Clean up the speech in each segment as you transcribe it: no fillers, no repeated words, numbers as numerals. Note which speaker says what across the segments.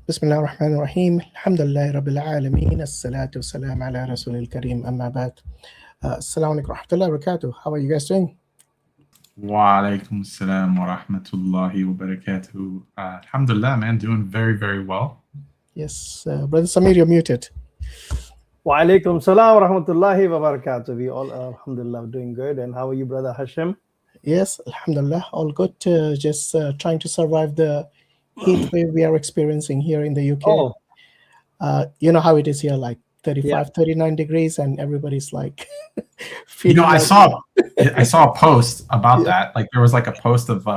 Speaker 1: بسم الله الرحمن الرحيم الحمد لله رب العالمين الصلاة والسلام على رسول الكريم أما بعد السلام عليكم ورحمة الله وبركاته. How are you guys doing?
Speaker 2: Wa alaikum assalam wa rahmatullahi wa barakatuh. Alhamdulillah, man, doing very, very well.
Speaker 1: Yes, Brother Samir, you're muted.
Speaker 3: Wa alaikum salam wa rahmatullahi wa barakatuh. We all are, alhamdulillah, doing good. And how are you, Brother Hashim?
Speaker 1: Yes, alhamdulillah, all good. Just trying to survive the heat wave we are experiencing here in the UK. You know how it is here, like 35, 39 degrees, and everybody's like
Speaker 2: feeling. I saw a post about
Speaker 1: Yeah.
Speaker 2: that. Like there was like a post of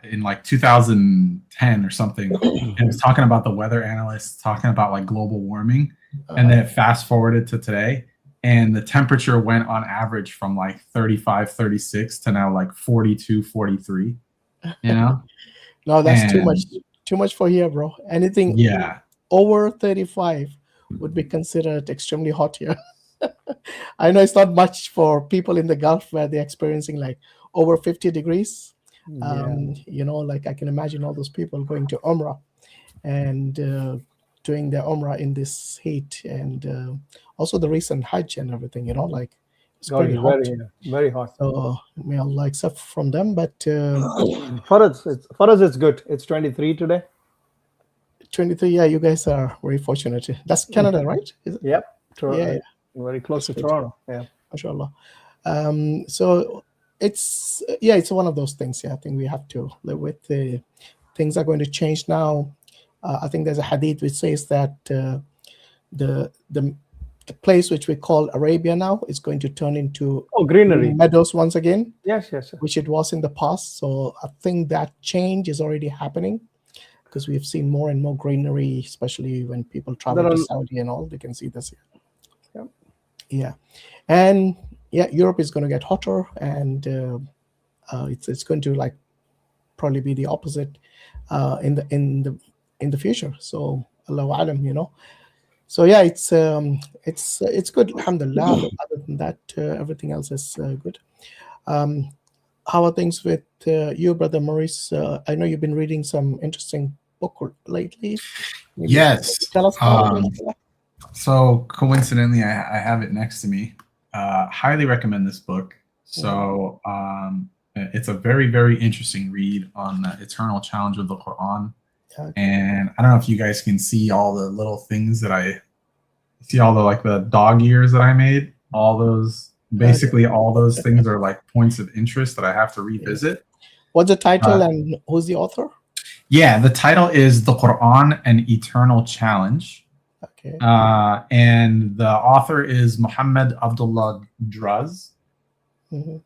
Speaker 2: in like 2010 or something, and it was talking about the weather analysts talking about like global warming, and then it fast forwarded to today, and the temperature went on average from like 35, 36 to now like 42, 43. You know?
Speaker 1: No, that's too much for here, bro. Anything over 35 would be considered extremely hot here. I know it's not much for people in the Gulf where they're experiencing like over 50 degrees. You know, like I can imagine all those people going to Umrah and doing their Umrah in this heat, and also the recent Hajj and everything, you know, like it's pretty hot.
Speaker 3: Very hot.
Speaker 1: So may Allah accept from them, but
Speaker 3: for us it's good. It's 23 today.
Speaker 1: 23, yeah, you guys are very fortunate. That's Canada, right?
Speaker 3: Yep.
Speaker 1: Yeah.
Speaker 3: Very close to Toronto. Yeah.
Speaker 1: MashaAllah. So it's one of those things. Yeah, I think we have to live with. Things are going to change now. I think there's a hadith which says that the place which we call Arabia now is going to turn into
Speaker 3: greenery
Speaker 1: meadows once again.
Speaker 3: Yes.
Speaker 1: Which it was in the past. So I think that change is already happening, because we've seen more and more greenery, especially when people travel to Saudi and all. They can see this here. Yeah. And yeah, Europe is going to get hotter, and it's going to like probably be the opposite in the future. So Allahu Alam, you know. So yeah, it's good, alhamdulillah. But other than that, everything else is good. How are things with you, Brother Muris? I know you've been reading some interesting book lately.
Speaker 2: Maybe yes.
Speaker 1: Tell us about it.
Speaker 2: So coincidentally, I have it next to me. Highly recommend this book. So it's a very, very interesting read on the eternal challenge of the Quran. Okay. And I don't know if you guys can see all the little things that I see, all the like the dog ears that I made. All those, basically all those things are like points of interest that I have to revisit.
Speaker 1: What's the title and who's the author?
Speaker 2: Yeah, the title is The Quran, an Eternal Challenge.
Speaker 1: Okay.
Speaker 2: And the author is Muhammad Abdullah Draz.
Speaker 1: Mm-hmm.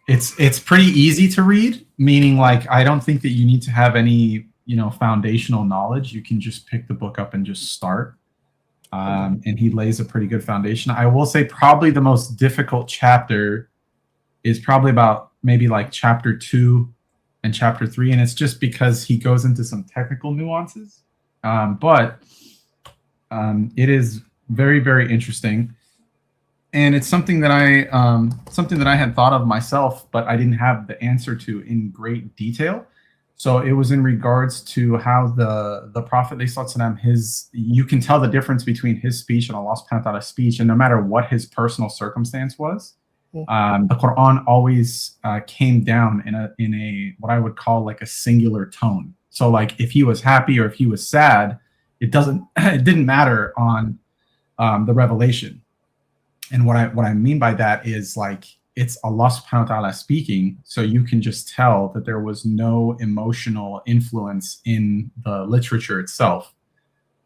Speaker 2: It's pretty easy to read, meaning like I don't think that you need to have any, you know, foundational knowledge. You can just pick the book up and just start. And he lays a pretty good foundation. I will say probably the most difficult chapter is probably about maybe like chapter 2 and chapter 3, and it's just because he goes into some technical nuances. But it is very, very interesting. And it's something that I had thought of myself, but I didn't have the answer to in great detail. So it was in regards to how the Prophet, you can tell the difference between his speech and Allah subhanahu wa ta'ala's speech, and no matter what his personal circumstance was, the Quran always came down in a what I would call like a singular tone. So like if he was happy or if he was sad, it didn't matter on the revelation. And what I mean by that is like it's Allah subhanahu wa ta'ala speaking, so you can just tell that there was no emotional influence in the literature itself,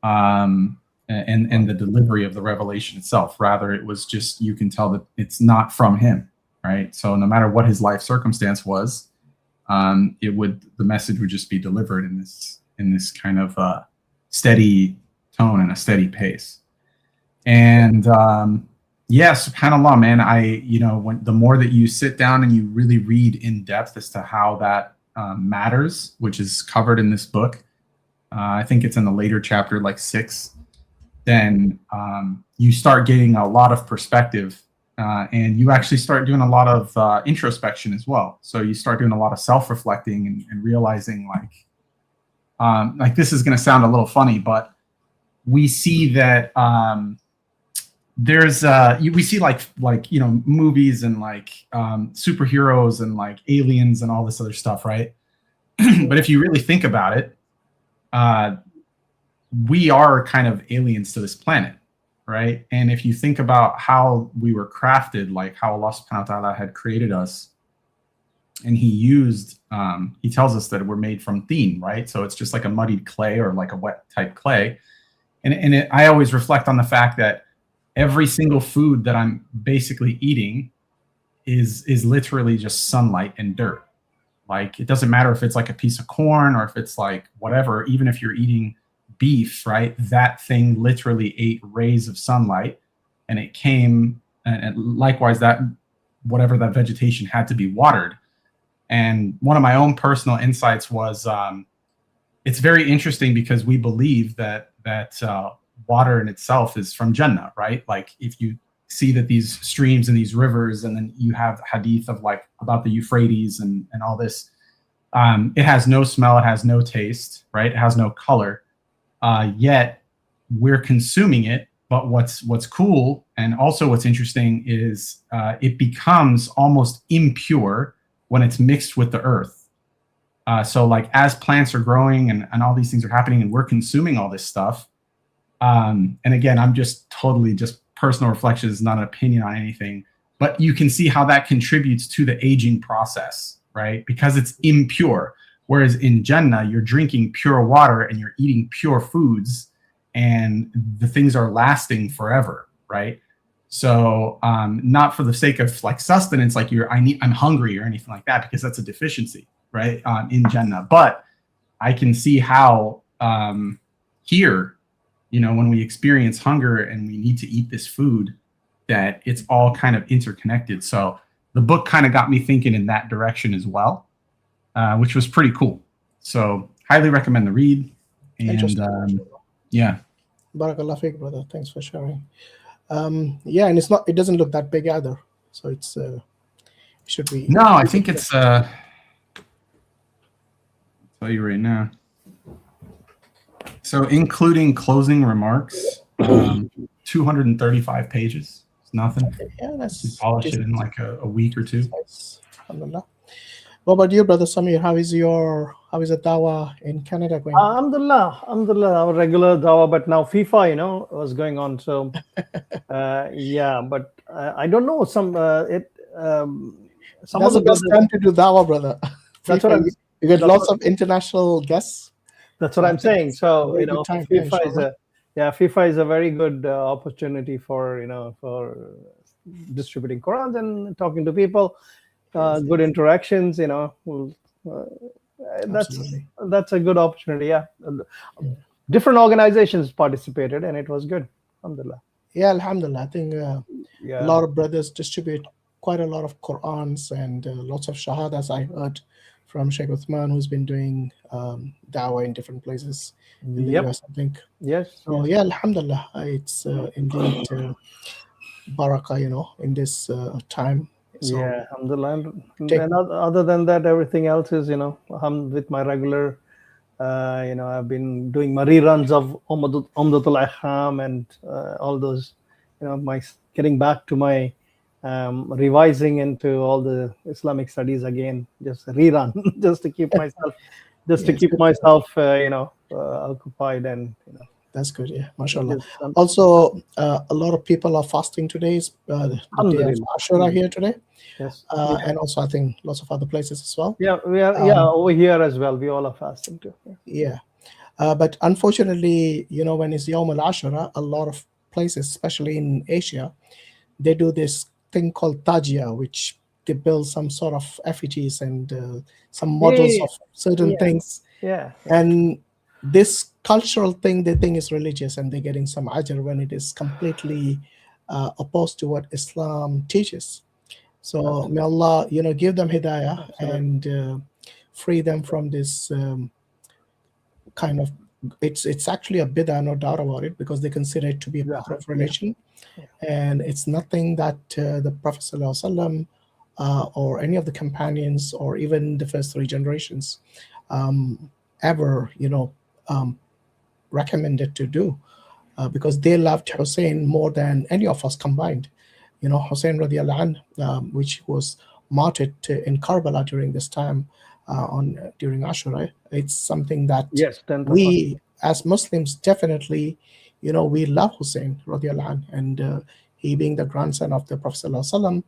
Speaker 2: and the delivery of the revelation itself. Rather, it was just, you can tell that it's not from him, right? So no matter what his life circumstance was, the message would just be delivered in this kind of steady tone and a steady pace. And yeah, subhanAllah, man, the more that you sit down and you really read in depth as to how that matters, which is covered in this book, I think it's in the later chapter, like 6, then you start getting a lot of perspective, and you actually start doing a lot of introspection as well. So you start doing a lot of self-reflecting and realizing like, like this is going to sound a little funny, but we see that there's we see like movies and like superheroes and like aliens and all this other stuff, right? But if you really think about it, we are kind of aliens to this planet, right? And if you think about how we were crafted, like how Allah subhanahu wa ta'ala had created us, and he tells us that we're made from teen, right? So it's just like a muddied clay or like a wet type clay. And I always reflect on the fact that every single food that I'm basically eating is literally just sunlight and dirt. Like, it doesn't matter if it's like a piece of corn or if it's like whatever, even if you're eating beef, right? That thing literally ate rays of sunlight, and it came, and likewise that whatever that vegetation had to be watered. And one of my own personal insights was, it's very interesting because we believe that water in itself is from Jannah, right? Like, if you see that these streams and these rivers, and then you have hadith of like about the Euphrates and all this, it has no smell, it has no taste, right? It has no color, yet we're consuming it. But what's cool, and also what's interesting, is it becomes almost impure when it's mixed with the earth. So like as plants are growing and all these things are happening and we're consuming all this stuff, and again, I'm just totally just personal reflections, not an opinion on anything, but you can see how that contributes to the aging process, right? Because it's impure. Whereas in Jannah, you're drinking pure water and you're eating pure foods, and the things are lasting forever, right? So not for the sake of like sustenance, like I'm hungry or anything like that, because that's a deficiency, right? In Jannah. But I can see how here, when we experience hunger and we need to eat this food, that it's all kind of interconnected. So the book kind of got me thinking in that direction as well, which was pretty cool. So highly recommend the read. And yeah.
Speaker 1: Barakallah fiqh, brother. Thanks for sharing. Yeah, and it doesn't look that big either. So it should be.
Speaker 2: No, I think it's I'll tell you right now. So including closing remarks, 235 pages. It's nothing.
Speaker 1: Yeah, that's.
Speaker 2: You polish it in like a week or two.
Speaker 1: Nice. Alhamdulillah. What about you, brother Samir? How is the Dawah in Canada going?
Speaker 3: Alhamdulillah, our regular Dawah, but now FIFA, was going on. So, yeah, but I don't know. Some
Speaker 1: That's the best time to do Dawah, brother.
Speaker 3: That's what
Speaker 1: you get lots of international guests.
Speaker 3: That's what I'm saying. So,
Speaker 1: time,
Speaker 3: FIFA is a very good opportunity for distributing Qurans and talking to people. Good interactions, that's a good opportunity. Yeah, different organizations participated, and it was good. Alhamdulillah.
Speaker 1: Yeah, alhamdulillah. I think a lot of brothers distribute quite a lot of Qurans and lots of shahadas. I heard from Sheikh Uthman, who's been doing dawah in different places in the US, I think.
Speaker 3: Yes.
Speaker 1: So yeah, alhamdulillah, it's indeed barakah, in this time. So,
Speaker 3: yeah, alhamdulillah. And other than that, everything else is, I'm with my regular, I've been doing my reruns of Umdatul Ahkam and all those, getting back to my revising into all the Islamic studies again, just rerun, just to keep myself, occupied and,
Speaker 1: That's good, yeah, mashallah. Also, a lot of people are fasting today. It's the day of Ashura here today.
Speaker 3: Yes.
Speaker 1: And also I think lots of other places as well.
Speaker 3: Yeah, we are. Over here as well. We all are fasting too.
Speaker 1: Yeah. But unfortunately, when it's Yawm al-Ashura, a lot of places, especially in Asia, they do this thing called tajia, which they build some sort of effigies and some models of certain things.
Speaker 3: Yeah.
Speaker 1: And this cultural thing they think is religious, and they're getting some ajr when it is completely opposed to what Islam teaches. So may Allah, give them hidayah and free them from this kind of. It's actually a bid'ah, no doubt about it, because they consider it to be a part of religion, and it's nothing that the Prophet ﷺ or any of the companions or even the first three generations ever, recommended to do, because they loved Hussein more than any of us combined. Hussein radiallahu anh, which was martyred in Karbala during this time, during Ashura. It's something that
Speaker 3: Yes,
Speaker 1: we as Muslims definitely, we love Hussein radiallahu anh, and he being the grandson of the Prophet sallallahu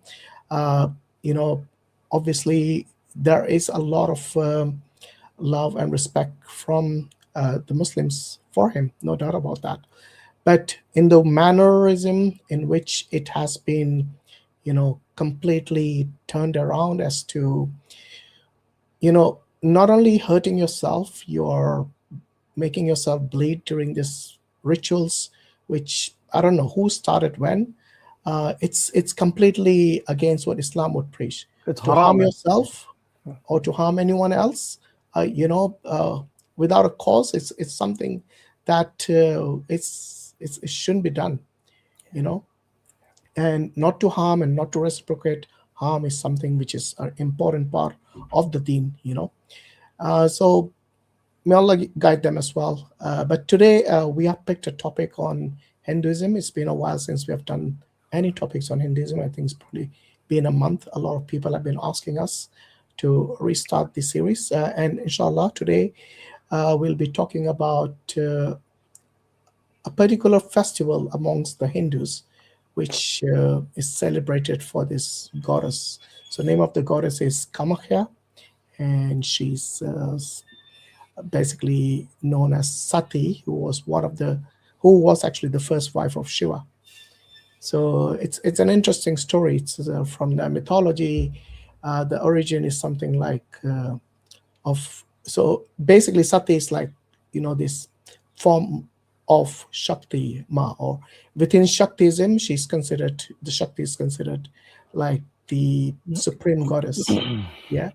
Speaker 1: alaihi wasallam, obviously there is a lot of love and respect from the Muslims for him, no doubt about that. But in the mannerism in which it has been, completely turned around as to, not only hurting yourself, you're making yourself bleed during these rituals, which I don't know who started when. It's completely against what Islam would preach.
Speaker 3: It's
Speaker 1: to
Speaker 3: haram.
Speaker 1: harm yourself or to harm anyone else, without a cause, it's something that it shouldn't be done, and not to harm and not to reciprocate harm is something which is an important part of the deen, so may Allah guide them as well. But today we have picked a topic on Hinduism. It's been a while since we have done any topics on Hinduism. I think it's probably been a month. A lot of people have been asking us to restart the series, and inshallah today we'll be talking about a particular festival amongst the Hindus, which is celebrated for this goddess. So name of the goddess is Kamakhya, and she's basically known as Sati, who was actually the first wife of Shiva. So it's an interesting story. It's from the mythology. The origin is something like so basically Sati is like this form of Shakti Ma, or within Shaktism, the Shakti is considered like the supreme goddess. Yeah.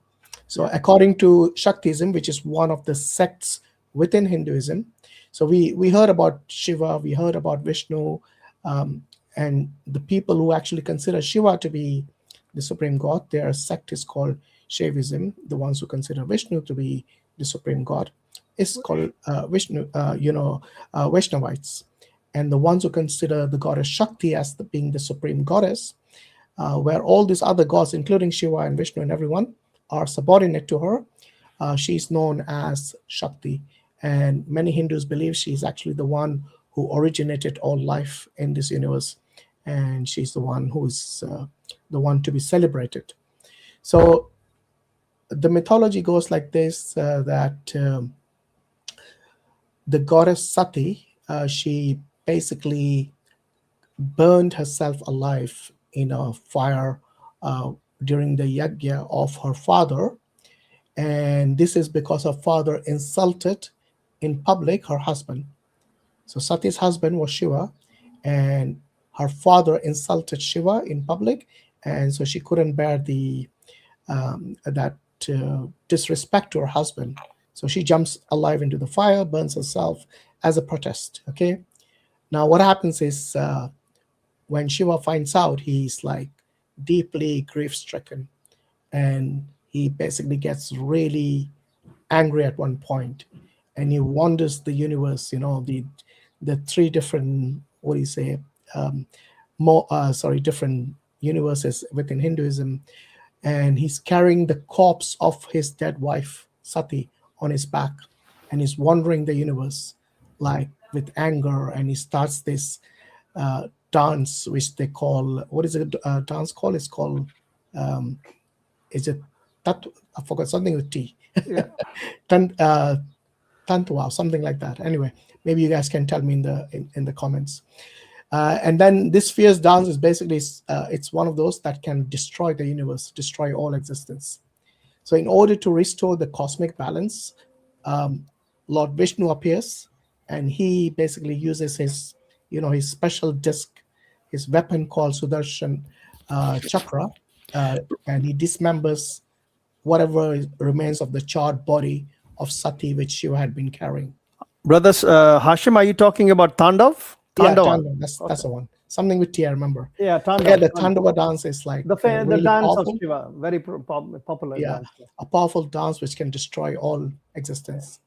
Speaker 1: So according to Shaktism, which is one of the sects within Hinduism, so we heard about Shiva, we heard about Vishnu, and the people who actually consider Shiva to be the supreme god, their sect is called Shaivism. The ones who consider Vishnu to be the supreme god is called Vaishnavites. And the ones who consider the goddess Shakti as being the supreme goddess, where all these other gods, including Shiva and Vishnu and everyone, are subordinate to her, she's known as Shakti. And many Hindus believe she's actually the one who originated all life in this universe, and she's the one who is the one to be celebrated. So the mythology goes like this, that the goddess Sati, she basically burned herself alive in a fire during the yajna of her father, and this is because her father insulted in public her husband. So Sati's husband was Shiva, and her father insulted Shiva in public, and so she couldn't bear that disrespect to her husband. So she jumps alive into the fire, burns herself as a protest. Okay. Now what happens is when Shiva finds out, he's like deeply grief-stricken, and he basically gets really angry at one point, and he wanders the universe. The three different different universes within Hinduism, and he's carrying the corpse of his dead wife Sati on his back, and he's wandering the universe like with anger, and he starts this dance, which they call, what is it dance called? It's called is it that, I forgot, something with T.
Speaker 3: Yeah.
Speaker 1: Tantwa, something like that. Anyway, maybe you guys can tell me in the comments. And then this fierce dance is basically it's one of those that can destroy the universe, destroy all existence. So in order to restore the cosmic balance, Lord Vishnu appears, and he basically uses his special disc, his weapon called Sudarshana Chakra, and he dismembers whatever remains of the charred body of Sati, which Shiva had been carrying.
Speaker 3: Brothers, Hashim, are you talking about Tandav?
Speaker 1: Yeah, Tandav, that's the one. something with T, I remember.
Speaker 3: Yeah,
Speaker 1: So
Speaker 3: Tandava.
Speaker 1: the Tandava dance is like
Speaker 3: The
Speaker 1: really
Speaker 3: dance
Speaker 1: powerful.
Speaker 3: of Shiva, very popular
Speaker 1: Yeah,
Speaker 3: dance.
Speaker 1: a powerful dance which can destroy all existence.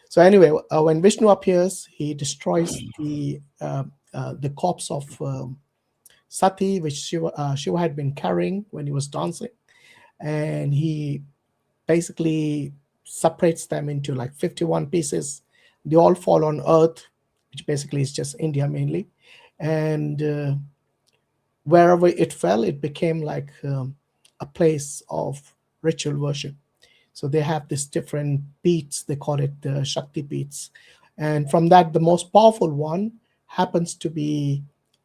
Speaker 1: So anyway, when Vishnu appears, he destroys the corpse of Sati, which Shiva had been carrying when he was dancing, and he basically separates them into like 51 pieces. They all fall on earth, which basically is just India mainly, and wherever it fell, it became like a place of ritual worship. So they have this different beats, they call it the Shakti beats. And from that, the most powerful one happens to be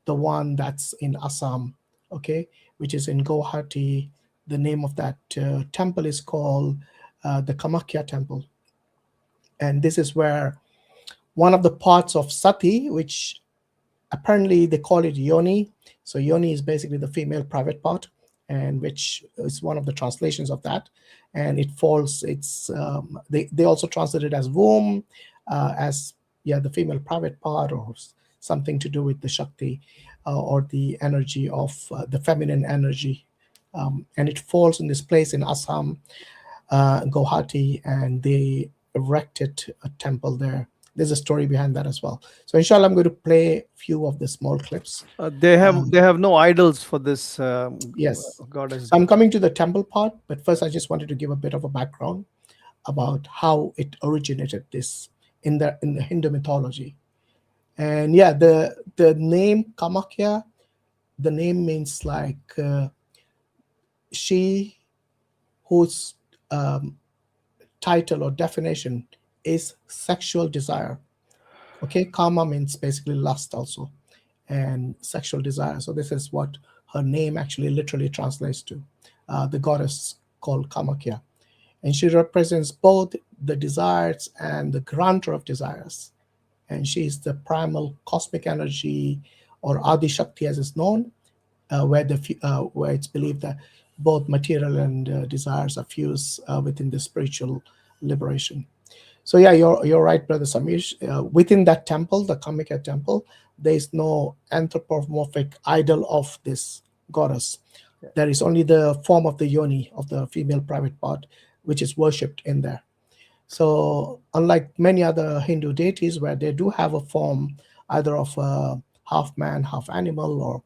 Speaker 1: the one that's in Assam, okay, which is in Guwahati. The name of that temple is called the Kamakhya Temple. And this is where one of the parts of Sati, which apparently they call it yoni. So yoni is basically the female private part, and which is one of the translations of that. And it falls, they also translate it as womb, as the female private part, or something to do with the Shakti, or the energy of the feminine energy. And it falls in this place in Assam, Guwahati, and they erected a temple there. There's a story behind that as well. So inshallah, I'm going to play a few of the small clips.
Speaker 3: They have no idols for this
Speaker 1: Yes.
Speaker 3: goddess.
Speaker 1: So I'm coming to the temple part, but first I just wanted to give a bit of a background about how it originated this in the Hindu mythology. And the name Kamakhya, the name means like she whose title or definition is sexual desire. Okay, Kama means basically lust also, and sexual desire. So this is what her name actually literally translates to, the goddess called Kamakhya. And she represents both the desires and the grantor of desires. And she is the primal cosmic energy, or Adi Shakti as is known, where it's believed that both material and desires are fused within the spiritual liberation. So yeah, you're right, Brother Samish. Within that temple, the Kamakhya temple, there is no anthropomorphic idol of this goddess. There is only the form of the yoni, of the female private part, which is worshipped in there. So unlike many other Hindu deities, where they do have a form either of a half man, half animal, or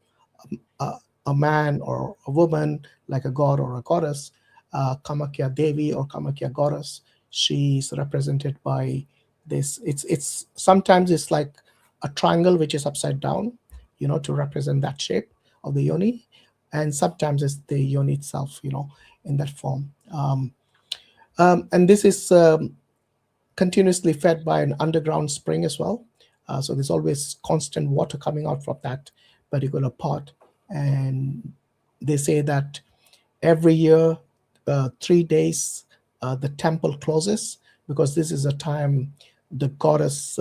Speaker 1: a man or a woman, like a god or a goddess, Kamakhya Devi or Kamakhya goddess, she's represented by this. It's sometimes it's like a triangle which is upside down, to represent that shape of the yoni, and sometimes it's the yoni itself, in that form. And this is continuously fed by an underground spring as well. So there's always constant water coming out from that particular pot. And they say that every year, 3 days, the temple closes, because this is a time the goddess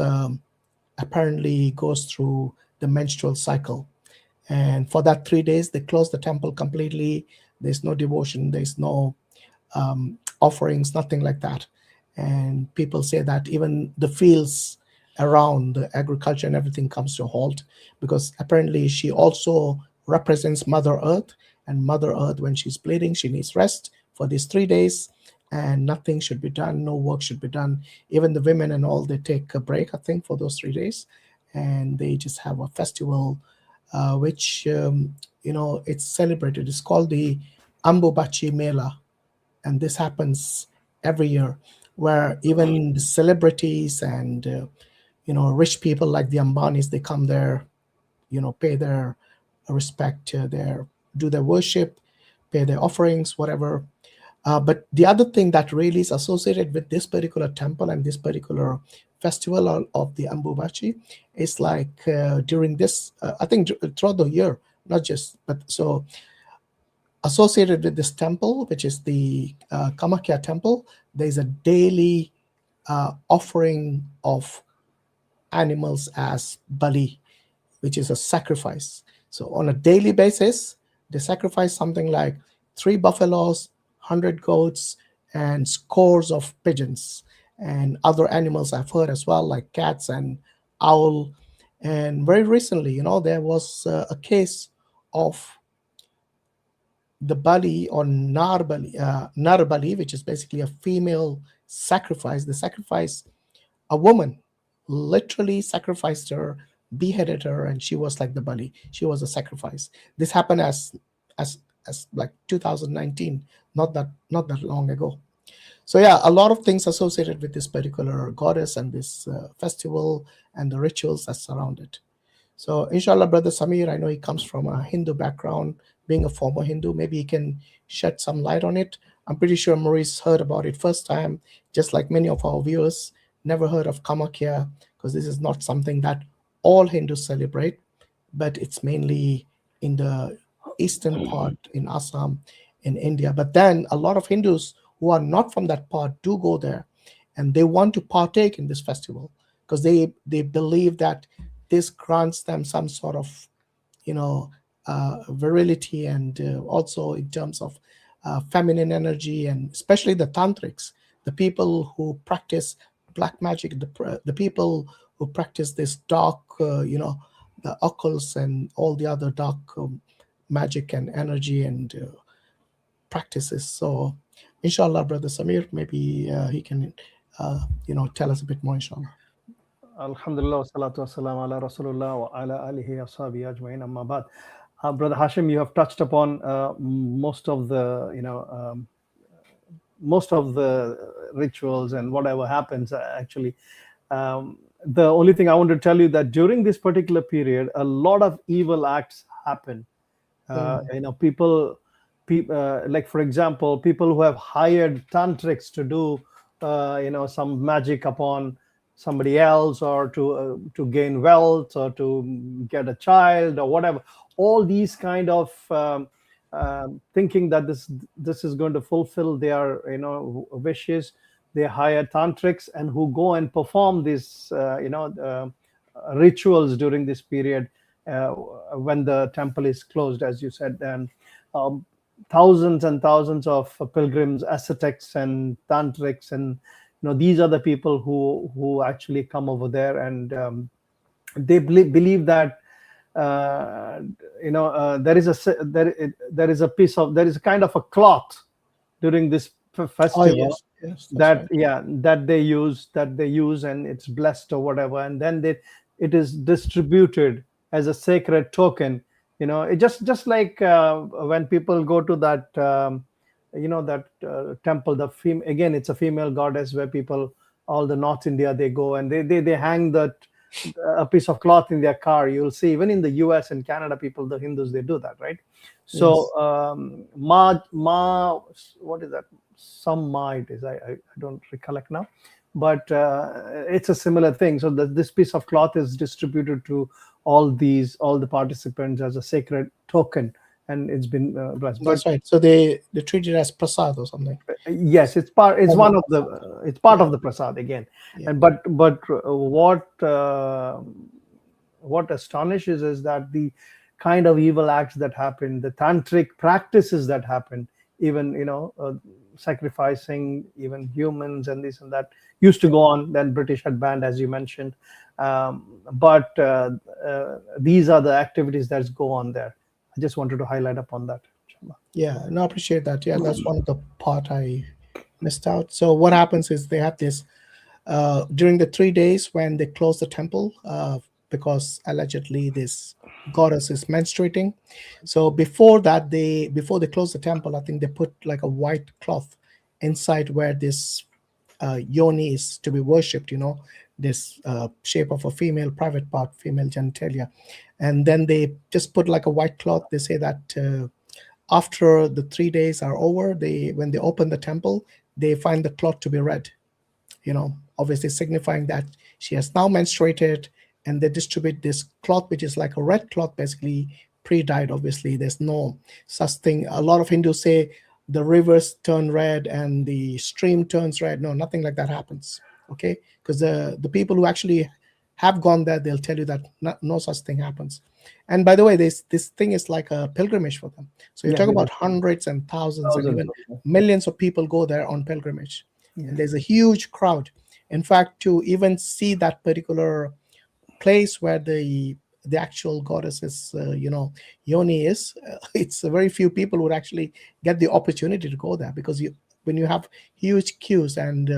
Speaker 1: apparently goes through the menstrual cycle. And for that 3 days, they close the temple completely. There's no devotion, there's no offerings, nothing like that. And people say that even the fields around, the agriculture and everything, comes to a halt, because apparently she also represents Mother Earth, and Mother Earth, when she's bleeding, she needs rest for these 3 days, and nothing should be done, no work should be done. Even the women and all, they take a break, I think, for those 3 days, and they just have a festival, which it's celebrated. It's called the Ambubachi Mela, and this happens every year, where even the celebrities and rich people like the Ambanis, they come there, pay their respect, do their worship, pay their offerings, whatever. But the other thing that really is associated with this particular temple and this particular festival of the Ambubachi is like during this, I think throughout the year, not just, but so associated with this temple, which is the Kamakhya temple, there's a daily offering of animals as bali, which is a sacrifice. So on a daily basis, they sacrifice something like 3 buffaloes, 100 goats, and scores of pigeons and other animals I've heard as well, like cats and owl. And very recently, there was a case of the Bali or Narbali, which is basically a female sacrifice. They sacrificed a woman, literally sacrificed her, beheaded her, and she was like the Bali. She was a sacrifice. This happened as like 2019, not that long ago. So yeah, a lot of things associated with this particular goddess and this festival and the rituals that surround it. So inshallah, Brother Samir, I know he comes from a Hindu background, being a former Hindu, maybe he can shed some light on it. I'm pretty sure Muris heard about it first time, just like many of our viewers never heard of Kamakhya, because this is not something that all Hindus celebrate, but it's mainly in the eastern part in Assam, in India. But then a lot of Hindus who are not from that part do go there, and they want to partake in this festival because they believe that this grants them some sort of virility, and also in terms of feminine energy, and especially the tantrics, the people who practice black magic, the people who practice this dark the occults and all the other dark magic and energy and practices. So inshallah, Brother Samir, maybe he can tell us a bit more, inshallah.
Speaker 3: Alhamdulillah, wa salatu wa salam ala Rasulullah wa ala alihi wa sahbihi ajma'in, amma ba'd. Brother Hashim, you have touched upon most of the rituals and whatever happens actually. The only thing I want to tell you that during this particular period, a lot of evil acts happen. People, like for example, people who have hired tantrics to do some magic upon somebody else, or to gain wealth, or to get a child, or whatever. All these kind of thinking that this is going to fulfill their wishes. They hire tantrics and who go and perform these rituals during this period when the temple is closed, as you said. And thousands and thousands of pilgrims, ascetics, and tantrics, and these are the people who actually come over there, and they believe that there is a kind of a cloth during this festival that they use, and it's blessed or whatever, and then it is distributed as a sacred token. It just like when people go to that temple, again it's a female goddess, where people, all the North India, they go and they hang a piece of cloth in their car. You'll see even in the US and Canada, people, the Hindus, they do that, right? So what is that? Some might is I don't recollect now, but it's a similar thing. So this piece of cloth is distributed to all the participants as a sacred token, and it's been blessed.
Speaker 1: That's right. So they treat it as prasad or something.
Speaker 3: Yes, it's part of the prasad again. Yeah. And but what astonishes is that the kind of evil acts that happen, the tantric practices that happen, even sacrificing even humans and this and that used to go on. Then British had banned, as you mentioned, but these are the activities that go on there. I just wanted to highlight upon that.
Speaker 1: Yeah, no, I appreciate that. Yeah, that's one of the part I missed out. So what happens is they have this during the 3 days when they close the temple, because allegedly this goddess is menstruating. So before they close the temple, I think they put like a white cloth inside where this yoni is to be worshipped, this shape of a female private part, female genitalia. And then they just put like a white cloth. They say that after the 3 days are over, when they open the temple, they find the cloth to be red, obviously signifying that she has now menstruated, and they distribute this cloth, which is like a red cloth, basically pre-dyed. Obviously, there's no such thing. A lot of Hindus say the rivers turn red and the stream turns red. No, nothing like that happens. Okay, because the people who actually have gone there, they'll tell you that no such thing happens. And by the way, this thing is like a pilgrimage for them. So you talk about hundreds and thousands and even millions of people go there on pilgrimage. And there's a huge crowd. In fact, to even see that particular place where the actual goddess's yoni is, it's very few people would actually get the opportunity to go there, because when you have huge queues, and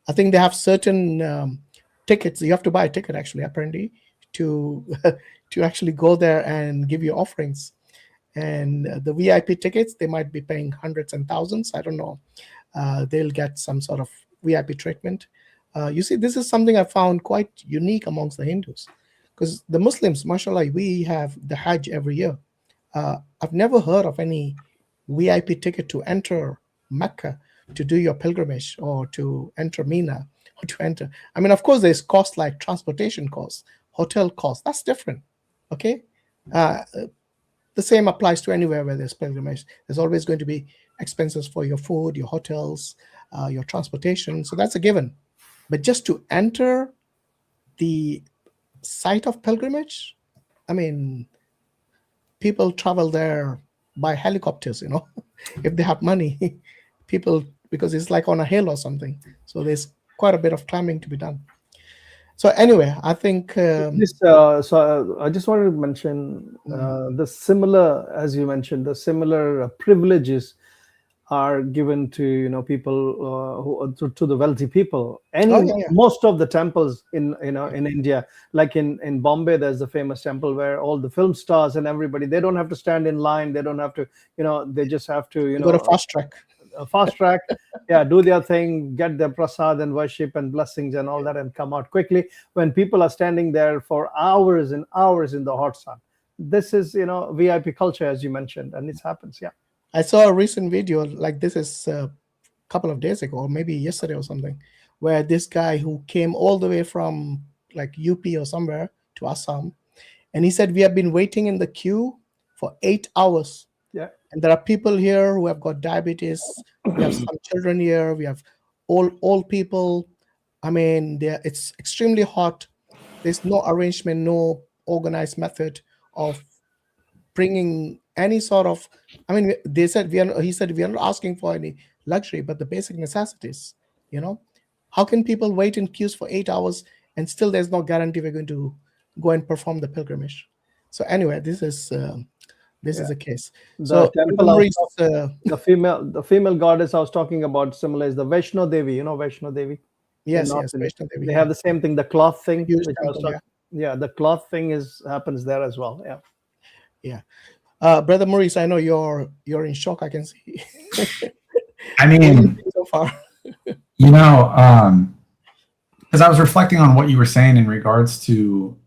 Speaker 1: I think they have certain tickets. You have to buy a ticket, actually, apparently, to to actually go there and give your offerings. And the VIP tickets, they might be paying hundreds and thousands. I don't know. They'll get some sort of VIP treatment. You see, this is something I found quite unique amongst the Hindus, because the Muslims, mashallah, we have the Hajj every year. I've never heard of any VIP ticket to enter Mecca to do your pilgrimage, or to enter Mina, or to enter. I mean, of course, there's costs like transportation costs, hotel costs. That's different. Okay. The same applies to anywhere where there's pilgrimage. There's always going to be expenses for your food, your hotels, your transportation. So that's a given. But just to enter the site of pilgrimage, I mean, people travel there by helicopters, if they have money. People, because it's like on a hill or something. So there's quite a bit of climbing to be done. So anyway, I think
Speaker 3: I just wanted to mention the similar, as you mentioned, the similar privileges are given to people to the wealthy people. Most of the temples in India, like in Bombay, there's the famous temple where all the film stars and everybody, they don't have to stand in line. They don't have to, they just have to
Speaker 1: go to fast track.
Speaker 3: Do their thing, get their prasad and worship and blessings and all that, and come out quickly, when people are standing there for hours and hours in the hot sun. This is VIP culture, as you mentioned, and it happens.
Speaker 1: I saw a recent video, like this is a couple of days ago, or maybe yesterday or something, where this guy who came all the way from like UP or somewhere to Assam, and he said, we have been waiting in the queue for 8 hours. And there are people here who have got diabetes. We have some children here. We have old people. I mean, it's extremely hot. There's no arrangement, no organized method of bringing any sort of. I mean, he said we are not asking for any luxury, but the basic necessities. How can people wait in queues for 8 hours and still there's no guarantee we're going to go and perform the pilgrimage? So anyway, this is the case. So
Speaker 3: the female goddess I was talking about similar is the Vaishno Devi. Vaishno Devi.
Speaker 1: Yes, Vaishno Devi.
Speaker 3: They have the same thing, the cloth thing. The cloth thing happens there as well.
Speaker 1: Yeah. Brother Muris, I know you're in shock. I can see.
Speaker 2: I mean,
Speaker 1: so far.
Speaker 2: Because I was reflecting on what you were saying in regards to,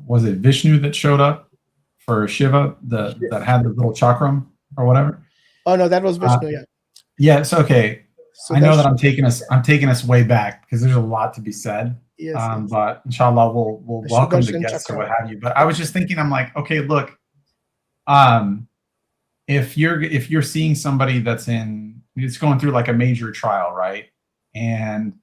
Speaker 2: was it Vishnu that showed up for Shiva, that had the little chakram or whatever?
Speaker 1: Oh no, that was Vishnu.
Speaker 2: Yeah. It's okay. So I know that I'm taking us way back, because there's a lot to be said.
Speaker 1: Yes.
Speaker 2: But inshallah, we'll welcome the guests or what have you. But I was just thinking, I'm like, okay, look, if you're seeing somebody it's going through like a major trial, right? And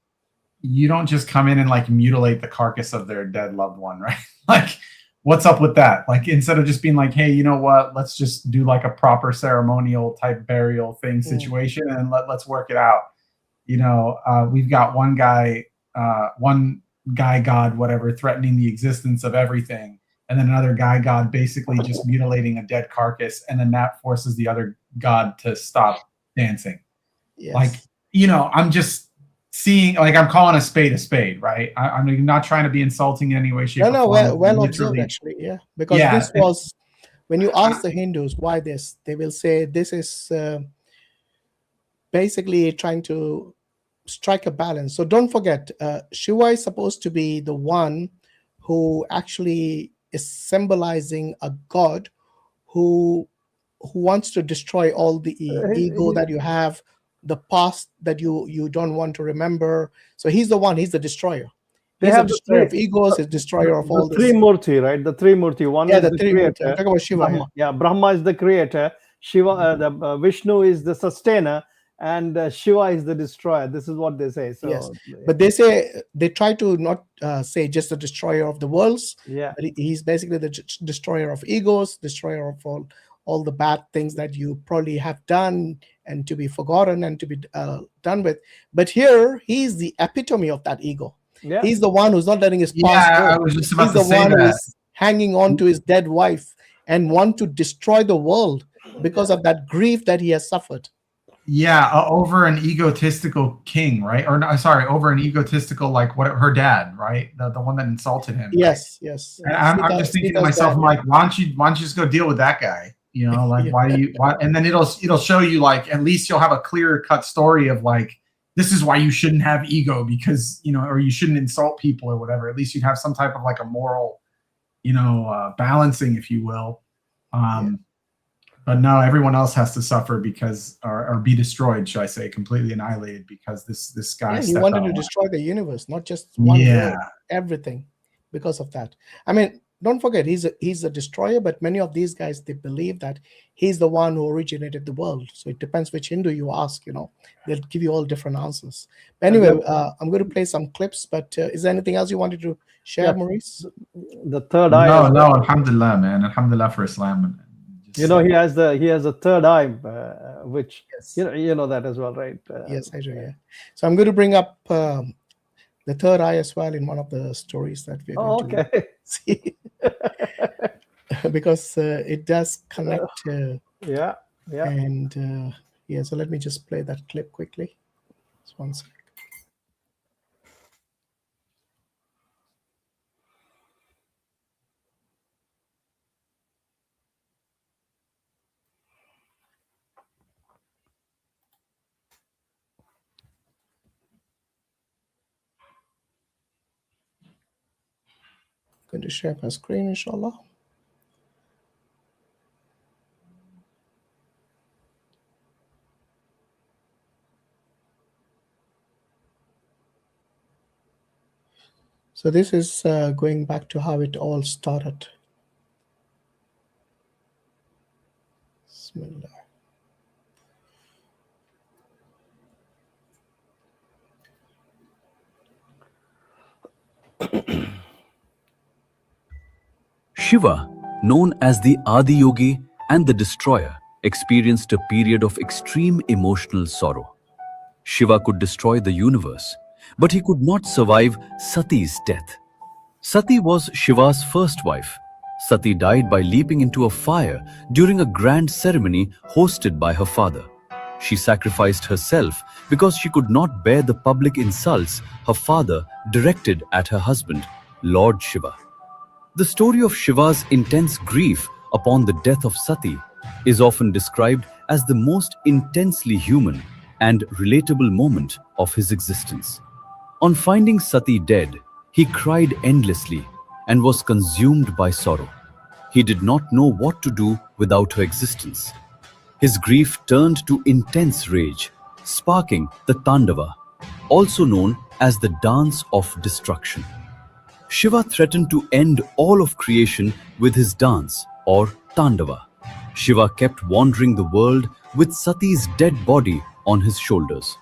Speaker 2: you don't just come in and like mutilate the carcass of their dead loved one, right? Like, what's up with that? Like, instead of just being like, hey, you know what? Let's just do like a proper ceremonial type burial thing situation, and let's work it out. We've got one guy god, whatever, threatening the existence of everything, and then another guy god basically just mutilating a dead carcass, and then that forces the other god to stop dancing.
Speaker 1: Yes.
Speaker 2: Like, I'm just seeing, like, I'm calling a spade, right? I'm not trying to be insulting in any way, shape, or form.
Speaker 1: Well observed, actually, because this was, when you ask the Hindus why this, they will say this is basically trying to strike a balance. So don't forget, Shiva is supposed to be the one who actually is symbolizing a god who wants to destroy all the ego that you have, the past that you don't want to remember. So he's the destroyer. He's a destroyer of egos, he's a destroyer of all this.
Speaker 3: The Trimurti, right? The Trimurti. One is the creator.
Speaker 1: I'm talking about Shiva.
Speaker 3: Brahma is the creator. Shiva, Vishnu is the sustainer, and Shiva is the destroyer. This is what they say. So,
Speaker 1: yes, but they try to not say just the destroyer of the worlds.
Speaker 3: Yeah,
Speaker 1: but he's basically the destroyer of egos, destroyer of all the bad things that you probably have done and to be forgotten and to be done with. But here, he's the epitome of that ego.
Speaker 3: Yeah.
Speaker 1: He's the one who's not letting his past
Speaker 2: Yeah,
Speaker 1: go.
Speaker 2: I was just about
Speaker 1: He's
Speaker 2: to
Speaker 1: the
Speaker 2: say
Speaker 1: one who
Speaker 2: that.
Speaker 1: is hanging on to his dead wife and want to destroy the world because of that grief that he has suffered.
Speaker 2: Yeah, over an egotistical king, right? Or no, sorry, over an egotistical, like what her dad, right? The one that insulted him.
Speaker 1: Yes, yes.
Speaker 2: And I'm just thinking to myself, I'm like, why don't you just go deal with that guy? You know, like why do you? Why? And then it'll show you, like, at least you'll have a clear cut story of like, this is why you shouldn't have ego, because, you know, or you shouldn't insult people or whatever. At least you'd have some type of like a moral, you know, balancing, if you will. But no, everyone else has to suffer because, or be destroyed, should I say, completely annihilated, because this guy.
Speaker 1: Yeah, he wanted to destroy the universe, not just one world, everything, because of that. I mean, don't forget, he's a destroyer, but many of these guys, they believe that he's the one who originated the world. So it depends which Hindu you ask, you know, they'll give you all different answers. But anyway, I'm going to play some clips, but is there anything else you wanted to share, Muris?
Speaker 3: The third eye.
Speaker 2: No, alhamdulillah, man. Alhamdulillah for Islam.
Speaker 3: You know, he has a third eye, which, yes, you know that as well, right?
Speaker 1: Yes, I do. Yeah. So I'm going to bring up the third eye as well in one of the stories that we're going to see, because it does connect.
Speaker 3: Yeah.
Speaker 1: And yeah, so let me just play that clip quickly. Just one second. Going to share my screen, inshallah. So this is going back to how it all started. Bismillah.
Speaker 4: Shiva, known as the Adi Yogi and the Destroyer, experienced a period of extreme emotional sorrow. Shiva could destroy the universe, but he could not survive Sati's death. Sati was Shiva's first wife. Sati died by leaping into a fire during a grand ceremony hosted by her father. She sacrificed herself because she could not bear the public insults her father directed at her husband, Lord Shiva. The story of Shiva's intense grief upon the death of Sati is often described as the most intensely human and relatable moment of his existence. On finding Sati dead, he cried endlessly and was consumed by sorrow. He did not know what to do without her existence. His grief turned to intense rage, sparking the Tandava, also known as the dance of destruction. Shiva threatened to end all of creation with his dance, or Tandava. Shiva kept wandering the world with Sati's dead body on his shoulders,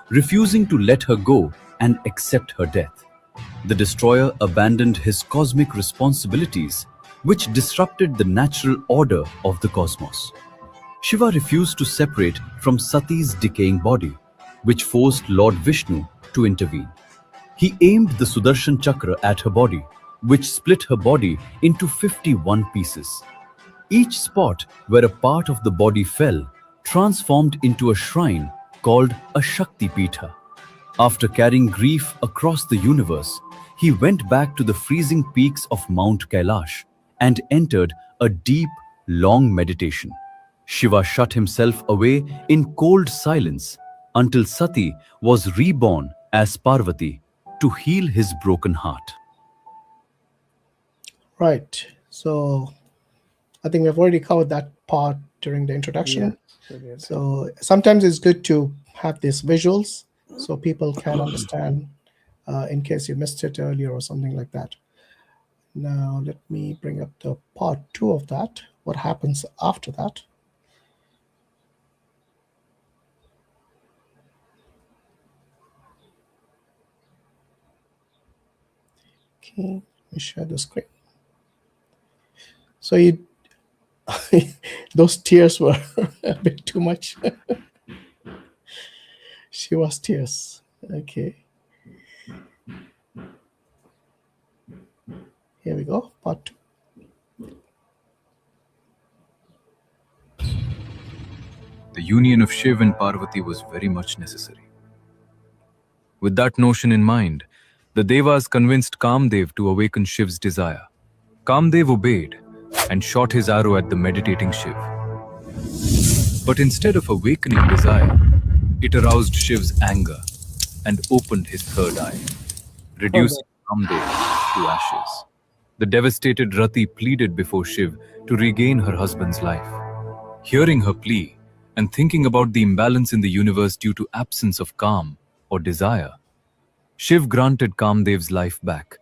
Speaker 4: refusing to let her go and accept her death. The destroyer abandoned his cosmic responsibilities, which disrupted the natural order of the cosmos. Shiva refused to separate from Sati's decaying body, which forced Lord Vishnu to intervene. He aimed the Sudarshana Chakra at her body, which split her body into 51 pieces. Each spot where a part of the body fell transformed into a shrine called a Shakti Peetha. After carrying grief across the universe, he went back to the freezing peaks of Mount Kailash and entered a deep, long meditation. Shiva shut himself away in cold silence until Sati was reborn as Parvati to heal his broken heart.
Speaker 1: Right. So I think we've already covered that part during the introduction. Yes. So sometimes it's good to have these visuals so people can understand in case you missed it earlier or something like that. Now let me bring up the part 2 of that. What happens after that? Okay, let me share the screen. So those tears were a bit too much. Shiva's tears. Okay. we go. Part 2.
Speaker 4: The union of Shiv and Parvati was very much necessary. With that notion in mind, the Devas convinced Kamdev to awaken Shiv's desire. Kamdev obeyed and shot his arrow at the meditating Shiv. But instead of awakening desire, it aroused Shiv's anger and opened his third eye, reducing Kamdev to ashes. The devastated Rati pleaded before Shiv to regain her husband's life. Hearing her plea and thinking about the imbalance in the universe due to absence of calm or desire, Shiv granted Kamdev's life back,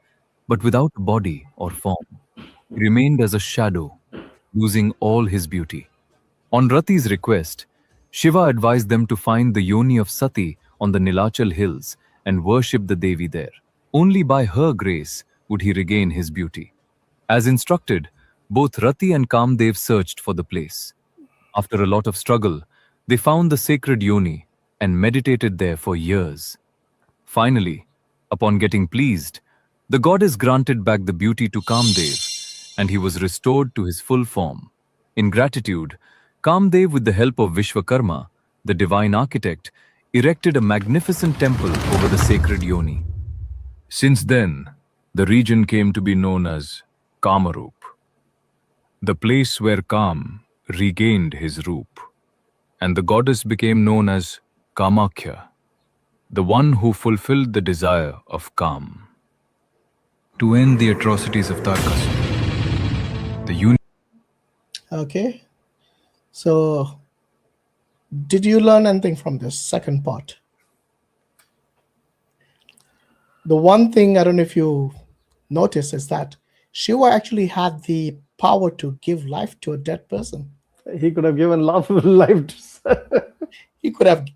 Speaker 4: but without body or form. He remained as a shadow, losing all his beauty. On Rati's request, Shiva advised them to find the yoni of Sati on the Nilachal hills and worship the Devi there. Only by her grace would he regain his beauty. As instructed, both Rati and Kamdev searched for the place. After a lot of struggle, they found the sacred yoni and meditated there for years. Finally, upon getting pleased, the goddess granted back the beauty to Kamdev, and he was restored to his full form. In gratitude, Kamdev, with the help of Vishwakarma, the divine architect, erected a magnificent temple over the sacred yoni. Since then, the region came to be known as Kamarup, the place where Kam regained his roop, and the goddess became known as Kamakhya, the one who fulfilled the desire of Kam. To end the atrocities of Tarkas, the union.
Speaker 1: Okay. So, did you learn anything from this second part? The one thing, I don't know if you notice, is that Shiva actually had the power to give life to a dead person.
Speaker 3: He could have given life to...
Speaker 1: He could have,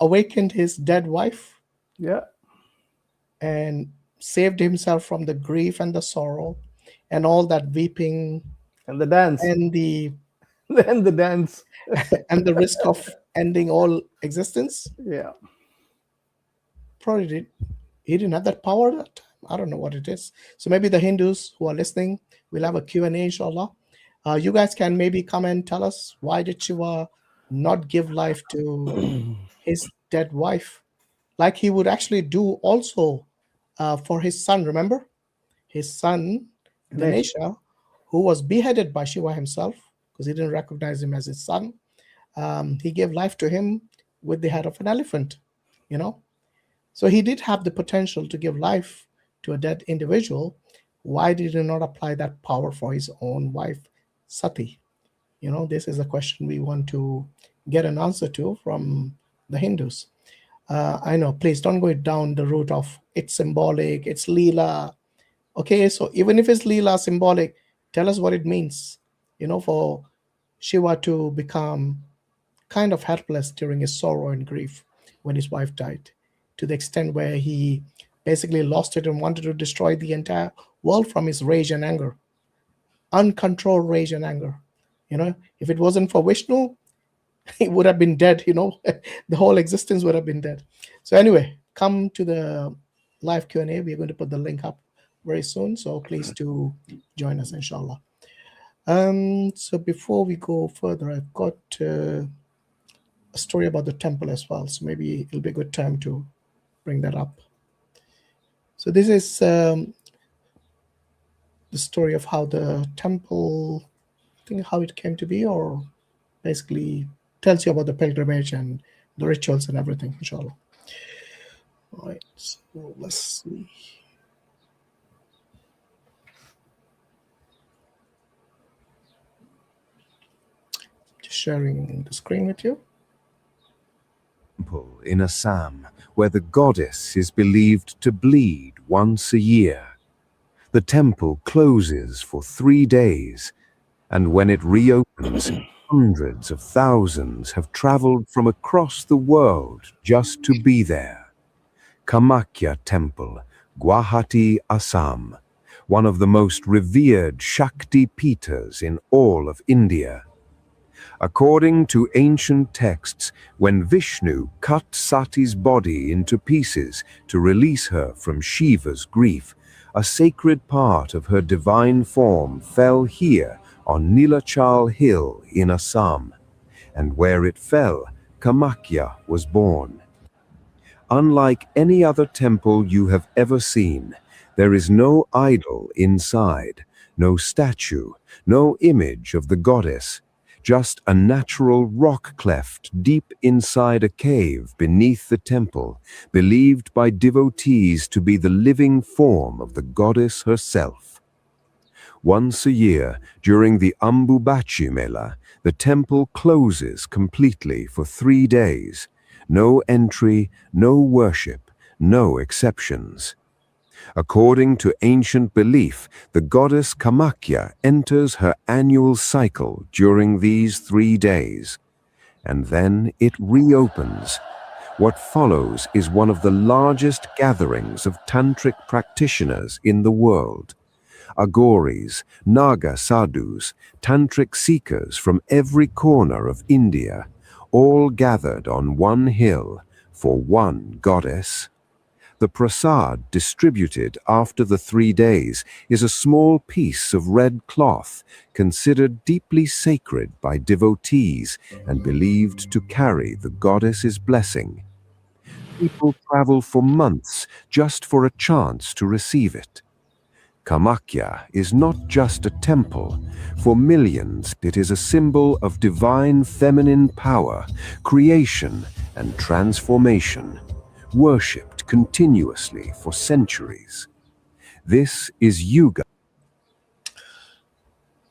Speaker 1: awakened his dead wife.
Speaker 3: Yeah.
Speaker 1: And saved himself from the grief and the sorrow and all that weeping
Speaker 3: and the dance
Speaker 1: and the
Speaker 3: dance
Speaker 1: and the risk of ending all existence.
Speaker 3: Yeah.
Speaker 1: Probably he didn't have that power at that time. I don't know what it is. So maybe the Hindus who are listening, we'll have a Q&A, inshallah. You guys can maybe come and tell us, why did Shiva not give life to his dead wife, like he would actually do also for his son? Remember his son Ganesha, who was beheaded by Shiva himself because he didn't recognize him as his son. He gave life to him with the head of an elephant, So he did have the potential to give life to a dead individual. Why did he not apply that power for his own wife, Sati? This is a question we want to get an answer to from the Hindus. I know, please don't go down the route of it's symbolic, it's Leela. Okay, so even if it's Leela, symbolic, tell us what it means, for Shiva to become kind of helpless during his sorrow and grief when his wife died, to the extent where he basically lost it and wanted to destroy the entire world from his rage and anger, uncontrolled rage and anger. If it wasn't for Vishnu, he would have been dead, the whole existence would have been dead. So anyway, come to the live Q&A. We're going to put the link up very soon, so please do join us, inshallah. So before we go further, I've got a story about the temple as well, so maybe it'll be a good time to bring that up. So this is the story of how the temple, I think how it came to be, or basically tells you about the pilgrimage and the rituals and everything, inshallah. All right, so let's see. Just sharing the screen with you.
Speaker 5: Temple in Assam, where the goddess is believed to bleed once a year. The temple closes for 3 days, and when it reopens, hundreds of thousands have traveled from across the world just to be there. Kamakhya Temple, Guwahati, Assam, one of the most revered Shakti Peethas in all of India. According to ancient texts, when Vishnu cut Sati's body into pieces to release her from Shiva's grief, a sacred part of her divine form fell here on Nilachal Hill in Assam, and where it fell, Kamakhya was born. Unlike any other temple you have ever seen, there is no idol inside, no statue, no image of the goddess, just a natural rock cleft deep inside a cave beneath the temple, believed by devotees to be the living form of the goddess herself. Once a year, during the Ambubachi Mela, the temple closes completely for 3 days. No entry, no worship, no exceptions. According to ancient belief, the goddess Kamakhya enters her annual cycle during these 3 days, and then it reopens. What follows is one of the largest gatherings of tantric practitioners in the world. Agoris, Naga sadhus, tantric seekers from every corner of India, all gathered on one hill for one goddess. The prasad distributed after the 3 days is a small piece of red cloth considered deeply sacred by devotees and believed to carry the goddess's blessing. People travel for months just for a chance to receive it. Kamakhya is not just a temple. For millions, it is a symbol of divine feminine power, creation, and transformation, worshipped continuously for centuries. This is Yuga.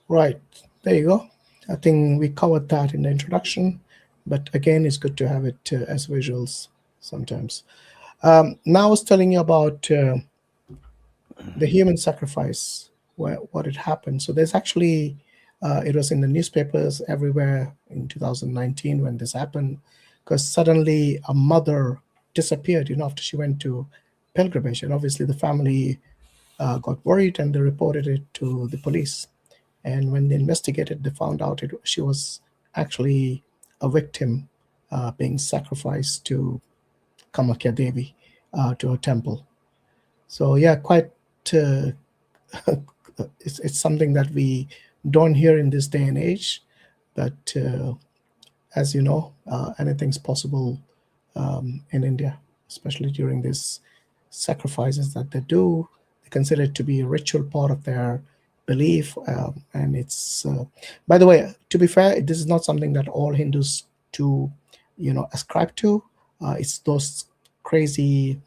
Speaker 1: Right, there you go. I think we covered that in the introduction, but again, it's good to have it as visuals sometimes. Now I was telling you about the human sacrifice, what had happened. So there's actually, it was in the newspapers everywhere in 2019 when this happened, because suddenly a mother disappeared, after she went to pilgrimage. And obviously the family got worried and they reported it to the police. And when they investigated, they found out she was actually a victim being sacrificed to Kamakhya Devi, to her temple. So yeah, quite it's something that we don't hear in this day and age, but as you know, anything's possible in India, especially during these sacrifices that they do. They consider it to be a ritual part of their belief, and it's by the way, to be fair, this is not something that all Hindus do ascribe to. It's those crazy,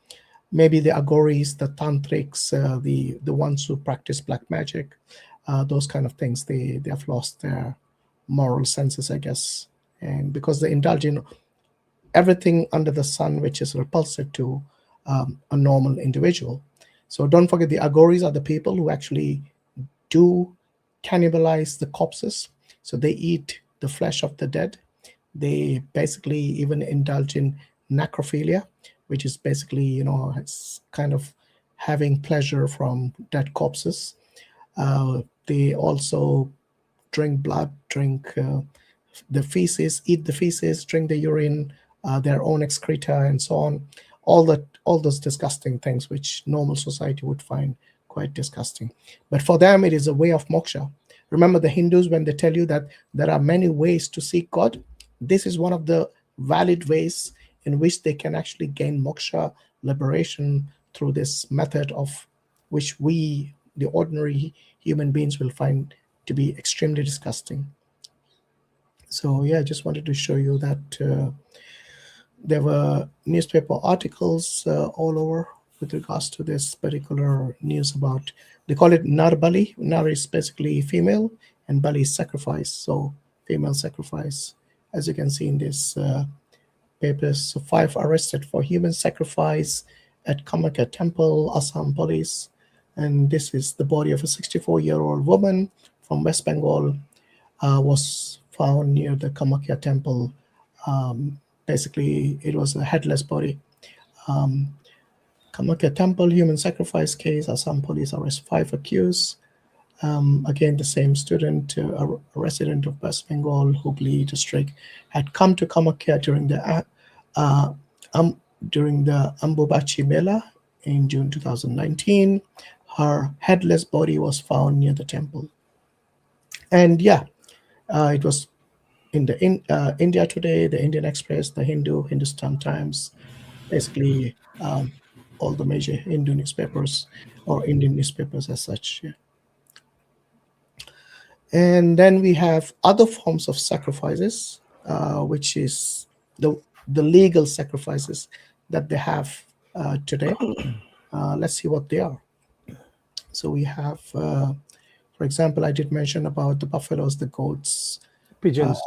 Speaker 1: maybe the agoris, the tantrics, the ones who practice black magic, those kind of things. They have lost their moral senses, I guess, and because they indulge in everything under the sun which is repulsive to a normal individual. So don't forget, the agoris are the people who actually do cannibalize the corpses. So they eat the flesh of the dead. They basically even indulge in necrophilia, which is basically, it's kind of having pleasure from dead corpses. They also drink blood, drink the feces, eat the feces, drink the urine, their own excreta, and so on. All those disgusting things which normal society would find quite disgusting. But for them, it is a way of moksha. Remember the Hindus, when they tell you that there are many ways to seek God, this is one of the valid ways in which they can actually gain moksha, liberation, through this method of which we, the ordinary human beings, will find to be extremely disgusting. So yeah, I just wanted to show you that there were newspaper articles all over with regards to this particular news about, they call it Nar Bali. Nar is basically female and Bali is sacrifice, so female sacrifice. As you can see in this papers, so 5 arrested for human sacrifice at Kamakhya Temple, Assam police. And this is the body of a 64-year-old woman from West Bengal, was found near the Kamakhya Temple. Basically, it was a headless body. Kamakhya Temple human sacrifice case, Assam police arrest 5 accused. Again, the same student, a resident of West Bengal, Hooghly district, had come to Kamakhya during the Ambubachi Mela in June 2019. her headless body was found near the temple. And yeah, it was in the India Today, the Indian Express, the Hindustan Times, basically all the major Hindu newspapers or Indian newspapers as such. Yeah. And then we have other forms of sacrifices, which is the legal sacrifices that they have today. Let's see what they are. So we have, for example, I did mention about the buffaloes, the goats,
Speaker 3: Pigeons.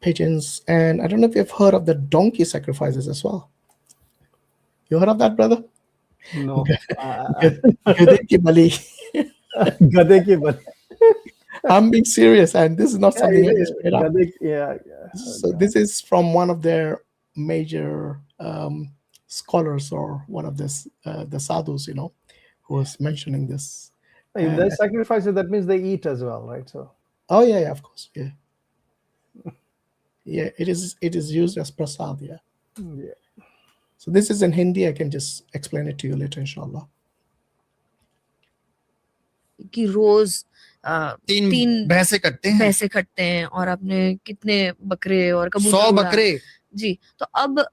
Speaker 1: Pigeons, and I don't know if you've heard of the donkey sacrifices as well. You heard of that, brother?
Speaker 3: No.
Speaker 1: Gade ki bali.
Speaker 3: Gade ki bali.
Speaker 1: I'm being serious, and this is not something I just made up.
Speaker 3: Yeah.
Speaker 1: So this is from one of their major scholars, or one of the sadhus, who was mentioning this.
Speaker 3: If they sacrifice it, that means they eat as well, right? So.
Speaker 1: Oh yeah, of course, yeah. Yeah, it is used as prasad, yeah.
Speaker 3: Yeah.
Speaker 1: So this is in Hindi. I can just explain it to you later, inshallah.
Speaker 6: कि रोज 3 भैंसे कटते हैं और आपने कितने बकरे और कबूतर
Speaker 7: 100 बकरे
Speaker 6: जी। तो अब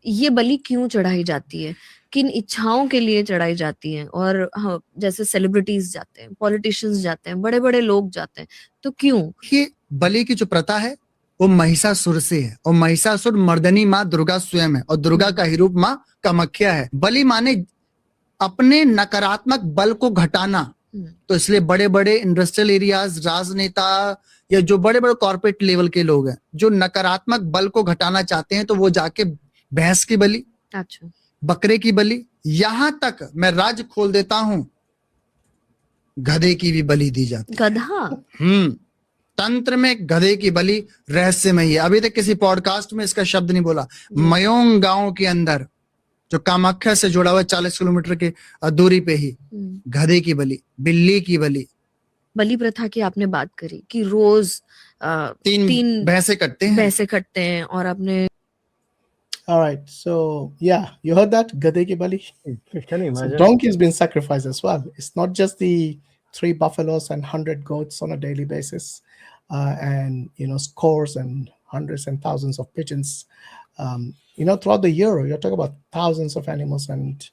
Speaker 6: ये बलि क्यों चढ़ाई जाती है, किन इच्छाओं के लिए चढ़ाई जाती है? और हाँ, जैसे सेलिब्रिटीज जाते हैं, पॉलिटिशियंस जाते हैं, बड़े बड़े लोग जाते हैं, तो क्यों?
Speaker 7: ये बलि की जो प्रथा है वो महिषासुर से है, और महिषासुर मर्दनी माँ दुर्गा स्वयं है, और दुर्गा का ही रूप माँ कामाख्या है। बलि माने अपने नकारात्मक बल को घटाना, तो इसलिए बड़े बड़े इंडस्ट्रियल एरियाज, राजनेता या जो बड़े बड़े कॉर्पोरेट लेवल के लोग हैं जो नकारात्मक बल को घटाना चाहते हैं, तो वो जाके भैंस की बलि,
Speaker 6: अच्छा,
Speaker 7: बकरे की बलि, यहां तक मैं राज खोल देता हूं, गधे की भी बलि दी जाती है।
Speaker 6: गधा?
Speaker 7: तंत्र में गधे की बलि रहस्यमय है। अभी तक किसी पॉडकास्ट में इसका शब्द नहीं बोला। मयोंग गांव के अंदर जो कामाख्या से जुड़ा हुआ 40 किलोमीटर के दूरी पे ही गधे की बलि, बिल्ली की बलि।
Speaker 6: बलि प्रथा की आपने बात करी कि रोज 3
Speaker 7: भैंसे कटते हैं
Speaker 6: और आपने
Speaker 1: All right, so yeah, you heard that, gade ki bali.
Speaker 3: Can you imagine?
Speaker 1: So donkey has been sacrificed as well. It's not just the 3 buffaloes and 100 goats on a daily basis, and scores and hundreds and thousands of pigeons. Throughout the year, you're talking about thousands of animals and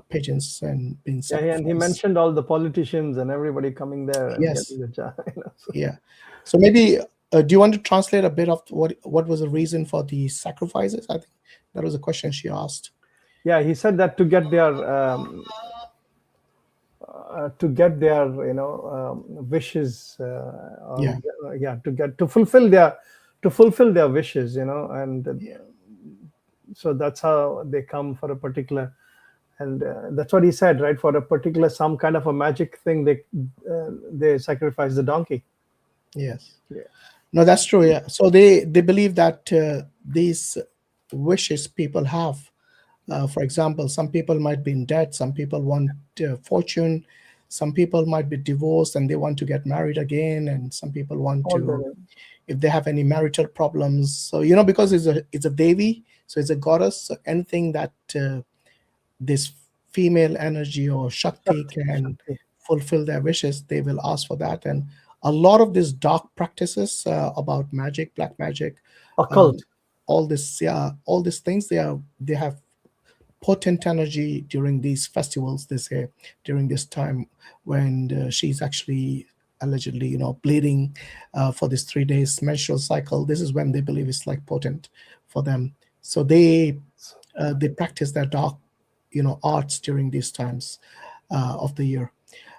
Speaker 1: pigeons and being sacrificed.
Speaker 3: Yeah, and he mentioned all the politicians and everybody coming there. And
Speaker 1: Yes.
Speaker 3: so.
Speaker 1: Yeah. So maybe, do you want to translate a bit of what was the reason for the sacrifices? I think that was a question she asked.
Speaker 3: Yeah, he said that to get their wishes. To fulfill their wishes, and so that's how they come for a particular, and that's what he said, right? For a particular, some kind of a magic thing, they sacrifice the donkey.
Speaker 1: Yes.
Speaker 3: Yeah.
Speaker 1: No, that's true. Yeah. So they believe that these wishes people have, for example, some people might be in debt, some people want fortune, some people might be divorced and they want to get married again, and some people want to, if they have any marital problems. So because it's a Devi, so it's a goddess. So anything that this female energy or Shakti can fulfill their wishes, they will ask for that. And a lot of these dark practices about magic, black magic,
Speaker 3: occult,
Speaker 1: all these things, they have potent energy during these festivals. They say during this time when she's actually allegedly, bleeding for this 3 days menstrual cycle. This is when they believe it's like potent for them. So they practice their dark, arts during these times of the year.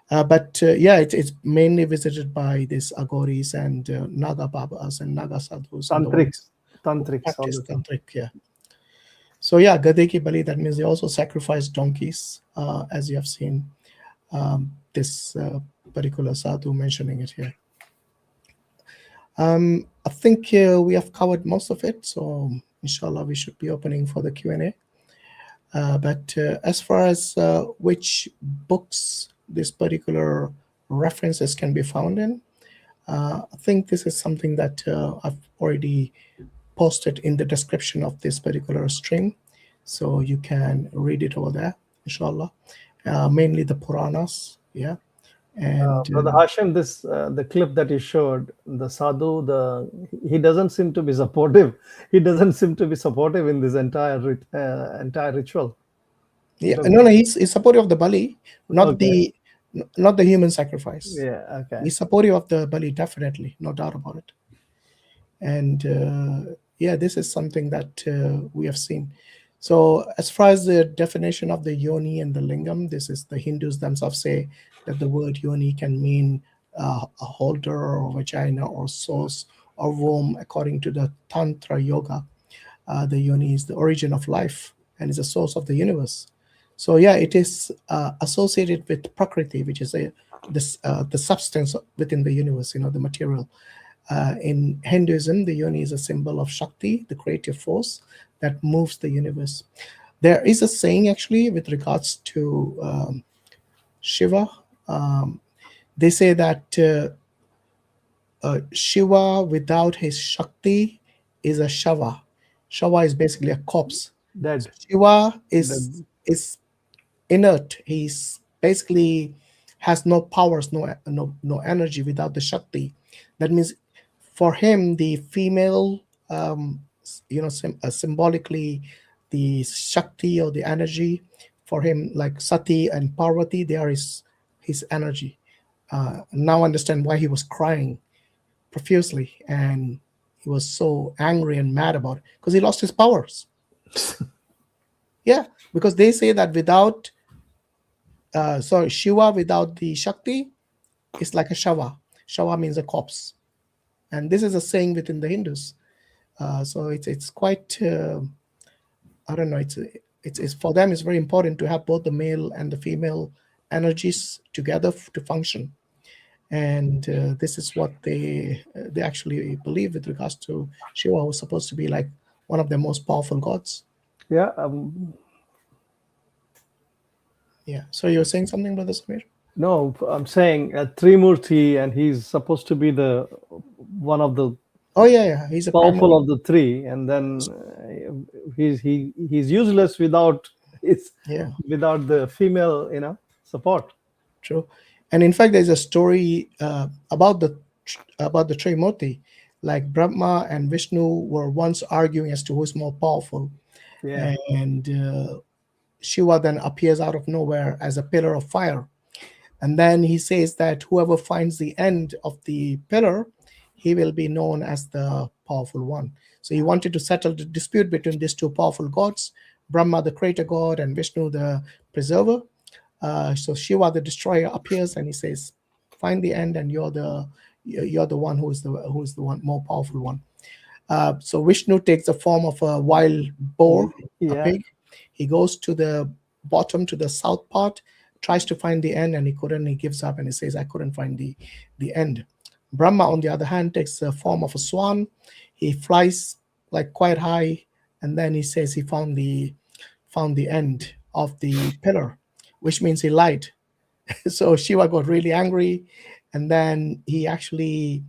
Speaker 1: But it's mainly visited by these agoris and Naga Babas and Naga Sadhus.
Speaker 3: Tantrics.
Speaker 1: Tantric, yeah. So yeah, Gade ki Bali, that means they also sacrifice donkeys, as you have seen this particular sadhu mentioning it here. I think we have covered most of it, so inshallah we should be opening for the Q&A. But as far as which books this particular references can be found in, I think this is something that I've already posted in the description of this particular stream, so you can read it over there, inshallah. mainly the Puranas. Yeah. And
Speaker 3: Brother Hashim, this the clip that you showed, the sadhu, he doesn't seem to be supportive. He doesn't seem to be supportive in this entire ritual.
Speaker 1: yeah, no, he's supportive of the Bali, not
Speaker 3: Okay.
Speaker 1: the human sacrifice.
Speaker 3: Yeah. Okay.
Speaker 1: He's supportive of the Bali, definitely, no doubt about it. And yeah, this is something that we have seen. So as far as the definition of the yoni and the lingam, this is the Hindus themselves say that the word yoni can mean a holder or vagina or source or womb. According to the Tantra yoga, the yoni is the origin of life and is a source of the universe. So yeah, it is associated with Prakriti, which is the substance within the universe, the material. In Hinduism, the yoni is a symbol of Shakti, the creative force that moves the universe. There is a saying actually with regards to Shiva. They say that Shiva without his Shakti is a Shava. Shava is basically a corpse.
Speaker 3: Dead.
Speaker 1: Shiva is inert. He's basically has no powers, no energy without the Shakti. That means for him, the female, symbolically, the Shakti or the energy, for him, like Sati and Parvati, they are his energy. Now understand why he was crying profusely and he was so angry and mad about it, because he lost his powers. Yeah, because they say that without, Shiva without the Shakti is like a Shava. Shava means a corpse. And this is a saying within the Hindus. So it's quite, I don't know, it's for them, it's very important to have both the male and the female energies together to function. And this is what they actually believe with regards to Shiva, who was supposed to be like one of their most powerful gods.
Speaker 3: Yeah.
Speaker 1: Yeah. So you're saying something, Brother Samir?
Speaker 3: No, I'm saying Trimurti, and he's supposed to be the one of the
Speaker 1: Oh yeah, he's a
Speaker 3: powerful of the three, and then he's useless without without the female support.
Speaker 1: True. And in fact, there's a story about the Trimurti, like Brahma and Vishnu were once arguing as to who's more powerful.
Speaker 3: Yeah.
Speaker 1: And Shiva then appears out of nowhere as a pillar of fire. And then he says that whoever finds the end of the pillar, he will be known as the powerful one. So he wanted to settle the dispute between these two powerful gods, Brahma, the creator god, and Vishnu, the preserver. So Shiva, the destroyer, appears and he says, "Find the end, and you're the one who is the one more powerful one." So Vishnu takes the form of a wild boar, a pig. He goes to the bottom, to the south part, tries to find the end, and he couldn't. He gives up and he says, "I couldn't find the end." Brahma, on the other hand, takes the form of a swan. He flies like quite high, and then he says he found the end of the pillar, which means he lied. So Shiva got really angry, and then he actually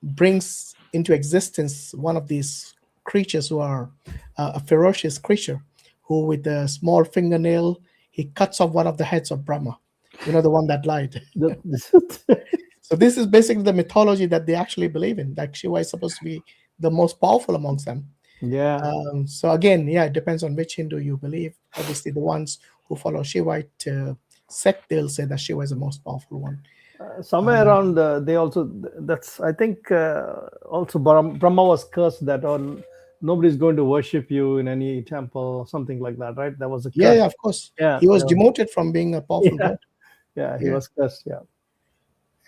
Speaker 1: brings into existence one of these creatures who are a ferocious creature, who with a small fingernail, he cuts off one of the heads of Brahma, the one that lied. So this is basically the mythology that they actually believe in, that Shiva is supposed to be the most powerful amongst them.
Speaker 3: Yeah.
Speaker 1: So again, it depends on which Hindu you believe. Obviously, the ones who follow Shivite sect, they'll say that Shiva is the most powerful one.
Speaker 3: Somewhere around, they also, that's, I think, also Brahma was cursed that nobody's going to worship you in any temple, something like that, right? That was a curse.
Speaker 1: Yeah, of course.
Speaker 3: Yeah,
Speaker 1: he was demoted from being a powerful god.
Speaker 3: Yeah, he was cursed. Yeah.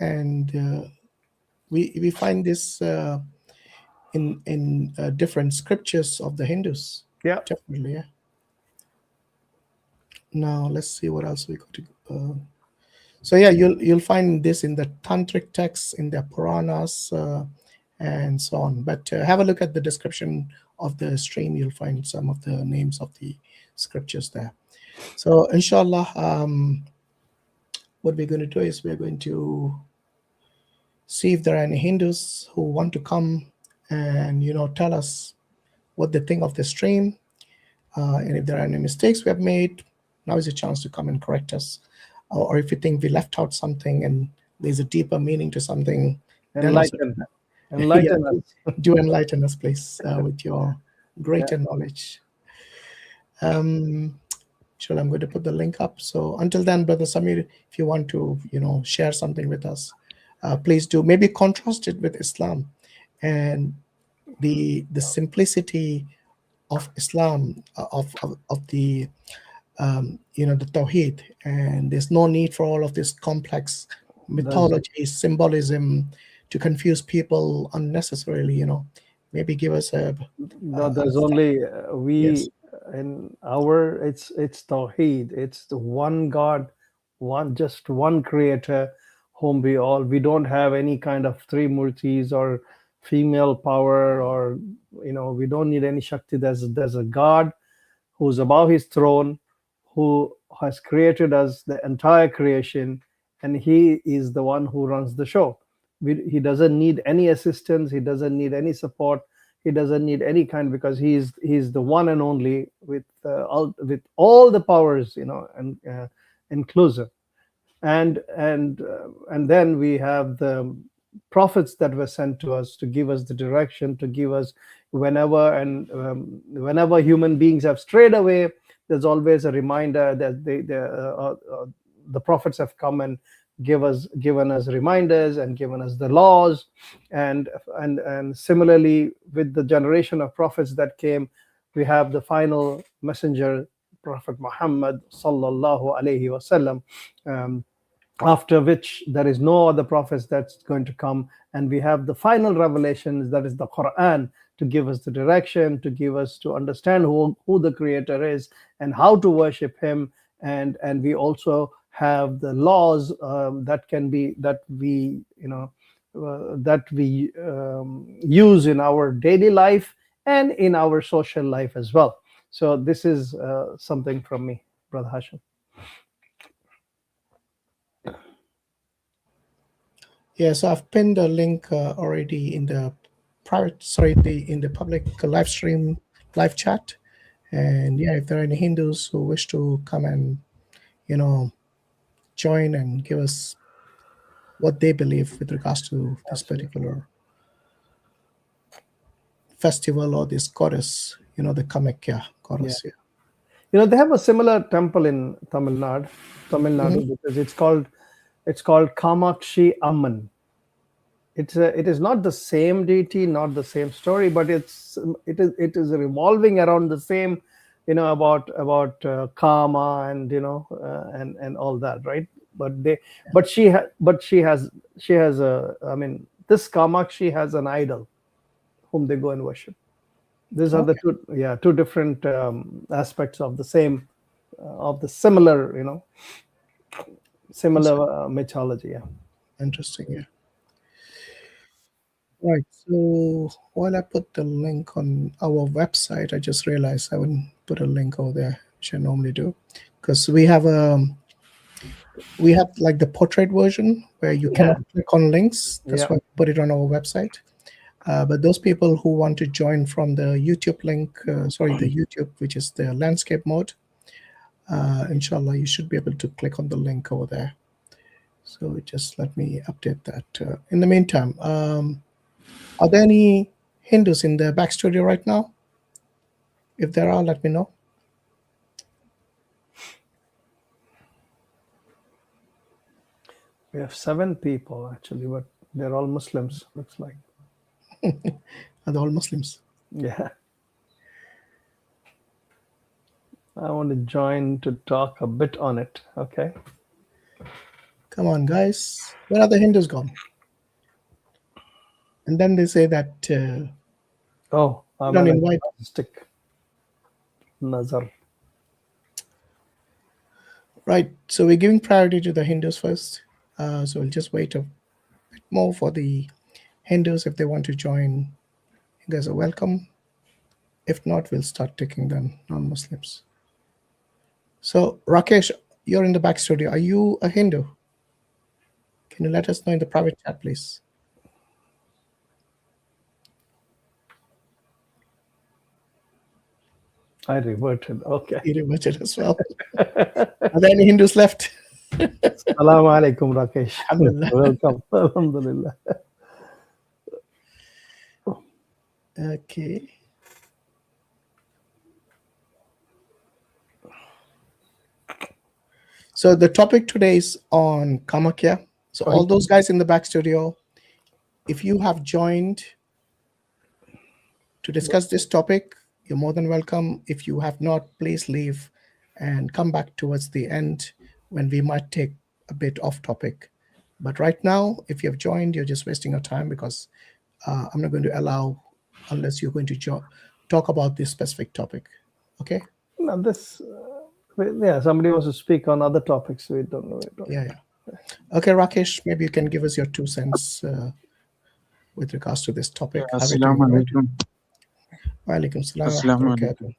Speaker 1: And we find this in different scriptures of the Hindus.
Speaker 3: Yeah,
Speaker 1: definitely. Yeah. Now let's see what else we got to. So yeah, you'll find this in the tantric texts, in their Puranas, and so on. But have a look at the description of the stream. You'll find some of the names of the scriptures there. So inshallah, what we're going to do is we're going to see if there are any Hindus who want to come and tell us what they think of the stream, and if there are any mistakes we have made, now is a chance to come and correct us. Or if you think we left out something and there's a deeper meaning to something, then also,
Speaker 3: Enlighten us.
Speaker 1: do enlighten us, please, with your greater knowledge. Sure, I'm going to put the link up. So until then, Brother Samir, if you want to, share something with us, please do. Maybe contrast it with Islam and the simplicity of Islam, of the the Tawheed, and there's no need for all of this complex mythology, symbolism to confuse people unnecessarily. Maybe give us a.
Speaker 3: No, there's only
Speaker 1: Yes.
Speaker 3: in our it's Tawheed. It's the one God, just one Creator, whom we don't have any kind of three murtis or female power, or we don't need any Shakti. There's a God who's above his throne, who has created us, the entire creation, and he is the one who runs the show. He doesn't need any assistance, he doesn't need any support, he doesn't need any kind, because he's the one and only with all the powers, and inclusive. And then we have the prophets that were sent to us to give us the direction, to give us whenever human beings have strayed away, there's always a reminder that the prophets have come and given us reminders and given us the laws. And similarly, with the generation of prophets that came, we have the final messenger, Prophet Muhammad sallallahu alaihi wasallam, after which there is no other prophets that's going to come. And we have the final revelations, that is the Quran, to give us the direction, to give us to understand who the Creator is and how to worship him. And we also have the laws that we use in our daily life and in our social life as well. So this is something from me, Brother Hashim.
Speaker 1: Yeah, so I've pinned a link already in the in the public live stream, live chat. And yeah, if there are any Hindus who wish to come and, join and give us what they believe with regards to this particular festival or this goddess, the Kamakhya goddess. Yeah.
Speaker 3: They have a similar temple in Tamil Nadu, because it's called Kamakshi Amman. It is not the same deity, not the same story, but it is revolving around the same, about karma and and all that, right? But she has this Kamakshi has an idol whom they go and worship. These are the two different aspects of the same, of the similar mythology. Yeah.
Speaker 1: Interesting. Yeah. Right. So while I put the link on our website, I just realized I wouldn't put a link over there, which I normally do, because we have like the portrait version where you cannot click on links. That's why I put it on our website. But those people who want to join from the YouTube link, the YouTube, which is the landscape mode, inshallah, you should be able to click on the link over there. So just let me update that. In the meantime, are there any Hindus in the back studio right now? If there are, let me know.
Speaker 3: We have 7 people actually, but they're all Muslims, looks like.
Speaker 1: Are they all Muslims?
Speaker 3: Yeah. I want to join to talk a bit on it. Okay.
Speaker 1: Come on, guys. Where are the Hindus gone? And then they say that
Speaker 3: I'm
Speaker 1: don't invite.
Speaker 3: Stick. Nazar.
Speaker 1: Right. So we're giving priority to the Hindus first. So we'll just wait a bit more for the Hindus. If they want to join, you guys are welcome. If not, we'll start taking the non-Muslims. So Rakesh, you're in the back studio. Are you a Hindu? Can you let us know in the private chat, please?
Speaker 3: I reverted. Okay.
Speaker 1: He reverted as well. Are there any Hindus left?
Speaker 3: Assalamu alaikum, Rakesh.
Speaker 1: Alhamdulillah.
Speaker 3: Welcome. Alhamdulillah.
Speaker 1: Okay. So the topic today is on Kamakhya. So all those guys in the back studio, if you have joined to discuss this topic, you're more than welcome. If you have not, please leave and come back towards the end when we might take a bit off topic. But right now, if you have joined, you're just wasting your time, because I'm not going to allow unless you're going to talk about this specific topic. Okay?
Speaker 3: Now this, yeah, somebody wants to speak on other topics. We don't know.
Speaker 1: Yeah. Okay, Rakesh, maybe you can give us your 2 cents with regards to this topic.
Speaker 8: Assalamu alaikum.
Speaker 1: Walaikum salam.
Speaker 8: Assalamu alaikum.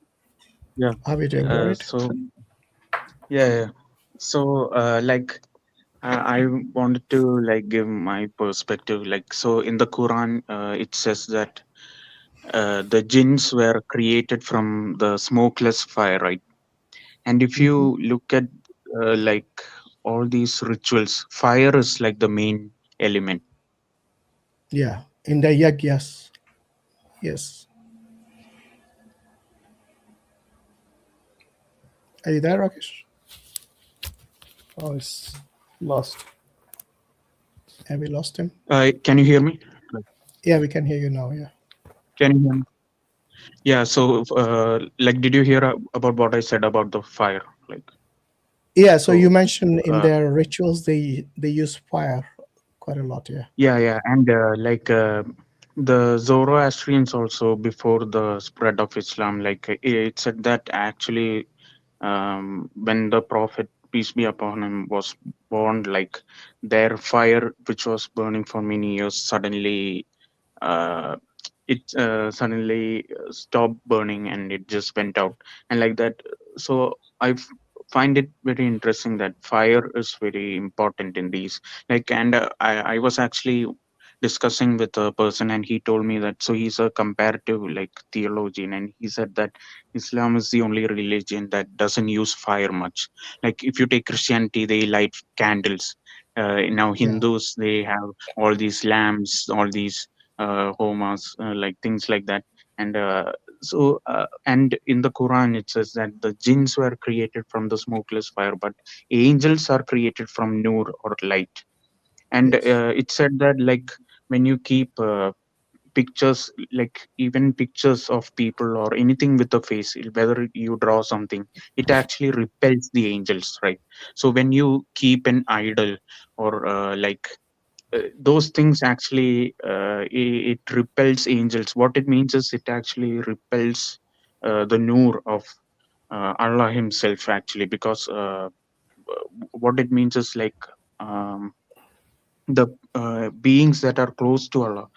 Speaker 8: Yeah.
Speaker 1: How are you doing? Good?
Speaker 8: So I wanted to give my perspective. So in the Quran, it says that the jinns were created from the smokeless fire, right? And if you look at all these rituals, fire is like the main element.
Speaker 1: Yeah, in the yagyas. Yes. Are you there, Rakesh?
Speaker 3: Oh, it's lost.
Speaker 1: Have we lost him?
Speaker 8: Can you hear me?
Speaker 1: Yeah, we can hear you now. Yeah.
Speaker 8: Can you hear me? Yeah. So, did you hear about what I said about the fire?
Speaker 1: Yeah. So you mentioned in their rituals they use fire quite a lot. Yeah.
Speaker 8: Yeah, and the Zoroastrians also, before the spread of Islam, it said that actually when the Prophet, peace be upon him, was born, their fire, which was burning for many years, suddenly stopped burning and it just went out, and like that. So I find it very interesting that fire is very important in these. I was actually discussing with a person, and he told me that, so he's a comparative theologian, and he said that Islam is the only religion that doesn't use fire much. If you take Christianity, they light candles. Now Hindus, they have all these lamps, all these homas, things like that. And and in the Quran it says that the jinns were created from the smokeless fire, but angels are created from nur or light. And it said that when you keep pictures, even pictures of people or anything with a face, whether you draw something, it actually repels the angels, right? So when you keep an idol or those things, actually it repels angels. What it means is it actually repels the nur of Allah himself, actually, because what it means is the beings that are close to Allah,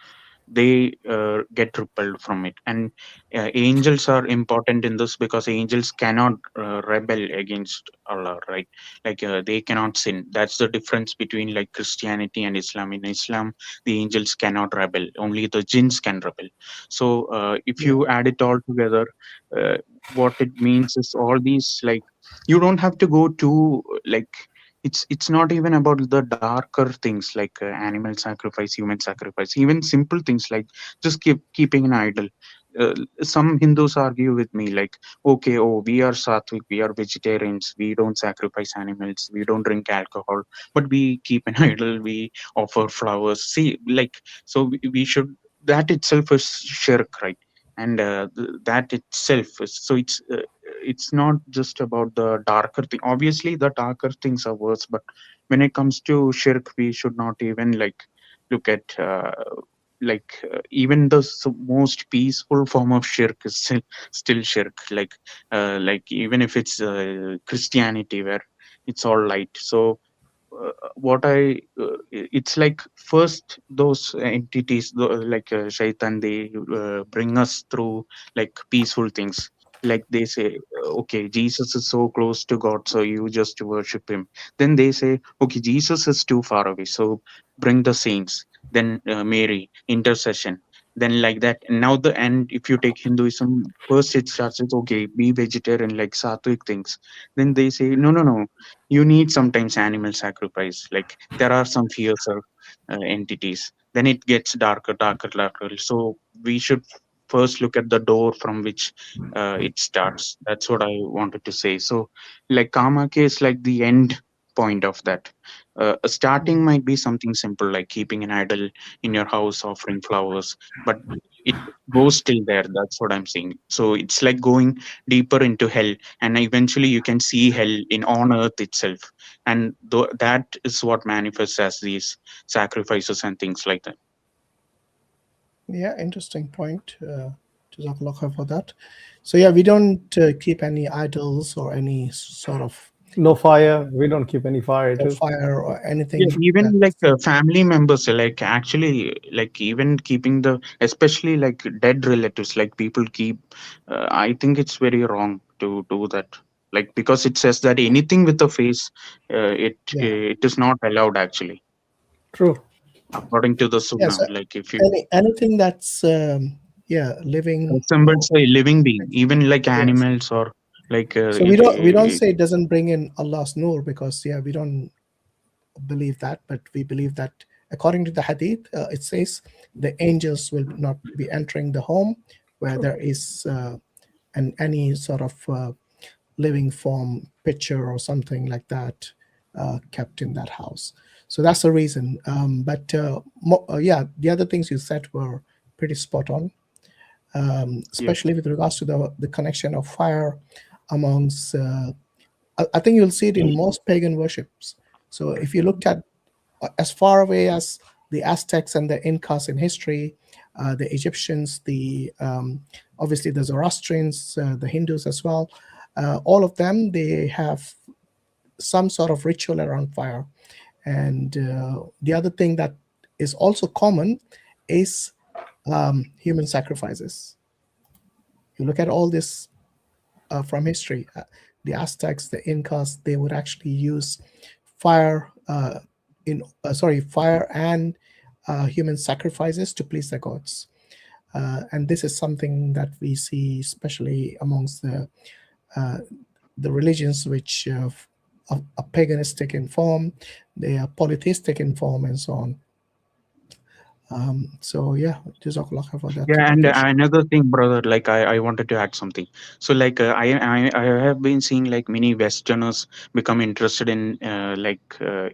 Speaker 8: they get repelled from it. And angels are important in this because angels cannot rebel against Allah, right? They cannot sin. That's the difference between Christianity and Islam. In Islam, the angels cannot rebel, only the jinns can rebel. So if you add it all together, what it means is all these, you don't have to go to it's not even about the darker things animal sacrifice, human sacrifice, even simple things like just keeping an idol. Some Hindus argue with me okay, oh, we are sattvic, we are vegetarians, we don't sacrifice animals, we don't drink alcohol, but we keep an idol, we offer flowers. See, so we should, that itself is shirk, right? And that itself is, so it's not just about the darker thing. Obviously the darker things are worse, but when it comes to shirk, we should not even look at even the most peaceful form of shirk is still shirk, even if it's Christianity, where it's all light. So what I it's first those entities shaitan, they bring us through peaceful things. They say, okay, Jesus is so close to God, so you just worship him. Then they say, okay, Jesus is too far away, so bring the saints. Then Mary, intercession. then like that. Now and if you take Hinduism, first it starts with, okay, be vegetarian, like sattvic things. Then they say, no, no, no, you need sometimes animal sacrifice. Like there are some fiercer entities. Then it gets darker, darker, darker. So we should first look at the door from which it starts. That's what I wanted to say. So like Kamakya is like the end point of that. Starting might be something simple like keeping an idol in your house, offering flowers, but it goes till there. That's what I'm saying. So it's like going deeper into hell, and eventually you can see hell in on earth itself, and that is what manifests as these sacrifices and things like that.
Speaker 1: Yeah, interesting point. Jazakallah khair for that. So yeah, we don't keep any idols or any sort of
Speaker 3: No fire. We don't keep any fire too.
Speaker 1: fire or anything.
Speaker 8: Yeah, even like
Speaker 1: that's-
Speaker 8: family members, like actually, like even keeping especially like dead relatives, like people keep. I think it's very wrong to do that. Like because it says that anything with a face,
Speaker 1: yeah,
Speaker 8: it is not allowed actually,
Speaker 3: True.
Speaker 8: according to the
Speaker 1: yeah.
Speaker 8: Sunnah.
Speaker 1: So
Speaker 8: Like if you
Speaker 1: anything that's living.
Speaker 8: resembles a living being, even like
Speaker 1: Yes.
Speaker 8: animals or like
Speaker 1: So we don't say it doesn't bring in Allah's nur, because yeah, we don't believe that, but we believe that according to the hadith, it says the angels will not be entering the home where there is any sort of living form picture or something like that kept in that house. So that's the reason. But yeah, the other things you said were pretty spot on, especially with regards to the connection of fire amongst. I think you'll see it in most pagan worships. So if you looked at as far away as the Aztecs and the Incas in history, the Egyptians, the obviously the Zoroastrians, the Hindus as well, all of them, they have some sort of ritual around fire. And the other thing that is also common is human sacrifices. You look at all this from history. The Aztecs, the Incas, they would actually use fire fire and human sacrifices to please their gods. And this is something that we see especially amongst the religions which are paganistic in form, they are polytheistic in form, and so on. So yeah, Jazakallah khair for that.
Speaker 8: Yeah, and
Speaker 1: Rakesh.
Speaker 8: another thing, brother, like I wanted to add something. So like I have been seeing like many Westerners become interested in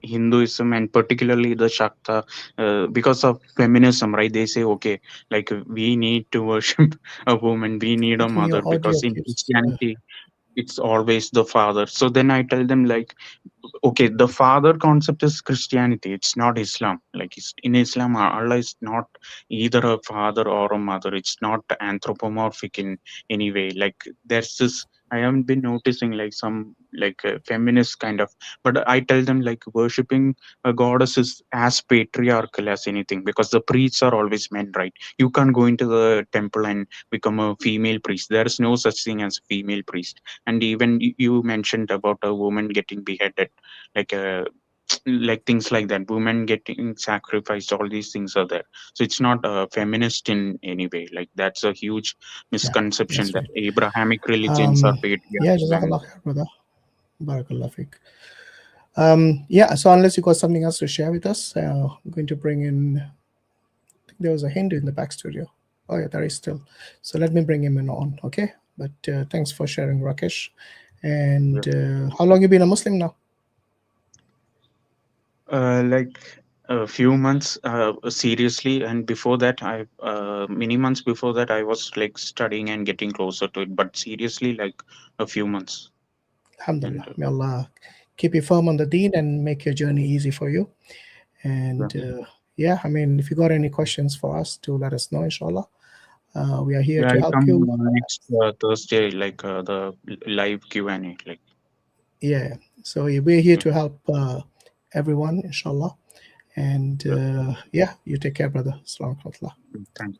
Speaker 8: Hinduism and particularly the Shakta because of feminism, right? They say, okay, like we need to worship a woman, we need
Speaker 1: I
Speaker 8: a
Speaker 1: think
Speaker 8: mother,
Speaker 1: your audio
Speaker 8: because in
Speaker 1: keeps
Speaker 8: Christianity it's always the father. So then I tell them like, okay, the father concept is Christianity, it's not Islam. Like in Islam, Allah is not either a father or a mother. It's not anthropomorphic in any way. Like there's this, I haven't been noticing like some like feminist kind of, but I tell them like worshipping a goddess is as patriarchal as anything, because the priests are always men, right? You can't go into the temple and become a female priest. There is no such thing as female priest. And even you mentioned about a woman getting beheaded, like like things like that, women getting sacrificed, all these things are there. So it's not feminist in any way. Like that's a huge
Speaker 1: yeah,
Speaker 8: misconception
Speaker 1: that's
Speaker 8: that
Speaker 1: right.
Speaker 8: Abrahamic religions are
Speaker 1: Yeah,
Speaker 8: patriarchal. And
Speaker 1: Jazakallah khair, brother. Barakallah fiqh. Yeah, so unless you got something else to share with us, I'm going to bring in, I think there was a Hindu in the back studio. Oh yeah, there is still. So let me bring him in on, okay? But thanks for sharing, Rakesh. And how long you been a Muslim now?
Speaker 8: like a few months seriously, and before that I many months before that I was like studying and getting closer to it, but seriously like a few months. And
Speaker 1: Alhamdulillah. May Allah keep you firm on the deen and make your journey easy for you. And yeah, I mean, if you got any questions for us, to let us know, inshallah. We are here
Speaker 8: yeah,
Speaker 1: to
Speaker 8: I'll
Speaker 1: help
Speaker 8: come
Speaker 1: you.
Speaker 8: next Thursday, like the live Q&A. Like
Speaker 1: Yeah, so we're here to help everyone, inshallah. And yeah, you take care, brother. Assalamu alaikum.
Speaker 8: thank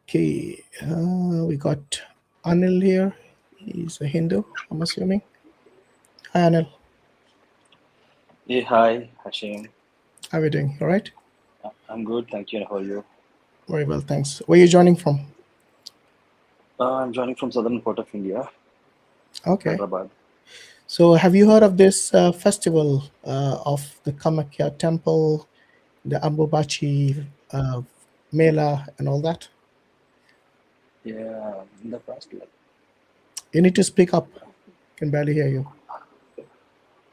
Speaker 1: Okay, we got Anil here. He's a Hindu, I'm assuming. Hi, Anil.
Speaker 9: Hey, hi, Hashim.
Speaker 1: How are you doing? All right?
Speaker 9: I'm good, thank you. How are you?
Speaker 1: Very well, thanks. Where are you joining from?
Speaker 9: I'm joining from southern part of India,
Speaker 1: Okay.
Speaker 9: Hyderabad.
Speaker 1: So have you heard of this festival of the Kamakhya Temple, the Ambubachi Mela and all that?
Speaker 9: Yeah, in the past, like,
Speaker 1: You need to speak up. Can barely hear you.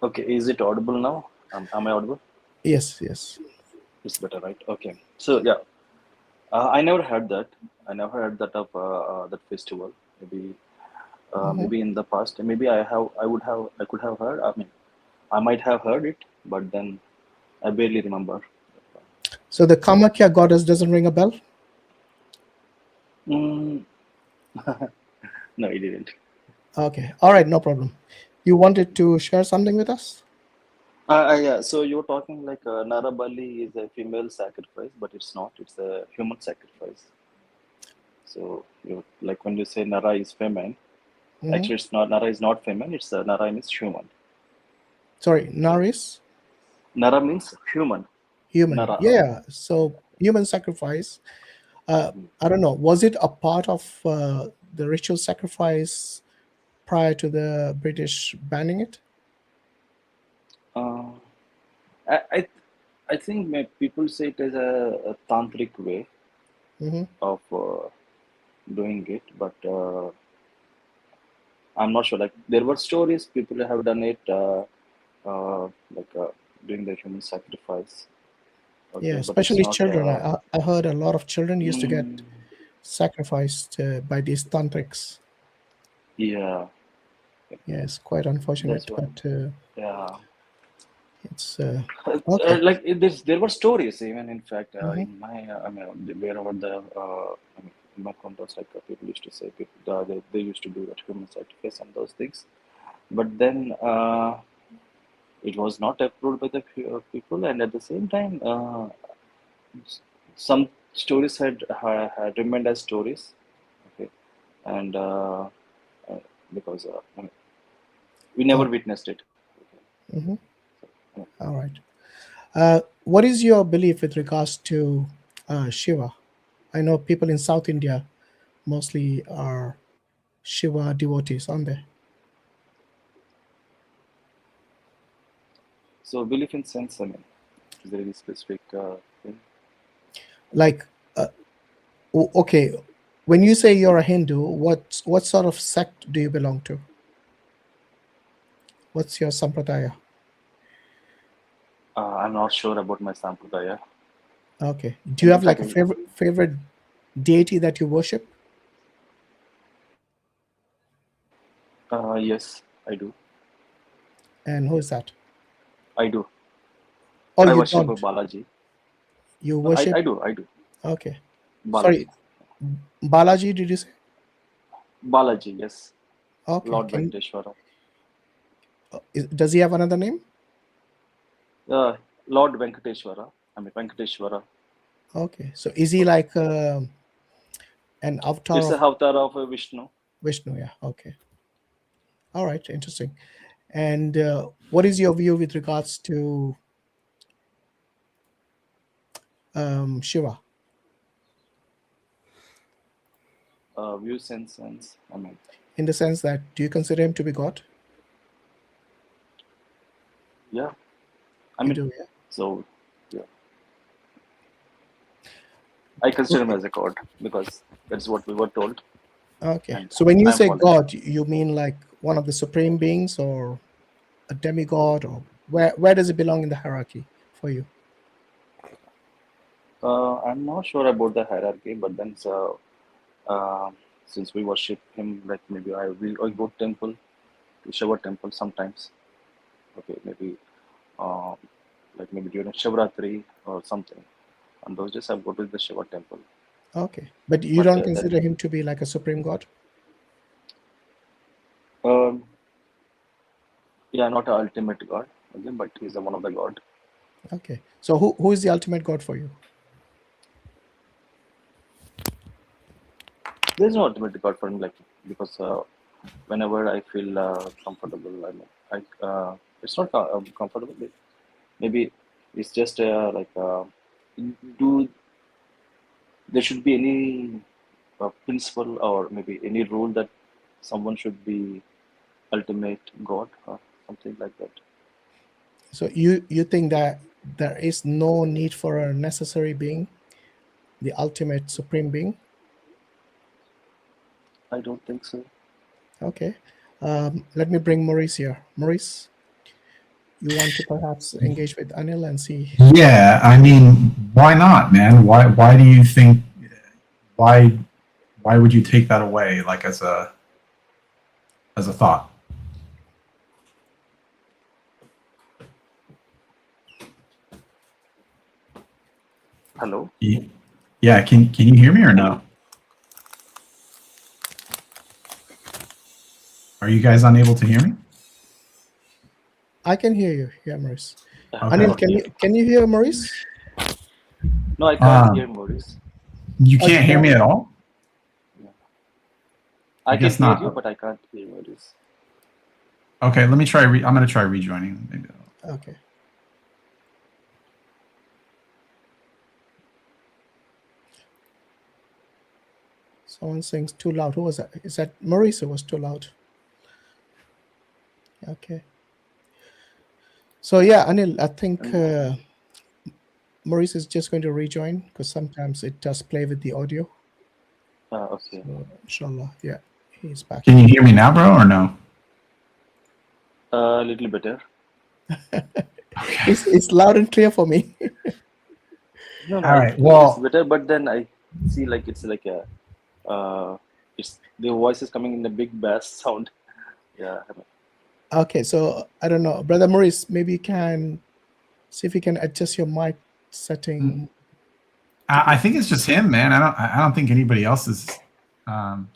Speaker 9: okay, is it audible now? Am I audible?
Speaker 1: Yes, yes.
Speaker 9: It's better, right? Okay. So yeah, I never heard that. I never heard that of that festival. Maybe
Speaker 1: Mhm.
Speaker 9: maybe in the past, maybe I could have heard. I mean, I might have heard it, but then I barely remember.
Speaker 1: So the Kamakhya goddess doesn't ring a bell?
Speaker 9: Mm, no, it didn't.
Speaker 1: Okay. All right, no problem. You wanted to share something with us?
Speaker 9: Yeah, so you're talking like Narabali is a female sacrifice, but it's not. It's a human sacrifice. So you like when you say Nara is feminine,
Speaker 1: Mhm.
Speaker 9: actually it's not. Nara is not feminine. It's Nara means human.
Speaker 1: Sorry, Naris?
Speaker 9: Nara means human.
Speaker 1: Human.
Speaker 9: Nara.
Speaker 1: Yeah. So human sacrifice. I don't know. Was it a part of the ritual sacrifice prior to the British banning it?
Speaker 9: Uh, I, I I think people say it as a tantric way
Speaker 1: Mm-hmm.
Speaker 9: of doing it, but I'm not sure. Like there were stories people have done it, like doing the human sacrifice.
Speaker 1: Yeah,
Speaker 9: Okay, but it's
Speaker 1: especially
Speaker 9: not.
Speaker 1: children. I heard a lot of children used to get
Speaker 9: Mm,
Speaker 1: sacrificed by these tantrics.
Speaker 9: yeah,
Speaker 1: Yeah, it's quite unfortunate,
Speaker 9: that's why.
Speaker 1: but
Speaker 9: Yeah.
Speaker 1: it's okay.
Speaker 9: Like there were stories even in fact
Speaker 1: Mm-hmm.
Speaker 9: in my I mean wherever I mean, in my contacts like people used to say people they used to do that human sacrifice and those things, but then it was not approved by the people, and at the same time some stories had remained as stories. Okay, and uh, because I mean, we never
Speaker 1: Okay.
Speaker 9: witnessed it.
Speaker 1: Mm-hmm.
Speaker 9: Yeah.
Speaker 1: All right. What is your belief with regards to Shiva? I know people in South India mostly are Shiva devotees, aren't they?
Speaker 9: So belief in sense, I mean, is there any specific thing?
Speaker 1: Like, okay, when you say you're a Hindu, what sort of sect do you belong to? What's your sampradaya?
Speaker 9: I'm not sure about my sampradaya.
Speaker 1: Okay. Do you
Speaker 9: And in
Speaker 1: have like
Speaker 9: fact,
Speaker 1: a favorite deity that you worship?
Speaker 9: yes, I do.
Speaker 1: And who is that?
Speaker 9: I do.
Speaker 1: Oh,
Speaker 9: I
Speaker 1: you
Speaker 9: worship
Speaker 1: don't.
Speaker 9: Balaji.
Speaker 1: You
Speaker 9: No,
Speaker 1: worship.
Speaker 9: I do. I do.
Speaker 1: Okay.
Speaker 9: Balaji.
Speaker 1: Sorry, Balaji, did you say?
Speaker 9: Balaji, yes.
Speaker 1: Okay.
Speaker 9: Lord Venkateshwara.
Speaker 1: Does he have another name?
Speaker 9: Lord Venkateshwara. I mean, Venkateshwara.
Speaker 1: Okay. So is he like an avatar
Speaker 9: It's a
Speaker 1: of
Speaker 9: avatar of Vishnu.
Speaker 1: Vishnu? Yeah. Okay. All right. Interesting. And what is your view with regards to Shiva?
Speaker 9: View sense. I mean,
Speaker 1: In the sense that, do you consider him to be God?
Speaker 9: yeah. I
Speaker 1: You
Speaker 9: mean,
Speaker 1: do, yeah.
Speaker 9: so, yeah. I consider him
Speaker 1: Okay.
Speaker 9: as a god because that's what we were told.
Speaker 1: Okay.
Speaker 9: And
Speaker 1: So when you
Speaker 9: I'm
Speaker 1: say
Speaker 9: following.
Speaker 1: God, you mean like one of the supreme beings or a demigod, or where does it belong in the hierarchy for you?
Speaker 9: I'm not sure about the hierarchy, but then so, since we worship him, like maybe I go temple to Shiva temple sometimes. Okay, maybe like maybe during Shivratri or something. On those days, I go to the Shiva temple.
Speaker 1: Okay. But you
Speaker 9: But
Speaker 1: don't
Speaker 9: then,
Speaker 1: consider him to be like a supreme God?
Speaker 9: um, yeah, not an ultimate god, okay, but he's one of the god.
Speaker 1: Okay. So who is the ultimate God for you?
Speaker 9: There's no ultimate god for him, like because whenever I feel comfortable, I mean, it's not comfortable. Maybe it's just like do there should be any principle or maybe any rule that someone should be ultimate God or something like that?
Speaker 1: So you think that there is no need for a necessary being, the ultimate supreme being?
Speaker 9: I don't think so.
Speaker 1: Okay. Let me bring Muris here. Muris, you want to perhaps engage with Anil and see?
Speaker 2: Yeah, I mean, why not, man? Why do you think why would you take that away, like as a thought?
Speaker 9: Hello?
Speaker 2: Yeah, can you hear me or no? Are you guys unable to hear me?
Speaker 1: I can hear you. Yeah, Muris.
Speaker 2: Okay.
Speaker 1: Anil, can you hear Muris?
Speaker 9: No, I can't hear Muris.
Speaker 2: You can't hear me at all?
Speaker 9: I can
Speaker 2: guess
Speaker 9: hear
Speaker 2: not.
Speaker 9: you, but I can't hear Muris.
Speaker 2: Okay, let me try. I'm going to try rejoining. Maybe
Speaker 1: Okay. Someone sings too loud. Who was that? Is that Muris who was too loud? Okay. So yeah, Anil, I think Muris is just going to rejoin because sometimes it does play with the audio.
Speaker 9: Okay.
Speaker 1: So, inshallah, yeah, he's back.
Speaker 2: Can you hear me now, bro, or no?
Speaker 9: A little better.
Speaker 2: Okay.
Speaker 1: It's loud and clear for me.
Speaker 9: No,
Speaker 2: All right,
Speaker 9: it's
Speaker 2: well-
Speaker 9: better, but then I see like it's like a it's the voice is coming in a big bass sound. Yeah.
Speaker 1: Okay, so I don't know, Brother Muris, maybe you can see if you can adjust your mic setting.
Speaker 2: I think it's just him, man. I don't think anybody else is.
Speaker 9: No.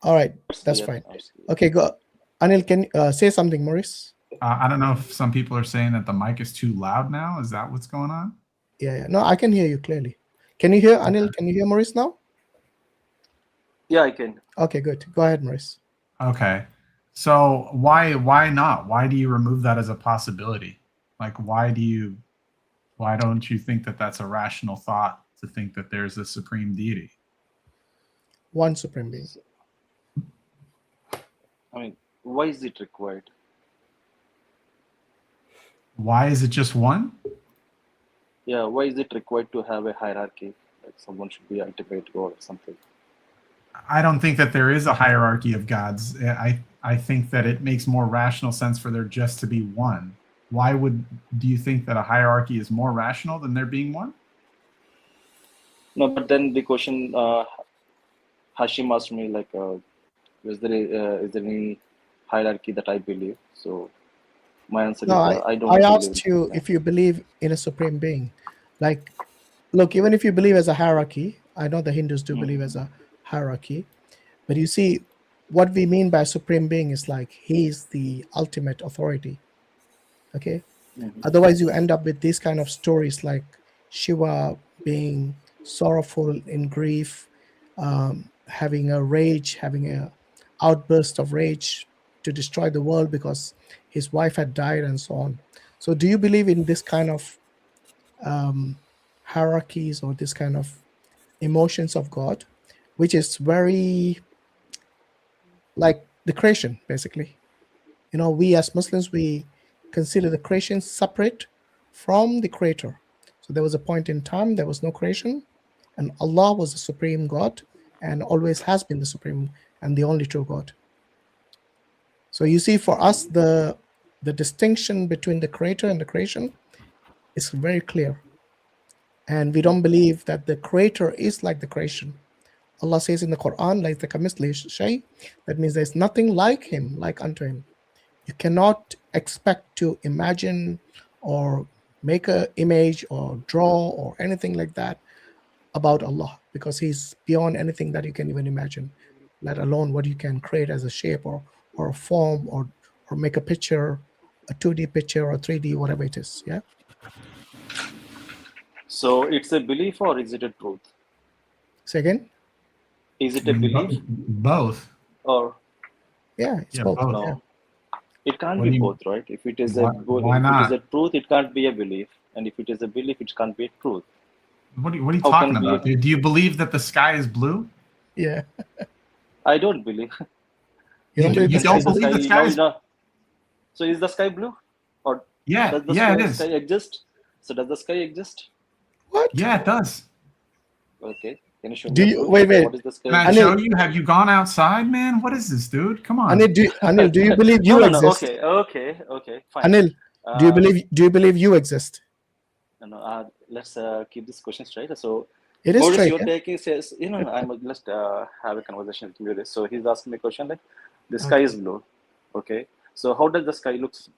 Speaker 1: All right,
Speaker 9: It's
Speaker 1: that's
Speaker 9: clear.
Speaker 1: fine. Okay, go. Anil, can say something, Muris?
Speaker 2: I don't know if some people are saying that the mic is too loud now. Is that what's going on?
Speaker 1: Yeah. No, I can hear you clearly. Can you hear Anil? Can you hear Muris now?
Speaker 9: Yeah, I can.
Speaker 1: Okay, good. Go ahead, Muris.
Speaker 2: Okay. So why not? Why do you remove that as a possibility? Like, why don't you think that that's a rational thought to think that there's a supreme deity?
Speaker 1: One supreme being.
Speaker 9: I mean, why is it required?
Speaker 2: Why is it just one?
Speaker 9: Yeah, why is it required to have a hierarchy? Like someone should be ultimate God or something.
Speaker 2: I don't think that there is a hierarchy of gods. I think that it makes more rational sense for there just to be one. Why do you think that a hierarchy is more rational than there being one?
Speaker 9: No, but then the question Hashim asked me like, is there any hierarchy that I believe? So my answer
Speaker 1: No,
Speaker 9: is I don't.
Speaker 1: I
Speaker 9: believe
Speaker 1: asked
Speaker 9: in
Speaker 1: you
Speaker 9: that.
Speaker 1: if you believe in a supreme being. Like, look, even if you believe as a hierarchy, I know the Hindus do believe as a hierarchy, but you see, what we mean by supreme being is like he is the ultimate authority. Okay. Otherwise, you end up with these kind of stories like Shiva being sorrowful in grief, having a rage, having a outburst of rage to destroy the world because his wife had died and so on. So do you believe in this kind of hierarchies or this kind of emotions of God, which is very like the creation, basically? You know, we as Muslims, we consider the creation separate from the creator. So there was a point in time there was no creation, and Allah was the supreme God and always has been the supreme and the only true God. So you see, for us, the distinction between the creator and the creation is very clear. And we don't believe that the creator is like the creation. Allah says in the Quran, like the kamithli shay, that means there's nothing like him, like unto him. You cannot expect to imagine or make an image or draw or anything like that about Allah, because he's beyond anything that you can even imagine, let alone what you can create as a shape or a form or make a picture, a 2D picture or 3D, whatever it is. Yeah.
Speaker 9: So it's a belief or is it a truth?
Speaker 1: Say again?
Speaker 9: Is it a belief
Speaker 2: Both.
Speaker 9: or
Speaker 1: Yeah, it's
Speaker 2: Yeah,
Speaker 1: both.
Speaker 2: both.
Speaker 9: no?
Speaker 1: Yeah.
Speaker 9: It can't
Speaker 2: What
Speaker 9: be
Speaker 2: do you-
Speaker 9: both, right? If it is
Speaker 2: Why-
Speaker 9: a
Speaker 2: why
Speaker 9: if it is
Speaker 2: not?
Speaker 9: a truth, it can't be a belief, and if it is a belief, it can't be a truth.
Speaker 2: What are you
Speaker 9: How
Speaker 2: talking
Speaker 9: can we-
Speaker 2: about, dude? Do you believe that the sky is blue?
Speaker 1: Yeah.
Speaker 9: I don't believe.
Speaker 1: You don't believe
Speaker 2: you
Speaker 1: the
Speaker 2: don't
Speaker 1: sky is
Speaker 2: believe
Speaker 1: blue?
Speaker 2: the sky is?
Speaker 9: So is the sky blue, or
Speaker 2: Yeah,
Speaker 9: does the
Speaker 2: yeah, it
Speaker 9: sky
Speaker 2: is.
Speaker 9: exist? So does the sky exist?
Speaker 1: What?
Speaker 2: Yeah, it does.
Speaker 9: Okay, can you show
Speaker 1: Do
Speaker 9: me?
Speaker 1: you
Speaker 9: proof?
Speaker 1: wait?
Speaker 9: What is the sky?
Speaker 2: Can I
Speaker 1: Anil-
Speaker 2: show you? Have you gone outside, man? What is this, dude? Come on.
Speaker 1: Anil, do you believe you
Speaker 9: no,
Speaker 1: exist?
Speaker 9: Okay, fine.
Speaker 1: Anil, do you
Speaker 9: Uh,
Speaker 1: believe you exist?
Speaker 9: Let's keep this question straight. So,
Speaker 1: It is
Speaker 9: Muris,
Speaker 1: straight.
Speaker 9: you're
Speaker 1: Yeah?
Speaker 9: taking says, I'm just have a conversation with Muris. So he's asking me a question like, the sky is blue. Okay. So how does the sky looks?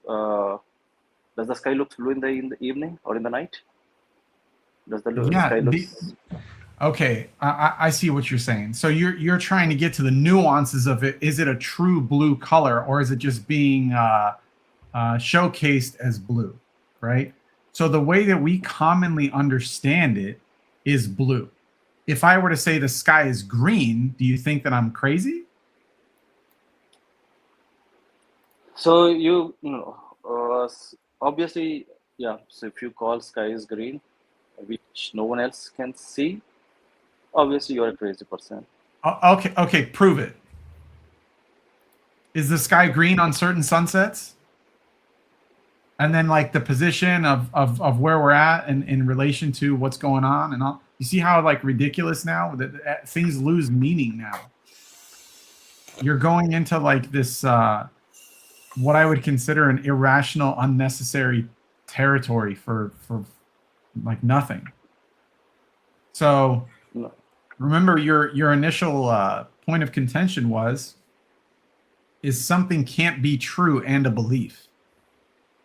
Speaker 9: Does the sky look blue in the evening or in the night? Does the sky looks?
Speaker 2: Okay, I see what you're saying. So you're trying to get to the nuances of it. Is it a true blue color, or is it just being showcased as blue, right? So the way that we commonly understand it is blue. If I were to say the sky is green, do you think that I'm crazy?
Speaker 9: So obviously, yeah. So if you call sky is green, which no one else can see, obviously you're a crazy person.
Speaker 2: Okay, prove it. Is the sky green on certain sunsets? And then like the position of where we're at and in relation to what's going on and all. You see how like ridiculous now that things lose meaning now. You're going into like this what I would consider an irrational, unnecessary territory for like nothing. So
Speaker 9: No.
Speaker 2: remember your initial point of contention is something can't be true and a belief.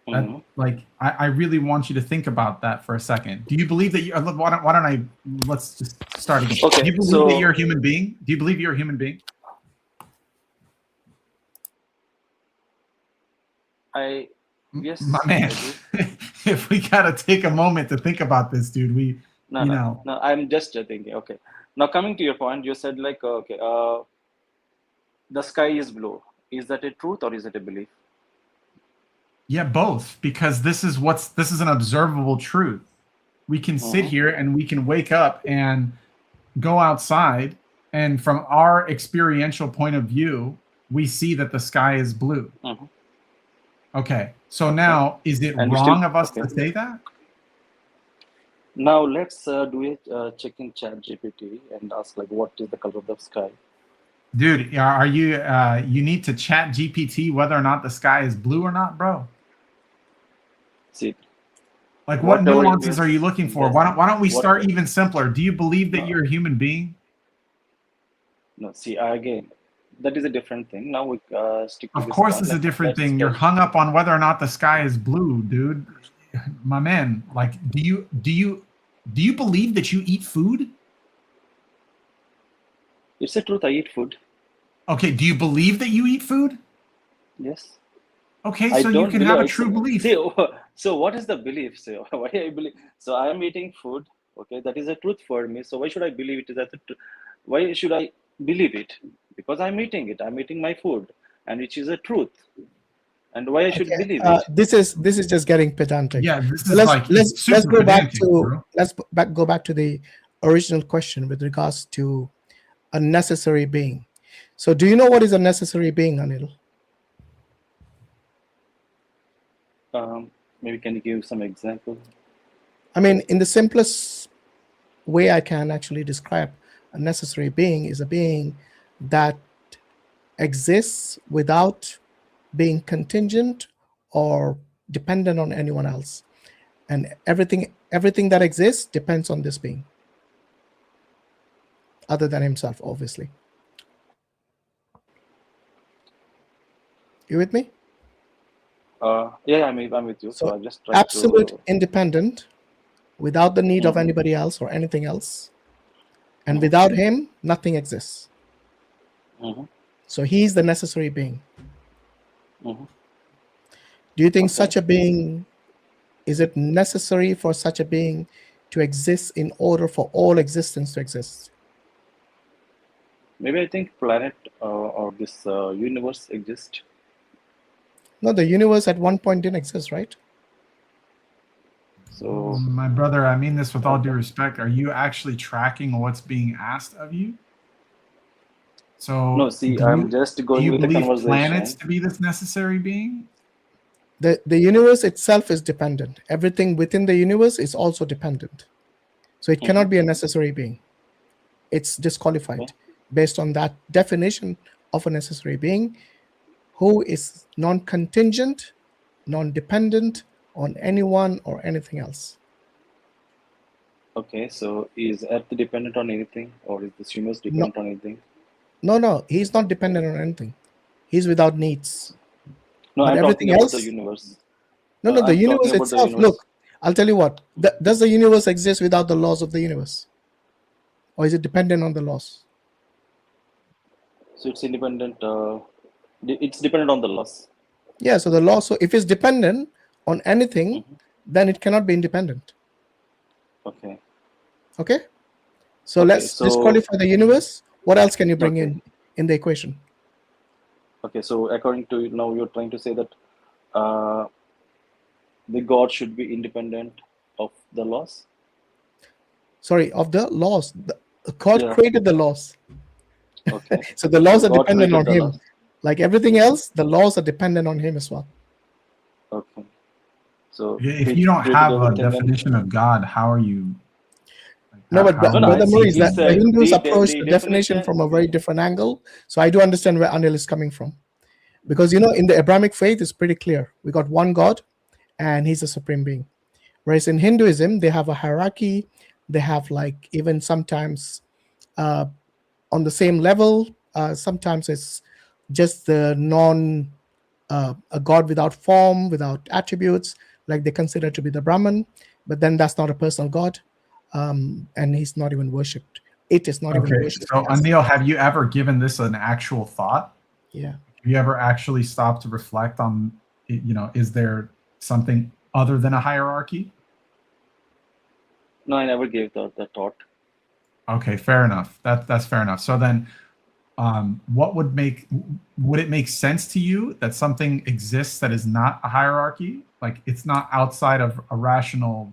Speaker 9: Mhm.
Speaker 2: Like I really want you to think about that for a second. Do you believe that why don't I let's just start again.
Speaker 9: Okay,
Speaker 2: Do you believe that you're a human being? Do you believe you're a human being?
Speaker 9: Yes,
Speaker 2: My man,
Speaker 9: I do.
Speaker 2: if we gotta take a moment to think about this, dude,
Speaker 9: No, I'm just thinking. Okay, now coming to your point, you said like, okay, the sky is blue. Is that a truth or is it a belief?
Speaker 2: Yeah, both, because this is an observable truth. We can sit here and we can wake up and go outside, and from our experiential point of view, we see that the sky is blue.
Speaker 9: Mhm.
Speaker 2: Okay, so now is it
Speaker 9: And we
Speaker 2: wrong
Speaker 9: still-
Speaker 2: of us to
Speaker 9: okay.
Speaker 2: say that?
Speaker 9: Now let's do a check in Chat GPT and ask like, what is the color of the sky?
Speaker 2: Dude, are you you need to chat GPT whether or not the sky is blue or not, bro?
Speaker 9: See,
Speaker 2: Like what
Speaker 9: whatever it
Speaker 2: nuances
Speaker 9: is,
Speaker 2: are you looking for?
Speaker 9: yes.
Speaker 2: Why don't we start
Speaker 9: Whatever.
Speaker 2: even simpler? Do you believe that
Speaker 9: No.
Speaker 2: you're a human being?
Speaker 9: No, see, again, that is a different thing. Now we stick to
Speaker 2: Of
Speaker 9: this
Speaker 2: course
Speaker 9: point.
Speaker 2: it's a different
Speaker 9: Let's
Speaker 2: thing. You're
Speaker 9: get-
Speaker 2: hung up on whether or not the sky is blue, dude. My man, like do you believe that you eat food?
Speaker 9: It's a truth. I eat food.
Speaker 2: Okay, do you believe that you eat food?
Speaker 9: Yes.
Speaker 2: Okay,
Speaker 9: I
Speaker 2: so you
Speaker 9: don't
Speaker 2: can
Speaker 9: believe
Speaker 2: have a
Speaker 9: it's
Speaker 2: true belief.
Speaker 9: See, so what is the belief? So why I believe? So I am eating food. Okay, that is a truth for me. So why should I believe it is as a truth? Why should I believe it? Because I'm eating it. I'm eating my food, and which is a truth. And why I should believe it?
Speaker 1: This is just getting pedantic.
Speaker 2: Yeah, this
Speaker 1: So
Speaker 2: is like
Speaker 1: let's
Speaker 2: super
Speaker 1: go back
Speaker 2: pedantic,
Speaker 1: to
Speaker 2: bro.
Speaker 1: go back to the original question with regards to a necessary being. So do you know what is a necessary being, Anil?
Speaker 9: Maybe can you give some example?
Speaker 1: I mean, in the simplest way I can actually describe a necessary being is a being that exists without being contingent or dependent on anyone else. And everything that exists depends on this being, other than himself, obviously. You with me?
Speaker 9: Yeah, I'm with you. So
Speaker 1: So
Speaker 9: I just try
Speaker 1: absolute
Speaker 9: to.
Speaker 1: independent, without the need of anybody else or anything else. And without him, nothing exists.
Speaker 9: Mhm.
Speaker 1: So he's the necessary being.
Speaker 9: Mhm.
Speaker 1: Do you think
Speaker 9: Okay.
Speaker 1: such a being, is it necessary for such a being to exist in order for all existence to exist?
Speaker 9: Maybe I think planet or this universe exists.
Speaker 1: No, the universe at one point didn't exist, right?
Speaker 9: So
Speaker 2: My brother, I mean this with all due respect. Are you actually tracking what's being asked of you? So
Speaker 9: no, see,
Speaker 2: do
Speaker 9: I'm
Speaker 2: you,
Speaker 9: just
Speaker 2: do
Speaker 9: going
Speaker 2: you
Speaker 9: with the
Speaker 2: believe planets
Speaker 9: conversation.
Speaker 2: to be this necessary being?
Speaker 1: The universe itself is dependent. Everything within the universe is also dependent. So it cannot be a necessary being. It's disqualified
Speaker 9: Okay.
Speaker 1: based on that definition of a necessary being who is non-contingent, non-dependent on anyone or anything else.
Speaker 9: Okay, so is Earth dependent on anything, or is this universe
Speaker 1: No,
Speaker 9: dependent on anything?
Speaker 1: no, he's not dependent on anything. He's without needs.
Speaker 9: No,
Speaker 1: But
Speaker 9: I'm talking
Speaker 1: everything
Speaker 9: about the
Speaker 1: else,
Speaker 9: universe.
Speaker 1: no, the
Speaker 9: I'm talking
Speaker 1: universe
Speaker 9: about the
Speaker 1: itself. Look,
Speaker 9: universe.
Speaker 1: I'll tell you what. Does the universe exist without the laws of the universe? Or is it dependent on the laws?
Speaker 9: So it's independent. It's dependent on the laws.
Speaker 1: Yeah, so the law, so if it's dependent on anything, then it cannot be independent.
Speaker 9: Okay.
Speaker 1: Okay? So
Speaker 9: Okay.
Speaker 1: let's
Speaker 9: So
Speaker 1: disqualify the universe. What else can you bring
Speaker 9: okay.
Speaker 1: in the equation?
Speaker 9: Okay. So according to you, now you're trying to say that uh, the God should be independent of the laws.
Speaker 1: Sorry, of the laws. God
Speaker 9: Yeah.
Speaker 1: created the laws.
Speaker 9: Okay.
Speaker 1: So the
Speaker 9: So
Speaker 1: laws are
Speaker 9: God
Speaker 1: dependent
Speaker 9: created
Speaker 1: on
Speaker 9: the
Speaker 1: him.
Speaker 9: laws.
Speaker 1: Like everything else, the laws are dependent on him as well.
Speaker 9: Okay. So
Speaker 2: If
Speaker 9: he
Speaker 2: you don't
Speaker 9: created
Speaker 2: have a
Speaker 9: everything, and
Speaker 2: definition of God, how are you?
Speaker 1: No, but
Speaker 9: no, no.
Speaker 1: Brother
Speaker 9: See,
Speaker 1: Muris,
Speaker 9: it's
Speaker 1: the Hindus approach
Speaker 9: the
Speaker 1: the definition
Speaker 9: definition.
Speaker 1: from a very different angle. So I do understand where Anil is coming from. Because, in the Abrahamic faith, it's pretty clear. We got one God, and he's a supreme being. Whereas in Hinduism, they have a hierarchy. They have, like, even sometimes on the same level, sometimes it's just the a God without form, without attributes, like they consider to be the Brahman, but then that's not a personal God, and he's not even worshipped. It is not even
Speaker 2: Okay,
Speaker 1: worshipped.
Speaker 2: so Anil, have you ever given this an actual thought?
Speaker 1: Yeah.
Speaker 2: Have you ever actually stopped to reflect on, is there something other than a hierarchy?
Speaker 9: No, I never gave the thought.
Speaker 2: Okay, fair enough. That's fair enough. So then, would it make sense to you that something exists that is not a hierarchy? Like it's not outside of a rational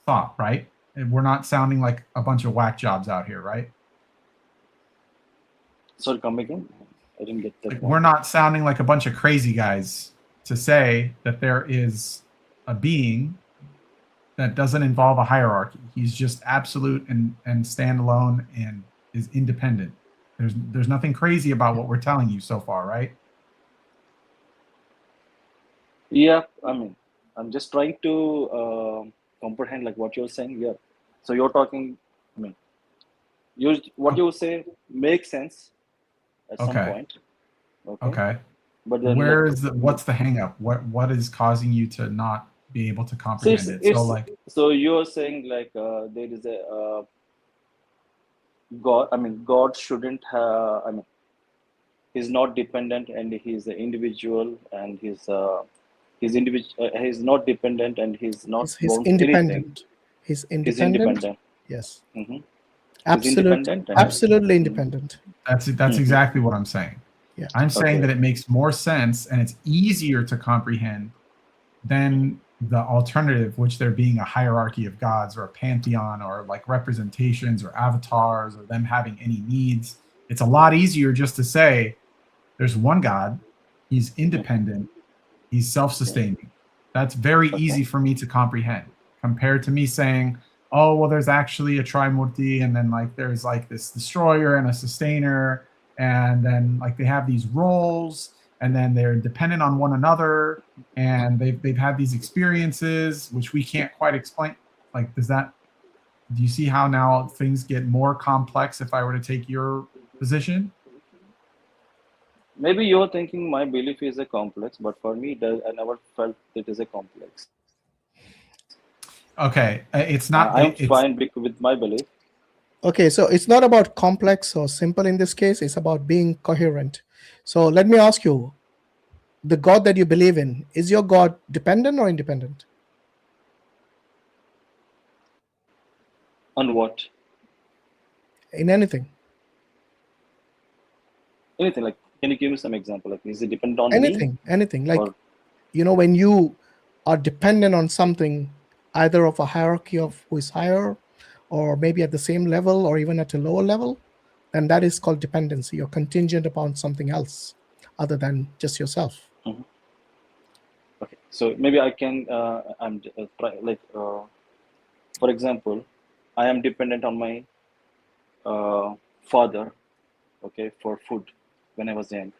Speaker 2: thought, right? And we're not sounding like a bunch of whack jobs out here, right?
Speaker 9: Sorry, come again. I didn't get that
Speaker 2: Like
Speaker 9: point.
Speaker 2: we're not sounding like a bunch of crazy guys to say that there is a being that doesn't involve a hierarchy. He's just absolute and standalone and is independent. There's nothing crazy about what we're telling you so far, right?
Speaker 9: Yeah, I mean, I'm just trying to comprehend like what you're saying. Yeah. So you're talking. I mean, what you say makes sense at some
Speaker 2: Okay.
Speaker 9: point. Okay.
Speaker 2: Okay.
Speaker 9: But then like,
Speaker 2: what's the hang up? What is causing you to not be able to
Speaker 9: so
Speaker 2: comprehend it? So like,
Speaker 9: so you're saying like there is a God. I mean, God shouldn't have. I mean, he's not dependent and he's an individual and he's not dependent and he's not
Speaker 1: He's
Speaker 9: bound to anything.
Speaker 1: independent. He's
Speaker 9: He's
Speaker 1: independent.
Speaker 9: independent.
Speaker 1: Yes.
Speaker 9: Mm-hmm. He's
Speaker 1: Absolute,
Speaker 9: independent and
Speaker 1: absolutely independent.
Speaker 2: that's
Speaker 9: Mhm.
Speaker 2: exactly what I'm saying.
Speaker 1: Yeah.
Speaker 2: I'm saying
Speaker 9: Okay.
Speaker 2: that it makes more sense and it's easier to comprehend than the alternative, which there being a hierarchy of gods or a pantheon or like representations or avatars or them having any needs. It's a lot easier just to say there's one God, he's independent, he's self-sustaining. That's very easy for me to comprehend compared to me saying, oh, well, there's actually a Trimurti, and then like there's like this destroyer and a sustainer, and then like they have these roles, and then they're dependent on one another, and they've had these experiences which we can't quite explain. Like, do you see how now things get more complex if I were to take your position?
Speaker 9: Maybe you're thinking my belief is a complex, but for me, I never felt it is a complex.
Speaker 2: Okay, it's not.
Speaker 9: I'm
Speaker 2: It's
Speaker 9: fine with my belief.
Speaker 1: Okay, so it's not about complex or simple in this case. It's about being coherent. So let me ask you, the God that you believe in, is your God dependent or independent?
Speaker 9: On what?
Speaker 1: In anything?
Speaker 9: Anything like Can you give me some example? Like, is it dependent on me?
Speaker 1: Anything. Like,
Speaker 9: Or
Speaker 1: when you are dependent on something, either of a hierarchy of who is higher, or maybe at the same level, or even at a lower level, then that is called dependency. You're contingent upon something else other than just yourself.
Speaker 9: okay, so maybe I can. For example, I am dependent on my father, okay, for food when I was young.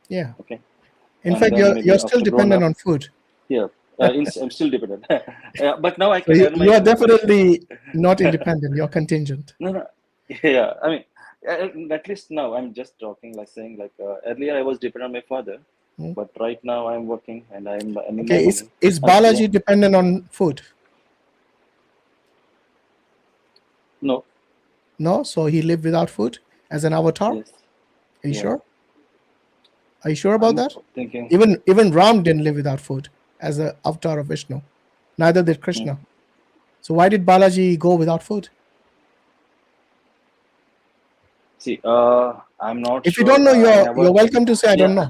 Speaker 1: Yeah.
Speaker 9: Okay.
Speaker 1: In
Speaker 9: And
Speaker 1: fact,
Speaker 9: then maybe
Speaker 1: you're still
Speaker 9: after grown
Speaker 1: dependent
Speaker 9: up,
Speaker 1: on food.
Speaker 9: yeah, I'm still dependent. But now I
Speaker 1: So
Speaker 9: can earn my
Speaker 1: you are
Speaker 9: food. But
Speaker 1: definitely not independent. You're contingent.
Speaker 9: no, yeah. I mean, at least now I'm just talking, like saying, like earlier I was dependent on my father,
Speaker 1: Hmm.
Speaker 9: but right now I'm working and I'm earning my
Speaker 1: Okay,
Speaker 9: money.
Speaker 1: is
Speaker 9: And yeah,
Speaker 1: Balaji dependent on food?
Speaker 9: no,
Speaker 1: No, so he lived without food as an avatar.
Speaker 9: yes,
Speaker 1: Are you
Speaker 9: yeah.
Speaker 1: sure? Are you sure about
Speaker 9: I'm
Speaker 1: that?
Speaker 9: thinking.
Speaker 1: Even Ram didn't live without food as an avatar of Vishnu. Neither did Krishna.
Speaker 9: Mm.
Speaker 1: So why did Balaji go without food?
Speaker 9: See, I'm not
Speaker 1: If you
Speaker 9: sure.
Speaker 1: don't know,
Speaker 9: I
Speaker 1: you're
Speaker 9: never.
Speaker 1: welcome to say I don't
Speaker 9: Yeah,
Speaker 1: know.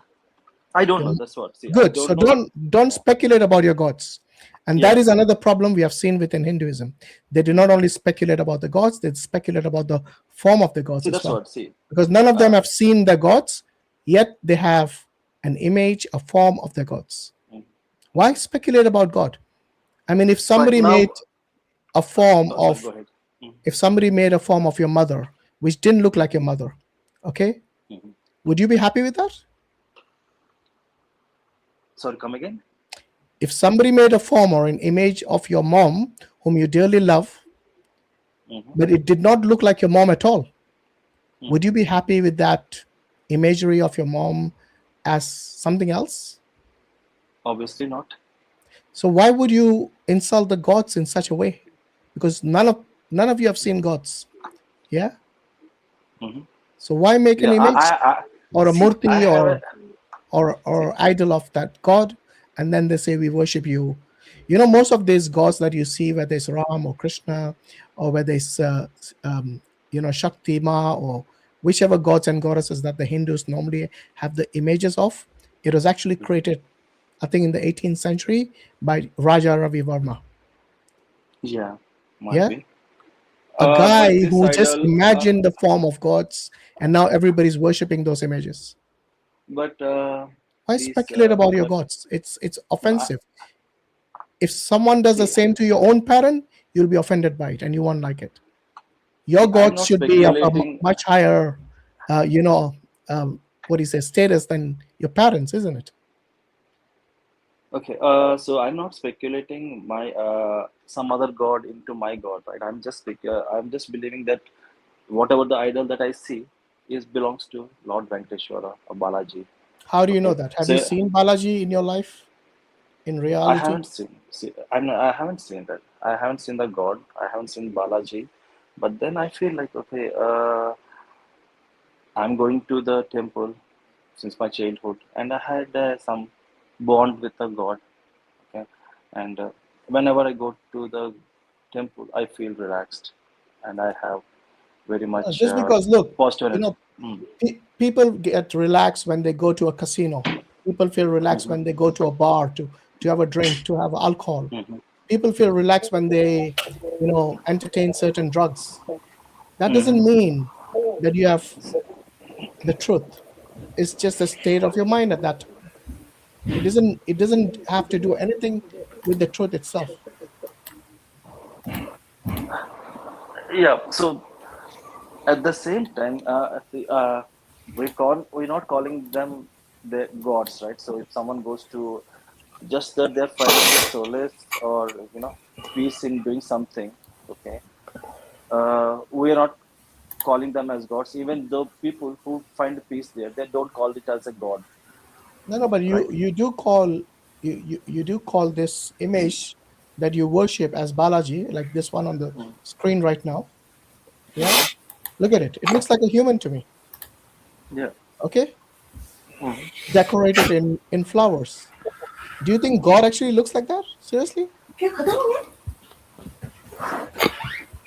Speaker 9: I don't know.
Speaker 1: Okay.
Speaker 9: That's what. See, I
Speaker 1: Good. So
Speaker 9: don't know.
Speaker 1: don't speculate about your gods. And that
Speaker 9: Yeah.
Speaker 1: is another problem we have seen within Hinduism. They do not only speculate about the gods, they speculate about the form of the gods
Speaker 9: See,
Speaker 1: as
Speaker 9: that's
Speaker 1: well.
Speaker 9: what. See,
Speaker 1: Because none of them have seen the gods, yet they have an image, a form of the gods.
Speaker 9: Mm.
Speaker 1: Why speculate about God? I mean, if
Speaker 9: right
Speaker 1: somebody
Speaker 9: now.
Speaker 1: made a form
Speaker 9: Sorry,
Speaker 1: of
Speaker 9: go ahead. Mm.
Speaker 1: if somebody made a form of your mother which didn't look like your mother, okay,
Speaker 9: Mhm.
Speaker 1: would you be happy with that?
Speaker 9: Sorry, come again.
Speaker 1: If somebody made a form or an image of your mom whom you dearly love,
Speaker 9: Mhm.
Speaker 1: but it did not look like your mom at all,
Speaker 9: Mm.
Speaker 1: would you be happy with that imagery of your mom as something else?
Speaker 9: Obviously not.
Speaker 1: So why would you insult the gods in such a way? Because none of you have seen gods. Yeah.
Speaker 9: Mhm.
Speaker 1: So why make an
Speaker 9: Yeah,
Speaker 1: image or a
Speaker 9: see, I
Speaker 1: murti
Speaker 9: have a see.
Speaker 1: or idol of that god, and then they say we worship you? Most of these gods that you see, whether it's Ram or Krishna, or whether it's Shakti Ma, or whichever gods and goddesses that the Hindus normally have the images of, it was actually created, I think, in the 18th century by Raja Ravi Varma.
Speaker 9: Yeah, might
Speaker 1: Yeah,
Speaker 9: be.
Speaker 1: a guy
Speaker 9: But this
Speaker 1: who just
Speaker 9: idol,
Speaker 1: imagined the form of gods, and now everybody's worshiping those images.
Speaker 9: but
Speaker 1: Why
Speaker 9: these,
Speaker 1: speculate about your
Speaker 9: but
Speaker 1: gods? It's
Speaker 9: no, I,
Speaker 1: offensive. If someone does the
Speaker 9: see,
Speaker 1: same to your own parent, you'll be offended by it and you won't like it. Your
Speaker 9: see, I'm
Speaker 1: gods
Speaker 9: not
Speaker 1: should be of a
Speaker 9: speculating.
Speaker 1: much higher, what do you say, status than your parents, isn't it?
Speaker 9: Okay, so I'm not speculating my some other god into my god, right? I'm just believing that whatever the idol that I see is belongs to Lord Venkateshwara or Balaji.
Speaker 1: How do you know
Speaker 9: Okay,
Speaker 1: that? Have you
Speaker 9: so
Speaker 1: seen Balaji in your life, in
Speaker 9: I
Speaker 1: reality?
Speaker 9: haven't seen. I haven't seen that. I haven't seen the god. I haven't seen Balaji. But then I feel like, okay, I'm going to the temple since my childhood, and I had some bond with the god. Okay, and whenever I go to the temple, I feel relaxed, and I have very much
Speaker 1: Just because, look,
Speaker 9: positive
Speaker 1: you
Speaker 9: energy.
Speaker 1: know, people get relaxed when they go to a casino. People feel relaxed
Speaker 9: Mm-hmm.
Speaker 1: when they go to a bar to have a drink, to have alcohol.
Speaker 9: Mm-hmm.
Speaker 1: People feel relaxed when they, entertain certain drugs. That doesn't
Speaker 9: Mm-hmm.
Speaker 1: mean that you have the truth. It's just a state of your mind at that time. It doesn't have to do anything with the truth itself.
Speaker 9: Yeah. So at the same time, we're not calling them the gods, right? So if someone goes to just that they're finding the solace or peace in doing something, okay, we are not calling them as gods. Even though people who find peace there, they don't call it as a god,
Speaker 1: No, but
Speaker 9: right?
Speaker 1: you do call this image that you worship as Balaji, like this one on the
Speaker 9: Mm.
Speaker 1: screen right now. Yeah, look at it. It looks like a human to me.
Speaker 9: Yeah.
Speaker 1: Okay,
Speaker 9: Mhm.
Speaker 1: decorated in flowers. Do you think God actually looks like that? Seriously?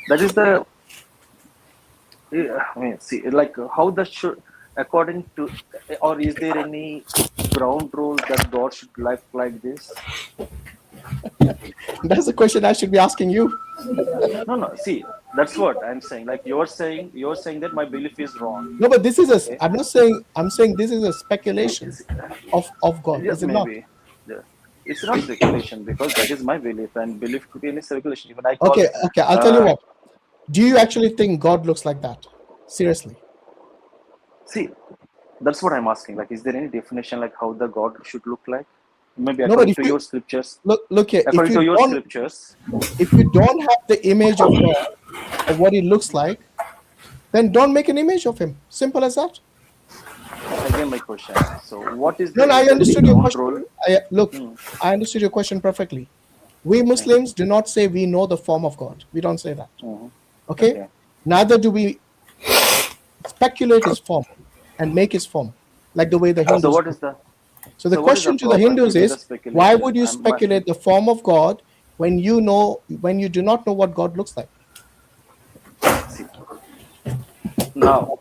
Speaker 9: That is the. Yeah, I mean, see, like how that should. according to, or is there any ground rule that God should like this?
Speaker 1: That's the question I should be asking you.
Speaker 9: No. See, that's what I'm saying. Like you're saying that my belief is wrong.
Speaker 1: No, but this is
Speaker 9: Okay.
Speaker 1: I'm not saying, I'm saying this is a speculation of God,
Speaker 9: Yeah,
Speaker 1: is it not?
Speaker 9: maybe. Yeah. It's not speculation because that is my belief, and belief could be any speculation. Even I call.
Speaker 1: Okay, I'll tell you what. Do you actually think God looks like that? Seriously?
Speaker 9: See, that's what I'm asking. Like, is there any definition like how the God should look like? Maybe
Speaker 1: No, but
Speaker 9: according
Speaker 1: if
Speaker 9: to
Speaker 1: you
Speaker 9: your scriptures.
Speaker 1: look here,
Speaker 9: According to your scriptures.
Speaker 1: if you don't have the image of God or what he looks like, then don't make an image of him. Simple as that.
Speaker 9: Again, my question. So, what is
Speaker 1: No,
Speaker 9: the
Speaker 1: I understood your question.
Speaker 9: role?
Speaker 1: I understood your question perfectly. We Muslims do not say we know the form of God. We don't say that. Okay? Neither do we speculate his form and make his form like the way the Hindus
Speaker 9: So, what
Speaker 1: do.
Speaker 9: is the?
Speaker 1: So the question to the Hindus is, why would you speculate the form of God when you do not know what God looks like?
Speaker 9: See. Now,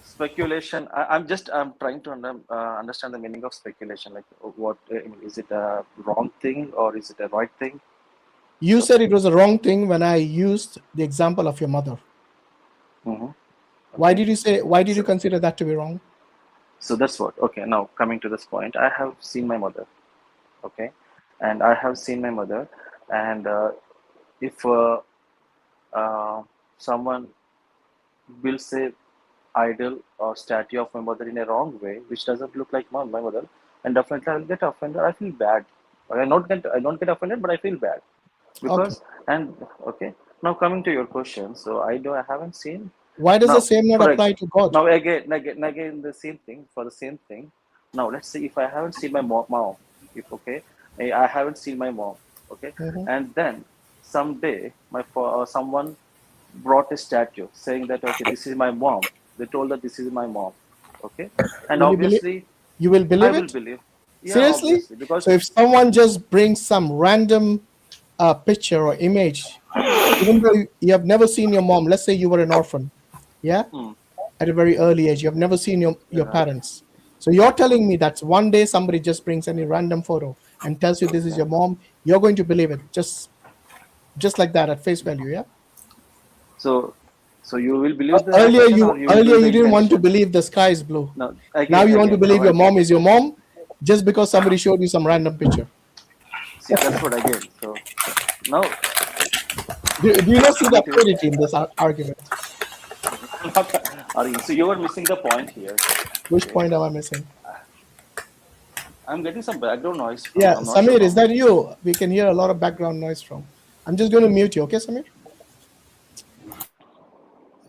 Speaker 9: speculation. I'm trying to understand the meaning of speculation. Like, what is it a wrong thing or is it a right thing?
Speaker 1: You said it was a wrong thing when I used the example of your mother.
Speaker 9: Okay.
Speaker 1: Why did you consider that to be wrong?
Speaker 9: So that's what. Okay, now coming to this point, I have seen my mother. Okay, and I have seen my mother, and if someone builds a idol or statue of my mother in a wrong way, which doesn't look like my mother, and definitely I will get offended. I feel bad. I don't get offended, but I feel bad because okay. Now coming to your question, so I haven't seen.
Speaker 1: Why does the same not apply to God?
Speaker 9: Now again the same thing for the same thing. Now let's say if I haven't seen my mom, I haven't seen my mom, okay, and then someday someone brought a statue saying that okay, this is my mom. They told that this is my mom, okay, and obviously
Speaker 1: you will believe
Speaker 9: I will
Speaker 1: it?
Speaker 9: believe. Yeah,
Speaker 1: Seriously?
Speaker 9: obviously, because
Speaker 1: so if someone just brings some random picture or image, even though you have never seen your mom, let's say you were an orphan, yeah, at a very early age, you have never seen your parents. So you're telling me that one day somebody just brings any random photo and tells you this is your mom, you're going to believe it just like that at face value, yeah?
Speaker 9: So you will believe the
Speaker 1: earlier
Speaker 9: question,
Speaker 1: you didn't want to believe the sky is blue.
Speaker 9: No,
Speaker 1: now you want to believe your mom is your mom just because somebody showed you some random picture.
Speaker 9: See, that's what I get. So now,
Speaker 1: do you not see the absurdity in this argument?
Speaker 9: So you are missing the point here.
Speaker 1: Which point am I missing?
Speaker 9: I'm getting some background noise.
Speaker 1: Yeah, Samir, is that you? We can hear a lot of background noise from. I'm just going to mute you, okay, Samir?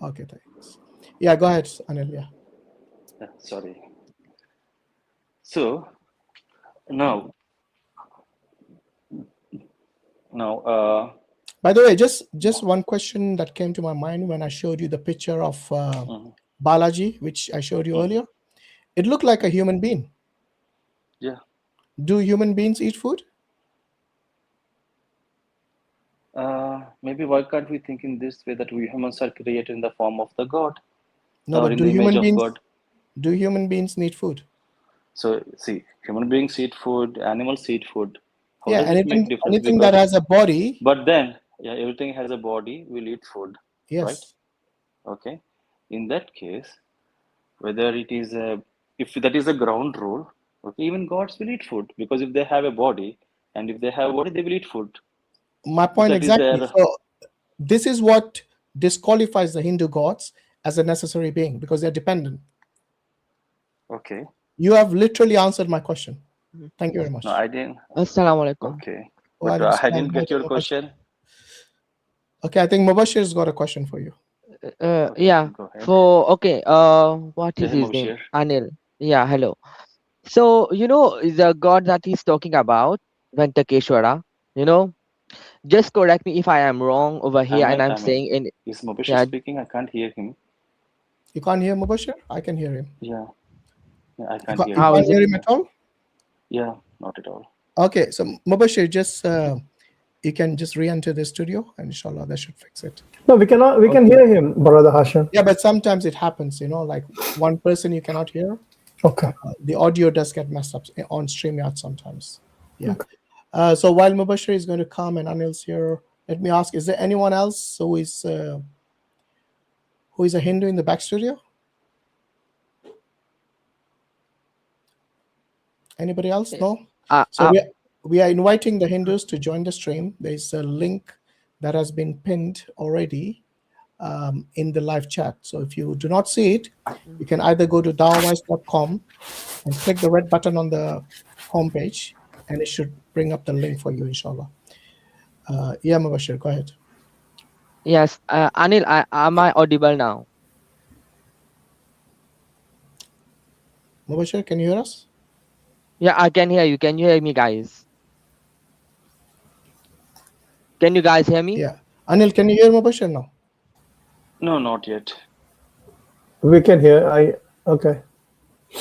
Speaker 1: Okay, thanks. Yeah, go ahead, Anil.
Speaker 9: Yeah, sorry. So now,
Speaker 1: by the way, just one question that came to my mind when I showed you the picture of Balaji, which I showed you earlier. It looked like a human being.
Speaker 9: Yeah.
Speaker 1: Do human beings eat food?
Speaker 9: Maybe why can't we think in this way that we humans are created in the form of the God?
Speaker 1: No, but do human beings need food?
Speaker 9: So see, human beings eat food, animals eat food.
Speaker 1: How does it make difference? Anything that has a body.
Speaker 9: But then, yeah, everything has a body will eat food.
Speaker 1: Yes.
Speaker 9: Right? Okay. In that case, whether it is if that is a ground rule, okay, even gods will eat food because if they have a body and if they have a body, they will eat food.
Speaker 1: My point exactly. So this is what disqualifies the Hindu gods as a necessary being because they're dependent.
Speaker 9: Okay.
Speaker 1: You have literally answered my question. Thank you very much.
Speaker 9: No, I didn't.
Speaker 10: Assalamu alaikum.
Speaker 9: Okay. But I didn't get your question.
Speaker 1: Okay, I think Mubashir's got a question for you.
Speaker 10: Yeah. What is his name? Anil. Yeah, hello. So, the god that he's talking about, Ventakeshwara, just correct me if I am wrong over here. I'm saying in.
Speaker 9: Is Mubashir speaking? I can't hear him.
Speaker 1: You can't hear Mubashir? I can hear him.
Speaker 9: Yeah. I can't hear him.
Speaker 1: You can't hear him at all?
Speaker 9: Yeah, not at all.
Speaker 1: Okay, so Mubashir, just you can just re-enter the studio, and inshallah that should fix it.
Speaker 3: No, we cannot. We can hear him, brother Hashim.
Speaker 1: Yeah, but sometimes it happens, like one person you cannot hear.
Speaker 3: Okay.
Speaker 1: The audio does get messed up on StreamYard sometimes. Yeah. Okay. So while Mubashir is going to come and Anil's here, let me ask: is there anyone else who is a Hindu in the back studio? Anybody else? No. So we are inviting the Hindus to join the stream. There's a link that has been pinned already in the live chat. So if you do not see it, you can either go to dawahwise.com and click the red button on the homepage, and it should bring up the link for you, inshallah. Yeah, Mubashir, go ahead.
Speaker 10: Yes, Anil, am I audible now?
Speaker 1: Mubashir, can you hear us?
Speaker 10: Yeah, I can hear you. Can you hear me, guys? Can you guys hear me?
Speaker 1: Yeah. Anil, can you hear Mubashir now?
Speaker 9: No, not yet.
Speaker 3: We can hear. Okay.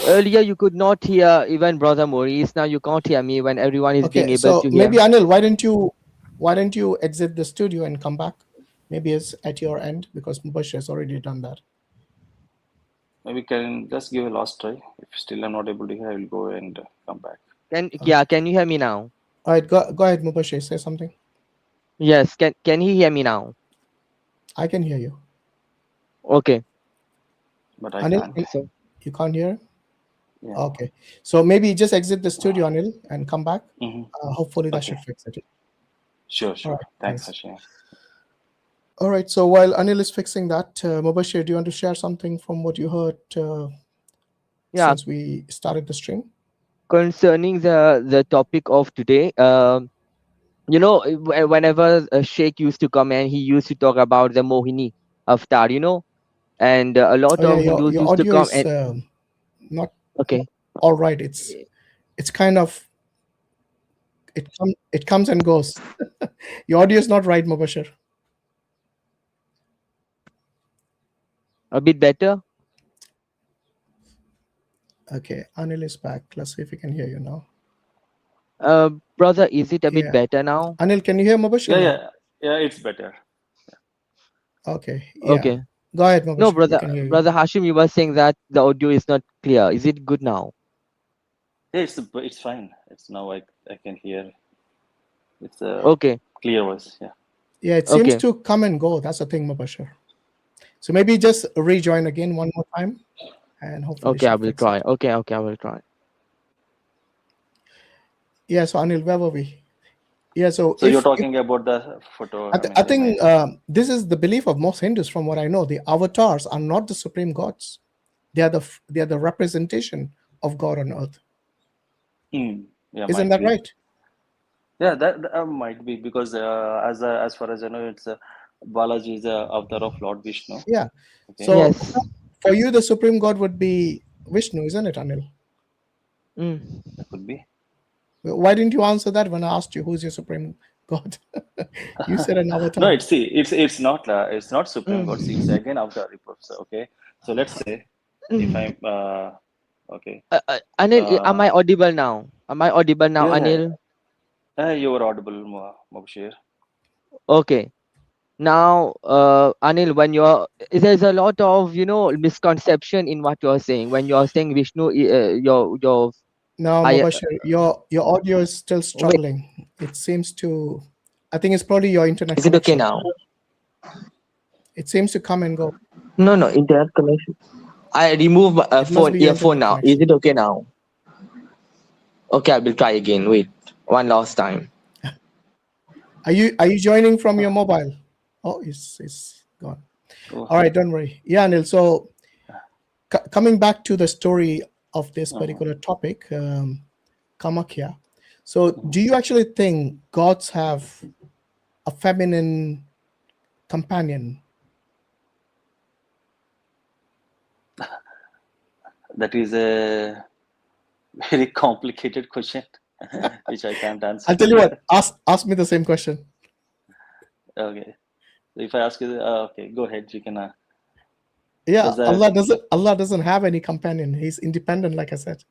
Speaker 10: Earlier, you could not hear even Brother Muris. Now you can't hear me when everyone is being able to hear.
Speaker 1: Maybe Anil, why don't you exit the studio and come back? Maybe it's at your end because Mubashir has already done that.
Speaker 9: Maybe can just give a last try. If still I'm not able to hear, I will go and come back.
Speaker 10: Can you hear me now?
Speaker 1: All right, go ahead, Mubashir, say something.
Speaker 10: Yes, can he hear me now?
Speaker 1: I can hear you.
Speaker 10: Okay.
Speaker 9: But I
Speaker 1: Anil,
Speaker 9: can't.
Speaker 1: You can't hear?
Speaker 9: Yeah.
Speaker 1: Okay. So maybe just exit the studio, Anil, and come back.
Speaker 9: Mm-hmm.
Speaker 1: Hopefully that should fix it.
Speaker 9: Sure.
Speaker 1: Right,
Speaker 9: Thanks, Hashim.
Speaker 1: All right. So while Anil is fixing that, Mubashir, do you want to share something from what you heard since we started the stream?
Speaker 10: Concerning the topic of today, whenever a sheikh used to come and he used to talk about the Mohini avatar, and a lot of Hindus
Speaker 1: your
Speaker 10: used to
Speaker 1: audio
Speaker 10: come
Speaker 1: is
Speaker 10: and
Speaker 1: not
Speaker 10: okay.
Speaker 1: All right. It's kind of it comes and goes. Your audio is not right, Mubashir.
Speaker 10: A bit better.
Speaker 1: Okay, Anil is back. Let's see if we can hear you now.
Speaker 10: Brother, is it a bit better now?
Speaker 1: Anil, can you hear Mubashir?
Speaker 9: Yeah, it's better.
Speaker 1: Okay. Yeah.
Speaker 10: Okay.
Speaker 1: Go ahead, Mubashir.
Speaker 10: No, brother Hashim, you were saying that the audio is not clear. Is it good now?
Speaker 9: Yeah, it's fine. It's now I can hear. It's
Speaker 10: okay.
Speaker 9: Clear voice. Yeah.
Speaker 1: Yeah, it seems to come and go. That's the thing, Mubashir. So maybe just rejoin again one more time, and hopefully.
Speaker 10: Okay, I will try. Okay, I will try.
Speaker 1: Yeah. So Anil, where were we? Yeah. So
Speaker 9: you're talking about the photo.
Speaker 1: I think this is the belief of most Hindus, from what I know. The avatars are not the supreme gods; they are the representation of God on earth.
Speaker 9: Yeah,
Speaker 1: isn't that right?
Speaker 9: Yeah, that might be, because as far as I know, it's Balaji is the avatar of Lord Vishnu.
Speaker 1: Yeah.
Speaker 9: Okay.
Speaker 1: So
Speaker 10: yes.
Speaker 1: For you, the supreme god would be Vishnu, isn't it, Anil?
Speaker 9: That could be.
Speaker 1: Why didn't you answer that when I asked you who's your supreme god? You said an avatar.
Speaker 9: No, it's not supreme god. It's again avatar. Okay. So let's say if I'm okay.
Speaker 10: Anil, am I audible now?
Speaker 9: Yeah,
Speaker 10: Anil?
Speaker 9: You were audible, Mubashir.
Speaker 10: Okay. Now, Anil, there's a lot of misconception in what you're saying. When you're saying Vishnu, your
Speaker 1: No, Mubashir, your audio is still struggling. It seems to. I think it's probably your internet.
Speaker 10: Is it okay now?
Speaker 1: It seems to come and go.
Speaker 10: No, internet connection. I remove earphone now.
Speaker 1: Connection.
Speaker 10: Is it okay now? Okay, I will try again. Wait, one last time.
Speaker 1: Are you joining from your mobile? Oh, it's gone.
Speaker 9: Oh.
Speaker 1: All right, don't worry. Yeah, Anil. So coming back to the story of this particular topic, Kamakhya. So do you actually think gods have a feminine companion?
Speaker 9: That is a very complicated question, which I can't answer.
Speaker 1: I'll tell you what. Ask me the same question.
Speaker 9: Okay. If I ask you, okay, go ahead. You can.
Speaker 1: Yeah, Allah doesn't have any companion. He's independent, like I said.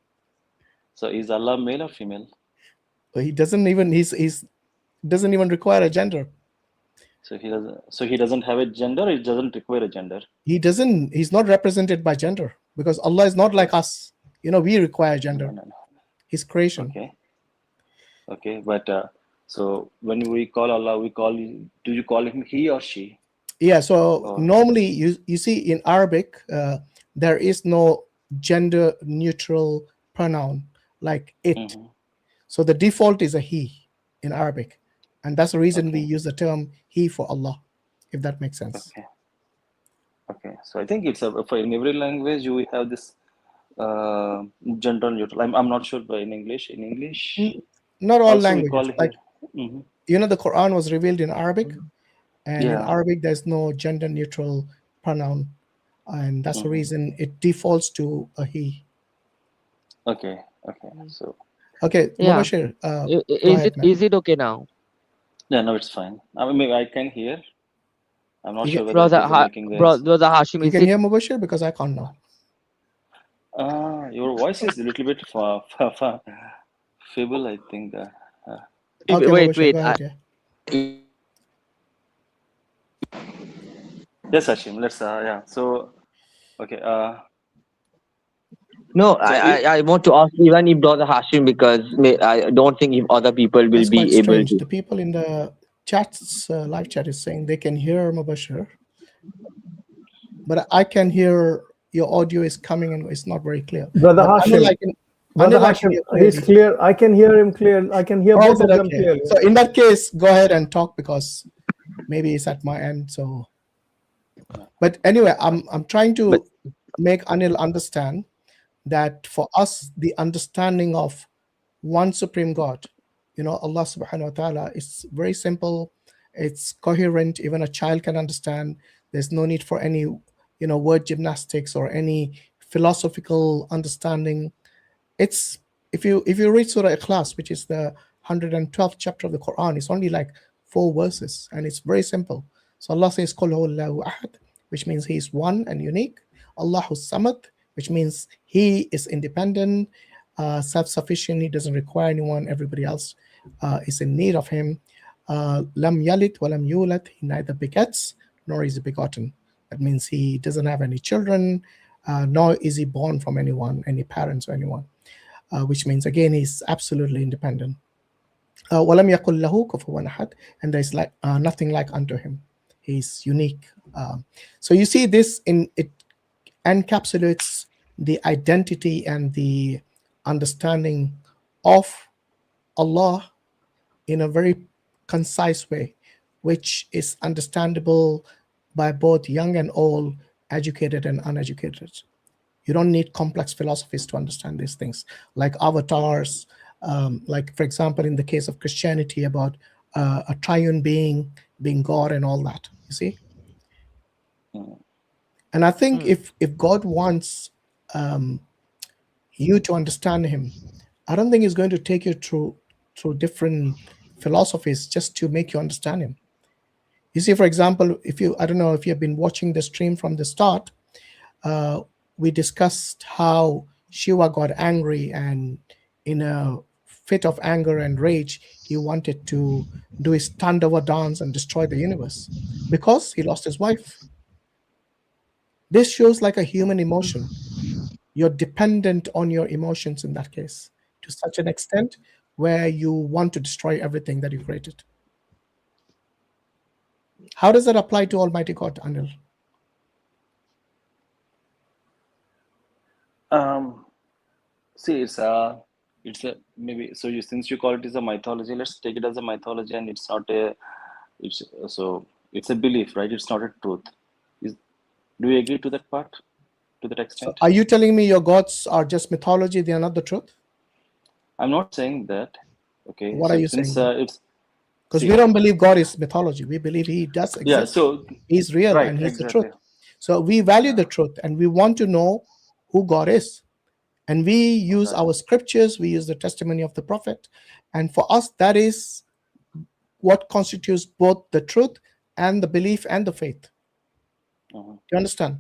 Speaker 9: So is Allah male or female?
Speaker 1: He doesn't even. He's doesn't even require a gender.
Speaker 9: So he doesn't have a gender. It doesn't require a gender.
Speaker 1: He's not represented by gender, because Allah is not like us. We require gender.
Speaker 9: No.
Speaker 1: His creation.
Speaker 9: Okay, but so when we call Allah, do you call him he or she?
Speaker 1: Yeah, so normally you see in Arabic, there is no gender neutral pronoun like it. So the default is a he in Arabic. And that's the reason we use the term he for Allah, if that makes sense.
Speaker 9: Okay. So I think it's for in every language you have this gender neutral. I'm not sure, but in English.
Speaker 1: Not all
Speaker 9: also
Speaker 1: languages.
Speaker 9: we call
Speaker 1: Like, the Quran was revealed in Arabic, and in
Speaker 9: Yeah.
Speaker 1: Arabic there's no gender neutral pronoun, and that's the reason it defaults to a he.
Speaker 9: Okay. So
Speaker 1: Okay,
Speaker 10: Yeah.
Speaker 1: Mubashir, go
Speaker 10: Is
Speaker 1: ahead,
Speaker 10: it
Speaker 1: man.
Speaker 10: is it okay now?
Speaker 9: yeah, no, it's fine. I mean, maybe I can hear. I'm not
Speaker 1: You
Speaker 9: sure
Speaker 1: can-
Speaker 9: whether
Speaker 10: Brother,
Speaker 9: it is making this.
Speaker 10: brother Hashim,
Speaker 1: You
Speaker 10: is
Speaker 1: can
Speaker 10: it?
Speaker 1: hear Mubashir, because I can't now.
Speaker 9: Your voice is a little bit feeble, I think.
Speaker 1: Okay,
Speaker 10: Wait,
Speaker 1: Mubashir, go ahead. Yeah.
Speaker 9: Yes, Hashim. Let's. Yeah. So, okay.
Speaker 10: No,
Speaker 9: So
Speaker 10: I want to ask even if brother Hashim, because I don't think if other people will
Speaker 1: That's quite
Speaker 10: be able
Speaker 1: strange.
Speaker 10: to.
Speaker 1: The people in the chats, live chat is saying they can hear Mubashir, but I can hear your audio is coming and it's not very clear.
Speaker 3: Brother
Speaker 1: But
Speaker 3: Hashim,
Speaker 1: Anil, I can hear
Speaker 3: he's
Speaker 1: clearly.
Speaker 3: clear. I can hear him clear. I can hear
Speaker 1: Oh,
Speaker 3: both
Speaker 1: is it
Speaker 3: of them
Speaker 1: okay?
Speaker 3: clearly.
Speaker 1: So in that case, go ahead and talk, because maybe it's at my end. So, but anyway, I'm trying to make Anil understand that for us, the understanding of one supreme God, Allah subhanahu wa ta'ala, is very simple. It's coherent. Even a child can understand. There's no need for any, word gymnastics or any philosophical understanding. It's if you read Surah Ikhlas, which is the 112th chapter of the Quran, it's only like 4 verses, and it's very simple. So Allah says, Qul huwallahu ahad, which means He is one and unique. Allahu samad, which means He is independent, self-sufficient. He doesn't require anyone. Everybody else is in need of Him. Lam yalid wa lam yulad, He neither begets nor is begotten. That means He doesn't have any children, nor is He born from anyone, any parents or anyone. Which means again He's absolutely independent. وَلَمْ يَقُلْ لَهُ كُفُوًا أَحَدٌ, and there's like nothing like unto Him. He's unique. So you see this it encapsulates the identity and the understanding of Allah in a very concise way, which is understandable by both young and old, educated and uneducated. You don't need complex philosophies to understand these things, like avatars, like, for example, in the case of Christianity, about a triune being God and all that, you see. And I think if God wants you to understand Him, I don't think He's going to take you through different philosophies just to make you understand Him. You see, for example, I don't know if you have been watching the stream from the start, we discussed how Shiva got angry, and in a fit of anger and rage, he wanted to do his Tandava dance and destroy the universe because he lost his wife. This shows like a human emotion. You're dependent on your emotions in that case to such an extent where you want to destroy everything that you created. How does that apply to Almighty God, Anil?
Speaker 9: See, it's a maybe, so since you call it as a mythology, let's take it as a mythology, and it's not it's a belief, right? It's not a truth. Do you agree to that part, to that extent?
Speaker 1: So are you telling me your gods are just mythology, they are not the truth?
Speaker 9: I'm not saying that. Okay.
Speaker 1: What are you saying?
Speaker 9: It's
Speaker 1: because we don't believe God is mythology. We believe He does exist.
Speaker 9: Yeah, so
Speaker 1: He's real,
Speaker 9: right,
Speaker 1: and He's
Speaker 9: exactly.
Speaker 1: the truth. So we value the truth, and we want to know who God is. And we use our scriptures, we use the testimony of the prophet. And for us, that is what constitutes both the truth and the belief and the faith. Do you understand?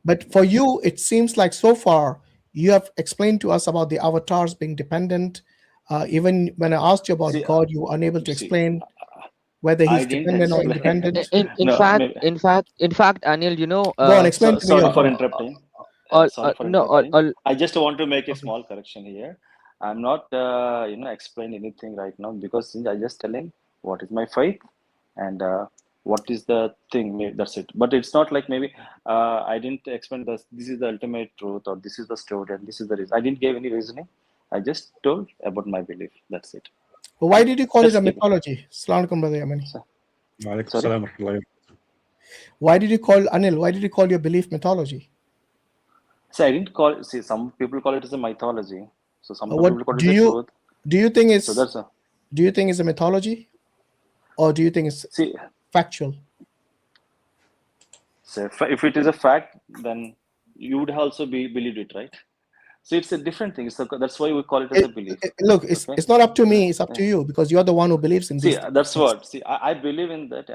Speaker 1: But for you, it seems like so far you have explained to us about the avatars being dependent, Even when I asked you about
Speaker 9: See,
Speaker 1: God, you were unable to
Speaker 9: see,
Speaker 1: explain whether
Speaker 9: I
Speaker 1: he's
Speaker 9: didn't
Speaker 1: dependent or
Speaker 9: explain.
Speaker 1: independent.
Speaker 10: In
Speaker 9: No,
Speaker 10: fact,
Speaker 9: maybe.
Speaker 10: Anil, you know,
Speaker 1: Go on, explain to me
Speaker 9: Sorry
Speaker 1: your
Speaker 9: for
Speaker 1: God.
Speaker 9: interrupting.
Speaker 10: all,
Speaker 9: Sorry for
Speaker 10: no,
Speaker 9: interrupting. I just want to make a
Speaker 1: Okay.
Speaker 9: small correction here. I'm not, explain anything right now, because since I just telling what is my faith and what is the thing. Maybe that's it. But it's not like maybe I didn't explain this. This is the ultimate truth, or this is the story, and this is the reason. I didn't give any reasoning. I just told about my belief. That's it.
Speaker 1: But why did you call it
Speaker 9: Let's
Speaker 1: a
Speaker 9: keep it.
Speaker 1: mythology? Assalamu alaikum, Brother Yemeni.
Speaker 9: Sorry?
Speaker 1: Why did you call Anil? Why did you call your belief mythology?
Speaker 9: See, I didn't call. See, some people call it as a mythology. So some
Speaker 1: What
Speaker 9: people call it
Speaker 1: do
Speaker 9: as a
Speaker 1: you
Speaker 9: truth.
Speaker 1: do? You think
Speaker 9: So
Speaker 1: it's
Speaker 9: that's a,
Speaker 1: do you think it's a mythology, or do you think it's
Speaker 9: see.
Speaker 1: factual?
Speaker 9: So if it is a fact, then you would also believe it, right? So it's a different thing. So that's why we call it as a belief.
Speaker 1: Look, it's
Speaker 9: Okay.
Speaker 1: it's not up to me. It's up to you, because you're the one who believes in
Speaker 9: See,
Speaker 1: these
Speaker 9: that's
Speaker 1: things.
Speaker 9: what. See, I believe in that.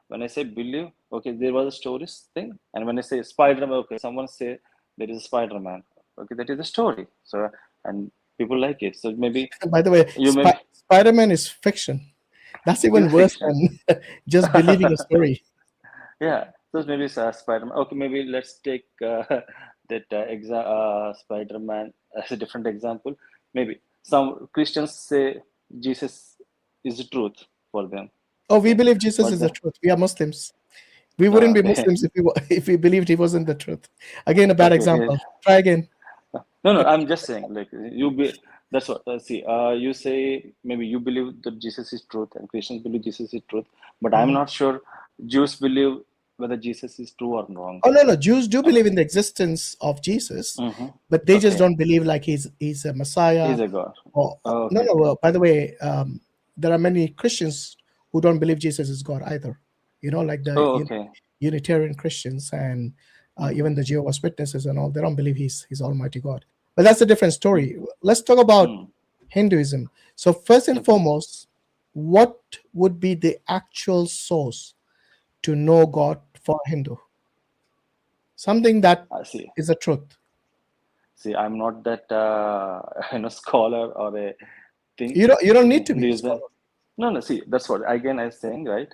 Speaker 9: When I say believe, okay, there was a stories thing, and when I say Spider-Man, okay, someone say there is a Spider-Man, okay, that is a story. So and people like it. So maybe
Speaker 1: By the way,
Speaker 9: you maybe
Speaker 1: Spider-Man is fiction. That's
Speaker 9: it's
Speaker 1: even
Speaker 9: a
Speaker 1: worse
Speaker 9: fiction.
Speaker 1: than just believing a story.
Speaker 9: Yeah, so maybe it's Spider-Man. Okay, maybe let's take that Spider-Man as a different example. Maybe some Christians say Jesus is the truth for them.
Speaker 1: Oh, we
Speaker 9: Okay,
Speaker 1: believe Jesus
Speaker 9: but
Speaker 1: is the truth. We are Muslims. We wouldn't be
Speaker 9: okay,
Speaker 1: Muslims if we believed he wasn't the truth. Again, a bad
Speaker 9: okay.
Speaker 1: example. Try again.
Speaker 9: No, I'm just saying, like you be. That's what. See, you say maybe you believe that Jesus is truth, and Christians believe Jesus is truth, but I'm not sure Jews believe whether Jesus is true or wrong.
Speaker 1: Oh no, Jews do
Speaker 9: I mean,
Speaker 1: believe in the existence of Jesus,
Speaker 9: mhm.
Speaker 1: but they just
Speaker 9: Okay,
Speaker 1: don't believe like he's a Messiah.
Speaker 9: he's a God.
Speaker 1: Or
Speaker 9: Okay,
Speaker 1: no.
Speaker 9: okay.
Speaker 1: By the way, there are many Christians who don't believe Jesus is God either. You know, like the
Speaker 9: Oh, okay.
Speaker 1: Unitarian Christians and even the Jehovah's Witnesses and all. They don't believe he's Almighty God. But that's a different story. Let's talk about Hinduism. So first and
Speaker 9: Okay.
Speaker 1: foremost, what would be the actual source to know God for a Hindu? Something that
Speaker 9: I see.
Speaker 1: is a truth.
Speaker 9: See, I'm not that scholar or a thing
Speaker 1: You don't
Speaker 9: in
Speaker 1: need to be a
Speaker 9: Hinduism.
Speaker 1: scholar.
Speaker 9: No. See, that's what again I'm saying, right?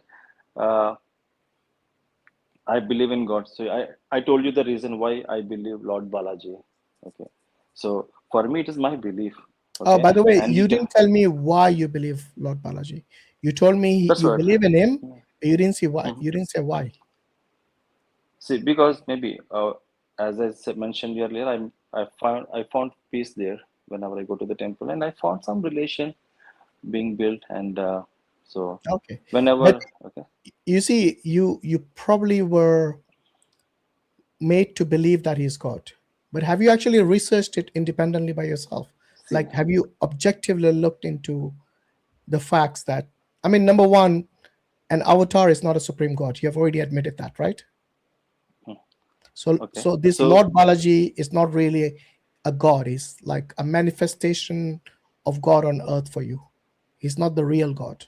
Speaker 9: I believe in God. So I told you the reason why I believe Lord Balaji. Okay. So for me, it is my belief.
Speaker 1: Oh,
Speaker 9: Okay.
Speaker 1: by the way,
Speaker 9: And
Speaker 1: you didn't tell me why you believe Lord Balaji. You told me
Speaker 9: that's
Speaker 1: you
Speaker 9: what.
Speaker 1: believe in him, but you didn't see why.
Speaker 9: Mhm.
Speaker 1: You didn't say why.
Speaker 9: See, because maybe as I mentioned earlier, I found peace there whenever I go to the temple, and I found some relation being built, and so
Speaker 1: Okay.
Speaker 9: whenever okay.
Speaker 1: You see, you probably were made to believe that he's God. But have you actually researched it independently by yourself?
Speaker 9: See,
Speaker 1: Like, have you objectively looked into the facts that, I mean, number one, an avatar is not a supreme God. You have already admitted that, right? So,
Speaker 9: okay.
Speaker 1: so this
Speaker 9: So
Speaker 1: Lord Balaji is not really a God. He's like a manifestation of God on earth for you. He's not the real God.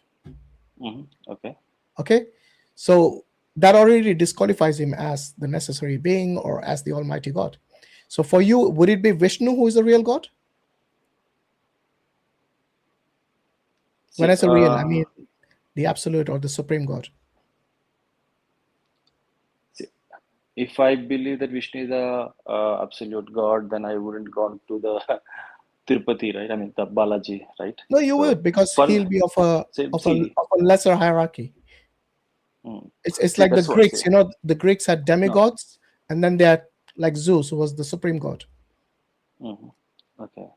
Speaker 9: okay.
Speaker 1: Okay, so that already disqualifies him as the necessary being or as the Almighty God. So for you, would it be Vishnu who is the real God? When I say real, I mean the absolute or the supreme God.
Speaker 9: see, if I believe that Vishnu is a absolute God, then I wouldn't gone to the Tirupati, right? I mean the Balaji, right?
Speaker 1: No, you
Speaker 9: So
Speaker 1: would, because
Speaker 9: for
Speaker 1: he'll be of a
Speaker 9: see,
Speaker 1: lesser hierarchy. It's
Speaker 9: see
Speaker 1: like the
Speaker 9: that's what. See,
Speaker 1: Greeks. You know, the Greeks had
Speaker 9: no.
Speaker 1: demigods, and then they had like Zeus, who was the supreme God.
Speaker 9: Okay.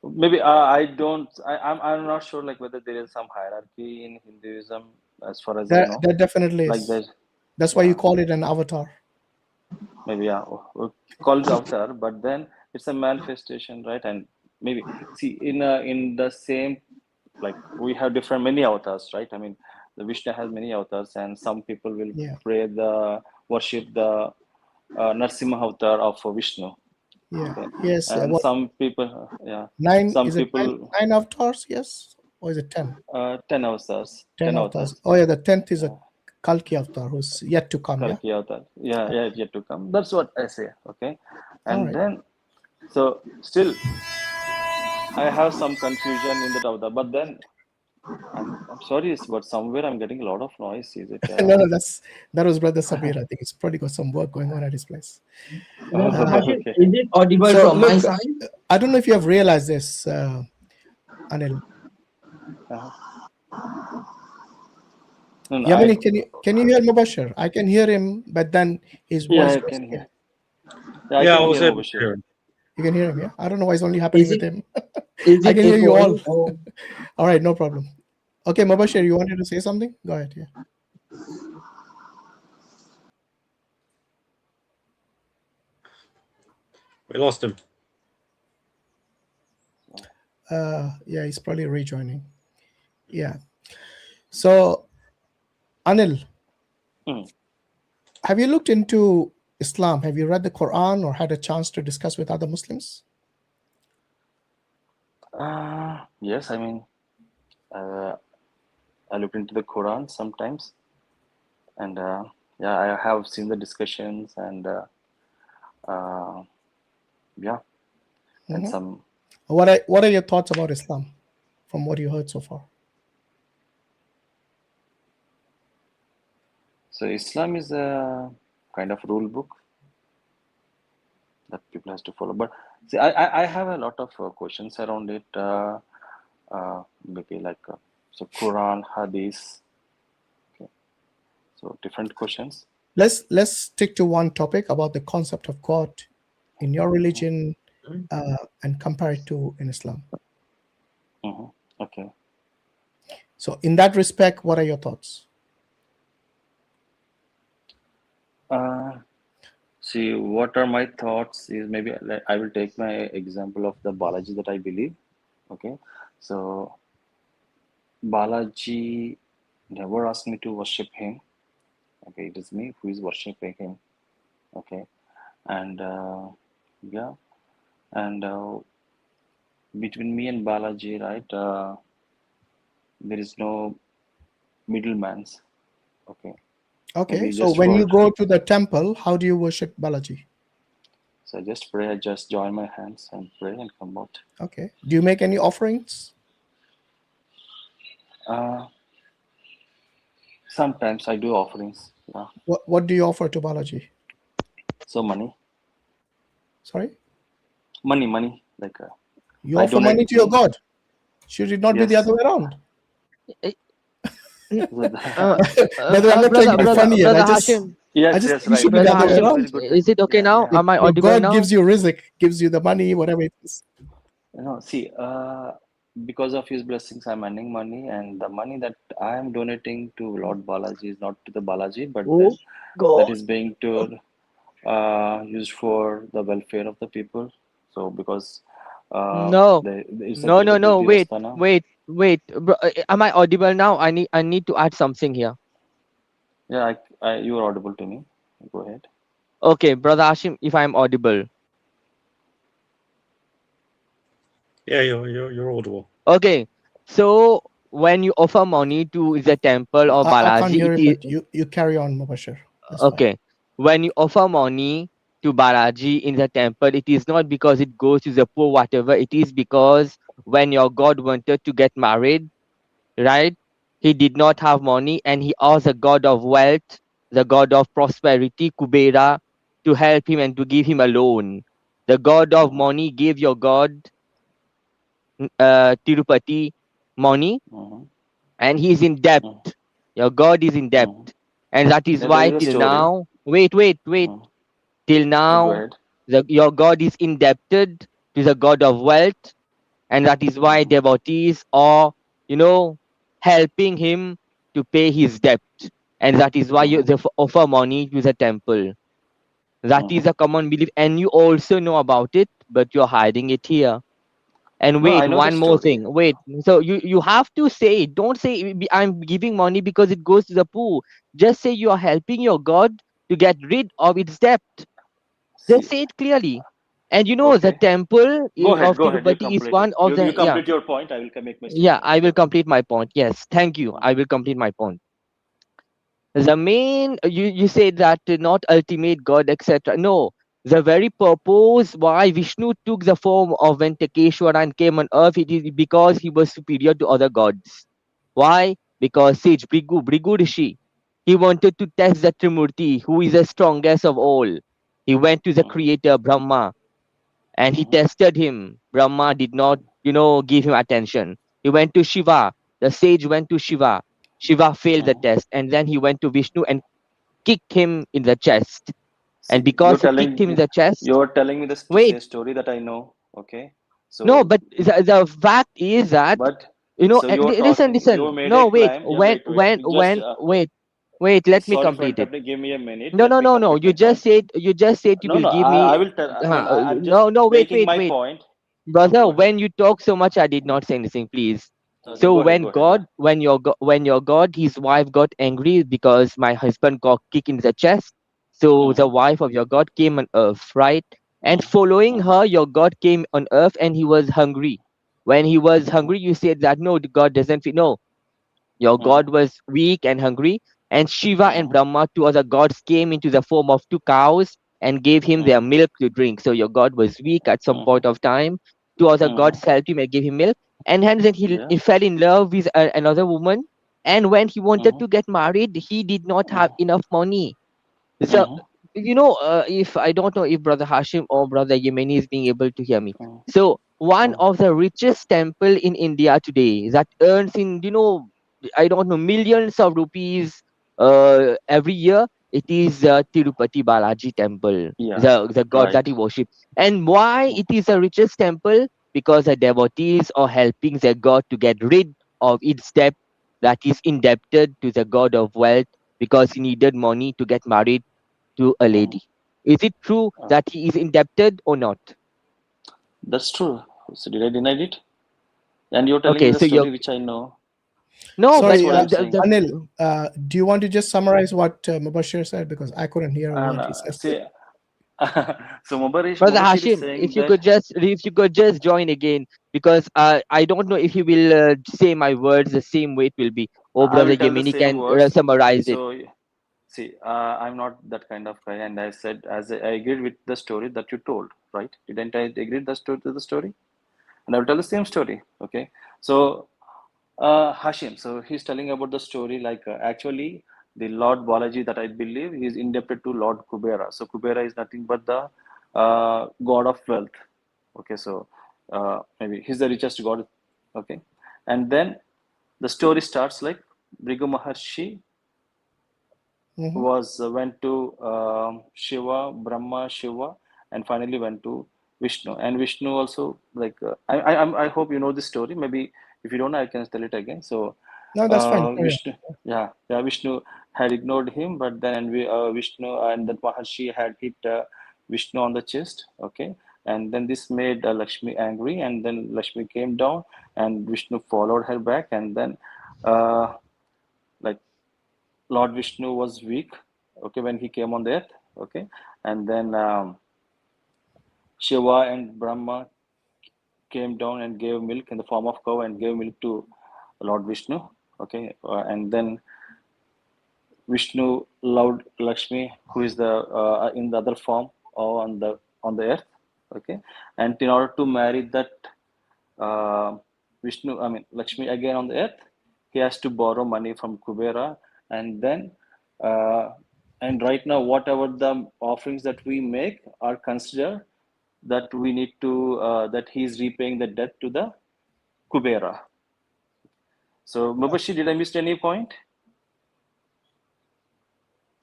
Speaker 9: Maybe I'm not sure like whether there is some hierarchy in Hinduism as far as I know.
Speaker 1: There definitely
Speaker 9: Like
Speaker 1: is. That's why you call it an avatar.
Speaker 9: Maybe we'll call it avatar, but then it's a manifestation, right? And maybe see in the same, like we have different many avatars, right? I mean, the Vishnu has many avatars, and some people will worship the Narsimha avatar of Vishnu.
Speaker 1: Yeah.
Speaker 9: Okay.
Speaker 1: Yes.
Speaker 9: And
Speaker 1: What,
Speaker 9: some people, some
Speaker 1: is it
Speaker 9: people,
Speaker 1: nine avatars? Yes. Or is it 10?
Speaker 9: 10 avatars.
Speaker 1: 10 avatars. Oh yeah, the 10th is a Kalki avatar who's yet to come. Yeah.
Speaker 9: Kalki avatar. Yeah, yet to come. That's what I say. Okay.
Speaker 1: All
Speaker 9: And
Speaker 1: right.
Speaker 9: then, so still, I have some confusion in the Davda, but then I'm sorry, but somewhere I'm getting a lot of noise. Is it?
Speaker 1: No, no, that was Brother Sabir. I think he's probably got some work going on at his place.
Speaker 10: Hashim,
Speaker 9: Okay.
Speaker 10: is it audible
Speaker 1: So
Speaker 10: from my
Speaker 1: look,
Speaker 10: side?
Speaker 1: I don't know if you have realized this, Anil.
Speaker 9: No, no,
Speaker 1: Yemeni, can you hear Mubashir? I can hear him, but then his voice.
Speaker 9: I can hear.
Speaker 11: Yeah,
Speaker 9: I
Speaker 11: I
Speaker 9: can
Speaker 11: was
Speaker 9: hear
Speaker 11: able to
Speaker 9: Mubashir.
Speaker 11: hear him.
Speaker 1: You can hear him, yeah? I don't know why it's only happening
Speaker 10: Is
Speaker 1: with
Speaker 10: it
Speaker 1: him.
Speaker 10: is
Speaker 1: I
Speaker 10: it
Speaker 1: can hear you all.
Speaker 10: echoing? Or
Speaker 1: All right, no problem. Okay, Mubashir, you wanted to say something? Go ahead, yeah.
Speaker 11: We lost him.
Speaker 1: Yeah, he's probably rejoining. Yeah. So, Anil, have you looked into Islam? Have you read the Quran or had a chance to discuss with other Muslims?
Speaker 9: Yes, I mean, I look into the Quran sometimes, and yeah, I have seen the discussions, and yeah, and some.
Speaker 1: What are your thoughts about Islam from what you heard so far?
Speaker 9: So Islam is a kind of rule book that people has to follow. But see, I have a lot of questions around it. Maybe like so Quran, Hadith. Okay, so different questions.
Speaker 1: Let's stick to one topic about the concept of God in your religion and compare it to in Islam.
Speaker 9: Okay.
Speaker 1: So in that respect, what are your thoughts?
Speaker 9: See, what are my thoughts is maybe I will take my example of the Balaji that I believe. Okay, so Balaji never asked me to worship him. Okay, it is me who is worshiping him. Okay, and yeah, and between me and Balaji, right, there is no middleman's. Okay.
Speaker 1: Okay, so when you go to the temple, how do you worship Balaji?
Speaker 9: So I just pray, I just join my hands and pray and come out.
Speaker 1: Okay. Do you make any offerings?
Speaker 9: Sometimes I do offerings. Yeah.
Speaker 1: What do you offer to Balaji?
Speaker 9: So money.
Speaker 1: Sorry?
Speaker 9: Money. Like
Speaker 1: you offer money to your God. Should it not be the other way around? Brother, I'm not trying to be funny here. I just you should be the other way around.
Speaker 10: Is it okay now? Am I audible
Speaker 1: God
Speaker 10: now?
Speaker 1: gives you rizq, gives you the money, whatever it is.
Speaker 9: No, see, because of his blessings, I'm earning money, and the money that I am donating to Lord Balaji is not to the Balaji, but then that is being used for the welfare of the people. So because
Speaker 10: No, wait. Bro, am I audible now? I need to add something here.
Speaker 9: Yeah, you are audible to me. Go ahead.
Speaker 10: Okay, Brother Hashim, if I'm audible.
Speaker 11: Yeah, you're audible.
Speaker 10: Okay, so when you offer money to the temple or Balaji,
Speaker 1: I can't hear him, but you carry on, Mubashir.
Speaker 10: Okay, when you offer money to Balaji in the temple, it is not because it goes to the poor, whatever. It is because when your God wanted to get married, right? He did not have money, and he asked the god of wealth, the god of prosperity, Kubera, to help him and to give him a loan. The god of money gave your god Tirupati money, and he is in debt. Your god is in debt, and that is why till now. Wait. Till now, your god is indebted to the god of wealth, and that is why devotees are, helping him to pay his debt, and that is why you offer money to the temple. That is a common belief, and you also know about it, but you're hiding it here. And wait, one more thing. Wait, so you have to say, don't say I'm giving money because it goes to the poor. Just say you are helping your God to get rid of its debt. Just say it clearly. And the temple of Tirupati is one of the.
Speaker 9: You complete your point. I will make my statement.
Speaker 10: Yeah, I will complete my point. Yes, thank you. I will complete my point. The main, you say that not ultimate God, etc. No, The very purpose why Vishnu took the form of Ventakeshwara and came on earth, it is because he was superior to other gods. Why? Because sage Brigu Rishi, he wanted to test the Trimurti, who is the strongest of all. He went to the creator Brahma and he tested him. Brahma did not, give him attention. He went to Shiva. The sage went to Shiva. Shiva failed the test, and then he went to Vishnu and kicked him in the chest. And
Speaker 9: See,
Speaker 10: because he kicked him in the chest,
Speaker 9: you're telling me the
Speaker 10: wait,
Speaker 9: story that I know. Okay,
Speaker 10: no,
Speaker 9: so
Speaker 10: but the fact is that,
Speaker 9: but so you're talking. You
Speaker 10: listen.
Speaker 9: made a
Speaker 10: No, wait,
Speaker 9: claim. Yeah, wait. Just
Speaker 10: wait, let me
Speaker 9: sorry for
Speaker 10: complete it.
Speaker 9: interrupting. Give me a minute.
Speaker 10: No,
Speaker 9: Let
Speaker 10: no,
Speaker 9: me
Speaker 10: no, no.
Speaker 9: complete my
Speaker 10: You
Speaker 9: point.
Speaker 10: just said you
Speaker 9: No,
Speaker 10: will
Speaker 9: no.
Speaker 10: give
Speaker 9: I
Speaker 10: me.
Speaker 9: will tell. I mean, I'm just
Speaker 10: No, no,
Speaker 9: making my
Speaker 10: wait.
Speaker 9: point.
Speaker 10: Brother,
Speaker 9: Go ahead.
Speaker 10: when you talk so much, I did not say anything, please.
Speaker 9: Okay,
Speaker 10: So
Speaker 9: go ahead.
Speaker 10: when
Speaker 9: Go ahead. Yeah.
Speaker 10: when your God, his wife got angry because my husband got kicked in the chest. So the wife of your God came on earth, right? And following her, your God came on earth and he was hungry. When he was hungry, you said that no, God doesn't feed. No, your God was weak and hungry, and Shiva and Brahma, two other gods, came into the form of two cows and gave him their milk to drink. So your God was weak at some point of time. Two other gods helped him and gave him milk, and hence then he fell in love with another woman. And when he wanted to get married, he did not have enough money. So if I don't know if Brother Hashim or Brother Yemeni is being able to hear me. So one of the richest temple in India today that earns in I don't know millions of rupees every year. It is Tirupati Balaji temple,
Speaker 9: Yeah.
Speaker 10: the god that he worships. And why it is the richest temple? Because the devotees are helping their god to get rid of its debt that is indebted to the god of wealth because he needed money to get married to a lady. Is it true that he is indebted or not?
Speaker 9: That's true. So did I deny it? And you're telling me
Speaker 10: Okay,
Speaker 9: the
Speaker 10: so you're
Speaker 9: story which I know.
Speaker 10: no,
Speaker 9: That's
Speaker 10: but
Speaker 1: Sorry,
Speaker 9: what I'm saying.
Speaker 1: Anil, do you want to just summarize what Mubashir said? Because I couldn't hear what he said.
Speaker 9: See, so
Speaker 10: Brother
Speaker 9: Mubashir is
Speaker 10: Hashim,
Speaker 9: saying that.
Speaker 10: if you could just join again because I don't know if you will say my words the same way it will be. Or
Speaker 9: I
Speaker 10: Brother
Speaker 9: will tell the
Speaker 10: Yemeni
Speaker 9: same
Speaker 10: can
Speaker 9: words.
Speaker 10: summarize it.
Speaker 9: So, see, I'm not that kind of guy, and I said I agreed with the story that you told, right? Didn't I agree the story? And I will tell the same story. Okay. So, Hashim. So he's telling about the story like actually the Lord Balaji that I believe is indebted to Lord Kubera. So Kubera is nothing but the god of wealth. Okay. So maybe he's the richest god. Okay. And then the story starts like Brigu Maharshi was went to Shiva, Brahma, Shiva, and finally went to Vishnu. And Vishnu also like I hope you know this story. Maybe if you don't, I can tell it again. So
Speaker 1: No, that's fine. Carry
Speaker 9: Vishnu, yeah, Vishnu had ignored him, but then Vishnu and that Maharshi had hit Vishnu on the chest. Okay. And then this made Lakshmi angry, and then Lakshmi came down, and Vishnu followed her back, and then like Lord Vishnu was weak, okay, when he came on the earth, okay, and then Shiva and Brahma came down and gave milk in the form of cow and gave milk to Lord Vishnu, okay, and then Vishnu loved Lakshmi, who is the in the other form or on the earth, okay, and in order to marry that Vishnu, I mean Lakshmi again on the earth, he has to borrow money from Kubera, and then and right now whatever the offerings that we make are considered that we need to that he is repaying the debt to the Kubera. So Mubashi, did I miss any point?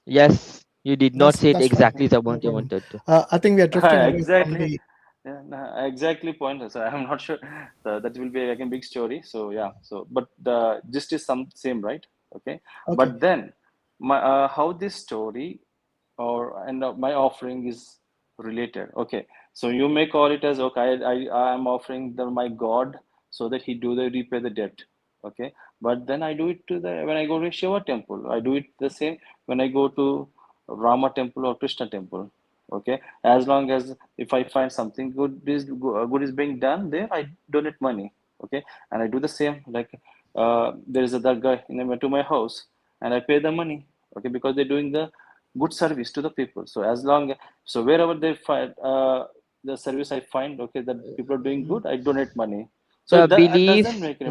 Speaker 10: Yes, you did not say it
Speaker 1: That's fine.
Speaker 10: exactly the
Speaker 1: No
Speaker 10: one you
Speaker 1: problem.
Speaker 10: wanted to.
Speaker 1: I think we are drifting away from
Speaker 9: Exactly.
Speaker 1: the.
Speaker 9: Yeah, no, exactly point. So I'm not sure that will be like a big story. So yeah. So but the gist is some same, right? Okay.
Speaker 1: Okay.
Speaker 9: But then my how this story or and my offering is related. Okay. So you may call it as okay. I am offering my God so that he do the repay the debt. Okay. But then I do it to the when I go to Shiva temple. I do it the same when I go to Rama temple or Krishna temple. Okay, as long as if I find something good is being done there, I donate money. Okay, and I do the same like there is a dargah to my house and I pay the money. Okay, because they're doing the good service to the people. So as long, so wherever they find the service I find, okay, that people are doing good, I donate money. So
Speaker 10: The
Speaker 9: that
Speaker 10: belief,
Speaker 9: doesn't make any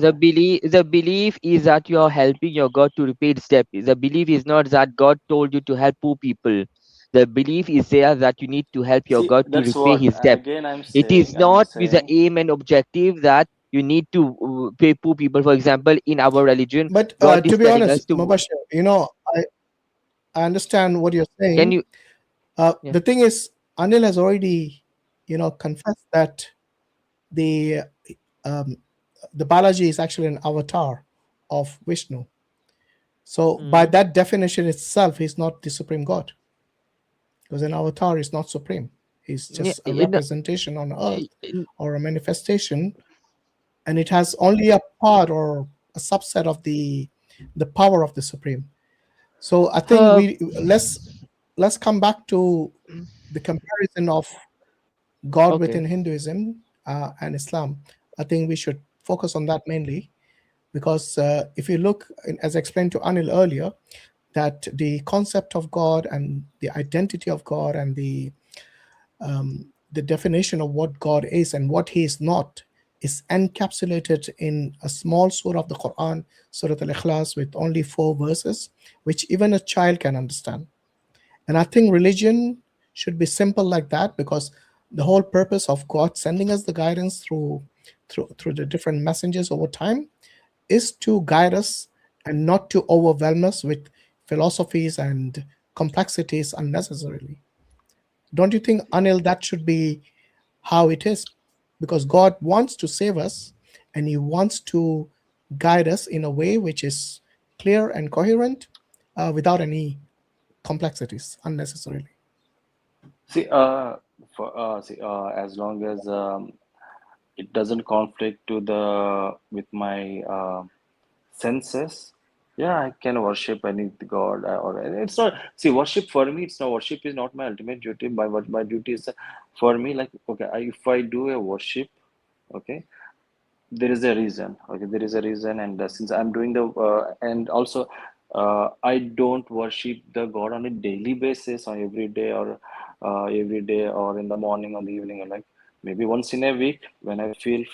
Speaker 10: the belief is that you are helping your God to repay its debt. The belief is not that God told you to help poor people. The belief is there that you need to help your
Speaker 9: see.
Speaker 10: God to
Speaker 9: That's
Speaker 10: repay
Speaker 9: what
Speaker 10: his debt.
Speaker 9: again
Speaker 10: It is
Speaker 9: I'm
Speaker 10: not with the
Speaker 9: saying.
Speaker 10: aim and objective that you need to pay poor people. For example, in our religion,
Speaker 1: But
Speaker 10: God
Speaker 1: to
Speaker 10: is
Speaker 1: be
Speaker 10: telling
Speaker 1: honest,
Speaker 10: us to.
Speaker 1: Mubashir, I understand what you're
Speaker 10: Can
Speaker 1: saying.
Speaker 10: you? Yeah.
Speaker 1: The thing is, Anil has already, confessed that the um, the Balaji is actually an avatar of Vishnu. So by that definition itself, he's not the supreme God, because an avatar is not supreme. He's just a representation on earth or a manifestation, and it has only a part or a subset of the power of the supreme. So I think let's come back to the comparison of God
Speaker 10: Okay.
Speaker 1: within Hinduism and Islam. I think we should focus on that mainly, because if you look, as I explained to Anil earlier, that the concept of God and the identity of God and the definition of what God is and what He is not is encapsulated in a small surah of the Quran, Surah Al-Ikhlas, with only 4 verses, which even a child can understand. And I think religion should be simple like that, because the whole purpose of God sending us the guidance through the different messengers over time is to guide us and not to overwhelm us with philosophies and complexities unnecessarily. Don't you think, Anil, that should be how it is? Because God wants to save us, and He wants to guide us in a way which is clear and coherent, without any complexities unnecessarily.
Speaker 9: See, as long as it doesn't conflict with my senses, yeah, I can worship any god, or it's not. See, worship for me, it's not, worship is not my ultimate duty. My duty is for me, like, okay, if I do a worship, okay, there is a reason. Okay, there is a reason, and since I'm doing and also I don't worship the god on a daily basis, on every day, or in the morning or the evening, or like maybe once in a week when I feel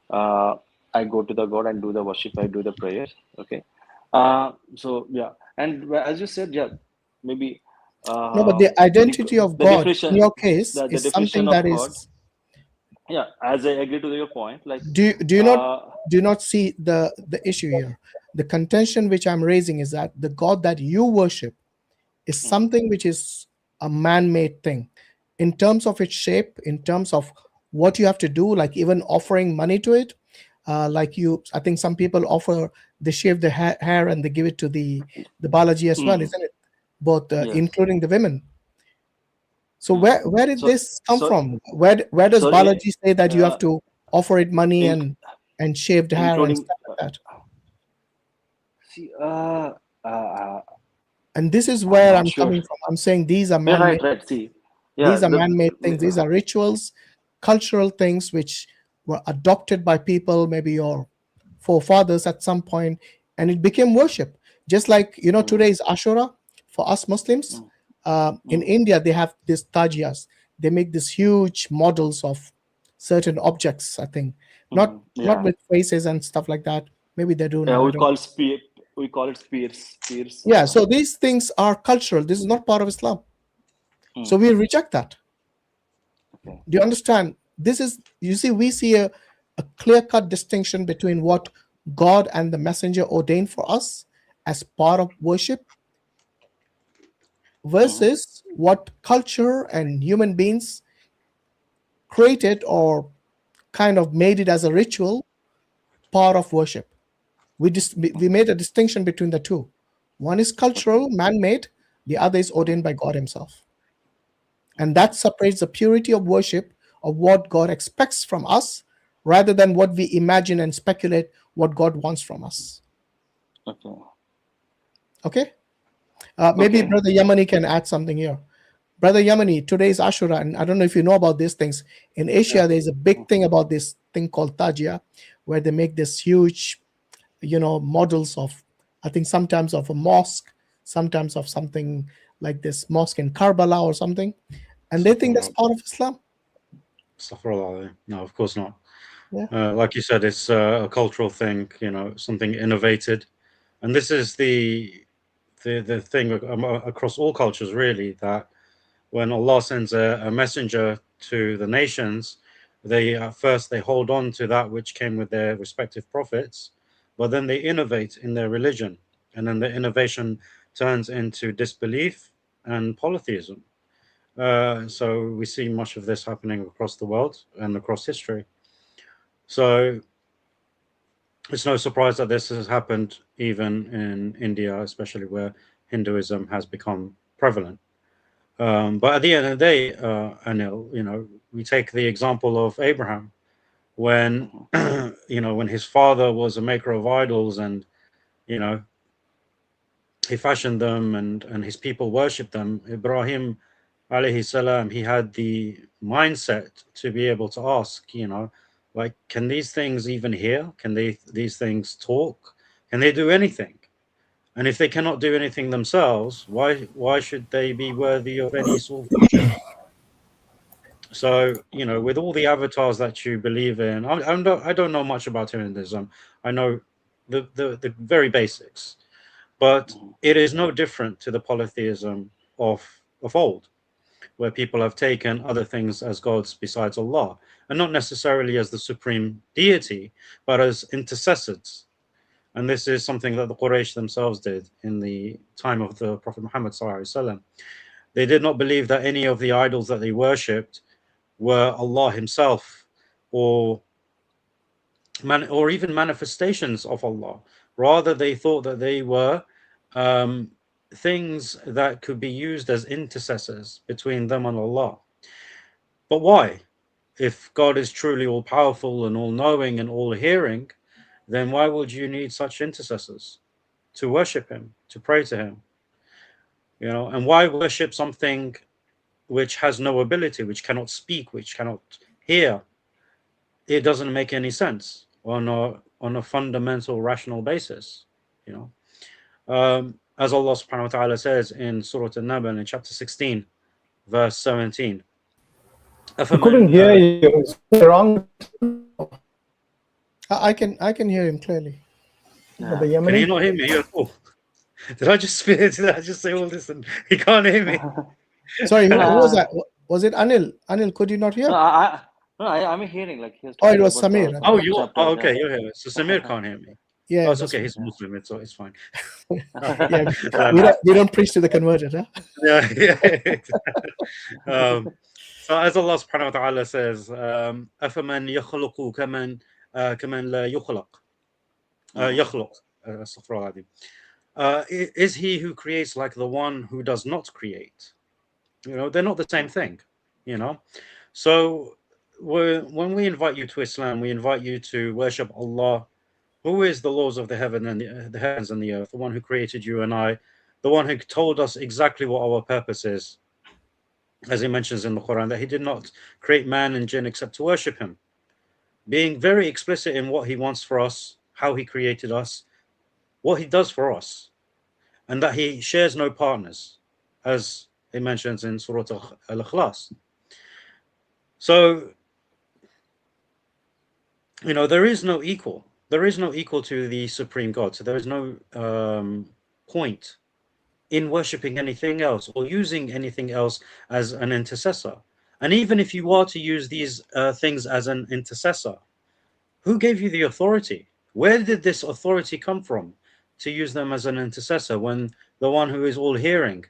Speaker 9: uh, I go to the god and do the worship, I do the prayer. Okay, so yeah, and as you said, yeah, maybe
Speaker 1: No, but the identity of
Speaker 9: the
Speaker 1: God in
Speaker 9: definition,
Speaker 1: your case
Speaker 9: the
Speaker 1: is
Speaker 9: definition
Speaker 1: something
Speaker 9: of
Speaker 1: that
Speaker 9: God.
Speaker 1: is.
Speaker 9: Yeah, as I agree to your point, like
Speaker 1: Do you not see the issue here? The contention which I'm raising is that the God that you worship is something which is a man-made thing, in terms of its shape, in terms of what you have to do, like even offering money to it. I think some people offer, they shave their hair and they give it to the Balaji as well, isn't it? Both,
Speaker 9: yes.
Speaker 1: including the women. So where did this come from? Where does
Speaker 9: so
Speaker 1: Balaji say that you have to offer it money and shaved hair and
Speaker 9: including
Speaker 1: stuff like that?
Speaker 9: see,
Speaker 1: And this is
Speaker 9: I'm
Speaker 1: where
Speaker 9: not
Speaker 1: I'm
Speaker 9: sure.
Speaker 1: coming from. I'm saying these are
Speaker 9: Yeah,
Speaker 1: man-made.
Speaker 9: right. See, yeah,
Speaker 1: These are man-made things. These are rituals, cultural things which were adopted by people, maybe your forefathers at some point, and it became worship. Just like, today is Ashura for us Muslims. In India, they have these tajiyas. They make these huge models of certain objects, I think. Not with faces and stuff like that. Maybe they do
Speaker 9: Yeah,
Speaker 1: now.
Speaker 9: we call it spears.
Speaker 1: Yeah, so these things are cultural. This is not part of Islam. So we reject that.
Speaker 9: Okay.
Speaker 1: Do you understand? We see a clear-cut distinction between what God and the messenger ordained for us as part of worship versus what culture and human beings created or kind of made it as a ritual part of worship. We made a distinction between the two. One is cultural, man-made, the other is ordained by God Himself. And that separates the purity of worship of what God expects from us, rather than what we imagine and speculate what God wants from us. Okay? Maybe Brother Yemeni can add something here. Brother Yemeni, today is Ashura, and I don't know if you know about these things. In Asia, there's a big thing about this thing called Tajia, where they make this huge, models of, I think sometimes of a mosque, sometimes of something like this mosque in Karbala or something, and they think that's part of Islam.
Speaker 11: No, of course not.
Speaker 1: Yeah.
Speaker 11: Like you said, it's a cultural thing, something innovated. And this is the thing across all cultures, really, that when Allah sends a messenger to the nations, they first they hold on to that which came with their respective prophets, but then they innovate in their religion, and then the innovation turns into disbelief and polytheism. So we see much of this happening across the world and across history. So it's no surprise that this has happened even in India, especially where Hinduism has become prevalent. But at the end of the day, Anil, we take the example of Abraham, when when his father was a maker of idols, and he fashioned them, and his people worshipped them. Ibrahim alayhi salam, he had the mindset to be able to ask, like, can these things even hear? Can these things talk? Can they do anything? And if they cannot do anything themselves, why should they be worthy of any sort of worship? So, with all the avatars that you believe in, I don't know much about Hinduism. I know the very basics, but it is no different to the polytheism of old, where people have taken other things as gods besides Allah, and not necessarily as the supreme deity, but as intercessors. And this is something that the Quraysh themselves did in the time of the Prophet Muhammad ﷺ. They did not believe that any of the idols that they worshipped were Allah himself, or even manifestations of Allah. Rather, they thought that they were things that could be used as intercessors between them and Allah. But why? If God is truly all-powerful and all-knowing and all-hearing, then why would you need such intercessors to worship him, to pray to him? And why worship something which has no ability, which cannot speak, which cannot hear? It doesn't make any sense on a fundamental rational basis. As Allah subhanahu wa ta'ala says in Surah An-Naba in chapter 16, verse 17.
Speaker 3: I couldn't hear you. Is it wrong?
Speaker 1: I can hear him clearly.
Speaker 3: Yeah.
Speaker 11: Can you not hear me at all? Did I just say all this and he can't hear me?
Speaker 1: Sorry, who was that? Was it Anil? Anil, could you not hear?
Speaker 9: No, I'm hearing like he was
Speaker 1: it was Samir.
Speaker 11: Okay, you're here. So Samir can't hear me.
Speaker 1: Yeah,
Speaker 11: it's okay. He's Muslim, so it's fine.
Speaker 1: Yeah, we don't preach to the converted, huh?
Speaker 11: Yeah. So as Allah subhanahu wa ta'ala says, أَفَمَنْ يَخْلُقُ كَمَنْ لَا يُخْلَقُ يَخْلُقُ is he who creates like the one who does not create? They're not the same thing. So when we invite you to Islam, we invite you to worship Allah, who is the laws of the heavens and the earth, the one who created you and I, the one who told us exactly what our purpose is, as he mentions in the Quran, that he did not create man and jinn except to worship him, being very explicit in what he wants for us, how he created us, what he does for us, and that he shares no partners, as he mentions in Surah Al-Ikhlas. So, there is no equal. There is no equal to the Supreme God. So there is no point in worshipping anything else or using anything else as an intercessor. And even if you are to use these things as an intercessor, who gave you the authority? Where did this authority come from to use them as an intercessor when the one who is all hearing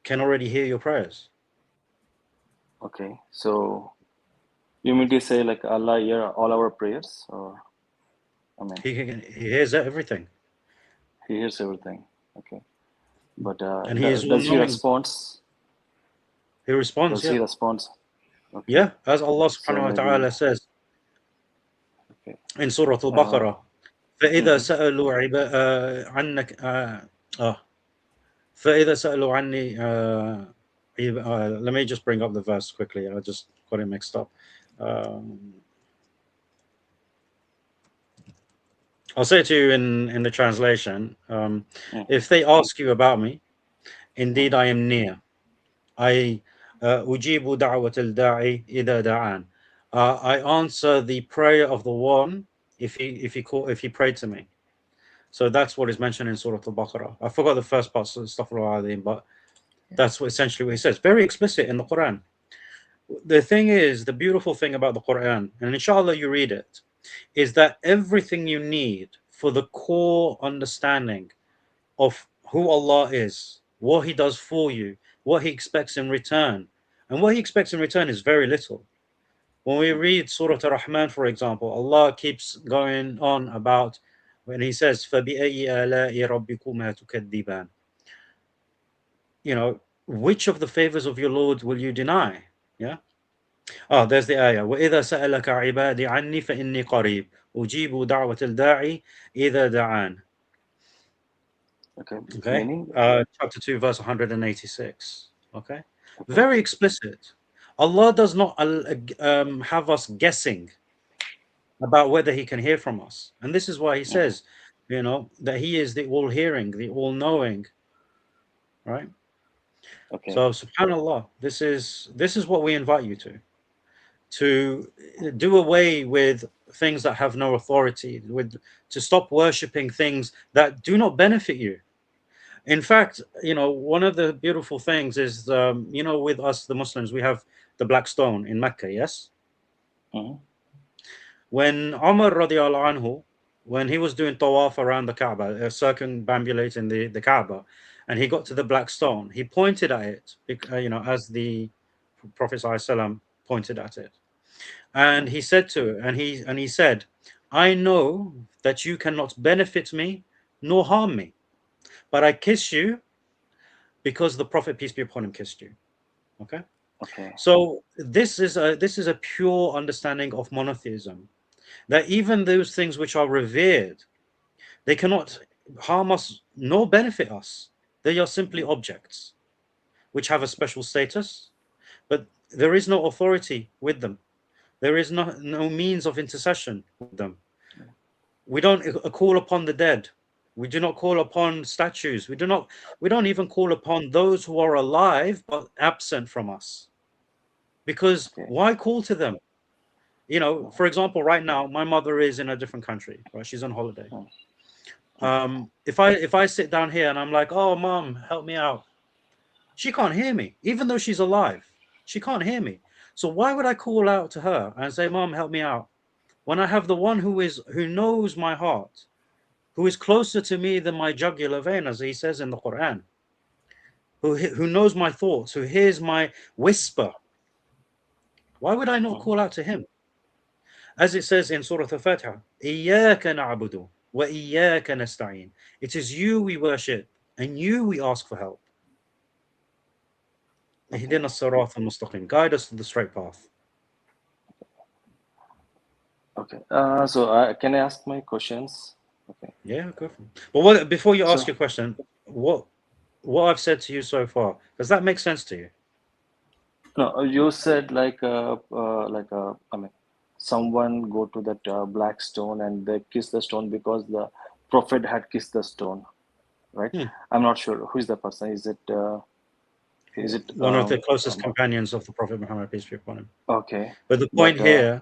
Speaker 11: can already hear your prayers?
Speaker 9: Okay, so you mean to say like Allah hear all our prayers, or
Speaker 11: he hears everything.
Speaker 9: He hears everything. Okay, but
Speaker 11: and
Speaker 9: does he respond?
Speaker 11: He responds.
Speaker 9: Does he respond? Okay.
Speaker 11: Yeah, as Allah subhanahu wa ta'ala says in Surah Al-Baqarah, فإذا سألوا عنك فإذا سألوا عني let me just bring up the verse quickly. I just got it mixed up. I'll say it to you in the translation. If they ask you about me, indeed I am near. I ujibu da'wat al-da'i idha da'an. I answer the prayer of the one if he prayed to me. So that's what is mentioned in Surah Al-Baqarah. I forgot the first part, but that's essentially what he says. Very explicit in the Quran. The thing is, the beautiful thing about the Quran, and inshallah you read it, is that everything you need for the core understanding of who Allah is, what He does for you, what He expects in return. And what He expects in return is very little. When we read Surah Ar-Rahman, for example, Allah keeps going on about when He says, فَبِأَيِّ آلَاءِ رَبِّكُمَا تُكَذِّبَانِ. You know, which of the favors of your Lord will you deny? Yeah. Oh, there's the ayah. وَإِذَا سَأَلَكَ عِبَادِي عَنِّي فَإِنِّي قَرِيبٌ أُجِيبُ دَعْوَةَ الدَّاعِ إِذَا دَعَانِ.
Speaker 9: Okay.
Speaker 11: Okay.
Speaker 9: Meaning?
Speaker 11: Chapter 2, verse 186. Okay. Very explicit. Allah does not have us guessing about whether He can hear from us. And this is why He says, you know, that He is the all-hearing, the all-knowing. Right?
Speaker 9: Okay.
Speaker 11: So, subhanAllah, this is what we invite you to do away with things that have no authority, to stop worshipping things that do not benefit you. In fact, you know, one of the beautiful things is, you know, with us, the Muslims, we have the black stone in Mecca, yes? When Umar radiallahu anhu, when he was doing tawaf around the Kaaba, circumambulating the Kaaba, and he got to the black stone, he pointed at it, you know, as the Prophet ﷺ pointed at it. And he said to it, and he said, I know that you cannot benefit me nor harm me, but I kiss you because the Prophet, peace be upon him, kissed you. Okay.
Speaker 9: Okay.
Speaker 11: So this is a pure understanding of monotheism, that even those things which are revered, they cannot harm us nor benefit us. They are simply objects which have a special status, but there is no authority with them. There is no means of intercession with them. We don't call upon the dead. We do not call upon statues. We don't even call upon those who are alive but absent from us. Because why call to them? You know, for example, right now, my mother is in a different country, right? She's on holiday. If I sit down here and I'm like, oh, Mom, help me out, she can't hear me. Even though she's alive, she can't hear me. So why would I call out to her and say, Mom, help me out, when I have the one who knows my heart, who is closer to me than my jugular vein, as He says in the Quran, who knows my thoughts, who hears my whisper? Why would I not call out to Him? As it says in Surah Al-Fatiha, إِيَّاكَ نَعْبُدُ وَإِيَّاكَ نَسْتَعِينُ. It is you we worship and you we ask for help. اهدنا الصراط المستقيم. Guide us to the straight path.
Speaker 9: Okay. So can I ask my questions? Okay.
Speaker 11: Yeah, go for it. But before you ask your question, what I've said to you so far, does that make sense to you?
Speaker 9: No, you said I mean, someone go to that black stone and they kiss the stone because the Prophet had kissed the stone, right? I'm not sure who is the person. Is it
Speaker 11: one of the closest companions of the Prophet Muhammad, peace be upon him?
Speaker 9: Okay.
Speaker 11: But the point here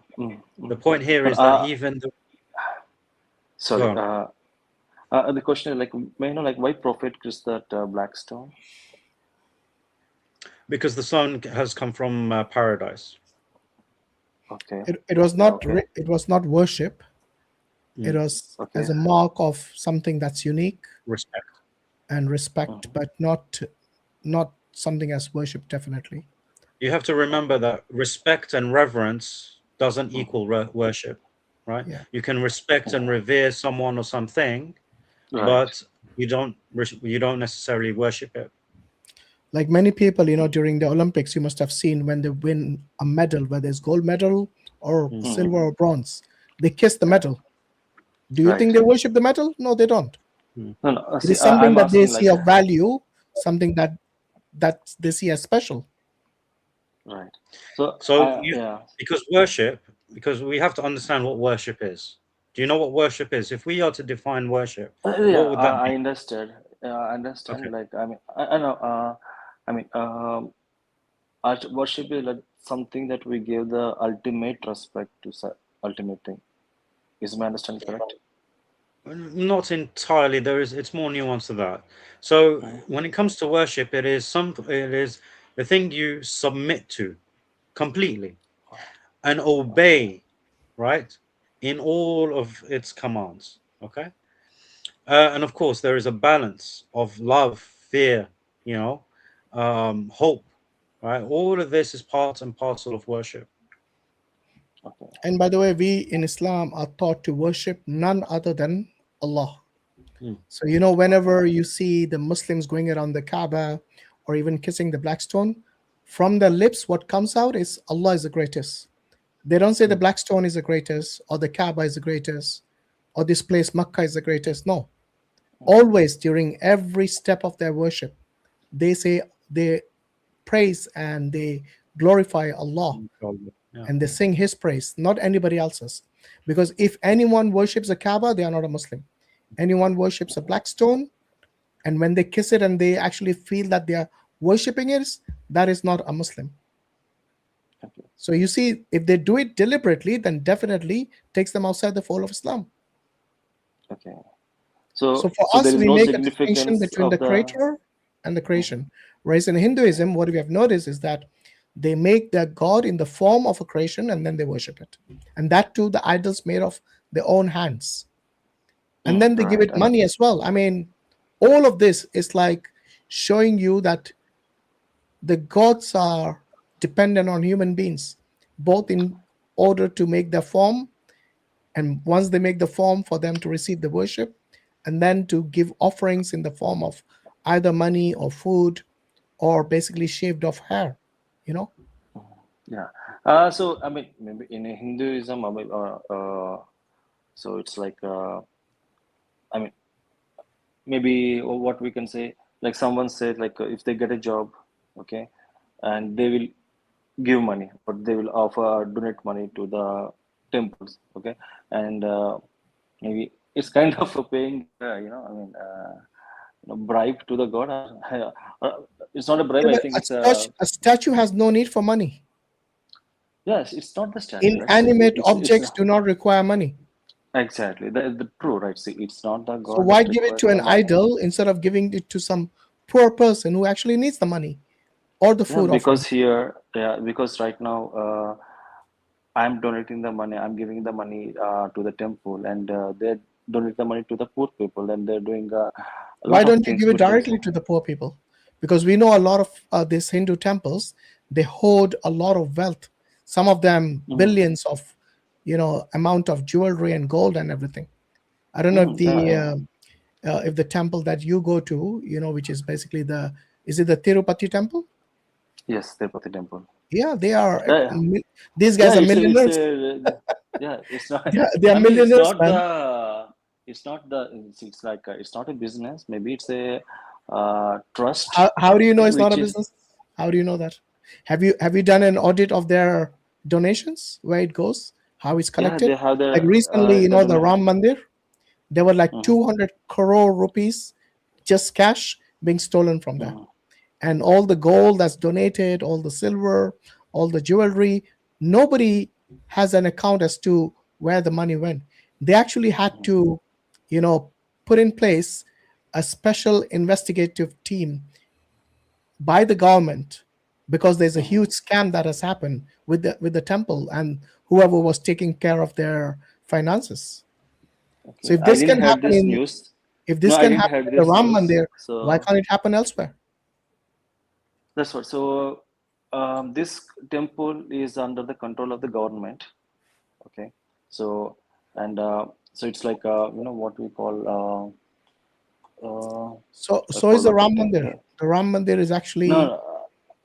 Speaker 11: is that even the
Speaker 9: the question is may I know why Prophet kissed that black stone?
Speaker 11: Because the sun has come from paradise.
Speaker 9: Okay.
Speaker 1: It was not it was not worship. It was as a mark of something that's unique, respect, but not something as worship. Definitely,
Speaker 11: you have to remember that respect and reverence doesn't equal worship, right?
Speaker 1: Yeah.
Speaker 11: You can respect and revere someone or something, but you don't necessarily worship it.
Speaker 1: Like many people, you know, during the Olympics, you must have seen when they win a medal, whether it's gold medal or silver or bronze, they kiss the medal. Do you think they worship the medal? No, they don't.
Speaker 9: No.
Speaker 1: It is something that they see of value, something that they see as special.
Speaker 9: Right.
Speaker 11: Because we have to understand what worship is. Do you know what worship is? If we are to define worship,
Speaker 9: Yeah,
Speaker 11: what would that
Speaker 9: I
Speaker 11: be?
Speaker 9: understood. I understand.
Speaker 11: Okay.
Speaker 9: Like, I know. I mean, worship is like something that we give the ultimate respect to ultimate thing. Is my understanding correct?
Speaker 11: Not entirely. It's more nuanced than that. So when it comes to worship, it is the thing you submit to completely and obey, right, in all of its commands. Okay. And of course, there is a balance of love, fear, hope, right? All of this is part and parcel of worship.
Speaker 9: Okay.
Speaker 1: And by the way, we in Islam are taught to worship none other than Allah. So, whenever you see the Muslims going around the Kaaba or even kissing the black stone, from their lips, what comes out is Allah is the greatest. They don't say the black stone is the greatest, or the Kaaba is the greatest, or this place, Makkah, is the greatest. No. Always during every step of their worship, they say they praise and they glorify Allah.
Speaker 11: Yeah.
Speaker 1: And they sing His praise, not anybody else's. Because if anyone worships a Kaaba, they are not a Muslim. Anyone worships a black stone, and when they kiss it and they actually feel that they are worshipping it, that is not a Muslim.
Speaker 9: Okay.
Speaker 1: So you see, if they do it deliberately, then definitely takes them outside the fold of Islam.
Speaker 9: Okay. So
Speaker 1: for us,
Speaker 9: there is
Speaker 1: we
Speaker 9: no
Speaker 1: make a distinction
Speaker 9: significance
Speaker 1: between
Speaker 9: of
Speaker 1: the creator and the creation. Whereas in Hinduism, what we have noticed is that they make their god in the form of a creation and then they worship it. And that too, the idols made of their own hands. And then they give it money as well. I mean, all of this is like showing you that the gods are dependent on human beings, both in order to make their form, and once they make the form, for them to receive the worship, and then to give offerings in the form of either money or food or basically shaved off hair,
Speaker 9: Yeah. So I mean, maybe in Hinduism, I mean, so it's like, I mean, maybe what we can say, like someone said, like if they get a job, okay, and they will give money, but they will donate money to the temples, okay, and maybe it's kind of a paying, bribe to the god. It's not a bribe. I think it's
Speaker 1: a statue has no need for money.
Speaker 9: Yes, it's not the statue.
Speaker 1: Inanimate objects do not require money.
Speaker 9: Exactly, the true, right? See, it's not the god.
Speaker 1: So why give it to an idol instead of giving it to some poor person who actually needs the money or the food?
Speaker 9: Because right now I'm donating the money. I'm giving the money to the temple, and they donate the money to the poor people, and they're doing.
Speaker 1: Why don't you give it directly to the poor people? Because we know a lot of these Hindu temples, they hoard a lot of wealth. Some of them billions of, amount of jewelry and gold and everything. I don't know if the temple that you go to, which is basically is it the Tirupati temple?
Speaker 9: Yes, Tirupati temple.
Speaker 1: Yeah, they are. These guys are millionaires.
Speaker 9: It's not.
Speaker 1: They are millionaires.
Speaker 9: It's like it's not a business. Maybe it's a trust.
Speaker 1: How do you know it's not a business? How do you know that? Have you done an audit of their donations, where it goes, how it's collected?
Speaker 9: Yeah, they have their,
Speaker 1: like recently, the Ram Mandir, there were like 200 crore rupees just cash being stolen from there. And all the gold that's donated, all the silver, all the jewelry, nobody has an account as to where the money went. They actually had to, put in place a special investigative team by the government, because there's a huge scam that has happened with the temple and whoever was taking care of their finances. Okay. So if this can happen in the Ram Mandir, why can't it happen elsewhere?
Speaker 9: That's what. So this temple is under the control of the government. Okay. So so it's like what we call.
Speaker 1: So is the Ram Mandir. The Ram Mandir is actually.
Speaker 9: No,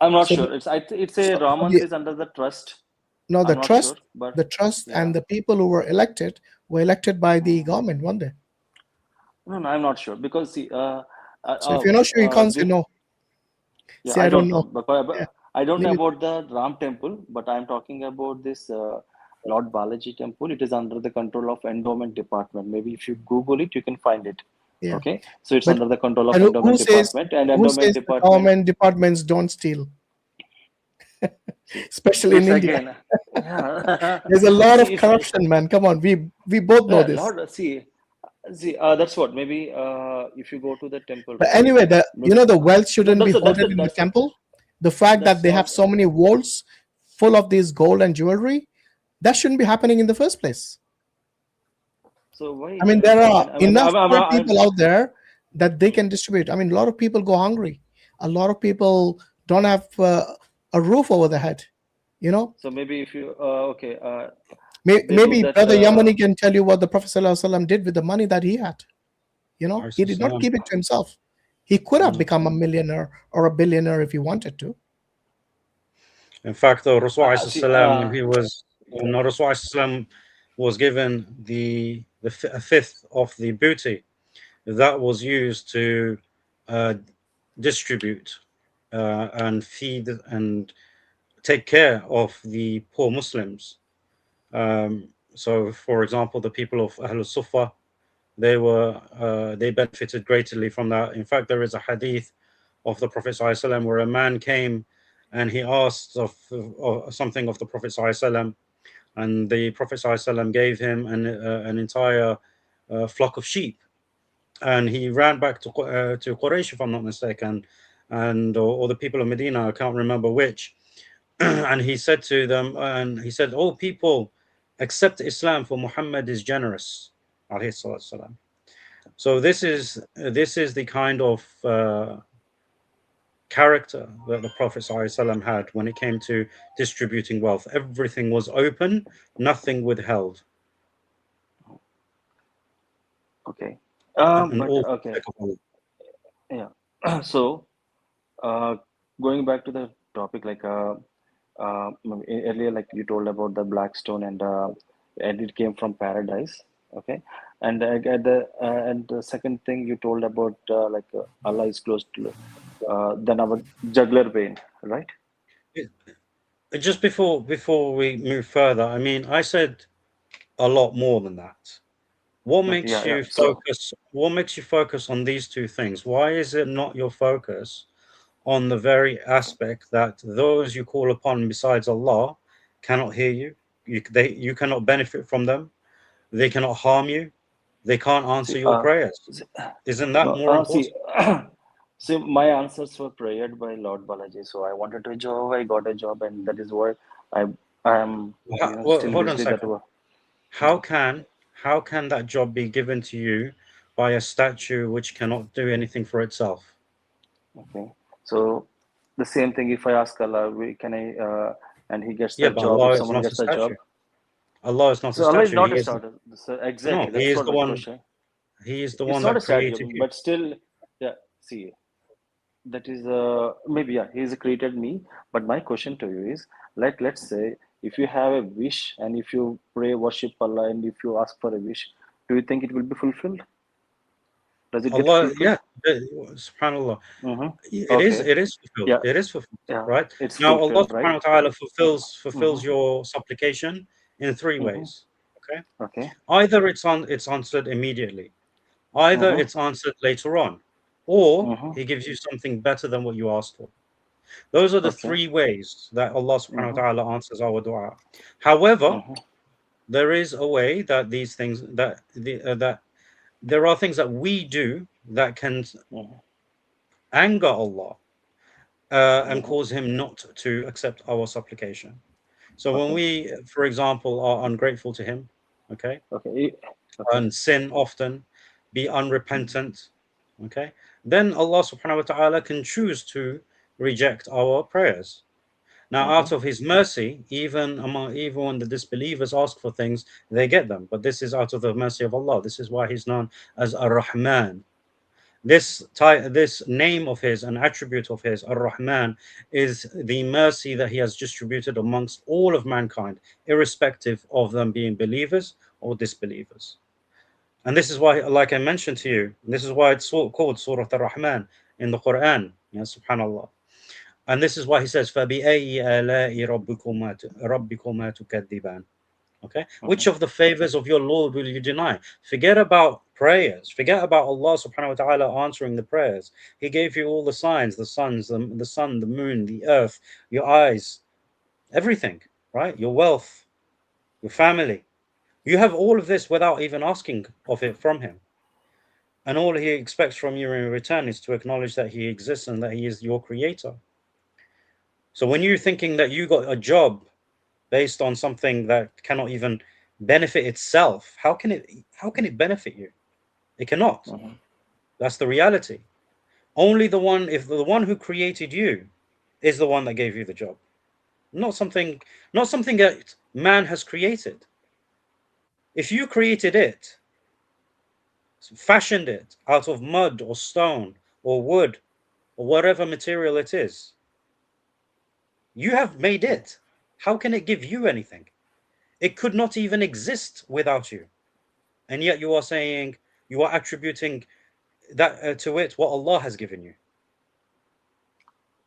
Speaker 9: I'm not sure. It's a Ram Mandir is under the trust.
Speaker 1: No, the trust, and the people who were elected by the government one day.
Speaker 9: No, I'm not sure, because see.
Speaker 1: So if you're not sure, you can't say no.
Speaker 9: Yeah,
Speaker 1: see,
Speaker 9: I don't know. But I don't know about the Ram temple, but I'm talking about this Lord Balaji temple, it is under the control of endowment department. Maybe if you Google it, you can find it.
Speaker 1: Yeah.
Speaker 9: Okay, so it's
Speaker 1: But
Speaker 9: under the control of
Speaker 1: and
Speaker 9: endowment
Speaker 1: who says
Speaker 9: department, and
Speaker 1: who
Speaker 9: endowment
Speaker 1: says the
Speaker 9: department.
Speaker 1: government departments don't steal? Especially in
Speaker 9: It's
Speaker 1: India.
Speaker 9: again, yeah.
Speaker 1: There's a lot
Speaker 9: See,
Speaker 1: of corruption, man. Come on, we both know this.
Speaker 9: Lord, see, that's what. Maybe if you go to the temple,
Speaker 1: But
Speaker 9: right?
Speaker 1: anyway, the
Speaker 9: Maybe,
Speaker 1: the wealth shouldn't be hoarded in the
Speaker 9: that's
Speaker 1: temple. The fact that
Speaker 9: that's
Speaker 1: they have
Speaker 9: not.
Speaker 1: so many vaults full of these gold and jewelry, that shouldn't be happening in the first place.
Speaker 9: So why?
Speaker 1: I mean, there are
Speaker 9: I mean,
Speaker 1: enough poor
Speaker 9: I'm
Speaker 1: people out there that they can distribute. I mean, a lot of people go hungry. A lot of people don't have a roof over their head. You know,
Speaker 9: so maybe if you okay,
Speaker 1: May-
Speaker 9: they do
Speaker 1: maybe
Speaker 9: that.
Speaker 1: Brother Yemeni can tell you what the Prophet ﷺ did with the money that he had. You know, he did not
Speaker 2: Salam.
Speaker 1: keep it to himself. He could have
Speaker 9: Mhm.
Speaker 1: become a millionaire or a billionaire if he wanted to.
Speaker 11: In fact, the Rasul
Speaker 9: See,
Speaker 11: when he was, when Rasul was given a fifth of the booty, that was used to distribute and feed and take care of the poor Muslims. So, for example, the people of Ahlul Sufa, they benefited greatly from that. In fact, there is a hadith of the Prophet ﷺ where a man came and he asked of something of the Prophet ﷺ, and the Prophet ﷺ gave him an entire flock of sheep, and he ran back to Quraysh, if I'm not mistaken, and or the people of Medina, I can't remember which. And he said to them, and he said, "Oh people, accept Islam, for Muhammad is generous." Alayhi salatu wasalam. So this is the kind of character that the Prophet ﷺ had when it came to distributing wealth. Everything was open, nothing withheld.
Speaker 9: okay,
Speaker 11: And
Speaker 9: but
Speaker 11: all
Speaker 9: okay, yeah. So going back to the topic, like earlier, like you told about the black stone, and it came from paradise. Okay, and and the second thing you told about Allah is close to than our jugular vein, right?
Speaker 11: just before we move further, I mean, I said a lot more than that. What
Speaker 9: Okay,
Speaker 11: makes
Speaker 9: yeah.
Speaker 11: you
Speaker 9: So
Speaker 11: focus? What makes you focus on these two things? Why is it not your focus on the very aspect that those you call upon besides Allah cannot hear you? You cannot benefit from them. They cannot harm you. They can't answer
Speaker 9: see,
Speaker 11: your prayers.
Speaker 9: see,
Speaker 11: Isn't that
Speaker 9: no,
Speaker 11: more
Speaker 9: see,
Speaker 11: important?
Speaker 9: see, my answers were prayed by Lord Balaji. So I wanted a job, I got a job, and that is why I I am
Speaker 11: Well,
Speaker 9: still
Speaker 11: hold on a
Speaker 9: busy that
Speaker 11: second.
Speaker 9: work.
Speaker 11: How can that job be given to you by a statue which cannot do anything for itself?
Speaker 9: Okay, so the same thing. If I ask Allah, can I? And he gets
Speaker 11: Yeah,
Speaker 9: the
Speaker 11: but
Speaker 9: job. If
Speaker 11: Allah is
Speaker 9: someone
Speaker 11: not a
Speaker 9: gets the job,
Speaker 11: statue. Allah is not a
Speaker 9: so Allah is
Speaker 11: statue.
Speaker 9: not
Speaker 11: He
Speaker 9: a
Speaker 11: is
Speaker 9: starter. So
Speaker 11: no.
Speaker 9: exactly,
Speaker 11: He
Speaker 9: that's
Speaker 11: is
Speaker 9: what
Speaker 11: the
Speaker 9: my
Speaker 11: one.
Speaker 9: question.
Speaker 11: He is the
Speaker 9: It's
Speaker 11: one
Speaker 9: not
Speaker 11: that
Speaker 9: a statue,
Speaker 11: created you.
Speaker 9: but still, yeah. See, that is maybe yeah. He's created me. But my question to you is, like, let's say if you have a wish and if you pray, worship Allah, and if you ask for a wish, do you think it will be fulfilled? Does it get
Speaker 11: Allah,
Speaker 9: fulfilled?
Speaker 11: yeah, subhanallah.
Speaker 9: Mm-hmm.
Speaker 11: It
Speaker 9: Okay.
Speaker 11: is fulfilled.
Speaker 9: Yeah.
Speaker 11: It is fulfilled,
Speaker 9: Yeah.
Speaker 11: right?
Speaker 9: It's
Speaker 11: Now Allah
Speaker 9: fulfilled, right?
Speaker 11: subhanahu wa ta'ala fulfills
Speaker 9: Mm-hmm.
Speaker 11: your supplication in three
Speaker 9: Mm-hmm.
Speaker 11: ways. Okay.
Speaker 9: Okay.
Speaker 11: Either it's answered immediately, either
Speaker 9: Mm-hmm.
Speaker 11: it's answered later on, or
Speaker 9: Mm-hmm.
Speaker 11: he gives you something better than what you asked for. Those are the
Speaker 9: Okay.
Speaker 11: three ways that Allah subhanahu
Speaker 9: Mm-hmm.
Speaker 11: wa ta'ala answers our dua. However,
Speaker 9: Mm-hmm.
Speaker 11: there is a way that these things that there are things that we do that can
Speaker 9: Mm-hmm.
Speaker 11: anger Allah and
Speaker 9: Mm-hmm.
Speaker 11: cause him not to accept our supplication. So when
Speaker 9: Okay.
Speaker 11: we, for example, are ungrateful to him, okay,
Speaker 9: Okay. Okay.
Speaker 11: and sin often, be unrepentant, okay, then Allah subhanahu wa ta'ala can choose to reject our prayers. Now,
Speaker 9: Mm-hmm.
Speaker 11: out of His mercy, even when the disbelievers ask for things, they get them. But this is out of the mercy of Allah. This is why He's known as Ar-Rahman. This name of His, an attribute of His, Ar-Rahman, is the mercy that He has distributed amongst all of mankind, irrespective of them being believers or disbelievers. And this is why, like I mentioned to you, this is why it's called Surah Ar-Rahman in the Quran. Yeah, subhanallah. And this is why he says, فَبِأَيِّ آلَاءِ رَبِّكُمَا تُكَذِّبَانِ. Okay, which of the favors of your Lord will you deny? Forget about prayers. Forget about Allah subhanahu wa ta'ala answering the prayers. He gave you all the signs, the suns, the sun, the moon, the earth, your eyes, everything, right? Your wealth, your family. You have all of this without even asking of it from him. And all he expects from you in return is to acknowledge that he exists and that he is your creator. So when you're thinking that you got a job based on something that cannot even benefit itself, how can it benefit you? It cannot. That's the reality. Only if the one who created you is the one that gave you the job, not something that man has created. If you created it, fashioned it out of mud or stone or wood or whatever material it is, you have made it. How can it give you anything? It could not even exist without you. And yet you are saying, you are attributing that to it what Allah has given you.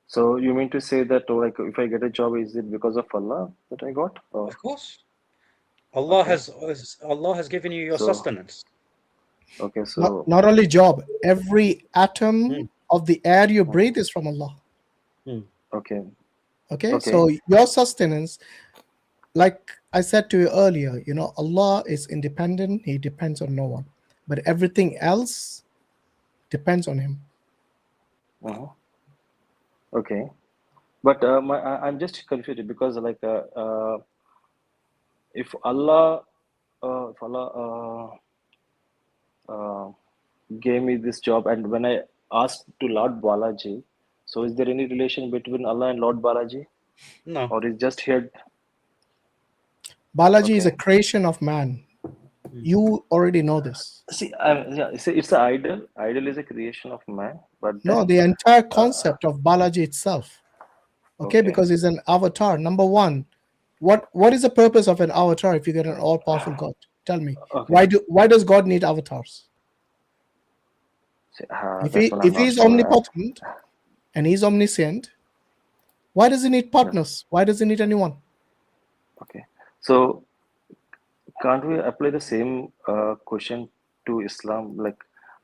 Speaker 9: So you mean to say that, like, if I get a job, is it because of Allah that I got? Or?
Speaker 11: Of course. Allah has given you your sustenance.
Speaker 9: Okay, so
Speaker 1: not only job, every atom of the air you breathe is from Allah.
Speaker 9: Okay.
Speaker 1: Okay, so your sustenance, like I said to you earlier, Allah is independent. He depends on no one, but everything else depends on him.
Speaker 9: Okay, but I'm just confused because, like, if Allah gave me this job, and when I asked to Lord Balaji, so is there any relation between Allah and Lord Balaji?
Speaker 11: No.
Speaker 9: Or is just here?
Speaker 1: Balaji is a creation of man. You already know this.
Speaker 9: See, it's an idol. Idol is a creation of man, but
Speaker 1: no, the entire concept of Balaji itself. Okay, because he's an avatar. Number one, what is the purpose of an avatar if you get an all-powerful God? Tell me. Why does God need avatars? If he's omnipotent and he's omniscient, why does he need partners? Why does he need anyone?
Speaker 9: Okay, so can't we apply the same question to Islam? Like,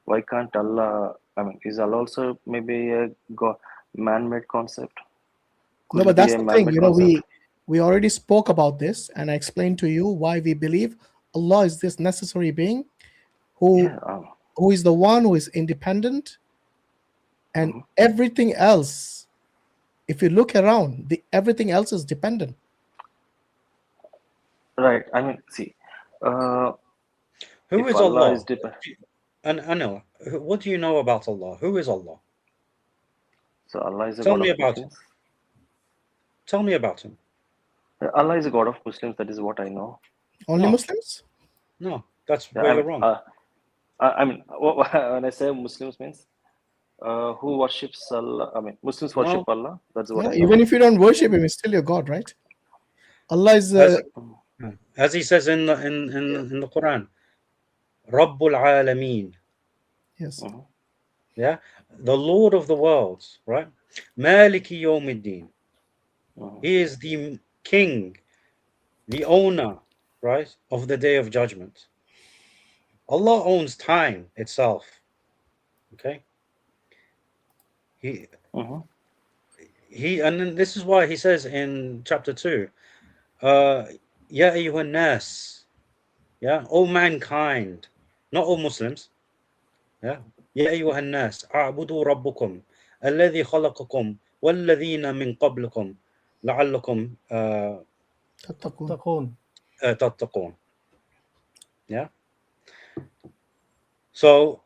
Speaker 9: why can't Allah? I mean, is Allah also maybe a man-made concept?
Speaker 1: No, but that's the thing. We already spoke about this, and I explained to you why we believe Allah is this necessary being who is the one who is independent, and everything else, if you look around, everything else is dependent.
Speaker 9: Right. I mean, see,
Speaker 11: who is Allah? And Anil, what do you know about Allah? Who is Allah?
Speaker 9: So Allah is a
Speaker 11: Tell
Speaker 9: God
Speaker 11: me
Speaker 9: of
Speaker 11: about
Speaker 9: Muslims.
Speaker 11: him. Tell me about him.
Speaker 9: Allah is a God of Muslims. That is what I know.
Speaker 1: Only Muslims?
Speaker 11: No, that's where you're wrong.
Speaker 9: I mean, when I say Muslims means who worships Allah. I mean, Muslims worship Allah. That's what I know.
Speaker 1: Even if you don't worship him, he's still your God, right? Allah is
Speaker 11: as he says in the Quran, Rabbul Alameen.
Speaker 1: Yes.
Speaker 11: Yeah, the Lord of the worlds, right? Maliki Yawmiddin. He is the king, the owner, right, of the day of judgment. Allah owns time itself. Okay. He and then this is why he says in chapter 2, Ya ayyuhan nas, yeah, all mankind, not all Muslims. Yeah. Ya ayyuhan nas, a'budu rabbukum alladhi khalaqakum walladhina min qablikum la'allakum tattaqun. Yeah. So,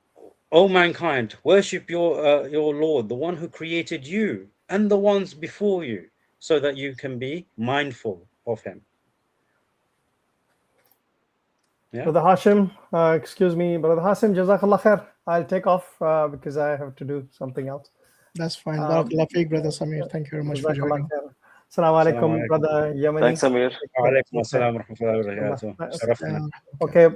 Speaker 11: O mankind, worship your Lord, the one who created you and the ones before you, so that you can be mindful of him. Yeah.
Speaker 3: Brother Hashim, excuse me, Brother Hashim, Jazakallah khair. I'll take off because I have to do something else.
Speaker 1: That's fine. Barakallah feek, Brother Samir. Thank you very much for joining.
Speaker 3: Assalamu alaikum, Brother Yemeni.
Speaker 9: Thanks, Samir.
Speaker 11: Alaikum assalam wa rahmatullahi wa barakatuh.
Speaker 3: Okay,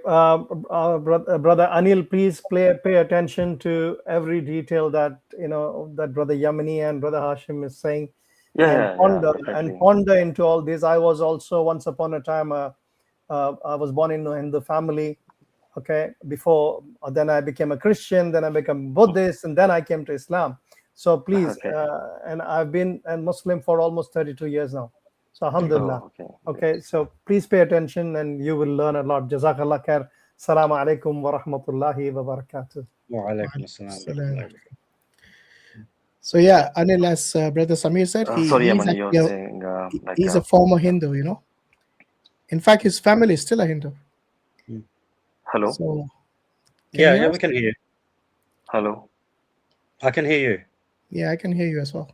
Speaker 3: Brother Anil, please pay attention to every detail that that Brother Yemeni and Brother Hashim is saying, and ponder into all this. I was also once upon a time a I was born in a Hindu family. Okay, before then I became a Christian, then I became Buddhist, and then I came to Islam. So please, and I've been a Muslim for almost 32 years now. So alhamdulillah. Okay, so please pay attention and you will learn a lot. Jazakallah khair. Assalamu alaikum wa rahmatullahi wa barakatuh.
Speaker 11: Wa alaikum assalam.
Speaker 1: So yeah, Anil, as Brother Samir said, he's a former Hindu, you know. In fact, his family is still a Hindu.
Speaker 9: Hello.
Speaker 1: So,
Speaker 11: yeah, we can hear you.
Speaker 9: Hello.
Speaker 11: I can hear you.
Speaker 1: Yeah, I can hear you as well.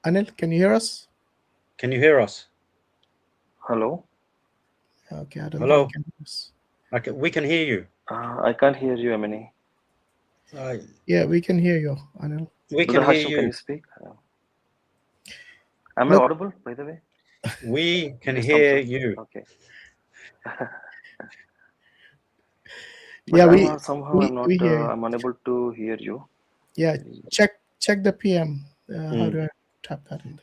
Speaker 1: Anil, can you hear us?
Speaker 11: Can you hear us?
Speaker 9: Hello.
Speaker 1: Okay, I don't
Speaker 11: Hello.
Speaker 1: think you can hear us.
Speaker 11: We can hear you.
Speaker 9: I can't hear you, Yemeni.
Speaker 1: Yeah, we can hear you, Anil.
Speaker 11: We can hear you.
Speaker 9: Can you speak? Am I audible, by the way?
Speaker 11: We can hear you.
Speaker 9: Okay.
Speaker 1: Yeah,
Speaker 9: I'm unable to hear you.
Speaker 1: Yeah, check the PM. How do I tap that in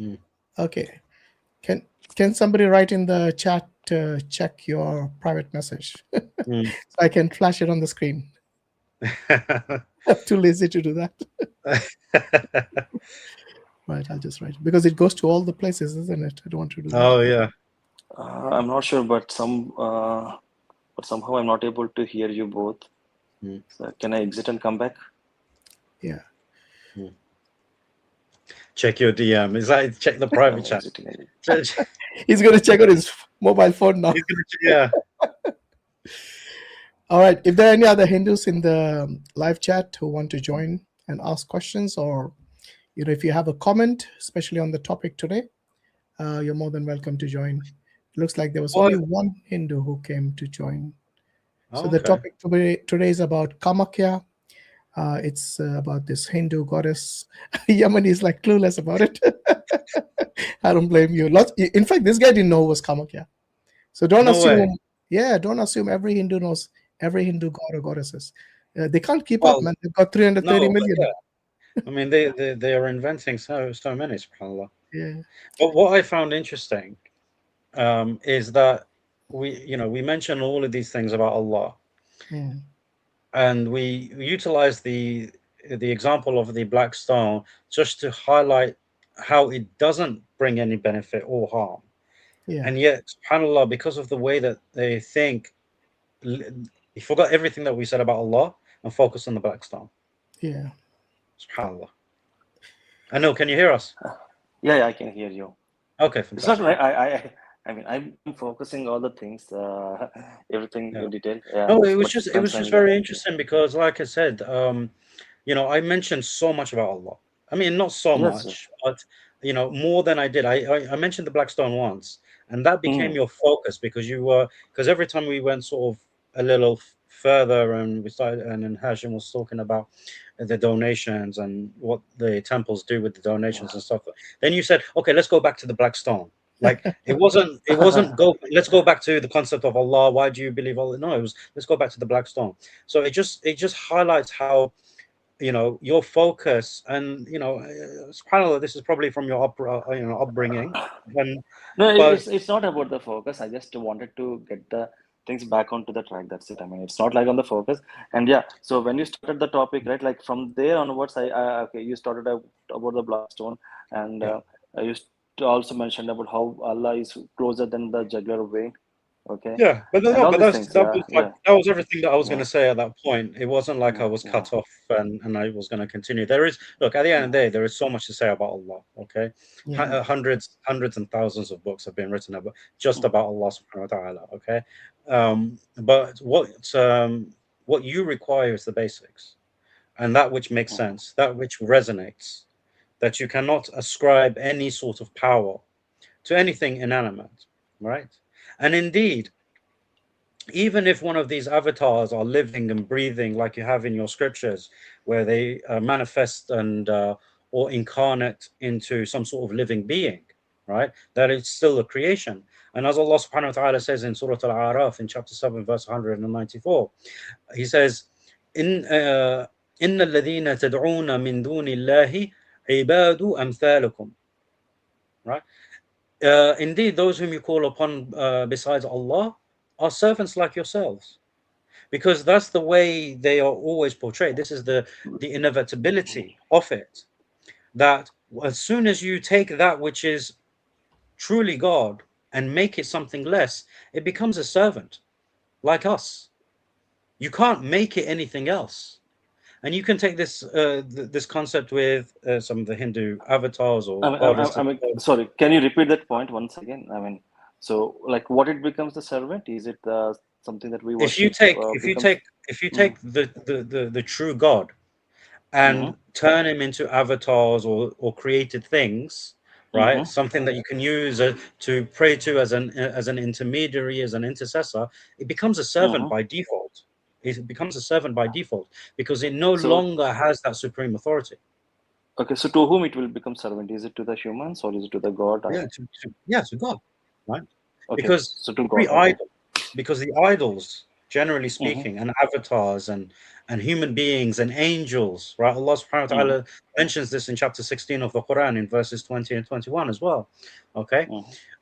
Speaker 1: there? Okay. Can somebody write in the chat check your private message? So I can flash it on the screen. I'm too lazy to do that. Right, I'll just write it. Because it goes to all the places, isn't it? I don't want to do that.
Speaker 11: Oh yeah.
Speaker 9: I'm not sure, but somehow I'm not able to hear you both. So can I exit and come back?
Speaker 1: Yeah.
Speaker 11: Check your DM. Is that check the private chat?
Speaker 1: He's going to check on his mobile phone now.
Speaker 11: Yeah.
Speaker 1: All right. If there are any other Hindus in the live chat who want to join and ask questions, or if you have a comment, especially on the topic today, you're more than welcome to join. It looks like there was only one Hindu who came to join. So the topic today is about Kamakhya. It's about this Hindu goddess. Yemeni is like clueless about it. I don't blame you. In fact, this guy didn't know it was Kamakhya. So don't assume. Yeah, don't assume every Hindu knows every Hindu god or goddesses. They can't keep up, man. They've got 330 million.
Speaker 11: I mean, they are inventing so many, subhanAllah.
Speaker 1: Yeah.
Speaker 11: But what I found interesting is that we mention all of these things about Allah, and we utilize the example of the black stone just to highlight how it doesn't bring any benefit or harm.
Speaker 1: Yeah.
Speaker 11: And yet, subhanAllah, because of the way that they think, you forgot everything that we said about Allah and focus on the black stone.
Speaker 1: Yeah.
Speaker 11: SubhanAllah. Anil, can you hear us?
Speaker 9: Yeah, I can hear you.
Speaker 11: Okay, fantastic.
Speaker 9: It's not like I mean, I'm focusing all the things, everything in detail.
Speaker 11: No, it was just very interesting because, like I said, I mentioned so much about Allah. I mean, not so much, but more than I did. I mentioned the black stone once, and that became your focus because every time we went sort of a little further and we started, and then Hashim was talking about the donations and what the temples do with the donations and stuff. Then you said, okay, let's go back to the black stone. Like it wasn't let's go back to the concept of Allah. Why do you believe Allah? No, it was let's go back to the black stone. So it just highlights how your focus, and subhanAllah, this is probably from your upbringing.
Speaker 9: It's not about the focus. I just wanted to get the things back onto the track. That's it. I mean, it's not like on the focus. And yeah, so when you started the topic, right, like from there onwards, you started about the black stone, and you also mentioned about how Allah is closer than the jugular vein. Okay.
Speaker 11: Yeah, but that was everything that I was going to say at that point. It wasn't like I was cut off and I was going to continue. At the end of the day, there is so much to say about Allah. Okay, hundreds and thousands of books have been written about Allah subhanahu wa ta'ala. Okay, but what you require is the basics, and that which makes sense, that which resonates, that you cannot ascribe any sort of power to anything inanimate, right? And indeed, even if one of these avatars are living and breathing like you have in your scriptures, where they manifest and or incarnate into some sort of living being, right? That is still a creation. And as Allah subhanahu wa ta'ala says in Surah Al-A'raf in chapter 7, verse 194, He says, Inna alladhina tad'una min duni Allahi ibadu amthalakum. Right? indeed, those whom you call upon besides Allah are servants like yourselves, because that's the way they are always portrayed. This is the inevitability of it, that as soon as you take that which is truly God and make it something less, it becomes a servant like us. You can't make it anything else. And you can take this this concept with some of the Hindu avatars or goddesses.
Speaker 9: Sorry, can you repeat that point once again? I mean, so like what it becomes the servant? Is it something that we worship?
Speaker 11: If you take the true God and turn him into avatars or created things, right? Something that you can use to pray to as an intermediary, as an intercessor, it becomes a servant by default. It becomes a servant by default because it no longer has that supreme authority.
Speaker 9: Okay, so to whom it will become servant? Is it to the humans or is it to the God?
Speaker 11: Yeah, to God, right?
Speaker 9: Okay,
Speaker 11: Because
Speaker 9: so to God.
Speaker 11: Because the idols, generally speaking, and avatars and human beings and angels, right? Allah subhanahu wa ta'ala mentions this in chapter 16 of the Quran in verses 20 and 21 as well. Okay.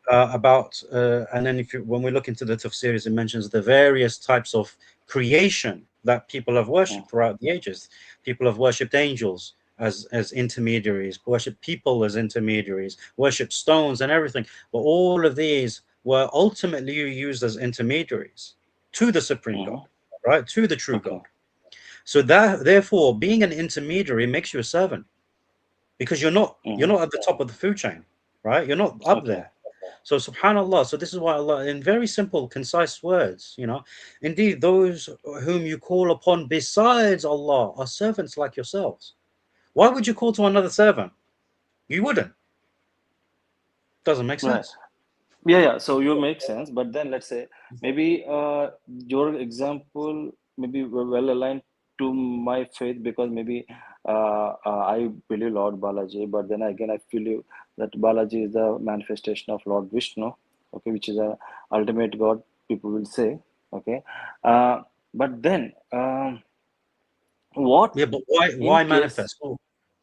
Speaker 11: About and then when we look into the tafsirs, it mentions the various types of creation that people have worshipped throughout the ages. People have worshipped angels as intermediaries, worship people as intermediaries, worship stones and everything. But all of these were ultimately used as intermediaries to the supreme God, right? To the true God. So that therefore being an intermediary makes you a servant, because you're not at the top of the food chain, right? You're not up there. So subhanallah, so this is why Allah, in very simple, concise words, indeed those whom you call upon besides Allah are servants like yourselves. Why would you call to another servant? You wouldn't. Doesn't make sense.
Speaker 9: Right. Yeah. So you make sense, but then let's say maybe your example maybe well aligned to my faith, because maybe I believe Lord Balaji, but then again I feel that Balaji is the manifestation of Lord Vishnu, okay, which is a ultimate God, people will say, okay. But then what?
Speaker 11: Yeah, but why manifest?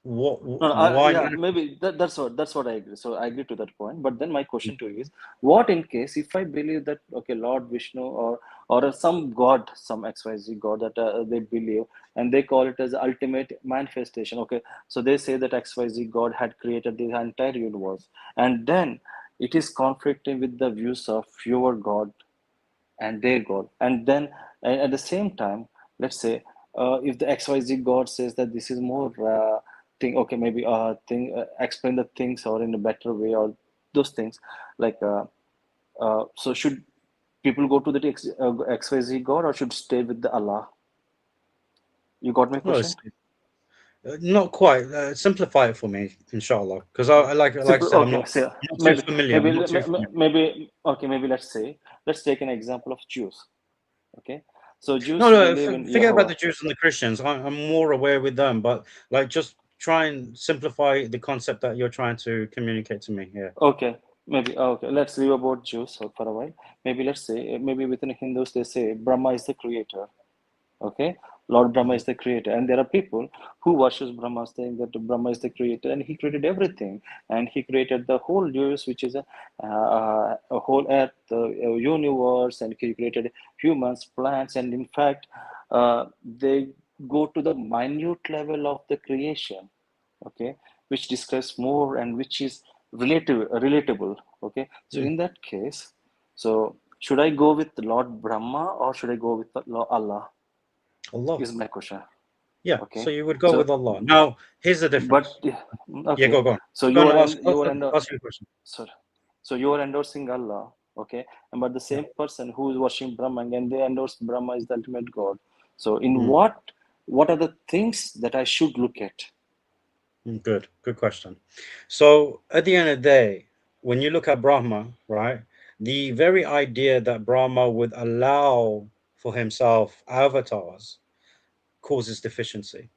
Speaker 9: Maybe that's what I agree. So I agree to that point. But then my question to you is, what in case if I believe that okay, Lord Vishnu or some god, some XYZ god that they believe, and they call it as ultimate manifestation. Okay, so they say that XYZ god had created the entire universe, and then it is conflicting with the views of your god and their god, and then at the same time, let's say if the XYZ god says that this is more thing, okay, maybe explain the things or in a better way, or those things, like so should people go to the XYZ god or should stay with the Allah? You got my question?
Speaker 11: Not quite. Simplify it for me, inshallah, because I like I said, I'm not too familiar.
Speaker 9: Maybe let's take an example of Jews. Okay, so Jews believe in
Speaker 11: forget about the Jews and the Christians. I'm more aware with them, but like just try and simplify the concept that you're trying to communicate to me here.
Speaker 9: Okay, maybe okay. Let's leave about Jews for a while. Maybe let's say maybe within Hindus they say Brahma is the creator. Okay, Lord Brahma is the creator, and there are people who worships Brahma, saying that Brahma is the creator and he created everything, and he created the whole universe, which is a whole earth, universe, and he created humans, plants, and in fact they go to the minute level of the creation, okay, which describes more and which is relatable. Okay, so in that case, so should I go with Lord Brahma or should I go with Allah?
Speaker 11: Allah
Speaker 9: is my question.
Speaker 11: Yeah.
Speaker 9: Okay.
Speaker 11: So you would go with Allah. Now, here's the difference.
Speaker 9: But okay.
Speaker 11: Yeah, go on.
Speaker 9: So
Speaker 11: you are
Speaker 9: ask
Speaker 11: your question.
Speaker 9: Sorry. So you are endorsing Allah, okay? And but the same person who is worshiping Brahma and they endorse Brahma is the ultimate God. So in what are the things that I should look at?
Speaker 11: Good question. So at the end of the day, when you look at Brahma, right, the very idea that Brahma would allow for himself avatars causes deficiency,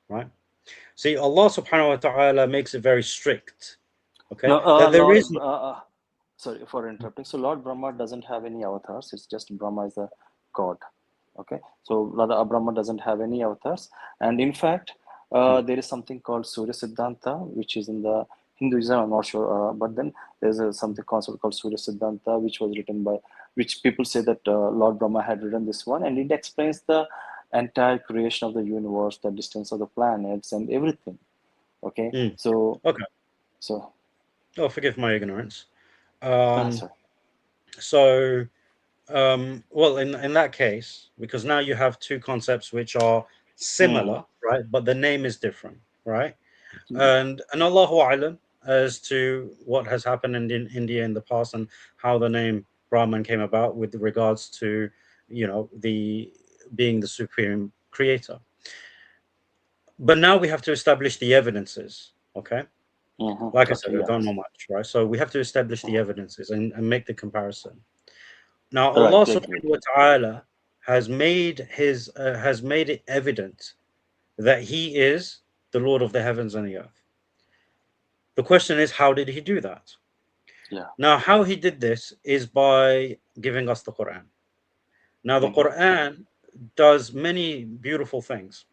Speaker 11: right? See, Allah subhanahu wa ta'ala makes it very strict, okay?
Speaker 9: No,
Speaker 11: that there
Speaker 9: Lord,
Speaker 11: is
Speaker 9: sorry for interrupting. So Lord Brahma doesn't have any avatars. It's just Brahma is a god, okay? So Brahma doesn't have any avatars. And in fact, there is something called Surya Siddhanta, which is in the Hinduism, I'm not sure. But then there's something concept called Surya Siddhanta, which was written by, which people say that Lord Brahma had written this one, and it explains the entire creation of the universe, the distance of the planets, and everything. Okay, so
Speaker 11: Okay.
Speaker 9: so
Speaker 11: Oh, forgive my ignorance.
Speaker 9: sorry.
Speaker 11: So, well, in that case, because now you have two concepts which are similar, right? But the name is different, right? And Allahu A'lam as to what has happened in India in the past and how the name Brahman came about with regards to, you know, the being the supreme creator. But now we have to establish the evidences, okay? Like I said, I don't know much, right? So we have to establish the evidences and make the comparison. Now, Allah subhanahu wa ta'ala has made it evident that He is the Lord of the heavens and the earth. The question is, how did He do that?
Speaker 9: Yeah.
Speaker 11: Now, how He did this is by giving us the Quran. Now, the Quran does many beautiful things.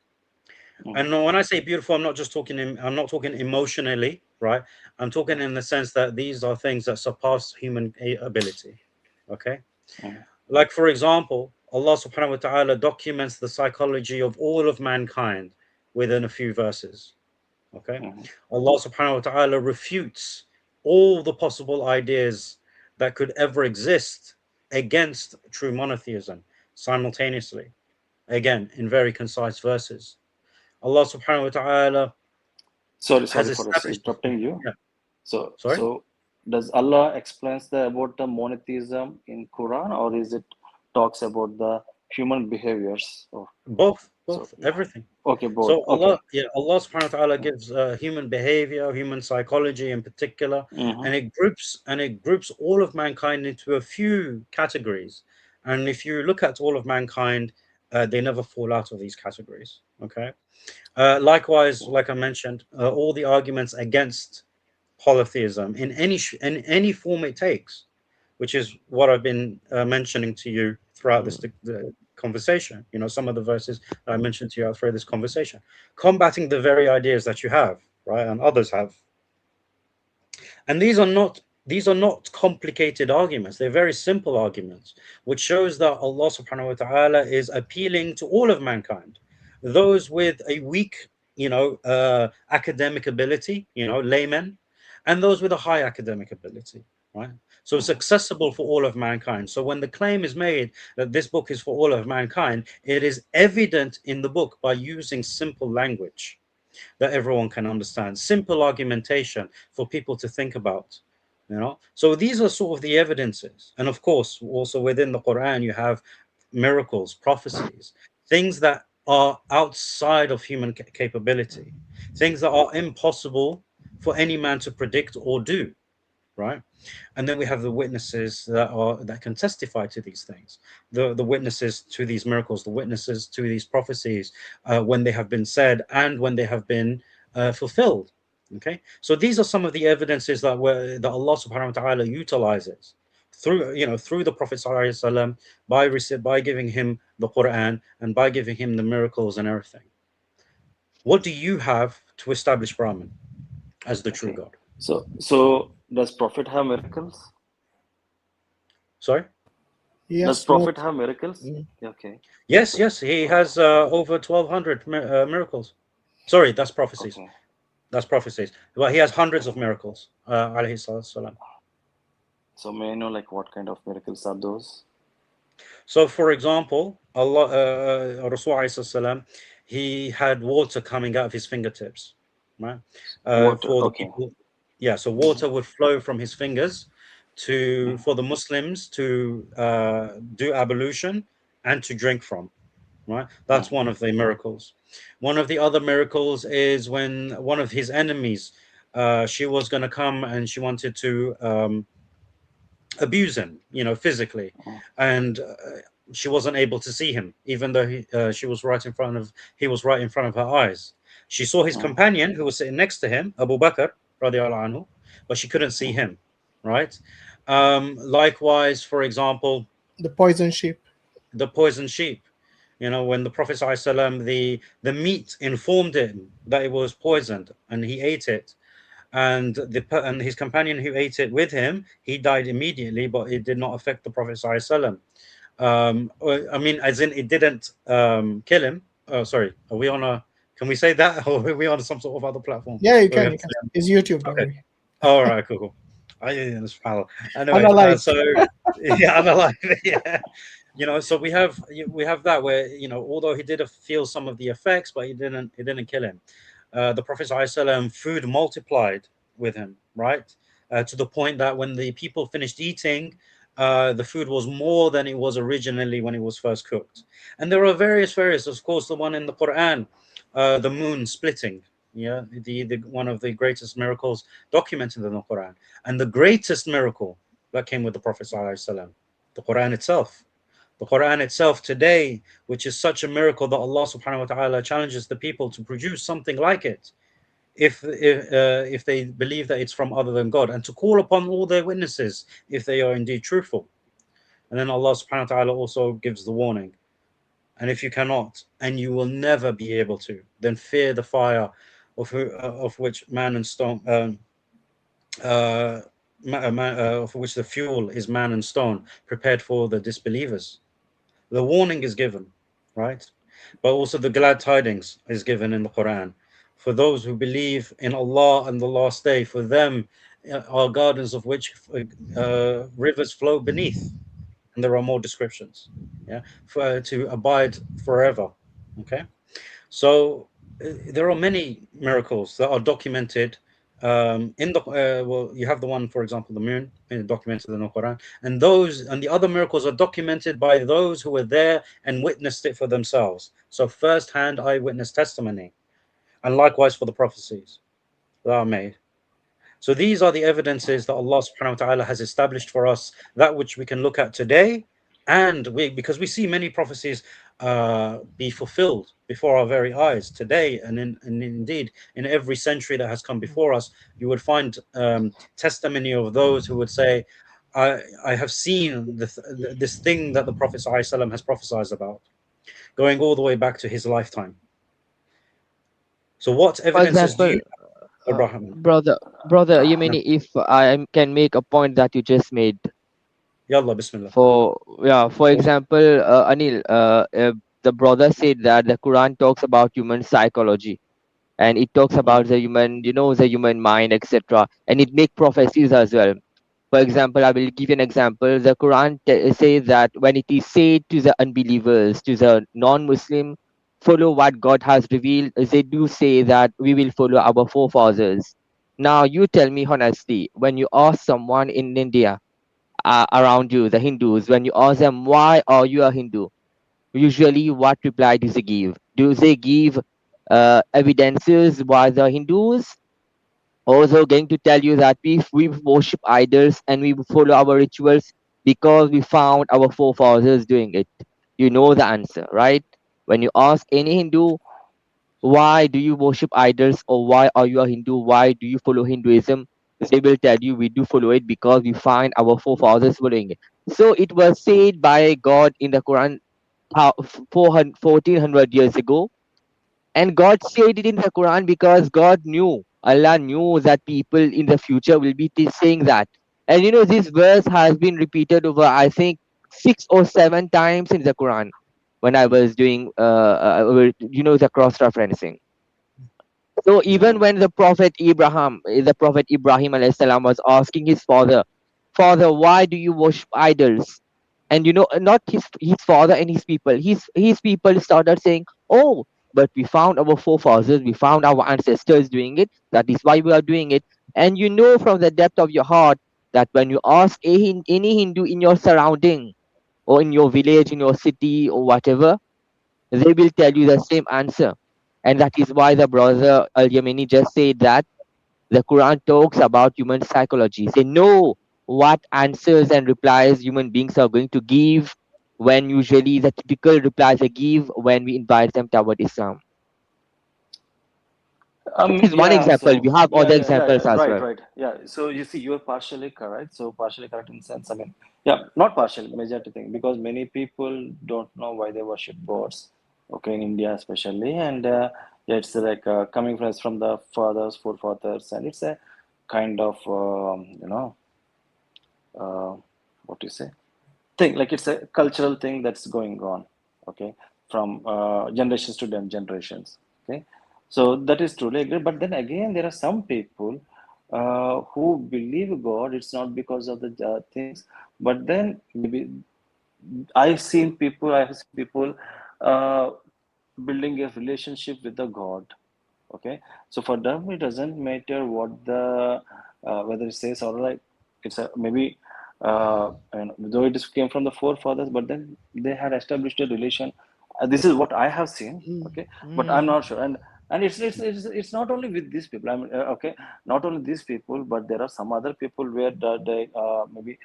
Speaker 11: And when I say beautiful, I'm not talking emotionally, right? I'm talking in the sense that these are things that surpass human ability. Okay? Like, for example, Allah subhanahu wa ta'ala documents the psychology of all of mankind within a few verses. Okay? Allah subhanahu wa ta'ala refutes all the possible ideas that could ever exist against true monotheism simultaneously. Again, in very concise verses. Allah subhanahu wa ta'ala
Speaker 9: Sorry for interrupting you.
Speaker 11: Yeah.
Speaker 9: So does Allah explains about the monotheism in Quran, or is it talks about the human behaviors? Or
Speaker 11: both, everything.
Speaker 9: Okay, both.
Speaker 11: So Allah subhanahu wa ta'ala gives human behavior, human psychology in particular, and it groups all of mankind into a few categories. And if you look at all of mankind, they never fall out of these categories. Okay. Likewise, like I mentioned, all the arguments against polytheism in any form it takes, which is what I've been mentioning to you throughout this the conversation. You know, some of the verses that I mentioned to you throughout this conversation, combating the very ideas that you have, right, and others have. And these are not complicated arguments. They're very simple arguments, which shows that Allah subhanahu wa ta'ala is appealing to all of mankind. Those with a weak, academic ability, laymen, and those with a high academic ability, right? So it's accessible for all of mankind. So when the claim is made that this book is for all of mankind, it is evident in the book by using simple language that everyone can understand, simple argumentation for people to think about. So these are sort of the evidences. And of course, also within the Quran, you have miracles, prophecies, things that are outside of human capability, things that are impossible for any man to predict or do, right? And then we have the witnesses that can testify to these things, the witnesses to these miracles, the witnesses to these prophecies, when they have been said and when they have been fulfilled. Okay, so these are some of the evidences that Allah subhanahu wa ta'ala utilizes through the Prophet sallallahu alaihi wasallam, by giving him the Quran and by giving him the miracles and everything. What do you have to establish Brahman as the true God?
Speaker 9: So does Prophet have miracles?
Speaker 11: Sorry?
Speaker 1: Yes,
Speaker 9: does Prophet have miracles? Okay.
Speaker 11: Yes, he has over 1,200 miracles. Sorry, that's prophecies. Okay. That's prophecies. Well, he has hundreds of miracles. Alayhi salatu.
Speaker 9: So may I know what kind of miracles are those?
Speaker 11: So, for example, Rasul he had water coming out of his fingertips, right? For the people, so water would flow from his fingers for the Muslims to do ablution and to drink from, right? That's one of the miracles. One of the other miracles is when one of his enemies, she was going to come and she wanted to abuse him, physically, and she wasn't able to see him, even though he was right in front of her eyes. She saw his companion who was sitting next to him, Abu Bakr radiallahu anhu, but she couldn't see him, right? Likewise, for example,
Speaker 1: the poison sheep.
Speaker 11: When the Prophet ﷺ, the meat informed him that it was poisoned and he ate it. and his companion who ate it with him, he died immediately, but it did not affect the Prophet ﷺ. I mean, as in it didn't kill him. Oh, sorry, are we on a? Can we say that, or are we on some sort of other platform?
Speaker 1: Yeah, you can. You can. It's YouTube. Don't
Speaker 11: Okay.
Speaker 1: worry.
Speaker 11: All right, cool. Anyway,
Speaker 1: Unalive.
Speaker 11: so yeah, unalive. Yeah, so we have that where although he did feel some of the effects, but it didn't kill him. The Prophet ﷺ, food multiplied with him, right? To the point that when the people finished eating, the food was more than it was originally when it was first cooked. And there are various, of course, the one in the Quran, the moon splitting. Yeah, the one of the greatest miracles documented in the Quran, and the greatest miracle that came with the Prophet ﷺ, the Quran itself. The Quran itself today, which is such a miracle that Allah subhanahu wa ta'ala challenges the people to produce something like it, if they believe that it's from other than God, and to call upon all their witnesses if they are indeed truthful. And then Allah subhanahu wa ta'ala also gives the warning. And if you cannot, and you will never be able to, then fear the fire of which man and stone, of which the fuel is man and stone, prepared for the disbelievers. The warning is given, right? But also the glad tidings is given in the Quran. For those who believe in Allah and the last day, for them are gardens of which rivers flow beneath. And there are more descriptions, yeah, to abide forever. Okay, so there are many miracles that are documented in the well, you have the one, for example, the moon, documented in the Quran, and the other miracles are documented by those who were there and witnessed it for themselves. So first-hand eyewitness testimony, and likewise for the prophecies that are made. So these are the evidences that Allah subhanahu wa ta'ala has established for us, that which we can look at today, and because we see many prophecies be fulfilled before our very eyes today, and indeed in every century that has come before us, you would find testimony of those who would say, I have seen this thing that the Prophet ﷺ has prophesied about, going all the way back to his lifetime. So what evidences do you have, Abraham?
Speaker 10: brother Yemeni, if I can make a point that you just made.
Speaker 11: Yalla, bismillah.
Speaker 10: For example, Anil, the brother said that the Quran talks about human psychology, and it talks about the human, the human mind, etc., and it make prophecies as well. For example, I will give you an example. The Quran says that when it is said to the unbelievers, to the non-Muslim, follow what God has revealed, they do say that we will follow our forefathers. Now, you tell me honestly, when you ask someone in India, around you, the Hindus, when you ask them, why are you a Hindu? Usually, what reply do they give? Do they give evidences why the Hindus? Also going to tell you that we worship idols and we follow our rituals because we found our forefathers doing it. You know the answer, right? When you ask any Hindu, why do you worship idols, or why are you a Hindu? Why do you follow Hinduism? They will tell you we do follow it because we find our forefathers following it. So it was said by God in the Quran 1400 years ago. And God said it in the Quran because Allah knew that people in the future will be saying that. And this verse has been repeated over, I think, 6 or 7 times in the Quran when I was doing, the cross-referencing. So even when the Prophet Ibrahim alayhi salam was asking his father, why do you worship idols? And not his father and his people. His people started saying, oh, but we found our forefathers, we found our ancestors doing it. That is why we are doing it. And from the depth of your heart that when you ask any Hindu in your surrounding or in your village, in your city or whatever, they will tell you the same answer. And that is why the brother Al-Yemeni just said that the Quran talks about human psychology. They know what answers and replies human beings are going to give, when usually the typical replies they give when we invite them toward Islam. This is one example. We have other examples as well.
Speaker 9: Right. Yeah. So you see, you're partially correct. So partially correct in sense. I mean, yeah, not partially, majority thing, because many people don't know why they worship gods. Okay, in India especially, and it's like coming from the forefathers, and it's a kind of what do you say, thing, like it's a cultural thing that's going on, okay, from generations to generations, okay. So that is truly great. But then again, there are some people who believe God. It's not because of the things, but then maybe I have seen people uh, building a relationship with the God. Okay, so for them it doesn't matter what the whether it says or like it's a maybe and though it is came from the forefathers, but then they had established a relation. This is what I have seen. Okay, but I'm not sure. And it's not only with these people. I mean, okay, not only these people, but there are some other people where they maybe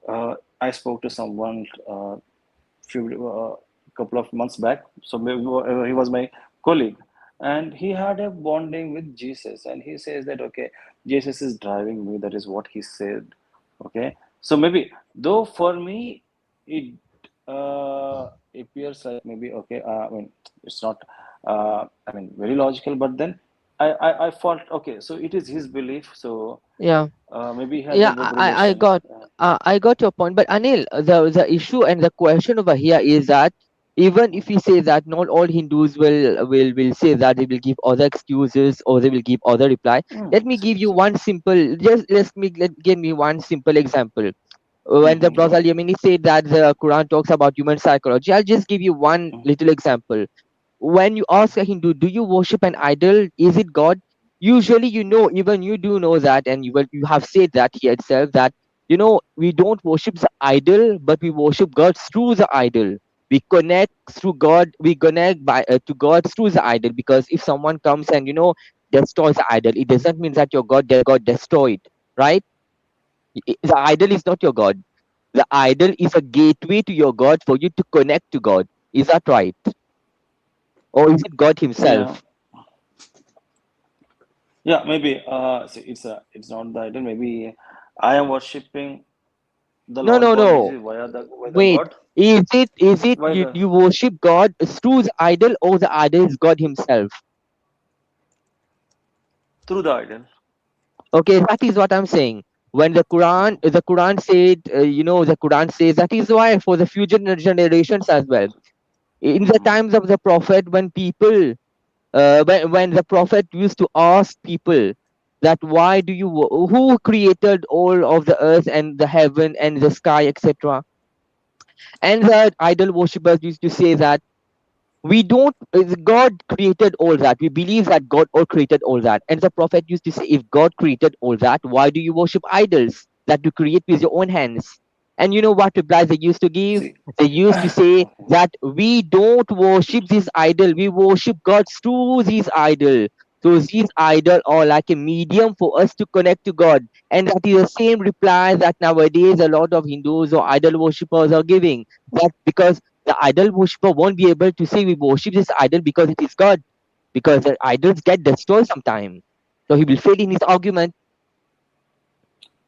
Speaker 9: I spoke to someone few couple of months back. So maybe he was my colleague, and he had a bonding with Jesus, and he says that okay, Jesus is driving me. That is what he said. Okay, so maybe though for me it appears like maybe okay. I mean, it's not. I mean, very logical, but then I felt okay. So it is his belief. So
Speaker 10: Yeah.
Speaker 9: maybe he has
Speaker 10: Yeah,
Speaker 9: a good relation.
Speaker 10: I got your point, but Anil, the issue and the question over here is that even if we say that not all Hindus will say that they will give other excuses or they will give other reply. Let me give you one simple, give me one simple example. When the brother Yemeni said that the Quran talks about human psychology, I'll just give you one little example. When you ask a Hindu, do you worship an idol? Is it God? Usually, even you do know that, and you have said that here itself that we don't worship the idol, but we worship God through the idol. We connect through God. We connect to God through the idol, because if someone comes and destroys the idol, it doesn't mean that your God got destroyed, right? The idol is not your God. The idol is a gateway to your God for you to connect to God. Is that right? Or is it God
Speaker 9: Yeah.
Speaker 10: Himself?
Speaker 9: Yeah, maybe see, it's not the idol. Maybe I am worshipping the
Speaker 10: No,
Speaker 9: Lord
Speaker 10: no,
Speaker 9: God
Speaker 10: no.
Speaker 9: via the
Speaker 10: Wait.
Speaker 9: God,
Speaker 10: Is it
Speaker 9: why the
Speaker 10: you worship God through the idol, or the idol is God Himself?
Speaker 9: through the idol.
Speaker 10: Okay, that is what I'm saying. When the Quran said, the Quran says that is why for the future generations as well. In the times of the Prophet, when people, when the Prophet used to ask people that why do you, who created all of the earth and the heaven and the sky, etc. And the idol worshippers used to say that we don't God created all that. We believe that God all created all that. And the prophet used to say, if God created all that, why do you worship idols that you create with your own hands? And you know what reply they used to give?
Speaker 9: See,
Speaker 10: They used to say that we don't worship this idol, we worship God through this idol. So these idol are like a medium for us to connect to God. And that is the same reply that nowadays a lot of Hindus or idol worshippers are giving. That because the idol worshipper won't be able to say we worship this idol because it is God, because the idols get destroyed sometime. So he will fail in his argument.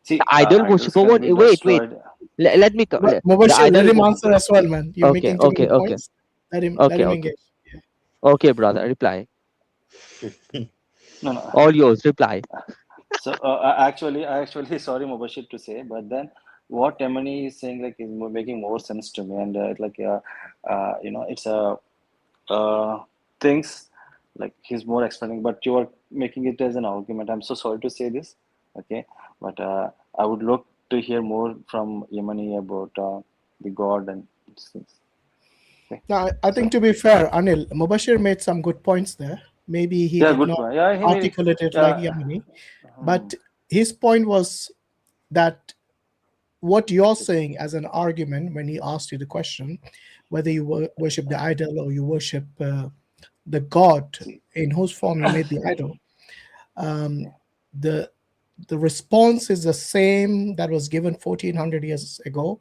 Speaker 10: The
Speaker 9: see,
Speaker 10: idol
Speaker 9: idols
Speaker 10: worshipper
Speaker 9: can
Speaker 10: won't
Speaker 9: be
Speaker 10: wait.
Speaker 9: destroyed.
Speaker 10: Let me
Speaker 1: But
Speaker 10: the
Speaker 1: Mubashir, let
Speaker 10: idol.
Speaker 1: him answer as well, man. You're
Speaker 10: Okay,
Speaker 1: making too
Speaker 10: okay,
Speaker 1: many
Speaker 10: okay,
Speaker 1: points. Let
Speaker 10: okay,
Speaker 1: him
Speaker 10: okay,
Speaker 1: engage.
Speaker 10: okay, brother, reply.
Speaker 9: No, no.
Speaker 10: All yours, reply.
Speaker 9: So I actually sorry, Mubashir, to say, but then what Yemeni is saying like is making more sense to me, and like it's a things like he's more explaining, but you are making it as an argument. I'm so sorry to say this, okay, but I would look to hear more from Yemeni about the God and these things. Okay,
Speaker 1: Now, I think
Speaker 9: so
Speaker 1: to be fair, Anil, Mubashir made some good points there. Maybe he
Speaker 9: yeah,
Speaker 1: did
Speaker 9: good
Speaker 1: not
Speaker 9: point. Yeah, he made
Speaker 1: articulate it like
Speaker 9: yeah.
Speaker 1: Yamini, but his point was that what you're saying as an argument when he asked you the question, whether you worship the idol or you worship the God in whose form you made the idol, the the response is the same that was given 1400 years ago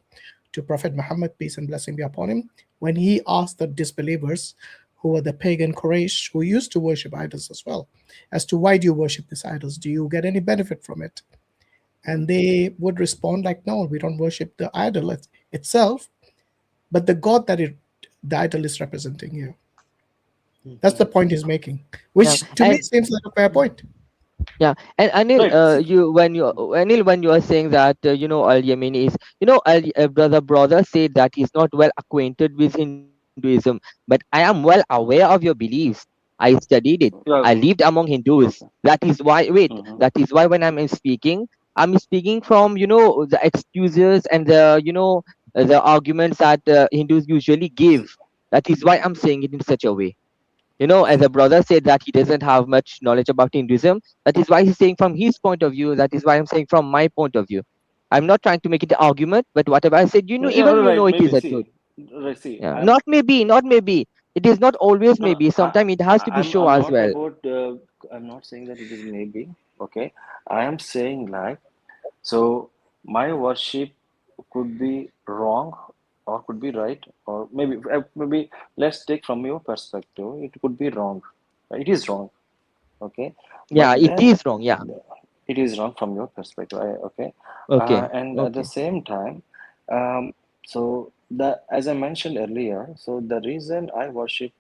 Speaker 1: to Prophet Muhammad, peace and blessing be upon him, when he asked the disbelievers who were the pagan Quraysh who used to worship idols as well, as to why do you worship these idols? Do you get any benefit from it? And they would respond like, no, we don't worship the idol itself, but the God that the idol is representing here. That's the point he's making,
Speaker 10: Yeah,
Speaker 1: which to me
Speaker 10: and
Speaker 1: seems like a fair point.
Speaker 10: Yeah, and Anil,
Speaker 9: Right.
Speaker 10: when you are saying that Al Yemeni is brother said that he's not well acquainted with Hinduism, but I am well aware of your beliefs. I studied it. I
Speaker 9: Yeah.
Speaker 10: lived among Hindus.
Speaker 9: Okay.
Speaker 10: That is why. Wait,
Speaker 9: Mm-hmm.
Speaker 10: that is why when I'm speaking from the excuses and the arguments that Hindus usually give. That is why I'm saying it in such a way. As a brother said that he doesn't have much knowledge about Hinduism. That is why he's saying from his point of view. That is why I'm saying from my point of view. I'm not trying to make it an argument, but whatever I said,
Speaker 9: Yeah,
Speaker 10: even
Speaker 9: right.
Speaker 10: it is
Speaker 9: Maybe
Speaker 10: a truth.
Speaker 9: see, right. See,
Speaker 10: Yeah, not maybe, not maybe. It is not always
Speaker 9: no,
Speaker 10: maybe. Sometimes it has to be show
Speaker 9: I'm
Speaker 10: as
Speaker 9: not
Speaker 10: well.
Speaker 9: about. I'm not saying that it is maybe. Okay, I am saying like so. My worship could be wrong, or could be right, or maybe let's take from your perspective. It could be wrong. It is wrong. Okay,
Speaker 10: Yeah,
Speaker 9: but
Speaker 10: it
Speaker 9: then
Speaker 10: is wrong. Yeah.
Speaker 9: it is wrong from your perspective. Okay,
Speaker 10: Okay.
Speaker 9: and at the
Speaker 10: Okay.
Speaker 9: same time, um, so the as I mentioned earlier, so the reason I worship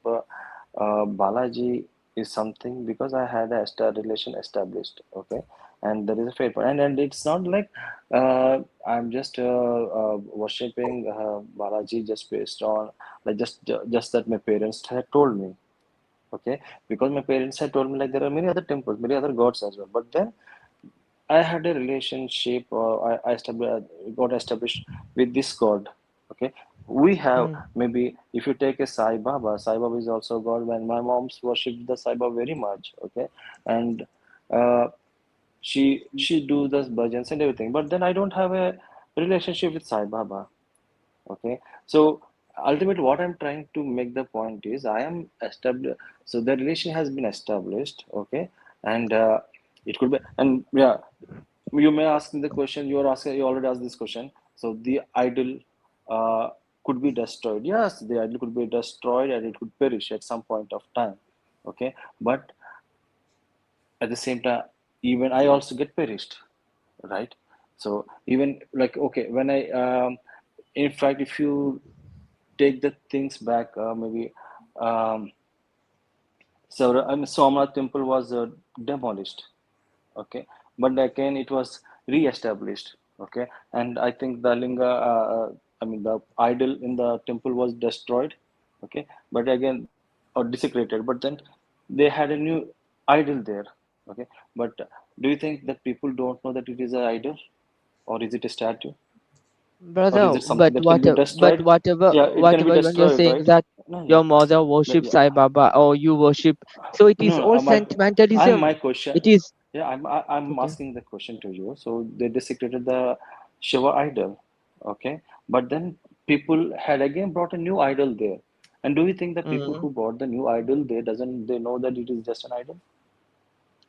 Speaker 9: Balaji is something because I had a relation established. Okay, and there is a faith, and it's not like I'm just worshiping Balaji just based on like just that my parents had told me. Okay, because my parents had told me like there are many other temples, many other gods as well, but then I had a relationship, or got established with this God. Okay, we have
Speaker 10: Mm.
Speaker 9: maybe if you take a Sai Baba is also God. When my mom's worshipped the Sai Baba very much. Okay, and uh, she do the bhajans and everything. But then I don't have a relationship with Sai Baba. Okay, so ultimately, what I'm trying to make the point is I am established. So the relation has been established. Okay, and it could be, and yeah, you may ask me the question you are asking. You already asked this question. So the idol uh, could be destroyed. Yes, the idol could be destroyed and it could perish at some point of time. Okay, but at the same time, even I also get perished, right? So even like okay, when I in fact, if you take the things back, maybe um, so Somnath temple was demolished. Okay, but again it was re-established. Okay, and I think the linga I mean the idol in the temple was destroyed. Okay, but again or desecrated, but then they had a new idol there. Okay, but do you think that people don't know that it is an idol, or is it a statue, or is
Speaker 10: Brother,
Speaker 9: it something that can be
Speaker 10: but
Speaker 9: destroyed?
Speaker 10: whatever,
Speaker 9: Yeah, it can be
Speaker 10: when you're
Speaker 9: destroyed,
Speaker 10: saying
Speaker 9: right?
Speaker 10: that
Speaker 9: No,
Speaker 10: your
Speaker 9: yeah,
Speaker 10: mother
Speaker 9: like
Speaker 10: worships
Speaker 9: yeah.
Speaker 10: Sai Baba or you worship, so it is
Speaker 9: No,
Speaker 10: all
Speaker 9: I'm my
Speaker 10: sentimentalism.
Speaker 9: question.
Speaker 10: It is
Speaker 9: Yeah, I'm
Speaker 10: okay.
Speaker 9: asking the question to you. So they desecrated the Shiva idol, okay? But then people had again brought a new idol there. And do you think that people
Speaker 10: Mm.
Speaker 9: who brought the new idol there doesn't they know that it is just an idol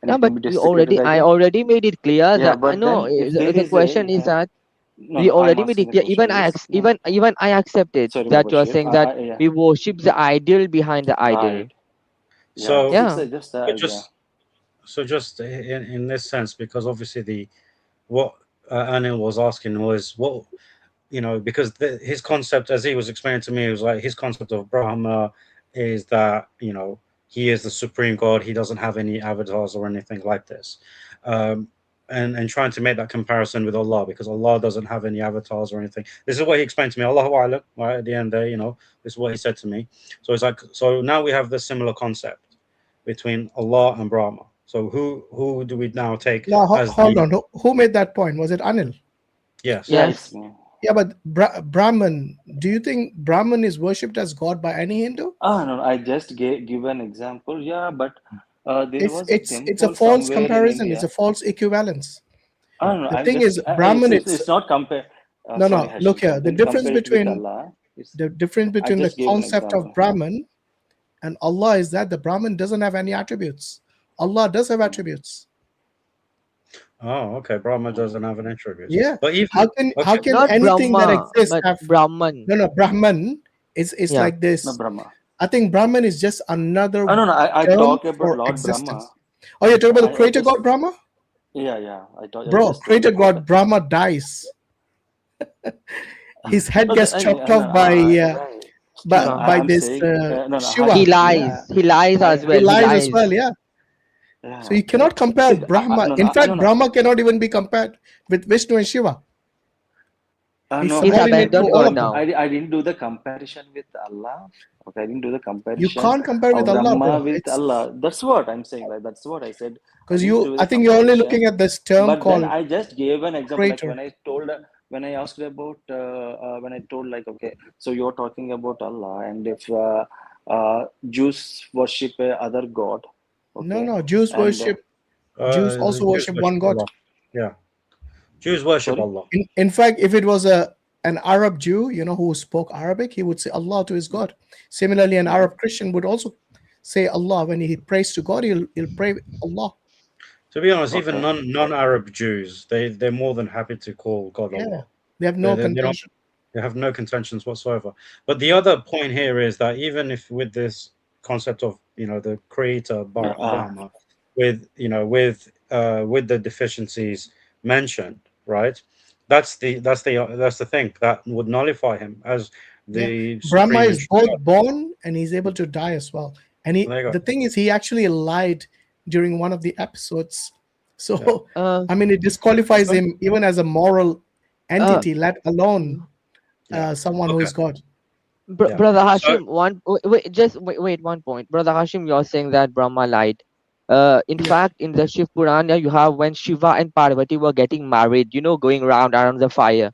Speaker 9: and
Speaker 10: Yeah,
Speaker 9: it can
Speaker 10: but
Speaker 9: be desecrated
Speaker 10: I
Speaker 9: again?
Speaker 10: already made it clear
Speaker 9: Yeah,
Speaker 10: that I
Speaker 9: but
Speaker 10: know
Speaker 9: then if there
Speaker 10: the
Speaker 9: is a
Speaker 10: question is that
Speaker 9: no,
Speaker 10: we
Speaker 9: no, I'm
Speaker 10: already made
Speaker 9: asking
Speaker 10: it
Speaker 9: the
Speaker 10: clear.
Speaker 9: question is no.
Speaker 10: Even I accepted
Speaker 9: Sorry,
Speaker 10: that you are
Speaker 9: Mubashir.
Speaker 10: saying that
Speaker 9: Yeah,
Speaker 10: we worship the idol behind the idol.
Speaker 9: right. Yeah,
Speaker 11: So,
Speaker 9: it's
Speaker 10: Yeah.
Speaker 9: just
Speaker 11: but
Speaker 9: yeah.
Speaker 11: just in this sense, because obviously the what Anil was asking was what because his concept, as he was explaining to me, was like his concept of Brahma is that he is the supreme God. He doesn't have any avatars or anything like this, and trying to make that comparison with Allah, because Allah doesn't have any avatars or anything. This is what he explained to me. Allahu A'lam, right at the end there, this is what he said to me. So it's like, so now we have this similar concept between Allah and Brahma. So who do we now take
Speaker 1: Now,
Speaker 11: as
Speaker 1: hold
Speaker 11: the
Speaker 1: on. Who made that point? Was it Anil?
Speaker 11: yes?
Speaker 9: Yeah,
Speaker 10: Yes.
Speaker 9: it's me.
Speaker 1: Yeah, but Brahman, do you think Brahman is worshipped as God by any Hindu?
Speaker 9: Ah, no, I just give an example. Yeah, but there
Speaker 1: It's
Speaker 9: was a
Speaker 1: it's it's a
Speaker 9: temple
Speaker 1: false
Speaker 9: somewhere in
Speaker 1: comparison. It's a
Speaker 9: India.
Speaker 1: false equivalence.
Speaker 9: Ah, no,
Speaker 1: The
Speaker 9: I'm
Speaker 1: thing
Speaker 9: just
Speaker 1: is, Brahman,
Speaker 9: it's not compare.
Speaker 1: no,
Speaker 9: Sorry,
Speaker 1: no. Look
Speaker 9: Hashim. So
Speaker 1: here. The
Speaker 9: don't
Speaker 1: difference
Speaker 9: compare it with
Speaker 1: between
Speaker 9: Allah. It's I
Speaker 1: the
Speaker 9: just gave an
Speaker 1: concept of
Speaker 9: example.
Speaker 1: Brahman and Allah is that the Brahman doesn't have any attributes. Allah does have attributes.
Speaker 11: Oh, okay. Brahma doesn't have an attributes,
Speaker 1: Yeah.
Speaker 11: but even
Speaker 1: How
Speaker 11: okay.
Speaker 1: can
Speaker 10: Not
Speaker 1: anything that
Speaker 10: Brahma,
Speaker 1: exists
Speaker 10: but
Speaker 1: have
Speaker 10: Brahman.
Speaker 1: no Brahman is
Speaker 10: Yeah.
Speaker 1: like
Speaker 9: No,
Speaker 1: this.
Speaker 9: Brahma.
Speaker 1: I think Brahman is just another
Speaker 9: Oh, no, no. I
Speaker 1: term
Speaker 9: talk about
Speaker 1: for
Speaker 9: Lord Brahma.
Speaker 1: existence. Oh, you're talking about the
Speaker 9: I
Speaker 1: creator
Speaker 9: just
Speaker 1: God Brahma?
Speaker 9: yeah. I
Speaker 1: Bro,
Speaker 9: just want
Speaker 1: creator
Speaker 9: to quote
Speaker 1: God
Speaker 9: that.
Speaker 1: Brahma dies. His head
Speaker 9: No,
Speaker 1: gets chopped
Speaker 9: no,
Speaker 1: off
Speaker 9: no.
Speaker 10: Yeah.
Speaker 1: by
Speaker 9: I'm
Speaker 1: this
Speaker 9: saying no, no.
Speaker 1: Shiva.
Speaker 10: He
Speaker 9: Hashim.
Speaker 10: lies. He lies as
Speaker 1: He
Speaker 10: well. He
Speaker 1: lies as
Speaker 10: lies.
Speaker 1: well, yeah.
Speaker 9: Yeah.
Speaker 1: So you cannot compare Brahma. In fact, Brahma cannot even be compared with Vishnu and Shiva. He's
Speaker 9: No,
Speaker 1: subordinate to all of them.
Speaker 9: I didn't do the comparison with Allah. Okay, I didn't do the comparison.
Speaker 1: You can't compare with
Speaker 9: of
Speaker 1: Allah,
Speaker 9: Brahma
Speaker 1: bro.
Speaker 9: with Allah. That's what I'm saying. Like that's what I said.
Speaker 1: Because I think you're only looking at this term
Speaker 9: but
Speaker 1: called.
Speaker 9: Then I just gave an example.
Speaker 1: Creator.
Speaker 9: Like when I asked about, when I told like, okay, so you're talking about Allah, and if Jews worship other god. Okay,
Speaker 1: No, Jews worship. Jews also worship one God.
Speaker 11: Allah. Yeah, Jews worship Allah.
Speaker 1: In fact, if it was an Arab Jew, who spoke Arabic, he would say Allah to his God. Similarly, an Arab Christian would also say Allah. When he prays to God, he'll pray Allah.
Speaker 11: To be honest, even non-Arab Jews, they're more than happy to call God Allah.
Speaker 1: They have no contention.
Speaker 11: They have no contentions whatsoever. But the other point here is that even if with this concept of the creator Brahma, with the deficiencies mentioned, right? That's the thing that would nullify him as the
Speaker 1: Brahma is both born and he's able to die as well. And the thing is, he actually lied during one of the episodes. So I mean, it disqualifies him even as a moral entity, let alone someone who is God.
Speaker 10: Brother Hashim, wait one point. Brother Hashim, you're saying that Brahma lied. In fact, in the Shiva Purana, you have when Shiva and Parvati were getting married, going around the fire.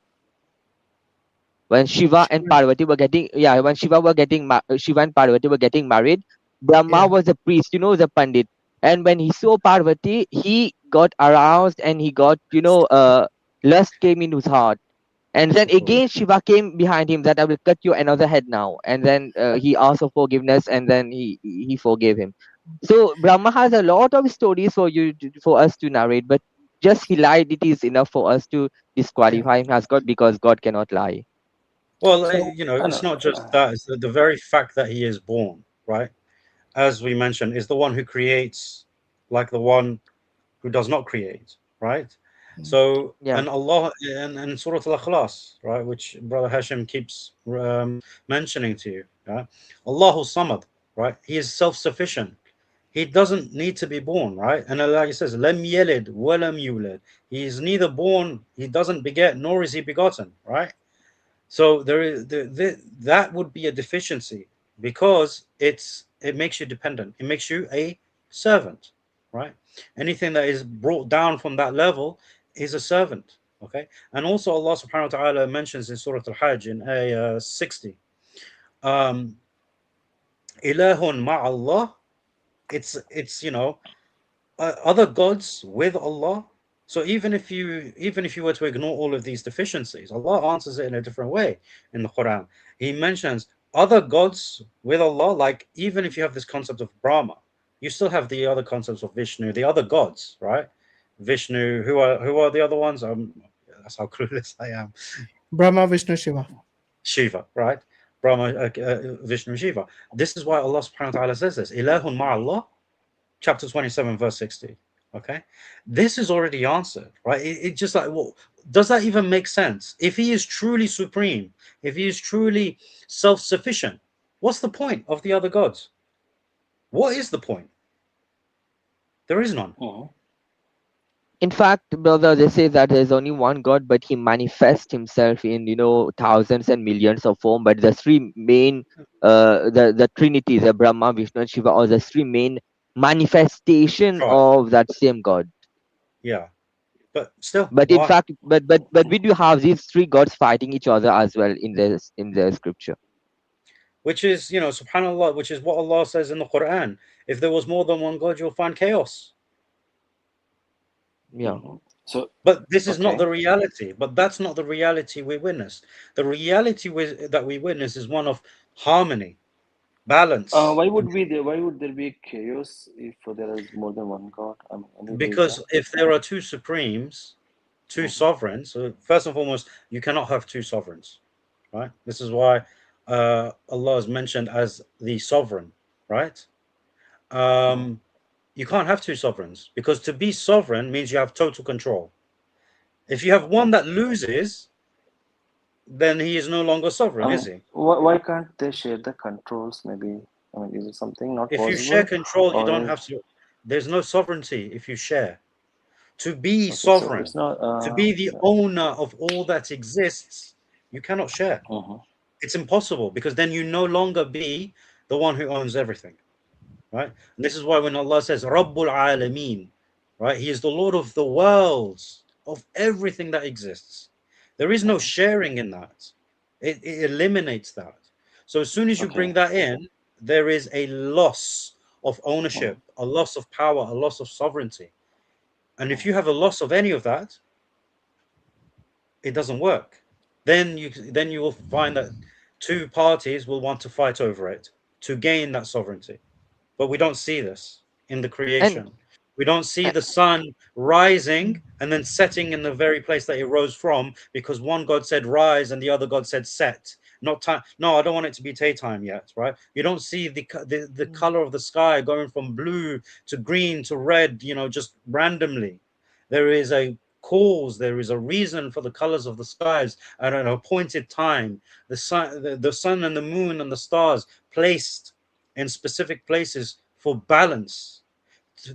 Speaker 10: When Shiva and Parvati were getting, when Shiva and Parvati were getting married, Brahma was a priest, the Pandit. And when he saw Parvati, he got aroused and he got, lust came in his heart. And then again, Shiva came behind him that I will cut you another head now. And then he asked for forgiveness, and then he forgave him. So Brahma has a lot of stories for us to narrate, but just he lied, it is enough for us to disqualify him as God, because God cannot lie.
Speaker 11: Well, it's not just that; it's the very fact that he is born, right? As we mentioned, is the one who creates, like the one who does not create, right? So, and Allah and Surah Al-Ikhlas, right, which Brother Hashim keeps mentioning to you, right? Allahu Samad, right? He is self-sufficient. He doesn't need to be born, right? And Allah says, Lam yalid wa lam yulad. He is neither born, he doesn't beget, nor is he begotten, right? So there is that would be a deficiency, because it makes you dependent. It makes you a servant, right? Anything that is brought down from that level is a servant. Okay. And also Allah subhanahu wa ta'ala mentions in Surah Al-Hajj in ayah 60, ilahun ma'allah. It's other gods with Allah. So even if you were to ignore all of these deficiencies, Allah answers it in a different way in the Quran. He mentions other gods with Allah, like even if you have this concept of Brahma, you still have the other concepts of Vishnu, the other gods, right? Vishnu, who are the other ones? That's how clueless I am.
Speaker 1: Brahma, Vishnu, Shiva.
Speaker 11: Shiva, right? Brahma, Vishnu, Shiva. This is why Allah subhanahu wa ta'ala says this. Ilahun ma'allah, chapter 27, verse 60. Okay, this is already answered, right? It just like, well, does that even make sense? If he is truly supreme, if he is truly self-sufficient, what's the point of the other gods? What is the point? There is none.
Speaker 10: In fact, brother, they say that there's only one God, but he manifests himself in thousands and millions of forms. But the three main, the Trinity, the Brahma, Vishnu, and Shiva, are the three main manifestation of that same God.
Speaker 11: Yeah, but still.
Speaker 10: But in fact, but we do have these three gods fighting each other as well in the scripture.
Speaker 11: Which is, subhanAllah, which is what Allah says in the Quran. If there was more than one God, you'll find chaos.
Speaker 10: Yeah.
Speaker 9: So,
Speaker 11: but this is not the reality. But that's not the reality we witness. The reality that we witness is one of harmony, balance.
Speaker 9: Why would there be chaos if there is more than one God?
Speaker 11: Because if there are two supremes, two sovereigns, so first and foremost, you cannot have two sovereigns, right? This is why Allah is mentioned as the sovereign, right? You can't have two sovereigns, because to be sovereign means you have total control. If you have one that loses, then he is no longer sovereign, is he?
Speaker 9: Why can't they share the controls? Maybe, is it something not possible?
Speaker 11: If you share control, you don't have to. there's no sovereignty if you share. To be
Speaker 9: Okay, so
Speaker 11: sovereign,
Speaker 9: it's not.
Speaker 11: to be the owner of all that exists, you cannot share. It's impossible, because then you no longer be the one who owns everything, right? And this is why when Allah says Rabbul Alameen, right, He is the Lord of the worlds, of everything that exists. There is no sharing in that. It eliminates that. So as soon as you bring that in, there is a loss of ownership, a loss of power, a loss of sovereignty. And if you have a loss of any of that, it doesn't work. Then you will find that two parties will want to fight over it to gain that sovereignty. But we don't see this in the creation. We don't see the sun rising and then setting in the very place that it rose from, because one God said rise and the other God said set. Not time. No, I don't want it to be daytime yet, right? You don't see the color of the sky going from blue to green to red, just randomly. There is a cause, there is a reason for the colors of the skies at an appointed time. The sun and the moon and the stars placed in specific places for balance.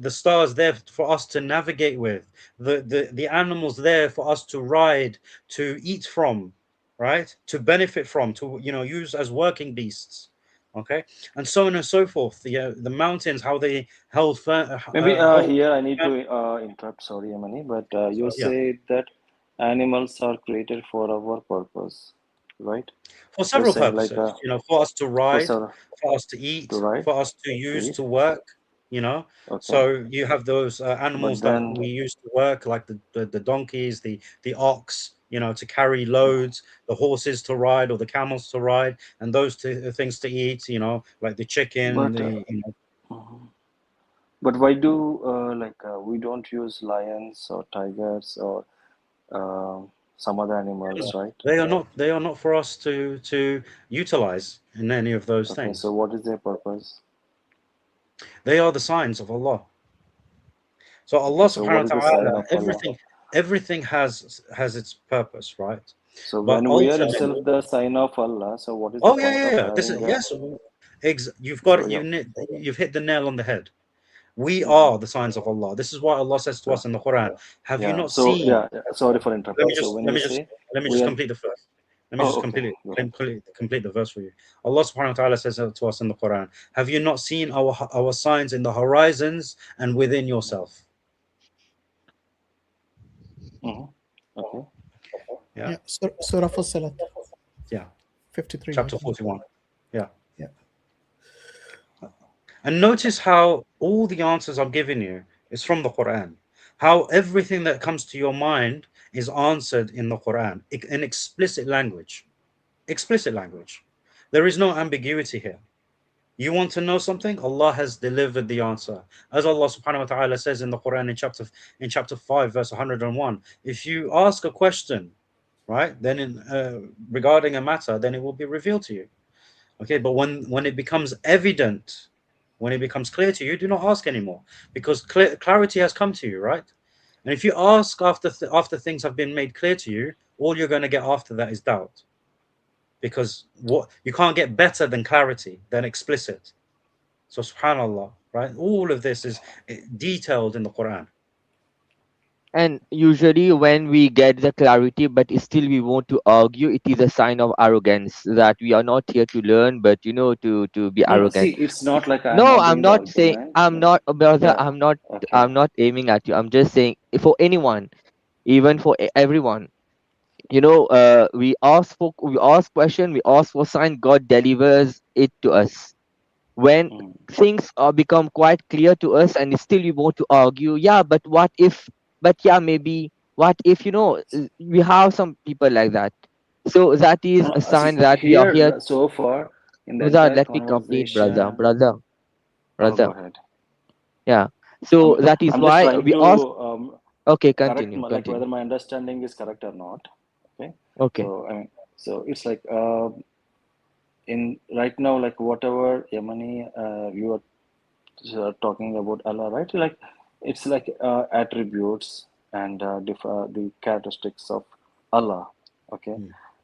Speaker 11: The stars there for us to navigate with, the animals there for us to ride, to eat from, right, to benefit from, to use as working beasts, okay, and so on and so forth. The mountains, how they held firm.
Speaker 9: Maybe here I need to interrupt. Sorry, Yemeni, but you say that animals are created for our purpose, right?
Speaker 11: For several purposes,
Speaker 9: like,
Speaker 11: for us to ride,
Speaker 9: for
Speaker 11: us to eat,
Speaker 9: ride,
Speaker 11: for us to use to work.
Speaker 9: Okay.
Speaker 11: So you have those animals
Speaker 9: then,
Speaker 11: that we use to work, like the donkeys, the ox, to carry loads, the horses to ride, or the camels to ride, and those things to eat, like the chicken.
Speaker 9: But why do we don't use lions or tigers or some other animals, right?
Speaker 11: They are not for us to utilize in any of those things.
Speaker 9: So what is their purpose?
Speaker 11: They are the signs of Allah. So Allah subhanahu wa ta'ala, everything has its purpose, right?
Speaker 9: So when we are itself the sign of Allah, so what is the point of
Speaker 11: this is,
Speaker 9: having
Speaker 11: yes, you've got it. You've hit the nail on the head. We are the signs of Allah. This is why Allah says to us in the Quran, have you not seen?
Speaker 9: Sorry for interrupting.
Speaker 11: Let me just complete the verse. Let me just complete the verse for you. Allah subhanahu wa ta'ala says to us in the Quran, have you not seen our signs in the horizons and within yourself?
Speaker 9: Okay.
Speaker 1: Yeah. Surah Fussilat.
Speaker 11: Yeah.
Speaker 1: 53.
Speaker 11: Chapter 41. Yeah.
Speaker 1: Yeah.
Speaker 11: And notice how all the answers I'm giving you is from the Quran. How everything that comes to your mind is answered in the Quran in explicit language. Explicit language. There is no ambiguity here. You want to know something? Allah has delivered the answer. As Allah subhanahu wa ta'ala says in the Quran in chapter 5, verse 101, if you ask a question, right, then regarding a matter, then it will be revealed to you. Okay, but when it becomes evident, when it becomes clear to you, do not ask anymore, because clarity has come to you, right? And if you ask after things have been made clear to you, all you're going to get after that is doubt. Because what you can't get better than clarity, than explicit. So subhanallah, right? All of this is detailed in the Quran.
Speaker 10: And usually when we get the clarity, but still we want to argue, it is a sign of arrogance that we are not here to learn, but to be arrogant.
Speaker 9: See, it's not like
Speaker 10: I'm not saying, I'm not, brother, I'm not aiming at you. I'm just saying for anyone, even for everyone, we ask question, we ask for sign, God delivers it to us. When things become quite clear to us and still we want to argue, but what if, maybe, what if, we have some people like that. So that is a sign that we are here.
Speaker 9: So far, in the
Speaker 10: Let me complete, brother.
Speaker 9: Go ahead.
Speaker 10: Yeah. So that is why we ask. Okay, continue.
Speaker 9: Like whether my understanding is correct or not.
Speaker 10: Okay.
Speaker 9: So so it's like in right now, like whatever Yemeni you are talking about Allah, right? Like it's like attributes and the characteristics of Allah, okay,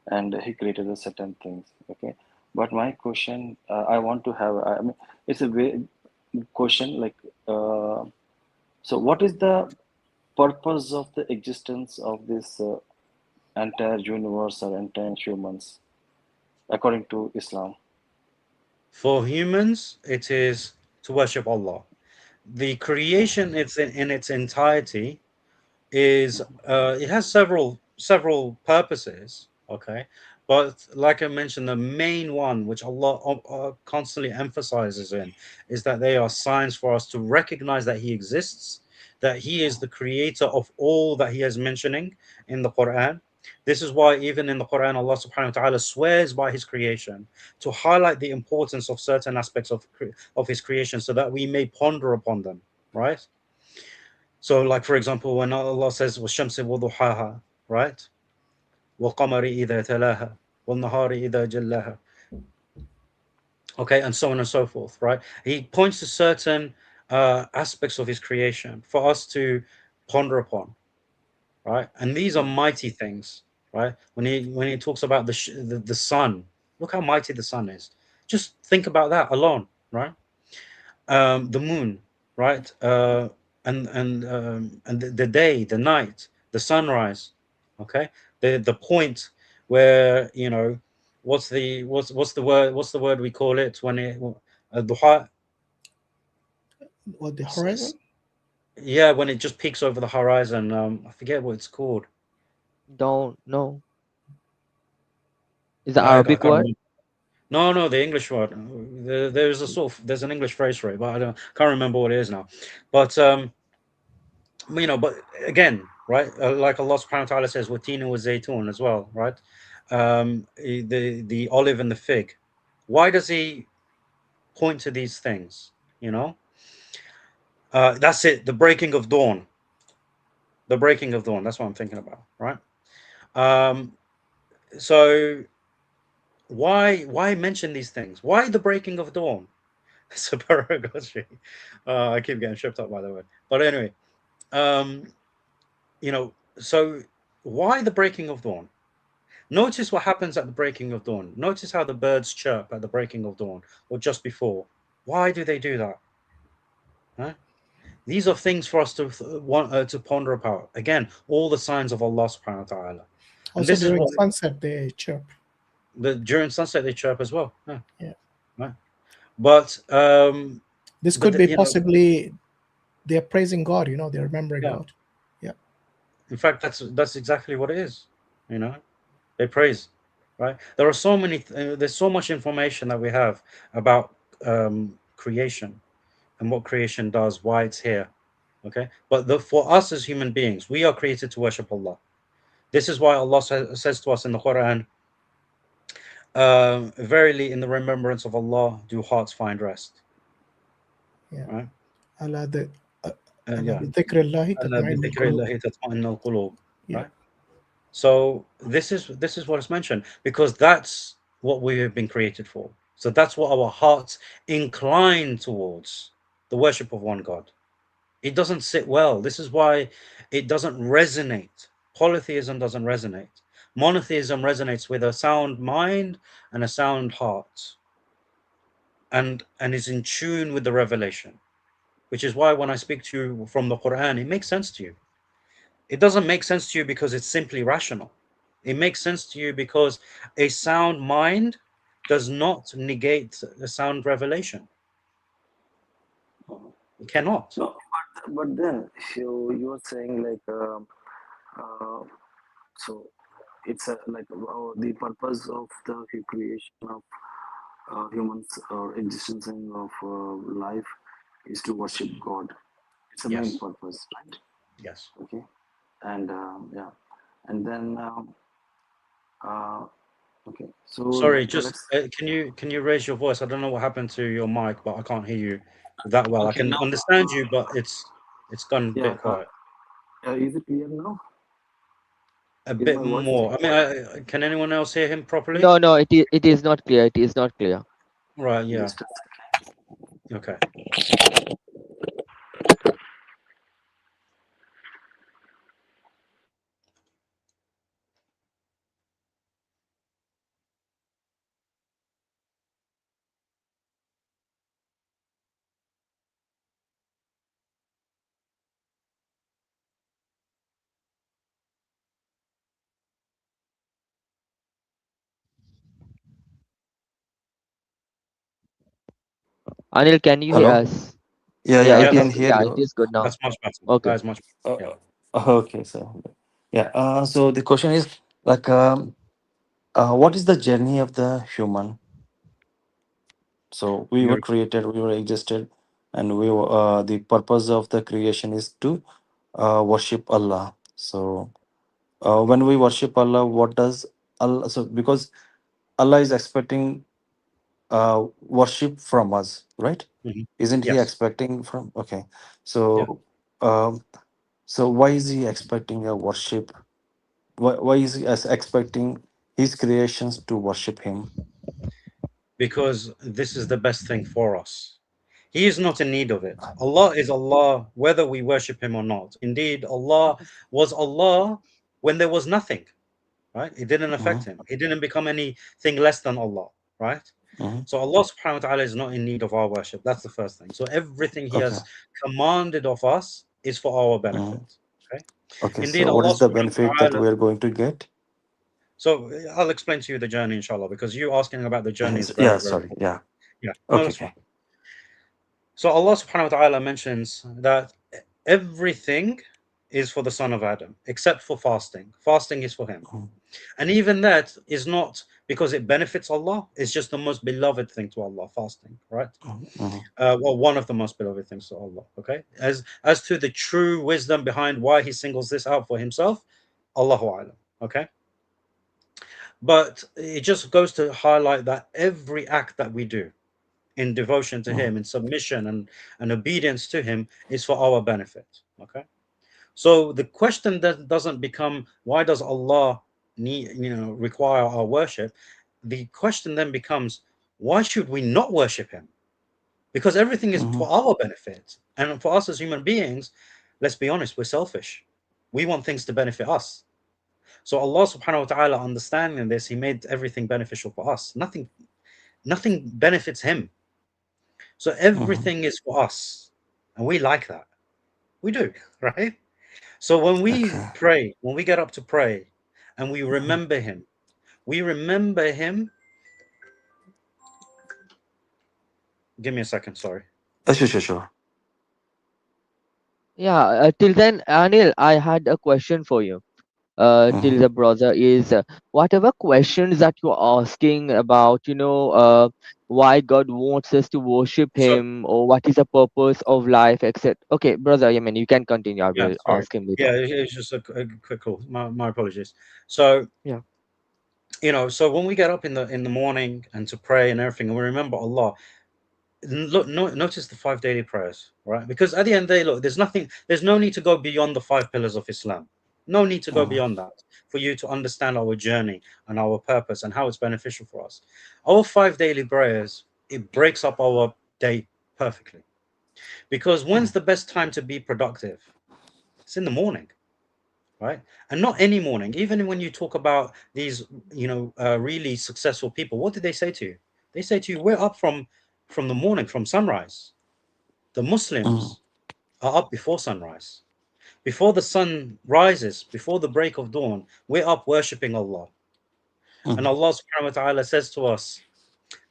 Speaker 9: and He created a certain things, okay. But my question, I want to have, I mean, it's a question like So what is the purpose of the existence of this entire universe or entire humans, according to Islam?
Speaker 11: For humans, it is to worship Allah. The creation, it's in its entirety, is it has several purposes. Okay, but like I mentioned, the main one which Allah constantly emphasizes in is that they are signs for us to recognize that He exists, that He is the creator of all that He is mentioning in the Quran. This is why even in the Quran, Allah subhanahu wa ta'ala swears by His creation to highlight the importance of certain aspects of His creation so that we may ponder upon them, right? So, like for example, when Allah says وَالشَّمْسِ وَضُحَاهَا, right? وَالْقَمَرِ إِذَا تَلَاهَا وَالنَّهَارِ إِذَا جَلَّاهَا. Okay, and so on and so forth, right? He points to certain aspects of His creation for us to ponder upon, right? And these are mighty things, right? When he talks about the sun, look how mighty the sun is. Just think about that alone, right? The moon, right? And the day, the night, the sunrise. Okay, the point where what's the word we call it when it duha?
Speaker 1: What, the horizon?
Speaker 11: Yeah, when it just peaks over the horizon. I forget what it's called.
Speaker 10: Don't know. Is the
Speaker 11: I
Speaker 10: Arabic
Speaker 11: can't
Speaker 10: word?
Speaker 11: remember. No, the English word. There's an English phrase for it, but can't remember what it is now. But but again, right? Like Allah Subhanahu wa Taala says, "Watina was zaytun" as well, right? The olive and the fig. Why does He point to these things? That's it. The breaking of dawn. The breaking of dawn. That's what I'm thinking about, right? So why mention these things? Why the breaking of dawn? It's a paragogy. I keep getting tripped up by the way. But anyway, um, so why the breaking of dawn? Notice what happens at the breaking of dawn. Notice how the birds chirp at the breaking of dawn or just before. Why do they do that? Huh? These are things for us to want to ponder about. Again, all the signs of Allah subhanahu wa ta'ala. And
Speaker 1: Also
Speaker 11: this is
Speaker 1: during
Speaker 11: what
Speaker 1: sunset they chirp.
Speaker 11: during sunset they chirp as well.
Speaker 1: Yeah.
Speaker 11: Right? But
Speaker 1: this could be possibly they're praising God, they're remembering God. Yeah.
Speaker 11: In fact, that's exactly what it is. They praise, right? There are so many. There's so much information that we have about creation and what creation does, why it's here. Okay, but for us as human beings, we are created to worship Allah. This is why Allah says to us in the Quran, "Verily, in the remembrance of Allah, do hearts find rest."
Speaker 1: Yeah.
Speaker 11: Right.
Speaker 1: Allah
Speaker 11: Yeah.
Speaker 1: بِذِكْرِ
Speaker 11: Right. So this is what is mentioned because that's what we have been created for. So that's what our hearts incline towards, the worship of one God. It doesn't sit well. This is why it doesn't resonate. Polytheism doesn't resonate. Monotheism resonates with a sound mind and a sound heart, and is in tune with the revelation. Which is why when I speak to you from the Quran, it makes sense to you. It doesn't make sense to you because it's simply rational. It makes sense to you because a sound mind does not negate a sound revelation. It cannot.
Speaker 9: No, but then you are saying like so it's like the purpose of the creation of humans or existence of life is to worship God. It's the main
Speaker 11: Yes.
Speaker 9: purpose, right?
Speaker 11: Yes.
Speaker 9: Okay, and yeah, and then okay. So
Speaker 11: Sorry, just
Speaker 9: let's.
Speaker 11: can you raise your voice? I don't know what happened to your mic, but I can't hear you that well. I
Speaker 9: Okay,
Speaker 11: can
Speaker 9: now.
Speaker 11: understand you, but it's gone a
Speaker 9: Yeah.
Speaker 11: bit quiet.
Speaker 9: Is it clear now?
Speaker 11: A
Speaker 9: Is
Speaker 11: bit
Speaker 9: my voice
Speaker 11: more. I mean, can anyone else hear him properly?
Speaker 10: No, it is not clear. It is not clear.
Speaker 11: Right. Yeah.
Speaker 9: Just a second.
Speaker 11: Okay.
Speaker 10: Anil, can you hear
Speaker 9: Hello?
Speaker 10: us?
Speaker 9: Yeah,
Speaker 10: Yeah,
Speaker 9: I
Speaker 10: it
Speaker 2: Yeah,
Speaker 10: is.
Speaker 9: can
Speaker 2: that's
Speaker 9: hear
Speaker 10: Yeah, it
Speaker 9: you.
Speaker 10: is good now.
Speaker 2: much better.
Speaker 10: Okay.
Speaker 2: That is much better. Yeah.
Speaker 9: Okay, so yeah. So the question is like, what is the journey of the human? So we were
Speaker 2: You're,
Speaker 9: created, we were existed, and we were, the purpose of the creation is to worship Allah. So when we worship Allah, what does Allah? So because Allah is expecting worship from us, right?
Speaker 2: Mhm.
Speaker 9: Isn't He
Speaker 2: Yes.
Speaker 9: expecting from? Okay,
Speaker 2: Yeah.
Speaker 9: so so why is He expecting a worship? Why is He expecting His creations to worship Him?
Speaker 2: Because this is the best thing for us. He is not in need of it. Allah is Allah, whether we worship Him or not. Indeed, Allah was Allah when there was nothing, right? It didn't affect
Speaker 9: Mhm,
Speaker 2: Him. He didn't become anything less than Allah, right?
Speaker 9: mhm.
Speaker 2: So Allah subhanahu wa ta'ala is not in need of our worship. That's the first thing. So everything He
Speaker 9: Okay.
Speaker 2: has commanded of us is for our benefit.
Speaker 9: Mhm.
Speaker 2: Okay.
Speaker 9: Okay.
Speaker 2: Indeed,
Speaker 9: So what
Speaker 2: Allah
Speaker 9: is the
Speaker 2: subhanahu wa
Speaker 9: benefit that
Speaker 2: ta'ala.
Speaker 9: we are going to get?
Speaker 2: So I'll explain to you the journey, inshallah, because you asking about the journey is
Speaker 9: Yeah.
Speaker 2: very, very
Speaker 9: Sorry.
Speaker 2: important.
Speaker 9: Yeah.
Speaker 2: Yeah, no,
Speaker 9: Okay.
Speaker 2: that's
Speaker 9: Okay.
Speaker 2: fine. So Allah subhanahu wa ta'ala mentions that everything is for the son of Adam, except for fasting. Fasting is for him.
Speaker 9: Mhm,
Speaker 2: And even that is not because it benefits Allah, it's just the most beloved thing to Allah, fasting, right?
Speaker 9: mhm,
Speaker 2: Well, one of the most beloved things to Allah, okay? As to the true wisdom behind why he singles this out for himself, Allahu A'lam, okay? But it just goes to highlight that every act that we do in devotion to
Speaker 9: mhm,
Speaker 2: him, in submission and obedience to him, is for our benefit, okay? So the question that doesn't become why does Allah need, require our worship. The question then becomes, why should we not worship him? Because everything is
Speaker 9: mhm,
Speaker 2: for our benefit, and for us as human beings, let's be honest, we're selfish. We want things to benefit us. So Allah subhanahu wa ta'ala, understanding this, he made everything beneficial for us. Nothing benefits him. So
Speaker 9: mhm.
Speaker 2: everything is for us, and we like that. We do, right? So when we
Speaker 9: Okay.
Speaker 2: pray, when we get up to pray, and we
Speaker 9: Mhm.
Speaker 2: remember him, we remember him. Give me a second, sorry.
Speaker 9: Sure. Sure. Sure.
Speaker 10: Yeah, till then, Anil, I had a question for you. Till
Speaker 9: Mhm,
Speaker 10: the brother is whatever questions that you're asking about, why God wants us to worship
Speaker 2: So
Speaker 10: Him or what is the purpose of life, etc. Okay, brother, I mean, you can continue. I
Speaker 2: yeah,
Speaker 10: will
Speaker 2: sorry.
Speaker 10: ask him later.
Speaker 2: Yeah, it's just a quick call. My apologies. So
Speaker 10: Yeah.
Speaker 2: so when we get up in the morning and to pray and everything, and we remember Allah, look, notice the 5 daily prayers, right? Because at the end of the day, look, there's no need to go beyond the 5 pillars of Islam. No need to go
Speaker 9: mhm,
Speaker 2: beyond that for you to understand our journey and our purpose and how it's beneficial for us. Our 5 daily prayers, it breaks up our day perfectly. Because when's the best time to be productive? It's in the morning, right? And not any morning. Even when you talk about these, really successful people, what did they say to you? They say to you, we're up from the morning, from sunrise. The
Speaker 9: mhm,
Speaker 2: Muslims are up before sunrise. Before the sun rises, before the break of dawn, we're up worshipping Allah. And
Speaker 9: mhm,
Speaker 2: Allah subhanahu wa ta'ala says to us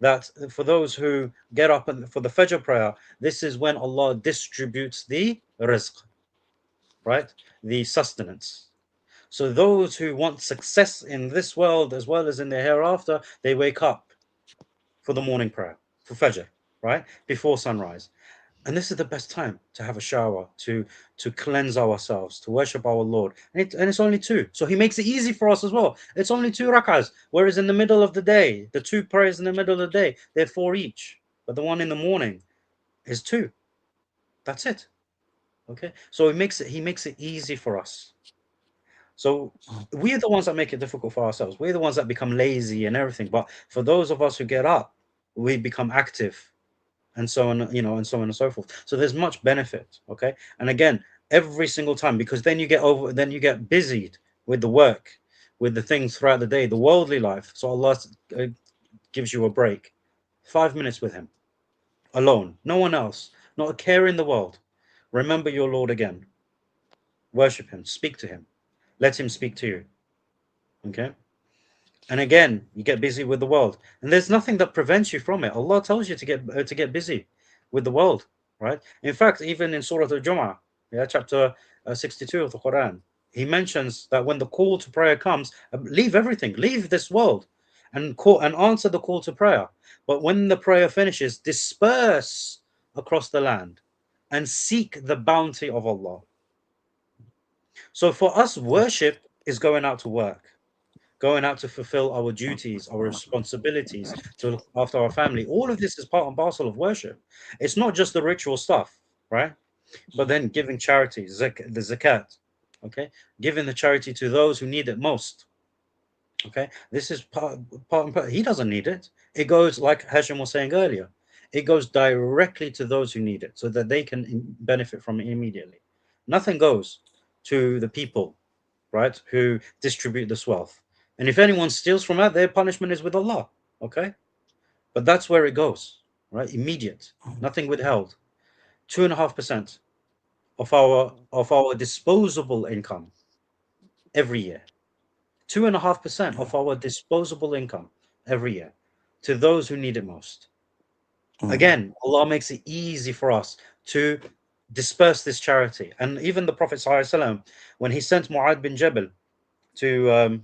Speaker 2: that for those who get up and for the Fajr prayer, this is when Allah distributes the rizq, right? The sustenance. So those who want success in this world as well as in the hereafter, they wake up for the morning prayer, for Fajr, right? Before sunrise. And this is the best time to have a shower, to cleanse ourselves, to worship our Lord. And it's only two. So he makes it easy for us as well. It's only 2 rak'ahs. Whereas in the middle of the day, the two prayers in the middle of the day, they're 4 each. But the one in the morning is 2. That's it. Okay. So he makes it easy for us. So we're the ones that make it difficult for ourselves. We're the ones that become lazy and everything. But for those of us who get up, we become active and so on, and so on and so forth. So there's much benefit. Okay. And again, every single time, because then you get busied with the work, with the things throughout the day, the worldly life. So Allah gives you a break. 5 minutes with him alone, no one else, not a care in the world. Remember your Lord again. Worship him, speak to him, let him speak to you. Okay. And again, you get busy with the world, and there's nothing that prevents you from it. Allah tells you to get busy.
Speaker 11: with the world, right? In fact, even in Surah Al-Jum'ah, chapter 62 of the Quran, he mentions that when the call to prayer comes, leave everything, leave this world, and answer the call to prayer. But when the prayer finishes, disperse across the land and seek the bounty of Allah. So for us, worship is going out to work, going out to fulfill our duties, our responsibilities, to look after our family. All of this is part and parcel of worship. It's not just the ritual stuff, right? But then giving charity, the zakat, okay? Giving the charity to those who need it most, okay? This is part and part. He doesn't need it. It goes, like Hashim was saying earlier, it goes directly to those who need it so that they can benefit from it immediately. Nothing goes to the people, right, who distribute this wealth. And if anyone steals from that, their punishment is with Allah, okay? But that's where it goes, right? Immediate, nothing withheld. 2.5% of our disposable income every year. 2.5% of our disposable income every year to those who need it most. Again, Allah makes it easy for us to disperse this charity. And even the Prophet ﷺ, when he sent Mu'adh bin Jabal to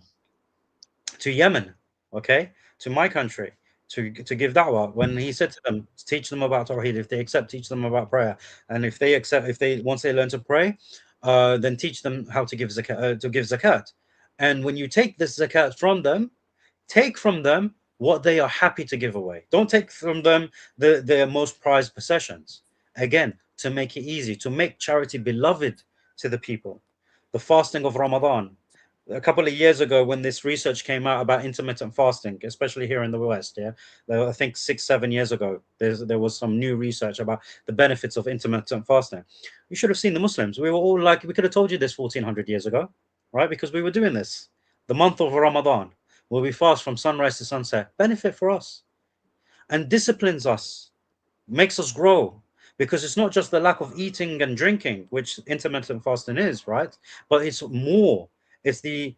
Speaker 11: Yemen, okay, to my country, to give da'wah, when he said to them, teach them about Tawheed, if they accept, teach them about prayer, and if they accept, once they learn to pray, then teach them how to give zakat. And when you take this zakat from them, take from them what they are happy to give away. Don't take from them their most prized possessions. Again, to make it easy, to make charity beloved to the people. The fasting of Ramadan. A couple of years ago, when this research came out about intermittent fasting, especially here in the West, I think 6-7 years ago, there was some new research about the benefits of intermittent fasting. You should have seen the Muslims. We were all like, we could have told you this 1400 years ago, right? Because we were doing this. The month of Ramadan, where we fast from sunrise to sunset, benefit for us and disciplines us, makes us grow. Because it's not just the lack of eating and drinking, which intermittent fasting is, right? But it's more. It's the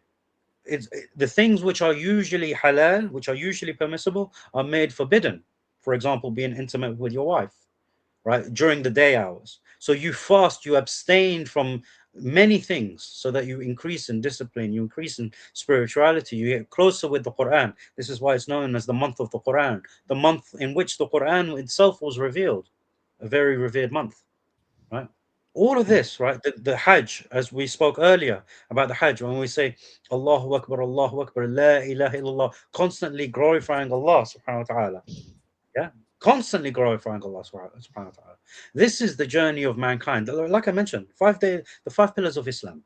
Speaker 11: things which are usually halal, which are usually permissible, are made forbidden. For example, being intimate with your wife, right, during the day hours. So you fast, you abstain from many things so that you increase in discipline, you increase in spirituality, you get closer with the Quran. This is why it's known as the month of the Quran, the month in which the Quran itself was revealed, a very revered month, right? All of this, right? The Hajj, as we spoke earlier about the Hajj, when we say Allahu Akbar, La ilaha illallah, constantly glorifying Allah subhanahu wa ta'ala. Yeah, constantly glorifying Allah subhanahu wa ta'ala. This is the journey of mankind. Like I mentioned, the 5 pillars of Islam.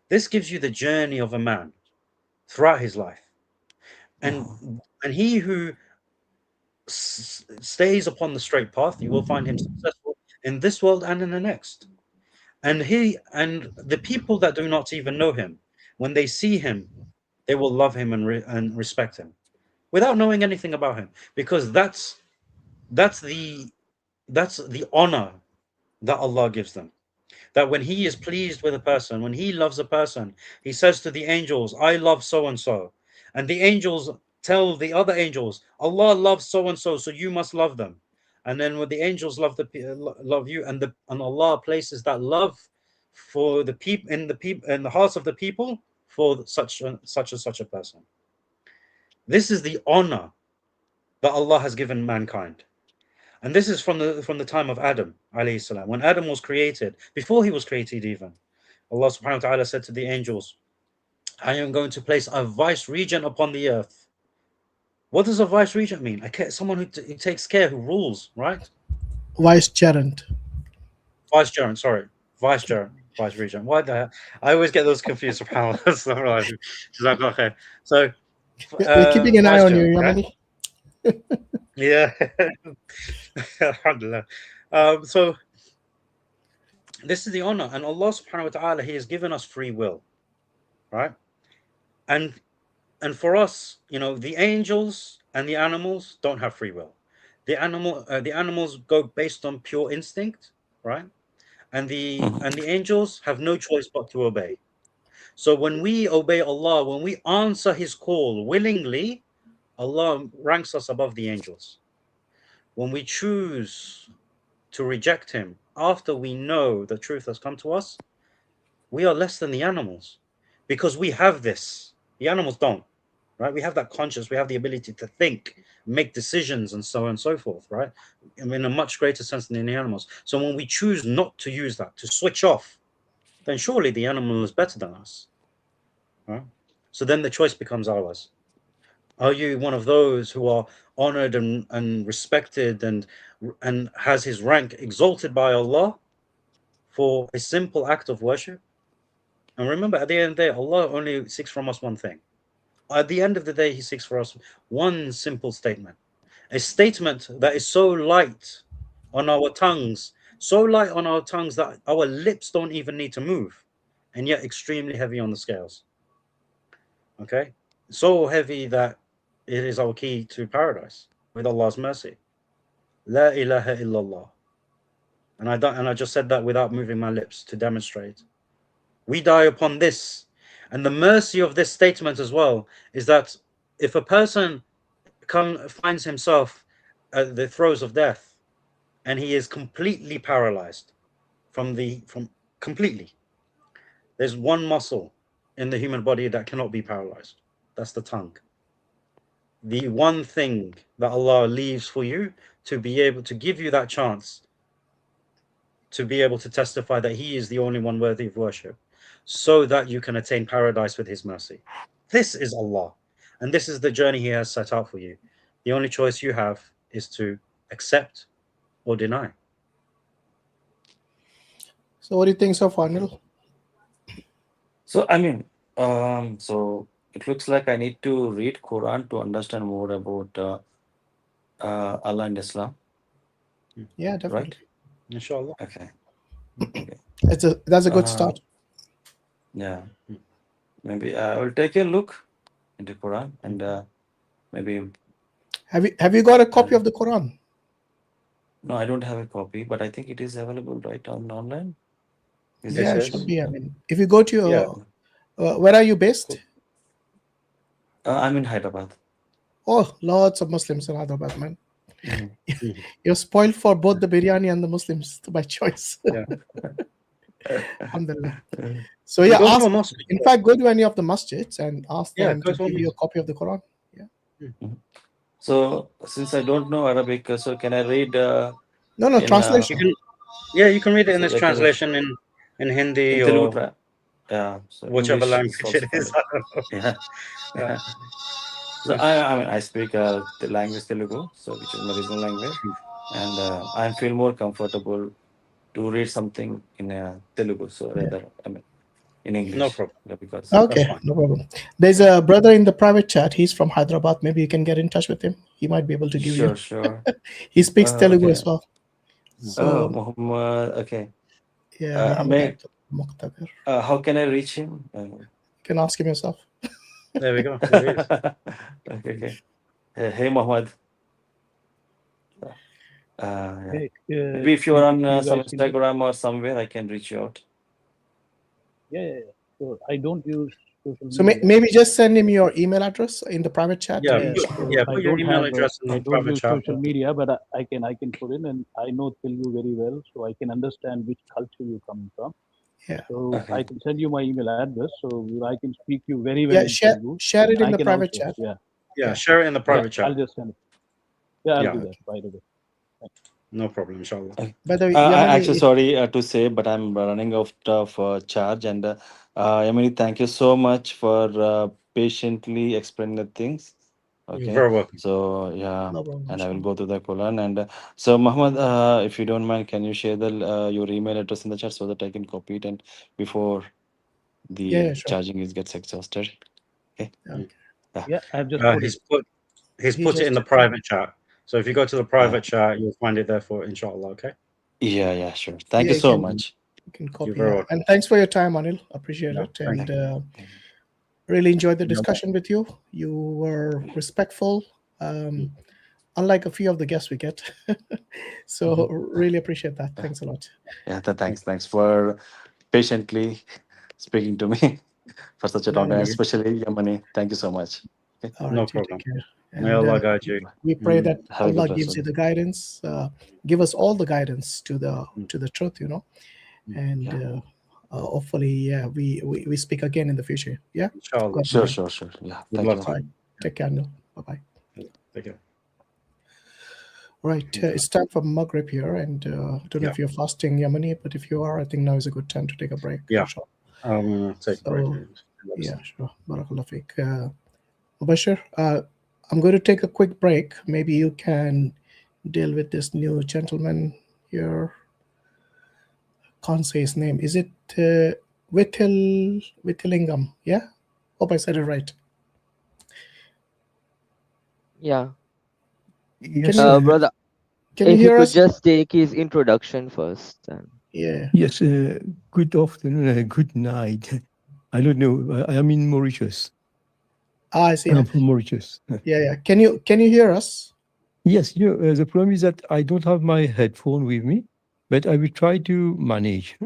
Speaker 11: This gives you the journey of a man throughout his life. And he who stays upon the straight path, you will find him successful in this world and in the next. And the people that do not even know him, when they see him, they will love him and respect him without knowing anything about him, because that's the honor that Allah gives them. That when he is pleased with a person, when he loves a person, he says to the angels, I love so and so. And the angels tell the other angels, Allah loves so and so, so you must love them. And then when the angels love you, and Allah places that love for the people in the hearts of the people for such and such a person. This is the honor that Allah has given mankind. And this is from the time of Adam alayhi salam. When Adam was created, before he was created even, Allah subhanahu wa ta'ala said to the angels, I am going to place a vice regent upon the earth. What does a vice regent mean? Someone who takes care, who rules, right?
Speaker 1: Vicegerent.
Speaker 11: Vicegerent, sorry. Vicegerent, vice regent. Why the hell? I always get those confused. SubhanAllah. So
Speaker 1: we're keeping an eye on you, Yemeni.
Speaker 11: Yeah. Alhamdulillah. So this is the honor, and Allah subhanahu wa ta'ala, he has given us free will, right? And for us, the angels and the animals don't have free will. The animals go based on pure instinct, right? And the angels have no choice but to obey. So when we obey Allah, when we answer his call willingly, Allah ranks us above the angels. When we choose to reject him after we know the truth has come to us, we are less than the animals, because we have this. The animals don't, right? We have that conscience, we have the ability to think, make decisions, and so on and so forth, right? In a much greater sense than the animals. So when we choose not to use that, to switch off, then surely the animal is better than us, right? So then the choice becomes ours. Are you one of those who are honored and respected and has his rank exalted by Allah for a simple act of worship? And remember, at the end of the day, Allah only seeks from us one thing. At the end of the day, he seeks for us one simple statement. A statement that is so light on our tongues, that our lips don't even need to move, and yet extremely heavy on the scales. Okay? So heavy that it is our key to paradise with Allah's mercy. La ilaha illallah. And I just said that without moving my lips to demonstrate. We die upon this. And the mercy of this statement as well is that if a person finds himself at the throes of death and he is completely paralyzed from completely, there's one muscle in the human body that cannot be paralyzed. That's the tongue. The one thing that Allah leaves for you to be able to give you that chance to be able to testify that he is the only one worthy of worship, so that you can attain paradise with his mercy. This is Allah, and this is the journey he has set out for you. The only choice you have is to accept or deny.
Speaker 1: So what do you think so far, Anil?
Speaker 9: So I mean, so it looks like I need to read Quran to understand more about Allah and Islam.
Speaker 1: Yeah, definitely.
Speaker 9: Right?
Speaker 11: Inshallah.
Speaker 9: Okay.
Speaker 1: That's a good start.
Speaker 9: Yeah. Maybe I will take a look into Quran and maybe.
Speaker 1: Have you got a copy of the Quran?
Speaker 9: No, I don't have a copy, but I think it is available right on online.
Speaker 1: Yeah, it should be. I mean, if you go to your, where are you based?
Speaker 9: I'm in Hyderabad.
Speaker 1: Oh, lots of Muslims in Hyderabad, man. You're spoiled for both the biryani and the Muslims by choice.
Speaker 11: Yeah.
Speaker 1: Alhamdulillah. So yeah,
Speaker 11: go to a mosque.
Speaker 1: in fact, go to any of the masjids and ask them
Speaker 11: go
Speaker 1: to
Speaker 11: to a
Speaker 1: give you a
Speaker 11: mosque.
Speaker 1: copy of the Quran. Yeah.
Speaker 9: So since I don't know Arabic, so can I read?
Speaker 1: No, translation.
Speaker 11: You can read it in this
Speaker 9: like
Speaker 11: translation in Hindi
Speaker 9: in
Speaker 11: or
Speaker 9: Telugu,
Speaker 11: so whichever
Speaker 9: English
Speaker 11: language it is.
Speaker 9: Yeah. So I mean, I speak the language Telugu, so which is my regional language, and I feel more comfortable to read something in Telugu. So rather, I mean, in English.
Speaker 11: No problem.
Speaker 9: Because
Speaker 1: okay, no problem. There's a brother in the private chat. He's from Hyderabad. Maybe you can get in touch with him. He might be able to give you.
Speaker 9: Sure.
Speaker 1: He speaks Telugu
Speaker 9: okay.
Speaker 1: as well. So,
Speaker 9: Muhammad. Okay.
Speaker 1: Yeah.
Speaker 9: How can I reach him?
Speaker 1: You can ask him yourself.
Speaker 11: There we go.
Speaker 9: Okay. Hey, Muhammad. Maybe if you're on some Instagram or somewhere, I can reach you out.
Speaker 12: Yeah. So I don't use social media.
Speaker 1: So maybe just send him your email address in the private chat.
Speaker 11: Put your email address in the private chat.
Speaker 12: I don't use social media, but I can put in, and I know Telugu very well, so I can understand which culture you're coming from.
Speaker 1: Yeah.
Speaker 12: So I can send you my email address, so I can speak you very well.
Speaker 1: Yeah, share it in the private chat.
Speaker 12: Yeah,
Speaker 11: share it in the private chat.
Speaker 12: I'll just send it. Yeah, I'll do that right away.
Speaker 11: No problem, inshallah.
Speaker 9: Actually, sorry to say, but I'm running out of charge. And Yemeni, thank you so much for patiently explaining the things. Okay.
Speaker 11: You're very welcome.
Speaker 9: So yeah,
Speaker 1: no problem,
Speaker 9: and I will go to the Quran. And so Muhammad, if you don't mind, can you share your email address in the chat so that I can copy it and before the charging gets exhausted. Okay.
Speaker 12: Yeah, I've just
Speaker 11: he's put it in the private chat. So if you go to the private chat, you'll find it there for inshallah. Okay.
Speaker 9: Yeah, sure. Thank you so much.
Speaker 1: You can copy it. And thanks for your time, Anil. Appreciate it. And really enjoyed the discussion with you. You were respectful, unlike a few of the guests we get. So really appreciate that. Thanks a lot.
Speaker 9: Yeah, thanks for patiently speaking to me for such a long time, especially Yemeni. Thank you so much.
Speaker 1: Okay. All right,
Speaker 11: no problem.
Speaker 1: Take care.
Speaker 11: May Allah guide you.
Speaker 1: We pray that
Speaker 9: Have a good
Speaker 1: Allah
Speaker 9: rest
Speaker 1: gives
Speaker 9: of
Speaker 1: you
Speaker 9: the
Speaker 1: the guidance, give us all the guidance to the truth, and hopefully, yeah, we speak again in the future. Yeah.
Speaker 11: Inshallah.
Speaker 1: God
Speaker 9: Sure,
Speaker 1: willing.
Speaker 9: sure, sure. Yeah.
Speaker 11: Good
Speaker 9: Thank
Speaker 11: luck
Speaker 9: you.
Speaker 11: to
Speaker 1: All right. Take care now. Bye bye.
Speaker 11: you. Take care.
Speaker 1: Right. It's time for Maghrib here, and I don't know if you're fasting, Yemeni, but if you are, I think now is a good time to take a break.
Speaker 11: Yeah.
Speaker 1: Sure.
Speaker 11: Take a break.
Speaker 1: Yeah, sure. Barakallah feek. Mubashir, I'm going to take a quick break. Maybe you can deal with this new gentleman here. Can't say his name. Is it Vittilingam? Yeah? Hope I said it right.
Speaker 10: Yeah.
Speaker 13: Yes,
Speaker 10: Brother,
Speaker 1: Can you
Speaker 10: if you
Speaker 1: hear
Speaker 10: could
Speaker 1: us?
Speaker 10: just take his introduction first. Then.
Speaker 1: Yeah.
Speaker 13: yes. Good afternoon, good night. I don't know. I am in Mauritius.
Speaker 1: I see.
Speaker 13: I'm from Mauritius.
Speaker 1: Yeah. Can you hear us?
Speaker 13: Yes. The problem is that I don't have my headphone with me, but I will try to manage.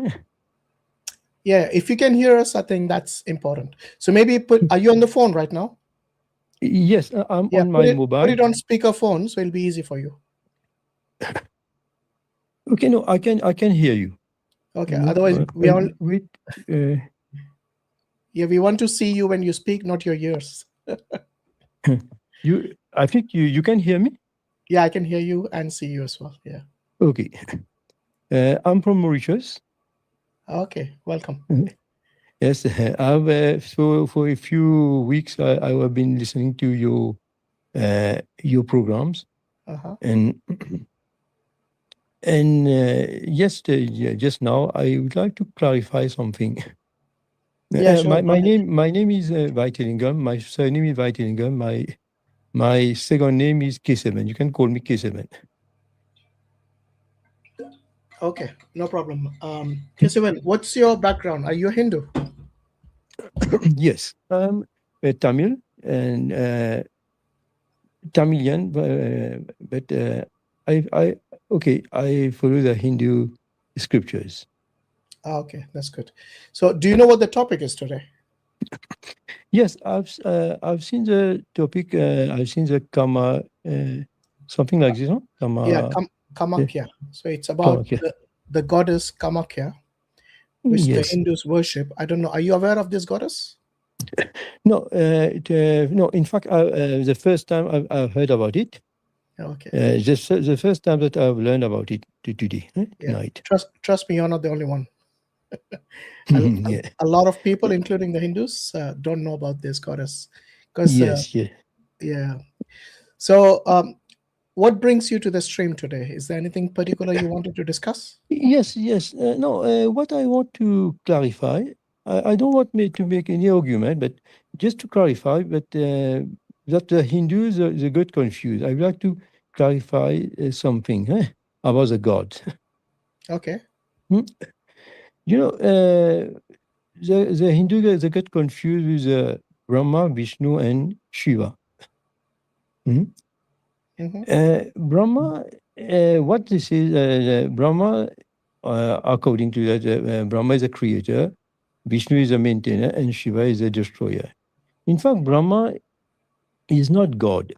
Speaker 1: Yeah. If you can hear us, I think that's important. So maybe are you on the phone right now?
Speaker 13: Yes, I'm on my mobile.
Speaker 1: Put it on speakerphone, so it'll be easy for you.
Speaker 13: Okay, no, I can hear you.
Speaker 1: Okay. Otherwise, we all
Speaker 13: wait.
Speaker 1: yeah, we want to see you when you speak, not your ears.
Speaker 13: I think you can hear me.
Speaker 1: Yeah, I can hear you and see you as well. Yeah.
Speaker 13: Okay. I'm from Mauritius.
Speaker 1: Okay. Welcome.
Speaker 13: Yes, I've so for a few weeks I have been listening to your programs, and yes, just now I would like to clarify something.
Speaker 1: Yeah, sure.
Speaker 13: My name is Vaitilingam. My surname is Vaitilingam. My second name is K7. You can call me K7.
Speaker 1: Okay, no problem. K7, what's your background? Are you a Hindu?
Speaker 13: Yes, I'm a Tamil and Tamilian, but I follow the Hindu scriptures.
Speaker 1: Okay, that's good. So, do you know what the topic is today?
Speaker 13: Yes, I've seen the topic. I've seen the Kama, something like this, no? Kama.
Speaker 1: Yeah, Kamakhya. So it's about the goddess Kamakhya, which the Hindus worship. I don't know. Are you aware of this goddess?
Speaker 13: No, no. In fact, the first time I've heard about it.
Speaker 1: Okay.
Speaker 13: Just the first time that I've learned about it tonight.
Speaker 1: Trust me, you're not the only one. A lot of people, including the Hindus, don't know about this goddess. Yeah. So, what brings you to the stream today? Is there anything particular you wanted to discuss?
Speaker 13: Yes. No, what I want to clarify, I don't want me to make any argument, but just to clarify that the Hindus they get confused. I would like to clarify something about the gods.
Speaker 1: Okay.
Speaker 13: You know, the Hindus they get confused with Brahma, Vishnu, and Shiva. Brahma, what this is, Brahma, according to that, Brahma is a creator, Vishnu is a maintainer, and Shiva is a destroyer. In fact, Brahma is not God.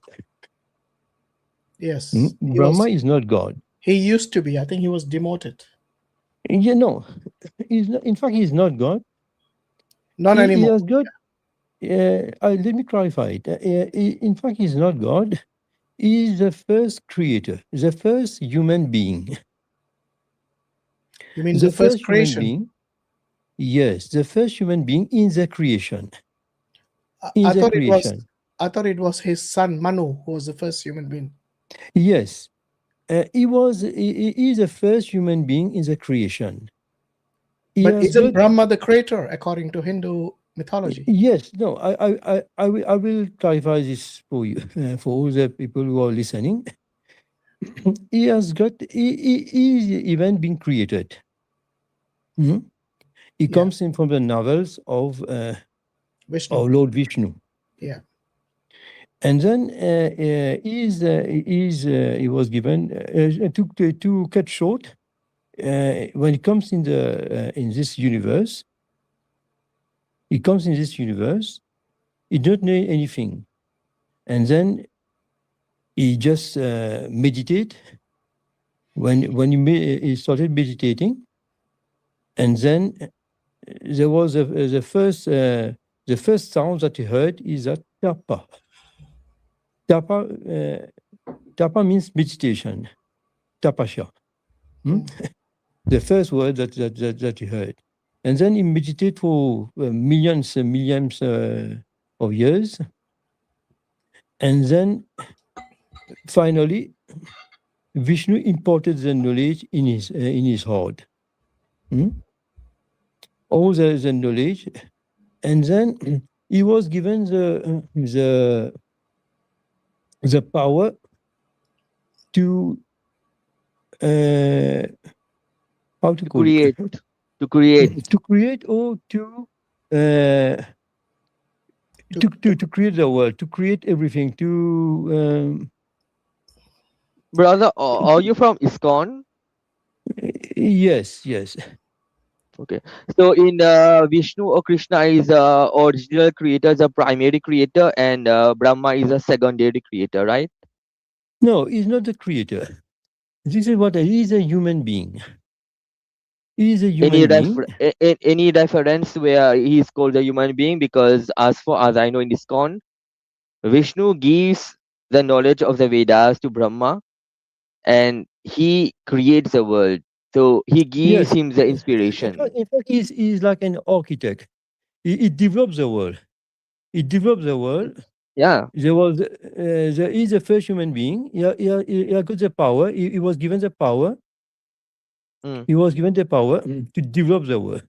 Speaker 1: Yes.
Speaker 13: Brahma is not God.
Speaker 1: He used to be. I think he was demoted.
Speaker 13: Yeah, no. He's not, in fact, he's not God.
Speaker 1: Not anymore.
Speaker 13: He has God. Let me clarify it. In fact, he's not God. He is the first creator, the first human being.
Speaker 1: You mean the first creation?
Speaker 13: Human being? Yes, the first human being in the creation.
Speaker 1: I thought it was his son Manu who was the first human being.
Speaker 13: Yes, he is the first human being in the creation.
Speaker 1: But isn't Brahma the creator according to Hindu mythology?
Speaker 13: Yes, no, I will clarify this for you, for all the people who are listening. He is even being created. He comes in from the novels of Lord Vishnu.
Speaker 1: Yeah.
Speaker 13: And then he was given to cut short. When he comes in this universe, he doesn't know anything, and then he just meditate. When he started meditating, and then there was the first sound that he heard is a tapa. Tapa means meditation. Tapasya. The first word that he heard, and then he meditated for millions of years, and then finally Vishnu imparted the knowledge in his heart. All the knowledge, and then he was given the power to how to call
Speaker 10: create,
Speaker 13: it?
Speaker 10: to create.
Speaker 13: To create, or to create the world, to create everything, to
Speaker 10: Brother, are you from ISKCON?
Speaker 13: yes.
Speaker 10: Okay. So in Vishnu or Krishna is original creator, the primary creator, and Brahma is a secondary creator, right?
Speaker 13: No, he's not the creator. This is what he is, a human being. He is a human being.
Speaker 10: Any reference where he is called a human being? Because as far as I know in ISKCON, Vishnu gives the knowledge of the Vedas to Brahma, and he creates the world. So he gives him the inspiration.
Speaker 13: In fact, he's like an architect. He develops the world. He develops the world.
Speaker 10: Yeah.
Speaker 13: He's the first human being. He got the power. He was given the power. He was given the power to develop the world,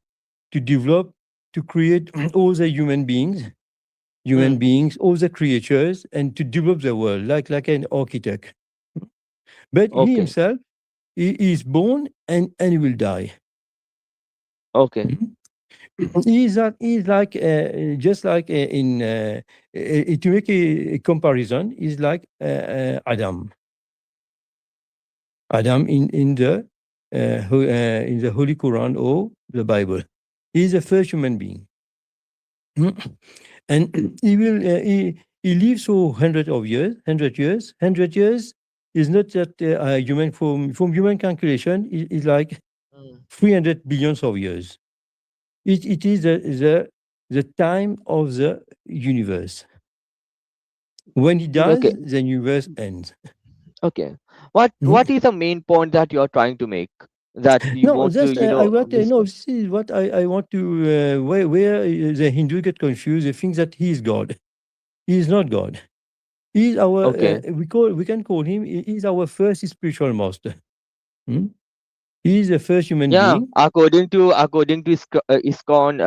Speaker 13: to create all the human beings, all the creatures, and to develop the world like an architect. But he himself, he is born and he will die.
Speaker 10: Okay.
Speaker 13: He's like just like to make a comparison, is like Adam. Adam in the Holy Quran or the Bible. He is the first human being, and he will he lives for hundred years. 100 years is not that human from human calculation is like 300 billions of years. It is the time of the universe. When he dies, the universe ends.
Speaker 10: Okay. What is the main point that you are trying to make? That you want to,
Speaker 13: I want to know. This is what I want to. Where the Hindu get confused. They think that he is God. He is not God. He is our. We can call him. He is our first spiritual master. He is the first human being.
Speaker 10: According to ISKCON,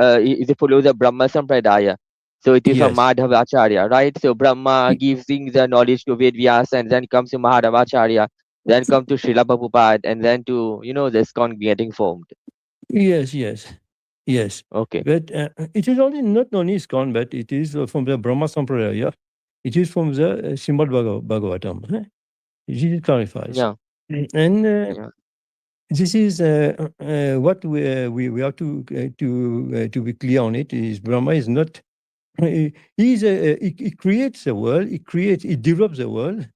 Speaker 10: they follow the Brahma Sampradaya. So it is from Madhavacharya, right? So Brahma gives the knowledge to Ved Vyasa, and then comes to Madhavacharya, then come to Srila Prabhupada, and then to the ISKCON getting formed.
Speaker 13: Yes.
Speaker 10: Okay.
Speaker 13: But it is not only ISKCON, but it is from the Brahma Sampradaya. It is from the Srimad Bhagavatam. It clarifies.
Speaker 10: Yeah.
Speaker 13: And this is what we have to be clear on. It is Brahma is not. He creates the world. He develops the world,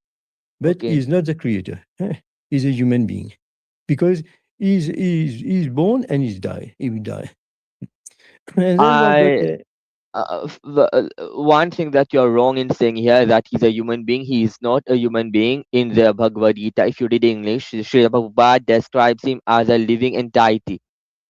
Speaker 13: but he is not the creator. He's a human being, because he's born and he will die. And
Speaker 10: one thing that you're wrong in saying here, that he's a human being. He is not a human being. In the Bhagavad Gita, if you read English, Srila Prabhupada describes him as a living entity.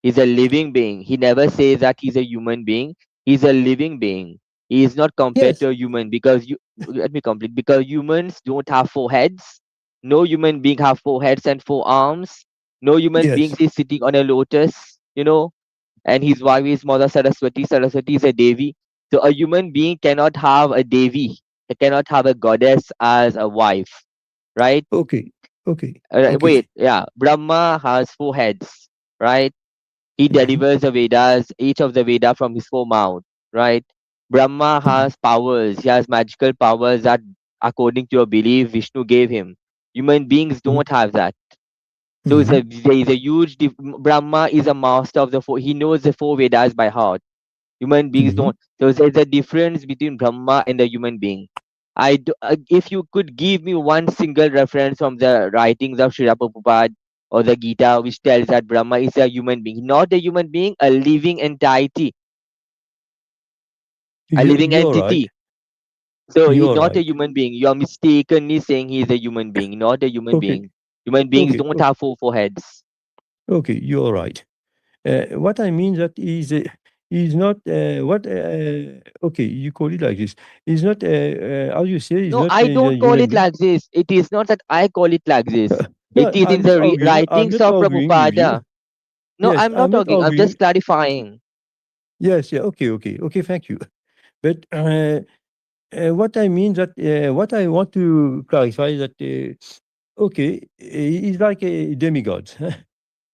Speaker 10: He's a living being. He never says that he's a human being. He's a living being. He is not compared to a human, because let me complete. Because humans don't have 4 heads. No human being have 4 heads and 4 arms. No human being is sitting on a lotus, and his wife is Mother Saraswati. Saraswati is a Devi. So a human being cannot have a Devi. He cannot have a goddess as a wife, right?
Speaker 13: Okay.
Speaker 10: Wait, yeah. Brahma has 4 heads, right? He delivers the Vedas, each of the Veda from his 4 mouths, right? Brahma has powers. He has magical powers that, according to your belief, Vishnu gave him. Human beings don't have that. So there is a huge Brahma is a master of the 4. He knows the 4 Vedas by heart. Human beings don't. So there's a difference between Brahma and the human being. If you could give me one single reference from the writings of Srila Prabhupada or the Gita which tells that Brahma is a human being, not a human being, a living entity, a living
Speaker 13: You're right.
Speaker 10: entity. So he's
Speaker 13: You're
Speaker 10: not a
Speaker 13: right.
Speaker 10: human being. You are mistakenly saying he's a human being, not a human
Speaker 13: Okay.
Speaker 10: being. Human beings
Speaker 13: Okay.
Speaker 10: don't have four foreheads.
Speaker 13: Okay. You're right. What I mean that is not what. Okay, you call it like this. Is not how you say. Is
Speaker 10: No,
Speaker 13: not
Speaker 10: I
Speaker 13: a
Speaker 10: don't call
Speaker 13: human
Speaker 10: it
Speaker 13: being.
Speaker 10: like this. It is not that I call it like this.
Speaker 13: No,
Speaker 10: It is in
Speaker 13: I'm not
Speaker 10: the
Speaker 13: arguing. I'm
Speaker 10: writings
Speaker 13: not
Speaker 10: of
Speaker 13: arguing with you.
Speaker 10: Prabhupada. No,
Speaker 13: Yes,
Speaker 10: I'm
Speaker 13: I'm
Speaker 10: not
Speaker 13: not
Speaker 10: arguing. I'm
Speaker 13: arguing.
Speaker 10: just clarifying.
Speaker 13: Yes. Yeah. Okay. Okay. Okay. Thank you. But what I mean that what I want to clarify that okay, he's like a demigod.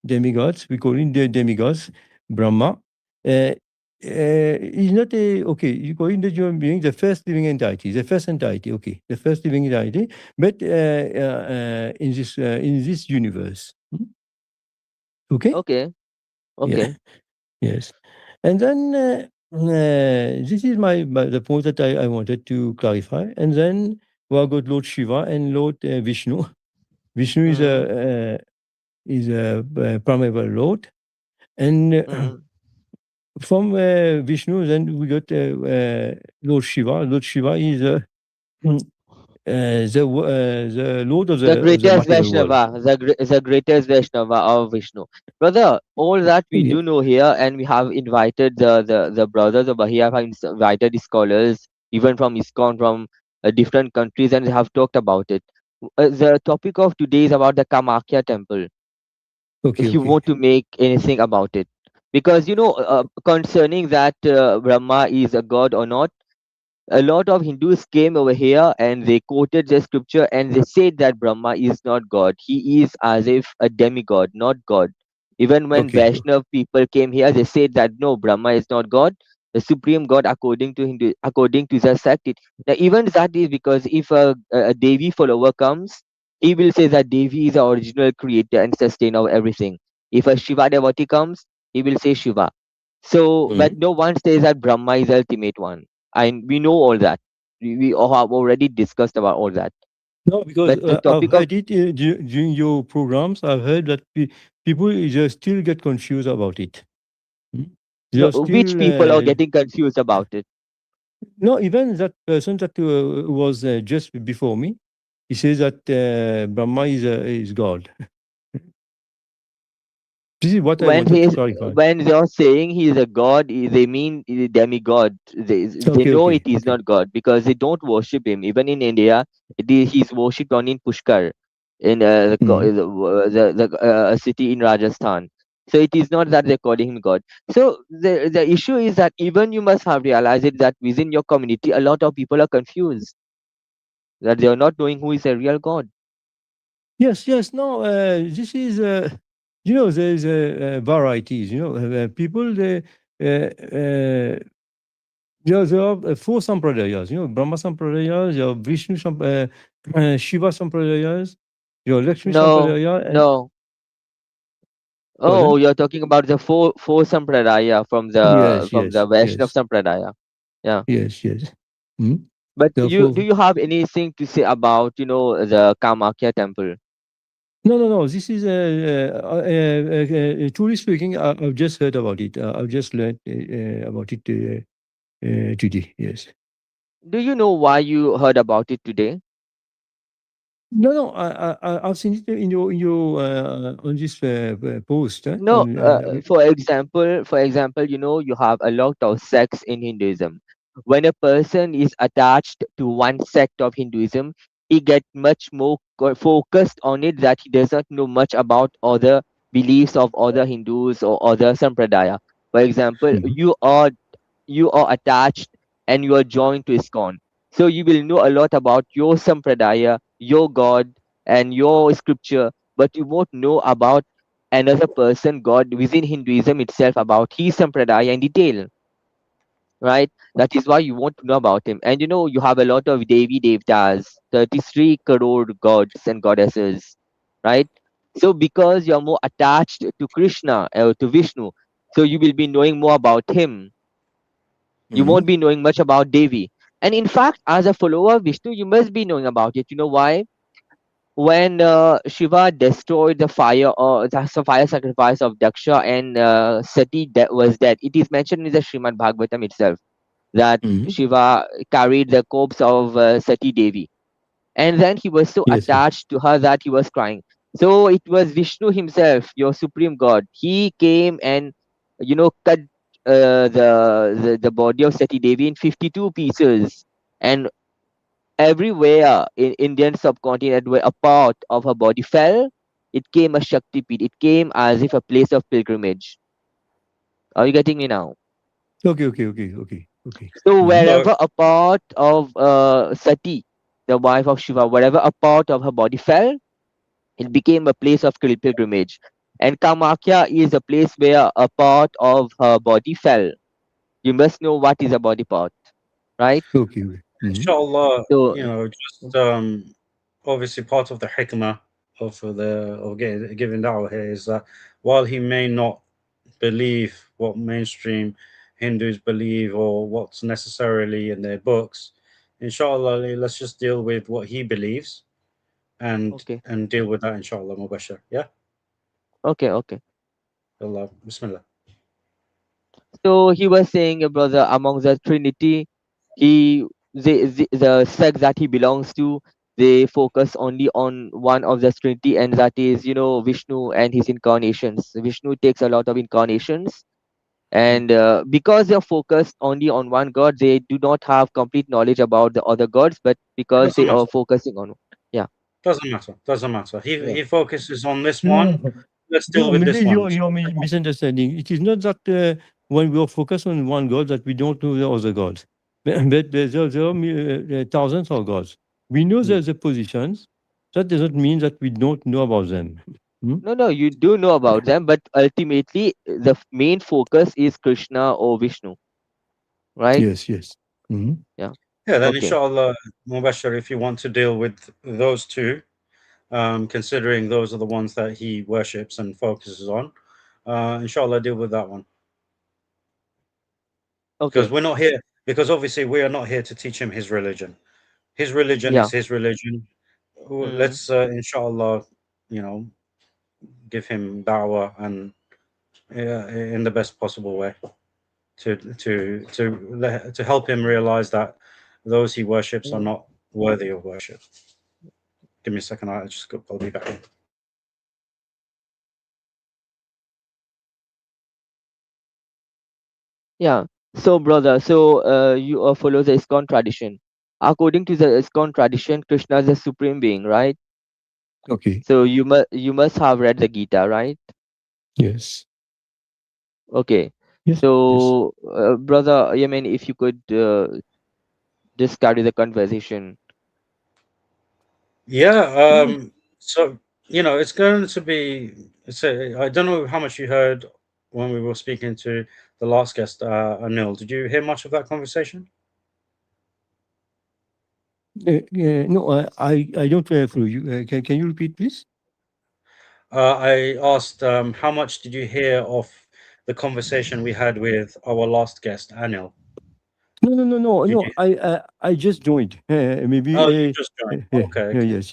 Speaker 13: Demigods. We call him the demigods. Brahma. He's not a okay. You call him the human being, the first living entity, the first entity. Okay, the first living entity. But in this universe. Okay.
Speaker 10: Okay. Okay.
Speaker 13: Yeah. Yes. And then this is the point that I wanted to clarify. And then we got Lord Shiva and Lord Vishnu. Vishnu is a primeval Lord, and from Vishnu, then we got Lord Shiva. Lord Shiva is the Lord of
Speaker 10: The
Speaker 13: the
Speaker 10: greatest
Speaker 13: material world.
Speaker 10: Vaishnava, the greatest Vaishnava of Vishnu. Brother, all that we do know here, and we have invited the brothers over here, have invited the scholars, even from ISKCON, from different countries, and they have talked about it. The topic of today is about the Kamakhya Temple.
Speaker 13: Okay,
Speaker 10: If you
Speaker 13: okay.
Speaker 10: want to make anything about it. Because, concerning that Brahma is a god or not, a lot of Hindus came over here and they quoted the scripture and they said that Brahma is not God. He is as if a demigod, not God. Even when
Speaker 13: Okay.
Speaker 10: Vaishnav people came here, they said that no, Brahma is not God, the supreme God according to according to the sect. Now, even that is because if a Devi follower comes, he will say that Devi is the original creator and sustainer of everything. If a Shiva devotee comes, he will say Shiva. So, but no one says that Brahma is the ultimate one, and we know all that. We all have already discussed about all that.
Speaker 13: No, because
Speaker 10: But the
Speaker 13: I've
Speaker 10: topic of
Speaker 13: heard it during your programs. I've heard that people just still get confused about it. They
Speaker 10: no,
Speaker 13: are
Speaker 10: which
Speaker 13: still
Speaker 10: people are getting confused about it.
Speaker 13: no. Even that person that was just before me, he says that Brahma is God. This is what I
Speaker 10: When
Speaker 13: wanted to
Speaker 10: he
Speaker 13: clarify.
Speaker 10: when they are saying he is a god, they mean he is a demigod. They
Speaker 13: Okay,
Speaker 10: know
Speaker 13: okay,
Speaker 10: it is
Speaker 13: okay.
Speaker 10: not God because they don't worship him. Even in India, he's worshipped only in Pushkar, in a city in Rajasthan. So it is not that they're calling him God. So the issue is that even you must have realized it that within your community, a lot of people are confused that they are not knowing who is a real God.
Speaker 13: Yes, yes. No, this is there's varieties. People there are four sampradayas. Brahma sampradayas, you have Vishnu Shiva sampradayas, you have Lakshmi
Speaker 10: No,
Speaker 13: sampradaya, and
Speaker 10: no. Oh,
Speaker 13: pardon?
Speaker 10: you're talking about the four sampradaya from
Speaker 13: Yes,
Speaker 10: the
Speaker 13: yes,
Speaker 10: Vaishnav
Speaker 13: yes,
Speaker 10: sampradaya. Yeah.
Speaker 13: yes, yes. Hmm?
Speaker 10: But do
Speaker 13: Therefore,
Speaker 10: you have anything to say about the Kamakhya temple?
Speaker 13: no. This is truly speaking. I've just heard about it. I've just learned about it today. Yes.
Speaker 10: Do you know why you heard about it today?
Speaker 13: No. I've seen it in your on this post.
Speaker 10: No, for example, you have a lot of sects in Hinduism. When a person is attached to one sect of Hinduism, he get much more focused on it that he doesn't know much about other beliefs of other Hindus or other sampradaya. For example,
Speaker 13: Mhm.
Speaker 10: you are attached and you are joined to ISKCON. So you will know a lot about your sampradaya, your God, and your scripture, but you won't know about another person, God within Hinduism itself, about his sampradaya in detail, right? That is why you want to know about him. And you have a lot of Devi Devtas, 33 crore gods and goddesses, right? So because you're more attached to Krishna or to Vishnu, so you will be knowing more about him. You won't
Speaker 13: Mhm.
Speaker 10: be knowing much about Devi. And in fact, as a follower of Vishnu, you must be knowing about it. You know why? When Shiva destroyed the fire or the fire sacrifice of Daksha and Sati was dead, it is mentioned in the Srimad Bhagavatam itself that
Speaker 13: Mhm.
Speaker 10: Shiva carried the corpse of Sati Devi, and then he was so
Speaker 13: Yes, yes.
Speaker 10: attached to her that he was crying. So it was Vishnu himself, your supreme God. He came and cut the body of Sati Devi in 52 pieces, and everywhere in Indian subcontinent where a part of her body fell, it came a Shakti Peeth. It came as if a place of pilgrimage. Are you getting me now?
Speaker 13: Okay.
Speaker 10: So
Speaker 13: Mhm.
Speaker 10: wherever a part of Sati, the wife of Shiva, wherever a part of her body fell, it became a place of pilgrimage. And Kamakhya is a place where a part of her body fell. You must know what is a body part, right?
Speaker 13: Okay. Mhm.
Speaker 11: Inshallah,
Speaker 10: So,
Speaker 11: just obviously part of the hikmah of giving da'wah here is that while he may not believe what mainstream Hindus believe or what's necessarily in their books, inshallah, let's just deal with what he believes and
Speaker 10: okay,
Speaker 11: deal with that, inshallah, mubashir. Yeah?
Speaker 10: okay.
Speaker 11: Allah, bismillah.
Speaker 10: So he was saying, brother, among the Trinity, he the sect that he belongs to, they focus only on one of the Trinity, and that is, Vishnu and his incarnations. Vishnu takes a lot of incarnations, and because they're focused only on one God, they do not have complete knowledge about the other gods, but because
Speaker 11: Doesn't
Speaker 10: they are
Speaker 11: matter.
Speaker 10: focusing on, yeah,
Speaker 11: Doesn't matter.
Speaker 10: yeah.
Speaker 11: He focuses on this one.
Speaker 13: No,
Speaker 11: Let's deal
Speaker 13: no,
Speaker 11: with
Speaker 13: maybe
Speaker 11: this one.
Speaker 13: you're misunderstanding. It is not that when we are focused on one God that we don't know the other gods. But there are thousands of gods. We know there's the positions. That doesn't mean that we don't know about them. Hmm?
Speaker 10: No, you do know about them, but ultimately the main focus is Krishna or Vishnu, right?
Speaker 13: Yes. Mhm.
Speaker 10: Yeah.
Speaker 11: Yeah, then
Speaker 10: Okay.
Speaker 11: inshallah, Mubashir, if you want to deal with those two, considering those are the ones that he worships and focuses on, inshallah, deal with that one. Because
Speaker 10: Okay.
Speaker 11: we're not here, because obviously we are not here to teach him his religion. His religion
Speaker 10: Yeah.
Speaker 11: is his religion.
Speaker 10: Mm.
Speaker 11: Let's, inshallah, you know, give him da'wah and in the best possible way to help him realize that those he worships are not worthy of worship. Give me a second. I'll be back.
Speaker 10: Yeah. So, brother, you follow the ISKCON tradition. According to the ISKCON tradition, Krishna is the supreme being, right?
Speaker 13: Okay.
Speaker 10: So you must have read the Gita, right?
Speaker 13: Yes.
Speaker 10: Okay.
Speaker 13: Yes.
Speaker 10: So, brother Yemeni, if you could just carry the conversation.
Speaker 11: Yeah. So it's going to be. I don't know how much you heard when we were speaking to the last guest, Anil. Did you hear much of that conversation?
Speaker 13: No, I don't follow you. Can you repeat, please?
Speaker 11: I asked, how much did you hear of the conversation we had with our last guest, Anil? Did
Speaker 13: No.
Speaker 11: you?
Speaker 13: I just joined. Maybe.
Speaker 11: Oh, you just joined. Okay.
Speaker 13: Yes.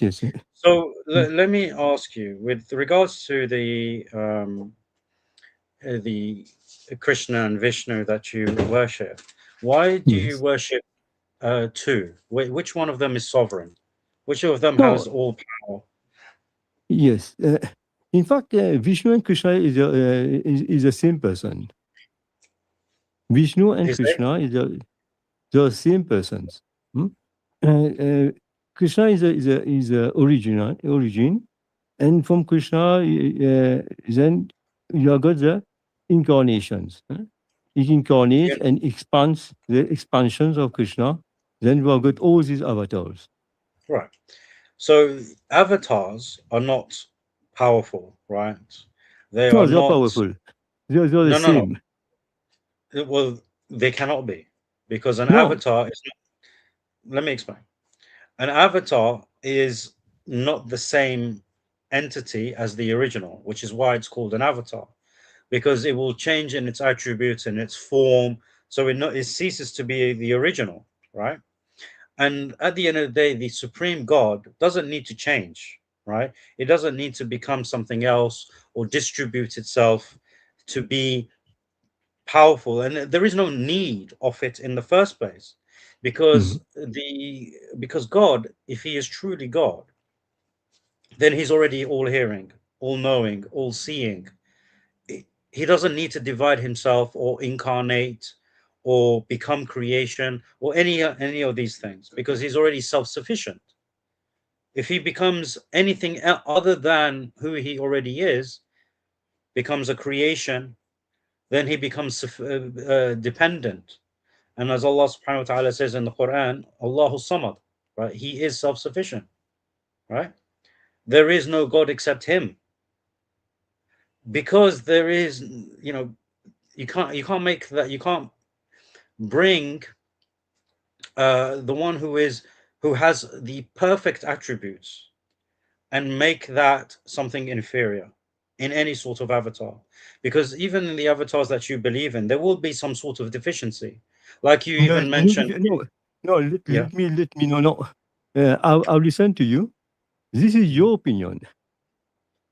Speaker 11: So
Speaker 13: Mm.
Speaker 11: let me ask you, with regards to the Krishna and Vishnu that you worship, why do you
Speaker 13: Yes.
Speaker 11: worship two? Which one of them is sovereign? Which of them has
Speaker 13: No.
Speaker 11: all power?
Speaker 13: Yes. In fact, Vishnu and Krishna is the same person. Vishnu and
Speaker 11: Is they?
Speaker 13: Krishna is the same persons. Hmm? Krishna is a origin, and from Krishna, then you have got the incarnations. Huh? It
Speaker 11: Yeah,
Speaker 13: incarnates and expands the expansions of Krishna. Then we have got all these avatars.
Speaker 11: right. So avatars are not powerful, right? They
Speaker 13: No,
Speaker 11: are
Speaker 13: they are
Speaker 11: not.
Speaker 13: powerful. They are the
Speaker 11: No.
Speaker 13: same.
Speaker 11: Well, they cannot be, because an
Speaker 13: No,
Speaker 11: avatar is. Let me explain. An avatar is not the same entity as the original, which is why it's called an avatar, because it will change in its attributes and its form, so it ceases to be the original, right? And at the end of the day, the supreme God doesn't need to change, right? It doesn't need to become something else or distribute itself to be powerful. And there is no need of it in the first place, because because God, if he is truly God, then he's already all hearing, all knowing, all seeing. He doesn't need to divide himself or incarnate or become creation or any of these things, because he's already self-sufficient. If he becomes anything other than who he already is, becomes a creation, then he becomes dependent. And as Allah subhanahu wa ta'ala says in the Quran, Allahu Samad, right? He is self-sufficient, right? There is no God except him. Because there is, you can't make that, you can't bring the one who has the perfect attributes and make that something inferior in any sort of avatar. Because even in the avatars that you believe in, there will be some sort of deficiency, like you even mentioned.
Speaker 13: Let me no. I'll listen to you. This is your opinion.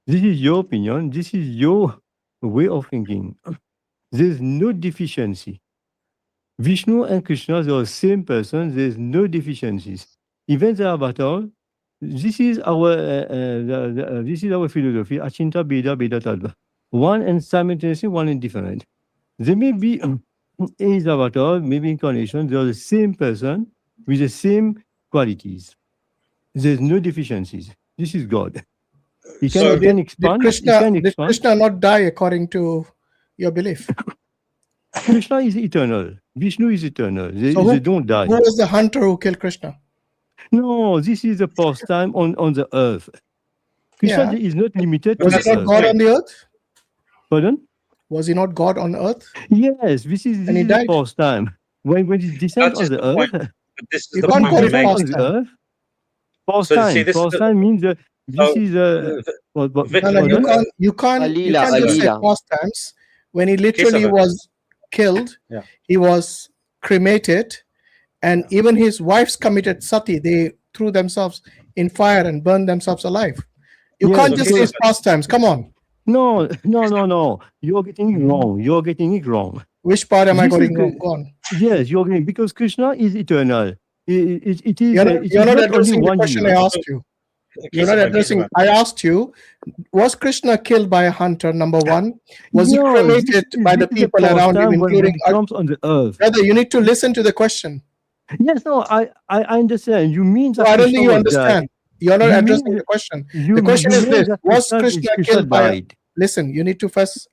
Speaker 13: This is your opinion. This is your way of thinking. There's no deficiency. Vishnu and Krishna are the same person. There's no deficiencies. Even the avatar. This is our philosophy. Achinta Beda Beda Tadva. One and simultaneously, one and different. There may be is avatar, maybe incarnation. They are the same person with the same qualities. There's no deficiencies. This is God. He can expand.
Speaker 1: Did Krishna not die according to your belief?
Speaker 13: Krishna is eternal. Vishnu is eternal. They don't die.
Speaker 1: Who was the hunter who killed Krishna?
Speaker 13: No, this is a pastime on the earth. Krishna is not limited to
Speaker 1: the earth. Was he not God on the earth?
Speaker 13: Pardon?
Speaker 1: Was he not God on earth?
Speaker 13: This is a pastime. When he descends on the earth,
Speaker 11: this is the point we make.
Speaker 13: On the earth. Pastime means that this is a.
Speaker 1: You can't just say pastimes. When he literally was killed, he was cremated, and even his wives committed sati. They threw themselves in fire and burned themselves alive. You can't just say pastimes. Come on.
Speaker 13: No. You're getting it wrong.
Speaker 1: Which part am I getting wrong?
Speaker 13: Yes, you're getting, because Krishna is eternal. It is.
Speaker 1: You're not addressing the question I asked you. You're not addressing. I asked you, was Krishna killed by a hunter? Number one, was he cremated by the people around him, including
Speaker 13: on the earth?
Speaker 1: Brother, you need to listen to the question.
Speaker 13: Yes, no, I understand. You mean that?
Speaker 1: I don't think you understand. You're not addressing the question. The question is this: was Krishna killed by? Listen, you need to first.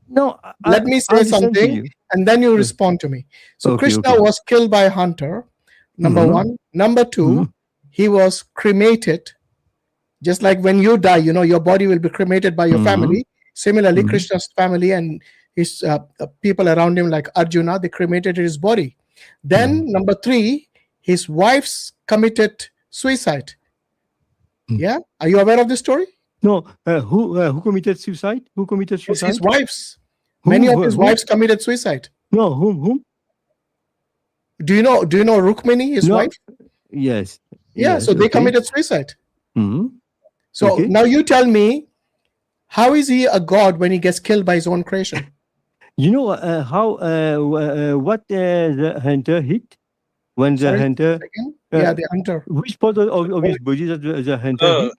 Speaker 13: No,
Speaker 1: let me say something, and then you respond to me. So Krishna was killed by a hunter. Number one. Number two, he was cremated. Just like when you die, your body will be cremated by your family. Similarly, Krishna's family and his people around him, like Arjuna, they cremated his body. Then, number three, his wives committed suicide. Yeah? Are you aware of this story?
Speaker 13: No. Who committed suicide? Who committed suicide?
Speaker 1: His wives. Many of his wives committed suicide.
Speaker 13: No, whom?
Speaker 1: Do you know Rukmini, his wife?
Speaker 13: Yes.
Speaker 1: Yeah, so they committed suicide. So now you tell me, how is he a god when he gets killed by his own creation?
Speaker 13: You know what the hunter hit when the hunter?
Speaker 1: The hunter.
Speaker 13: Which part of his body that the hunter hit?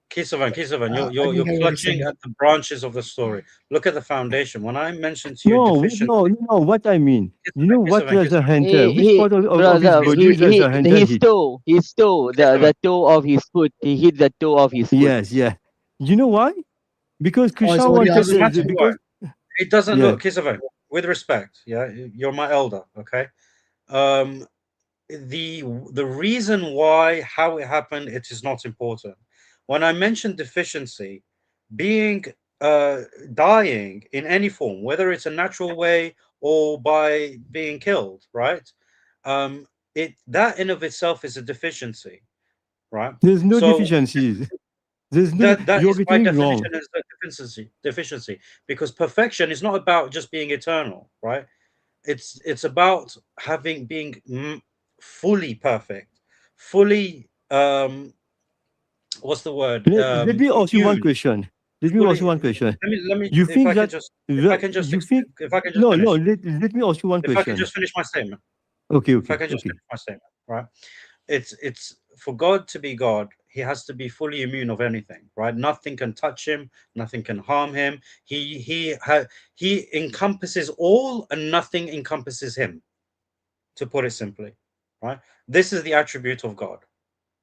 Speaker 11: Kisavan, you're clutching at the branches of the story. Look at the foundation. When I mentioned to you deficiency,
Speaker 13: no, what I mean. You know what was the hunter? Which part of his body does the hunter hit?
Speaker 10: His toe, the toe of his foot. He hit the toe of his foot.
Speaker 13: Yes, yeah. You know why? Because Krishna wanted because
Speaker 11: it doesn't look, Kisavan, with respect, you're my elder, okay? The reason why, how it happened, it is not important. When I mentioned deficiency, being dying in any form, whether it's a natural way or by being killed, right? That in of itself is a deficiency, right?
Speaker 13: There's no deficiencies. There's no.
Speaker 11: That is by definition is a deficiency, because perfection is not about just being eternal, right? It's about being fully perfect, fully what's the word?
Speaker 13: Let me ask you one
Speaker 11: immune,
Speaker 13: question. Let me
Speaker 11: fully-
Speaker 13: ask you one question.
Speaker 11: Let me.
Speaker 13: You
Speaker 11: If
Speaker 13: think
Speaker 11: I
Speaker 13: that
Speaker 11: could just, if I can just,
Speaker 13: you think
Speaker 11: if I can just
Speaker 13: no,
Speaker 11: finish.
Speaker 13: no. Let me ask you one
Speaker 11: If I
Speaker 13: question.
Speaker 11: can just finish my statement.
Speaker 13: Okay,
Speaker 11: If I
Speaker 13: okay,
Speaker 11: can just
Speaker 13: okay.
Speaker 11: finish my statement, right? It's for God to be God, he has to be fully immune of anything, right? Nothing can touch him, nothing can harm him. He encompasses all, and nothing encompasses him. To put it simply, right? This is the attribute of God,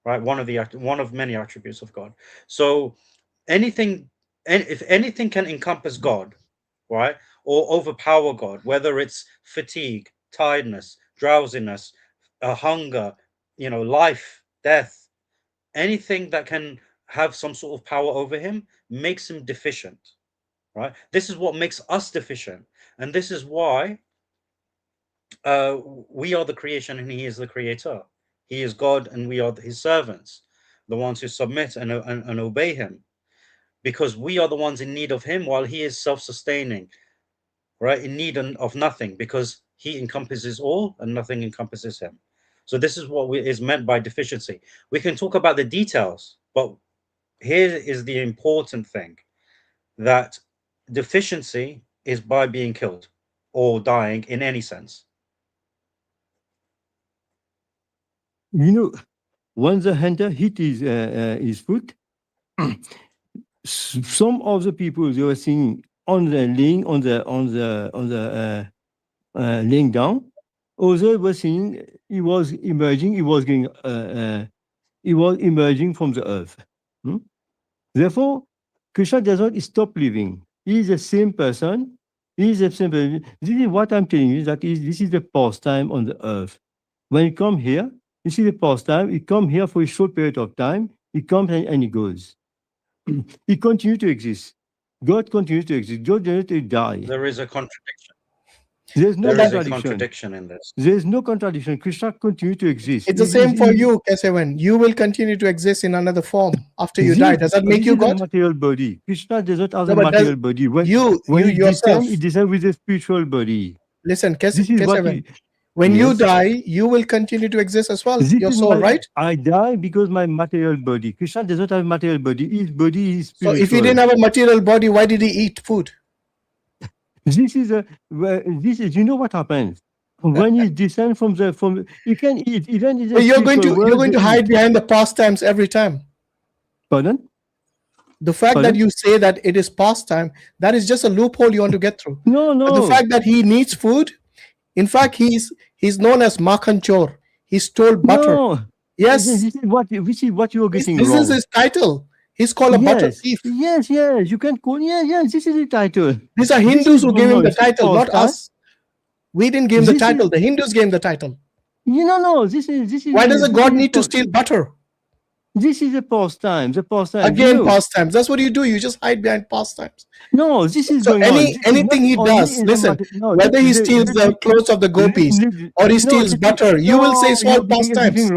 Speaker 11: right? One of many attributes of God. So anything, if anything can encompass God, right, or overpower God, whether it's fatigue, tiredness, drowsiness, hunger, life, death, anything that can have some sort of power over him makes him deficient, right? This is what makes us deficient, and this is why we are the creation and he is the creator. He is God and we are his servants, the ones who submit and obey him, because we are the ones in need of him while he is self-sustaining, right? In need of nothing, because he encompasses all and nothing encompasses him. So this is what is meant by deficiency. We can talk about the details, but here is the important thing, that deficiency is by being killed or dying in any sense.
Speaker 13: When the hunter hit his foot, some of the people they were seeing on the laying down, others were seeing he was emerging. He was going. He was emerging from the earth. Therefore, Krishna does not stop living. He is the same person. He is the same person. This is what I'm telling you. This is the pastime on the earth. When you come here, this is the pastime. He come here for a short period of time. He comes and he goes. He continues to exist. God continues to exist. God does not die.
Speaker 11: There is a contradiction.
Speaker 13: There's no
Speaker 11: There is a contradiction in this.
Speaker 13: There's no contradiction. Krishna continues to exist.
Speaker 1: It's the same for you, Kesavan. You will continue to exist in another form after you die. Does that make you God?
Speaker 13: Material body. Krishna does not have
Speaker 1: No,
Speaker 13: a
Speaker 1: but
Speaker 13: material body. When
Speaker 1: you
Speaker 13: he
Speaker 1: yourself.
Speaker 13: descends, he descends with a spiritual body.
Speaker 1: Listen,
Speaker 13: This is what
Speaker 1: Kesavan. When you die, you will continue to exist as well. Your soul, right?
Speaker 13: I die because my material body. Krishna does not have a material body. His body is spiritual.
Speaker 1: So if he didn't have a material body, why did he eat food?
Speaker 13: This is you know what happens when you descend from you can eat even in the
Speaker 1: you're going to hide behind the pastimes every time.
Speaker 13: Pardon?
Speaker 1: The fact that you say that it is pastime, that is just a loophole you want to get through.
Speaker 13: No.
Speaker 1: But the fact that he needs food, in fact, he's known as Makhan Chor. He stole butter.
Speaker 13: No.
Speaker 1: Yes.
Speaker 13: This is what you're getting
Speaker 1: wrong. This is his title. He's called a butter thief.
Speaker 13: Yes. You can call. Yes. This is the title.
Speaker 1: These are Hindus who gave him the title, not us. We didn't give him the title. The Hindus gave him the title.
Speaker 13: No. This is.
Speaker 1: Why does a god need to steal butter?
Speaker 13: This is a pastime.
Speaker 1: Again, pastimes. That's what you do. You just hide behind pastimes.
Speaker 13: No, this is
Speaker 1: so
Speaker 13: going
Speaker 1: anything he does. Listen, whether he steals the clothes of the gopis or he steals butter, you will say it's all pastimes.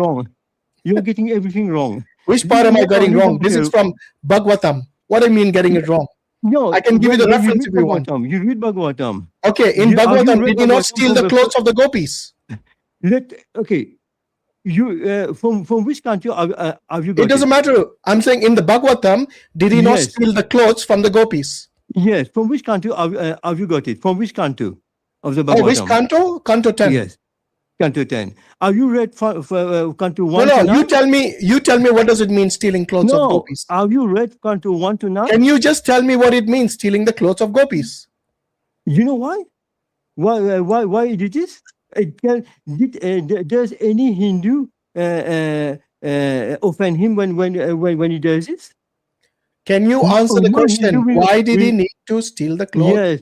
Speaker 13: You're getting everything wrong.
Speaker 1: Which part am I getting wrong? This is from Bhagavatam. What do I mean getting it wrong?
Speaker 13: No,
Speaker 1: I can give you the reference if you want.
Speaker 13: You read Bhagavatam.
Speaker 1: Okay, in Bhagavatam, did he not steal the clothes of the gopis?
Speaker 13: Okay. You from which country have you got
Speaker 1: it? Doesn't matter. I'm saying in the Bhagavatam, did he not steal the clothes from the gopis?
Speaker 13: Yes. From which country have you got it? From which canto of the Bhagavatam?
Speaker 1: Oh, which canto? Canto 10.
Speaker 13: Yes. Canto 10. Have you read canto 1
Speaker 1: to
Speaker 13: 9?
Speaker 1: You tell me what does it mean stealing clothes of gopis?
Speaker 13: Have you read canto 1 to 9?
Speaker 1: Can you just tell me what it means stealing the clothes of gopis?
Speaker 13: You know why? Why it is? Does any Hindu offend him when he does this?
Speaker 1: Can you answer the question? Why did he need to steal the clothes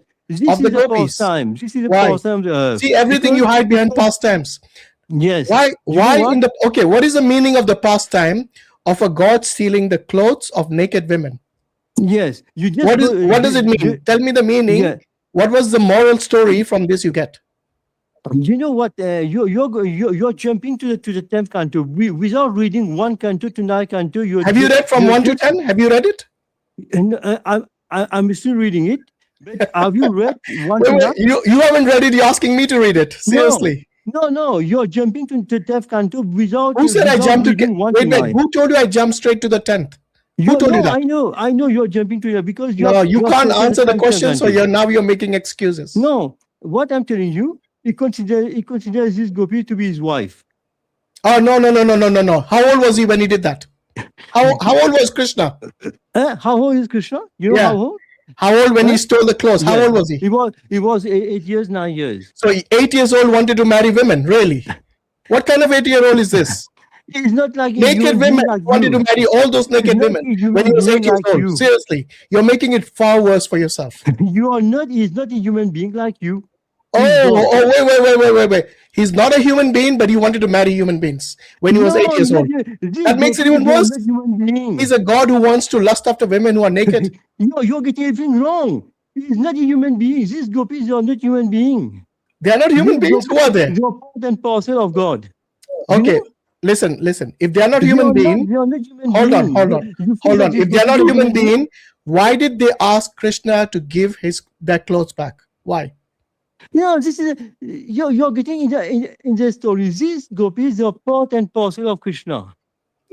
Speaker 1: of the gopis?
Speaker 13: This is a pastime.
Speaker 1: See, everything you hide behind pastimes.
Speaker 13: Yes.
Speaker 1: Why in the what is the meaning of the pastime of a god stealing the clothes of naked women?
Speaker 13: Yes.
Speaker 1: What does it mean? Tell me the meaning. Yeah. What was the moral story from this you get?
Speaker 13: You know what? You're jumping to the 10th canto without reading 1 canto to 9 canto.
Speaker 1: Have you read from 1 to 10? Have you read it?
Speaker 13: I'm still reading it. But have you read 1 to 9?
Speaker 1: You haven't read it. You're asking me to read it. Seriously.
Speaker 13: No, you're jumping to the 10th canto without.
Speaker 1: Who said I jumped to?
Speaker 13: Wait.
Speaker 1: Who told you I jumped straight to the 10th? Who told you that?
Speaker 13: I know you're jumping to it because you
Speaker 1: can't answer the question, so you're making excuses.
Speaker 13: No, what I'm telling you, he considers this gopi to be his wife.
Speaker 1: Oh no! How old was he when he did that? How old was Krishna?
Speaker 13: How old is Krishna? You know how old?
Speaker 1: How old when he stole the clothes? How old was he?
Speaker 13: He was 8 years, 9 years.
Speaker 1: So 8 years old wanted to marry women, really? What kind of 8-year-old is this?
Speaker 13: It's not like
Speaker 1: naked women wanted to marry all those naked women when he was 8 years old. Seriously, you're making it far worse for yourself.
Speaker 13: You are not. He's not a human being like you.
Speaker 1: Wait. He's not a human being, but he wanted to marry human beings when he was 8 years old. That makes it even worse. He's a god who wants to lust after women who are naked.
Speaker 13: No, you're getting everything wrong. He's not a human being. These gopis are not human beings.
Speaker 1: They are not human beings. Who are they?
Speaker 13: They are part and parcel of God.
Speaker 1: Okay. Listen. If they are not human beings, hold on. If they are not human beings, why did they ask Krishna to give their clothes back? Why?
Speaker 13: No, this is you're getting in the story. These gopis are part and parcel of Krishna.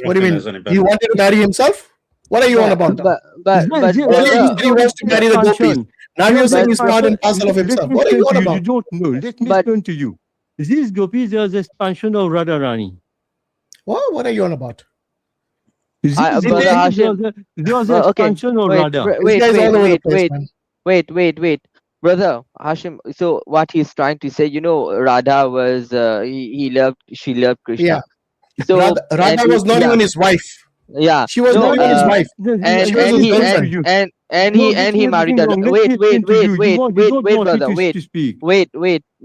Speaker 1: What do you mean? He wanted to marry himself? What are you on about?
Speaker 10: But
Speaker 1: earlier he wants to marry the gopis. Now you're saying he's part and parcel of himself. What are you on about?
Speaker 13: You don't know. Let me explain to you. These gopis are the expansion of Radharani.
Speaker 1: What are you on about?
Speaker 13: They are the expansion of Radha.
Speaker 10: Wait. Brother Hashim, so what he's trying to say, Radha was, she loved Krishna.
Speaker 1: Yeah.
Speaker 10: So
Speaker 1: Radha was not even his wife.
Speaker 10: Yeah.
Speaker 1: She was not even his wife.
Speaker 10: And he married her. Wait, brother. Wait.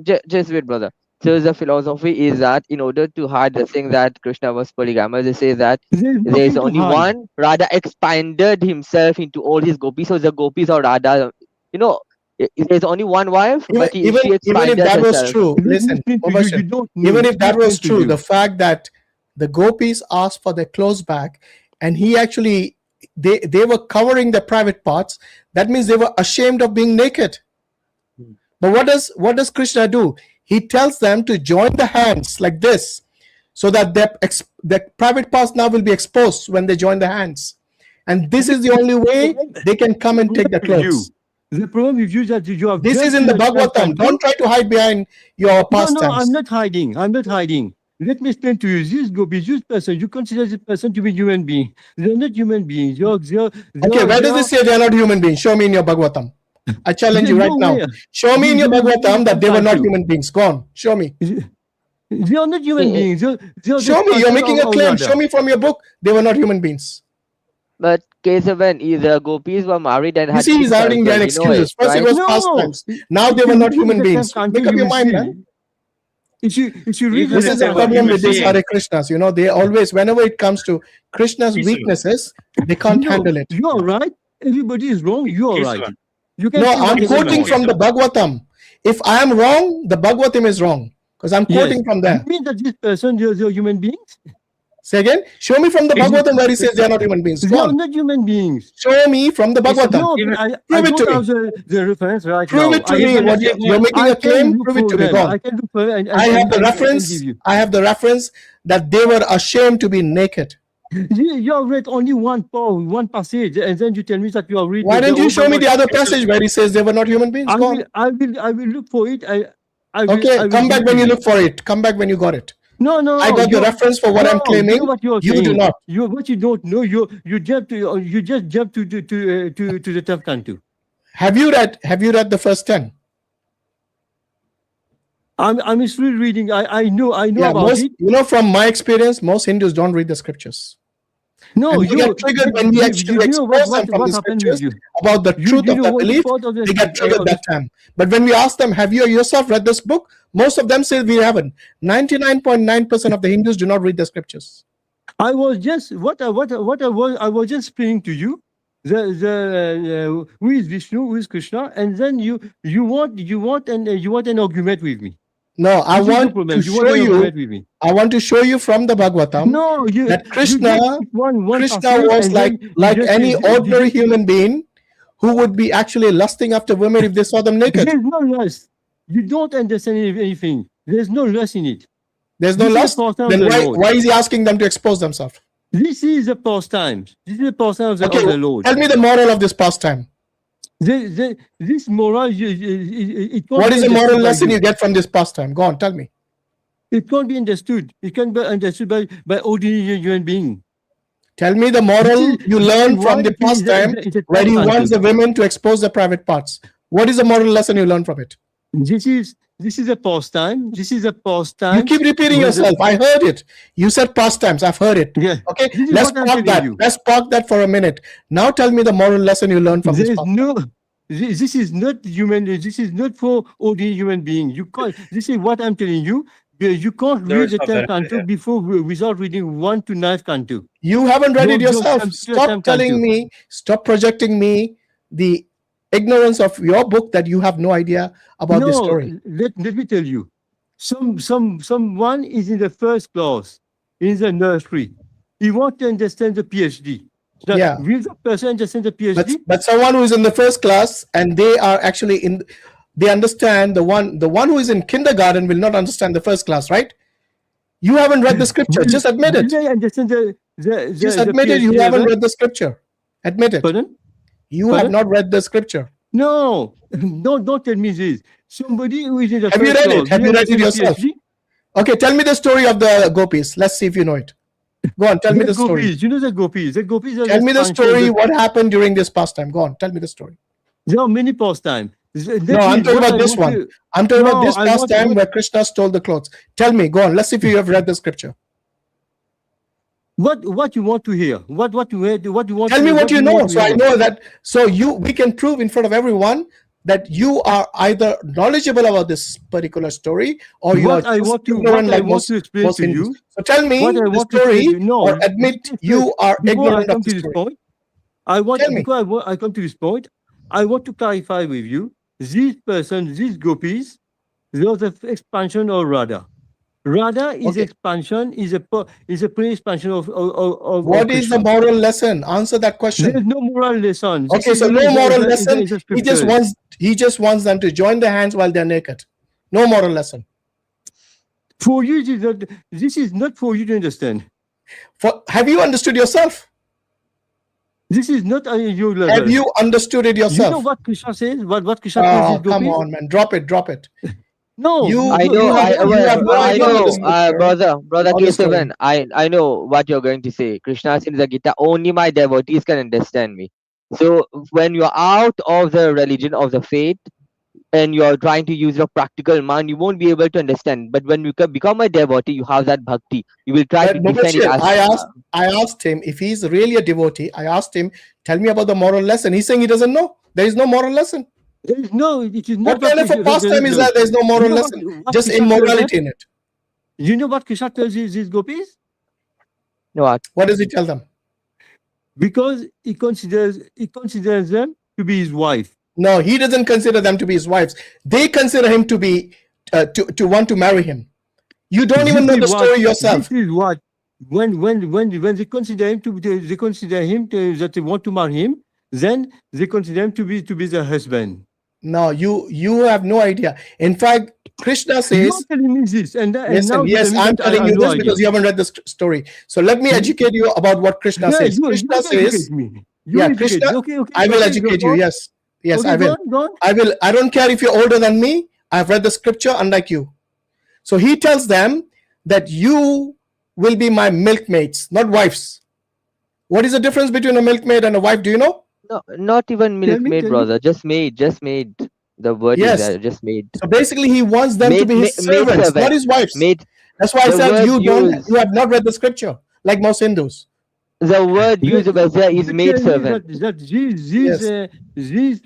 Speaker 10: Just wait, brother. So the philosophy is that in order to hide the thing that Krishna was polygamous, they say that there is only one. Radha expanded himself into all his gopis. So the gopis or Radha, there's only one wife, but she expanded
Speaker 1: if that
Speaker 10: herself.
Speaker 1: was true, listen, even if that was true, the fact that the gopis asked for their clothes back, and he actually, they were covering their private parts, that means they were ashamed of being naked. But what does Krishna do? He tells them to join the hands like this, so that their private parts now will be exposed when they join the hands. And this is the only way they can come and take their clothes.
Speaker 13: The problem with you is that you have.
Speaker 1: This is in the Bhagavatam. Don't try to hide behind your pastimes.
Speaker 13: No, I'm not hiding. Let me explain to you. This gopis, this person, you consider this person to be human being. They're not human beings.
Speaker 1: Okay, where does it say they are not human beings? Show me in your Bhagavatam. I challenge you right now. Show me in your Bhagavatam that they were not human beings. Go on. Show me.
Speaker 13: They are not human beings.
Speaker 1: Show me. You're making a claim. Show me from your book. They were not human beings.
Speaker 10: But Kesavan, the gopis were married and had.
Speaker 1: You see, he's adding their excuses. First it was past tense. Now they were not human beings. Make up your mind, man.
Speaker 13: If you read
Speaker 1: this is the problem with these Hare Krishnas. They always, whenever it comes to Krishna's weaknesses, they can't handle it.
Speaker 13: You're right. Everybody is wrong. You're right.
Speaker 1: I'm quoting from the Bhagavatam. If I am wrong, the Bhagavatam is wrong. Because I'm quoting from there.
Speaker 13: You mean that this person, they're human beings?
Speaker 1: Say again? Show me from the Bhagavatam where he says they are not human beings.
Speaker 13: They are not human beings.
Speaker 1: Show me from the Bhagavatam.
Speaker 13: Prove it to me. The reference right
Speaker 1: prove it to me. You're making a claim. Prove it to me. Go on. I have the reference. I have the reference that they were ashamed to be naked.
Speaker 13: You have read only one passage, and then you tell me that you are reading.
Speaker 1: Why don't you show me the other passage where he says they were not human beings?
Speaker 13: I will look for it.
Speaker 1: Come back when you look for it. Come back when you got it.
Speaker 13: No.
Speaker 1: I got the reference for what I'm claiming. You do not.
Speaker 13: What you don't know. You just jump to the 10th canto.
Speaker 1: Have you read the first 10?
Speaker 13: I'm still reading. I know about it.
Speaker 1: From my experience, most Hindus don't read the scriptures.
Speaker 13: No,
Speaker 1: you get triggered when we actually expose them from the scriptures about the truth of the belief. They get triggered that time. But when we ask them, have you yourself read this book? Most of them say we haven't. 99.9% of the Hindus do not read the scriptures.
Speaker 13: I was just I was just explaining to you the who is Vishnu, who is Krishna, and then you want an argument with me.
Speaker 1: No, I want to show you. I want to show you from the Bhagavatam that Krishna was like any ordinary human being who would be actually lusting after women if they saw them naked.
Speaker 13: There's no lust. You don't understand anything. There's no lust in it.
Speaker 1: There's no
Speaker 13: This is the
Speaker 1: lust.
Speaker 13: pastime of
Speaker 1: Then
Speaker 13: the Lord.
Speaker 1: why is he asking them to expose themselves?
Speaker 13: This is the pastime. This is the pastime of the
Speaker 1: Okay,
Speaker 13: Lord.
Speaker 1: tell me the moral of this pastime.
Speaker 13: This moral, it can't
Speaker 1: What
Speaker 13: be
Speaker 1: is the
Speaker 13: understood
Speaker 1: moral
Speaker 13: by
Speaker 1: lesson
Speaker 13: you.
Speaker 1: you get from this pastime? Go on, tell me.
Speaker 13: It can't be understood. It can't be understood by ordinary human being.
Speaker 1: Tell me the moral you learn from the pastime where he wants the women to expose their private parts. What is the moral lesson you learn from it?
Speaker 13: This is a pastime. This is a pastime.
Speaker 1: You keep repeating yourself. I heard it. You said pastimes. I've heard it.
Speaker 13: Yeah.
Speaker 1: Okay,
Speaker 13: This is
Speaker 1: let's
Speaker 13: what I'm
Speaker 1: park
Speaker 13: telling
Speaker 1: that.
Speaker 13: you.
Speaker 1: Let's park that for a minute. Now tell me the moral lesson you learned from this pastime.
Speaker 13: This is not human. This is not for ordinary human being. You can't. This is what I'm telling you. You can't read the 10th canto before without reading 1 to 9th canto.
Speaker 1: You haven't read it yourself. Stop telling me. Stop projecting me the ignorance of your book that you have no idea about this story.
Speaker 13: Let me tell you. Someone is in the first class in the nursery. He wants to understand the PhD.
Speaker 1: Yeah.
Speaker 13: Will the person understand the PhD?
Speaker 1: But someone who is in the first class and they are actually they understand the one who is in kindergarten will not understand the first class, right? You haven't read the scripture. Just admit it.
Speaker 13: Will they understand
Speaker 1: Just admit it. You haven't read the scripture. Admit it.
Speaker 13: Pardon?
Speaker 1: You have not read the scripture.
Speaker 13: No, don't tell me this. Somebody who is in the
Speaker 1: Have you
Speaker 13: first
Speaker 1: read it?
Speaker 13: class,
Speaker 1: Have you
Speaker 13: will
Speaker 1: read it
Speaker 13: understand the
Speaker 1: yourself?
Speaker 13: PhD?
Speaker 1: Okay, tell me the story of the gopis. Let's see if you know it. Go on, tell me the story.
Speaker 13: Gopis, you know the gopis. The gopis are
Speaker 1: Tell me the
Speaker 13: expansion
Speaker 1: story.
Speaker 13: of
Speaker 1: What happened during this pastime? Go on, tell me the story.
Speaker 13: There are many pastimes.
Speaker 1: No, I'm talking about this one. I'm talking about this pastime where Krishna stole the clothes. Tell me, go on. Let's see if you have read the scripture.
Speaker 13: What you want to hear? What you want?
Speaker 1: Tell me what you know, so I know that. So we can prove in front of everyone that you are either knowledgeable about this particular story or you are ignorant like most Hindus. So tell me the story or admit you are ignorant of the story.
Speaker 13: Before I come to this point, I want to clarify with you, these persons, these gopis, there's an expansion of Radha. Radha is expansion, is a pre-expansion of
Speaker 1: What is the moral lesson? Answer that question.
Speaker 13: There's no moral lesson.
Speaker 1: Okay, so no moral lesson. He just wants them to join their hands while they're naked. No moral lesson.
Speaker 13: For you, this is not for you to understand.
Speaker 1: Have you understood yourself?
Speaker 13: This is not your level.
Speaker 1: Have you understood it yourself?
Speaker 13: You know what Krishna says? What Krishna says?
Speaker 1: Come on, man. Drop it.
Speaker 10: No, I know, brother Kesavan, I know what you're going to say. Krishna says in the Gita, only my devotees can understand me. So when you're out of the religion of the faith and you're trying to use your practical mind, you won't be able to understand. But when you become a devotee, you have that bhakti. You will try to defend it.
Speaker 1: I asked him if he's really a devotee. I asked him, tell me about the moral lesson. He's saying he doesn't know. There is no moral lesson.
Speaker 13: There is no. It is not.
Speaker 1: What kind of a pastime is that? There is no moral lesson. Just immorality in it.
Speaker 13: You know what Krishna tells these gopis?
Speaker 10: What?
Speaker 1: What does he tell them?
Speaker 13: Because he considers them to be his wife.
Speaker 1: No, he doesn't consider them to be his wives. They consider him to be to want to marry him. You don't even know the story yourself.
Speaker 13: This is what when they consider him that they want to marry him, then they consider him to be the husband.
Speaker 1: No, you have no idea. In fact, Krishna says,
Speaker 13: you're telling me this, and now
Speaker 1: yes, I'm telling you this because you haven't read the story. So let me educate you about what Krishna says. Krishna says, Krishna, I will educate you. Yes, I will. I will. I don't care if you're older than me. I've read the scripture, unlike you. So he tells them that you will be my milkmaids, not wives. What is the difference between a milkmaid and a wife? Do you know?
Speaker 10: No, not even milkmaid, brother. Just maid. The word is there, just maid.
Speaker 1: So basically, he wants them to be his servants, not his wives. That's why I said you have not read the scripture, like most Hindus.
Speaker 10: The word used over there is maid servant.
Speaker 13: These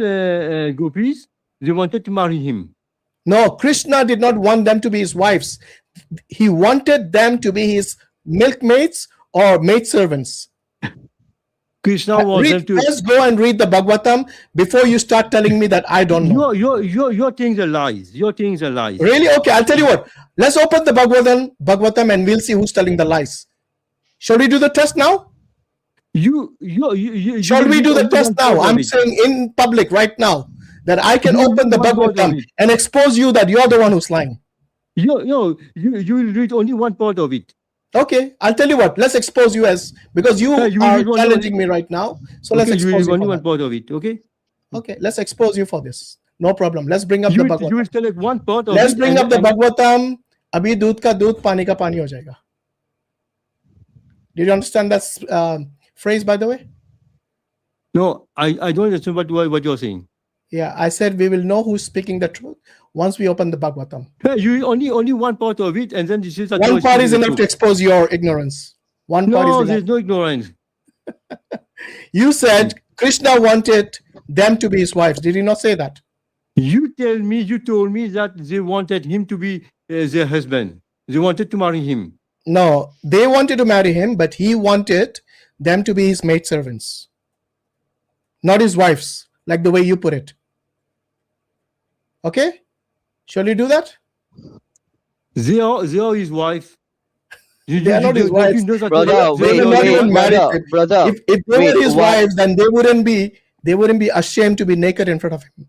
Speaker 13: gopis, they wanted to marry him.
Speaker 1: No, Krishna did not want them to be his wives. He wanted them to be his milkmaids or maidservants.
Speaker 13: Krishna wants them to.
Speaker 1: Let's go and read the Bhagavatam before you start telling me that I don't know.
Speaker 13: Your things are lies. Your things are lies.
Speaker 1: Really? Okay, I'll tell you what. Let's open the Bhagavatam and we'll see who's telling the lies. Shall we do the test now? Shall we do the test now? I'm saying in public right now that I can open the Bhagavatam and expose you that you're the one who's lying.
Speaker 13: You will read only one part of it.
Speaker 1: Okay, I'll tell you what. Let's expose you as, because you
Speaker 13: You will
Speaker 1: are
Speaker 13: read
Speaker 1: challenging me right now. So let's
Speaker 13: Okay, you will
Speaker 1: expose
Speaker 13: read
Speaker 1: you
Speaker 13: only
Speaker 1: for
Speaker 13: one
Speaker 1: that.
Speaker 13: part of it. Okay.
Speaker 1: Okay, let's expose you for this. No problem. Let's bring up the
Speaker 13: You will
Speaker 1: Bhagavatam.
Speaker 13: select one part of
Speaker 1: Let's
Speaker 13: it.
Speaker 1: bring up the Bhagavatam. Abhi doodh ka doodh, pani ka pani ho jayega. Did you understand that phrase, by the way?
Speaker 13: No, I don't understand what you're saying.
Speaker 1: Yeah, I said we will know who's speaking the truth once we open the Bhagavatam.
Speaker 13: You only one part of it, and then this is
Speaker 1: one part is enough to expose your ignorance. One part is enough.
Speaker 13: There's no ignorance.
Speaker 1: You said Krishna wanted them to be his wives. Did he not say that?
Speaker 13: You told me that they wanted him to be their husband. They wanted to marry him.
Speaker 1: No, they wanted to marry him, but he wanted them to be his maidservants, not his wives, like the way you put it. Okay? Shall you do that?
Speaker 13: They are his wife.
Speaker 1: They are not his wives.
Speaker 10: Brother, wait, brother.
Speaker 1: If they were his wives, then they wouldn't be ashamed to be naked in front of him.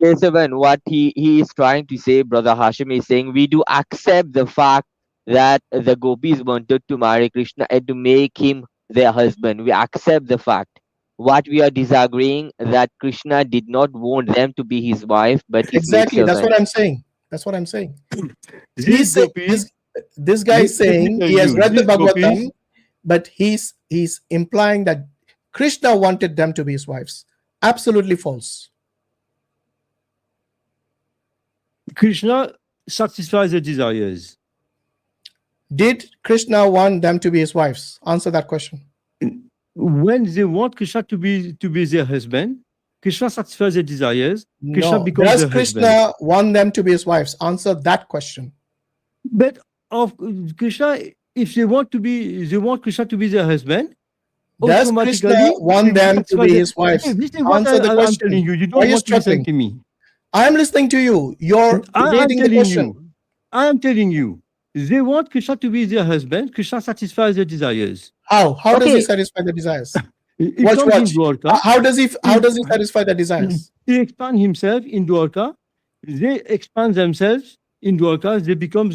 Speaker 10: Kesavan, what he is trying to say, brother Hashim is saying, we do accept the fact that the gopis wanted to marry Krishna and to make him their husband. We accept the fact. What we are disagreeing that Krishna did not want them to be his wife, but his
Speaker 1: exactly. That's what I'm saying. This guy is saying he has read the Bhagavatam, but he's implying that Krishna wanted them to be his wives. Absolutely false.
Speaker 13: Krishna satisfies the desires.
Speaker 1: Did Krishna want them to be his wives? Answer that question.
Speaker 13: When they want Krishna to be their husband, Krishna satisfies their desires. Krishna becomes
Speaker 1: does
Speaker 13: their
Speaker 1: Krishna
Speaker 13: husband.
Speaker 1: want them to be his wives? Answer that question.
Speaker 13: But of Krishna, if they want Krishna to be their husband,
Speaker 1: does Krishna want them to be his wives?
Speaker 13: This is what
Speaker 1: Answer the
Speaker 13: I'm
Speaker 1: question.
Speaker 13: telling you. You
Speaker 1: Why
Speaker 13: don't
Speaker 1: are
Speaker 13: want to listen to me.
Speaker 1: I'm listening to you. You're evading the question.
Speaker 13: I am telling you. They want Krishna to be their husband. Krishna satisfies their desires.
Speaker 1: How does he satisfy the desires? Watch. How does he satisfy the desires?
Speaker 13: He expands himself in Dwarka. They expand themselves in Dwarka. They become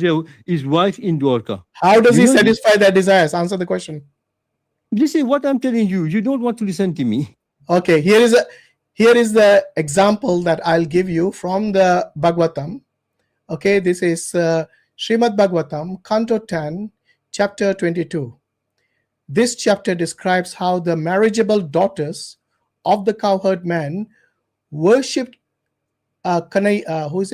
Speaker 13: his wife in Dwarka.
Speaker 1: How does he satisfy their desires? Answer the question.
Speaker 13: This is what I'm telling you. You don't want to listen to me.
Speaker 1: Okay, here is the example that I'll give you from the Bhagavatam. Okay, this is Srimad Bhagavatam, Canto 10, Chapter 22. This chapter describes how the marriageable daughters of the cowherd man worshipped Katayani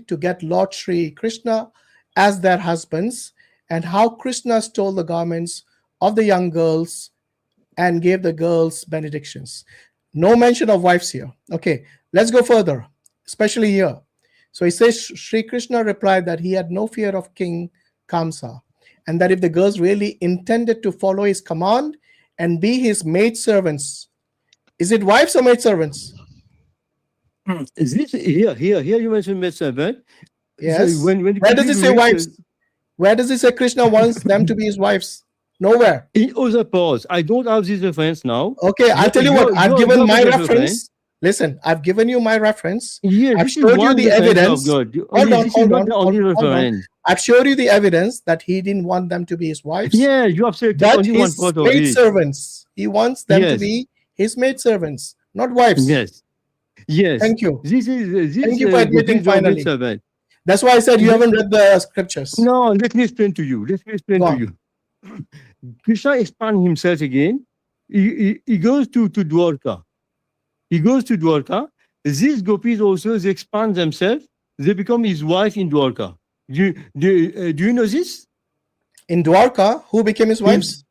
Speaker 1: to get Lord Sri Krishna as their husbands, and how Krishna stole the garments of the young girls and gave the girls benedictions. No mention of wives here. Okay, let's go further, especially here. So he says, Sri Krishna replied that he had no fear of King Kamsa, and that if the girls really intended to follow his command and be his maidservants, is it wives or maidservants?
Speaker 13: Is this here you mentioned maidservant?
Speaker 1: Yes.
Speaker 13: So
Speaker 1: where does it say wives? Where does it say Krishna wants them to be his wives? Nowhere.
Speaker 13: In other parts, I don't have this reference now.
Speaker 1: Okay, I'll tell you what. I've given my reference. Listen, I've given you my reference.
Speaker 13: Yeah,
Speaker 1: I've showed you the evidence.
Speaker 13: Hold on.
Speaker 1: I've showed you the evidence that he didn't want them to be his wives.
Speaker 13: Yeah, you have said
Speaker 1: only one part of it. Maidservants. He wants them to be his maidservants, not wives.
Speaker 13: Yes.
Speaker 1: Thank you.
Speaker 13: Thank
Speaker 1: you for admitting finally. That's why I said you haven't read the scriptures.
Speaker 13: No, let me explain to you. Krishna expands himself again. He goes to Dwarka. These gopis also, they expand themselves. They become his wife in Dwarka. Do you know this?
Speaker 1: In Dwarka, who became his wives?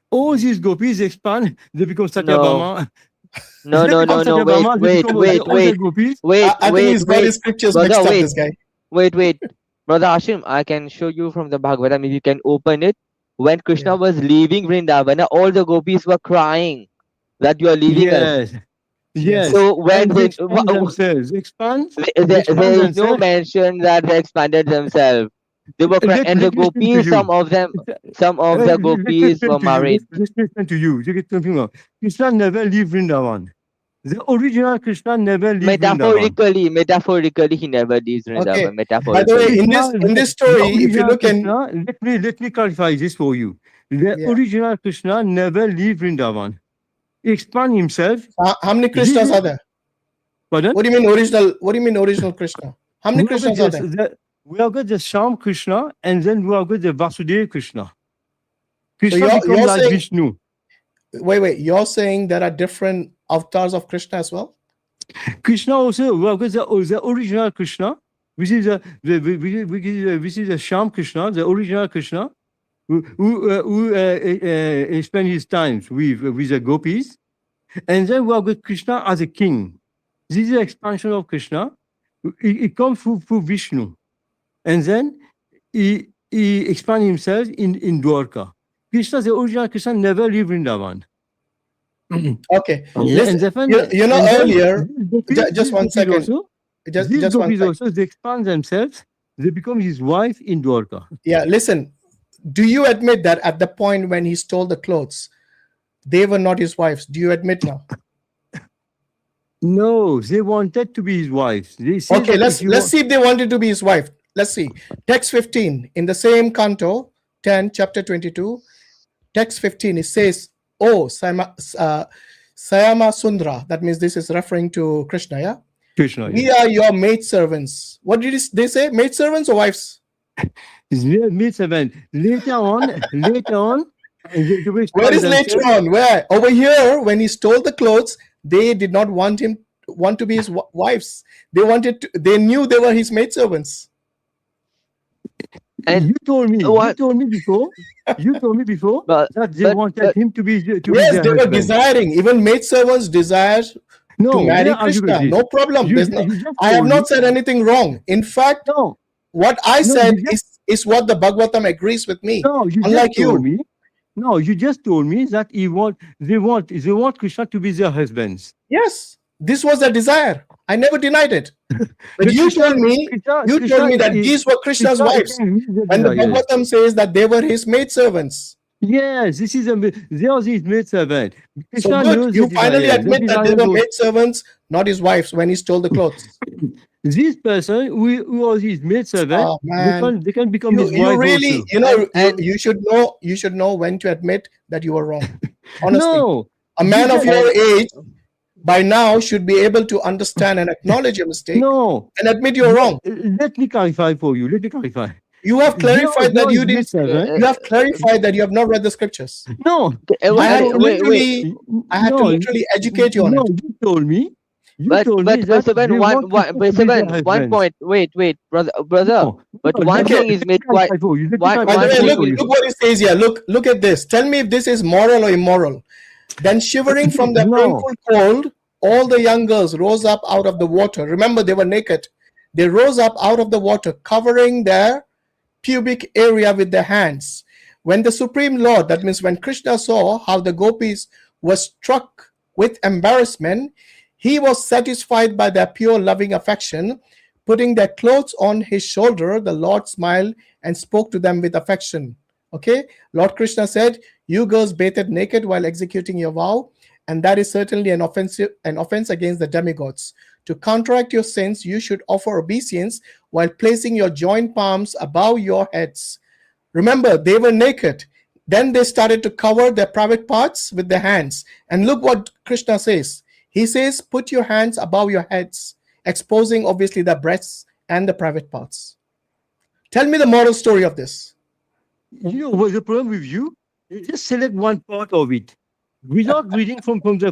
Speaker 13: All these gopis expand. They become Satyabhama.
Speaker 10: No. Wait.
Speaker 1: I think he's got his scriptures mixed up, this guy.
Speaker 10: Wait. Brother Hashim, I can show you from the Bhagavatam if you can open it. When Krishna was leaving Vrindavana, all the gopis were crying that you are leaving us.
Speaker 13: Yes.
Speaker 10: So when
Speaker 13: they expand themselves,
Speaker 10: there is no mention that they expanded themselves. They were crying, and the gopis, some of the gopis were married.
Speaker 13: Listen to you. Krishna never leave Vrindavan. The original Krishna never lived Vrindavan.
Speaker 10: Metaphorically, he never leaves
Speaker 1: Okay.
Speaker 10: Vrindavan.
Speaker 1: By the way,
Speaker 10: Metaphorically.
Speaker 1: in this story, if you look in,
Speaker 13: let me clarify this for you. The
Speaker 1: Yeah.
Speaker 13: original Krishna never lived Vrindavan. He expand himself.
Speaker 1: How many Krishnas are there?
Speaker 13: Pardon?
Speaker 1: What do you mean original? What do you mean original Krishna? How many Krishnas are there?
Speaker 13: We have got the Sham Krishna, and then we have got the Vasudeva Krishna. Krishna
Speaker 1: you're
Speaker 13: becomes like
Speaker 1: saying,
Speaker 13: Vishnu.
Speaker 1: Wait. You're saying there are different avatars of Krishna as well?
Speaker 13: Krishna also, we have got the original Krishna, which is the Sham Krishna, the original Krishna, who spend his time with the gopis. And then we have got Krishna as a king. This is the expansion of Krishna. It comes through Vishnu. And then he expands himself in Dwarka. Krishna, the original Krishna, never lived in Vrindavan.
Speaker 1: Okay. Listen, earlier, just 1 second.
Speaker 13: Also, just 1 second. Also, they expand themselves. They become his wife in Dwarka.
Speaker 1: Yeah, listen. Do you admit that at the point when he stole the clothes, they were not his wives? Do you admit now?
Speaker 13: No, they wanted to be his wives.
Speaker 1: Okay, let's see if they wanted to be his wife. Let's see. Text 15 in the same canto 10, chapter 22. Text 15. It says, "Oh, Sayama Sundra." That means this is referring to Krishna. Yeah.
Speaker 13: Krishna.
Speaker 1: We are your maid servants. What did they say? Maid servants or wives?
Speaker 13: Maid servant. Later on.
Speaker 1: Where is later on? Where? Over here, when he stole the clothes, they did not want to be his wives. They knew they were his maidservants.
Speaker 13: And you told me before that they wanted him to be
Speaker 1: yes,
Speaker 13: their
Speaker 1: they were
Speaker 13: husband.
Speaker 1: desiring. Even maidservants desire to marry Krishna. No problem. I have not said anything wrong. In fact, what I said is what the Bhagavatam agrees with me.
Speaker 13: No,
Speaker 1: unlike you.
Speaker 13: No, you just told me that they want Krishna to be their husbands.
Speaker 1: Yes, this was their desire. I never denied it. But you told me that these were Krishna's wives. And the Bhagavatam says that they were his maidservants.
Speaker 13: Yes, they are his maidservant.
Speaker 1: So good, you finally admit that they were maidservants, not his wives, when he stole the clothes.
Speaker 13: This person who was his maidservant, they can become his wife.
Speaker 1: Really,
Speaker 13: also.
Speaker 1: You should know when to admit that you were wrong. Honestly,
Speaker 13: no,
Speaker 1: a man of your age by now should be able to understand and acknowledge your mistake.
Speaker 13: No,
Speaker 1: and admit you're wrong.
Speaker 13: Let me clarify for you.
Speaker 1: You have clarified that you didn't. You have clarified that you have not read the scriptures.
Speaker 13: No,
Speaker 1: I had to literally educate you on it.
Speaker 13: You told me.
Speaker 10: But one point. Wait, brother. But one thing is made quite.
Speaker 1: By the way, look what it says here. Look at this. Tell me if this is moral or immoral. Then, shivering from the painful cold, all the young girls rose up out of the water. Remember, they were naked. They rose up out of the water, covering their pubic area with their hands. When the Supreme Lord, that means when Krishna saw how the gopis were struck with embarrassment, he was satisfied by their pure loving affection. Putting their clothes on his shoulder, the Lord smiled and spoke to them with affection. Okay, Lord Krishna said, "You girls bathed naked while executing your vow, and that is certainly an offense against the demigods. To counteract your sins, you should offer obeisance while placing your joint palms above your heads." Remember, they were naked. Then they started to cover their private parts with their hands. And look what Krishna says. He says, "Put your hands above your heads," exposing obviously the breasts and the private parts. Tell me the moral story of this.
Speaker 13: You know what's the problem with you? You just select one part of it without reading from the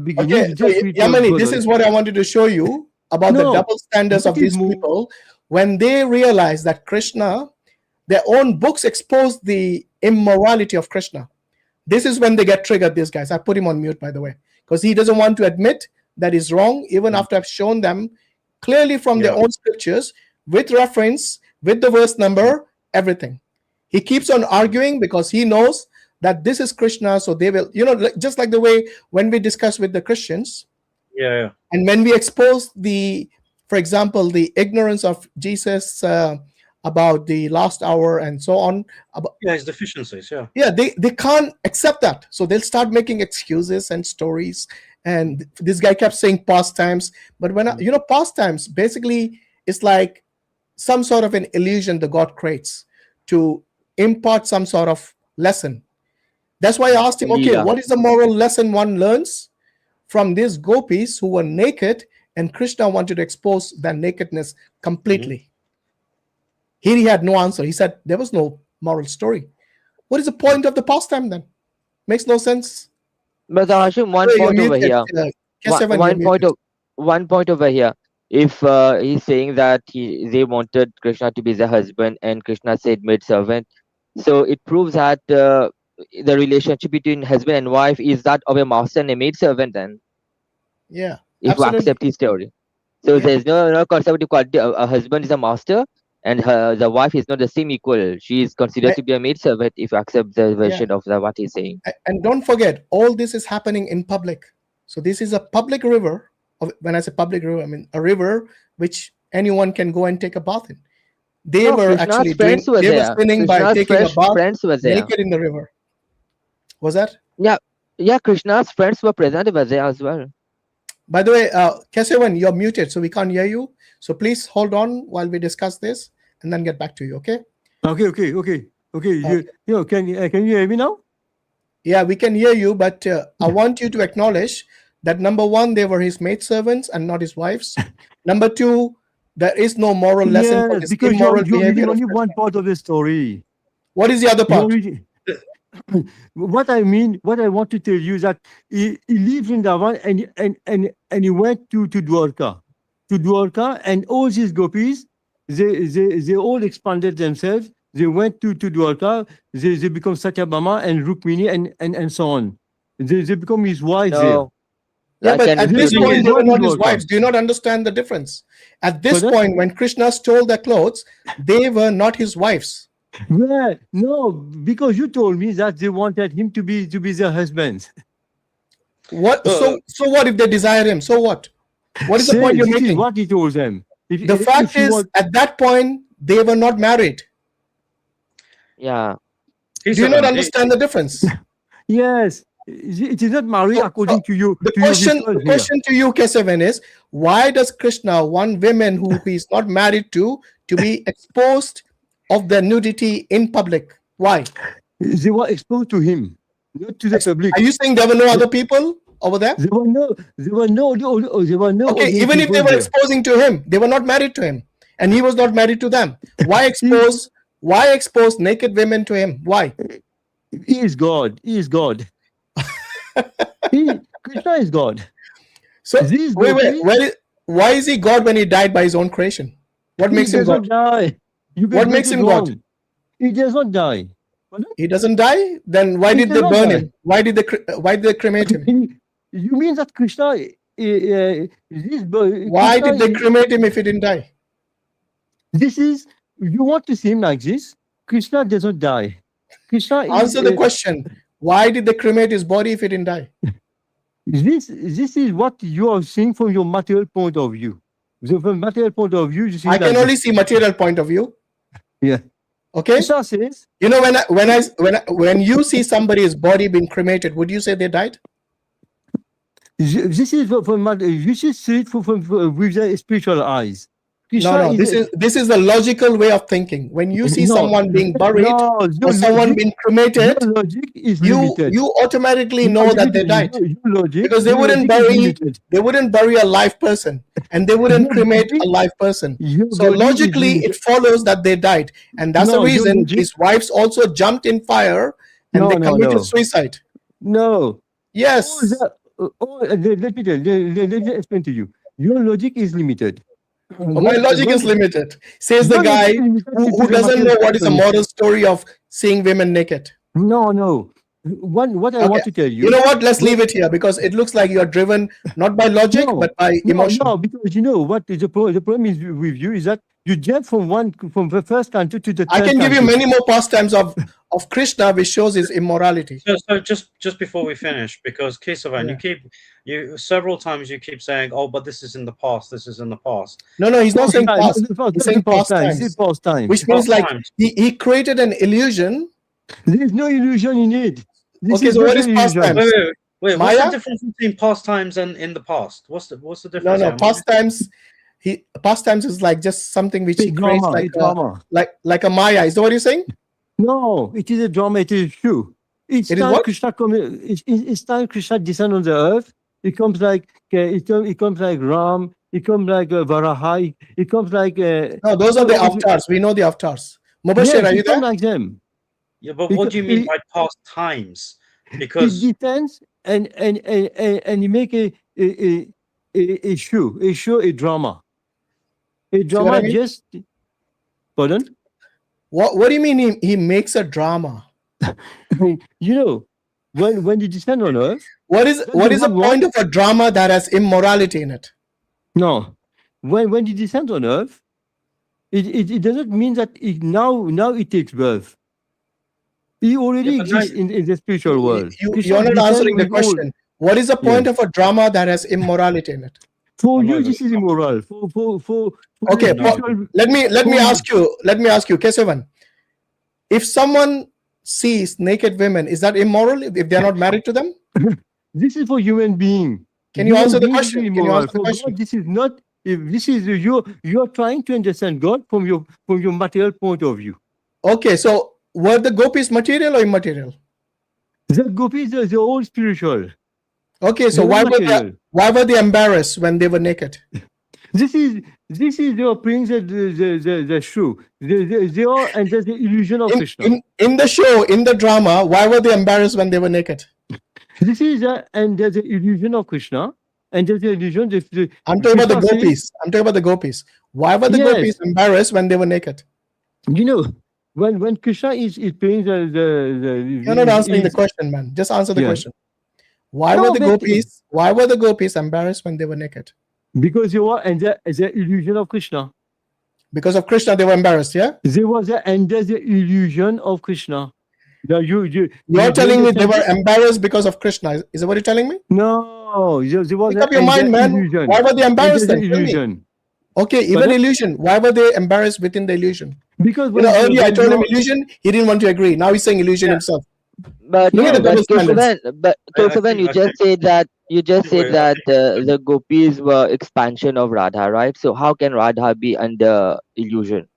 Speaker 13: beginning.
Speaker 1: Okay, so Yemeni, this is what I wanted to show you about the double standards of these people. When they realize that Krishna, their own books expose the immorality of Krishna. This is when they get triggered, these guys. I put him on mute, by the way, because he doesn't want to admit that he's wrong, even after I've shown them clearly from their own scriptures, with reference, with the verse number, everything. He keeps on arguing because he knows that this is Krishna, so they will, just like the way when we discuss with the Christians, and when we expose for example, the ignorance of Jesus about the last hour and so on.
Speaker 11: His deficiencies,
Speaker 1: they can't accept that. So they'll start making excuses and stories And this guy kept saying pastimes, but when pastimes basically it's like some sort of an illusion the god creates to impart some sort of lesson. That's why I asked him, okay, what is the moral lesson one learns from these gopis who were naked and Krishna wanted to expose their nakedness completely? Here he had no answer. He said there was no moral story. What is the point of the pastime then? Makes no sense.
Speaker 10: But Hashim, one point over here. One point over here. If he's saying that they wanted Krishna to be the husband and Krishna said maidservant, so it proves that the relationship between husband and wife is that of a master and a maidservant then.
Speaker 1: Yeah.
Speaker 10: If we accept his theory. So there's no concept called a husband is a master and the wife is not the same equal. She is considered to be a maidservant if you accept the version of what he's saying.
Speaker 1: And don't forget, all this is happening in public. So this is a public river. When I say public river, I mean a river which anyone can go and take a bath in. They were actually spinning by taking a bath naked in the river. Was that?
Speaker 10: Yeah, Krishna's friends were present over there as well.
Speaker 1: By the way, Kesavan, you're muted, so we can't hear you. So please hold on while we discuss this and then get back to you, okay?
Speaker 13: Okay. Can you hear me now?
Speaker 1: Yeah, we can hear you, but I want you to acknowledge that number one, they were his maidservants and not his wives. Number two, there is no moral lesson for this immoral behavior.
Speaker 13: You're only one part of the story.
Speaker 1: What is the other part?
Speaker 13: What I want to tell you is that he lived in Dawan and he went to Dwarka. To Dwarka, and all these gopis, they all expanded themselves. They went to Dwarka, they become Satyabhama and Rukmini and so on. They become his wives there.
Speaker 1: Yeah, but at this point, they were not his wives. Do you not understand the difference? At this point, when Krishna stole their clothes, they were not his wives.
Speaker 13: Well, no, because you told me that they wanted him to be their husband.
Speaker 1: What? So what if they desire him? So what? What is the point you're making?
Speaker 13: What he told them.
Speaker 1: The fact is, at that point, they were not married.
Speaker 10: Yeah.
Speaker 1: Do you not understand the difference?
Speaker 13: Yes. It is not married according to you.
Speaker 1: The question to you, Kesavan, is why does Krishna want women who he is not married to be exposed of their nudity in public? Why?
Speaker 13: They were exposed to him, not to the public.
Speaker 1: Are you saying there were no other people over there?
Speaker 13: There were no.
Speaker 1: Okay, even if they were exposing to him, they were not married to him, and he was not married to them. Why expose? Why expose naked women to him? Why?
Speaker 13: He is God. He is God. Krishna is God.
Speaker 1: So why is he God when he died by his own creation? What makes him God? What makes him God?
Speaker 13: He does not die.
Speaker 1: He doesn't die? Then why did they burn him? Why did they cremate him?
Speaker 13: You mean that Krishna?
Speaker 1: Why did they cremate him if he didn't die?
Speaker 13: This is, you want to see him like this? Krishna does not die. Krishna
Speaker 1: answer the question. Why did they cremate his body if he didn't die?
Speaker 13: This is what you are seeing from your material point of view. So from material point of view, you see
Speaker 1: I can only see material point of view.
Speaker 13: Yeah.
Speaker 1: Okay.
Speaker 13: Krishna says,
Speaker 1: you know, when you see somebody's body being cremated, would you say they died?
Speaker 13: This is from you should see it with the spiritual eyes.
Speaker 1: No, this is the logical way of thinking. When you see someone being buried or someone being cremated, you automatically know that they died because they wouldn't bury a live person and they wouldn't cremate a live person. So logically, it follows that they died, and that's the reason his wives also jumped in fire and they committed suicide.
Speaker 13: No.
Speaker 1: Yes.
Speaker 13: Let me explain to you. Your logic is limited.
Speaker 1: My logic is limited, says the guy who doesn't know what is a moral story of seeing women naked.
Speaker 13: No. What I want to tell you.
Speaker 1: You know what? Let's leave it here because it looks like you are driven not by logic but by emotion.
Speaker 13: No, because you know what is the problem is with you is that you jump from the first country to the third.
Speaker 1: I can give you many more pastimes of Krishna which shows his immorality.
Speaker 11: So just before we finish, because Kesavan, you several times you keep saying, "Oh, but this is in the past. This is in the past."
Speaker 1: No, he's not saying past. He's saying past times. Which means like he created an illusion.
Speaker 13: There is no illusion in it.
Speaker 1: Okay, so what is past times?
Speaker 11: Wait, what's
Speaker 1: Maya?
Speaker 11: the difference between pastimes and in the past? What's the
Speaker 1: No,
Speaker 11: difference?
Speaker 1: no.
Speaker 11: here?
Speaker 1: Pastimes is like just something which
Speaker 13: A
Speaker 1: he creates
Speaker 13: drama, a drama.
Speaker 1: like a Maya. Is that what you're saying?
Speaker 13: No, it is a drama. It is true. Each
Speaker 1: It is
Speaker 13: time
Speaker 1: what?
Speaker 13: Krishna each time Krishna descends on the earth, it comes like it comes like Ram. It comes like Varaha. It comes like
Speaker 1: No, those are the avatars. We know the avatars. Mubashir,
Speaker 13: yes,
Speaker 1: are you
Speaker 13: it comes
Speaker 1: there?
Speaker 13: like them.
Speaker 11: Yeah, but what do you mean by past times? Because
Speaker 13: It descends and you make a show, a drama. A
Speaker 1: See what I
Speaker 13: drama
Speaker 1: mean?
Speaker 13: just pardon?
Speaker 1: What do you mean he makes a drama?
Speaker 13: You know, when you descend on earth,
Speaker 1: What is the point of a drama that has immorality in it?
Speaker 13: no. When you descend on earth, it doesn't mean that now it takes birth. He already exists in the spiritual world.
Speaker 1: You're not answering the question. What is the point of a drama that has immorality in it?
Speaker 13: For you, this is immoral. For
Speaker 1: Okay, let me ask you. Let me ask you, Kesavan. If someone sees naked women, is that immoral if they are not married to them?
Speaker 13: This is for human being.
Speaker 1: Can you answer the question?
Speaker 13: Can you answer the question? God, this is not. If this is you're trying to understand God from your material point of view.
Speaker 1: Okay, so were the gopis material or immaterial?
Speaker 13: The gopis are all spiritual.
Speaker 1: Okay, so why were they embarrassed when they were naked?
Speaker 13: This is your prince the shoe. They are under the illusion of Krishna.
Speaker 1: In the show, in the drama, why were they embarrassed when they were naked?
Speaker 13: This is under the illusion of Krishna. And there's the illusion.
Speaker 1: I'm talking about the gopis. I'm talking about the gopis. Why were the gopis embarrassed when they were naked?
Speaker 13: You know, when Krishna is playing
Speaker 1: You're not answering the question, man. Just answer the question. Why were the gopis embarrassed when they were naked?
Speaker 13: Because you were under the illusion of Krishna.
Speaker 1: Because of Krishna, they were embarrassed, yeah?
Speaker 13: They were under the illusion of Krishna. Now you're
Speaker 1: telling me they were embarrassed because of Krishna. Is that what you're telling me?
Speaker 13: No.
Speaker 1: Make up your mind, man.
Speaker 13: Illusion.
Speaker 1: Why were they embarrassed then?
Speaker 13: Illusion.
Speaker 1: Okay, even illusion. Why were they embarrassed within the illusion?
Speaker 13: Because
Speaker 1: earlier I told him illusion, he didn't want to agree. Now he's saying illusion himself.
Speaker 10: But Kesavan, you just said that the gopis were expansion of Radha, right? So how can Radha be under illusion?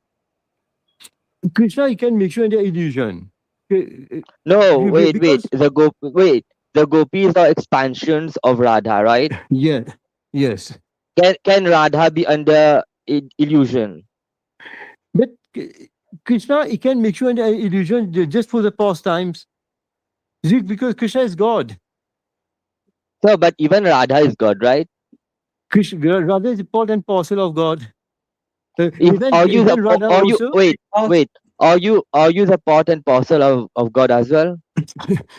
Speaker 13: Krishna, he can make you under illusion.
Speaker 10: No, wait. The gopis are expansions of Radha, right?
Speaker 13: Yeah. Yes.
Speaker 10: Can Radha be under illusion?
Speaker 13: But Krishna, he can make you under illusion just for the pastimes. Because Krishna is God.
Speaker 10: So, but even Radha is God, right?
Speaker 13: Radha is part and parcel of God.
Speaker 10: Are you the part and parcel of God as well?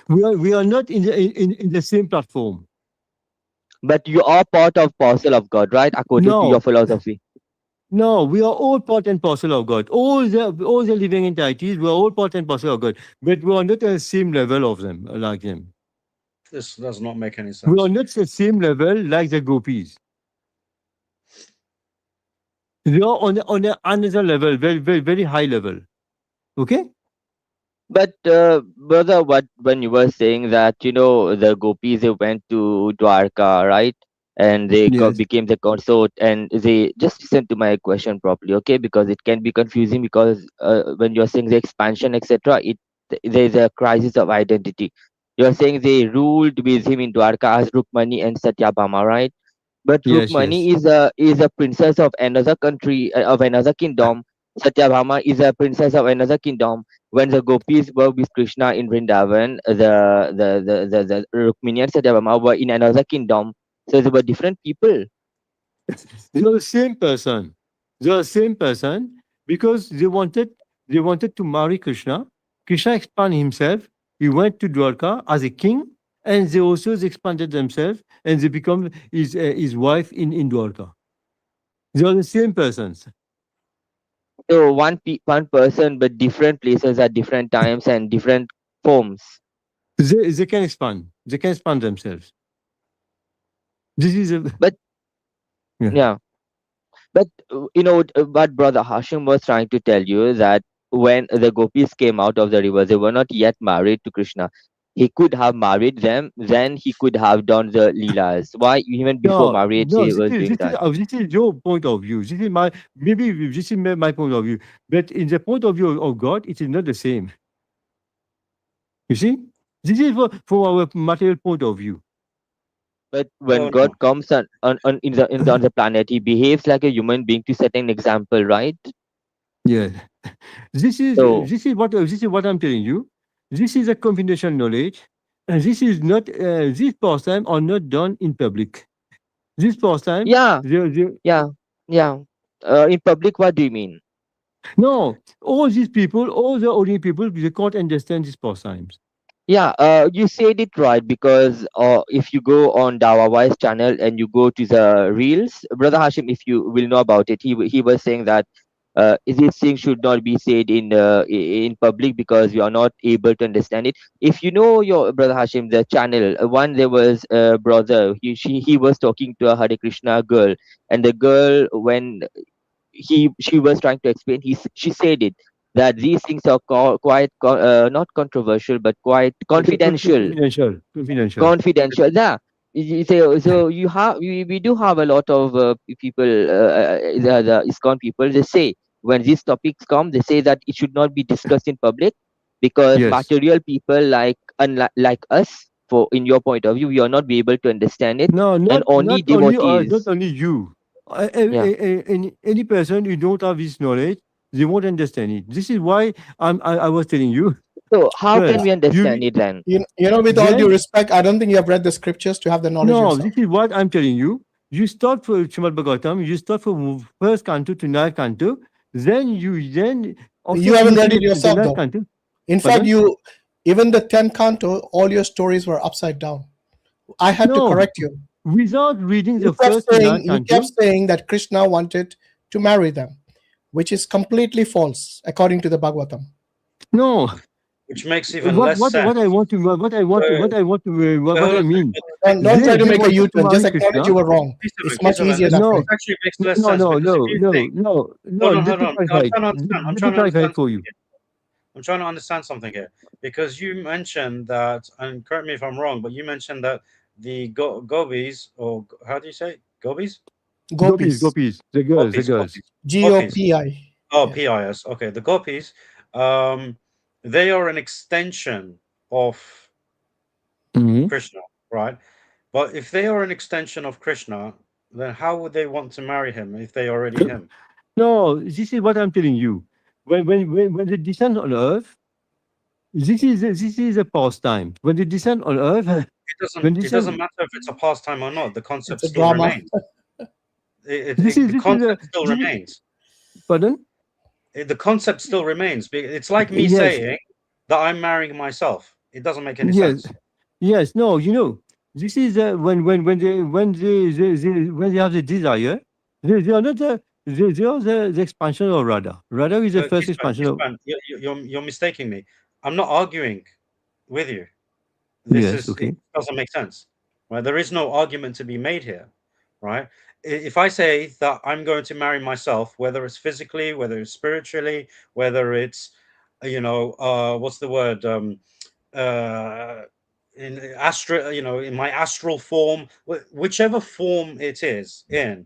Speaker 13: we are not in the same platform.
Speaker 10: But you are part of parcel of God, right? According to your philosophy.
Speaker 13: No, we are all part and parcel of God. All the living entities, we are all part and parcel of God. But we are not at the same level of them, like them.
Speaker 11: This does not make any sense.
Speaker 13: We are not at the same level like the gopis. They are on another level, very, very, very high level. Okay?
Speaker 10: But brother, when you were saying that, the gopis, they went to Dwarka, right? And they became the consort, and they just listen to my question properly, okay? Because it can be confusing, because when you're saying the expansion, etc., there's a crisis of identity. You're saying they ruled with him in Dwarka as Rukmani and Satyabhama, right? But Rukmani is a princess of another country, of another kingdom. Satyabhama is a princess of another kingdom. When the gopis were with Krishna in Vrindavan, the Rukmini and Satyabhama were in another kingdom. So they were different people.
Speaker 13: They are the same person. They are the same person because they wanted to marry Krishna. Krishna expanded himself. He went to Dwarka as a king, and they also expanded themselves, and they become his wife in Dwarka. They are the same persons.
Speaker 10: So one person, but different places at different times and different forms.
Speaker 13: They can expand. They can expand themselves. This is
Speaker 10: but what Brother Hashim was trying to tell you, that when the gopis came out of the river, they were not yet married to Krishna. he could have married them, then he could have done the leelas. Why even before marriage
Speaker 13: No,
Speaker 10: he was doing that?
Speaker 13: this is your point of view. This is my my point of view. But in the point of view of God, it is not the same. You see, this is for our material point of view.
Speaker 10: But when God comes on the planet, he behaves like a human being to set an example, right?
Speaker 13: Yeah, this is what I'm telling you. This is a confidential knowledge, and this is not these pastimes are not done in public. This pastime,
Speaker 10: yeah. In public, what do you mean?
Speaker 13: No, all these people, all the ordinary people, they can't understand these pastimes.
Speaker 10: Yeah, you said it right, because if you go on Dawah's channel and you go to the reels, Brother Hashim, if you will know about it, he was saying that these things should not be said in public because you are not able to understand it. If you know your Brother Hashim, the channel, there was a brother, he was talking to a Hare Krishna girl, and the girl, when she was trying to explain, she said it, that these things are quite not controversial but quite confidential. Confidential. Yeah. So we do have a lot of people, the ISKCON people. They say when these topics come, they say that it should not be discussed in public because material people like us, in your point of view, we are not be able to understand it.
Speaker 13: No,
Speaker 10: and only devotees.
Speaker 13: Not only you. Any person who don't have this knowledge, they won't understand it. This is why I was telling you.
Speaker 10: So how can we understand it then?
Speaker 1: You know, with all due respect, I don't think you have read the scriptures to have the knowledge.
Speaker 13: No,
Speaker 1: yourself.
Speaker 13: this is what I'm telling you. You start for Srimad Bhagavatam, you start from first canto to ninth canto, then you
Speaker 1: haven't read it yourself though.
Speaker 13: Canto.
Speaker 1: In fact, even the 10th canto, all your stories were upside down. I had to correct you.
Speaker 13: Without reading the first
Speaker 1: canto, you kept saying that Krishna wanted to marry them, which is completely false according to the Bhagavatam.
Speaker 13: No.
Speaker 11: Which makes even less sense.
Speaker 13: What I mean.
Speaker 1: Don't try to make a U-turn. Just acknowledge you were wrong. It's much easier that way.
Speaker 11: It actually makes less sense.
Speaker 13: No.
Speaker 11: I'm trying to understand for you. I'm trying to understand something here, because you mentioned that, and correct me if I'm wrong, but you mentioned that the gopis, or how do you say it? Gopis?
Speaker 13: Gopis. The girls.
Speaker 1: G-O-P-I.
Speaker 11: Oh, P-I-S. Okay, the gopis. They are an extension of Krishna, right? But if they are an extension of Krishna, then how would they want to marry him if they are already him?
Speaker 13: No, this is what I'm telling you. When they descend on earth, this is a pastime. When they descend on earth,
Speaker 11: it doesn't matter if it's a pastime or not. The concept still remains. The concept still remains.
Speaker 13: Pardon?
Speaker 11: The concept still remains. It's like me saying that I'm marrying myself. It doesn't make any sense.
Speaker 13: Yes. No. You know, this is when they have the desire, they are not they are the expansion of Radha. Radha is the first expansion of.
Speaker 11: You're mistaking me. I'm not arguing with you. It doesn't make sense, right? There is no argument to be made here, right? If I say that I'm going to marry myself, whether it's physically, whether it's spiritually, whether it's, what's the word, in astral, in my astral form, whichever form it is in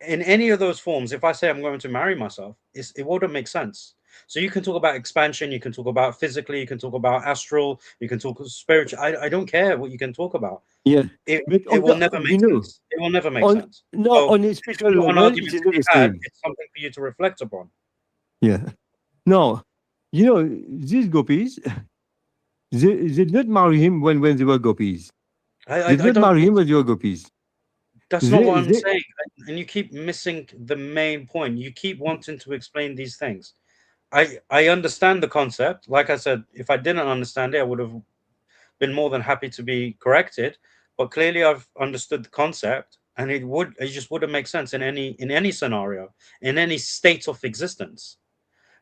Speaker 11: any of those forms, if I say I'm going to marry myself, it wouldn't make sense. So you can talk about expansion, you can talk about physically, you can talk about astral, you can talk spiritual. I don't care what you can talk about.
Speaker 13: Yeah,
Speaker 11: it will never make sense. It will never make sense.
Speaker 13: No, on a spiritual level, it's
Speaker 11: something for you to reflect upon.
Speaker 13: Yeah. No, these gopis, they did not marry him when they were gopis. They did not marry him when they were gopis.
Speaker 11: That's not what I'm saying. And you keep missing the main point. You keep wanting to explain these things. I understand the concept. Like I said, if I didn't understand it, I would have been more than happy to be corrected. But clearly, I've understood the concept, and it just wouldn't make sense in any scenario, in any state of existence.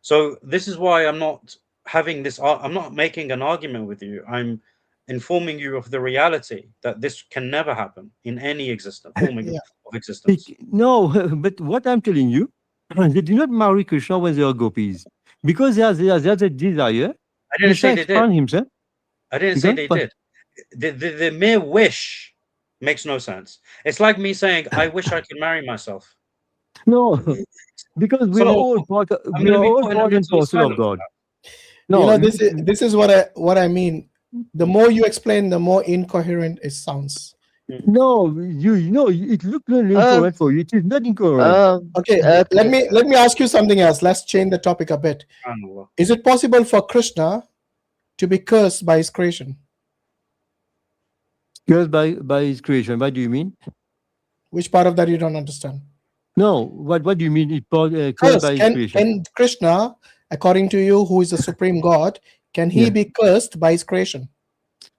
Speaker 11: So this is why I'm not having this. I'm not making an argument with you. I'm informing you of the reality that this can never happen in any form of existence.
Speaker 13: No, but what I'm telling you, they did not marry Krishna when they are gopis, because they have a desire.
Speaker 11: I didn't say they did.
Speaker 13: Himself.
Speaker 11: I didn't say they did. The mere wish makes no sense. It's like me saying, I wish I could marry myself.
Speaker 13: No, because we are all part and parcel of God.
Speaker 1: No, this is what I mean. The more you explain, the more incoherent it sounds.
Speaker 13: No, it looks incorrect for you. It is not incorrect.
Speaker 1: Okay, let me ask you something else. Let's change the topic a bit. Is it possible for Krishna to be cursed by his creation?
Speaker 13: Cursed by his creation. What do you mean?
Speaker 1: Which part of that you don't understand?
Speaker 13: No, what do you mean? Cursed by his creation.
Speaker 1: Can Krishna, according to you, who is the supreme God, can he be cursed by his creation?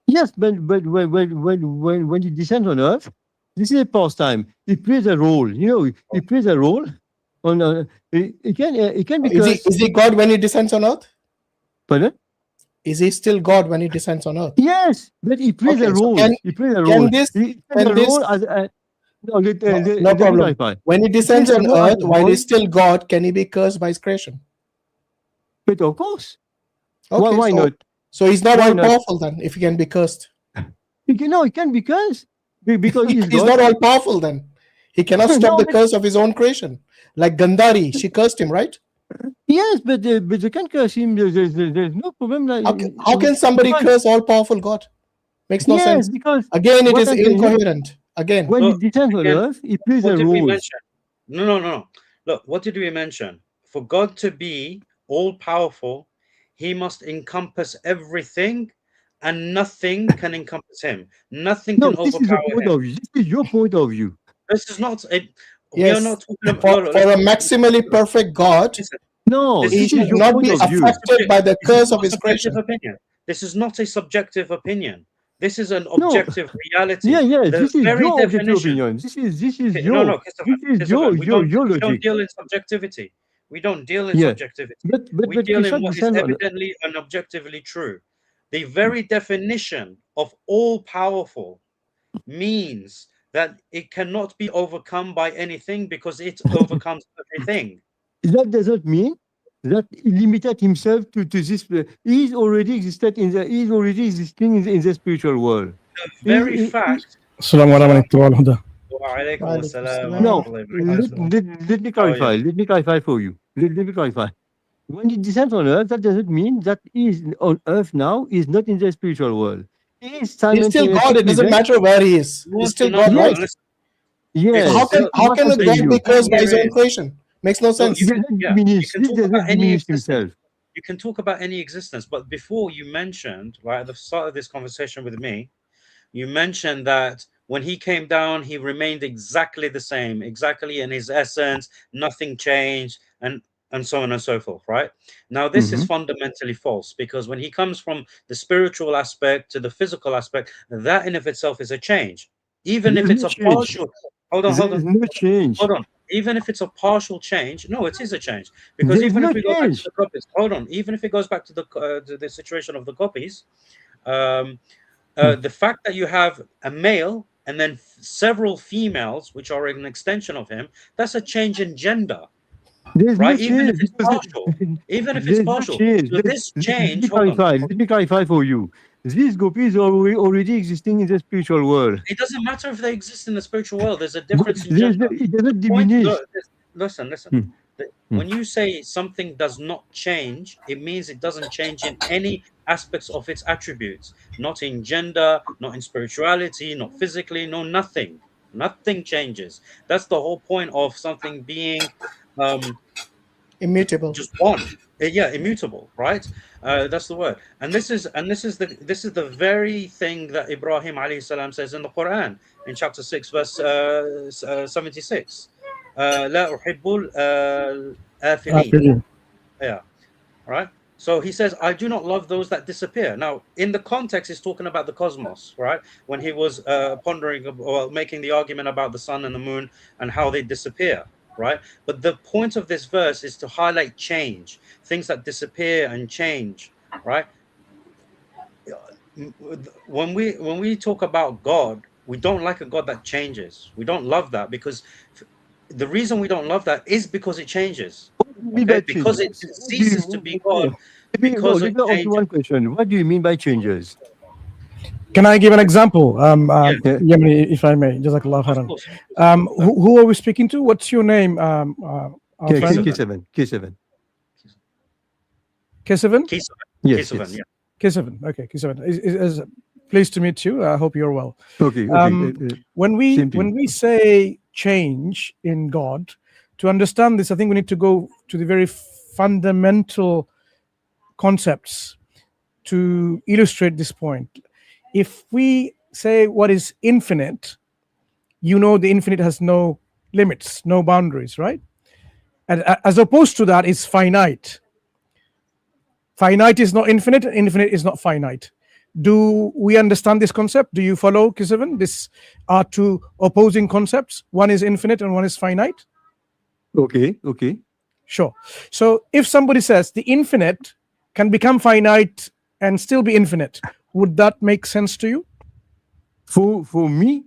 Speaker 13: Yes, but when he descends on earth, this is a pastime. He plays a role. He plays a role. It can be cursed.
Speaker 1: Is he God when he descends on earth?
Speaker 13: Pardon?
Speaker 1: Is he still God when he descends on earth?
Speaker 13: Yes, but he plays a role. He plays a role.
Speaker 1: No problem. When he descends on earth, while he's still God, can he be cursed by his creation?
Speaker 13: But of course.
Speaker 1: Okay,
Speaker 13: why not?
Speaker 1: So he's not all powerful then, if he can be cursed.
Speaker 13: He can be cursed because
Speaker 1: he's not all powerful then. He cannot stop the curse of his own creation. Like Gandhari, she cursed him, right?
Speaker 13: Yes, but they can't curse him. There's no problem.
Speaker 1: How can somebody curse all powerful God? Makes no sense.
Speaker 13: Because
Speaker 1: again, it is incoherent. Again,
Speaker 13: when he descends on earth, he plays a role.
Speaker 11: No. Look, what did we mention? For God to be all powerful, he must encompass everything, and nothing can encompass him. Nothing can overpower him.
Speaker 13: This is your point of view.
Speaker 11: This is not a.
Speaker 1: Yes,
Speaker 11: we are not talking
Speaker 1: about, for a maximally perfect God, he should not be affected by the curse of his creation.
Speaker 11: Opinion. This is not a subjective opinion. This is an objective reality.
Speaker 13: This is your objective opinion. This is your logic.
Speaker 11: We don't deal in subjectivity. We don't deal in subjectivity. We deal in what is evidently and objectively true. The very definition of all powerful means that it cannot be overcome by anything because it overcomes everything.
Speaker 13: That doesn't mean that he limited himself to this. He is already existing in the spiritual world.
Speaker 11: The very fact.
Speaker 13: No, let me clarify. Let me clarify for you. Let me clarify. When he descends on earth, that doesn't mean that he is on earth now. He is not in the spiritual world.
Speaker 1: He's still God. It doesn't matter where he is. He's still God, right?
Speaker 13: Yes.
Speaker 1: So how can a God be cursed by his own creation? Makes no sense.
Speaker 11: You can talk about any existence, but before you mentioned, right at the start of this conversation with me, you mentioned that when he came down, he remained exactly the same, exactly in his essence, nothing changed, and so on and so forth, right? Now, this is fundamentally false, because when he comes from the spiritual aspect to the physical aspect, that in of itself is a change. Even if it's a partial... Hold on. Even if it's a partial change, no, it is a change. Because even if we go back to the copies, even if it goes back to the situation of the copies, the fact that you have a male and then several females, which are an extension of him, that's a change in gender. Right, even if it's partial, so this change.
Speaker 13: Let me clarify for you. These gopis are already existing in the spiritual world.
Speaker 11: It doesn't matter if they exist in the spiritual world. There's a difference in gender.
Speaker 13: It doesn't diminish.
Speaker 11: Listen. When you say something does not change, it means it doesn't change in any aspects of its attributes. Not in gender, not in spirituality, not physically, no, nothing. Nothing changes. That's the whole point of something being
Speaker 1: immutable.
Speaker 11: Just one. Immutable, right? That's the word. And this is the very thing that Ibrahim alayhi salam says in the Quran in chapter 6 verse 76. La uhibbul afilin. Yeah. Right? So he says, I do not love those that disappear. Now, in the context, he's talking about the cosmos, right? When he was pondering or making the argument about the sun and the moon and how they disappear, right? But the point of this verse is to highlight change, things that disappear and change, right? When we talk about God, we don't like a God that changes. We don't love that, because the reason we don't love that is because it changes. Okay? Because it ceases to be God.
Speaker 13: Because one question. What do you mean by changes?
Speaker 14: Can I give an example? Yemeni, if I may. Jazakallah khairan. Who are we speaking to? What's your name? Our friend?
Speaker 13: K7.
Speaker 14: K7?
Speaker 13: Yes.
Speaker 11: K7, yeah.
Speaker 14: K7. Okay, K7. Is pleased to meet you. I hope you're well.
Speaker 13: Okay.
Speaker 14: When we say change in God, to understand this, I think we need to go to the very fundamental concepts to illustrate this point. If we say what is infinite, the infinite has no limits, no boundaries, right? And as opposed to that is finite. Finite is not infinite, infinite is not finite. Do we understand this concept? Do you follow, K7? These are two opposing concepts. One is infinite and one is finite.
Speaker 13: Okay.
Speaker 14: Sure. So if somebody says the infinite can become finite and still be infinite, would that make sense to you?
Speaker 13: For me?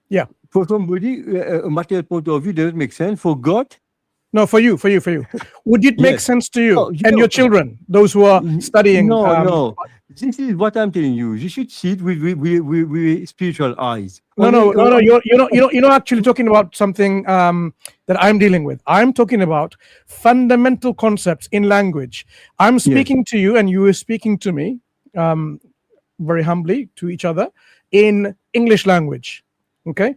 Speaker 14: Yeah.
Speaker 13: For somebody, a material point of view doesn't make sense. For God?
Speaker 14: No, for you. Would it make sense to you and your children, those who are studying?
Speaker 13: No. This is what I'm telling you. You should see it with spiritual eyes.
Speaker 14: No. You're not actually talking about something that I'm dealing with. I'm talking about fundamental concepts in language. I'm speaking to you, and you are speaking to me, very humbly to each other, in English language. Okay,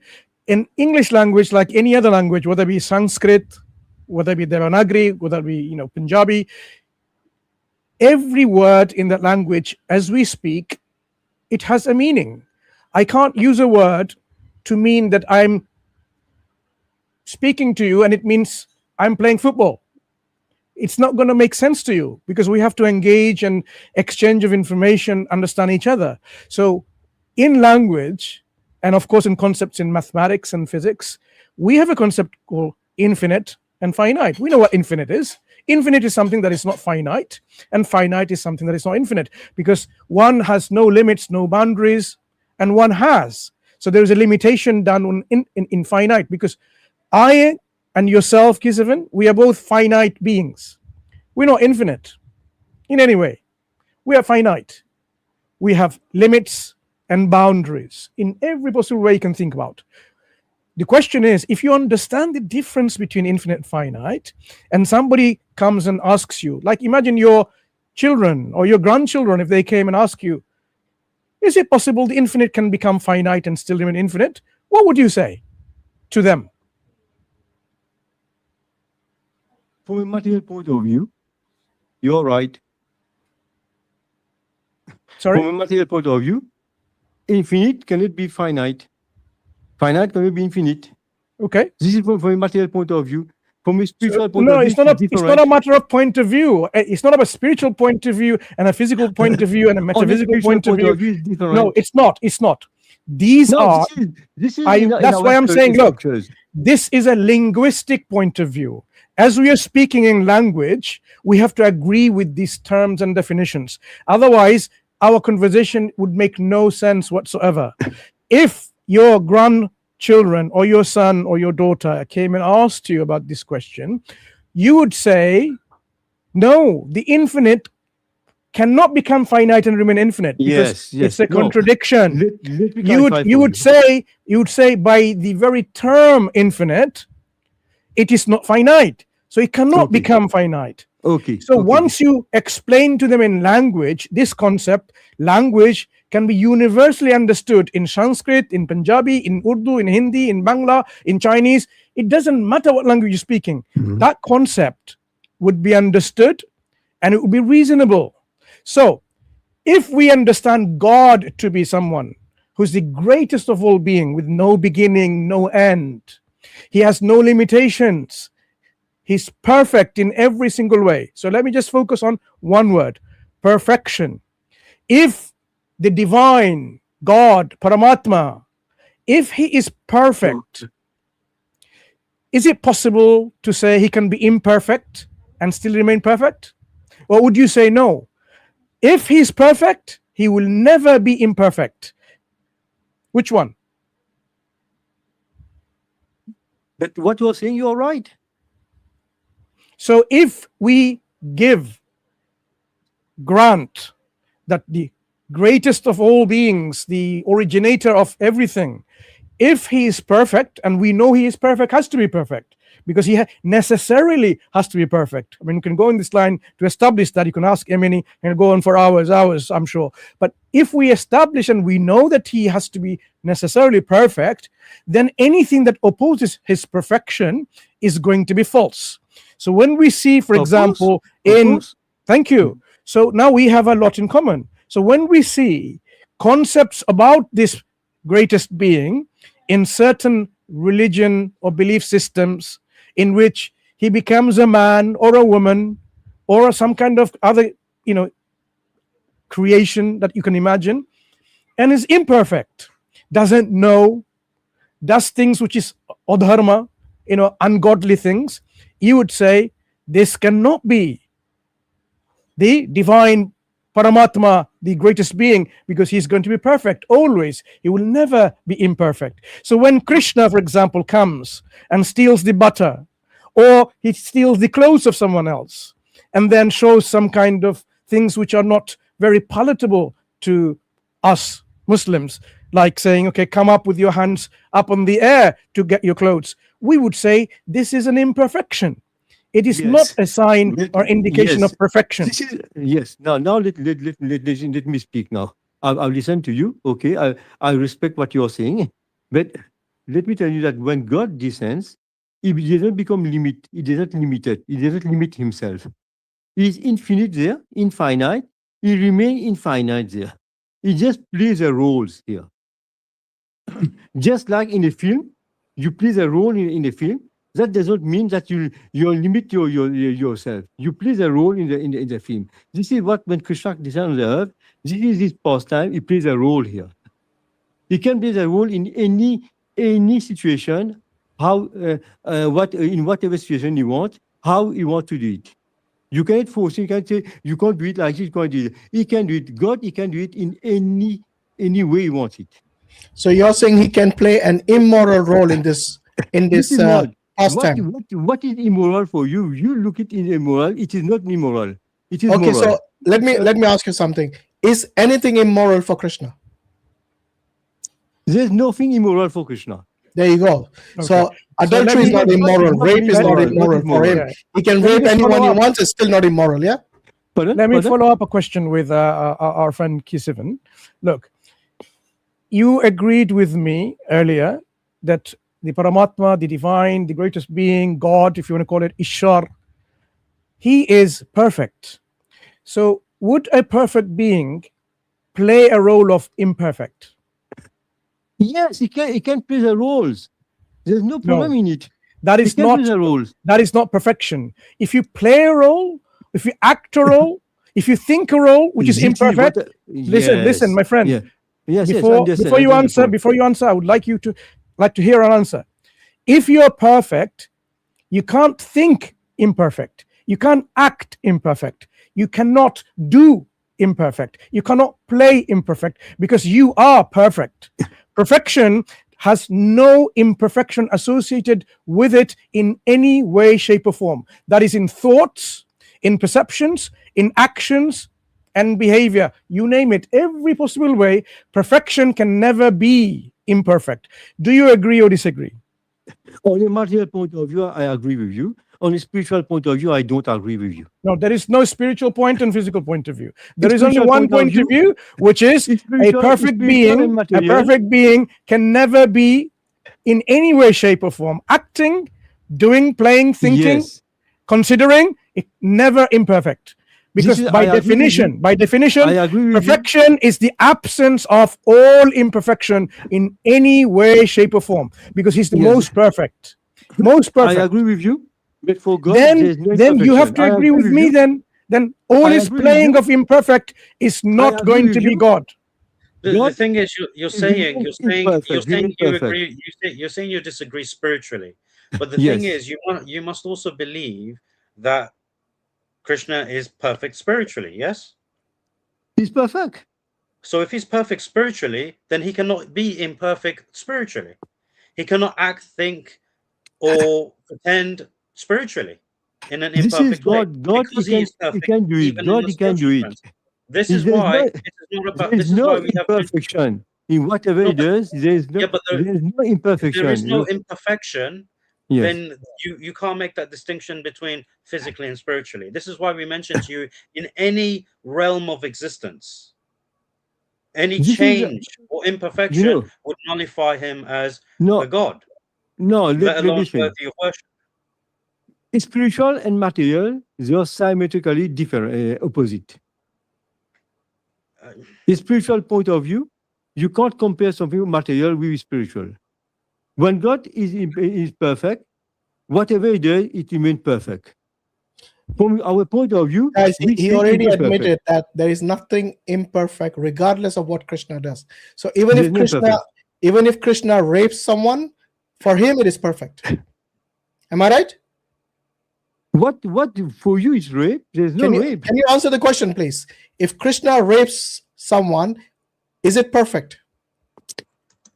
Speaker 14: in English language, like any other language, whether it be Sanskrit, whether it be Devanagari, whether it be Punjabi, every word in that language, as we speak, it has a meaning. I can't use a word to mean that I'm speaking to you and it means I'm playing football. It's not going to make sense to you because we have to engage and exchange of information, understand each other. So in language, and of course in concepts in mathematics and physics, we have a concept called infinite and finite. We know what infinite is. Infinite is something that is not finite, and finite is something that is not infinite, because one has no limits, no boundaries, and one has. So there is a limitation done in finite, because I and yourself, K7, we are both finite beings. We're not infinite in any way. We are finite. We have limits and boundaries in every possible way you can think about. The question is, if you understand the difference between infinite and finite, and somebody comes and asks you, like imagine your children or your grandchildren, if they came and ask you, is it possible the infinite can become finite and still remain infinite? What would you say to them?
Speaker 13: From a material point of view, you're right.
Speaker 14: Sorry?
Speaker 13: From a material point of view, infinite cannot be finite. Finite cannot be infinite.
Speaker 14: Okay.
Speaker 13: This is from a material point of view. From a spiritual point of view,
Speaker 14: it's not a matter of point of view. It's not about a spiritual point of view and a physical point of view and a metaphysical point of view. No, it's not. These are. That's why I'm saying, look, this is a linguistic point of view. As we are speaking in language, we have to agree with these terms and definitions. Otherwise, our conversation would make no sense whatsoever. If your grandchildren or your son or your daughter came and asked you about this question, you would say, no, the infinite cannot become finite and remain infinite, because it's a contradiction. You would say by the very term infinite, it is not finite, so it cannot become finite. So once you explain to them in language this concept, language can be universally understood in Sanskrit, in Punjabi, in Urdu, in Hindi, in Bangla, in Chinese. It doesn't matter what language you're speaking. That concept would be understood and it would be reasonable. So if we understand God to be someone who's the greatest of all being, with no beginning, no end, he has no limitations, he's perfect in every single way. So let me just focus on one word: perfection. If the divine God, Paramatma, if he is perfect, is it possible to say he can be imperfect and still remain perfect? Or would you say no? If he's perfect, he will never be imperfect. Which one?
Speaker 13: But what you're saying, you're right.
Speaker 14: So if we grant that the greatest of all beings, the originator of everything, if he is perfect, and we know he is perfect, has to be perfect, because he necessarily has to be perfect. I mean, you can go in this line to establish that. You can ask Yemeni and go on for hours, I'm sure. But if we establish and we know that he has to be necessarily perfect, then anything that opposes his perfection is going to be false. So when we see, for example, thank you. So now we have a lot in common. So when we see concepts about this greatest being in certain religion or belief systems, in which he becomes a man or a woman or some kind of other, creation that you can imagine, and is imperfect, doesn't know, does things which is adharma, ungodly things, you would say this cannot be the divine Paramatma, the greatest being, because he's going to be perfect always. He will never be imperfect. So when Krishna, for example, comes and steals the butter, or he steals the clothes of someone else, and then shows some kind of things which are not very palatable to us Muslims, like saying, okay, come up with your hands up on the air to get your clothes, we would say this is an imperfection. It is not a sign or indication of perfection.
Speaker 13: Now let me speak now. I'll listen to you. Okay, I respect what you're saying. But let me tell you that when God descends, he doesn't become limit. He doesn't limited. He doesn't limit himself. He is infinite there, infinite. He remains infinite there. He just plays the roles here. Just like in a film, you play the role in a film. That does not mean that you limit yourself. You play the role in the film. This is what when Krishna descends on the earth, this is his pastime. He plays a role here. He can play the role in any situation, in whatever situation you want, how you want to do it. You can't force. You can't say you can't do it like this. You can't do it. He can do it. God, he can do it in any way he wants it.
Speaker 1: So you're saying he can play an immoral role in this pastime.
Speaker 13: What is immoral for you? You look it in immoral. It is not immoral. It is
Speaker 1: okay.
Speaker 13: moral.
Speaker 1: So let me ask you something. Is anything immoral for Krishna?
Speaker 13: There's nothing immoral for Krishna.
Speaker 1: There you go. Okay. So adultery is not immoral. Rape is not immoral for him. He can rape anyone he wants. It's still not immoral. Yeah.
Speaker 14: Let me follow up a question with our friend Kisivan. Look, you agreed with me earlier that the Paramatma, the divine, the greatest being, God, if you want to call it Ishar, he is perfect. So would a perfect being play a role of imperfect?
Speaker 13: Yes, he can play the roles. There's no problem in it.
Speaker 14: That is not perfection. If you play a role, if you act a role, if you think a role which is imperfect, listen, my friend. Yeah.
Speaker 13: Yes,
Speaker 14: before you answer, I would like to hear an answer. If you're perfect, you can't think imperfect. You can't act imperfect. You cannot do imperfect. You cannot play imperfect because you are perfect. Perfection has no imperfection associated with it in any way, shape, or form. That is in thoughts, in perceptions, in actions, and behavior. You name it, every possible way. Perfection can never be imperfect. Do you agree or disagree?
Speaker 13: On a material point of view, I agree with you. On a spiritual point of view, I don't agree with you.
Speaker 14: No, there is no spiritual point and physical point of view. There is only one point of view, which is a perfect being. A perfect being can never be in any way, shape, or form acting, doing, playing, thinking, considering, it never imperfect. Because by definition, perfection is the absence of all imperfection in any way, shape, or form. Because he's the most perfect. Most perfect.
Speaker 13: I agree with you. But for God,
Speaker 14: then you have to agree with me. Then all his playing of imperfect is not going to be God.
Speaker 11: The thing is, you're saying you agree. You're saying you disagree spiritually, but the thing is, you must also believe that Krishna is perfect spiritually. Yes,
Speaker 13: he's perfect.
Speaker 11: So if he's perfect spiritually, then he cannot be imperfect spiritually. He cannot act, think, or pretend spiritually in an imperfect way.
Speaker 13: God, he can do it. God, he can do it.
Speaker 11: This is
Speaker 13: There's
Speaker 11: why
Speaker 13: no-
Speaker 11: it is not about.
Speaker 13: There
Speaker 11: This
Speaker 13: is
Speaker 11: is
Speaker 13: no
Speaker 11: why we have to.
Speaker 13: imperfection in whatever
Speaker 11: No,
Speaker 13: he does. There is no,
Speaker 11: Yeah, but
Speaker 13: there is no
Speaker 11: if
Speaker 13: imperfection.
Speaker 11: there is no imperfection,
Speaker 13: Yes.
Speaker 11: then you can't make that distinction between physically and spiritually. This is why we mentioned to you, in any realm of existence, any
Speaker 13: This is,
Speaker 11: change or imperfection
Speaker 13: you know,
Speaker 11: would nullify him as
Speaker 13: no,
Speaker 11: a god,
Speaker 13: no.
Speaker 11: let
Speaker 13: Let
Speaker 11: alone
Speaker 13: me say,
Speaker 11: worthy of worship.
Speaker 13: spiritual and material, they are symmetrically different, opposite. A spiritual point of view, you can't compare something material with spiritual. When God is perfect, whatever he does, it remains perfect. From our point of view,
Speaker 1: Guys,
Speaker 13: we
Speaker 1: he
Speaker 13: see
Speaker 1: already
Speaker 13: imperfect.
Speaker 1: admitted that there is nothing imperfect, regardless of what Krishna does. So even
Speaker 13: There's
Speaker 1: if
Speaker 13: no
Speaker 1: Krishna,
Speaker 13: perfect.
Speaker 1: even if Krishna rapes someone, for him it is perfect. Am I right?
Speaker 13: What for you is rape? There's no rape.
Speaker 1: Can you answer the question, please? If Krishna rapes someone, is it perfect?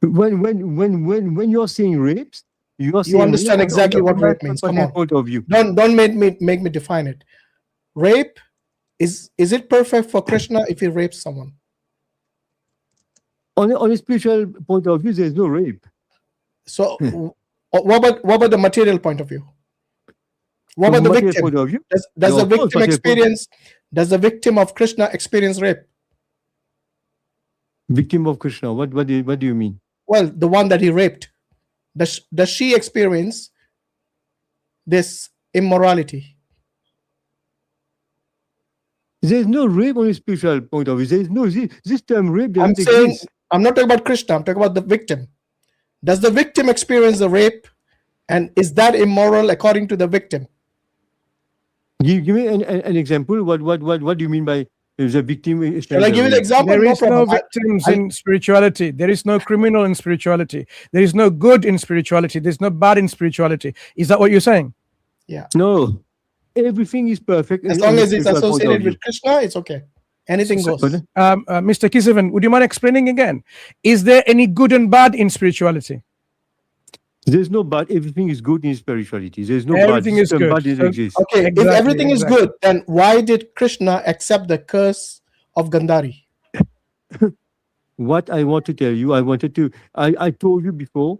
Speaker 13: When you're saying rapes, you
Speaker 1: understand exactly what rape means. Come on.
Speaker 13: Point of view.
Speaker 1: Don't make me define it. Rape is it perfect for Krishna if he rapes someone?
Speaker 13: On a spiritual point of view, there's no rape.
Speaker 1: So what about the material point of view? What
Speaker 13: From
Speaker 1: about the
Speaker 13: material
Speaker 1: victim?
Speaker 13: point of view?
Speaker 1: Does
Speaker 13: No,
Speaker 1: the
Speaker 13: of course,
Speaker 1: victim
Speaker 13: material point-
Speaker 1: experience? Does the victim of Krishna experience rape?
Speaker 13: Victim of Krishna. What do you mean?
Speaker 1: Well, the one that he raped. Does she experience this immorality?
Speaker 13: There's no rape on a spiritual point of view. There's no this term rape
Speaker 1: I'm
Speaker 13: doesn't
Speaker 1: saying
Speaker 13: exist.
Speaker 1: I'm not talking about Krishna. I'm talking about the victim. Does the victim experience the rape, and is that immoral according to the victim?
Speaker 13: Give me an example. What do you mean by the victim?
Speaker 1: Shall I give you the example?
Speaker 14: There
Speaker 1: No
Speaker 14: is no
Speaker 1: problem.
Speaker 14: victims in spirituality. There is no criminal in spirituality. There is no good in spirituality. There's no bad in spirituality. Is that what you're saying?
Speaker 1: Yeah.
Speaker 13: No. Everything is perfect.
Speaker 1: As
Speaker 13: on
Speaker 1: long
Speaker 13: a
Speaker 1: as it's
Speaker 13: spiritual point of
Speaker 1: associated
Speaker 13: view.
Speaker 1: with Krishna, it's okay. Anything goes.
Speaker 14: Mr. Kisevan, would you mind explaining again? Is there any good and bad in spirituality?
Speaker 13: There's no bad. Everything is good in spirituality. There's no
Speaker 14: Everything
Speaker 13: bad.
Speaker 14: is good.
Speaker 13: Bad doesn't exist.
Speaker 1: Okay,
Speaker 14: Exactly,
Speaker 1: if everything is
Speaker 14: exactly.
Speaker 1: good, then why did Krishna accept the curse of Gandhari?
Speaker 13: What I want to tell you, I told you before,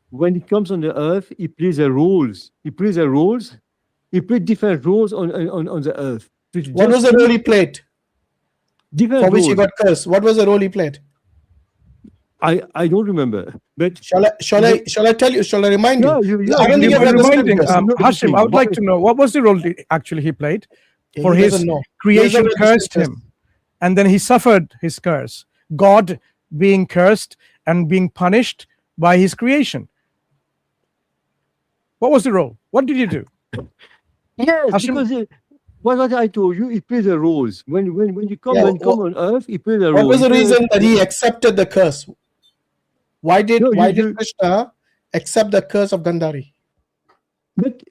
Speaker 13: when it comes on the earth, he plays a roles. He plays different roles on the earth.
Speaker 1: What was the role he played
Speaker 13: Different
Speaker 1: for which he
Speaker 13: roles.
Speaker 1: got cursed? What was the role he played?
Speaker 13: I don't remember. But
Speaker 1: Shall I tell you? Shall I remind
Speaker 13: no,
Speaker 1: you?
Speaker 13: you
Speaker 1: I don't think
Speaker 14: You
Speaker 1: you've read the
Speaker 14: reminding
Speaker 1: scriptures.
Speaker 14: Hashim, I would like to know what was the role actually he played for
Speaker 1: He
Speaker 14: his
Speaker 1: doesn't know.
Speaker 14: creation
Speaker 1: He hasn't read the
Speaker 14: cursed
Speaker 1: scriptures.
Speaker 14: him, and then he suffered his curse. God being cursed and being punished by his creation. What was the role? What did you do?
Speaker 13: yes,
Speaker 14: Hashim-
Speaker 13: because what I told you, he plays a roles. When you come
Speaker 1: Yeah,
Speaker 13: on earth, he plays a role.
Speaker 1: What was the
Speaker 13: He plays a-
Speaker 1: reason that he accepted the curse? Why did
Speaker 13: No,
Speaker 1: Krishna accept the curse of Gandhari?
Speaker 13: But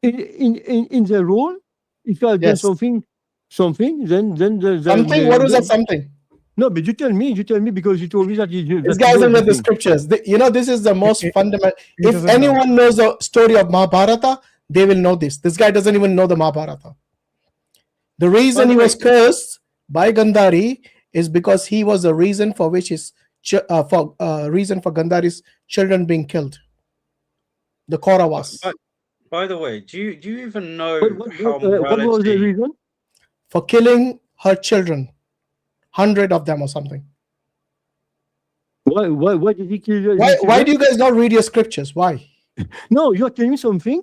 Speaker 13: in the role, if you have done
Speaker 1: Yes.
Speaker 13: something, then
Speaker 1: Something. What was that something?
Speaker 13: No, but you tell me because you told me that
Speaker 1: This guy hasn't read the scriptures. This is the most fundamental.
Speaker 14: He
Speaker 1: If
Speaker 14: doesn't know.
Speaker 1: anyone knows the story of Mahabharata, they will know this. This guy doesn't even know the Mahabharata. The reason he was cursed by Gandhari is because he was the reason for which reason for Gandhari's children being killed. The Kauravas.
Speaker 11: By the way, do you even know how
Speaker 13: what was the
Speaker 11: morality?
Speaker 13: reason?
Speaker 1: For killing her children, 100 of them or something.
Speaker 13: Why did he kill your
Speaker 1: Why do you guys not read your scriptures? Why?
Speaker 13: No, you're telling me something.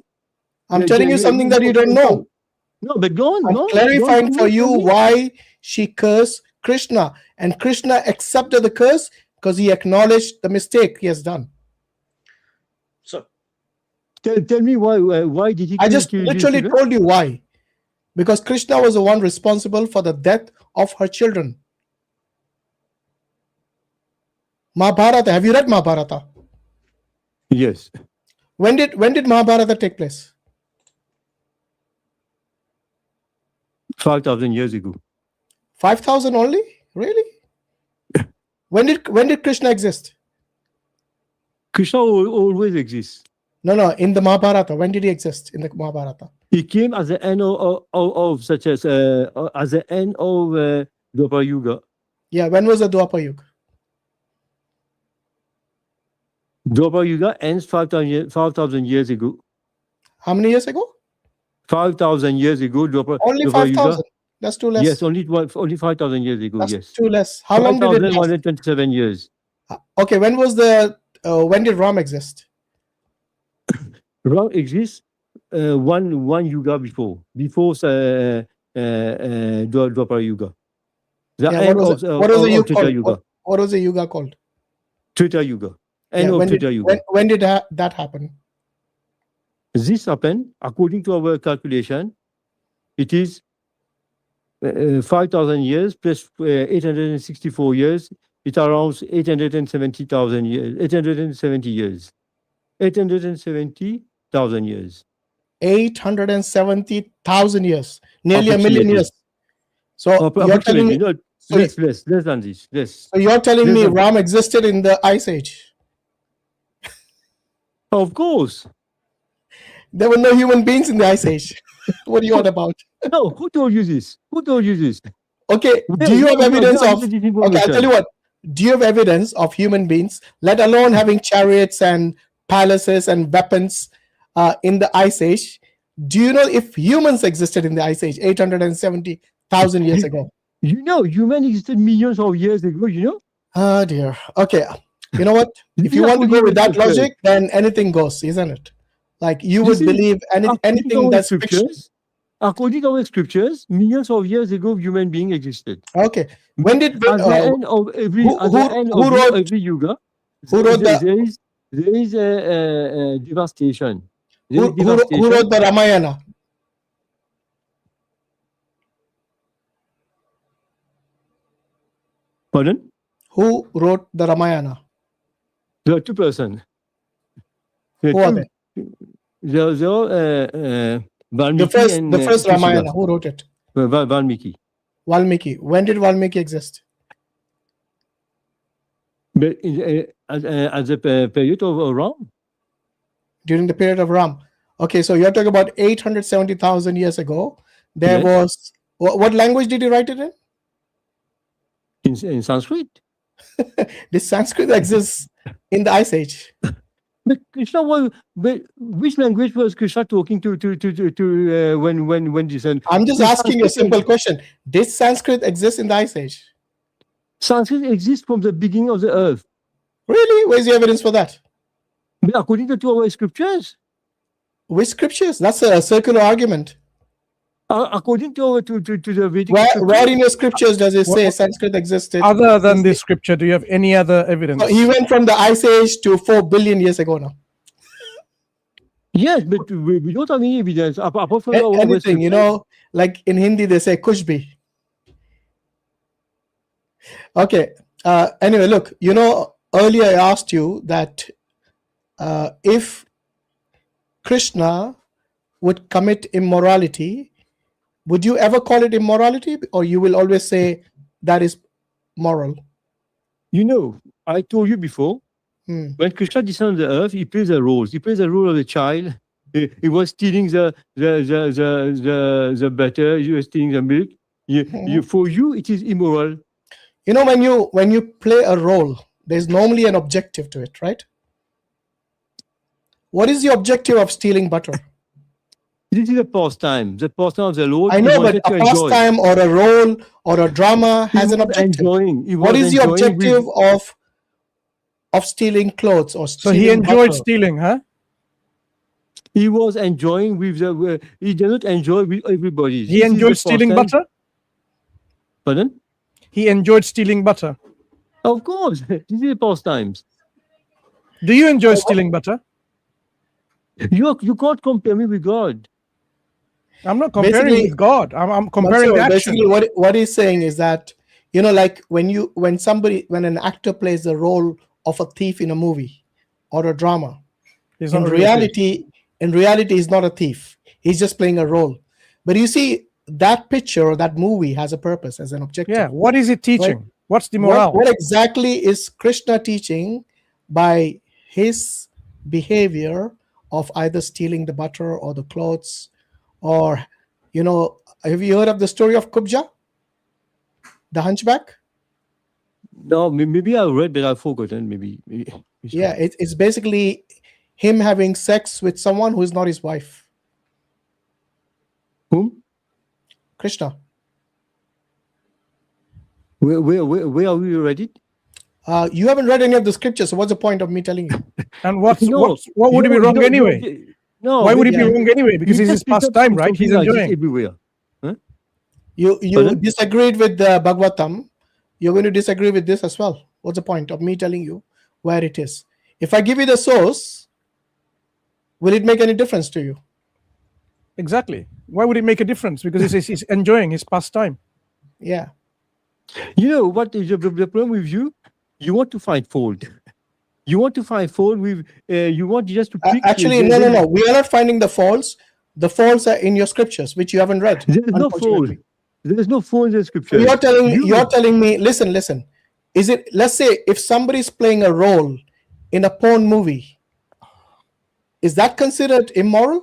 Speaker 1: I'm telling you something that you don't know.
Speaker 13: No, but go on.
Speaker 1: I'm clarifying for you why she cursed Krishna, and Krishna accepted the curse because he acknowledged the mistake he has done.
Speaker 11: So
Speaker 13: tell me why did he?
Speaker 1: I just
Speaker 13: kill
Speaker 1: literally
Speaker 13: children?
Speaker 1: told you why. Because Krishna was the one responsible for the death of her children. Mahabharata. Have you read Mahabharata?
Speaker 13: Yes.
Speaker 1: When did Mahabharata take place?
Speaker 13: 5,000 years ago.
Speaker 1: 5,000 only? Really? When did Krishna exist?
Speaker 13: Krishna always exists.
Speaker 1: No, in the Mahabharata. When did he exist in the Mahabharata?
Speaker 13: He came as the end of such as the end of Dwapara Yuga.
Speaker 1: Yeah, when was the Dwapara Yuga?
Speaker 13: Dwapara Yuga ends 5,000 years ago.
Speaker 1: How many years ago?
Speaker 13: 5,000 years ago.
Speaker 1: Only 5,000. That's too less.
Speaker 13: Yes, only 5,000 years ago.
Speaker 1: That's
Speaker 13: yes,
Speaker 1: too less. How long did it last?
Speaker 13: 5,127 years.
Speaker 1: Okay, when did Ram exist?
Speaker 13: Ram exists one yuga before Dwapara Yuga.
Speaker 1: What was the yuga called?
Speaker 13: Treta Yuga. When
Speaker 1: did that happen?
Speaker 13: This happened according to our calculation. It is 5,000 years plus 864 years. It around 870,000 years. 870 years. 870,000 years.
Speaker 1: 870,000 years. Nearly a million years. So you're telling me
Speaker 13: less than this. Yes.
Speaker 1: So you're telling me Ram existed in the Ice Age?
Speaker 13: Of course.
Speaker 1: There were no human beings in the Ice Age. What are you on about?
Speaker 13: No, who told you this?
Speaker 1: Okay, do you have evidence of... Okay, I'll tell you what. Do you have evidence of human beings, let alone having chariots and palaces and weapons in the Ice Age? Do you know if humans existed in the Ice Age 870,000 years ago?
Speaker 13: You know, humans existed millions of years ago, you know?
Speaker 1: Oh, dear. Okay, you know what? If you want to go with that logic, then anything goes, isn't it? Like you would believe anything that's fiction.
Speaker 13: According to our scriptures, millions of years ago, human beings existed.
Speaker 1: Okay. When did
Speaker 13: at the end of every yuga, there is a devastation.
Speaker 1: Who wrote the Ramayana?
Speaker 13: Pardon?
Speaker 1: Who wrote the Ramayana?
Speaker 13: There are two persons.
Speaker 1: Who are they? The first Ramayana, who wrote it?
Speaker 13: Valmiki.
Speaker 1: When did Valmiki exist?
Speaker 13: But as a period of Ram.
Speaker 1: During the period of Ram. Okay, so you're talking about 870,000 years ago. There was... What language did he write it in?
Speaker 13: In Sanskrit.
Speaker 1: This Sanskrit exists in the Ice Age.
Speaker 13: But Krishna was, which language was Krishna talking to when this?
Speaker 1: I'm just asking you a simple question. Did Sanskrit exist in the Ice Age?
Speaker 13: Sanskrit exists from the beginning of the earth.
Speaker 1: Really? Where's the evidence for that?
Speaker 13: According to our scriptures.
Speaker 1: Which scriptures? That's a circular argument.
Speaker 13: According to the Vedic
Speaker 1: where in your scriptures does it say Sanskrit existed?
Speaker 14: Other than this scripture, do you have any other evidence?
Speaker 1: So he went from the Ice Age to 4 billion years ago now.
Speaker 13: Yes, but we don't have any evidence apart from
Speaker 1: anything, you know, like in Hindi they say kuch bhi. Okay. Anyway, look, you know, earlier I asked you that if Krishna would commit immorality, would you ever call it immorality, or you will always say that is moral?
Speaker 13: You know, I told you before, when Krishna descended the earth, he plays a role. He plays the role of a child. He was stealing the butter. He was stealing the milk. For you, it is immoral.
Speaker 1: You know, when you play a role, there's normally an objective to it, right? What is the objective of stealing butter?
Speaker 13: This is a pastime. The pastime of the Lord.
Speaker 1: I know, but a pastime or a role or a drama has an objective. What is the objective of stealing clothes or stealing?
Speaker 14: So he enjoyed
Speaker 1: butter?
Speaker 14: stealing, huh?
Speaker 13: He was enjoying with the. He did not enjoy with everybody.
Speaker 14: He enjoyed stealing butter.
Speaker 13: Pardon?
Speaker 14: He enjoyed stealing butter.
Speaker 13: Of course, this is the pastimes.
Speaker 14: Do you enjoy stealing butter?
Speaker 13: You can't compare me with God.
Speaker 14: I'm not comparing with God. I'm comparing the action.
Speaker 1: Basically, what he's saying is that, you know, like when an actor plays the role of a thief in a movie or a drama, in reality, he's not a thief. He's just playing a role. But you see, that picture or that movie has a purpose, as an objective.
Speaker 14: Yeah. What is it teaching? Right? What's the morale?
Speaker 1: What exactly is Krishna teaching by his behavior of either stealing the butter or the clothes Or, have you heard of the story of Kubja, the hunchback?
Speaker 13: No, maybe I read, but I've forgotten. Maybe.
Speaker 1: Yeah, it's basically him having sex with someone who is not his wife.
Speaker 13: Whom?
Speaker 1: Krishna.
Speaker 13: Where have you read it?
Speaker 1: You haven't read any of the scriptures, so what's the point of me telling you?
Speaker 14: And what would it be wrong anyway?
Speaker 13: No.
Speaker 14: Why would it be wrong anyway? Because it's his pastime, right? He's enjoying.
Speaker 13: Everywhere. Huh?
Speaker 1: You disagreed with the Bhagavatam. You're going to disagree with this as well. What's the point of me telling you where it is? If I give you the source, will it make any difference to you?
Speaker 14: Exactly. Why would it make a difference? Because he's enjoying his pastime.
Speaker 1: Yeah.
Speaker 13: You know what is the problem with you? You want to find fault. You want to find fault with. You want just to pick.
Speaker 1: Actually, no. We are not finding the faults. The faults are in your scriptures, which you haven't read.
Speaker 13: There is no fault. There is no fault in the scripture.
Speaker 1: You're telling me. Listen. Is it? Let's say if somebody is playing a role in a porn movie, is that considered immoral?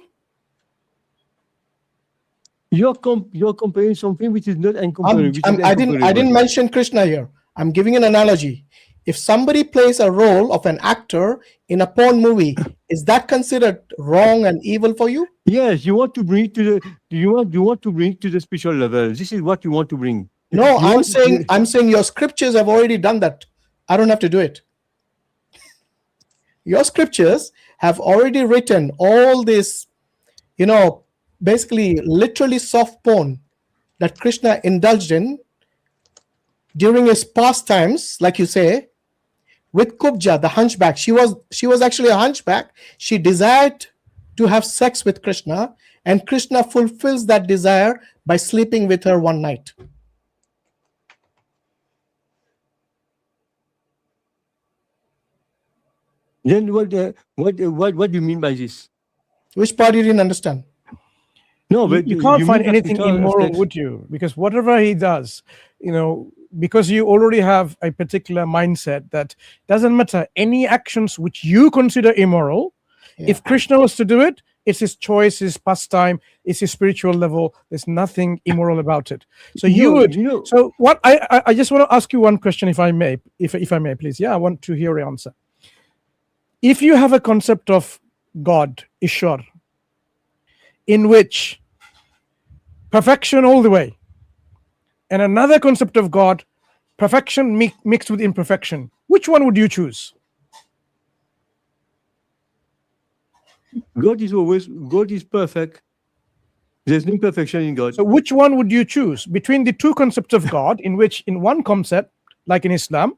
Speaker 13: You're comparing something which is not incomparable.
Speaker 1: I didn't mention Krishna here. I'm giving an analogy. If somebody plays a role of an actor in a porn movie, is that considered wrong and evil for you?
Speaker 13: Yes, you want to bring it to the you want to bring it to the spiritual level. This is what you want to bring.
Speaker 1: No, I'm saying your scriptures have already done that. I don't have to do it. Your scriptures have already written all this, basically literally soft porn that Krishna indulged in during his pastimes, like you say, with Kubja, the hunchback. She was actually a hunchback. She desired to have sex with Krishna, and Krishna fulfills that desire by sleeping with her one night.
Speaker 13: Then what do you mean by this?
Speaker 1: Which part you didn't understand?
Speaker 14: No, but you can't find anything immoral, would you? Because whatever he does, because you already have a particular mindset that doesn't matter any actions which you consider immoral. Yeah. If Krishna was to do it, it's his choice, his pastime, it's his spiritual level. There's nothing immoral about it. So So what I just want to ask you one question, if I may, please. Yeah, I want to hear your answer. If you have a concept of God, Ishwar, in which perfection all the way, and another concept of God, perfection mixed with imperfection, which one would you choose?
Speaker 13: God is perfect. There's no imperfection in God.
Speaker 14: So which one would you choose between the two concepts of God, in which in one concept, like in Islam,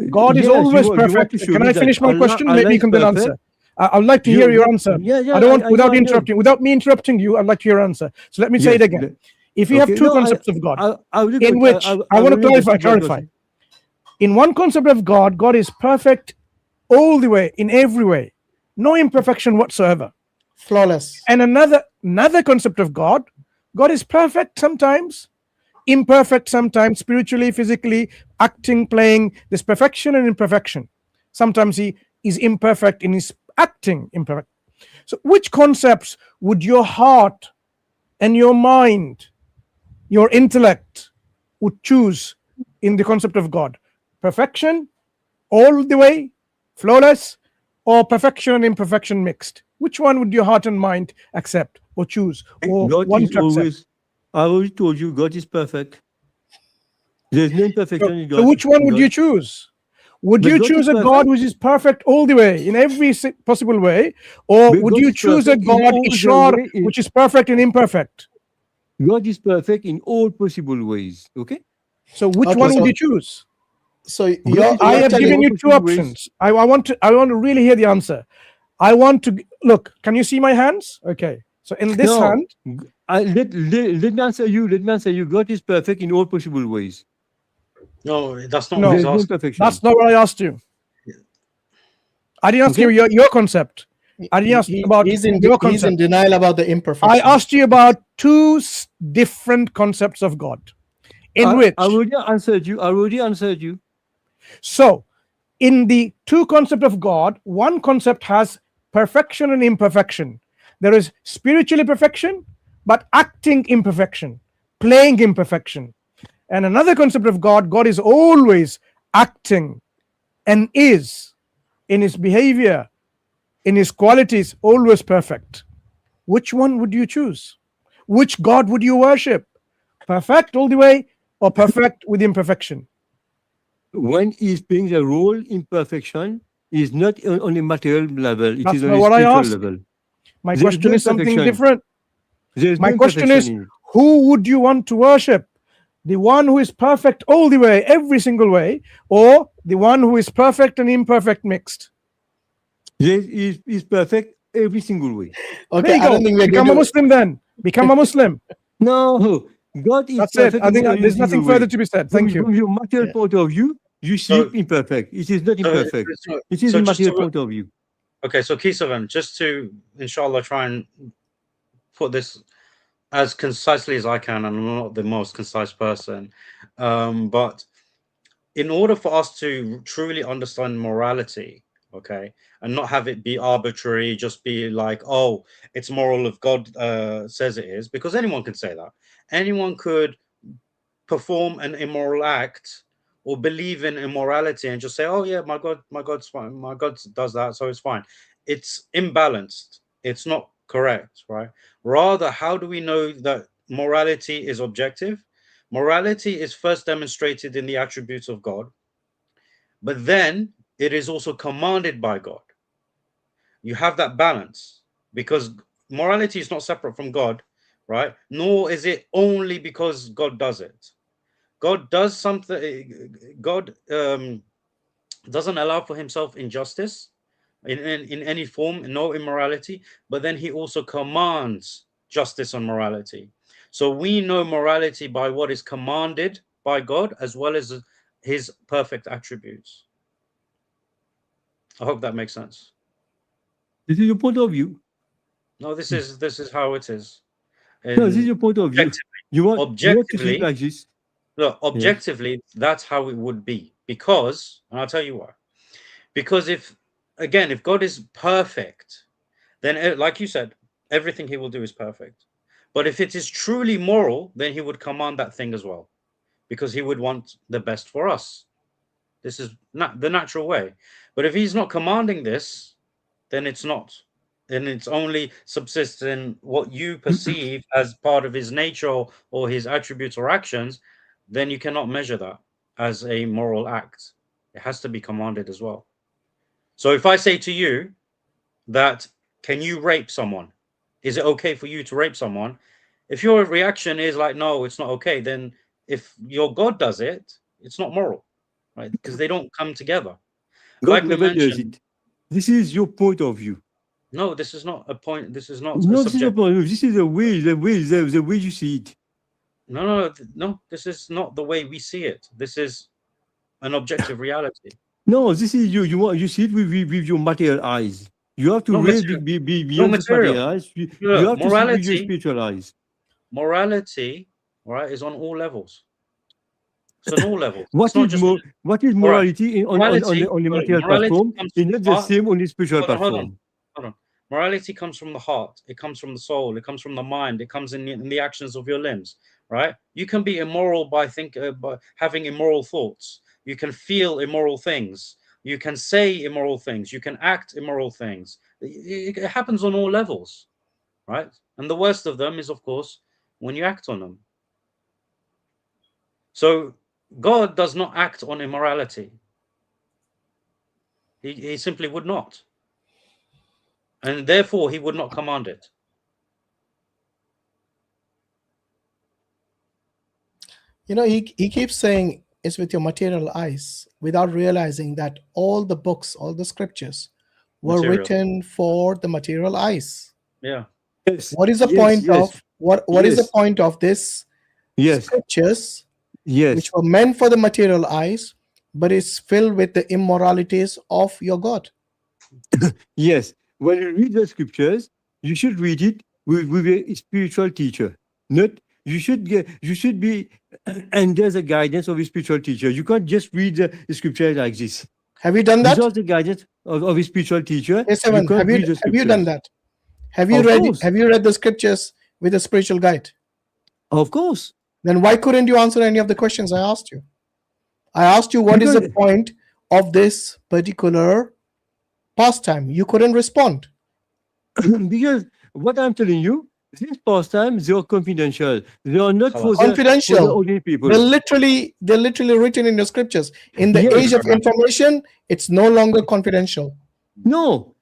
Speaker 14: God is always perfect? Can I finish my question? Maybe you can then answer. I'd like to hear your answer. I don't want, without me interrupting you, I'd like to hear your answer. So let me say it again. If you have two concepts of God, in which I want to clarify. In one concept of God, God is perfect all the way, in every way, no imperfection whatsoever,
Speaker 1: flawless.
Speaker 14: And another concept of God, God is perfect sometimes, imperfect sometimes, spiritually, physically, acting, playing. There's perfection and imperfection. Sometimes he is imperfect in his acting, imperfect. So which concepts would your heart and your mind, your intellect would choose in the concept of God? Perfection all the way, flawless, or perfection and imperfection mixed? Which one would your heart and mind accept or choose or
Speaker 13: God
Speaker 14: want
Speaker 13: is
Speaker 14: to accept?
Speaker 13: always, I already told you, God is perfect. There's no imperfection in God.
Speaker 14: So which one would you choose? Would you choose a God which is perfect all the way, in every possible way? Or would you choose a God, Ishwar, which is perfect and imperfect?
Speaker 13: God is perfect in all possible ways. Okay?
Speaker 14: So which one would you choose?
Speaker 1: So
Speaker 14: I have given you two options. I want to really hear the answer. I want to look. Can you see my hands? Okay. So in this hand,
Speaker 13: let me answer you. Let me answer you. God is perfect in all possible ways.
Speaker 11: No, that's not what I asked.
Speaker 14: That's not what I asked you. I didn't ask you your concept. I didn't ask about your concept.
Speaker 1: He's in denial about the imperfection.
Speaker 14: I asked you about two different concepts of God. I
Speaker 13: already answered you.
Speaker 14: So, in the two concepts of God, one concept has perfection and imperfection. There is spiritually perfection but acting imperfection, playing imperfection. And another concept of God, God is always acting and is in his behavior, in his qualities, always perfect. Which one would you choose? Which God would you worship? Perfect all the way or perfect with imperfection?
Speaker 13: When he's playing the role, imperfection is not on a material level, it
Speaker 14: That's
Speaker 13: is on
Speaker 14: not
Speaker 13: a
Speaker 14: what I
Speaker 13: spiritual
Speaker 14: asked.
Speaker 13: level.
Speaker 14: My
Speaker 13: There is
Speaker 14: question
Speaker 13: no
Speaker 14: is something
Speaker 13: imperfection.
Speaker 14: different.
Speaker 13: There is
Speaker 14: My
Speaker 13: no
Speaker 14: question is,
Speaker 13: imperfection in it.
Speaker 14: who would you want to worship? The one who is perfect all the way, every single way, or the one who is perfect and imperfect mixed?
Speaker 13: There is perfect every single way.
Speaker 14: There
Speaker 1: Okay,
Speaker 14: you
Speaker 1: I
Speaker 14: go.
Speaker 1: don't think we're
Speaker 14: Become
Speaker 1: going
Speaker 14: a
Speaker 1: to.
Speaker 14: Muslim then. Become a Muslim.
Speaker 13: No, God is
Speaker 14: That's it.
Speaker 13: perfect
Speaker 14: I
Speaker 13: in
Speaker 14: think
Speaker 13: every
Speaker 14: there's
Speaker 13: single
Speaker 14: nothing
Speaker 13: way.
Speaker 14: further to be said. Thank you.
Speaker 13: From your material point of view, you see it imperfect. It is not imperfect. It is
Speaker 11: so
Speaker 13: a
Speaker 11: just
Speaker 13: material
Speaker 11: to,
Speaker 13: point of view.
Speaker 11: okay, so Kisavan, just to inshallah try and put this as concisely as I can, and I'm not the most concise person, but in order for us to truly understand morality, okay, and not have it be arbitrary, just be like, oh, it's moral if God says it is, because anyone can say that. Anyone could perform an immoral act or believe in immorality and just say, oh yeah, God's fine, my God does that, so it's fine. It's imbalanced. It's not correct, right? Rather, how do we know that morality is objective? Morality is first demonstrated in the attributes of God, but then it is also commanded by God. You have that balance, because morality is not separate from God, right? Nor is it only because God does it. God does something. God doesn't allow for himself injustice in any form, no immorality, but then he also commands justice and morality. So we know morality by what is commanded by God, as well as his perfect attributes. I hope that makes sense.
Speaker 13: This is your point of view.
Speaker 11: No, this is how it is.
Speaker 13: No, this is your point of view. You want to see it like this.
Speaker 11: Look, objectively, that's how it would be. Because, and I'll tell you why. Because if God is perfect, then, like you said, everything he will do is perfect. But if it is truly moral, then he would command that thing as well, because he would want the best for us. This is not the natural way. But if he's not commanding this, then it's not. Then it's only subsists in what you perceive as part of his nature or his attributes or actions. Then you cannot measure that as a moral act. It has to be commanded as well. So if I say to you that, can you rape someone? Is it okay for you to rape someone? If your reaction is like, no, it's not okay, then if your God does it, it's not moral, right? Because they don't come together.
Speaker 13: God
Speaker 11: Like we
Speaker 13: never does
Speaker 11: mentioned,
Speaker 13: it. This is your point of view.
Speaker 11: no, this is not a point. This is not
Speaker 13: No,
Speaker 11: a
Speaker 13: this is your
Speaker 11: subject.
Speaker 13: point of view. This is the way you see it.
Speaker 11: No, this is not the way we see it. This is an objective reality.
Speaker 13: No, this is you see it with your material eyes. You have to
Speaker 11: No
Speaker 13: raise
Speaker 11: material.
Speaker 13: beyond
Speaker 11: No
Speaker 13: this material
Speaker 11: material.
Speaker 13: eyes. You
Speaker 11: Look,
Speaker 13: have to see it with your spiritual eyes.
Speaker 11: Morality, right, is on all levels. It's on all levels.
Speaker 13: What
Speaker 11: It's not
Speaker 13: is
Speaker 11: just
Speaker 13: morality on
Speaker 11: morality.
Speaker 13: the material
Speaker 11: Morality
Speaker 13: platform
Speaker 11: comes
Speaker 13: is
Speaker 11: from
Speaker 13: not
Speaker 11: the
Speaker 13: the
Speaker 11: heart.
Speaker 13: same on the spiritual
Speaker 11: Hold
Speaker 13: platform.
Speaker 11: on. Morality comes from the heart. It comes from the soul. It comes from the mind. It comes in the actions of your limbs. Right? You can be immoral by having immoral thoughts. You can feel immoral things. You can say immoral things. You can act immoral things. It happens on all levels, right? And the worst of them is, of course, when you act on them. So God does not act on immorality. He simply would not. And therefore, he would not command it.
Speaker 1: He keeps saying it's with your material eyes without realizing that all the books, all the scriptures were written for the material eyes.
Speaker 11: Yeah.
Speaker 13: Yes.
Speaker 1: What is the point of what is the point of this scriptures which were meant for the material eyes, but it's filled with the immoralities of your God?
Speaker 13: Yes. When you read the scriptures, you should read it with a spiritual teacher. Not you should be under the guidance of a spiritual teacher. You can't just read the scripture like this.
Speaker 1: Have you done that?
Speaker 13: Without the guidance of a spiritual teacher,
Speaker 1: Yes, have you done that? Have you read the scriptures with a spiritual guide?
Speaker 13: Of course.
Speaker 1: Then why couldn't you answer any of the questions I asked you? I asked you what is the point of this particular pastime. You couldn't respond.
Speaker 13: Because what I'm telling you, these pastimes, they are confidential. They are not for
Speaker 1: confidential.
Speaker 13: For the ordinary people.
Speaker 1: They're literally written in the scriptures. In the age of information, it's no longer confidential.
Speaker 13: No,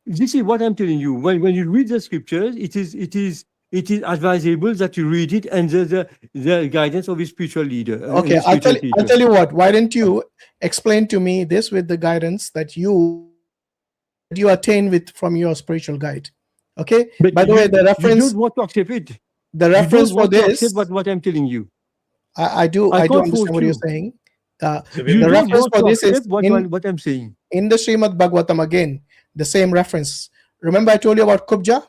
Speaker 13: this is what I'm telling you. When you read the scriptures, it is advisable that you read it under the guidance of a spiritual leader.
Speaker 1: Okay, I'll tell you what. Why don't you explain to me this with the guidance that you attain with from your spiritual guide? Okay.
Speaker 13: But
Speaker 1: by the way, the reference.
Speaker 13: You don't want to accept it.
Speaker 1: The reference for this.
Speaker 13: What I'm telling you.
Speaker 1: I do understand what you're saying. The reference for this is
Speaker 13: what I'm saying.
Speaker 1: In the Srimad Bhagavatam again, the same reference. Remember I told you about Kubja?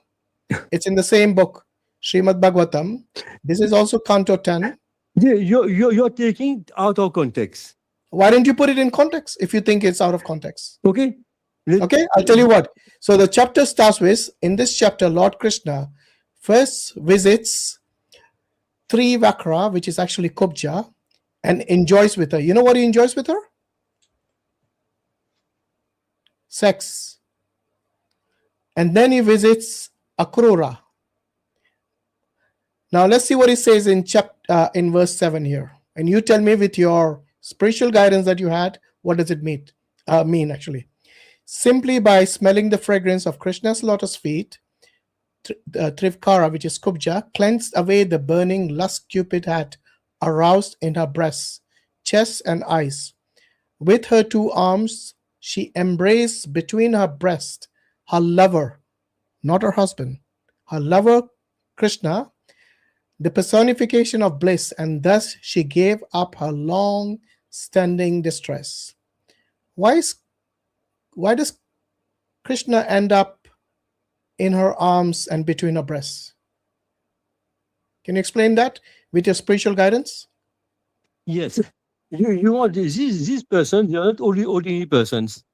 Speaker 1: It's in the same book, Srimad Bhagavatam. This is also Canto 10.
Speaker 13: Yeah, you're taking out of context.
Speaker 1: Why don't you put it in context if you think it's out of context?
Speaker 13: Okay.
Speaker 1: Okay, I'll tell you what. So the chapter starts with, in this chapter, Lord Krishna first visits Trivakra, which is actually Kubja, and enjoys with her. You know what he enjoys with her? Sex. And then he visits Akrura. Now let's see what he says in verse 7 here. And you tell me with your spiritual guidance that you had, what does it mean actually? Simply by smelling the fragrance of Krishna's lotus feet, Trivkara, which is Kubja, cleansed away the burning lust Cupid had aroused in her breasts, chest, and eyes. With her two arms, she embraced between her breast her lover, not her husband, her lover Krishna, the personification of bliss, and thus she gave up her long-standing distress. Why does Krishna end up in her arms and between her breasts? Can you explain that with your spiritual guidance?
Speaker 13: Yes. You want these persons, they are not only ordinary persons.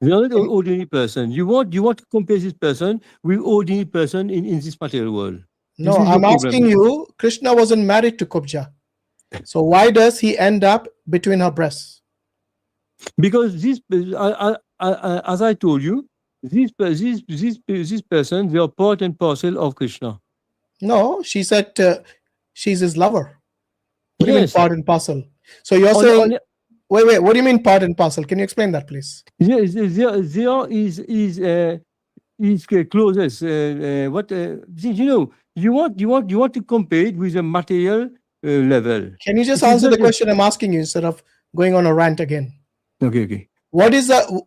Speaker 13: They are not ordinary person. You want to compare this person with ordinary person in this material world.
Speaker 1: No, I'm asking you, Krishna wasn't married to Kubja. So why does he end up between her breasts?
Speaker 13: Because as I told you, these persons, they are part and parcel of Krishna.
Speaker 1: No, she said she's his lover. What do you mean part and parcel? So you're saying, wait, what do you mean part and parcel? Can you explain that, please?
Speaker 13: Yes, there is closest. You want to compare it with a material level.
Speaker 1: Can you just answer the question I'm asking you instead of going on a rant again?
Speaker 13: Okay.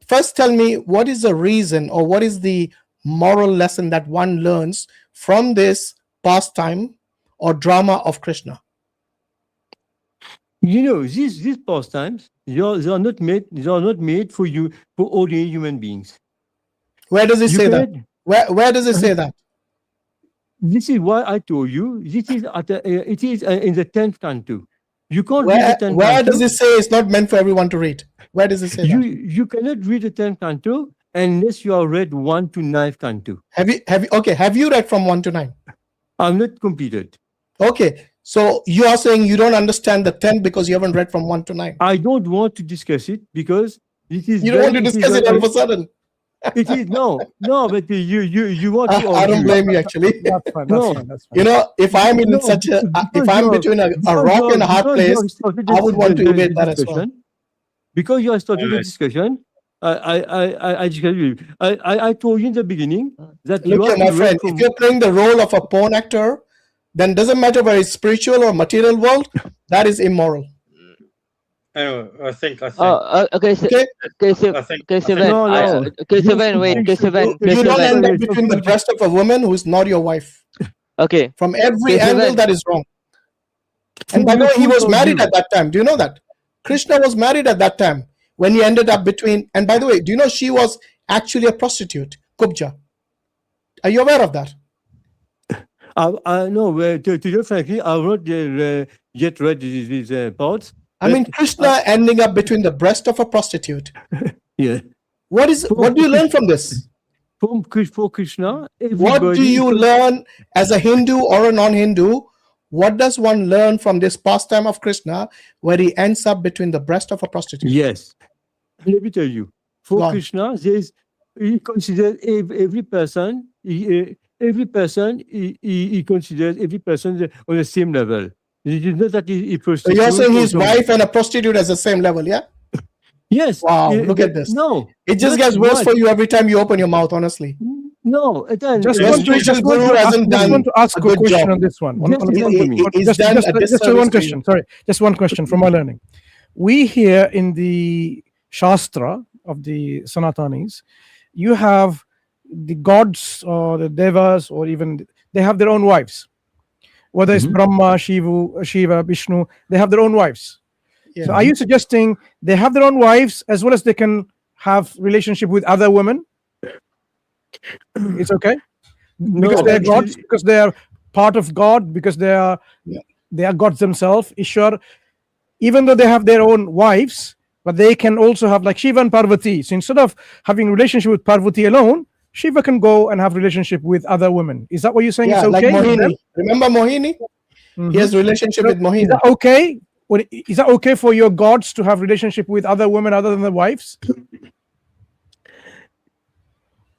Speaker 1: First tell me, what is the reason or what is the moral lesson that one learns from this pastime or drama of Krishna?
Speaker 13: These pastimes, they are not made for ordinary human beings.
Speaker 1: Where does it say that? Where does it say that?
Speaker 13: This is why I told you. This is it is in the 10th canto. You can't read the 10th
Speaker 1: Where
Speaker 13: canto.
Speaker 1: does it say it's not meant for everyone to read? Where does it say that?
Speaker 13: You cannot read the 10th canto unless you have read 1 to 9th canto.
Speaker 1: Have you read from 1 to 9?
Speaker 13: I'm not completed.
Speaker 1: Okay. So you are saying you don't understand the 10th because you haven't read from 1 to 9.
Speaker 13: I don't want to discuss it because it is.
Speaker 1: You don't want to discuss it all of a sudden.
Speaker 13: It is no, but you want to.
Speaker 1: I don't blame you actually.
Speaker 14: That's fine.
Speaker 1: If I'm in if I'm between a rock and a hard place, I would want to evade that as well.
Speaker 13: Because you have started the discussion, I told you in the beginning that
Speaker 1: look here, my friend. If you're playing the role of a porn actor, then doesn't matter whether it's spiritual or material world, that is immoral.
Speaker 11: Anyway, I think.
Speaker 10: Wait.
Speaker 1: You don't end up between the breast of a woman who's not your wife.
Speaker 10: Okay.
Speaker 1: From every angle, that is wrong. And by the way, he was married at that time. Do you know that? Krishna was married at that time when he ended up between. And by the way, do you know she was actually a prostitute, Kubja? Are you aware of that?
Speaker 13: No, to you frankly, I've not yet read these parts.
Speaker 1: I mean, Krishna ending up between the breast of a prostitute.
Speaker 13: Yeah.
Speaker 1: What do you learn from this?
Speaker 13: for Krishna.
Speaker 1: What do you learn as a Hindu or a non-Hindu? What does one learn from this pastime of Krishna, where he ends up between the breast of a prostitute?
Speaker 13: Yes, let me tell you. For Krishna, he considers every person. He considers every person on the same level. It is not that he
Speaker 1: So you're saying his wife and a prostitute as the same level, yeah?
Speaker 13: Yes.
Speaker 1: Wow, look at this.
Speaker 13: No.
Speaker 1: It just gets worse for you every time you open your mouth, honestly.
Speaker 13: No.
Speaker 14: Just want to ask a question on this one. Just one question. Sorry, just one question from my learning. We here in the Shastra of the Sanatanis, you have the gods or the devas, or even they have their own wives. Whether it's Brahma, Shiva, Vishnu, they have their own wives. Yeah. So are you suggesting they have their own wives as well as they can have relationship with other women? It's okay? Because they're gods, because they are part of God, because they are gods themselves. Ishwar, even though they have their own wives, but they can also have like Shiva and Parvati. So instead of having a relationship with Parvati alone, Shiva can go and have relationship with other women. Is that what you're saying?
Speaker 1: Yeah,
Speaker 14: it's okay?
Speaker 1: Like Mohini. Remember Mohini? He has relationship with Mohini.
Speaker 14: Is that okay? Is that okay for your gods to have relationship with other women other than their wives?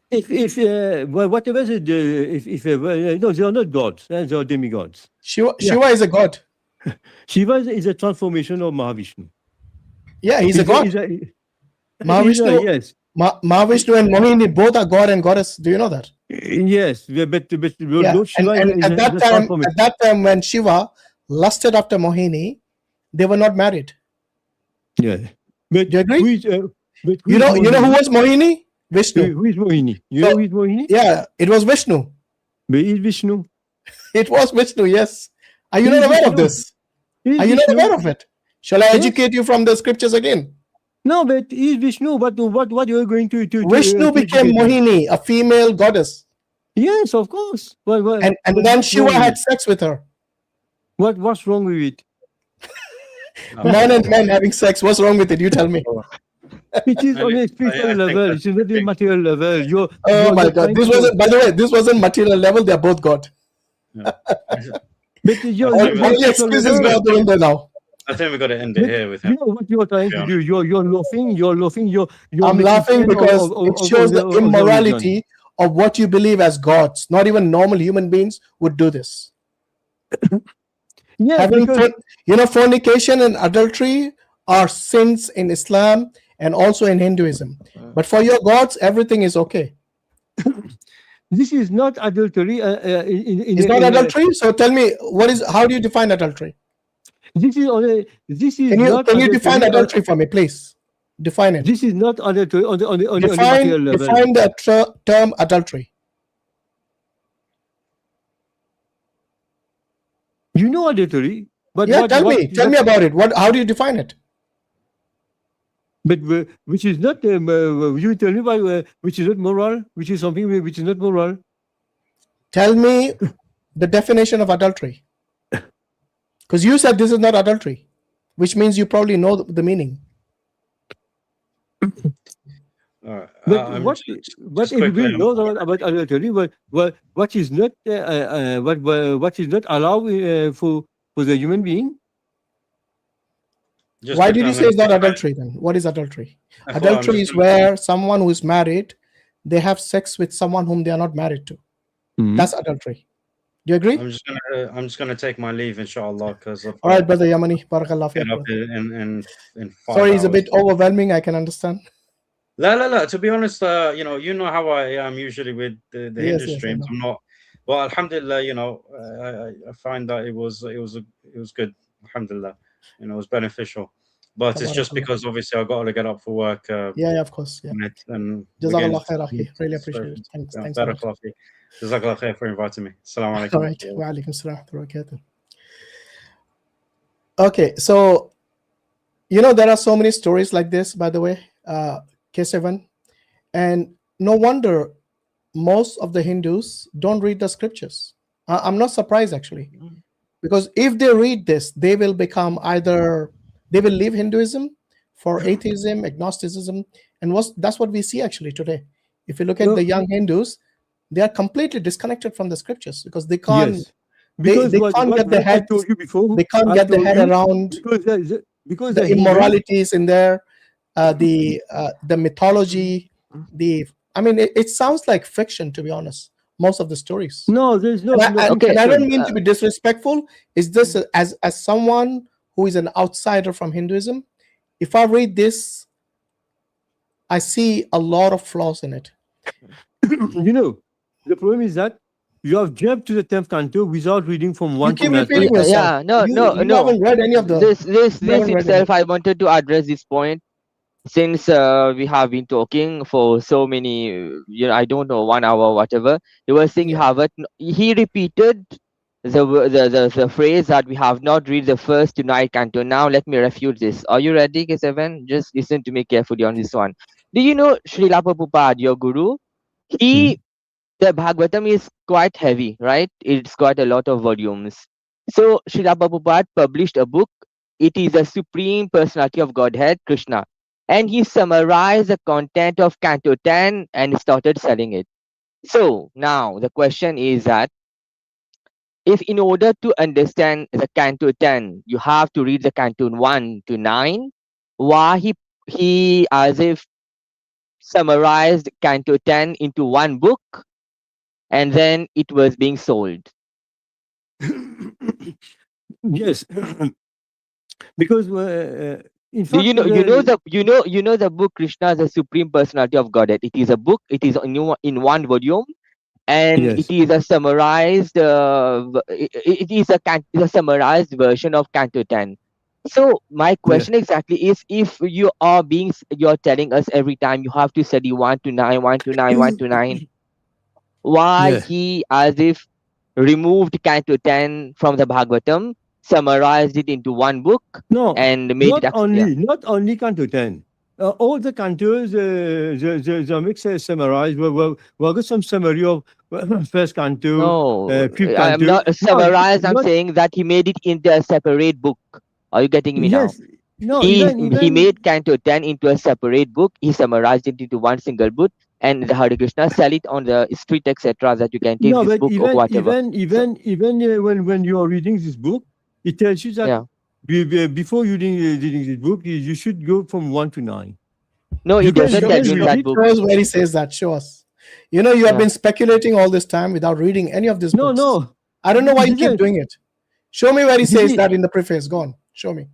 Speaker 13: Whatever no, they are not gods. They are demigods.
Speaker 1: Shiva is a god.
Speaker 13: Shiva is a transformation of Mahavishnu.
Speaker 1: Yeah, he's a god. Mahavishnu,
Speaker 13: yes.
Speaker 1: Mahavishnu and Mohini both are god and goddess. Do you know that?
Speaker 13: Yes, but
Speaker 1: Shiva and at that time when Shiva lusted after Mohini, they were not married.
Speaker 13: Yeah, but
Speaker 1: do you agree? You know who was Mohini? Vishnu.
Speaker 13: Who is Mohini? You know who is Mohini?
Speaker 1: Yeah, it was Vishnu.
Speaker 13: But is Vishnu?
Speaker 1: It was Vishnu. Yes. Are you not aware of this? Are you not aware of it? Shall I educate you from the scriptures again?
Speaker 13: No, but is Vishnu? What you are going to
Speaker 1: Vishnu became Mohini, a female goddess.
Speaker 13: Yes, of course.
Speaker 1: And then Shiva had sex with her.
Speaker 13: What's wrong with it?
Speaker 1: Man and man having sex. What's wrong with it? You tell me.
Speaker 13: It is on a spiritual level. It is not a material level.
Speaker 1: Oh my God! This wasn't. By the way, this wasn't material level. They are both God.
Speaker 13: But your
Speaker 1: excuses go out the window now.
Speaker 11: I think we got to end it here with him.
Speaker 13: You know what you're trying to do? You're laughing.
Speaker 1: I'm laughing because it shows the immorality of what you believe as gods. Not even normal human beings would do this.
Speaker 13: Yeah,
Speaker 1: fornication and adultery are sins in Islam and also in Hinduism. But for your gods, everything is okay.
Speaker 13: This is not adultery.
Speaker 1: It's not adultery. So tell me, how do you define adultery?
Speaker 13: This is
Speaker 1: Can you define adultery for me, please? Define it.
Speaker 13: This is not adultery on the
Speaker 1: material level. Define the term adultery.
Speaker 13: You know adultery, but
Speaker 1: yeah, tell me about it. How do you define it?
Speaker 13: But which is not you tell me about which is not moral, which is something which is not moral.
Speaker 1: Tell me the definition of adultery, because you said this is not adultery, which means you probably know the meaning.
Speaker 13: But what everybody knows about adultery, what is not what is not allowed for the human being?
Speaker 1: Why did you say it's not adultery then? What is adultery? Adultery is where someone who is married, they have sex with someone whom they are not married to. That's adultery. Do you agree?
Speaker 11: I'm just gonna take my leave, inshallah, because
Speaker 1: all right, brother Yemeni, barakallah fiik.
Speaker 11: In 5
Speaker 1: Sorry, it's a
Speaker 11: hours.
Speaker 1: bit overwhelming. I can understand.
Speaker 11: La. To be honest, you know how I am usually with the Hindu streams. I'm not. Well, alhamdulillah, I find that it was good. Alhamdulillah, it was beneficial. But it's just because obviously I got to get up for work.
Speaker 1: Yeah, of course. Yeah.
Speaker 11: And
Speaker 1: Jazakallah khair, akhi. Really appreciate it. Thanks.
Speaker 11: Jazakallah khair for inviting me. Assalamu alaikum.
Speaker 1: All right. Wa alaikum assalam wa barakatuh. Okay, so there are so many stories like this, by the way, K7, and no wonder most of the Hindus don't read the scriptures. I'm not surprised actually, because if they read this, they will become they will leave Hinduism for atheism, agnosticism, and that's what we see actually today. If you look at the young Hindus, they are completely disconnected from the scriptures because they can't.
Speaker 13: Yes. Because
Speaker 1: they
Speaker 13: what,
Speaker 1: can't
Speaker 13: what,
Speaker 1: get their
Speaker 13: what I
Speaker 1: head.
Speaker 13: told you before,
Speaker 1: They can't
Speaker 13: I
Speaker 1: get their
Speaker 13: told
Speaker 1: head
Speaker 13: you,
Speaker 1: around
Speaker 13: because
Speaker 1: the immoralities in there, the mythology. I mean, it sounds like fiction, to be honest. Most of the stories.
Speaker 13: No, there's no.
Speaker 1: And
Speaker 10: Okay.
Speaker 1: I don't mean to be disrespectful. Is this as someone who is an outsider from Hinduism? If I read this, I see a lot of flaws in it.
Speaker 13: You know, the problem is that you have jumped to the 10th canto without reading from 1 to 9.
Speaker 1: Repeating yourself.
Speaker 10: Yeah, no,
Speaker 1: you haven't read any of the.
Speaker 10: This itself, I wanted to address this point since we have been talking for so many, I don't know, 1 hour or whatever. You were saying you haven't. He repeated the phrase that we have not read the first to 9 canto. Now let me refute this. Are you ready, K7? Just listen to me carefully on this one. Do you know Srila Prabhupada, your guru? The Bhagavatam is quite heavy, right? It's got a lot of volumes. So Srila Prabhupada published a book. It is the Supreme Personality of Godhead, Krishna. And he summarized the content of Canto 10 and started selling it. So now the question is that if in order to understand the Canto 10, you have to read the Canto 1 to 9, why he as if summarized Canto 10 into one book and then it was being sold.
Speaker 13: Yes, because in fact,
Speaker 10: you know the book Krishna, the Supreme Personality of Godhead. It is a book. It is in one volume, and
Speaker 13: Yes.
Speaker 10: it is a summarized. It is a summarized version of Canto 10. So my question exactly is: if you're telling us every time you have to study 1 to 9, 1 to 9, 1 to 9. Why
Speaker 13: Yeah.
Speaker 10: he as if removed Canto 10 from the Bhagavatam, summarized it into one book,
Speaker 13: No,
Speaker 10: and made
Speaker 13: not
Speaker 10: it
Speaker 13: not only Canto 10. All the cantos, the mix is summarized. We'll get some summary of first canto,
Speaker 10: No,
Speaker 13: fifth
Speaker 10: I'm
Speaker 13: canto.
Speaker 10: not summarized. I'm
Speaker 13: not-
Speaker 10: saying that he made it into a separate book. Are you getting me
Speaker 13: Yes.
Speaker 10: now?
Speaker 13: No,
Speaker 10: He
Speaker 13: even
Speaker 10: made Canto 10 into a separate book. He summarized it into one single book, and the Hare Krishna sell it on the street, etc. That you can take
Speaker 13: no,
Speaker 10: this
Speaker 13: but
Speaker 10: book or whatever.
Speaker 13: even when you are reading this book, it tells you that before you reading this book, you should go from 1 to 9.
Speaker 10: No,
Speaker 13: You
Speaker 10: it
Speaker 13: can-
Speaker 10: doesn't
Speaker 13: you
Speaker 10: tell
Speaker 13: can
Speaker 10: you in
Speaker 13: read
Speaker 10: that
Speaker 13: it.
Speaker 10: book.
Speaker 1: Show us where he says that. Show us. You have been speculating all this time without reading any of these books.
Speaker 13: No.
Speaker 1: I don't know why you keep doing it. Show me where he says
Speaker 13: Did
Speaker 1: that in the preface. Go on. Show me.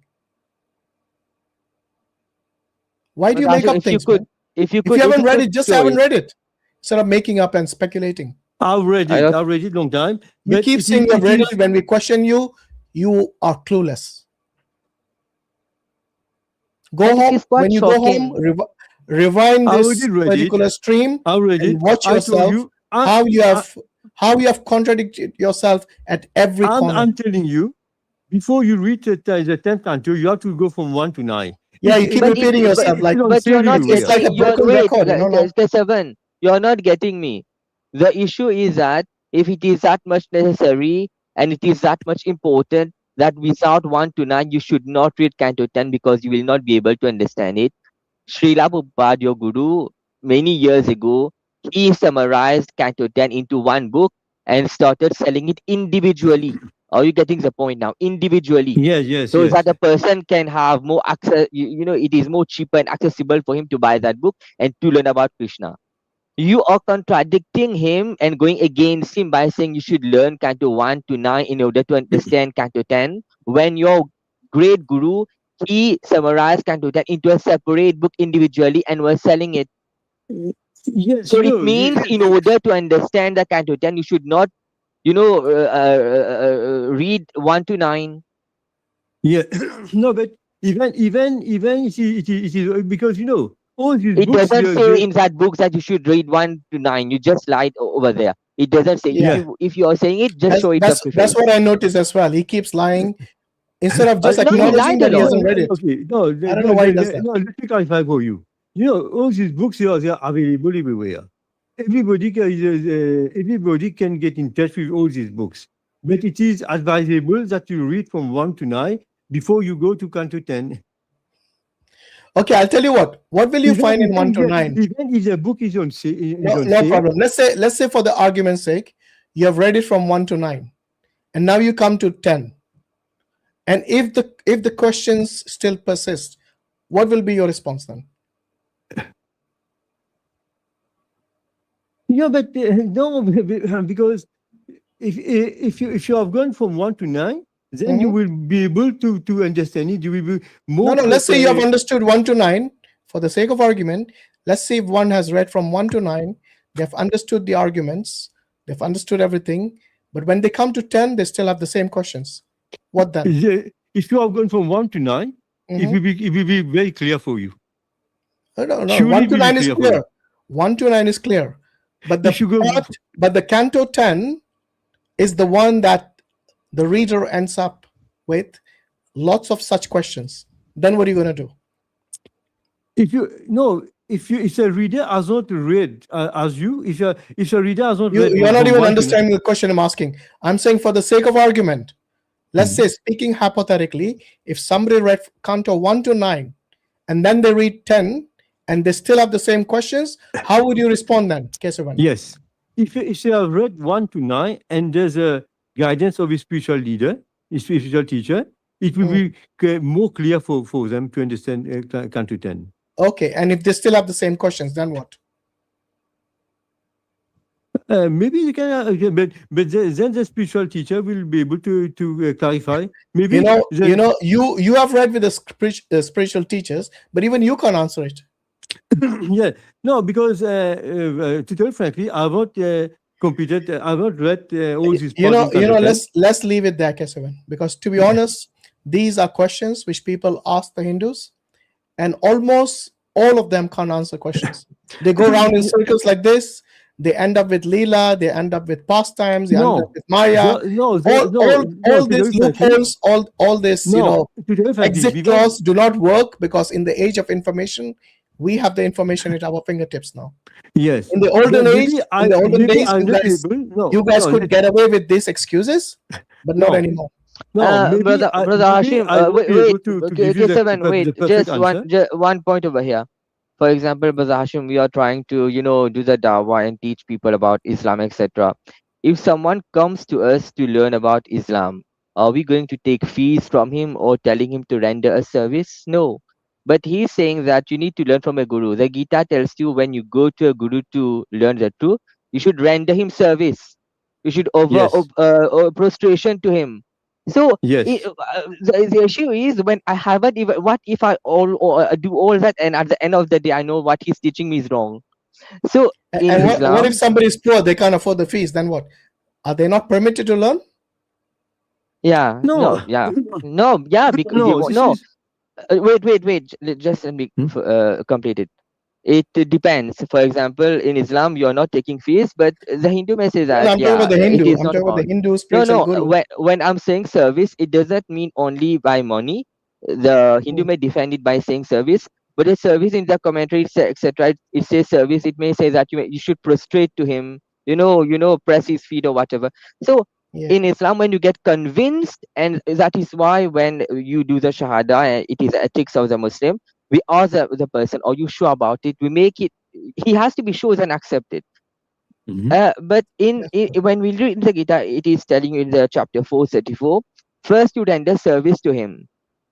Speaker 1: Why do you
Speaker 10: But
Speaker 1: make
Speaker 10: Asha,
Speaker 1: up
Speaker 10: if
Speaker 1: things?
Speaker 10: you could,
Speaker 1: man?
Speaker 10: if you
Speaker 1: If
Speaker 10: could,
Speaker 1: you
Speaker 10: if
Speaker 1: haven't
Speaker 10: you
Speaker 1: read
Speaker 10: could
Speaker 1: it, just
Speaker 10: show
Speaker 1: haven't
Speaker 10: it.
Speaker 1: read it. Instead of making up and speculating.
Speaker 13: I've read
Speaker 10: I
Speaker 13: it.
Speaker 10: don't-
Speaker 13: I've read it long time.
Speaker 1: You
Speaker 13: but
Speaker 1: keep
Speaker 13: it
Speaker 1: saying
Speaker 13: is-
Speaker 1: you've
Speaker 13: it
Speaker 1: read
Speaker 13: is-
Speaker 1: it. When we question you, you are clueless. Go
Speaker 10: And it
Speaker 1: home.
Speaker 10: is quite
Speaker 1: When you
Speaker 10: shocking.
Speaker 1: go home, rewind
Speaker 13: I
Speaker 1: this
Speaker 13: already read it.
Speaker 1: particular stream
Speaker 13: I read
Speaker 1: and
Speaker 13: it.
Speaker 1: watch
Speaker 13: I told
Speaker 1: yourself
Speaker 13: you.
Speaker 1: how you have contradicted yourself at every corner.
Speaker 13: I'm telling you, before you reach the 10th canto, you have to go from 1 to 9.
Speaker 1: Yeah, you keep repeating yourself like
Speaker 10: But you're not
Speaker 1: it's like a broken record, now.
Speaker 10: K7, you're not getting me. The issue is that if it is that much necessary and it is that much important that without 1 to 9 you should not read Canto 10 because you will not be able to understand it. Srila Prabhupada, your guru, many years ago, he summarized Canto 10 into one book and started selling it individually. Are you getting the point now? Individually.
Speaker 13: Yes.
Speaker 10: So that a person can have more access, it is more cheaper and accessible for him to buy that book and to learn about Krishna. You are contradicting him and going against him by saying you should learn Canto 1 to 9 in order to understand Canto 10, when your great guru, he summarized Canto 10 into a separate book individually and was selling it.
Speaker 13: Yes.
Speaker 10: So it means in order to understand the Canto 10, you should not, read 1 to 9.
Speaker 13: Yeah. No, but even it is because all these
Speaker 10: It
Speaker 13: books.
Speaker 10: doesn't say in that book that you should read 1 to 9. You just lied over there. It doesn't say.
Speaker 1: Yeah.
Speaker 10: If you are saying it, just show it the preface.
Speaker 1: That's what I noticed as well. He keeps lying instead of just
Speaker 10: No, he
Speaker 1: acknowledging
Speaker 10: lied
Speaker 1: that
Speaker 10: a
Speaker 1: he
Speaker 10: lot.
Speaker 1: hasn't read it.
Speaker 13: Okay,
Speaker 1: I don't know why he does that.
Speaker 13: No, let me clarify for you. All these books they are available everywhere. Everybody can get in touch with all these books. But it is advisable that you read from 1 to 9 before you go to Canto 10.
Speaker 1: Okay, I'll tell you what. What will you find in 1 to 9?
Speaker 13: Even if the book is on
Speaker 1: No problem. Let's say for the argument's sake, you have read it from 1 to 9, and now you come to 10. And if the questions still persist, what will be your response then?
Speaker 13: Yeah, but no, because if you have gone from 1 to 9, then you will be able to understand it. You will be more.
Speaker 1: No. Let's say you have understood 1 to 9. For the sake of argument, let's say if one has read from 1 to 9, they have understood the arguments, they've understood everything, but when they come to 10, they still have the same questions. What then?
Speaker 13: If you have gone from 1 to 9, it will be very clear for you.
Speaker 1: No. 1 to 9 is clear. 1 to 9 is clear. But the Canto 10 is the one that the reader ends up with lots of such questions. Then what are you going to do?
Speaker 13: If a reader has not read as you, if a reader has not read,
Speaker 1: you're not even understanding the question I'm asking. I'm saying for the sake of argument, let's say, speaking hypothetically, if somebody read Canto 1 to 9 and then they read 10 and they still have the same questions, how would you respond then?
Speaker 13: Yes. If you have read 1 to 9 and there's a guidance of a spiritual leader, a spiritual teacher, it will be more clear for them to understand Canto 10.
Speaker 1: Okay, and if they still have the same questions, then what?
Speaker 13: Maybe you can, but then the spiritual teacher will be able to clarify. Maybe
Speaker 1: you have read with the spiritual teachers, but even you can't answer it.
Speaker 13: Yeah, no, because to tell you frankly, I've not completed. I've not read all these.
Speaker 1: Let's leave it there, Kesavan, because to be honest, these are questions which people ask the Hindus, and almost all of them can't answer questions. They go around in circles like this. They end up with Leela. They end up with pastimes. They end up with Maya. All these loopholes, all this, exit clause do not work, because in the age of information, we have the information at our fingertips now.
Speaker 13: Yes.
Speaker 1: In the olden days, you guys could get away with these excuses, but not anymore.
Speaker 10: Brother Hashim, wait, just one point over here. For example, Brother Hashim, we are trying to, do the Dawah and teach people about Islam, etc. If someone comes to us to learn about Islam, are we going to take fees from him or telling him to render a service? No. But he's saying that you need to learn from a guru. The Gita tells you when you go to a guru to learn the truth, you should render him service. You should prostration to him. So the issue is, when I haven't even, what if I do all that, and at the end of the day I know what he's teaching me is wrong? So
Speaker 1: what if somebody is poor, they can't afford the fees, then what? Are they not permitted to learn?
Speaker 10: Yeah. No. Wait. Just let me complete it. It depends. For example, in Islam, you're not taking fees, but the Hindu may say that.
Speaker 1: I'm talking about the Hindu. I'm talking about the Hindu spiritual guru.
Speaker 10: When I'm saying service, it doesn't mean only by money. The Hindu may defend it by saying service, but the service in the commentary, etc. It says service. It may say that you should prostrate to him. Press his feet or whatever. So. Yeah. In Islam, when you get convinced, and that is why when you do the Shahada, it is ethics of the Muslim, we ask the person, are you sure about it? We make it, he has to be sure and accept it. But when we read the Gita, it is telling you in the chapter 434, first you render service to him,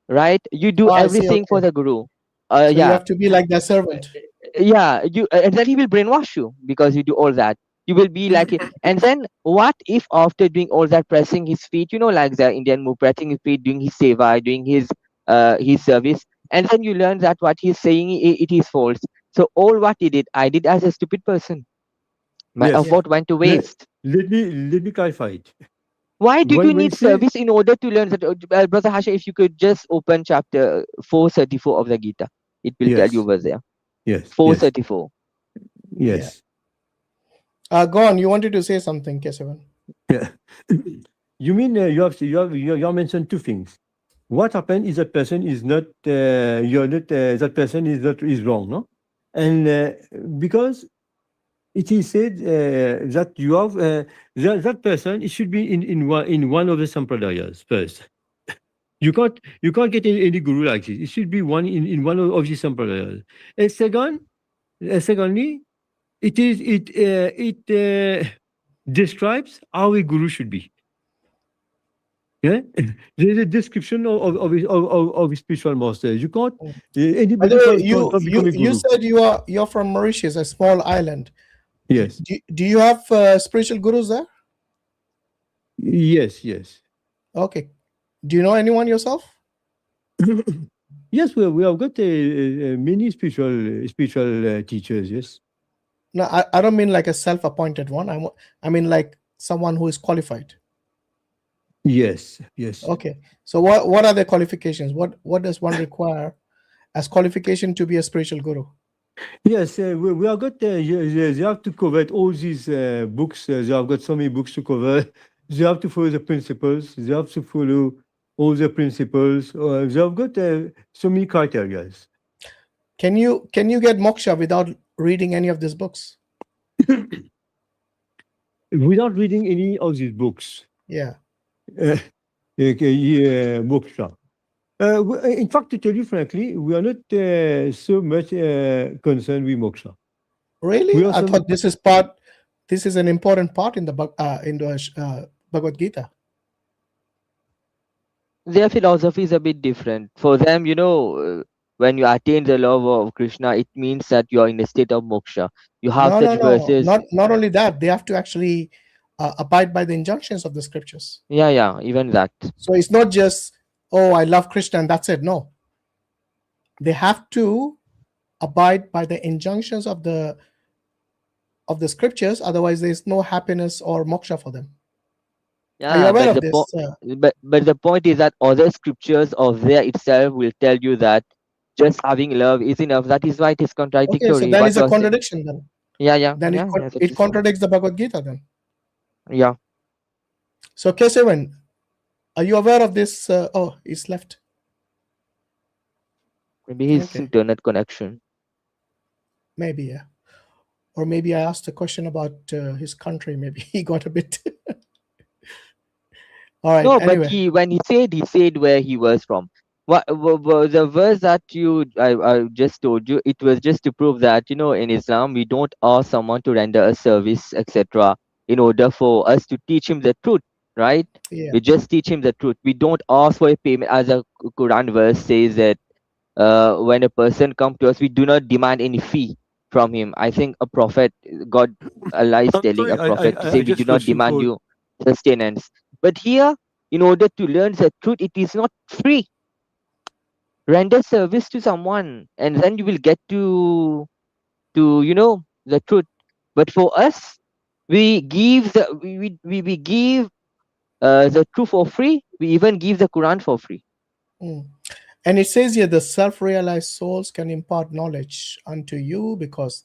Speaker 10: right? You do everything for the Guru.
Speaker 1: So you have to be like the servant.
Speaker 10: Yeah, and then he will brainwash you because you do all that. You will be like it. And then what if after doing all that, pressing his feet, like the Indian move, pressing his feet, doing his seva, doing his service, and then you learn that what he's saying, it is false. So all what he did, I did as a stupid person. My effort went to waste.
Speaker 13: Let me clarify it.
Speaker 10: Why do you need service in order to learn that? Brother Hashim, if you could just open chapter 434 of the Gita, it will tell you over there.
Speaker 13: Yes.
Speaker 10: 434.
Speaker 13: Yes.
Speaker 1: Go on. You wanted to say something, Kesavan?
Speaker 13: Yeah. You mean you mentioned two things. What happened is that person is not that person is wrong, no? And because it is said that you have that person, it should be in one of the sampradayas first. You can't get any guru like this. It should be one in one of these sampradayas. And secondly, it describes how a guru should be. Yeah, there's a description of his spiritual master. You can't anybody can't become a guru.
Speaker 1: You said you're from Mauritius, a small island.
Speaker 13: Yes.
Speaker 1: Do you have spiritual gurus there?
Speaker 13: Yes.
Speaker 1: Okay. Do you know anyone yourself?
Speaker 13: Yes, we have got many spiritual teachers. Yes.
Speaker 1: No, I don't mean like a self-appointed one. I mean like someone who is qualified.
Speaker 13: Yes.
Speaker 1: Okay. So what are the qualifications? What does one require as qualification to be a spiritual guru?
Speaker 13: Yes, we have got. They have to cover all these books. They have got so many books to cover. They have to follow the principles. They have to follow all the principles. They have got so many criteria.
Speaker 1: Can you get moksha without reading any of these books?
Speaker 13: Without reading any of these books?
Speaker 1: Yeah.
Speaker 13: Moksha. In fact, to tell you frankly, we are not so much concerned with moksha.
Speaker 1: Really? I thought this is an important part in the Bhagavad Gita.
Speaker 10: Their philosophy is a bit different. For them, when you attain the love of Krishna, it means that you are in a state of moksha. You have such verses.
Speaker 1: Not only that, they have to actually abide by the injunctions of the scriptures.
Speaker 10: Yeah, even that.
Speaker 1: So it's not just, oh, I love Krishna and that's it. No. They have to abide by the injunctions of the scriptures, otherwise there's no happiness or moksha for them.
Speaker 10: Yeah,
Speaker 1: are you aware of this?
Speaker 10: But the point is that other scriptures of there itself will tell you that just having love is enough. That is why it is contradictory.
Speaker 1: Okay, so that is a contradiction then.
Speaker 10: Yeah.
Speaker 1: Then it contradicts the Bhagavad Gita then.
Speaker 10: Yeah.
Speaker 1: So Kesavan, are you aware of this? Oh, he's left.
Speaker 10: Maybe his internet connection.
Speaker 1: Maybe, yeah. Or maybe I asked a question about his country. Maybe he got a bit. All right.
Speaker 10: No,
Speaker 1: anyway.
Speaker 10: but when he said where he was from. The verse that I just told you, it was just to prove that in Islam we don't ask someone to render a service, etc., in order for us to teach him the truth, right?
Speaker 1: Yeah.
Speaker 10: We just teach him the truth. We don't ask for a payment, as a Quran verse says that when a person comes to us, we do not demand any fee from him. I think a prophet, Allah is telling a prophet to say we do not demand you sustenance. But here, in order to learn the truth, it is not free. Render service to someone, and then you will get to the truth. But for us, we give we give the truth for free. We even give the Quran for free.
Speaker 1: And it says here, the self-realized souls can impart knowledge unto you because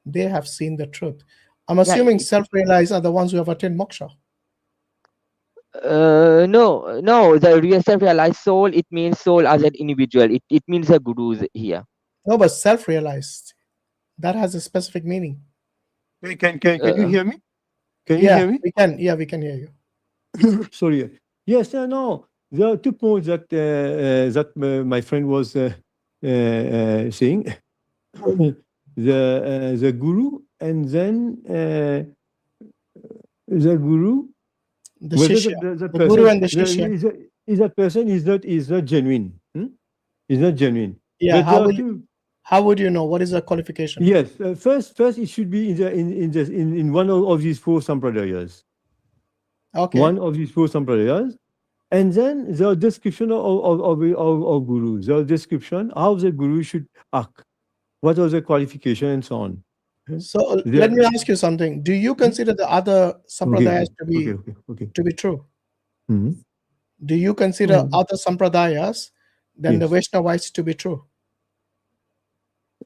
Speaker 1: they have seen the truth. I'm assuming self-realized are the ones who have attained moksha.
Speaker 10: No, the real self-realized soul, it means soul as an individual. It means a guru here.
Speaker 1: No, but self-realized, that has a specific meaning.
Speaker 13: Can you hear me? Can you hear me?
Speaker 1: We can. Yeah, we can hear you.
Speaker 13: Sorry. Yes, no. There are 2 points that my friend was saying. The guru, and then the guru.
Speaker 1: The shishya. The guru and the shishya.
Speaker 13: Is that person is not genuine? Is not genuine.
Speaker 1: Yeah. How would you know? What is the qualification?
Speaker 13: Yes. First, it should be in one of these 4 sampradayas.
Speaker 1: Okay.
Speaker 13: One of these 4 sampradayas, and then the description of guru. The description how the guru should act, what was the qualification, and so on.
Speaker 1: So let me ask you something. Do you consider the other sampradayas to be true?
Speaker 13: Mm-hmm.
Speaker 1: Do you consider other sampradayas than the Vaishnavites to be true?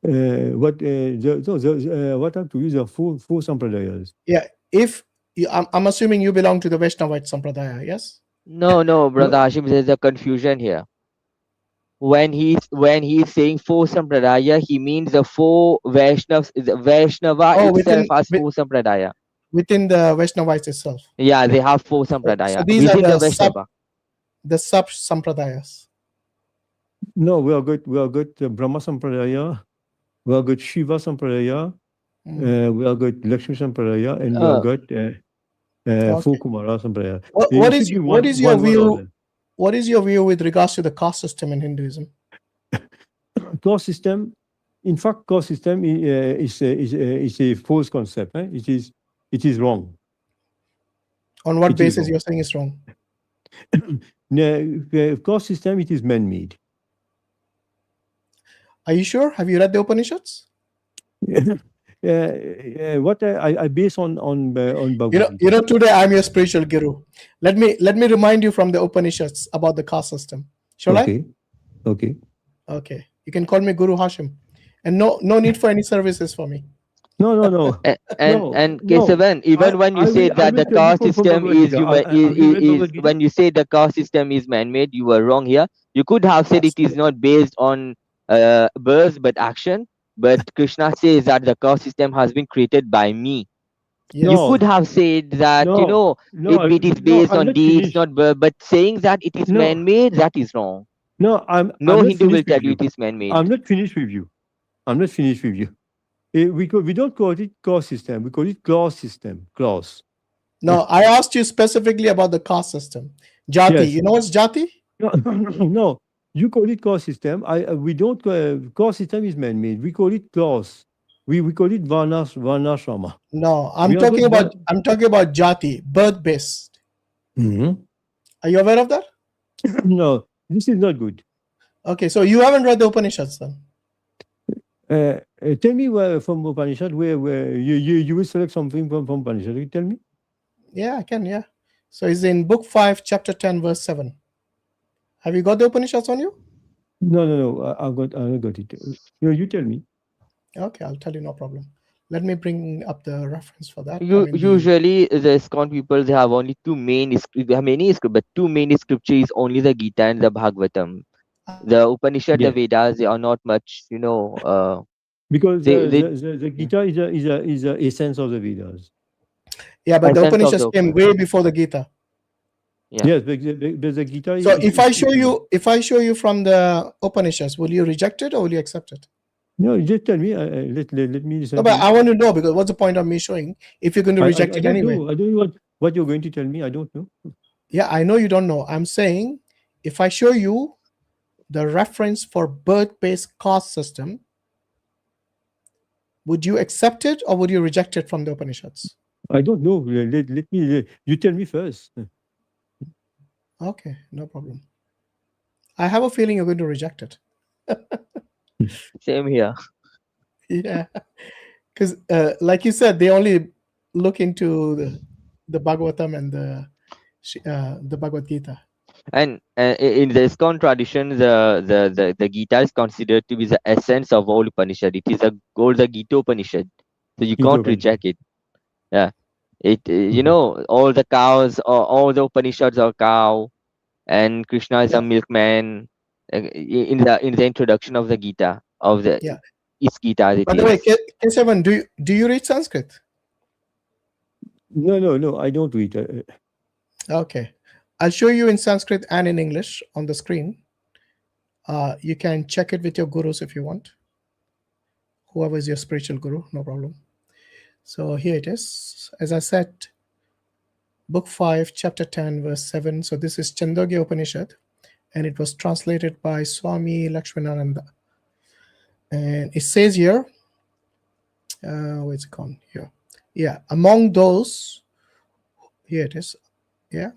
Speaker 13: What are to use the 4 sampradayas?
Speaker 1: Yeah. I'm assuming you belong to the Vaishnavite sampradaya, yes?
Speaker 10: No, brother Hashim, there's a confusion here. When he's saying 4 sampradaya, he means the 4 Vaishnavas. The Vaishnava itself has 4 sampradaya.
Speaker 1: Within the Vaishnavites itself.
Speaker 10: Yeah, they have 4 sampradaya.
Speaker 1: So these
Speaker 10: within
Speaker 1: are
Speaker 10: the Vaishnava.
Speaker 1: the sub sampradayas?
Speaker 13: No, we are good Brahma Sampradaya, we are good Shiva Sampradaya, we are good Lakshmi Sampradaya, and we are good Full Kumara Sampradaya.
Speaker 1: What is your view? What is your view with regards to the caste system in Hinduism?
Speaker 13: Caste system, in fact, caste system is a false concept. It is wrong.
Speaker 1: On what basis you're saying it's wrong?
Speaker 13: Caste system, it is man-made.
Speaker 1: Are you sure? Have you read the Upanishads?
Speaker 13: What I base on Bhagavad
Speaker 1: Gita. Today I'm your spiritual guru. Let me remind you from the Upanishads about the caste system. Shall I?
Speaker 13: Okay.
Speaker 1: You can call me Guru Hashim, and no need for any services for me.
Speaker 13: No.
Speaker 10: And Kesavan, even when you say that the caste system when you say the caste system is man-made, you were wrong here. You could have said it is not based on birth but action. But Krishna says that the caste system has been created by me.
Speaker 1: Yes.
Speaker 10: You could have said that it is based on deeds, not birth. But saying that it is man-made, that is wrong.
Speaker 13: No,
Speaker 10: no Hindu will tell you it is man-made.
Speaker 13: I'm not finished with you. We don't call it caste system. We call it class system. Class.
Speaker 1: No, I asked you specifically about the caste system. Jati. Yes. You know what's Jati?
Speaker 13: No. You call it caste system. We don't. Caste system is man-made. We call it class. We call it varnashrama.
Speaker 1: No, I'm talking about Jati, birth-based.
Speaker 13: Mm-hmm.
Speaker 1: Are you aware of that?
Speaker 13: No, this is not good.
Speaker 1: Okay, so you haven't read the Upanishads then?
Speaker 13: Tell me from Upanishad where you will select something from Upanishad. You tell me.
Speaker 1: Yeah, I can. Yeah. So it's in Book 5, Chapter 10, Verse 7. Have you got the Upanishads on you?
Speaker 13: No. I got it. You tell me.
Speaker 1: Okay, I'll tell you, no problem. Let me bring up the reference for that.
Speaker 10: Usually, the ISKCON people, they have only two main. They have many scriptures, but two main scriptures is only the Gita and the Bhagavatam. The Upanishad, the Vedas, they are not much,
Speaker 13: because the Gita is the essence of the Vedas.
Speaker 1: Yeah, but the Upanishads came way before the Gita.
Speaker 10: Yeah.
Speaker 13: Yes, but the Gita.
Speaker 1: So if I show you from the Upanishads, will you reject it or will you accept it?
Speaker 13: No, just tell me. Let me decide.
Speaker 1: No, but I want to know, because what's the point of me showing if you're going to reject it anyway?
Speaker 13: I don't know what you're going to tell me. I don't know.
Speaker 1: Yeah, I know you don't know. I'm saying if I show you the reference for birth-based caste system, would you accept it or would you reject it from the Upanishads?
Speaker 13: I don't know. Let me. You tell me first.
Speaker 1: Okay, no problem. I have a feeling you're going to reject it.
Speaker 10: Same here.
Speaker 1: Yeah, because like you said, they only look into the Bhagavatam and the Bhagavad Gita.
Speaker 10: And in the ISKCON tradition, the Gita is considered to be the essence of all Upanishad. It is called the Gita Upanishad, so you can't reject it. Yeah, all the cows, all the Upanishads are cow, and Krishna is a milkman. In the introduction of the Gita is Gita.
Speaker 1: By the way, Kesavan, do you read Sanskrit?
Speaker 13: No, I don't read.
Speaker 1: Okay, I'll show you in Sanskrit and in English on the screen. You can check it with your gurus if you want. Whoever is your spiritual guru, no problem. So here it is. As I said, Book 5, Chapter 10, Verse 7. So this is Chandogya Upanishad, and it was translated by Swami Lakshmanananda. And it says here, where's it gone? Here. Yeah, among those, here it is. Yeah.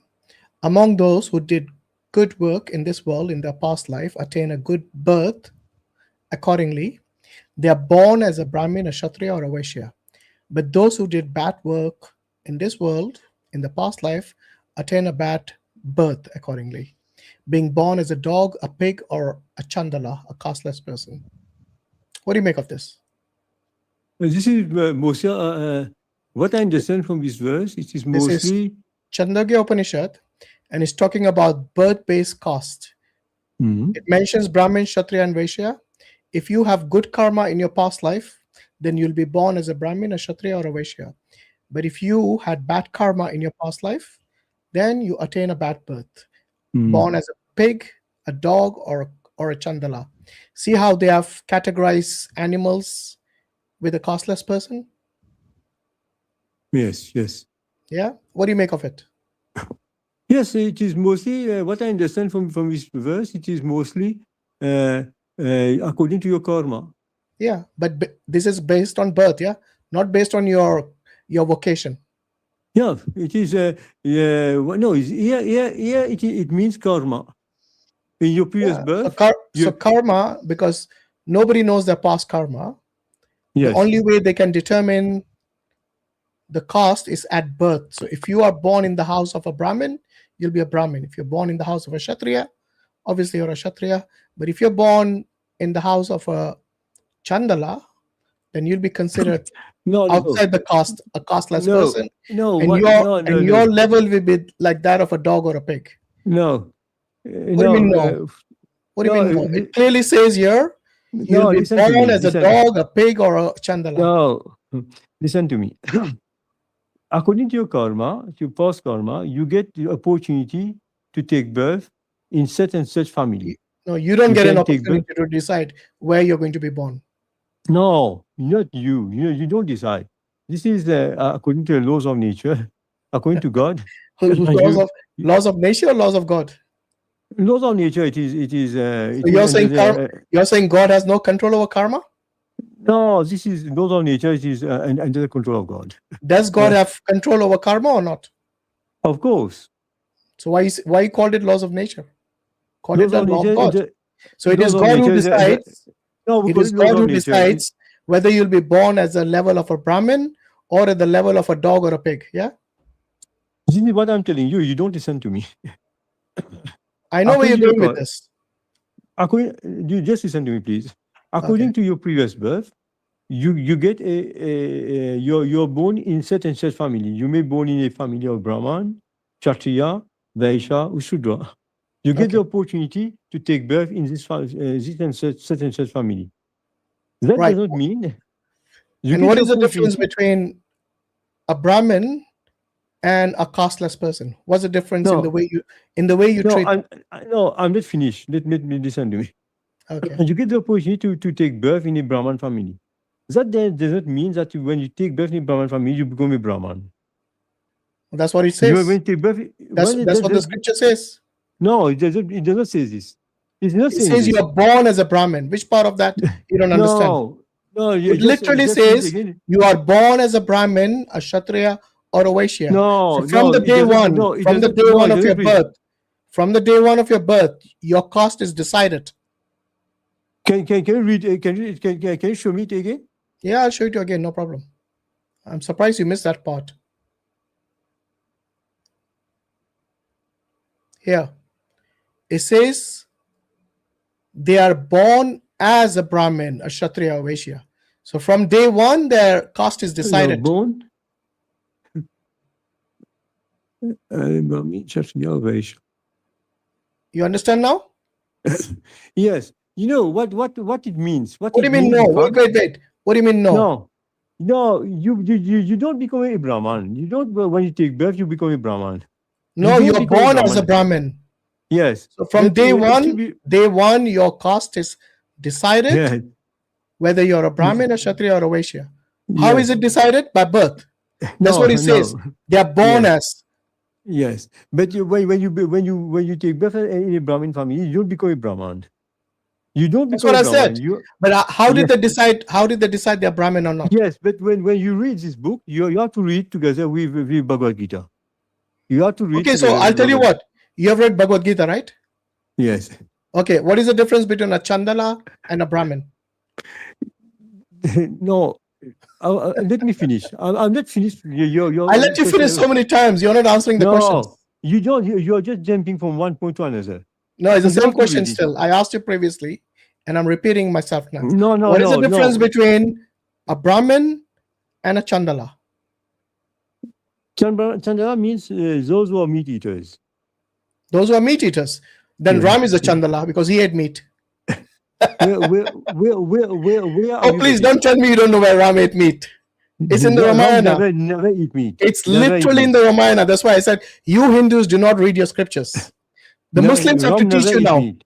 Speaker 1: Among those who did good work in this world in their past life, attain a good birth accordingly, they are born as a Brahmin, a Kshatriya, or a Vaishya. But those who did bad work in this world in the past life attain a bad birth accordingly, being born as a dog, a pig, or a Chandala, a casteless person. What do you make of this?
Speaker 13: This is mostly what I understand from this verse. It is mostly
Speaker 1: this is Chandogya Upanishad, and it's talking about birth-based caste. It mentions Brahmin, Kshatriya, and Vaishya. If you have good karma in your past life, then you'll be born as a Brahmin, a Kshatriya, or a Vaishya. But if you had bad karma in your past life, then you attain a bad birth. born as a pig, a dog, or a chandala. See how they have categorized animals with a costless person?
Speaker 13: Yes, yes.
Speaker 1: Yeah? What do you make of it?
Speaker 13: Yes, it is mostly, what I understand from this verse, it is mostly according to your karma.
Speaker 1: Yeah, but this is based on birth, yeah? Not based on your vocation.
Speaker 13: Yeah, it is, no, it means karma. In your previous birth.
Speaker 1: So karma, because nobody knows their past karma,
Speaker 13: yes.
Speaker 1: The only way they can determine the caste is at birth. So if you are born in the house of a Brahmin, you'll be a Brahmin. If you're born in the house of a Kshatriya, obviously you're a Kshatriya. But if you're born in the house of a Chandala, then you'll be considered outside the caste, a casteless person. And your level will be like that of a dog or a pig.
Speaker 13: No.
Speaker 1: What do you mean no? What do you mean no? It clearly says here, you'll be born as a dog, a pig, or a chandala.
Speaker 13: No, listen to me. According to your karma, to your past karma, you get the opportunity to take birth in such and such family.
Speaker 1: No, you don't get an opportunity to decide where you're going to be born.
Speaker 13: No, not you. You don't decide. This is according to the laws of nature, according to God.
Speaker 1: Laws of nature or laws of God?
Speaker 13: Laws of nature. It is.
Speaker 1: So you're saying God has no control over karma?
Speaker 13: No, this is laws of nature. It is under the control of God.
Speaker 1: Does God have control over karma or not?
Speaker 13: Of course.
Speaker 1: So why you called it laws of nature? Call it the law of God. So it is God who decides. It is God who decides whether you'll be born as a level of a Brahmin or at the level of a dog or a pig. Yeah.
Speaker 13: This is what I'm telling you. You don't listen to me.
Speaker 1: I know where you're going with this.
Speaker 13: You just listen to me, please. According to your previous birth, you get you're born in such and such family. You may be born in a family of Brahman, Kshatriya, Vaishya, or Shudra. You get the opportunity to take birth in this and such family. That does not mean.
Speaker 1: And what is the difference between a Brahmin and a casteless person? What's the difference in the way you treat?
Speaker 13: I'm not finished. Let me listen to me.
Speaker 1: Okay.
Speaker 13: And you get the opportunity to take birth in a Brahman family. That does not mean that when you take birth in a Brahman family, you become a Brahman.
Speaker 1: That's what it says.
Speaker 13: When you take birth,
Speaker 1: that's what the scripture says.
Speaker 13: No, it does not say this. It
Speaker 1: says you are born as a Brahmin. Which part of that you don't understand?
Speaker 13: No,
Speaker 1: it literally says you are born as a Brahmin, a Kshatriya, or a Vaishya. From the day one of your birth, your caste is decided.
Speaker 13: Can you read? Can you show me it again?
Speaker 1: Yeah, I'll show it to you again. No problem. I'm surprised you missed that part. Here, it says they are born as a Brahmin, a Kshatriya, or Vaishya. So from day one, their caste is decided.
Speaker 13: Born.
Speaker 1: You understand now?
Speaker 13: Yes. You know what it means. What
Speaker 1: do you mean no? Wait. What do you mean no?
Speaker 13: No, you don't become a Brahman. You don't, when you take birth, you become a Brahman.
Speaker 1: No, you're born as a Brahmin.
Speaker 13: Yes.
Speaker 1: So from day one, your caste is decided whether you're a Brahmin, a Kshatriya, or a Vaishya. How is it decided? By birth. That's what it says. They are born as.
Speaker 13: Yes, but when you take birth in a Brahmin family, you don't become a Brahman. You don't become.
Speaker 1: That's what I said. But how did they decide? How did they decide they're Brahmin or not?
Speaker 13: Yes, but when you read this book, you have to read together with Bhagavad Gita. You have to read.
Speaker 1: Okay, so I'll tell you what. You have read Bhagavad Gita, right?
Speaker 13: Yes.
Speaker 1: Okay, what is the difference between a Chandala and a Brahmin?
Speaker 13: No. Let me finish. I'm not finished.
Speaker 1: I let you finish so many times. You're not answering the questions.
Speaker 13: You don't. You're just jumping from one point to another.
Speaker 1: No, it's the same question still. I asked you previously, and I'm repeating myself now.
Speaker 13: No.
Speaker 1: What is the difference between a Brahmin and a Chandala?
Speaker 13: Chandala means those who are meat eaters.
Speaker 1: Those who are meat eaters. Then Ram is a Chandala because he ate meat.
Speaker 13: Where
Speaker 1: please don't tell me you don't know where Ram ate meat. It's in the Ramayana.
Speaker 13: Never eat meat.
Speaker 1: It's literally in the Ramayana. That's why I said you Hindus do not read your scriptures. The Muslims have to
Speaker 13: Ram
Speaker 1: teach
Speaker 13: never
Speaker 1: you
Speaker 13: ate
Speaker 1: now.
Speaker 13: meat.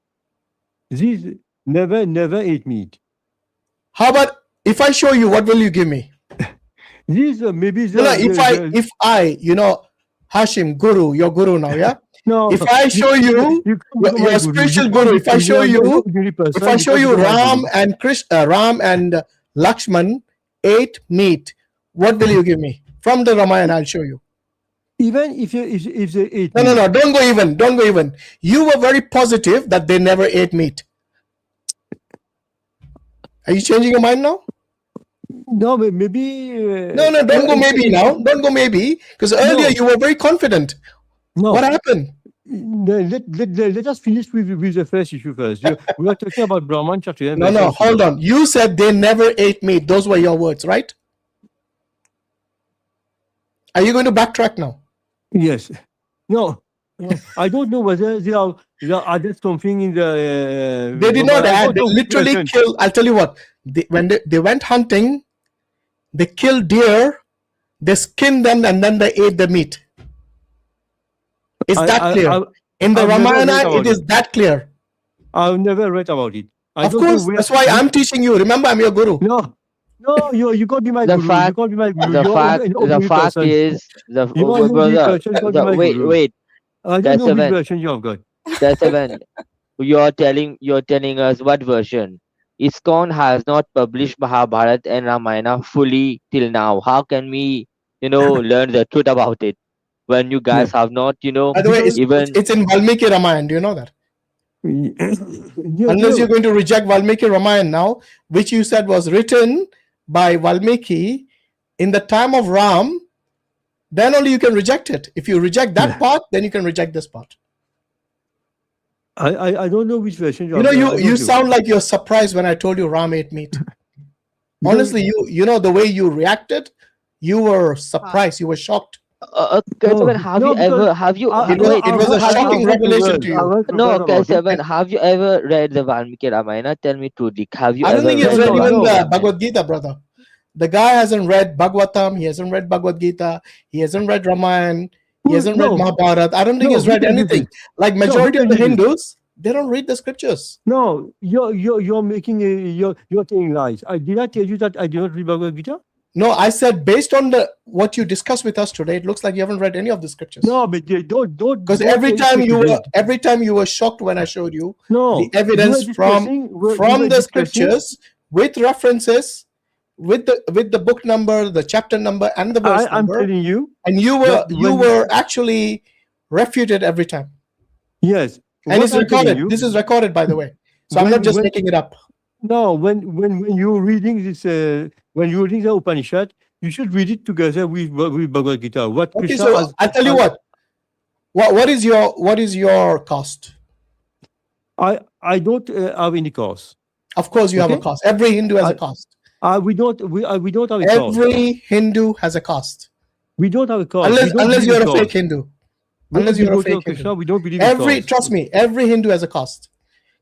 Speaker 13: These never ate meat.
Speaker 1: How about if I show you, what will you give me?
Speaker 13: These maybe
Speaker 1: if I, Hashim, Guru, your Guru now, yeah?
Speaker 13: No,
Speaker 1: if I show you, your spiritual Guru, if I show you, Ram and Krishna, Ram and Lakshman ate meat, what will you give me? From the Ramayana, I'll show you.
Speaker 13: Even if they ate
Speaker 1: No, don't go even. You were very positive that they never ate meat. Are you changing your mind now?
Speaker 13: No, maybe.
Speaker 1: No, don't go maybe now. Don't go maybe, because earlier you were very confident.
Speaker 13: No.
Speaker 1: What happened?
Speaker 13: Let us finish with the first issue first. We are talking about Brahman Kshatriya.
Speaker 1: No, hold on. You said they never ate meat. Those were your words, right? Are you going to backtrack now?
Speaker 13: Yes. No. I don't know whether they added something in the.
Speaker 1: They did not add. They literally killed. I'll tell you what. When they went hunting, they killed deer, they skinned them, and then they ate the meat. Is that clear? In the Ramayana, it is that clear.
Speaker 13: I've never read about it.
Speaker 1: Of course, that's why I'm teaching you. Remember, I'm your Guru.
Speaker 13: No, you can't be my
Speaker 10: The
Speaker 13: guru.
Speaker 10: fact-
Speaker 13: You can't be my guru.
Speaker 10: The fact is, wait.
Speaker 13: I don't
Speaker 10: That's
Speaker 13: know which
Speaker 10: when-
Speaker 13: version you have got.
Speaker 10: That's when you're telling us what version. ISKCON has not published Mahabharata and Ramayana fully till now. How can we, learn the truth about it when you guys have not,
Speaker 1: By the way, it's in Valmiki Ramayana. Do you know that? Unless you're going to reject Valmiki Ramayana now, which you said was written by Valmiki in the time of Ram, then only you can reject it. If you reject that part, then you can reject this part.
Speaker 13: I don't know which version
Speaker 1: you sound like you're surprised when I told you Ram ate meat. Honestly, the way you reacted, you were surprised, you were shocked.
Speaker 10: Kesavan,
Speaker 1: it was a shocking revelation to you.
Speaker 10: No, Kesavan, have you ever read the Valmiki Ramayana? Tell me truly, have you
Speaker 1: I don't
Speaker 10: ever
Speaker 1: think he's read
Speaker 10: the
Speaker 1: even the
Speaker 10: Ramayana?
Speaker 1: Bhagavad Gita, brother. The guy hasn't read Bhagavatam, he hasn't read Bhagavad Gita, he hasn't read Ramayana, he hasn't read Mahabharata. I don't think he's read anything. Like majority of the Hindus, they don't read the scriptures.
Speaker 13: No, you're making you're telling lies. Did I tell you that I did not read Bhagavad Gita?
Speaker 1: No, I said based on what you discussed with us today, it looks like you haven't read any of the scriptures.
Speaker 13: No, but don't
Speaker 1: because every time you were shocked when I showed you the evidence from the scriptures with references, with the book number, the chapter number, and the verse number.
Speaker 13: I'm telling you,
Speaker 1: and you were actually refuted every time.
Speaker 13: Yes,
Speaker 1: and it's recorded. This is recorded, by the way. So I'm not just making it up.
Speaker 13: No, when you're reading this, when you're reading the Upanishad, you should read it together with Bhagavad Gita.
Speaker 1: I'll tell you what is your cost?
Speaker 13: I don't have any cost.
Speaker 1: Of course, you have a cost. Every Hindu has a cost.
Speaker 13: We don't have a cost.
Speaker 1: Every Hindu has a cost.
Speaker 13: We don't have a cost.
Speaker 1: Unless you're a fake Hindu. Unless you're a fake Hindu.
Speaker 13: We don't believe in cost.
Speaker 1: Trust me, every Hindu has a cost.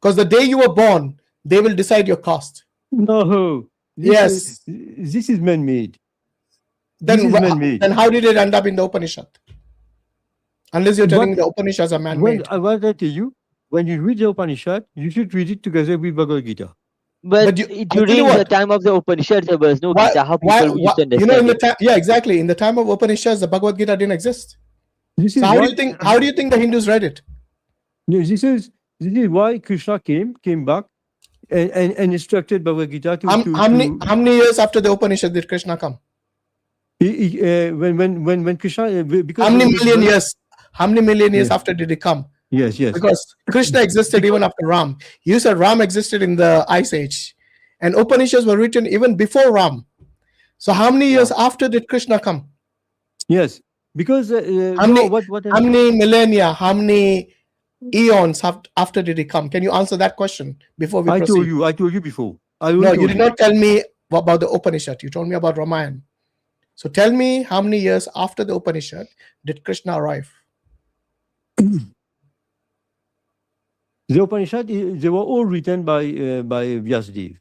Speaker 1: Because the day you were born, they will decide your cost.
Speaker 13: No.
Speaker 1: This
Speaker 13: is man-made.
Speaker 1: Then how did it end up in the Upanishad? Unless you're telling me the Upanishads are man-made.
Speaker 13: What I tell you, when you read the Upanishad, you should read it together with Bhagavad Gita.
Speaker 10: But during the time of the Upanishad, there was no Gita. How people used to understand
Speaker 1: exactly. In the time of Upanishads, the Bhagavad Gita didn't exist. So how do you think the Hindus read it?
Speaker 13: This is why Krishna came back and instructed Bhagavad Gita
Speaker 1: how many years after the Upanishad did Krishna come?
Speaker 13: When Krishna because
Speaker 1: how many million years after did he come?
Speaker 13: Yes.
Speaker 1: Because Krishna existed even after Ram. You said Ram existed in the Ice Age, and Upanishads were written even before Ram. So how many years after did Krishna come?
Speaker 13: Yes, because
Speaker 1: how many millennia? How many eons after did he come? Can you answer that question before we proceed?
Speaker 13: I told you before.
Speaker 1: No, you did not tell me about the Upanishad. You told me about Ramayana. So tell me how many years after the Upanishad did Krishna arrive?
Speaker 13: The Upanishad, they were all written by Vyasadeva.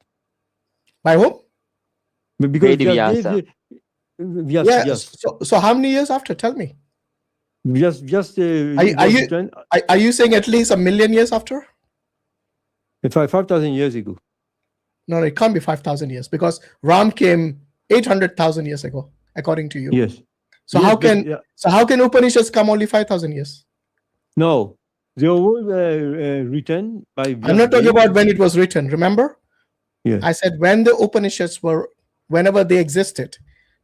Speaker 1: By whom?
Speaker 13: Because
Speaker 10: Vyasa.
Speaker 1: Yes. So how many years after? Tell me.
Speaker 13: Just
Speaker 1: are you saying at least 1,000,000 years after?
Speaker 13: 5,000 years ago.
Speaker 1: No, it can't be 5,000 years because Ram came 800,000 years ago, according to you.
Speaker 13: Yes.
Speaker 1: So
Speaker 13: yes,
Speaker 1: how can Upanishads come only 5,000 years?
Speaker 13: No, they were written by.
Speaker 1: I'm not talking about when it was written. Remember?
Speaker 13: Yes.
Speaker 1: I said when the Upanishads were, whenever they existed,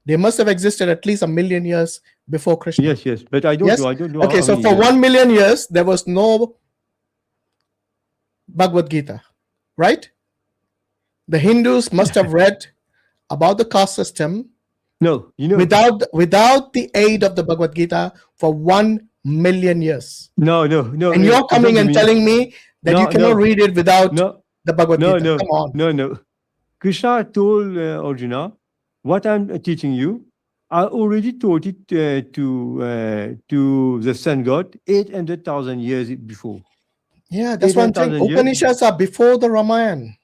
Speaker 1: they must have existed at least 1,000,000 years before Krishna.
Speaker 13: Yes, but I don't know. I don't know.
Speaker 1: Okay, so for 1,000,000 years there was no Bhagavad Gita, right? The Hindus must have read about the caste system.
Speaker 13: No,
Speaker 1: without the aid of the Bhagavad Gita for 1,000,000 years.
Speaker 13: No.
Speaker 1: And you're coming and telling me that you cannot read it without the Bhagavad Gita. Come on.
Speaker 13: No. Krishna told Arjuna, what I'm teaching you, I already taught it to the sun god 800,000 years before.
Speaker 1: Yeah, that's what I'm saying. Upanishads are before the Ramayana.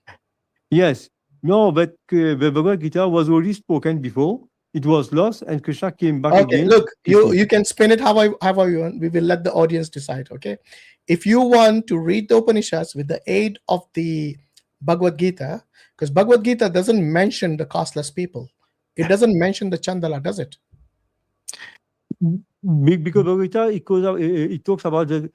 Speaker 13: Yes. No, but the Bhagavad Gita was already spoken before. It was lost, and Krishna came back again.
Speaker 1: Look, you can spin it however you want. We will let the audience decide. Okay, if you want to read the Upanishads with the aid of the Bhagavad Gita, because Bhagavad Gita doesn't mention the casteless people, it doesn't mention the Chandala, does it?
Speaker 13: Because Bhagavad Gita it talks about the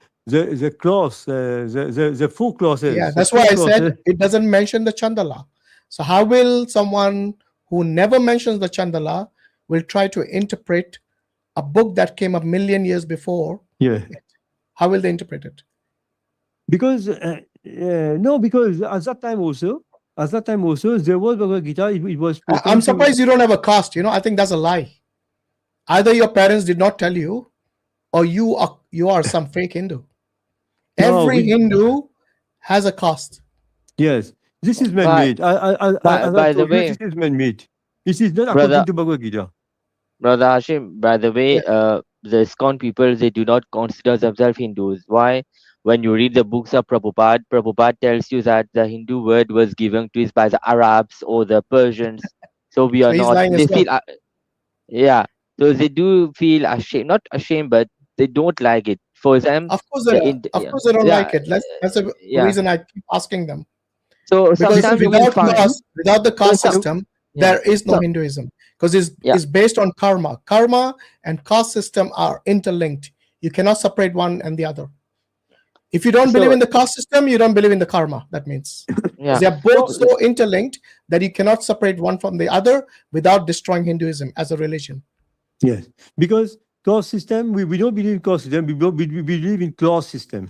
Speaker 13: class, the 4 classes.
Speaker 1: Yeah, that's why I said it doesn't mention the Chandala. So how will someone who never mentions the Chandala will try to interpret a book that came 1,000,000 years before?
Speaker 13: Yeah.
Speaker 1: How will they interpret it?
Speaker 13: Because because at that time also there was Bhagavad Gita. It was.
Speaker 1: I'm surprised you don't have a caste. I think that's a lie. Either your parents did not tell you, or you are some fake Hindu. Every Hindu has a caste.
Speaker 13: Yes. This is man-made.
Speaker 10: By the way,
Speaker 13: this is man-made. This is not according to Bhagavad Gita.
Speaker 10: Brother Hashim, by the way, the ISKCON people, they do not consider themselves Hindus. Why? When you read the books of Prabhupada tells you that the Hindu word was given to us by the Arabs or the Persians. So we are not. They feel, so they do feel ashamed, not ashamed, but they don't like it. For them,
Speaker 1: of course they don't like it. That's the reason I keep asking them.
Speaker 10: So
Speaker 1: because
Speaker 10: sometimes
Speaker 1: without the caste system, there is no Hinduism, because it's based on karma. Karma and caste system are interlinked. You cannot separate one and the other. If you don't believe in the caste system, you don't believe in the karma. That means they are both so interlinked that you cannot separate one from the other without destroying Hinduism as a religion.
Speaker 13: Yes, because caste system, we don't believe in caste system. We believe in class system.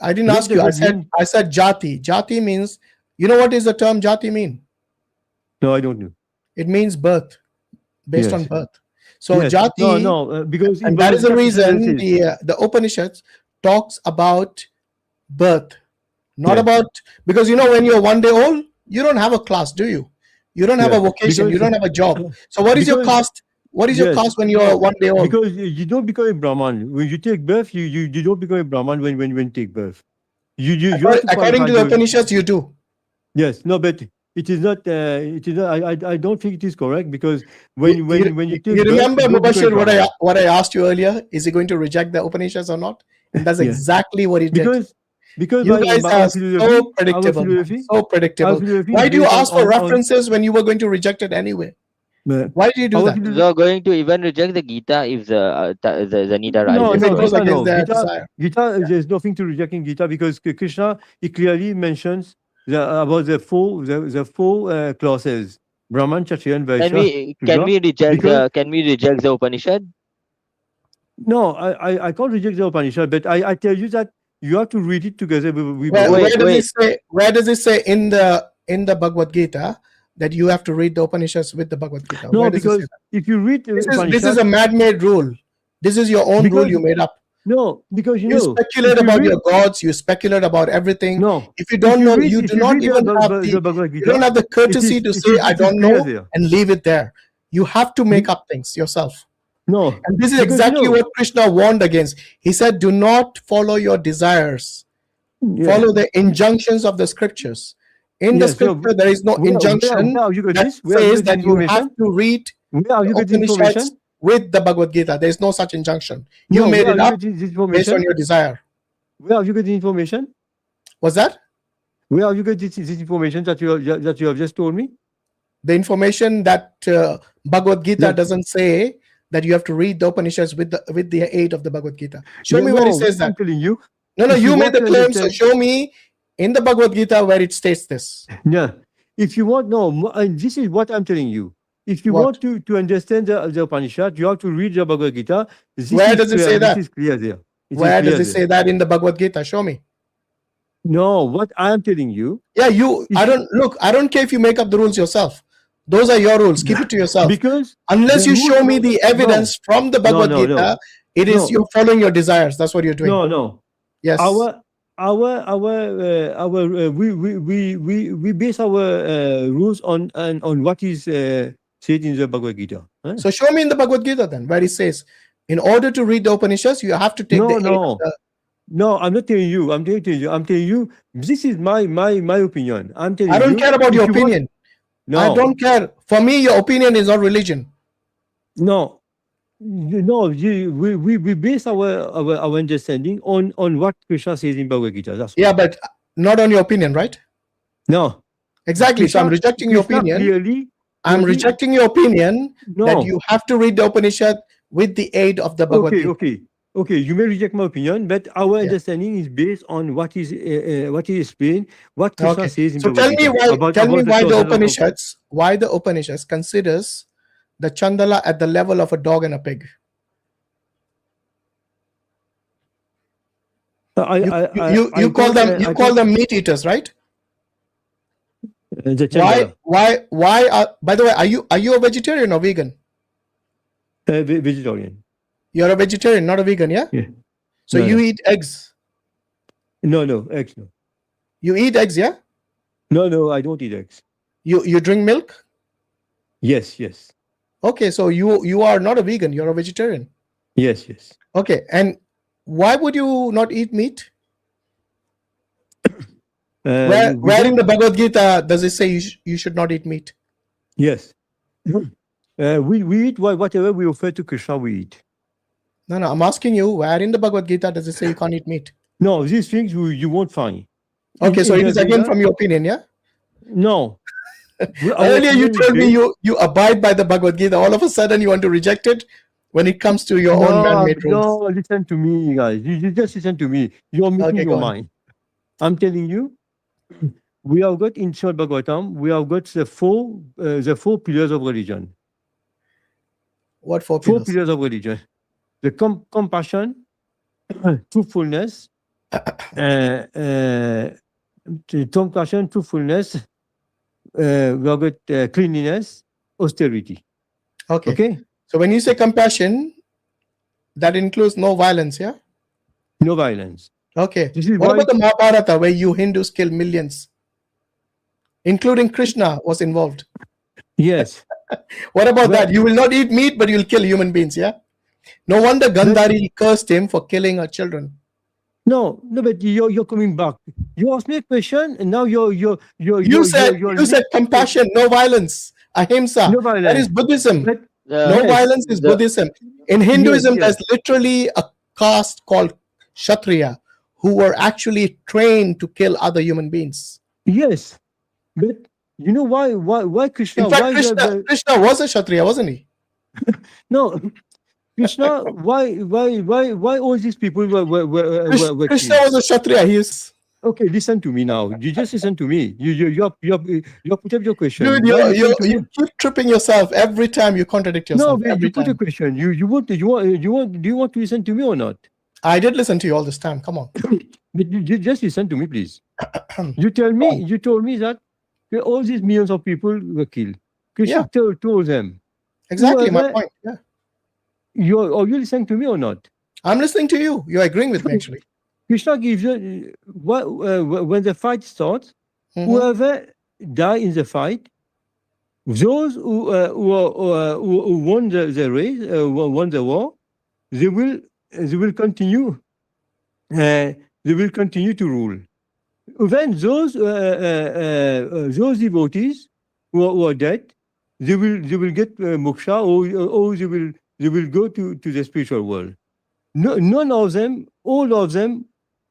Speaker 1: I didn't ask you. I said jati. Jati means, you know what is the term jati mean?
Speaker 13: No, I don't know.
Speaker 1: It means birth, based on birth. So jati,
Speaker 13: because
Speaker 1: and that is the reason the Upanishads talks about birth, not about, because when you're 1 day old, you don't have a class, do you? You don't have a vocation, you don't have a job. So what is your caste? What is your caste when you're 1 day old?
Speaker 13: Because you don't become a Brahman. When you take birth, you don't become a Brahman when you take birth.
Speaker 1: According to the Upanishads, you do.
Speaker 13: Yes, no, but it is not. I don't think it is correct, because when you take
Speaker 1: you remember,
Speaker 13: Mubashir,
Speaker 1: what I asked you earlier? Is he going to reject the Upanishads or not? And that's exactly what he did.
Speaker 13: Because
Speaker 1: you guys are so predictable. So predictable. Why do you ask for references when you were going to reject it anyway? Why did you do that?
Speaker 10: You are going to even reject the Gita if the Nita
Speaker 13: rises. Gita, there's nothing to reject in Gita, because Krishna, he clearly mentions about the four classes: Brahman, Kshatriya, and Vaishya.
Speaker 10: Can we reject the Upanishad?
Speaker 13: No, I can't reject the Upanishad, but I tell you that you have to read it together.
Speaker 1: Where does it say in the Bhagavad Gita that you have to read the Upanishads with the Bhagavad Gita?
Speaker 13: No, because if you read
Speaker 1: this is a man-made rule. This is your own rule you made up.
Speaker 13: No, because you
Speaker 1: speculate about your gods, you speculate about everything.
Speaker 13: No,
Speaker 1: if you don't know, you do not even have you don't have the courtesy to say I don't know and leave it there. You have to make up things yourself.
Speaker 13: No,
Speaker 1: and this is exactly what Krishna warned against. He said, do not follow your desires. Follow the injunctions of the scriptures. In the scripture, there is no injunction that says that you have to read Upanishads with the Bhagavad Gita. There is no such injunction. You
Speaker 13: No,
Speaker 1: made
Speaker 13: where
Speaker 1: it
Speaker 13: have
Speaker 1: up
Speaker 13: you got this
Speaker 1: based on
Speaker 13: information?
Speaker 1: your desire.
Speaker 13: Where have you got the information?
Speaker 1: What's that?
Speaker 13: Where have you got this information that you have just told me?
Speaker 1: The information that Bhagavad Gita
Speaker 13: That-
Speaker 1: doesn't say that you have to read the Upanishads with the aid of the Bhagavad Gita. Show me
Speaker 13: No,
Speaker 1: where it says
Speaker 13: I'm
Speaker 1: that.
Speaker 13: telling you.
Speaker 1: No,
Speaker 13: if
Speaker 1: you made
Speaker 13: want
Speaker 1: the
Speaker 13: to
Speaker 1: claim, so
Speaker 13: understand-
Speaker 1: show me in the Bhagavad Gita where it states this.
Speaker 13: Yeah. If you want, and this is what I'm telling you. If you
Speaker 1: What?
Speaker 13: want to understand the Upanishad, you have to read the Bhagavad Gita.
Speaker 1: Where does it say that?
Speaker 13: This is clear there.
Speaker 1: Where does it say that in the Bhagavad Gita? Show me.
Speaker 13: No, what I am telling you.
Speaker 1: Yeah, I don't care if you make up the rules yourself. Those are your rules. Keep it to yourself.
Speaker 13: Because
Speaker 1: unless
Speaker 13: the
Speaker 1: you show
Speaker 13: rule-
Speaker 1: me the evidence from the Bhagavad
Speaker 13: no,
Speaker 1: Gita, it is you're following your desires. That's what you're doing.
Speaker 13: No.
Speaker 1: Yes.
Speaker 13: We base our rules on what is said in the Bhagavad Gita. Huh?
Speaker 1: So show me in the Bhagavad Gita then where it says, in order to read the Upanishads, you have to take the aid of the.
Speaker 13: No, I'm not telling you. I'm telling you. This is my opinion. I'm telling you.
Speaker 1: I don't care about your
Speaker 13: if you want-
Speaker 1: opinion.
Speaker 13: No,
Speaker 1: I don't care. For me, your opinion is not religion.
Speaker 13: No, we base our understanding on what Krishna says in Bhagavad Gita. That's
Speaker 1: Yeah,
Speaker 13: all.
Speaker 1: but not on your opinion, right?
Speaker 13: No,
Speaker 1: Exactly. So I'm
Speaker 13: Krishna-
Speaker 1: rejecting your
Speaker 13: Krishna
Speaker 1: opinion.
Speaker 13: clearly-
Speaker 1: I'm
Speaker 13: clearly-
Speaker 1: rejecting your opinion
Speaker 13: No.
Speaker 1: that you have to read the Upanishad with the aid of the Bhagavad Gita.
Speaker 13: Okay. You may reject my opinion, but our understanding is based on what is explained, what Krishna
Speaker 1: Okay.
Speaker 13: says in
Speaker 1: So
Speaker 13: Bhagavad Gita.
Speaker 1: tell me why the
Speaker 13: source of-
Speaker 1: Upanishads considers the Chandala at the level of a dog and a pig. You call them meat eaters, right?
Speaker 13: The Chandala.
Speaker 1: Why by the way, are you a vegetarian or vegan?
Speaker 13: Vegetarian.
Speaker 1: You're a vegetarian, not a vegan, yeah?
Speaker 13: Yeah.
Speaker 1: So
Speaker 13: No,
Speaker 1: you
Speaker 13: no.
Speaker 1: eat eggs.
Speaker 13: No, eggs. No.
Speaker 1: You eat eggs, yeah?
Speaker 13: No, I don't eat eggs.
Speaker 1: You drink milk?
Speaker 13: Yes.
Speaker 1: Okay, so you are not a vegan, you're a vegetarian.
Speaker 13: Yes.
Speaker 1: Okay, and why would you not eat meat? Where in the Bhagavad Gita does it say you should not eat meat?
Speaker 13: Yes. We eat whatever we offer to Krishna, we eat.
Speaker 1: No, I'm asking you, where in the Bhagavad Gita does it say you can't eat meat?
Speaker 13: No, these things you won't find.
Speaker 1: Okay, so
Speaker 13: In
Speaker 1: it
Speaker 13: the
Speaker 1: is again
Speaker 13: Veda-
Speaker 1: from your opinion, yeah?
Speaker 13: No.
Speaker 1: Earlier you told me you abide by the Bhagavad Gita. All of a sudden you want to reject it when it comes to your own man-made rules.
Speaker 13: No, listen to me, guys. You just listen to me. You're making
Speaker 1: Okay,
Speaker 13: your
Speaker 1: go on.
Speaker 13: mind. I'm telling you, we have got in Srimad Bhagavatam, we have got the four pillars of religion.
Speaker 1: What four
Speaker 13: Four
Speaker 1: pillars?
Speaker 13: pillars of religion. The compassion, truthfulness, compassion, truthfulness, we have got cleanliness, austerity.
Speaker 1: Okay. So when you say compassion, that includes no violence, yeah?
Speaker 13: No violence.
Speaker 1: Okay.
Speaker 13: This is
Speaker 1: What
Speaker 13: why-
Speaker 1: about the Mahabharata where you Hindus kill millions? Including Krishna was involved.
Speaker 13: Yes.
Speaker 1: What about
Speaker 13: Well-
Speaker 1: that? You will not eat meat, but you'll kill human beings, yeah? No wonder Gandhari cursed him for killing her children.
Speaker 13: No, but you're coming back. You asked me a question, and now
Speaker 1: You said compassion, no violence, ahimsa.
Speaker 13: No violence.
Speaker 1: That is Buddhism.
Speaker 13: But-
Speaker 1: No
Speaker 10: Yes.
Speaker 1: violence is
Speaker 10: The-
Speaker 1: Buddhism. In Hinduism,
Speaker 13: yes.
Speaker 1: there's literally a caste called Kshatriya who were actually trained to kill other human beings.
Speaker 13: Yes, but you know why Krishna?
Speaker 1: In fact,
Speaker 13: why
Speaker 1: Krishna was a Kshatriya, wasn't he?
Speaker 13: no, Krishna? Why all these people were
Speaker 1: Krishna
Speaker 13: killed?
Speaker 1: was a Kshatriya. He is.
Speaker 13: Okay, listen to me now. You just listen to me. You put up your question.
Speaker 1: Dude,
Speaker 13: Why listen to
Speaker 1: you
Speaker 13: me?
Speaker 1: keep tripping yourself every time you contradict
Speaker 13: No,
Speaker 1: yourself.
Speaker 13: but
Speaker 1: every
Speaker 13: you put a
Speaker 1: time.
Speaker 13: question. Do you want to listen to me or not?
Speaker 1: I did listen to you all this time. Come on.
Speaker 13: But you just listen to me, please. You told me that all these millions of people were killed. Krishna told them.
Speaker 1: Exactly my
Speaker 13: Whoever-
Speaker 1: point. Yeah.
Speaker 13: Are you listening to me or not?
Speaker 1: I'm listening to you. You're agreeing with me, actually.
Speaker 13: Krishna gives you when the fight starts,
Speaker 1: Mhm.
Speaker 13: whoever die in the fight, those who won the race, won the war, they will continue. They will continue to rule. When those devotees who are dead, they will get moksha, or they will go to the spiritual world. No, none of them, all of them,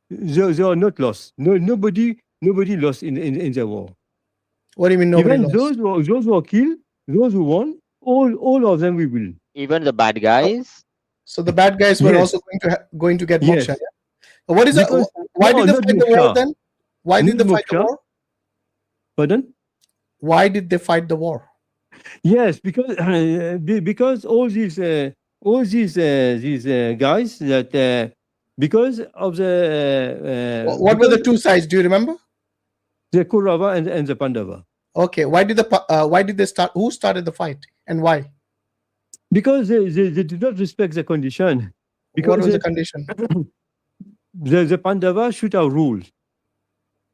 Speaker 13: they are not lost. Nobody lost in the war.
Speaker 1: What do you mean nobody
Speaker 13: Even
Speaker 1: lost?
Speaker 13: those who are killed, those who won, all of them we will.
Speaker 10: Even the bad guys.
Speaker 1: So the bad guys were
Speaker 13: Yes.
Speaker 1: also going to get
Speaker 13: Yes.
Speaker 1: moksha. Yeah? What is that?
Speaker 13: Because-
Speaker 1: Why
Speaker 13: no,
Speaker 1: did they
Speaker 13: not
Speaker 1: fight the war
Speaker 13: moksha.
Speaker 1: then? Why did
Speaker 13: Not
Speaker 1: they fight the
Speaker 13: moksha.
Speaker 1: war?
Speaker 13: Pardon?
Speaker 1: Why did they fight the war?
Speaker 13: Yes, because all these guys that because of the
Speaker 1: What were the two sides? Do you remember?
Speaker 13: the Kaurava and the Pandava.
Speaker 1: Okay. Why did they start? Who started the fight and why?
Speaker 13: Because they did not respect the condition. Because
Speaker 1: What was the condition?
Speaker 13: the Pandava should have rules.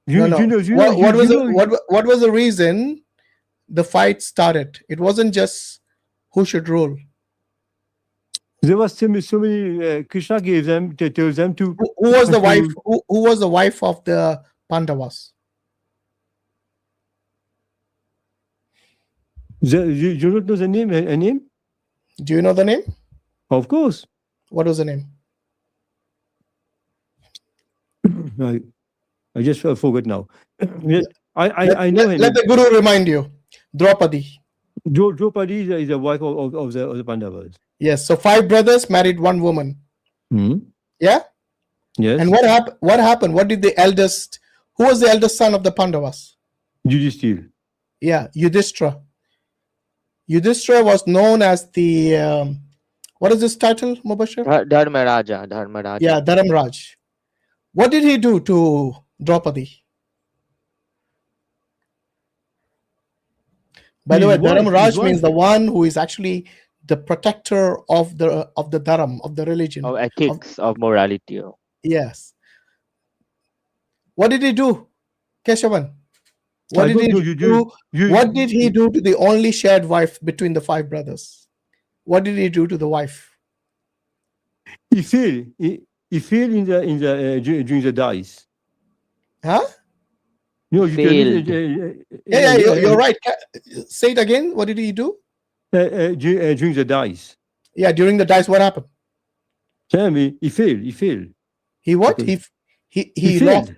Speaker 1: What was the reason the fight started? It wasn't just who should rule.
Speaker 13: There was so many Krishna gave them to tell them to.
Speaker 1: Who was the wife? Who was the wife of the Pandavas?
Speaker 13: You don't know the name? A name?
Speaker 1: Do you know the name?
Speaker 13: Of course.
Speaker 1: What was the name?
Speaker 13: I just forgot now. I know her
Speaker 1: Let
Speaker 13: name.
Speaker 1: the Guru remind you. Draupadi.
Speaker 13: Draupadi is the wife of the Pandavas.
Speaker 1: Yes. So 5 brothers married 1 woman.
Speaker 13: Hmm.
Speaker 1: Yeah.
Speaker 13: Yes.
Speaker 1: And what happened? What did the eldest? Who was the eldest son of the Pandavas?
Speaker 13: Yudhishthira.
Speaker 1: Yeah, Yudhishthira. Yudhishthira was known as the what is this title, Mubashir?
Speaker 10: Dharmaraja.
Speaker 1: Yeah, Dharamraj. What did he do to Draupadi? By the way, Dharamraj means the one who is actually the protector of the dharam, of the religion,
Speaker 10: Of ethics, of morality.
Speaker 1: Yes. What did he do, Keshavan? What did he do? What did he do to the only shared wife between the 5 brothers? What did he do to the wife?
Speaker 13: He fell. He fell in the during the dice.
Speaker 1: Huh?
Speaker 13: No,
Speaker 10: Failed.
Speaker 1: Yeah, you're right. Say it again. What did he do?
Speaker 13: During the dice.
Speaker 1: Yeah, during the dice, what happened?
Speaker 13: Tell me, he failed. He failed.
Speaker 1: He what?
Speaker 13: Okay.
Speaker 1: He
Speaker 13: failed.
Speaker 1: lost.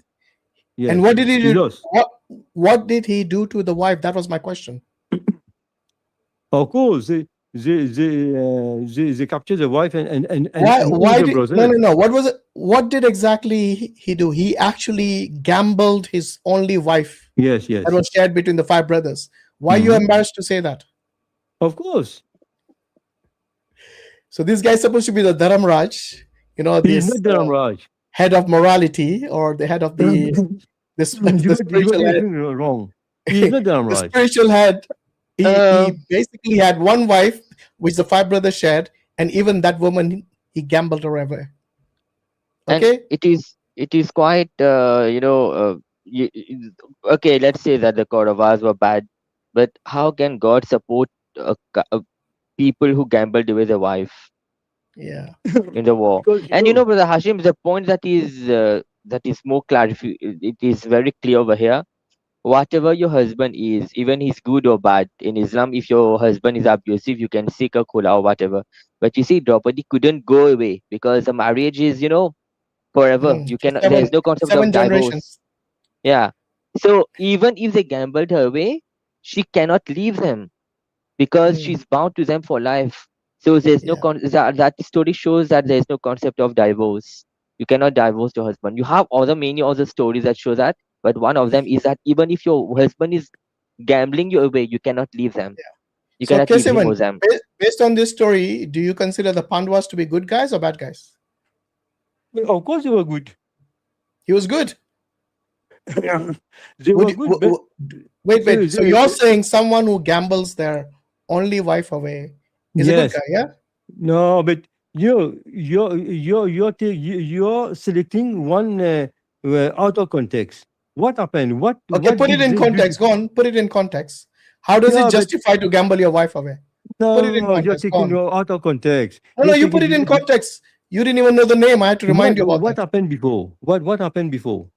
Speaker 13: Yes,
Speaker 1: And what did he do?
Speaker 13: lost.
Speaker 1: What did he do to the wife? That was my question.
Speaker 13: Of course, they captured the wife and
Speaker 1: Why
Speaker 13: the
Speaker 1: did
Speaker 13: brother.
Speaker 1: no? What was it? What did exactly he do? He actually gambled his only wife
Speaker 13: Yes.
Speaker 1: that was shared between the 5 brothers. Why are you embarrassed to say that?
Speaker 13: Of course.
Speaker 1: So this guy is supposed to be the Dharamraj,
Speaker 13: He's
Speaker 1: this
Speaker 13: not Dharamraj.
Speaker 1: head of morality, or the head of the spiritual head.
Speaker 13: Wrong. He's not
Speaker 1: The
Speaker 13: Dharamraj.
Speaker 1: spiritual head. He basically had 1 wife, which the 5 brothers shared, and even that woman, he gambled her away. Okay.
Speaker 10: And it is quite okay, let's say that the Kauravas were bad, but how can God support people who gambled away their wife
Speaker 1: Yeah.
Speaker 10: in the war?
Speaker 13: Because,
Speaker 10: And Brother Hashim, the point that is more clarified, it is very clear over here. Whatever your husband is, even he's good or bad, in Islam, if your husband is abusive, you can seek a khula or whatever. But you see, Draupadi couldn't go away because the marriage is, forever. You cannot. There's no concept
Speaker 1: 7
Speaker 10: of divorce.
Speaker 1: generations.
Speaker 10: Yeah. So even if they gambled her away, she cannot leave them because she's bound to them for life. So there's no that story shows that there's no concept of divorce. You cannot divorce your husband. You have many other stories that show that, but one of them is that even if your husband is gambling you away, you cannot leave them. You
Speaker 1: So
Speaker 10: cannot leave him
Speaker 1: Kesavan,
Speaker 10: or them.
Speaker 1: based on this story, do you consider the Pandavas to be good guys or bad guys?
Speaker 13: of course, they were good.
Speaker 1: He was good.
Speaker 13: They were good. But
Speaker 1: Wait. So you're saying someone who gambles their only wife away is a good guy, yeah?
Speaker 13: No, but you're selecting one out of context. What happened?
Speaker 1: Okay, put it in context. Go on, put it in context. How does it justify to gamble your wife away? Put it in context.
Speaker 13: You're taking out of context.
Speaker 1: No, you put it in context. You didn't even know the name. I had to remind you about
Speaker 13: what
Speaker 1: that.
Speaker 13: happened before. What happened before?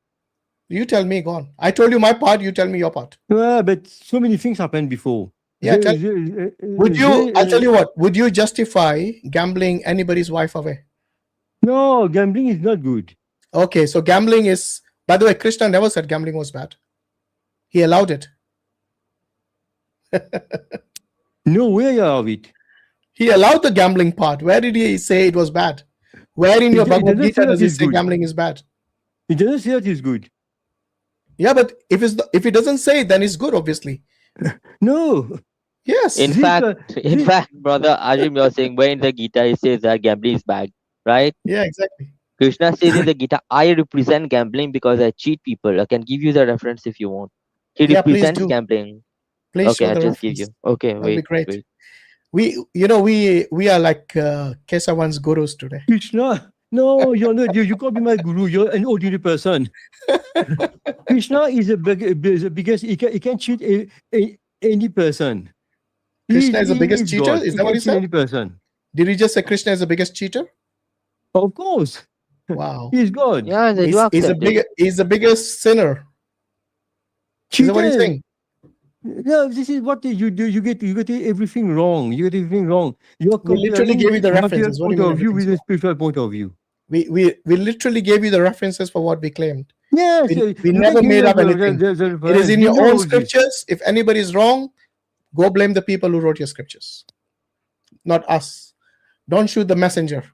Speaker 1: You tell me. Go on. I told you my part. You tell me your part.
Speaker 13: But so many things happened before.
Speaker 1: Yeah, would you? I'll tell you what. Would you justify gambling anybody's wife away?
Speaker 13: No, gambling is not good.
Speaker 1: Okay, so gambling is. By the way, Krishna never said gambling was bad. He allowed it.
Speaker 13: No, where you have it?
Speaker 1: He allowed the gambling part. Where did he say it was bad? Where in your Bhagavad Gita does he say gambling is bad?
Speaker 13: He doesn't say it is good.
Speaker 1: Yeah, but if it doesn't say it, then it's good, obviously.
Speaker 13: No.
Speaker 1: Yes.
Speaker 10: In fact, brother Hashim, you're saying where in the Gita it says that gambling is bad, right?
Speaker 1: Yeah, exactly.
Speaker 10: Krishna says in the Gita, I represent gambling because I cheat people. I can give you the reference if you want. He represents gambling.
Speaker 1: Please
Speaker 10: okay,
Speaker 1: show
Speaker 10: I'll
Speaker 1: the
Speaker 10: just
Speaker 1: reference.
Speaker 10: give you. Okay,
Speaker 1: That'll be
Speaker 10: wait.
Speaker 1: great.
Speaker 10: Wait.
Speaker 1: We are like Kesavan's gurus today.
Speaker 13: Krishna, no, you're not. You can't be my guru. You're an ordinary person. Krishna is the biggest. He can cheat any person.
Speaker 1: Krishna is the biggest cheater?
Speaker 13: God.
Speaker 1: Is that what he said?
Speaker 13: Any person.
Speaker 1: Did he just say Krishna is the biggest cheater?
Speaker 13: Of course.
Speaker 1: Wow.
Speaker 13: He's God.
Speaker 10: Yeah,
Speaker 1: he's the biggest sinner. Is that what he's saying?
Speaker 13: No, this is what you do. You get everything wrong. You get everything wrong. We
Speaker 1: literally gave you the references.
Speaker 13: Point of view with a spiritual point of view.
Speaker 1: We literally gave you the references for what we claimed.
Speaker 13: Yes,
Speaker 1: we never made up anything. It is in your own scriptures. If anybody is wrong, go blame the people who wrote your scriptures, not us. Don't shoot the messenger.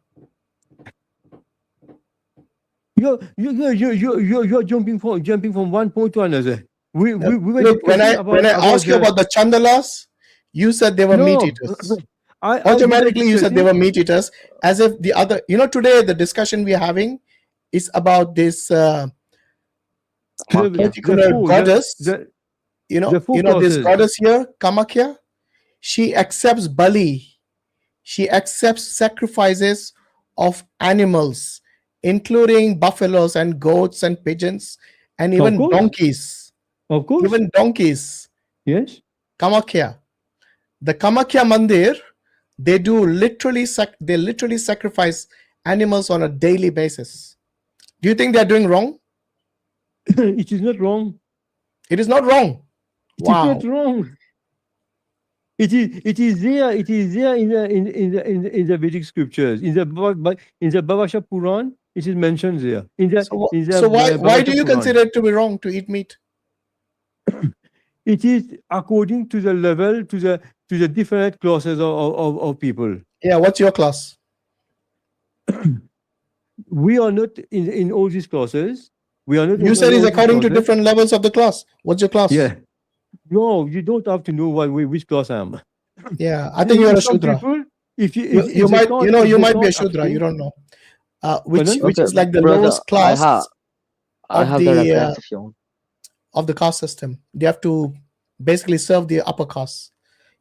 Speaker 13: You're jumping from one point to another.
Speaker 1: Look, when I asked you about the Chandalas, you said they were meat eaters. Automatically, you said they were meat eaters, as if the other. Today the discussion we're having is about this particular goddess. This goddess here, Kamakhya. She accepts bali. She accepts sacrifices of animals, including buffaloes and goats and pigeons, and even donkeys.
Speaker 13: Of course.
Speaker 1: Even donkeys.
Speaker 13: Yes.
Speaker 1: Kamakhya. The Kamakhya Mandir, they literally sacrifice animals on a daily basis. Do you think they are doing wrong?
Speaker 13: It is not wrong.
Speaker 1: It is not wrong.
Speaker 13: It is not wrong. It is there in the Vedic scriptures. In the Bhagavata Purana, it is mentioned there.
Speaker 1: So why do you consider it to be wrong to eat meat?
Speaker 13: It is according to the level, to the different classes of people.
Speaker 1: Yeah, what's your class?
Speaker 13: We are not in all these classes. We are not.
Speaker 1: You said it's according to different levels of the class. What's your class?
Speaker 13: Yeah. No, you don't have to know which class I am.
Speaker 1: Yeah, I think you're a Shudra. You might be a Shudra. You don't know. Which is like the lowest class of the caste system. They have to basically serve the upper caste.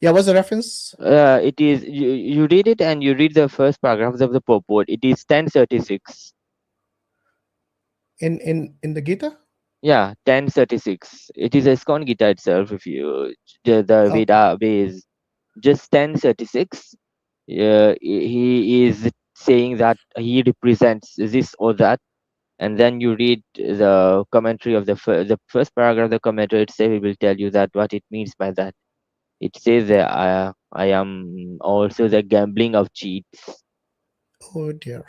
Speaker 1: Yeah, what's the reference?
Speaker 10: It is you read it and you read the first paragraph of the purport. It is 1036.
Speaker 1: In the Gita?
Speaker 10: Yeah, 1036. It is ISKCON Gita itself. If you the Veda base, just 1036. He is saying that he represents this or that, and then you read the commentary of the first paragraph of the commentary itself. It will tell you that what it means by that. It says that I am also the gambling of cheats.
Speaker 1: Oh dear.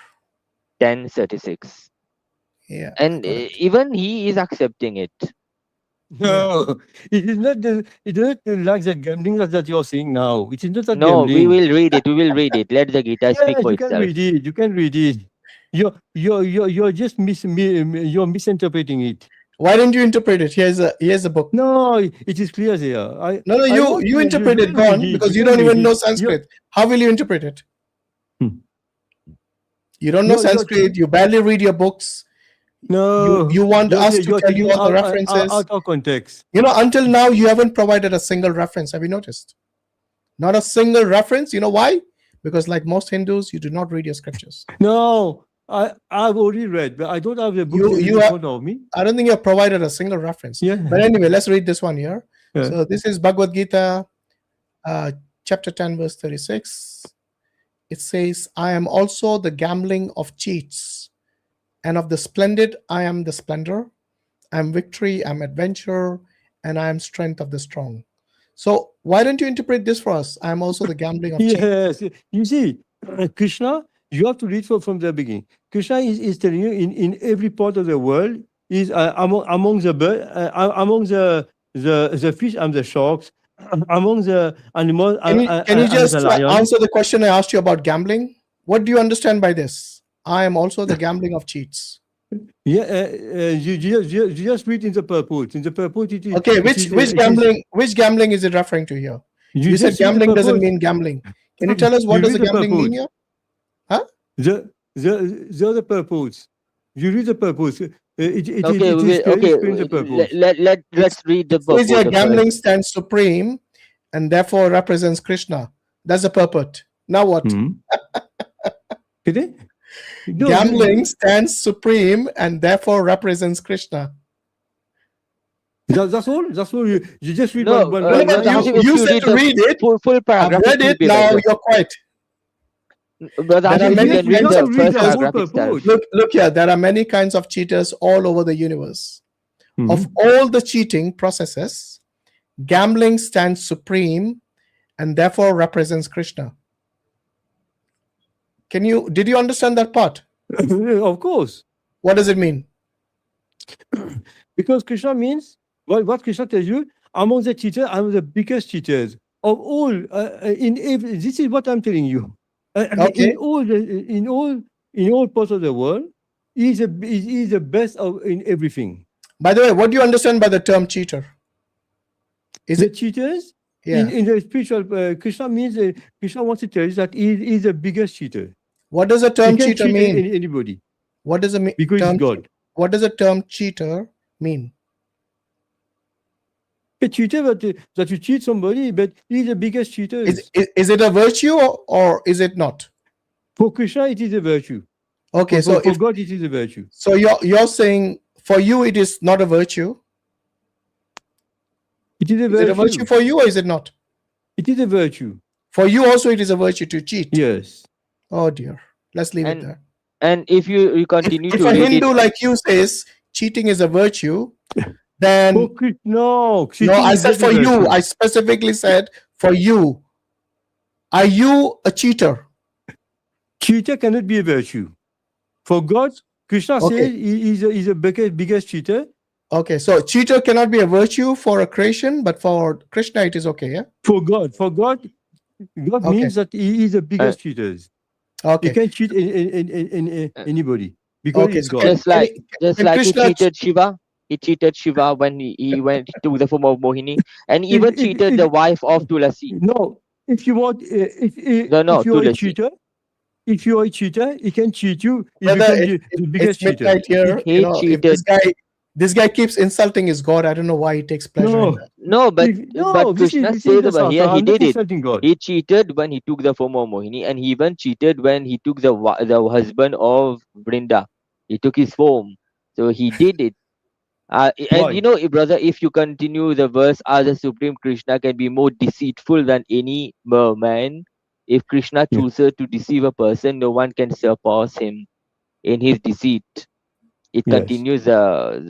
Speaker 10: 1036.
Speaker 1: Yeah.
Speaker 10: And even he is accepting it.
Speaker 13: No, it is not. It is not like the gambling that you are saying now. It is not that.
Speaker 10: No,
Speaker 13: gambling.
Speaker 10: we will read it. We will read it. Let the Gita speak for
Speaker 13: you can
Speaker 10: itself.
Speaker 13: read it. You can read it. You're just you're misinterpreting it.
Speaker 1: Why didn't you interpret it? Here's a book.
Speaker 13: No, it is clear there.
Speaker 1: You interpret it, Gone, because you don't even know Sanskrit. How will you interpret it? You don't know Sanskrit. You barely read your books.
Speaker 13: No,
Speaker 1: you want us to tell you all the references.
Speaker 13: Out of context.
Speaker 1: Until now, you haven't provided a single reference. Have you noticed? Not a single reference. You know why? Because like most Hindus, you do not read your scriptures.
Speaker 13: No, I've already read, but I don't have the book in front of me.
Speaker 1: I don't think you have provided a single reference.
Speaker 13: Yeah.
Speaker 1: But anyway, let's read this one here.
Speaker 13: Yeah.
Speaker 1: So this is Bhagavad Gita, chapter 10, verse 36. It says, I am also the gambling of cheats, and of the splendid I am the splendor. I am victory, I am adventure, and I am strength of the strong. So Why don't you interpret this for us? I am also the gambling of cheats.
Speaker 13: Yes, you see, Krishna, you have to read from the beginning. Krishna is telling you in every part of the world is among the bird, among the fish and the sharks, among the animals.
Speaker 1: Can you just
Speaker 13: the lion.
Speaker 1: answer the question I asked you about gambling? What do you understand by this? I am also the gambling of cheats.
Speaker 13: Yeah, you just read in the purport. In the purport, it is
Speaker 1: okay. Which gambling is it referring to here? You said gambling doesn't mean gambling. Can you tell us what does the gambling mean here? Huh?
Speaker 13: The other purports. You read the purports.
Speaker 10: Let's read the purport.
Speaker 1: Says gambling stands supreme and therefore represents Krishna. That's the purport. Now what? Gambling stands supreme and therefore represents Krishna.
Speaker 13: That's all. You just read
Speaker 1: one. You said to read it.
Speaker 10: Full paragraph.
Speaker 1: I've read it. Now you're quiet.
Speaker 10: Look
Speaker 1: here. There are many kinds of cheaters all over the universe. Of all the cheating processes, gambling stands supreme and therefore represents Krishna. Did you understand that part?
Speaker 13: Of course.
Speaker 1: What does it mean?
Speaker 13: Because Krishna means what Krishna tells you, among the cheaters, I'm the biggest cheaters of all. This is what I'm telling you.
Speaker 1: Okay.
Speaker 13: In all parts of the world, he is the best in everything.
Speaker 1: By the way, what do you understand by the term cheater?
Speaker 13: Is it cheaters?
Speaker 1: Yeah.
Speaker 13: In the spiritual, Krishna means Krishna wants to tell you that he is the biggest cheater.
Speaker 1: What does the term cheater mean?
Speaker 13: Anybody.
Speaker 1: What does it mean?
Speaker 13: Because he's God.
Speaker 1: What does the term cheater mean?
Speaker 13: A cheater, that you cheat somebody, but he's the biggest cheater.
Speaker 1: Is it a virtue or is it not?
Speaker 13: For Krishna, it is a virtue.
Speaker 1: Okay,
Speaker 13: for God, it is a virtue.
Speaker 1: So you're saying for you it is not a virtue.
Speaker 13: It is a virtue.
Speaker 1: Is it a virtue for you or is it not?
Speaker 13: It is a virtue.
Speaker 1: For you also it is a virtue to cheat.
Speaker 13: Yes.
Speaker 1: Oh dear. Let's leave it there.
Speaker 10: And if you continue
Speaker 1: if
Speaker 10: to
Speaker 1: a
Speaker 10: read
Speaker 1: Hindu
Speaker 10: it,
Speaker 1: like you says cheating is a virtue, then
Speaker 13: no,
Speaker 1: I said for you. I specifically said for you. Are you a cheater?
Speaker 13: Cheater cannot be a virtue. For God, Krishna says he's the biggest cheater.
Speaker 1: Okay, so cheater cannot be a virtue for a creation, but for Krishna it is okay, yeah?
Speaker 13: For God means that he is the biggest cheaters.
Speaker 1: Okay.
Speaker 13: You can't cheat in anybody because he's God.
Speaker 10: just like
Speaker 1: Krishna
Speaker 10: he cheated Shiva. He cheated Shiva when he went to the form of Mohini, and even cheated the wife of Tulasi.
Speaker 13: No, if you want, if you are a cheater, he can cheat you. The biggest cheater.
Speaker 1: Here,
Speaker 10: he cheated.
Speaker 1: This guy keeps insulting his God. I don't know why he takes pleasure in that.
Speaker 10: No, but Krishna says over here he did it.
Speaker 13: God.
Speaker 10: He cheated when he took the form of Mohini, and he even cheated when he took the husband of Vrinda. He took his form, so he did it. And you know, brother, if you continue the verse, the Supreme Krishna can be more deceitful than any man. If Krishna chooses to deceive a person, no one can surpass him in his deceit. It continues what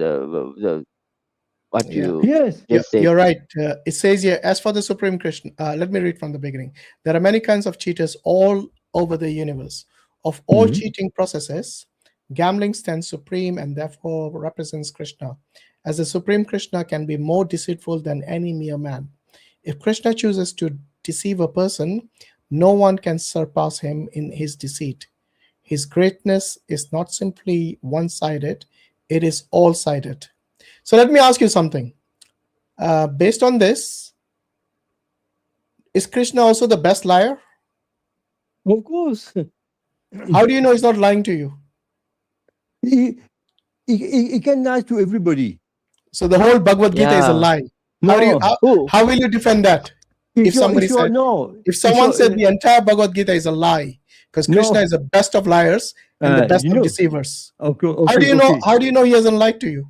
Speaker 10: you just said.
Speaker 1: You're right. It says here, as for the Supreme Krishna, let me read from the beginning. There are many kinds of cheaters all over the universe. Of all cheating processes, gambling stands supreme and therefore represents Krishna, as the Supreme Krishna can be more deceitful than any mere man. If Krishna chooses to deceive a person, no one can surpass him in his deceit. His greatness is not simply one-sided, it is all-sided. So let me ask you something. Based on this, is Krishna also the best liar?
Speaker 13: Of course.
Speaker 1: How do you know he's not lying to you?
Speaker 13: He can lie to everybody.
Speaker 1: So the whole Bhagavad Gita is a lie. How will you defend that? If someone said the entire Bhagavad Gita is a lie, because Krishna is the best of liars and the best of deceivers. How do you know he hasn't lied to you?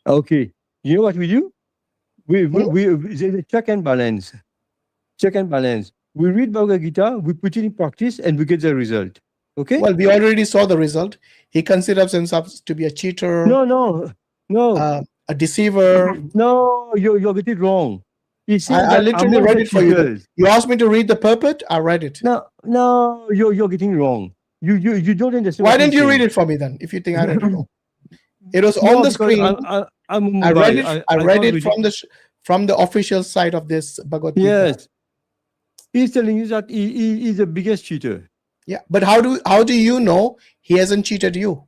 Speaker 13: Okay. You know what we do? There's a check and balance. Check and balance. We read Bhagavad Gita, we put it in practice, and we get the result. Okay?
Speaker 1: Well, we already saw the result. He considers himself to be a cheater.
Speaker 13: No.
Speaker 1: A deceiver.
Speaker 13: No, you get it wrong.
Speaker 1: I literally read it for you. You asked me to read the purport. I read it.
Speaker 13: No, you're getting wrong. You don't understand.
Speaker 1: Why didn't you read it for me then? If you think I read it wrong, it was on the screen. I read it. I read it from the official site of this Bhagavad Gita.
Speaker 13: Yes, he's telling you that he is the biggest cheater.
Speaker 1: Yeah, but how do you know he hasn't cheated you?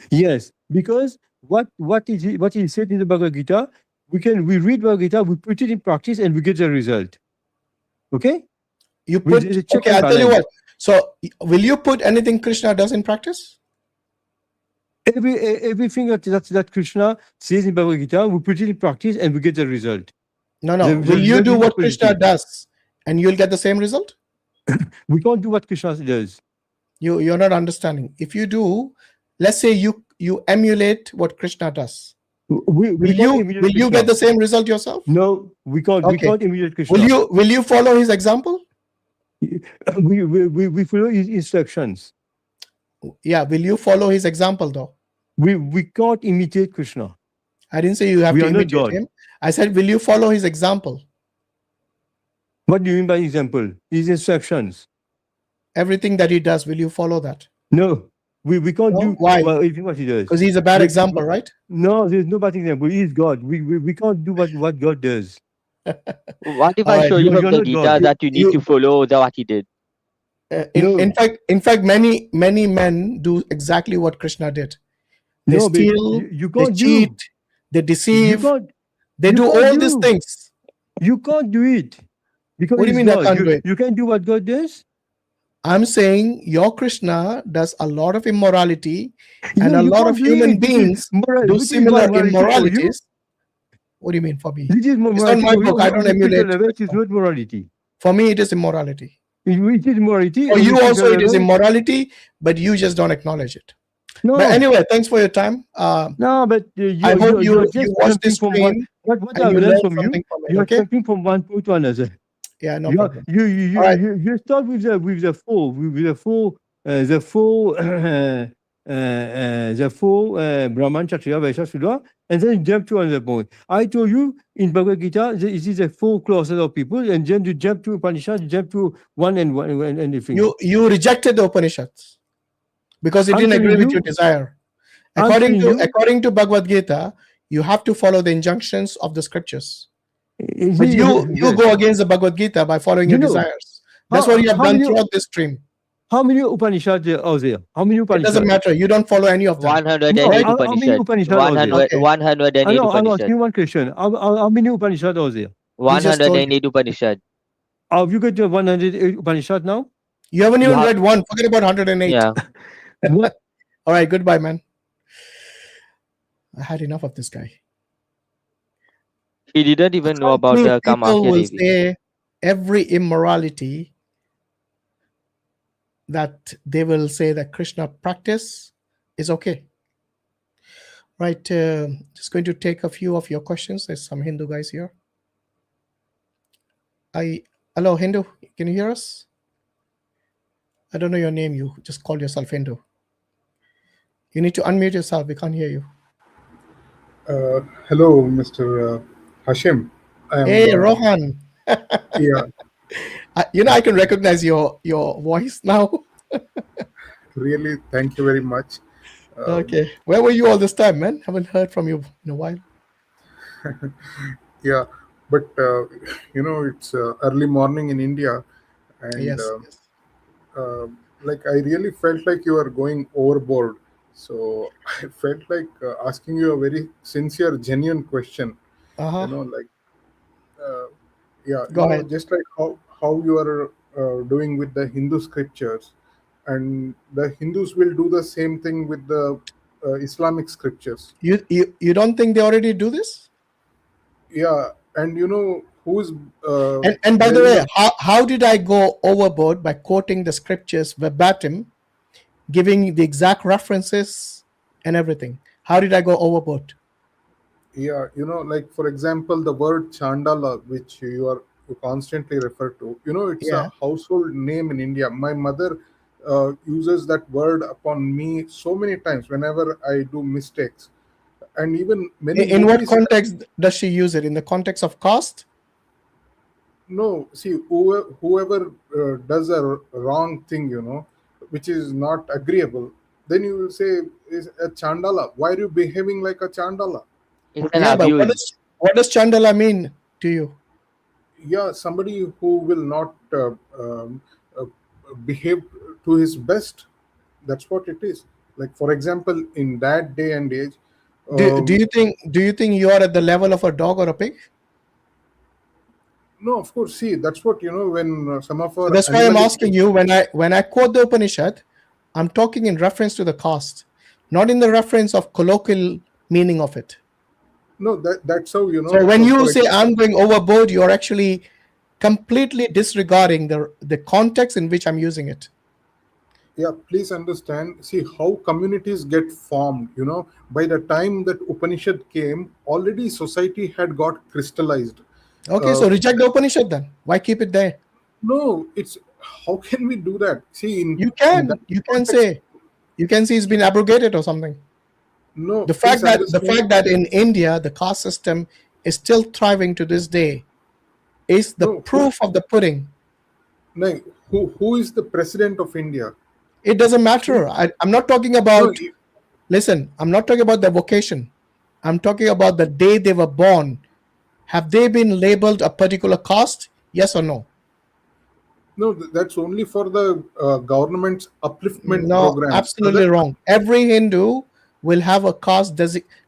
Speaker 13: Yes, because what he said in the Bhagavad Gita, we read Bhagavad Gita, we put it in practice, and we get the result. Okay?
Speaker 1: Okay, I'll tell you what. So, will you put anything Krishna does in practice?
Speaker 13: Everything that Krishna says in Bhagavad Gita, we put it in practice, and we get the result.
Speaker 1: No. Will you do what Krishna does, and you'll get the same result?
Speaker 13: We can't do what Krishna does.
Speaker 1: You're not understanding. If you do, let's say you emulate what Krishna does. Will you get the same result yourself?
Speaker 13: No, we can't. Okay. We can't emulate Krishna.
Speaker 1: Will you follow his example?
Speaker 13: We follow his instructions.
Speaker 1: Yeah, will you follow his example though?
Speaker 13: We can't imitate Krishna.
Speaker 1: I didn't say you have to imitate him. I said, will you follow his example?
Speaker 13: What do you mean by example? His instructions.
Speaker 1: Everything that he does, will you follow that?
Speaker 13: No, we can't do.
Speaker 1: Why?
Speaker 13: Everything what he does.
Speaker 1: Because he's a bad example, right?
Speaker 13: No, there's no bad example. He's God. We can't do what God does.
Speaker 10: What if I show you from the Gita that you need to follow what he did?
Speaker 1: In fact, many men do exactly what Krishna did. They steal, they cheat, they deceive, they do all these things.
Speaker 13: You can't do it. Because
Speaker 1: what do you mean I can't do it?
Speaker 13: You can do what God does?
Speaker 1: I'm saying your Krishna does a lot of immorality and a lot of human beings do similar immoralities. What do you mean for me?
Speaker 13: This is
Speaker 1: it's not my book. I don't emulate.
Speaker 13: It is not morality.
Speaker 1: For me, it is immorality.
Speaker 13: It is morality.
Speaker 1: For you also, it is immorality, but you just don't acknowledge it. No. But anyway, thanks for your time.
Speaker 13: No, but
Speaker 1: I hope you watch this stream.
Speaker 13: What I learned from you, you're jumping from one point to another.
Speaker 1: Yeah, no problem.
Speaker 13: You start with the four Brahman, Kshatriya, Vaishya, Shudra, and then jump to another point. I told you in Bhagavad Gita, it is the four classes of people, and then you jump to Upanishad, you jump to one and anything.
Speaker 1: You rejected the Upanishads because it didn't agree with your desire. According to Bhagavad Gita, you have to follow the injunctions of the scriptures. But you go against the Bhagavad Gita by following your desires. That's what you have done throughout this stream.
Speaker 13: How many Upanishads are there? How many Upanishads?
Speaker 1: It doesn't matter. You don't follow any of them.
Speaker 10: 108 Upanishads. 108
Speaker 13: I'm asking you one question. How many Upanishads are there?
Speaker 10: 108 Upanishads.
Speaker 13: Have you got 108 Upanishads now?
Speaker 1: You haven't even read one. Forget about 108.
Speaker 10: Yeah.
Speaker 1: All right. Goodbye, man. I had enough of this guy.
Speaker 10: He didn't even know about the Kamakhya Devi.
Speaker 1: Say every immorality that they will say that Krishna practice is okay. Right. Just going to take a few of your questions. There's some Hindu guys here. Hello, Hindu. Can you hear us? I don't know your name. You just called yourself Hindu. You need to unmute yourself. We can't hear you.
Speaker 15: Hello, Mr. Hashim.
Speaker 1: Hey, Rohan.
Speaker 15: Yeah.
Speaker 1: I can recognize your voice now.
Speaker 15: Really, thank you very much.
Speaker 1: Okay. Where were you all this time, man? Haven't heard from you in a while.
Speaker 15: Yeah, but it's early morning in India, and
Speaker 1: yes.
Speaker 15: Like I really felt like you were going overboard. So I felt like asking you a very sincere, genuine question.
Speaker 1: Uh-huh.
Speaker 15: Go ahead. Just like how you are doing with the Hindu scriptures, and the Hindus will do the same thing with the Islamic scriptures.
Speaker 1: You don't think they already do this?
Speaker 15: Yeah, and who's
Speaker 1: and by the way, how did I go overboard by quoting the scriptures verbatim, giving the exact references and everything? How did I go overboard?
Speaker 15: Yeah, like for example, the word Chandala, which you constantly refer to, it's a household name in India. My mother uses that word upon me so many times whenever I do mistakes. And even many
Speaker 1: in what context does she use it? In the context of caste?
Speaker 15: No, see, whoever does a wrong thing, which is not agreeable, then you will say is a chandala. Why are you behaving like a chandala?
Speaker 10: It's an
Speaker 1: Yeah, but
Speaker 10: abuse.
Speaker 1: what does chandala mean to you?
Speaker 15: Yeah, somebody who will not uh, behave to his best. That's what it is. Like, for example, in that day and age,
Speaker 1: Do you think you are at the level of a dog or a pig?
Speaker 15: no, of course. See, that's what when some of
Speaker 1: So
Speaker 15: our
Speaker 1: that's why I'm
Speaker 15: animalistic.
Speaker 1: asking you, when I quote the Upanishad, I'm talking in reference to the caste, not in the reference of colloquial meaning of it.
Speaker 15: No, that's how
Speaker 1: So when you
Speaker 15: for
Speaker 1: say
Speaker 15: example,
Speaker 1: I'm going overboard, you're actually completely disregarding the context in which I'm using it.
Speaker 15: yeah, please understand. See how communities get formed. By the time that Upanishad came, already society had got crystallized.
Speaker 1: Okay, so reject the Upanishad then. Why keep it there?
Speaker 15: No, it's how can we do that? See,
Speaker 1: You
Speaker 15: in that
Speaker 1: can
Speaker 15: context,
Speaker 1: say it's been abrogated or something.
Speaker 15: no,
Speaker 1: The
Speaker 15: please
Speaker 1: fact
Speaker 15: understand.
Speaker 1: that in India the caste system is still thriving to this day is the
Speaker 15: No,
Speaker 1: proof of the pudding.
Speaker 15: no, who is the president of India?
Speaker 1: It doesn't matter. I'm not talking
Speaker 15: No,
Speaker 1: about. Listen, I'm not talking about the vocation. I'm talking about the day they were born. Have they been labeled a particular caste? Yes or no?
Speaker 15: no, that's only for the government's upliftment
Speaker 1: No,
Speaker 15: programs.
Speaker 1: absolutely wrong. Every Hindu will have a caste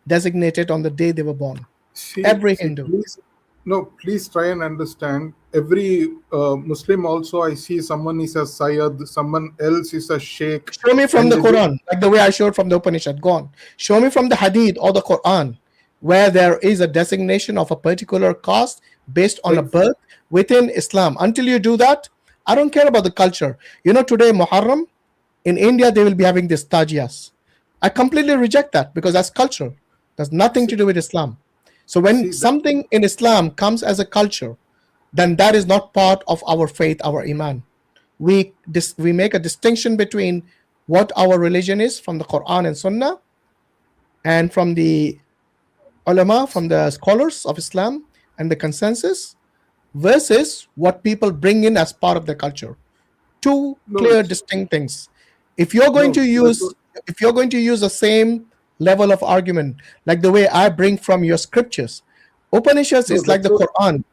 Speaker 1: designated on the day they were born.
Speaker 15: See,
Speaker 1: Every Hindu.
Speaker 15: please, no, please try and understand. Every Muslim also, I see someone is a Sayyid, someone else is a Sheikh.
Speaker 1: Show me from
Speaker 15: and
Speaker 1: the
Speaker 15: they do-
Speaker 1: Quran, like the way I showed from the Upanishad. Go on. Show me from the Hadith or the Quran where there is a designation of a particular caste based on a
Speaker 15: Like,
Speaker 1: birth within Islam. Until you do that, I don't care about the culture. Today, Muharram, in India, they will be having this tajiyas. I completely reject that because that's culture. That's nothing to do with Islam. So when
Speaker 15: see,
Speaker 1: something in Islam comes as a culture, then that is not part of our faith, our iman. We make a distinction between what our religion is from the Quran and Sunnah and from the ulama, from the scholars of Islam and the consensus, versus what people bring in as part of their culture. Two
Speaker 15: no,
Speaker 1: clear distinct things. If you're going
Speaker 15: no,
Speaker 1: to use the same level of argument like the way I bring from your scriptures, Upanishads
Speaker 15: no,
Speaker 1: is like
Speaker 15: that's
Speaker 1: the
Speaker 15: what,
Speaker 1: Quran.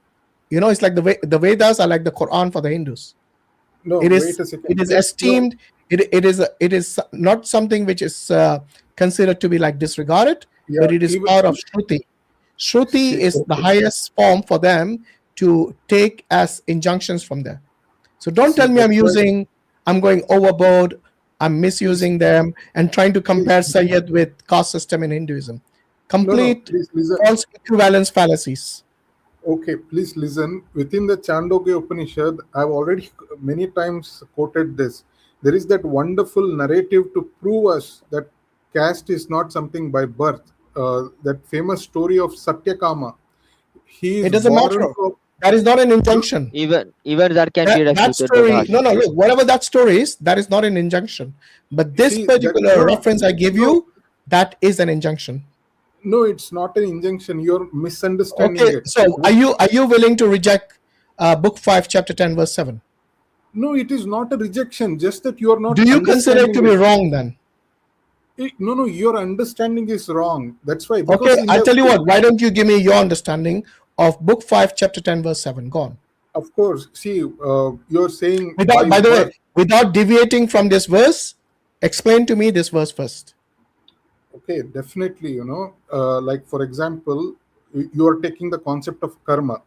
Speaker 1: It's like the Vedas are like the Quran for the Hindus.
Speaker 15: no,
Speaker 1: It
Speaker 15: wait
Speaker 1: is
Speaker 15: a second.
Speaker 1: it is
Speaker 15: No,
Speaker 1: esteemed. It is not something which is considered to be like disregarded,
Speaker 15: yeah,
Speaker 1: but it is
Speaker 15: even
Speaker 1: part of Shruti. Shruti
Speaker 15: see,
Speaker 1: is the
Speaker 15: okay,
Speaker 1: highest form for them to take as injunctions from there. So don't
Speaker 15: see,
Speaker 1: tell me
Speaker 15: that's why,
Speaker 1: I'm going overboard, I'm misusing them and trying to
Speaker 15: please,
Speaker 1: compare Sayyid with caste system in Hinduism.
Speaker 15: no,
Speaker 1: Complete
Speaker 15: please listen.
Speaker 1: false equivalence fallacies.
Speaker 15: Okay, please listen. Within the Chandogya Upanishad, I've already many times quoted this. There is that wonderful narrative to prove us that caste is not something by birth. That famous story of Satyakama. He
Speaker 1: It
Speaker 15: is
Speaker 1: doesn't
Speaker 15: born
Speaker 1: matter.
Speaker 15: to.
Speaker 1: That is not an injunction.
Speaker 10: Even that can be
Speaker 1: That
Speaker 10: refuted by the
Speaker 1: story, no,
Speaker 10: Hashim.
Speaker 1: look, whatever that story is, that is not an injunction. But this
Speaker 15: See that
Speaker 1: particular
Speaker 15: no,
Speaker 1: reference I give
Speaker 15: no,
Speaker 1: you, that is an injunction.
Speaker 15: no. It's not an injunction. You're misunderstanding
Speaker 1: Okay,
Speaker 15: it.
Speaker 1: so are you willing to reject book 5, chapter 10, verse 7?
Speaker 15: No, it is not a rejection. Just that you are not
Speaker 1: Do you consider it
Speaker 15: understanding
Speaker 1: to be
Speaker 15: it.
Speaker 1: wrong then?
Speaker 15: No, your understanding is wrong. That's why.
Speaker 1: Okay,
Speaker 15: Because in
Speaker 1: I'll
Speaker 15: the
Speaker 1: tell you what, why don't you give me your understanding of book 5, chapter 10, verse 7? Go on.
Speaker 15: of course, see, you're saying by
Speaker 1: By the way,
Speaker 15: birth.
Speaker 1: without deviating from this verse, explain to me this verse first.
Speaker 15: Okay, definitely, like for example, you are taking the concept of karma.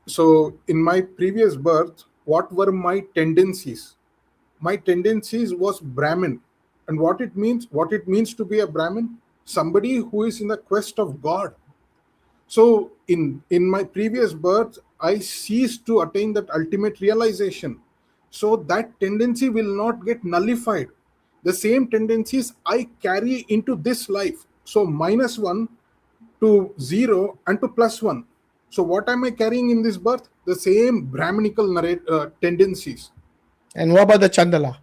Speaker 15: So in my previous birth, what were my tendencies? My tendencies was Brahmin. And what it means to be a Brahmin, somebody who is in the quest of God. So in my previous birth, I ceased to attain that ultimate realization. So that tendency will not get nullified. The same tendencies I carry into this life. So -1 to 0 and to +1. So what am I carrying in this birth? The same Brahminical tendencies.
Speaker 1: And what about the Chandala?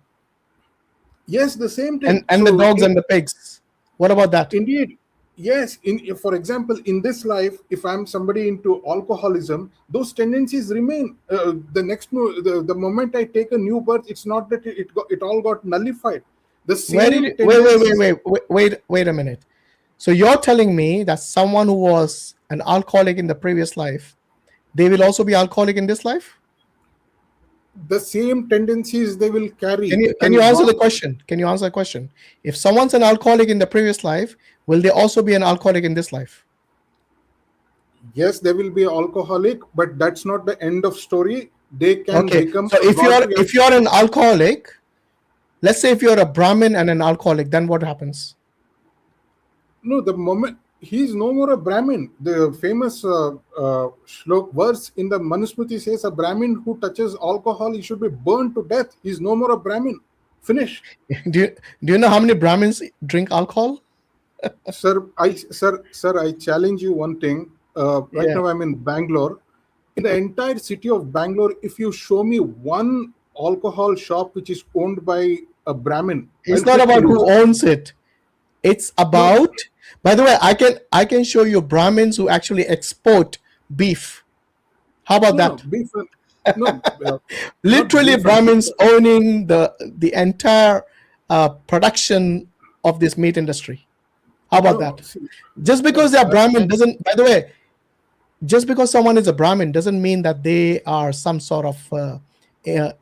Speaker 15: Yes, the same
Speaker 1: And
Speaker 15: thing.
Speaker 1: the dogs and the pigs? What about that?
Speaker 15: Indeed, Yes, for example, in this life, if I'm somebody into alcoholism, those tendencies remain. The moment I take a new birth, it's not that it all got nullified. The same
Speaker 1: wait a minute. So you're telling me that someone who was an alcoholic in the previous life, they will also be alcoholic in this life?
Speaker 15: The same tendencies they will carry.
Speaker 1: Can you answer the question? Can you answer the question? If someone's an alcoholic in the previous life, will they also be an alcoholic in this life?
Speaker 15: Yes, they will be alcoholic, but that's not the end of story. They can become.
Speaker 1: So if you're an alcoholic, let's say if you're a Brahmin and an alcoholic, then what happens?
Speaker 15: No, the moment he's no more a Brahmin. The famous shlok verse in the Manusmriti says a Brahmin who touches alcohol, he should be burned to death. He's no more a Brahmin. Finish.
Speaker 1: Do you know how many Brahmins drink alcohol?
Speaker 15: Sir, I challenge you one thing. Now I'm in Bangalore. In the entire city of Bangalore, if you show me one alcohol shop which is owned by a Brahmin,
Speaker 1: it's not about who owns it. It's about. By the way, I can show you Brahmins who actually export beef. How about that?
Speaker 15: Beef.
Speaker 1: Literally, Brahmins owning the entire production of this meat industry. How about that? Just because they're Brahmin doesn't. By the way, just because someone is a Brahmin doesn't mean that they are some sort of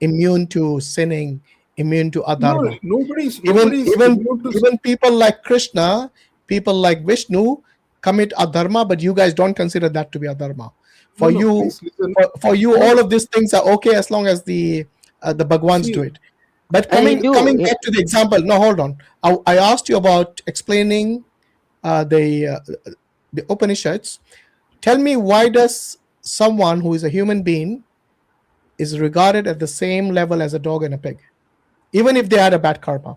Speaker 1: immune to sinning, immune to adharma. Even people like Krishna, people like Vishnu commit adharma, but you guys don't consider that to be adharma. For you, all of these things are okay as long as the Bhagwans do it. But coming back to the example, no, hold on. I asked you about explaining the Upanishads. Tell me, why does someone who is a human being is regarded at the same level as a dog and a pig, even if they had a bad karma?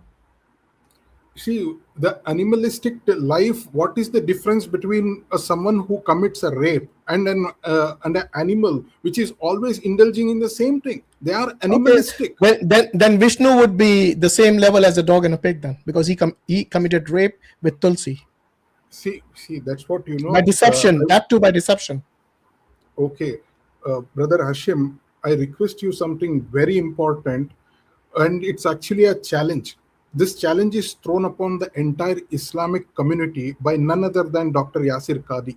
Speaker 15: See, the animalistic life, what is the difference between someone who commits a rape and an animal which is always indulging in the same thing? They are animalistic.
Speaker 1: Well, then Vishnu would be the same level as a dog and a pig then, because he committed rape with Tulsi.
Speaker 15: See, that's what you know.
Speaker 1: By deception, that too by deception.
Speaker 15: Okay, Brother Hashim, I request you something very important, and it's actually a challenge. This challenge is thrown upon the entire Islamic community by none other than Dr. Yasir Qadhi.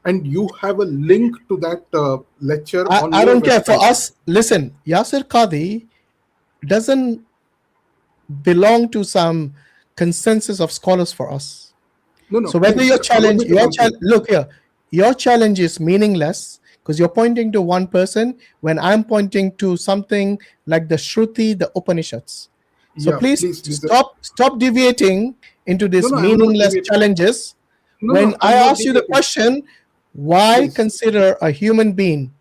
Speaker 15: And you have a link to that lecture.
Speaker 1: I don't care. For us, listen, Yasir Qadhi doesn't belong to some consensus of scholars for us.
Speaker 15: No.
Speaker 1: So whether your challenge, look here, your challenge is meaningless because you're pointing to one person when I'm pointing to something like the Shruti, the Upanishads. So please stop deviating into these meaningless challenges. When I ask you the question, why consider a human being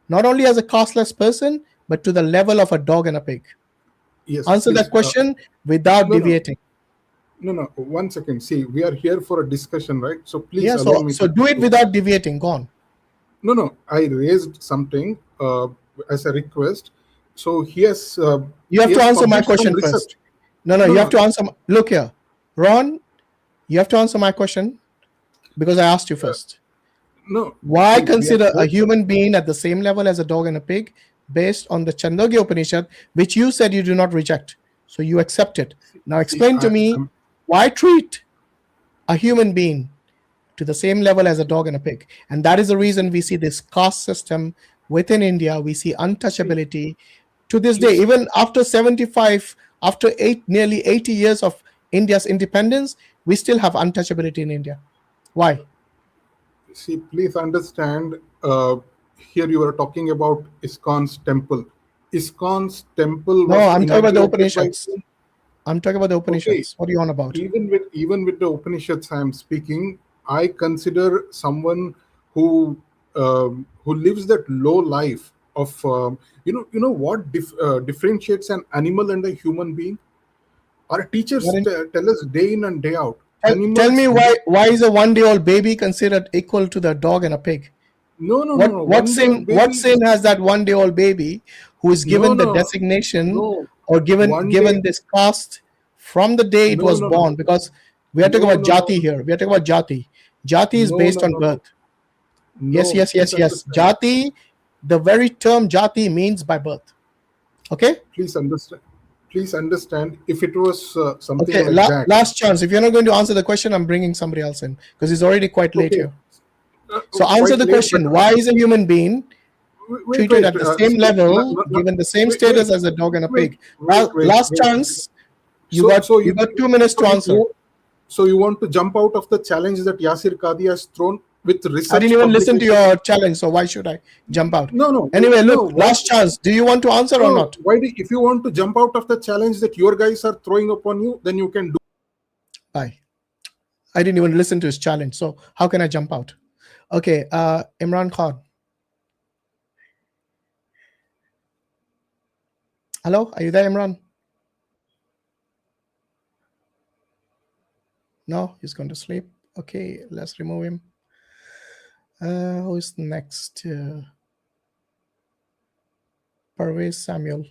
Speaker 1: not only as a costless person, but to the level of a dog and a pig? Answer that question without deviating.
Speaker 15: No, 1 second. See, we are here for a discussion, right? So please allow me.
Speaker 1: So do it without deviating. Go on.
Speaker 15: No. I raised something as a request. So he has.
Speaker 1: You have to answer my question first. No, you have to answer. Look here, Ron. You have to answer my question because I asked you first.
Speaker 15: No.
Speaker 1: Why consider a human being at the same level as a dog and a pig based on the Chandogya Upanishad, which you said you do not reject, so you accept it. Now explain to me why treat a human being to the same level as a dog and a pig, and that is the reason we see this caste system within India. We see untouchability to this day, even after 75. After nearly 80 years of India's independence, we still have untouchability in India. Why?
Speaker 15: See, please understand, here you are talking about ISKCON's temple. ISKCON's temple.
Speaker 1: No, I'm talking about the Upanishads. I'm talking about the Upanishads. Okay. What are you on about?
Speaker 15: Even with the Upanishads I am speaking, I consider someone who lives that low life of you know what differentiates an animal and a human being. Our teachers tell us day in and day out.
Speaker 1: Tell me why is a one-day-old baby considered equal to the dog and a pig?
Speaker 15: No.
Speaker 1: What sin has that one-day-old baby who is given the designation or given this caste from the day it was born? Because We are talking about jati here. We are talking about jati. Jati is based on birth. Yes. Jati, the very term jati means by birth. Okay?
Speaker 15: Please understand. If it was something
Speaker 1: okay,
Speaker 15: like that.
Speaker 1: Last chance. If you're not going to answer the question, I'm bringing somebody else in because it's already quite late here. So answer the question. Why is a human being treated at the same level, given the same status as a dog and a pig? Last chance. You got 2 minutes to answer.
Speaker 15: So you want to jump out of the challenge that Yasir Qadi has thrown with research?
Speaker 1: I didn't even listen to your challenge, so why should I jump out?
Speaker 15: No.
Speaker 1: Anyway, look, last chance. Do you want to answer or not?
Speaker 15: If you want to jump out of the challenge that your guys are throwing upon you, then you can do.
Speaker 1: Bye. I didn't even listen to his challenge, so how can I jump out? Okay, Imran Khan. Hello, are you there, Imran? No, he's going to sleep. Okay, let's remove him. Who is next? Parvez Samuel.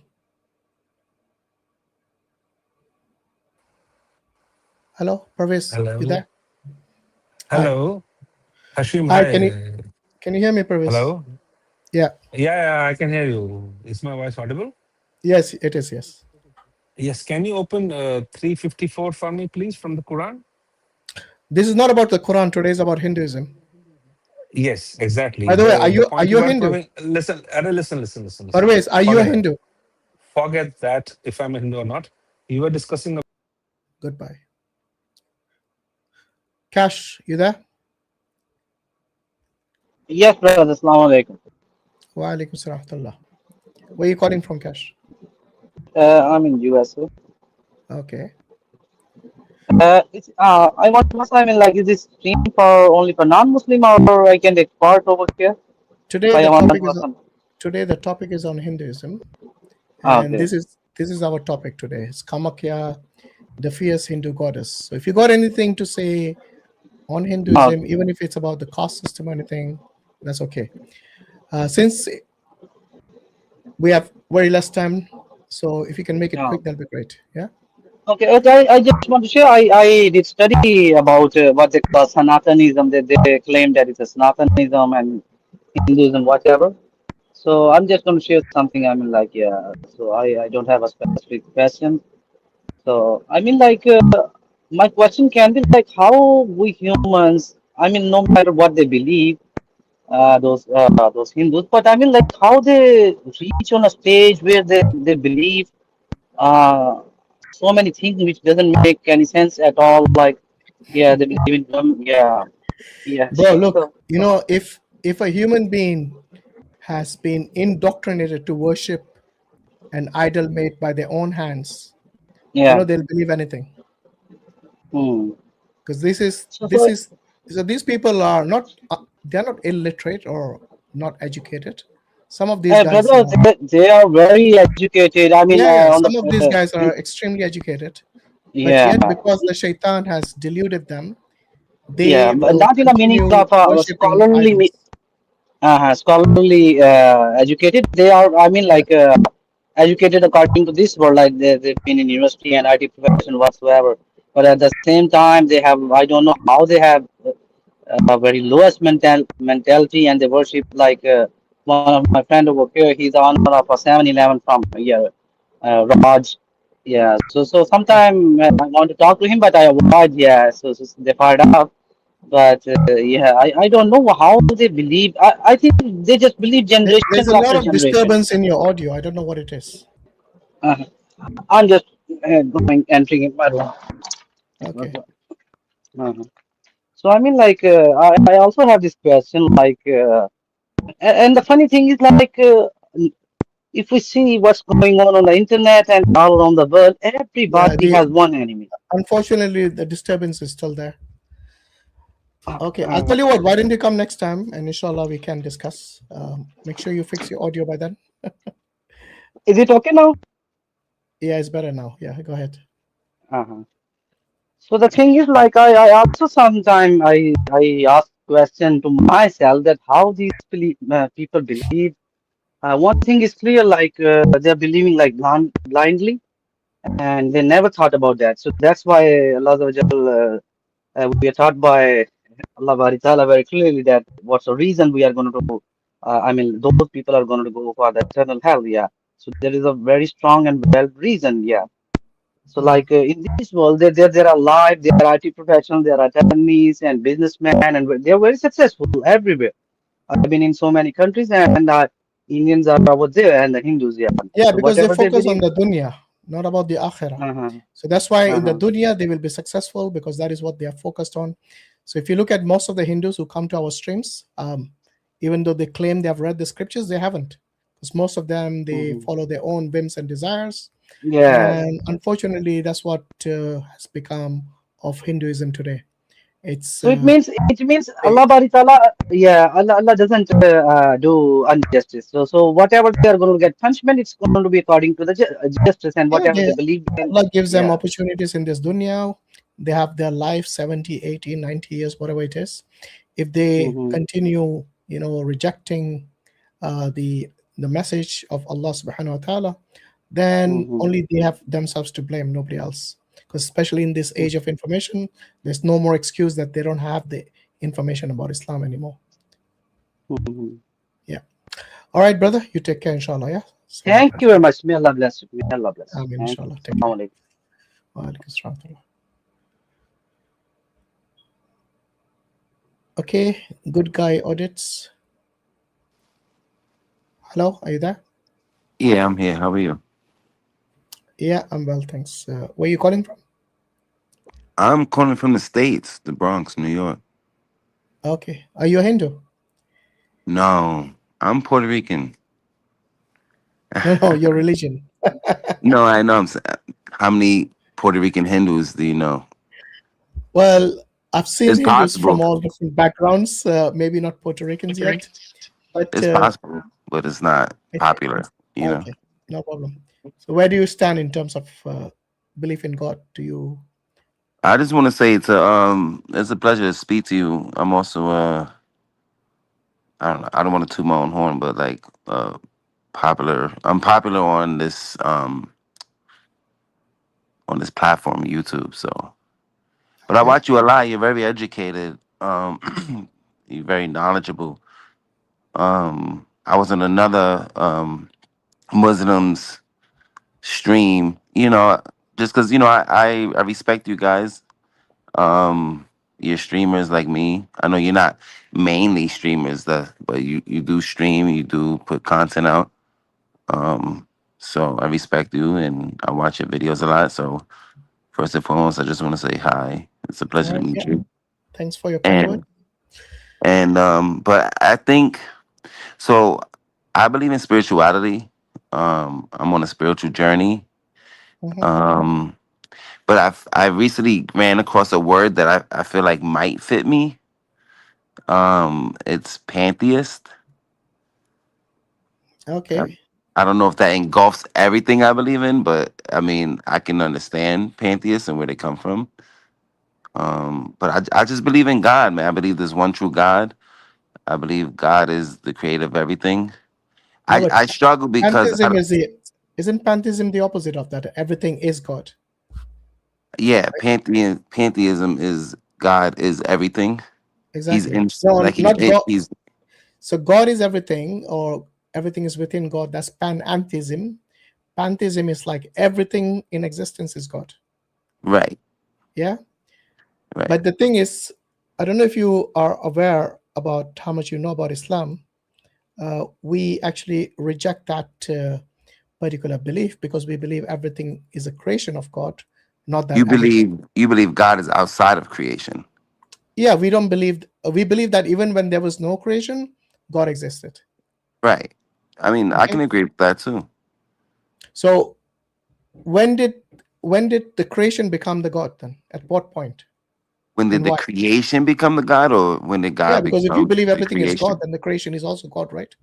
Speaker 1: Hello, Parvez.
Speaker 16: Hello.
Speaker 1: You there?
Speaker 16: Hello.
Speaker 1: Hi.
Speaker 16: Hashim,
Speaker 1: Hi,
Speaker 16: hi.
Speaker 1: can you hear me, Parvez?
Speaker 16: Hello.
Speaker 1: Yeah.
Speaker 16: Yeah, I can hear you. Is my voice audible?
Speaker 1: Yes, it is, yes.
Speaker 16: Yes, can you open 354 for me, please, from the Quran?
Speaker 1: This is not about the Quran. Today is about Hinduism.
Speaker 16: Yes, exactly.
Speaker 1: By the way, are you a Hindu?
Speaker 16: Listen.
Speaker 1: Parvez, are you a Hindu?
Speaker 16: Forget that if I'm a Hindu or not. You were discussing.
Speaker 1: Goodbye. Cash, you there?
Speaker 17: Yes, brother. Assalamu alaikum.
Speaker 1: Wa alaikum salam. Where are you calling from, Cash?
Speaker 17: I'm in USA.
Speaker 1: Okay.
Speaker 17: I want to ask, I mean, like, is this stream for only for non-Muslim or I can take part over here?
Speaker 1: Today the topic is on Hinduism, and
Speaker 17: okay.
Speaker 1: this is our topic today. It's Kamakhya, the fierce Hindu goddess. So if you got anything to say on Hinduism, even if it's about the caste system or anything, that's okay. Since we have very less time, so if you can make it quick, that'll be great. Yeah.
Speaker 17: Okay, I just want to share. I did study about what they call Sanatanism. They claim that it's a Sanatanism and Hinduism, whatever. So I'm just going to share something. I mean, like, yeah. So I don't have a specific question. So I mean, like, my question can be like, how we humans. I mean, no matter what they believe, those Hindus, but I mean, like, how they reach on a stage where they believe so many things which doesn't make any sense at all. Like, yeah, they believe in them. Yeah.
Speaker 1: Bro, look, you know, if a human being has been indoctrinated to worship an idol made by their own hands, you know, they'll believe anything. Because these people are not they're not illiterate or not educated. Some of these guys
Speaker 17: brother, they are very educated. I mean,
Speaker 1: some of these guys are extremely educated. But yet, because the shaitan has deluded them, they
Speaker 17: but not in the meaning of scholarly educated. They are, I mean, like, educated according to this world, like they've been in university and IT profession whatsoever. But at the same time, they have, I don't know how they have a very lowest mentality, and they worship like one of my friend over here. He's the owner of a 7-Eleven from here, Raj. Yeah. So sometime I want to talk to him, but I avoid. Yeah. So they fired out. But yeah, I don't know how they believe. I think they just believe generation
Speaker 1: There's a
Speaker 17: after
Speaker 1: lot of
Speaker 17: generation.
Speaker 1: disturbance in your audio. I don't know what it is.
Speaker 17: I'm just entering in my room.
Speaker 1: Okay.
Speaker 17: So I mean, like, I also have this question, like, and the funny thing is, like, if we see what's going on the internet and all around the world, everybody has one enemy.
Speaker 1: Unfortunately, the disturbance is still there. Okay, I'll tell you what, why don't you come next time, and inshallah we can discuss. Make sure you fix your audio by then.
Speaker 17: Is it okay now?
Speaker 1: Yeah, it's better now. Yeah, go ahead.
Speaker 17: So the thing is, like, I also sometimes I ask question to myself that how these people believe. One thing is clear, like, they're believing like blindly, and they never thought about that. So that's why Allah we are taught by Allah Bari Ta'ala very clearly that what's the reason we are going to, those people are going to go for the eternal hell. Yeah. So there is a very strong and well reason. Yeah. So like in this world, there are live, there are IT professionals, there are attorneys and businessmen, and they're very successful everywhere. I've been in so many countries, and Indians are over there, and the Hindus, yeah.
Speaker 1: Yeah,
Speaker 17: So
Speaker 1: because they
Speaker 17: whatever they
Speaker 1: focus on
Speaker 17: believe.
Speaker 1: the dunya, not about the akhirah.
Speaker 17: Uh-huh.
Speaker 1: So that's why in the
Speaker 17: Uh-huh.
Speaker 1: dunya they will be successful because that is what they are focused on. So if you look at most of the Hindus who come to our streams, even though they claim they have read the scriptures, they haven't, because most of them they follow their own whims and desires.
Speaker 17: Yes.
Speaker 1: And unfortunately, that's what has become of Hinduism today. It's
Speaker 17: So it means Allah Bari Ta'ala, yeah, Allah doesn't do injustice. So whatever they are going to get punishment, it's going to be according to the justice, and whatever they believe in.
Speaker 1: Allah gives them
Speaker 17: Yeah.
Speaker 1: opportunities in this dunya. They have their life 70, 80, 90 years, whatever it is. If they continue, rejecting the message of Allah subhanahu wa ta'ala, then only they have themselves to blame, nobody else. Because especially in this age of information, there's no more excuse that they don't have the information about Islam anymore. Yeah. All right, brother, you take care, inshallah. Yeah. So,
Speaker 17: thank you very much. May Allah bless you. May Allah bless you.
Speaker 1: Inshallah. Take care. Okay, good guy audits. Hello, are you there?
Speaker 18: Yeah, I'm here. How are you?
Speaker 1: Yeah, I'm well, thanks. Where are you calling from?
Speaker 18: I'm calling from the States, the Bronx, New York.
Speaker 1: Okay. Are you a Hindu?
Speaker 18: No, I'm Puerto Rican.
Speaker 1: No, your religion.
Speaker 18: No, I know. How many Puerto Rican Hindus do you know?
Speaker 1: Well, I've seen
Speaker 18: It's
Speaker 1: Hindus from
Speaker 18: possible.
Speaker 1: all different backgrounds, maybe not Puerto Ricans yet, but
Speaker 18: It's possible, but it's not popular,
Speaker 1: okay, no problem. So where do you stand in terms of belief in God? Do you?
Speaker 18: I just want to say it's a pleasure to speak to you. I'm also I don't know, I don't want to toot my own horn, but like popular. I'm popular on this platform, YouTube. So, but I watch you a lot. You're very educated. You're very knowledgeable. I was in another Muslims stream. Just because I respect you guys. You're streamers like me. I know you're not mainly streamers, but you do stream. You do put content out. So I respect you and I watch your videos a lot. So first and foremost, I just want to say hi. It's a pleasure to meet you.
Speaker 1: Thanks for your kind word.
Speaker 18: But I think so. I believe in spirituality. I'm on a spiritual journey. But I recently ran across a word that I feel like might fit me. It's pantheist.
Speaker 1: Okay.
Speaker 18: I don't know if that engulfs everything I believe in, but I mean, I can understand pantheists and where they come from. But I just believe in God, man. I believe there's one true God. I believe God is the creator of everything.
Speaker 1: No,
Speaker 18: I struggle because
Speaker 1: isn't pantheism the opposite of that? Everything is God.
Speaker 18: yeah, pantheism is God is everything.
Speaker 1: Exactly.
Speaker 18: He's
Speaker 1: Not God. So God is everything, or everything is within God. That's pantheism. Pantheism is like everything in existence is God.
Speaker 18: Right.
Speaker 1: Yeah.
Speaker 18: Right.
Speaker 1: But the thing is, I don't know if you are aware about how much you know about Islam. We actually reject that particular belief because we believe everything is a creation of God, not that
Speaker 18: you believe God is outside of creation.
Speaker 1: Yeah, we don't believe. We believe that even when there was no creation, God existed.
Speaker 18: Right. I mean, I can agree with that too.
Speaker 1: So, when did the creation become the God then? At what point?
Speaker 18: When did the creation become the God, or when did God?
Speaker 1: Yeah, because if you believe
Speaker 18: the
Speaker 1: everything is
Speaker 18: creation?
Speaker 1: God, then the creation is also God, right?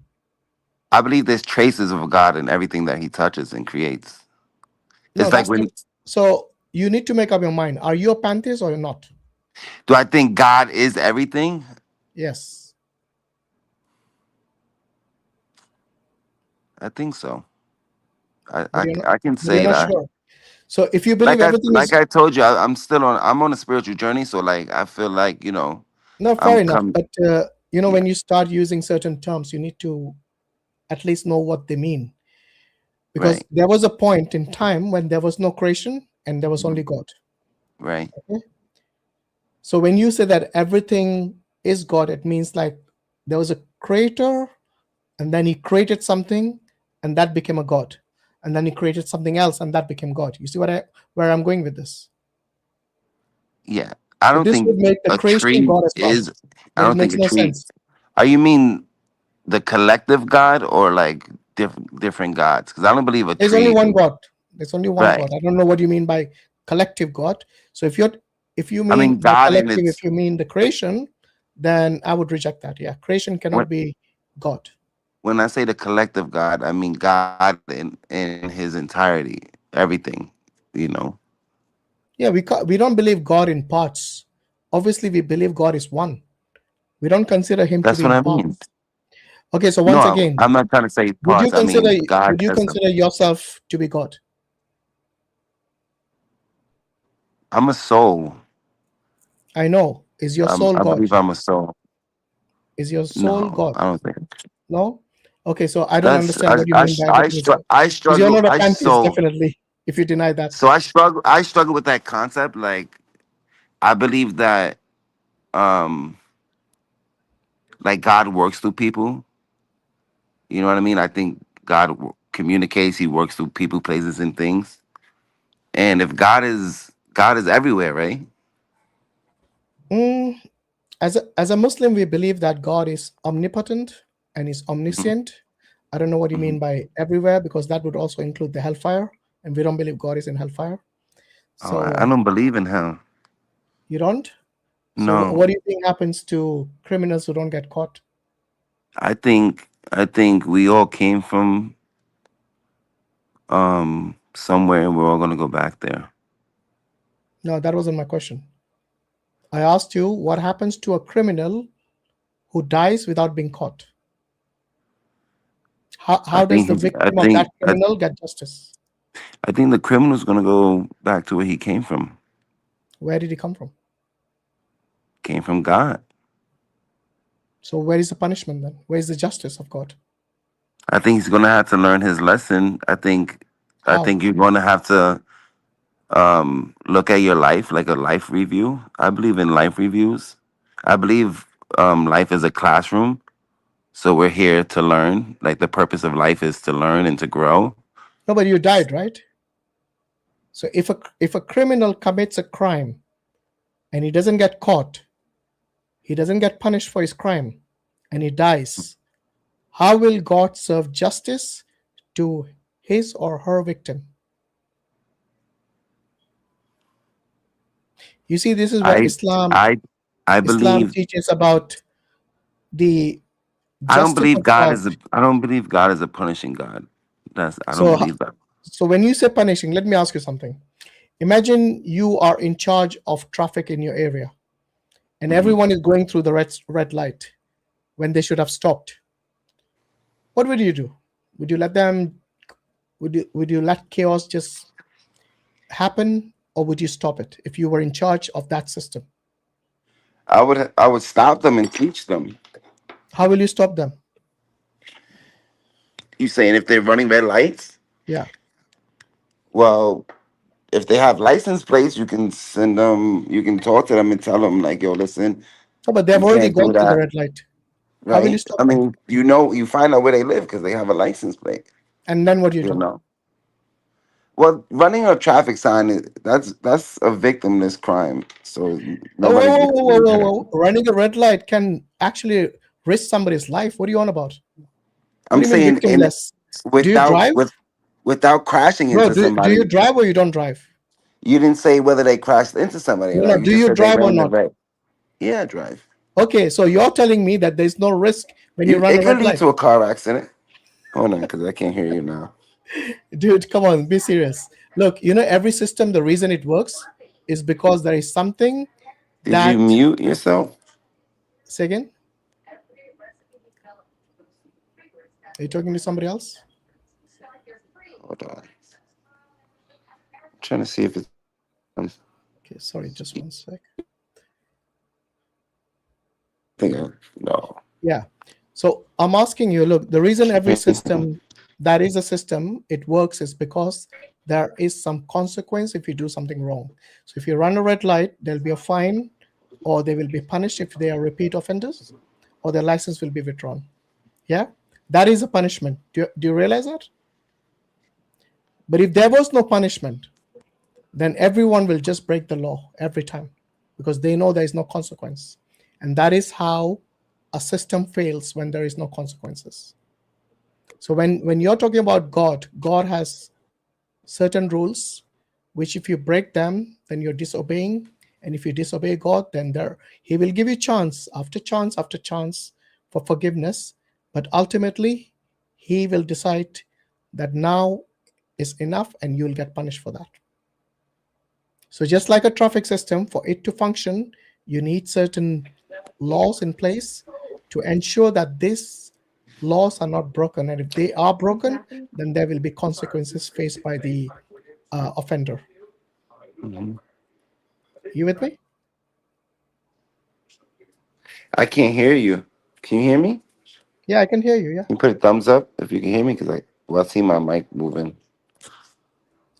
Speaker 18: I believe there's traces of God in everything that He touches and creates.
Speaker 1: No,
Speaker 18: it's like when.
Speaker 1: So you need to make up your mind. Are you a pantheist or not?
Speaker 18: Do I think God is everything?
Speaker 1: Yes.
Speaker 18: I think so. I can say
Speaker 1: you're not
Speaker 18: that.
Speaker 1: sure. So if you believe everything
Speaker 18: like
Speaker 1: is
Speaker 18: I told you, I'm on a spiritual journey. So like I feel like
Speaker 1: no,
Speaker 18: I'm
Speaker 1: fair enough.
Speaker 18: coming.
Speaker 1: But when you start using certain terms, you need to at least know what they mean. Because
Speaker 18: Right.
Speaker 1: there was a point in time when there was no creation and there was only God.
Speaker 18: Right.
Speaker 1: Okay? So when you say that everything is God, it means like there was a creator and then he created something and that became a God. And then he created something else and that became God. You see where I'm going with this?
Speaker 18: Yeah. I
Speaker 1: So
Speaker 18: don't
Speaker 1: this would
Speaker 18: think
Speaker 1: make the
Speaker 18: a
Speaker 1: creation
Speaker 18: tree
Speaker 1: God as well,
Speaker 18: is. I
Speaker 1: but it
Speaker 18: don't think
Speaker 1: makes
Speaker 18: a
Speaker 1: no
Speaker 18: tree.
Speaker 1: sense.
Speaker 18: Are you mean the collective God or like different gods? Because I don't believe a
Speaker 1: There's only
Speaker 18: tree.
Speaker 1: one God. There's only one
Speaker 18: Right.
Speaker 1: God. I don't know what you mean by collective God. So if you
Speaker 18: I
Speaker 1: mean
Speaker 18: mean
Speaker 1: by
Speaker 18: God, and
Speaker 1: collective,
Speaker 18: it's
Speaker 1: if you mean the creation, then I would reject that. Yeah, creation
Speaker 18: when
Speaker 1: cannot be God.
Speaker 18: when I say the collective God, I mean God in his entirety, everything. You know.
Speaker 1: Yeah, we don't believe God in parts. Obviously, we believe God is one. We don't consider him to
Speaker 18: That's
Speaker 1: be
Speaker 18: what
Speaker 1: in
Speaker 18: I
Speaker 1: parts.
Speaker 18: mean.
Speaker 1: Okay, so once
Speaker 18: No,
Speaker 1: again,
Speaker 18: I'm not trying to say
Speaker 1: would you
Speaker 18: parts. I
Speaker 1: consider
Speaker 18: mean God
Speaker 1: would you
Speaker 18: as a.
Speaker 1: consider yourself to be God?
Speaker 18: I'm a soul.
Speaker 1: I know. Is your soul
Speaker 18: I
Speaker 1: God?
Speaker 18: believe I'm a soul.
Speaker 1: Is your soul
Speaker 18: No,
Speaker 1: God?
Speaker 18: I don't think.
Speaker 1: No? Okay, so I don't
Speaker 18: That's
Speaker 1: understand what you mean by everything is God.
Speaker 18: I
Speaker 1: Because you're
Speaker 18: struggle.
Speaker 1: not a pantheist, definitely, if you deny that.
Speaker 18: So I struggle with that concept. Like I believe that um like God works through people. You know what I mean? I think God communicates. He works through people, places, and things. And if God is everywhere, right?
Speaker 1: Mm, as a Muslim, we believe that God is omnipotent and is
Speaker 18: Mhm,
Speaker 1: omniscient. I don't know what you
Speaker 18: mhm.
Speaker 1: mean by everywhere because that would also include the hellfire, and we don't believe God is in hellfire.
Speaker 18: Oh,
Speaker 1: So
Speaker 18: I don't believe in hell.
Speaker 1: you don't. So
Speaker 18: No,
Speaker 1: what do you think happens to criminals who don't get caught?
Speaker 18: I think we all came from somewhere, and we're all gonna go back there.
Speaker 1: No, that wasn't my question. I asked you what happens to a criminal who dies without being caught. How does the victim of that criminal get justice?
Speaker 18: I think the criminal's gonna go back to where he came from.
Speaker 1: Where did he come from?
Speaker 18: Came from God.
Speaker 1: So where is the punishment then? Where is the justice of God?
Speaker 18: I think he's gonna have to learn his lesson. I
Speaker 1: How?
Speaker 18: think you're gonna have to look at your life like a life review. I believe in life reviews. I believe life is a classroom. So we're here to learn. Like the purpose of life is to learn and to grow.
Speaker 1: No, but you died, right? So if a criminal commits a crime and he doesn't get caught, he doesn't get punished for his crime, and he dies, how will God serve justice to his or her victim? You see, this is where
Speaker 18: I I
Speaker 1: Islam
Speaker 18: believe
Speaker 1: teaches about the
Speaker 18: I don't
Speaker 1: justice
Speaker 18: believe
Speaker 1: of
Speaker 18: God
Speaker 1: God.
Speaker 18: is a I don't believe God is a punishing God. I don't
Speaker 1: So,
Speaker 18: believe that.
Speaker 1: so when you say punishing, let me ask you something. Imagine you are in charge of traffic in your area, and
Speaker 18: Mhm.
Speaker 1: everyone is going through the red light when they should have stopped. What would you do? Would you let them? Would you let chaos just happen, or would you stop it if you were in charge of that system?
Speaker 18: I would stop them and teach them.
Speaker 1: How will you stop them?
Speaker 18: You saying if they're running red lights?
Speaker 1: Yeah.
Speaker 18: Well, if they have license plates, you can send them. You can talk to them and tell them like, "Yo, listen,
Speaker 1: Oh, but they've
Speaker 18: you
Speaker 1: already
Speaker 18: can't do
Speaker 1: gone through the
Speaker 18: that."
Speaker 1: red light. How will you
Speaker 18: Right?
Speaker 1: stop
Speaker 18: I
Speaker 1: them?
Speaker 18: mean, you find out where they live because they have a license plate.
Speaker 1: And then what do you
Speaker 18: You
Speaker 1: do?
Speaker 18: know. Well, running a traffic sign is that's a victimless crime. So
Speaker 1: Oh,
Speaker 18: nobody
Speaker 1: whoa, whoa,
Speaker 18: gets to
Speaker 1: whoa,
Speaker 18: do
Speaker 1: whoa,
Speaker 18: that.
Speaker 1: whoa, whoa. Running a red light can actually risk somebody's life. What are you on about? What
Speaker 18: I'm
Speaker 1: do you mean
Speaker 18: saying in
Speaker 1: victimless? Do you
Speaker 18: without
Speaker 1: drive?
Speaker 18: without crashing
Speaker 1: No,
Speaker 18: into
Speaker 1: do you
Speaker 18: somebody.
Speaker 1: drive or you don't drive?
Speaker 18: You didn't say whether they crashed into somebody or
Speaker 1: No,
Speaker 18: not.
Speaker 1: no,
Speaker 18: You
Speaker 1: do
Speaker 18: just
Speaker 1: you
Speaker 18: said they
Speaker 1: drive or
Speaker 18: ran the
Speaker 1: not?
Speaker 18: red. Yeah, drive.
Speaker 1: Okay, so you're telling me that there's no risk when you run
Speaker 18: It
Speaker 1: a
Speaker 18: could
Speaker 1: red
Speaker 18: lead
Speaker 1: light.
Speaker 18: to a car accident. Hold on, because I can't hear you now.
Speaker 1: Dude, come on, be serious. Look, every system, the reason it works is because there is something
Speaker 18: Did you
Speaker 1: that,
Speaker 18: mute yourself?
Speaker 1: say again, are you talking to somebody else?
Speaker 18: Hold on. trying to see if it's.
Speaker 1: Okay, sorry, just one sec.
Speaker 18: No.
Speaker 1: Yeah. So I'm asking you, look, the reason every system that is a system, it works is because there is some consequence if you do something wrong. So if you run a red light, there'll be a fine, or they will be punished if they are repeat offenders, or their license will be withdrawn. Yeah, that is a punishment. Do you realize that? But if there was no punishment, then everyone will just break the law every time because they know there is no consequence. And that is how a system fails, when there is no consequences. So when you're talking about God, God has certain rules, which if you break them, then you're disobeying. And if you disobey God, then he will give you chance after chance after chance for forgiveness. But ultimately, he will decide that now is enough and you'll get punished for that. So just like a traffic system, for it to function, you need certain laws in place to ensure that these laws are not broken. And if they are broken, then there will be consequences faced by the offender.
Speaker 18: Mm-hmm.
Speaker 1: You with me?
Speaker 18: I can't hear you. Can you hear me?
Speaker 1: Yeah, I can hear you. Yeah.
Speaker 18: Can you put a thumbs up if you can hear me? Because I see my mic moving.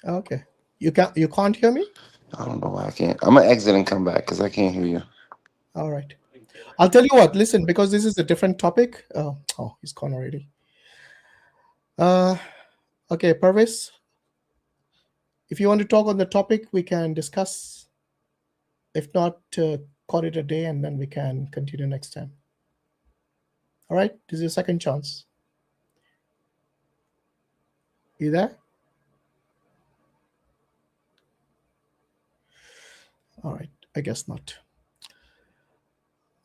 Speaker 1: Okay. You can't hear me?
Speaker 18: I don't know why I can't. I'm gonna exit and come back because I can't hear you.
Speaker 1: All right. I'll tell you what. Listen, because this is a different topic. Oh, he's gone already. Okay, Parvis. If you want to talk on the topic, we can discuss. If not, call it a day, and then we can continue next time. All right. This is your second chance. You there? All right. I guess not.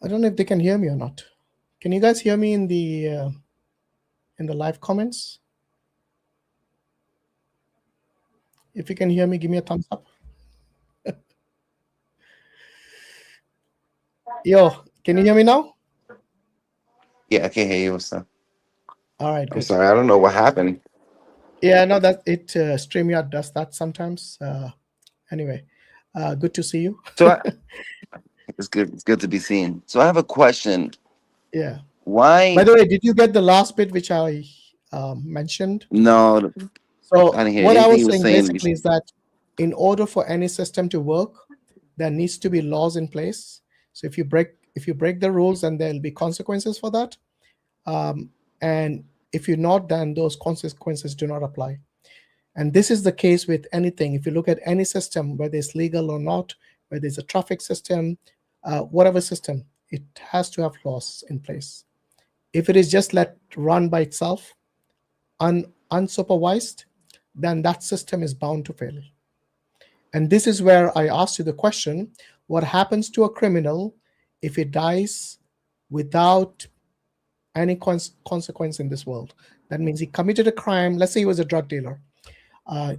Speaker 1: I don't know if they can hear me or not. Can you guys hear me in the live comments? If you can hear me, give me a thumbs up. Yo, can you hear me now?
Speaker 18: Yeah, I can't hear you. What's up?
Speaker 1: All right.
Speaker 18: I'm sorry. I don't know what happened.
Speaker 1: Yeah, no, that it StreamYard does that sometimes. Anyway, good to see you.
Speaker 18: So it's good. It's good to be seen. So I have a question.
Speaker 1: Yeah.
Speaker 18: Why?
Speaker 1: By the way, did you get the last bit which I mentioned?
Speaker 18: No.
Speaker 1: So
Speaker 18: I didn't hear
Speaker 1: what I
Speaker 18: anything
Speaker 1: was
Speaker 18: he was
Speaker 1: saying
Speaker 18: saying.
Speaker 1: basically is that in order for any system to work, there needs to be laws in place. So if you break the rules, then there will be consequences for that. And if you're not, then those consequences do not apply. And this is the case with anything. If you look at any system, whether it's legal or not, whether it's a traffic system, whatever system, it has to have laws in place. If it is just let run by itself, unsupervised, then that system is bound to fail. And this is where I asked you the question, what happens to a criminal if he dies without any consequence in this world? That means he committed a crime. Let's say he was a drug dealer.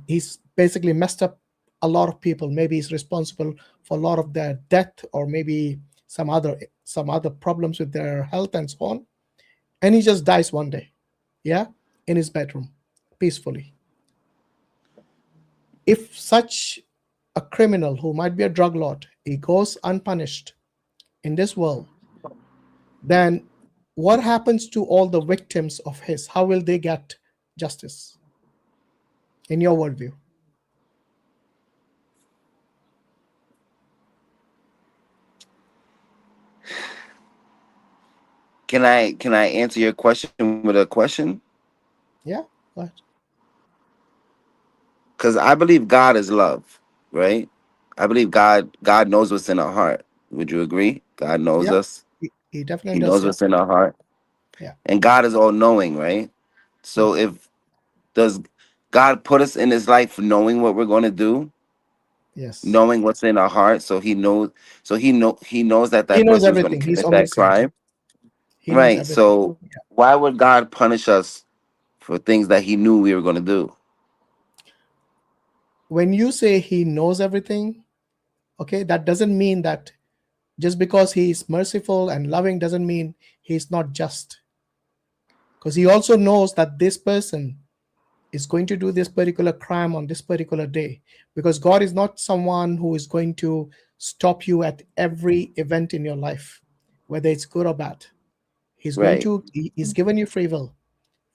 Speaker 1: He's basically messed up a lot of people. Maybe he's responsible for a lot of their death, or maybe some other problems with their health and so on. And he just dies one day, in his bedroom, peacefully. If such a criminal who might be a drug lord, he goes unpunished in this world, then what happens to all the victims of his? How will they get justice in your worldview?
Speaker 18: Can I answer your question with a question?
Speaker 1: Yeah, go ahead.
Speaker 18: Because I believe God is love, right? I believe God knows what's in our heart. Would you agree? God knows us.
Speaker 1: He definitely
Speaker 18: He
Speaker 1: does.
Speaker 18: knows what's in our heart.
Speaker 1: Yeah.
Speaker 18: And God is all knowing, right? So does God put us in his life knowing what we're going to do?
Speaker 1: Yes.
Speaker 18: Knowing what's in our heart, so he knows that
Speaker 1: He knows
Speaker 18: person is going
Speaker 1: everything.
Speaker 18: to
Speaker 1: He's
Speaker 18: commit that
Speaker 1: omniscient.
Speaker 18: crime.
Speaker 1: He knows
Speaker 18: Right.
Speaker 1: everything.
Speaker 18: So why would God punish us for things that he knew we were going to do?
Speaker 1: When you say he knows everything, okay, that doesn't mean that just because he's merciful and loving doesn't mean he's not just. Because he also knows that this person is going to do this particular crime on this particular day, because God is not someone who is going to stop you at every event in your life, whether it's good or bad. He's given you free will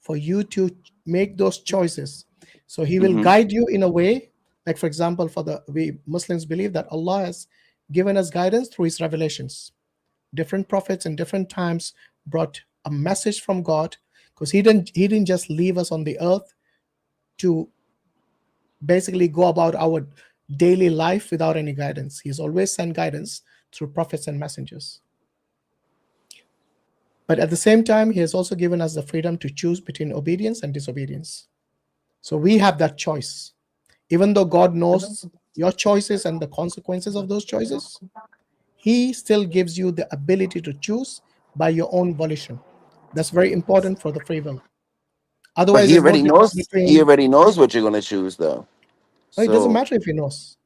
Speaker 1: for you to make those choices. So he will guide you in a way, like for example, we Muslims believe that Allah has given us guidance through his revelations. Different prophets in different times brought a message from God, because he didn't just leave us on the earth to basically go about our daily life without any guidance. He's always sent guidance through prophets and messengers. But at the same time, he has also given us the freedom to choose between obedience and disobedience. So we have that choice. Even though God knows your choices and the consequences of those choices, he still gives you the ability to choose by your own volition. That's very important for the free will. Otherwise,
Speaker 18: But he
Speaker 1: there's no
Speaker 18: already
Speaker 1: difference
Speaker 18: knows.
Speaker 1: between...
Speaker 18: He already knows what you're going to choose, though.
Speaker 1: No, it doesn't matter if he knows.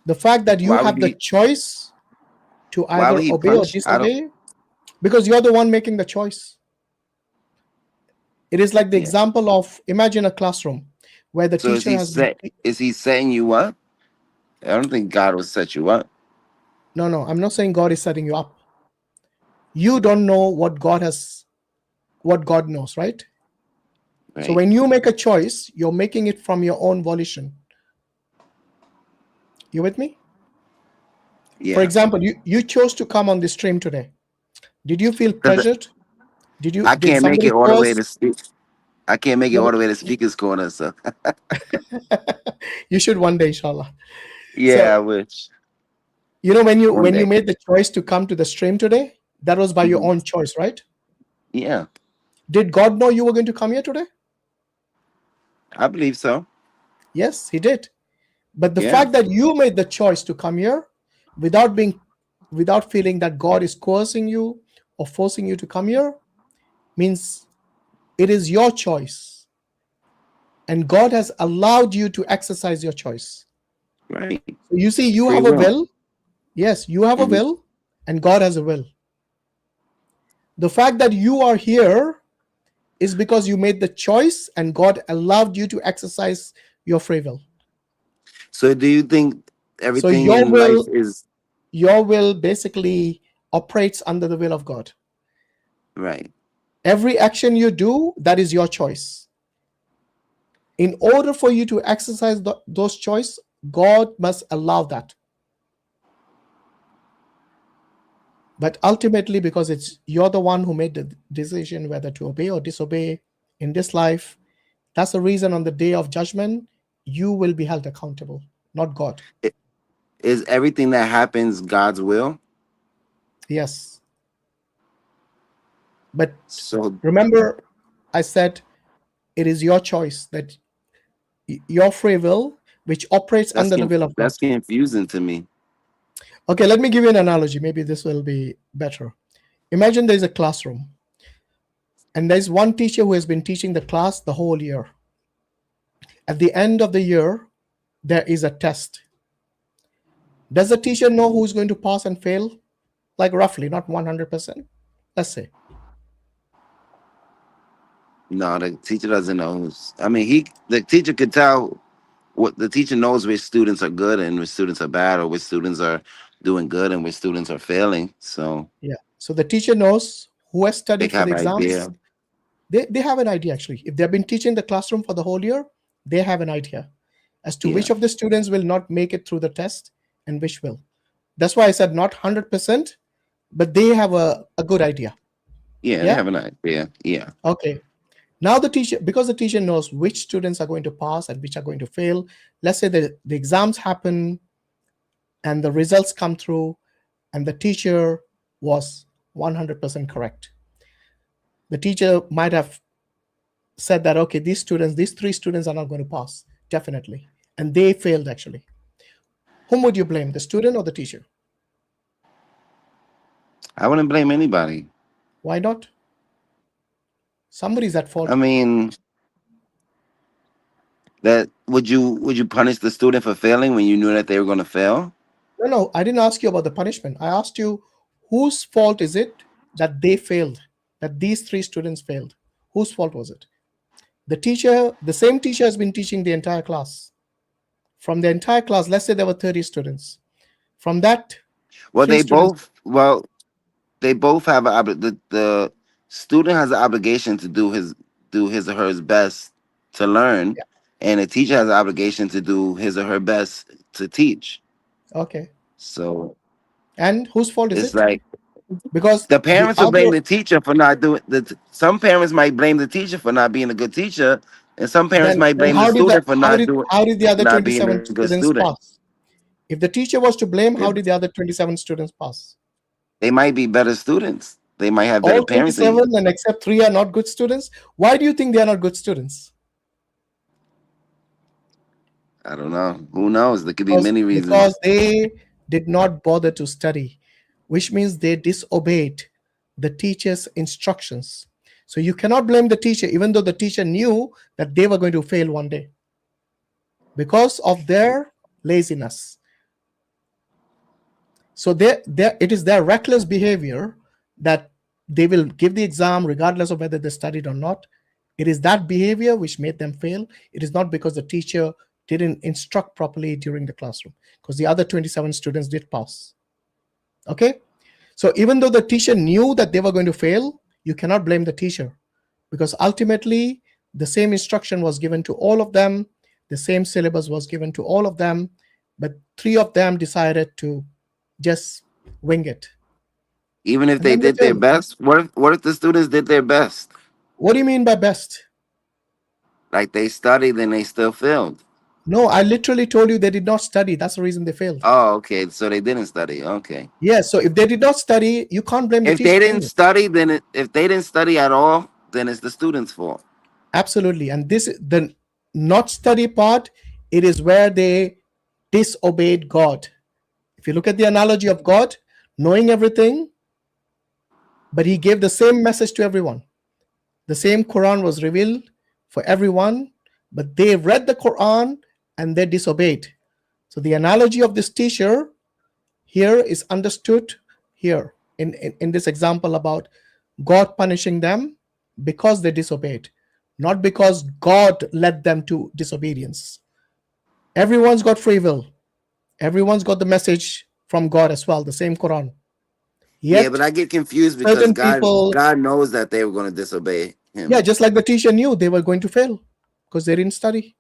Speaker 1: The fact that you have the choice to either obey or disobey, because you're the one making the choice. It is like the example of, imagine a classroom where the teacher has...
Speaker 18: Is he setting you up? I don't think God will set you up.
Speaker 1: No, I'm not saying God is setting you up. You don't know what God knows, right? So when you make a choice, you're making it from your own volition. You with me? Yeah. For example, you chose to come on the stream today. Did you feel pressured?
Speaker 18: I can't make it all the way to speak. I can't make it all the way to Speaker's Corner, so.
Speaker 1: You should one day, inshallah.
Speaker 18: Yeah, I wish.
Speaker 1: You know, when you made the choice to come to the stream today, that was by your own choice, right?
Speaker 18: Yeah.
Speaker 1: Did God know you were going to come here today?
Speaker 18: I believe so.
Speaker 1: Yes, he did. But the fact that you made the choice to come here without feeling that God is coercing you or forcing you to come here means it is your choice. And God has allowed you to exercise your choice.
Speaker 18: Right.
Speaker 1: So you see, you have a will. Yes, you have a will, and God has a will. The fact that you are here is because you made the choice and God allowed you to exercise your free will.
Speaker 18: So do you think everything in life is...
Speaker 1: Your will basically operates under the will of God.
Speaker 18: Right.
Speaker 1: Every action you do, that is your choice. In order for you to exercise those choices, God must allow that. But ultimately, because you're the one who made the decision whether to obey or disobey in this life, that's the reason on the day of judgment, you will be held accountable, not God.
Speaker 18: Is everything that happens God's will?
Speaker 1: Yes. But remember, I said it is your choice, that your free will, which operates under the will of God.
Speaker 18: That's confusing to me.
Speaker 1: Okay, let me give you an analogy. Maybe this will be better. Imagine there's a classroom, and there's one teacher who has been teaching the class the whole year. At the end of the year, there is a test. Does the teacher know who's going to pass and fail? Like roughly, not 100%. Let's say.
Speaker 18: No, the teacher doesn't know. The teacher could tell. What the teacher knows which students are good and which students are bad, or which students are doing good and which students are failing. So
Speaker 1: so the teacher knows who has studied for the exams.
Speaker 18: Idea.
Speaker 1: They have an idea, actually. If they've been teaching the classroom for the whole year, they have an idea as to which of the students will not make it through the test and which will. That's why I said not 100%, but they have a good idea.
Speaker 18: Yeah, they have an idea. Yeah.
Speaker 1: Okay. Now because the teacher knows which students are going to pass and which are going to fail, let's say the exams happen and the results come through and the teacher was 100% correct. The teacher might have said that, okay, these 3 students are not going to pass, definitely. And they failed, actually. Whom would you blame, the student or the teacher?
Speaker 18: I wouldn't blame anybody.
Speaker 1: Why not? Somebody's at fault.
Speaker 18: I mean, would you punish the student for failing when you knew that they were going to fail?
Speaker 1: No, I didn't ask you about the punishment. I asked you, whose fault is it that they failed, that these 3 students failed? Whose fault was it? The same teacher has been teaching the entire class. From the entire class, let's say there were 30 students. From that,
Speaker 18: Well,
Speaker 1: they
Speaker 18: both have the student has an obligation to do his or her best to learn,
Speaker 1: yeah.
Speaker 18: And the teacher has an obligation to do his or her best to teach.
Speaker 1: Okay.
Speaker 18: So,
Speaker 1: and whose fault is
Speaker 18: it's
Speaker 1: it?
Speaker 18: like
Speaker 1: Because
Speaker 18: the parents will blame the teacher for not doing some parents might blame the teacher for not being a good teacher, and some parents might
Speaker 1: then
Speaker 18: blame the student for
Speaker 1: how did the other
Speaker 18: not being a
Speaker 1: 27
Speaker 18: good
Speaker 1: students
Speaker 18: student.
Speaker 1: pass? If the teacher was to blame, how did the other 27 students pass?
Speaker 18: They might be better students. They might have better
Speaker 1: All
Speaker 18: parents.
Speaker 1: 27 and except 3 are not good students. Why do you think they are not good students?
Speaker 18: I don't know. Who knows? There could be many reasons.
Speaker 1: Because they did not bother to study, which means they disobeyed the teacher's instructions. So you cannot blame the teacher, even though the teacher knew that they were going to fail one day because of their laziness. So it is their reckless behavior that they will give the exam regardless of whether they studied or not. It is that behavior which made them fail. It is not because the teacher didn't instruct properly during the classroom, because the other 27 students did pass. Okay? So even though the teacher knew that they were going to fail, you cannot blame the teacher, because ultimately the same instruction was given to all of them, the same syllabus was given to all of them, but 3 of them decided to just wing it.
Speaker 18: Even if they did their best, what if the students did their best?
Speaker 1: What do you mean by best?
Speaker 18: Like they studied and they still failed.
Speaker 1: No, I literally told you they did not study. That's the reason they failed.
Speaker 18: Oh, okay. So they didn't study. Okay.
Speaker 1: Yeah. So if they did not study, you can't blame the teacher.
Speaker 18: If they didn't study, then if they didn't study at all, then it's the student's fault.
Speaker 1: Absolutely. And the not study part, it is where they disobeyed God. If you look at the analogy of God, knowing everything, but he gave the same message to everyone. The same Quran was revealed for everyone, but they read the Quran and they disobeyed. So the analogy of this teacher here is understood here in this example about God punishing them because they disobeyed, not because God led them to disobedience. Everyone's got free will. Everyone's got the message from God as well, the same Quran.
Speaker 18: Yet, yeah, but I get confused because God knows that they were going to disobey him.
Speaker 1: Yeah, just like the teacher knew they were going to fail because they didn't study.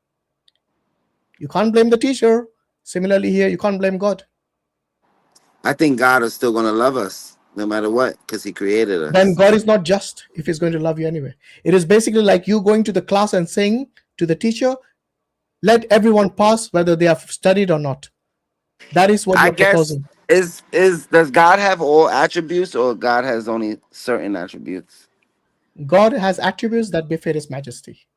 Speaker 1: You can't blame the teacher. Similarly here, you can't blame God.
Speaker 18: I think God is still going to love us no matter what, because he created us.
Speaker 1: Then God is not just if he's going to love you anyway. It is basically like you going to the class and saying to the teacher, let everyone pass whether they have studied or not. That is what you're proposing.
Speaker 18: Does God have all attributes, or God has only certain attributes?
Speaker 1: God has attributes that befit his majesty.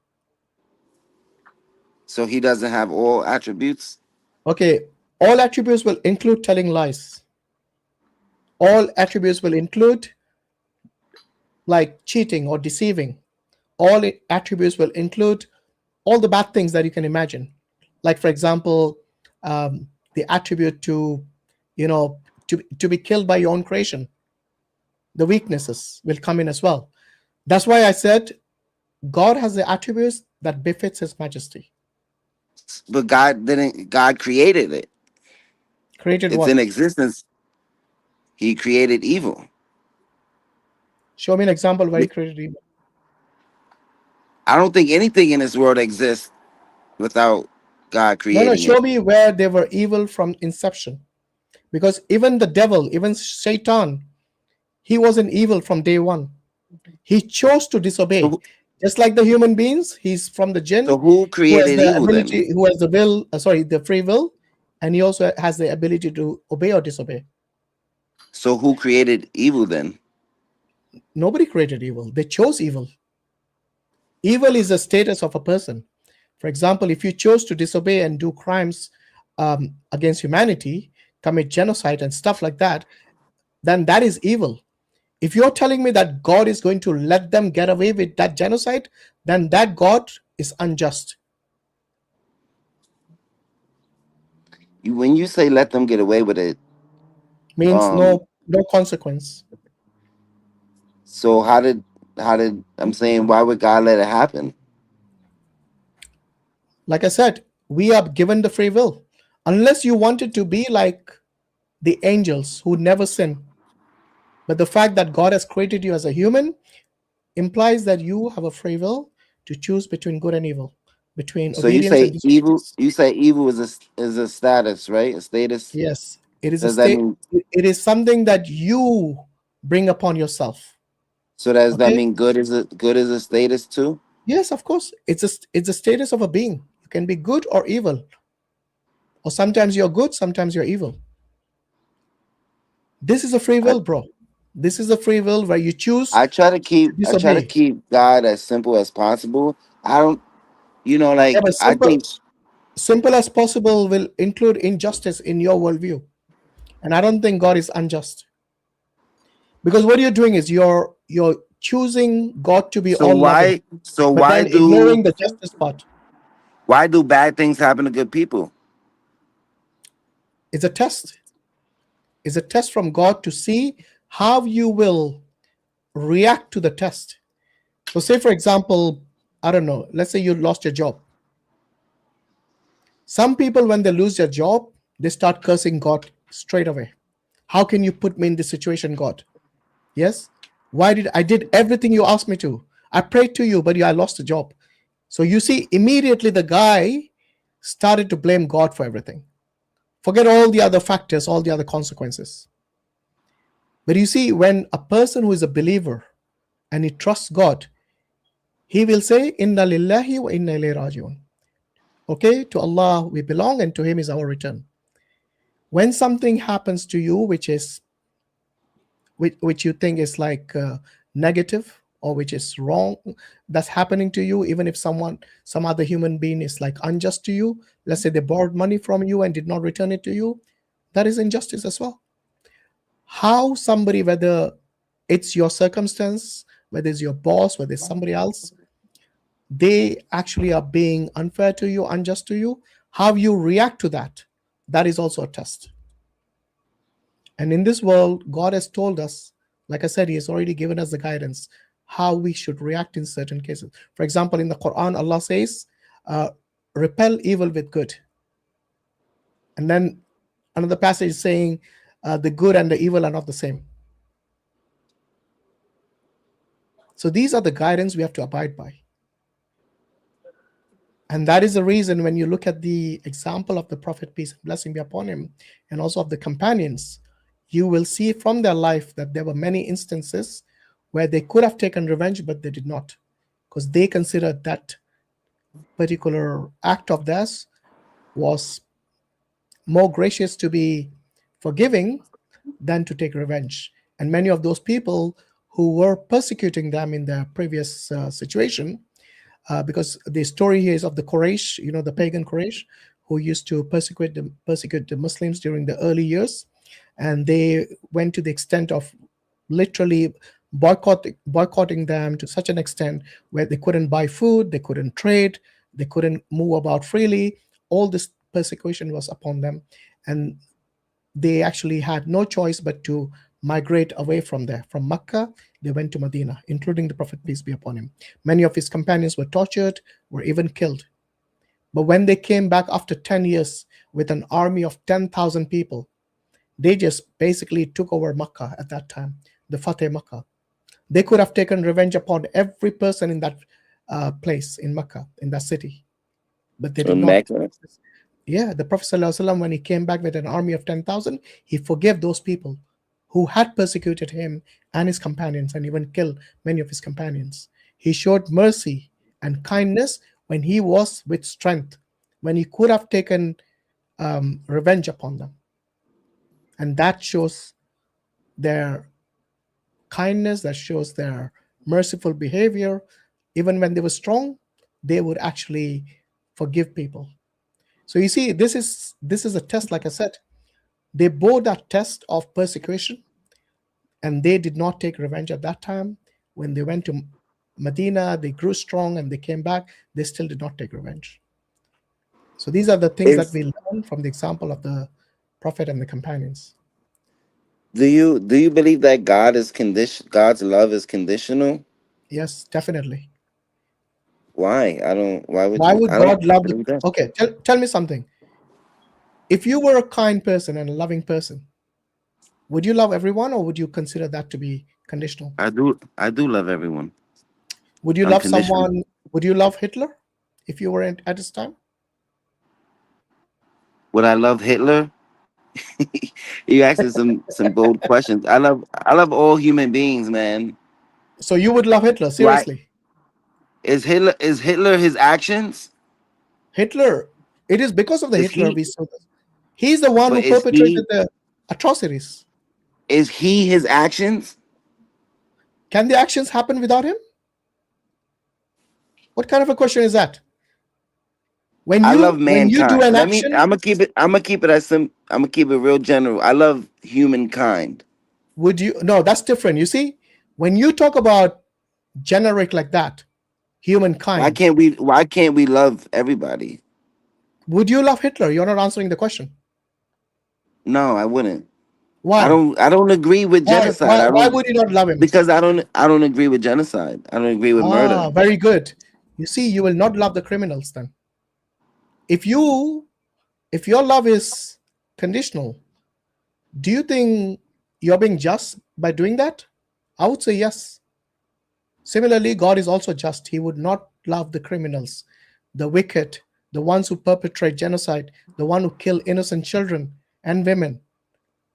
Speaker 18: So he doesn't have all attributes?
Speaker 1: Okay, all attributes will include telling lies. All attributes will include like cheating or deceiving. All attributes will include all the bad things that you can imagine. Like, for example, the attribute to be killed by your own creation. The weaknesses will come in as well. That's why I said God has the attributes that befits his majesty.
Speaker 18: But God created it.
Speaker 1: Created
Speaker 18: it's
Speaker 1: what?
Speaker 18: In existence. He created evil.
Speaker 1: Show me an example where he created evil.
Speaker 18: I don't think anything in this world exists without God creating it.
Speaker 1: No, show me where they were evil from inception. Because even the devil, even Satan, he wasn't evil from day one. He chose to disobey. Just like the human beings, he's from the jinn.
Speaker 18: So who created evil then?
Speaker 1: Who has the will, the free will, and he also has the ability to obey or disobey.
Speaker 18: So who created evil then?
Speaker 1: Nobody created evil. They chose evil. Evil is a status of a person. For example, if you chose to disobey and do crimes against humanity, commit genocide and stuff like that, then that is evil. If you're telling me that God is going to let them get away with that genocide, then that God is unjust.
Speaker 18: When you say let them get away with it,
Speaker 1: means no consequence.
Speaker 18: So how did I'm saying, why would God let it happen?
Speaker 1: Like I said, we are given the free will. Unless you wanted to be like the angels who never sin. But the fact that God has created you as a human implies that you have a free will to choose between good and evil, between
Speaker 18: So you
Speaker 1: obedience and
Speaker 18: say evil.
Speaker 1: disobedience.
Speaker 18: You say evil is a status, right? A status.
Speaker 1: Yes, it is a
Speaker 18: Does that
Speaker 1: state.
Speaker 18: mean?
Speaker 1: It is something that you bring upon yourself.
Speaker 18: So does that
Speaker 1: Okay.
Speaker 18: mean good is a status too?
Speaker 1: Yes, of course. It's a status of a being. You can be good or evil, or sometimes you're good, sometimes you're evil. This is a free will, bro. This is a free will where you choose
Speaker 18: I try to
Speaker 1: to
Speaker 18: keep
Speaker 1: disobey.
Speaker 18: God as simple as possible. I don't,
Speaker 1: Yeah,
Speaker 18: like
Speaker 1: but
Speaker 18: I think.
Speaker 1: simple as possible will include injustice in your worldview. And I don't think God is unjust. Because what you're doing is you're choosing God to be
Speaker 18: So
Speaker 1: all loving,
Speaker 18: why? So
Speaker 1: but
Speaker 18: why
Speaker 1: then
Speaker 18: do
Speaker 1: ignoring the justice part.
Speaker 18: why do bad things happen to good people?
Speaker 1: It's a test. It's a test from God to see how you will react to the test. So say, for example, I don't know, let's say you lost your job. Some people, when they lose their job, they start cursing God straight away. How can you put me in this situation, God? Yes. Why did I did everything you asked me to? I prayed to you, but I lost the job. So you see, immediately the guy started to blame God for everything. Forget all the other factors, all the other consequences. But you see, when a person who is a believer and he trusts God, he will say, Inna lillahi wa inna ilayhi rajiun. Okay, to Allah we belong and to Him is our return. When something happens to you, which you think is like negative or which is wrong, that's happening to you, even if some other human being is like unjust to you, let's say they borrowed money from you and did not return it to you, that is injustice as well. How somebody, whether it's your circumstance, whether it's your boss, whether it's somebody else, they actually are being unfair to you, unjust to you, how you react to that, that is also a test. And in this world, God has told us, like I said, He has already given us the guidance how we should react in certain cases. For example, in the Quran, Allah says, repel evil with good. And then another passage is saying, the good and the evil are not the same. So these are the guidance we have to abide by. And that is the reason when you look at the example of the Prophet, peace and blessing be upon him, and also of the companions, you will see from their life that there were many instances where they could have taken revenge, but they did not, because they considered that particular act of theirs was more gracious to be forgiving than to take revenge. And many of those people who were persecuting them in their previous situation, because the story here is of the Quraysh, the pagan Quraysh, who used to persecute the Muslims during the early years. And they went to the extent of literally boycotting them to such an extent where they couldn't buy food, they couldn't trade, they couldn't move about freely. All this persecution was upon them. And they actually had no choice but to migrate away from there. From Mecca, they went to Medina, including the Prophet, peace be upon him. Many of his companions were tortured, were even killed. But when they came back after 10 years with an army of 10,000 people, they just basically took over Mecca at that time, the Fateh Mecca. They could have taken revenge upon every person in that place in Mecca, in that city. But they did not. Yeah, the Prophet ﷺ, when he came back with an army of 10,000, he forgave those people who had persecuted him and his companions and even killed many of his companions. He showed mercy and kindness when he was with strength, when he could have taken revenge upon them. And that shows their kindness, that shows their merciful behavior. Even when they were strong, they would actually forgive people. So you see, this is a test, like I said. They bore that test of persecution, and they did not take revenge at that time. When they went to Medina, they grew strong and they came back, they still did not take revenge. So these are the things that we learn from the example of the Prophet and the companions.
Speaker 18: Do you believe that God's love is conditional?
Speaker 1: Yes, definitely.
Speaker 18: Why? I don't. Why would
Speaker 1: Why
Speaker 18: you?
Speaker 1: would
Speaker 18: I don't
Speaker 1: God love
Speaker 18: believe that.
Speaker 1: Okay, tell me something. If you were a kind person and a loving person, would you love everyone, or would you consider that to be conditional?
Speaker 18: I do. I do love everyone.
Speaker 1: Would you love
Speaker 18: Unconditional.
Speaker 1: someone? Would you love Hitler if you were at this time?
Speaker 18: Would I love Hitler? You asking some bold questions. I love all human beings, man.
Speaker 1: So you would love Hitler,
Speaker 18: Right?
Speaker 1: seriously?
Speaker 18: Is Hitler his actions?
Speaker 1: Hitler, it is because of the
Speaker 18: Is
Speaker 1: Hitler
Speaker 18: he?
Speaker 1: we saw this. He's the one
Speaker 18: But
Speaker 1: who perpetrated the atrocities.
Speaker 18: is he his actions?
Speaker 1: Can the actions happen without him? What kind of a question is that? When
Speaker 18: I love
Speaker 1: you do
Speaker 18: mankind.
Speaker 1: an action,
Speaker 18: I'm gonna keep it. I'm gonna keep it as I'm gonna keep it real general. I love humankind.
Speaker 1: would you? No, that's different. You see, when you talk about generic like that, humankind.
Speaker 18: Why can't we love everybody?
Speaker 1: Would you love Hitler? You're not answering the question.
Speaker 18: No, I wouldn't.
Speaker 1: Why?
Speaker 18: I don't agree with genocide.
Speaker 1: Why would you not love him?
Speaker 18: Because I don't agree with genocide. I don't agree with murder.
Speaker 1: Very good. You see, you will not love the criminals then. If your love is conditional, do you think you're being just by doing that? I would say yes. Similarly, God is also just. He would not love the criminals, the wicked, the ones who perpetrate genocide, the one who kill innocent children and women.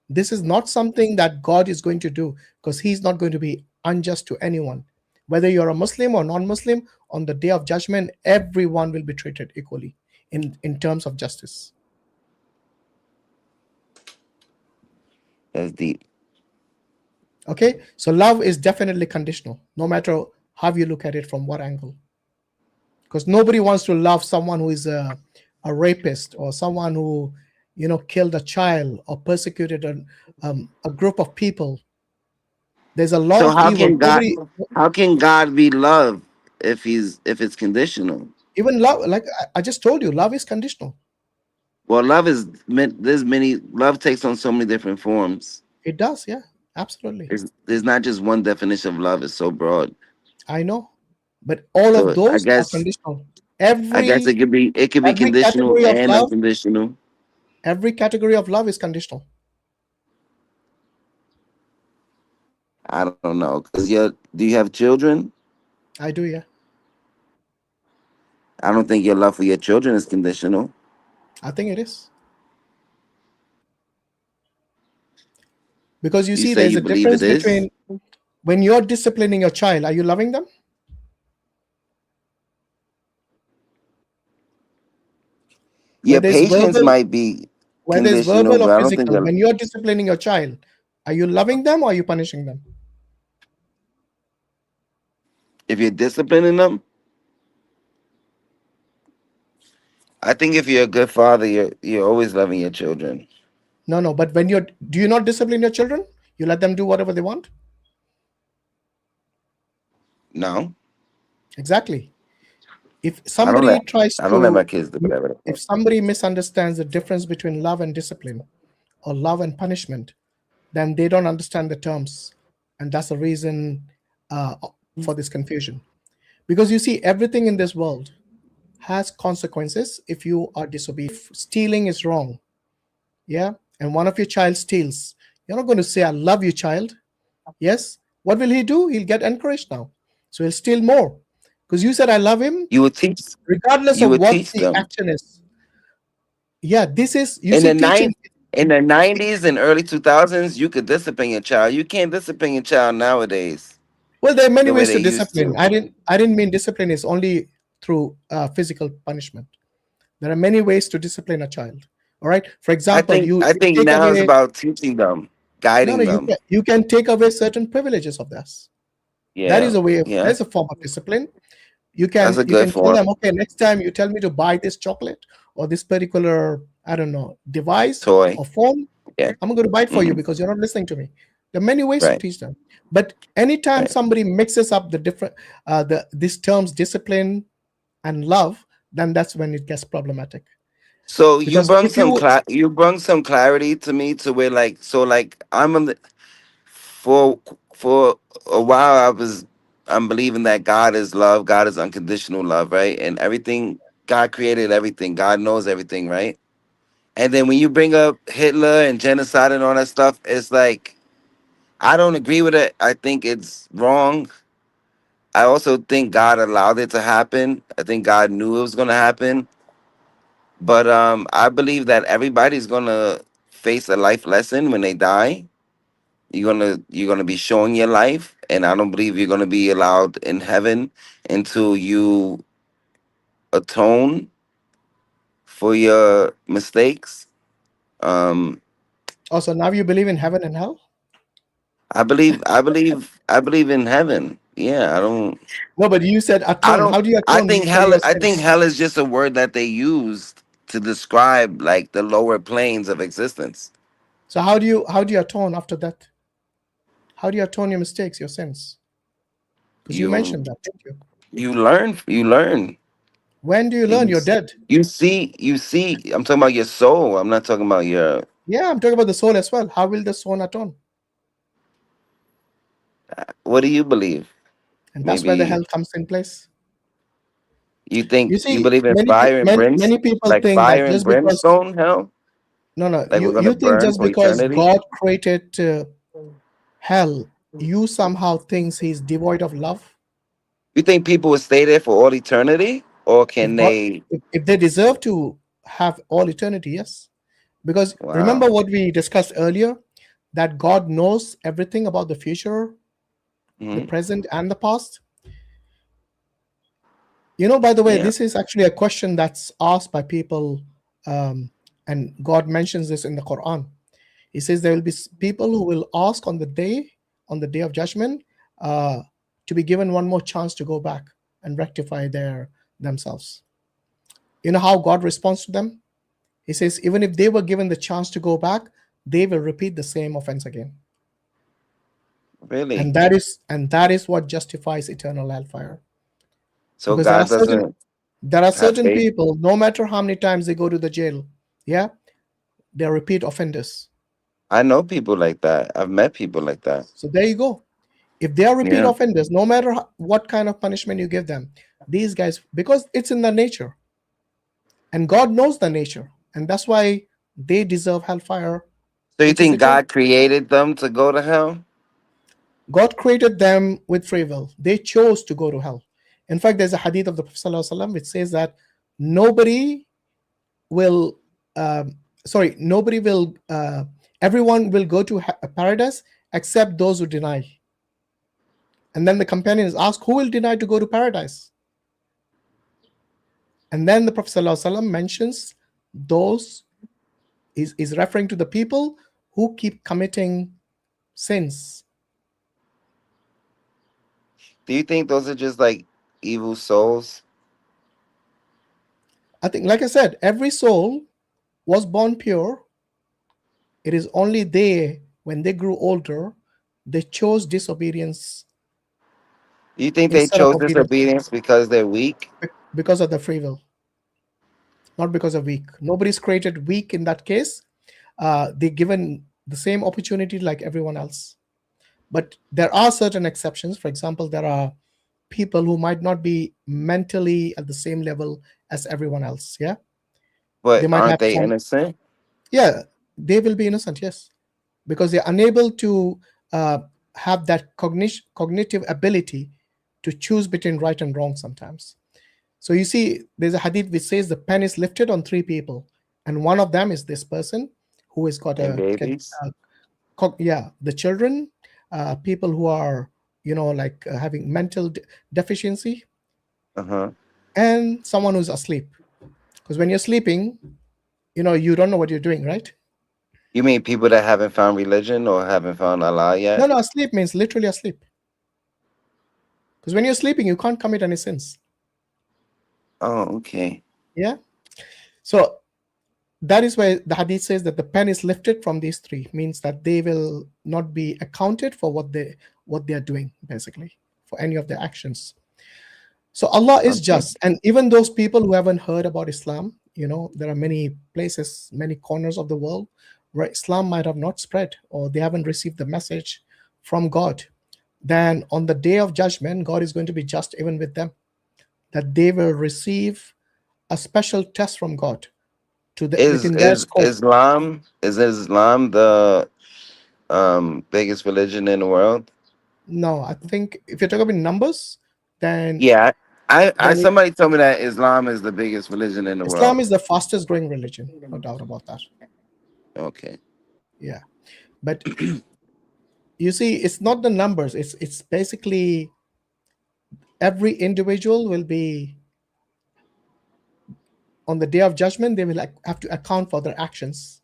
Speaker 1: This is not something that God is going to do, because he's not going to be unjust to anyone. Whether you're a Muslim or non-Muslim, on the day of judgment, everyone will be treated equally in terms of justice.
Speaker 18: That's deep.
Speaker 1: Okay, so love is definitely conditional, no matter how you look at it, from what angle. Because nobody wants to love someone who is a rapist, or someone who killed a child or persecuted a group of people. There's a lot
Speaker 18: So
Speaker 1: of evil.
Speaker 18: how can God be love if it's conditional?
Speaker 1: Even love, like I just told you, love is conditional.
Speaker 18: Well, love love takes on so many different forms.
Speaker 1: It does, yeah, absolutely.
Speaker 18: There's not just one definition of love. It's so broad.
Speaker 1: I know, but all of those are conditional.
Speaker 18: I guess it could be conditional and unconditional.
Speaker 1: Every category of love is conditional.
Speaker 18: I don't know, because do you have children?
Speaker 1: I do, yeah.
Speaker 18: I don't think your love for your children is conditional.
Speaker 1: I think it is. Because you see, there's a difference between when you're disciplining your child, are you loving them?
Speaker 18: Your patience might be
Speaker 1: whether it's
Speaker 18: conditional,
Speaker 1: verbal
Speaker 18: but
Speaker 1: or
Speaker 18: I don't think
Speaker 1: physical. When you're disciplining your child, are you loving them or are you punishing them?
Speaker 18: if you're disciplining them, I think if you're a good father, you're always loving your children.
Speaker 1: No, but when do you not discipline your children? You let them do whatever they want?
Speaker 18: No.
Speaker 1: Exactly. If somebody
Speaker 18: I don't let my kids do whatever.
Speaker 1: If somebody misunderstands the difference between love and discipline, or love and punishment, then they don't understand the terms, and that's the reason for this confusion. Because you see, everything in this world has consequences if you are disobedient. If stealing is wrong, yeah, and one of your child steals, you're not going to say, I love you, child. Yes, what will he do? He'll get encouraged now, so he'll steal more, because you said I love him.
Speaker 18: You would teach,
Speaker 1: regardless of what the action is. Yeah, this is in
Speaker 18: the 90s and early 2000s, you could discipline your child. You can't discipline your child nowadays.
Speaker 1: Well, there are many ways to discipline. I didn't mean discipline is only through physical punishment. There are many ways to discipline a child. All right. For example,
Speaker 18: I think now it's about teaching them, guiding them.
Speaker 1: You can take away certain privileges of this.
Speaker 18: Yeah,
Speaker 1: that is a way. That's a form of discipline. You can tell them, okay, next time you tell me to buy this chocolate or this particular, I don't know, device
Speaker 18: toy
Speaker 1: or phone, I'm going to buy it for you because you're not listening to me. There are many ways to teach them. But anytime somebody mixes up the different these terms, discipline and love, then that's when it gets problematic.
Speaker 18: So you brought some clarity to me to where for a while I was I'm believing that God is love. God is unconditional love, right? And everything, God created everything. God knows everything, right? And then when you bring up Hitler and genocide and all that stuff, it's like, I don't agree with it. I think it's wrong. I also think God allowed it to happen. I think God knew it was going to happen. But I believe that everybody's going to face a life lesson when they die. You're gonna be showing your life, and I don't believe you're gonna be allowed in heaven until you atone for your mistakes.
Speaker 1: Also, now you believe in heaven and hell?
Speaker 18: I believe in heaven. Yeah, I don't.
Speaker 1: No, but you said
Speaker 18: I
Speaker 1: atone.
Speaker 18: don't.
Speaker 1: How do you
Speaker 18: I
Speaker 1: atone
Speaker 18: think
Speaker 1: for
Speaker 18: hell.
Speaker 1: your
Speaker 18: I think
Speaker 1: sins?
Speaker 18: hell is just a word that they used to describe like the lower planes of existence.
Speaker 1: So how do you atone after that? How do you atone your mistakes, your sins? Because you
Speaker 18: You
Speaker 1: mentioned that, didn't you?
Speaker 18: you learn. You learn.
Speaker 1: When do you learn? You're dead.
Speaker 18: You see. You see. I'm talking about your soul. I'm not talking about your.
Speaker 1: Yeah, I'm talking about the soul as well. How will the soul atone?
Speaker 18: What do you believe?
Speaker 1: And that's where the
Speaker 18: Maybe
Speaker 1: hell comes in place.
Speaker 18: you think
Speaker 1: You
Speaker 18: you
Speaker 1: see,
Speaker 18: believe in
Speaker 1: many
Speaker 18: fire and
Speaker 1: many people
Speaker 18: like
Speaker 1: think that
Speaker 18: fire and
Speaker 1: just because
Speaker 18: brimstone hell.
Speaker 1: no,
Speaker 18: Like we're gonna
Speaker 1: you think
Speaker 18: burn
Speaker 1: just
Speaker 18: for
Speaker 1: because
Speaker 18: eternity.
Speaker 1: God created hell, you somehow thinks He's devoid of love.
Speaker 18: You think people would stay there for all eternity, or
Speaker 1: If
Speaker 18: can
Speaker 1: God,
Speaker 18: they?
Speaker 1: if they deserve to have all eternity, yes. Because remember
Speaker 18: Wow.
Speaker 1: what we discussed earlier, that God knows everything about the future, the
Speaker 18: Mhm.
Speaker 1: present, and the past. You know, by the way,
Speaker 18: Yeah.
Speaker 1: this is actually a question that's asked by people, and God mentions this in the Quran. He says there will be people who will ask on the day of judgment, to be given one more chance to go back and rectify themselves. You know how God responds to them? He says even if they were given the chance to go back, they will repeat the same offense again.
Speaker 18: Really.
Speaker 1: And that is what justifies eternal hellfire.
Speaker 18: So
Speaker 1: Because
Speaker 18: God doesn't
Speaker 1: there are
Speaker 18: have
Speaker 1: certain
Speaker 18: faith.
Speaker 1: people, no matter how many times they go to the jail, yeah, they're repeat offenders.
Speaker 18: I know people like that. I've met people like that.
Speaker 1: So there you go. If they are repeat
Speaker 18: Yeah.
Speaker 1: offenders, no matter what kind of punishment you give them, these guys, because it's in their nature, and God knows the nature, and that's why they deserve hellfire,
Speaker 18: So you
Speaker 1: which is
Speaker 18: think
Speaker 1: eternal.
Speaker 18: God created them to go to hell?
Speaker 1: God created them with free will. They chose to go to hell. In fact, there's a hadith of the Prophet ﷺ which says that nobody will, nobody will, everyone will go to paradise except those who deny. And then the companions ask, who will deny to go to paradise? And then the Prophet ﷺ mentions those, is referring to the people who keep committing sins.
Speaker 18: Do you think those are just like evil souls?
Speaker 1: I think, like I said, every soul was born pure. It is only they, when they grew older, they chose disobedience
Speaker 18: Do you think they
Speaker 1: instead of
Speaker 18: chose
Speaker 1: obedience
Speaker 18: disobedience because they're weak?
Speaker 1: because of the free will, not because of weak. Nobody's created weak in that case. They're given the same opportunity like everyone else. But there are certain exceptions. For example, there are people who might not be mentally at the same level as everyone else. Yeah, they
Speaker 18: But
Speaker 1: might
Speaker 18: aren't
Speaker 1: have
Speaker 18: they
Speaker 1: some.
Speaker 18: innocent?
Speaker 1: Yeah, they will be innocent. Yes, because they're unable to have that cognitive ability to choose between right and wrong sometimes. So you see, there's a hadith which says the pen is lifted on three people, and one of them is this person who has got
Speaker 18: And babies?
Speaker 1: the children, people who are like having mental deficiency,
Speaker 18: Uh-huh.
Speaker 1: and someone who's asleep. Because when you're sleeping, you don't know what you're doing, right?
Speaker 18: You mean people that haven't found religion or haven't found Allah yet?
Speaker 1: No, asleep means literally asleep. Because when you're sleeping, you can't commit any sins.
Speaker 18: Oh, okay.
Speaker 1: Yeah. So that is why the hadith says that the pen is lifted from these three, means that they will not be accounted for what they are doing, basically, for any of their actions. So Allah is
Speaker 18: Okay.
Speaker 1: just, and even those people who haven't heard about Islam, there are many places, many corners of the world where Islam might have not spread, or they haven't received the message from God. then on the day of judgment, God is going to be just even with them. That they will receive a special test from God to the
Speaker 18: Is
Speaker 1: within their
Speaker 18: is
Speaker 1: scope.
Speaker 18: Islam the biggest religion in the world?
Speaker 1: No, I think if you're talking about numbers, then
Speaker 18: Yeah, I
Speaker 1: then
Speaker 18: somebody told me that Islam is the biggest religion in the
Speaker 1: Islam
Speaker 18: world.
Speaker 1: is the fastest growing religion, no doubt about that.
Speaker 18: Okay.
Speaker 1: Yeah, but you see, it's not the numbers. It's basically every individual will be on the day of judgment. They will have to account for their actions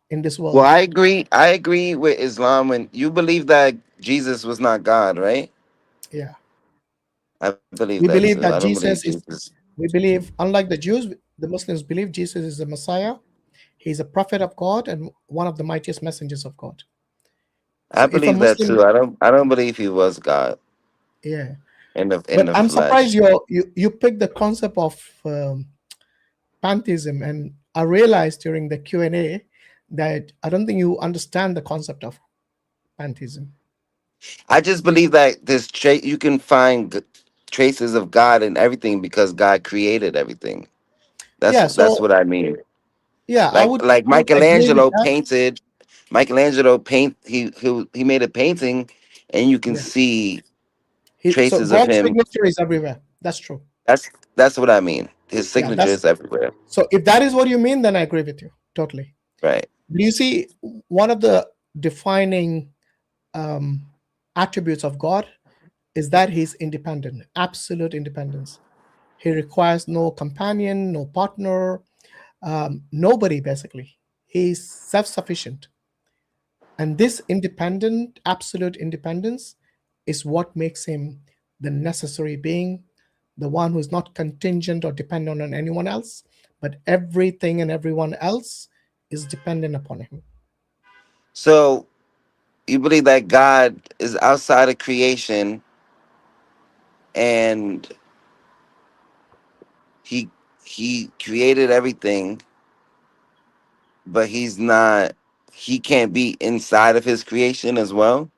Speaker 1: in this world.
Speaker 18: Well, I agree. I agree with Islam when you believe that Jesus was not God, right?
Speaker 1: Yeah,
Speaker 18: I believe
Speaker 1: we
Speaker 18: that
Speaker 1: believe
Speaker 18: too. I
Speaker 1: that
Speaker 18: don't believe
Speaker 1: Jesus is.
Speaker 18: Jesus.
Speaker 1: We believe, unlike the Jews, the Muslims believe Jesus is the Messiah. He's a prophet of God and one of the mightiest messengers of God.
Speaker 18: I
Speaker 1: So if a
Speaker 18: believe that
Speaker 1: Muslim,
Speaker 18: too. I don't believe he was God
Speaker 1: yeah,
Speaker 18: in
Speaker 1: but
Speaker 18: the
Speaker 1: I'm surprised
Speaker 18: flesh.
Speaker 1: you picked the concept of pantheism, and I realized during the Q&A that I don't think you understand the concept of pantheism.
Speaker 18: I just believe that you can find traces of God in everything because God created everything.
Speaker 1: Yeah,
Speaker 18: That's
Speaker 1: so
Speaker 18: what I mean.
Speaker 1: yeah,
Speaker 18: Like
Speaker 1: I would agree with
Speaker 18: Michelangelo
Speaker 1: that.
Speaker 18: painted. He made a painting, and you can
Speaker 1: Yeah,
Speaker 18: see
Speaker 1: so
Speaker 18: traces of
Speaker 1: God's
Speaker 18: him.
Speaker 1: signature is everywhere. That's true.
Speaker 18: That's what I mean. His
Speaker 1: Yeah,
Speaker 18: signature is everywhere.
Speaker 1: so if that is what you mean, then I agree with you totally.
Speaker 18: Right.
Speaker 1: Do you see one of the defining um, attributes of God is that he's independent, absolute independence. He requires no companion, no partner, nobody basically. He's self sufficient. And this independent, absolute independence is what makes him the necessary being, the one who's not contingent or dependent on anyone else, but everything and everyone else is dependent upon him.
Speaker 18: So you believe that God is outside of creation and he he created everything, but he can't be inside of his creation as well.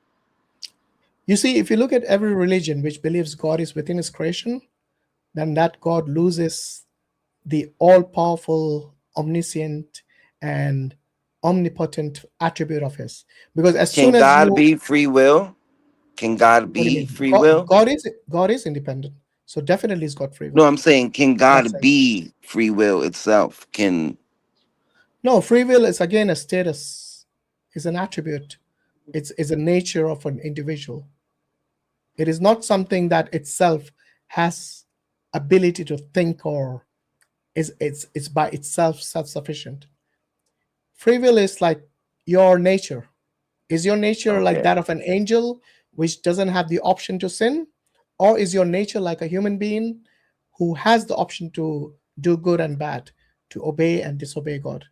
Speaker 1: You see, if you look at every religion which believes God is within his creation, then that God loses the all powerful, omniscient, and omnipotent attribute of his. Because as
Speaker 18: Can
Speaker 1: soon as
Speaker 18: God
Speaker 1: you,
Speaker 18: be free will? Can God
Speaker 1: what do you
Speaker 18: be
Speaker 1: mean?
Speaker 18: free will?
Speaker 1: God is independent. So definitely he's got free
Speaker 18: No,
Speaker 1: will.
Speaker 18: I'm saying, can
Speaker 1: I'm not
Speaker 18: God
Speaker 1: saying.
Speaker 18: be free will itself?
Speaker 1: No, free will is again a status, is an attribute. It's a nature of an individual. It is not something that itself has ability to think or it's by itself self-sufficient. Free will is like your nature. Is your nature like
Speaker 18: Okay.
Speaker 1: that of an angel which doesn't have the option to sin? Or is your nature like a human being who has the option to do good and bad, to obey and disobey God?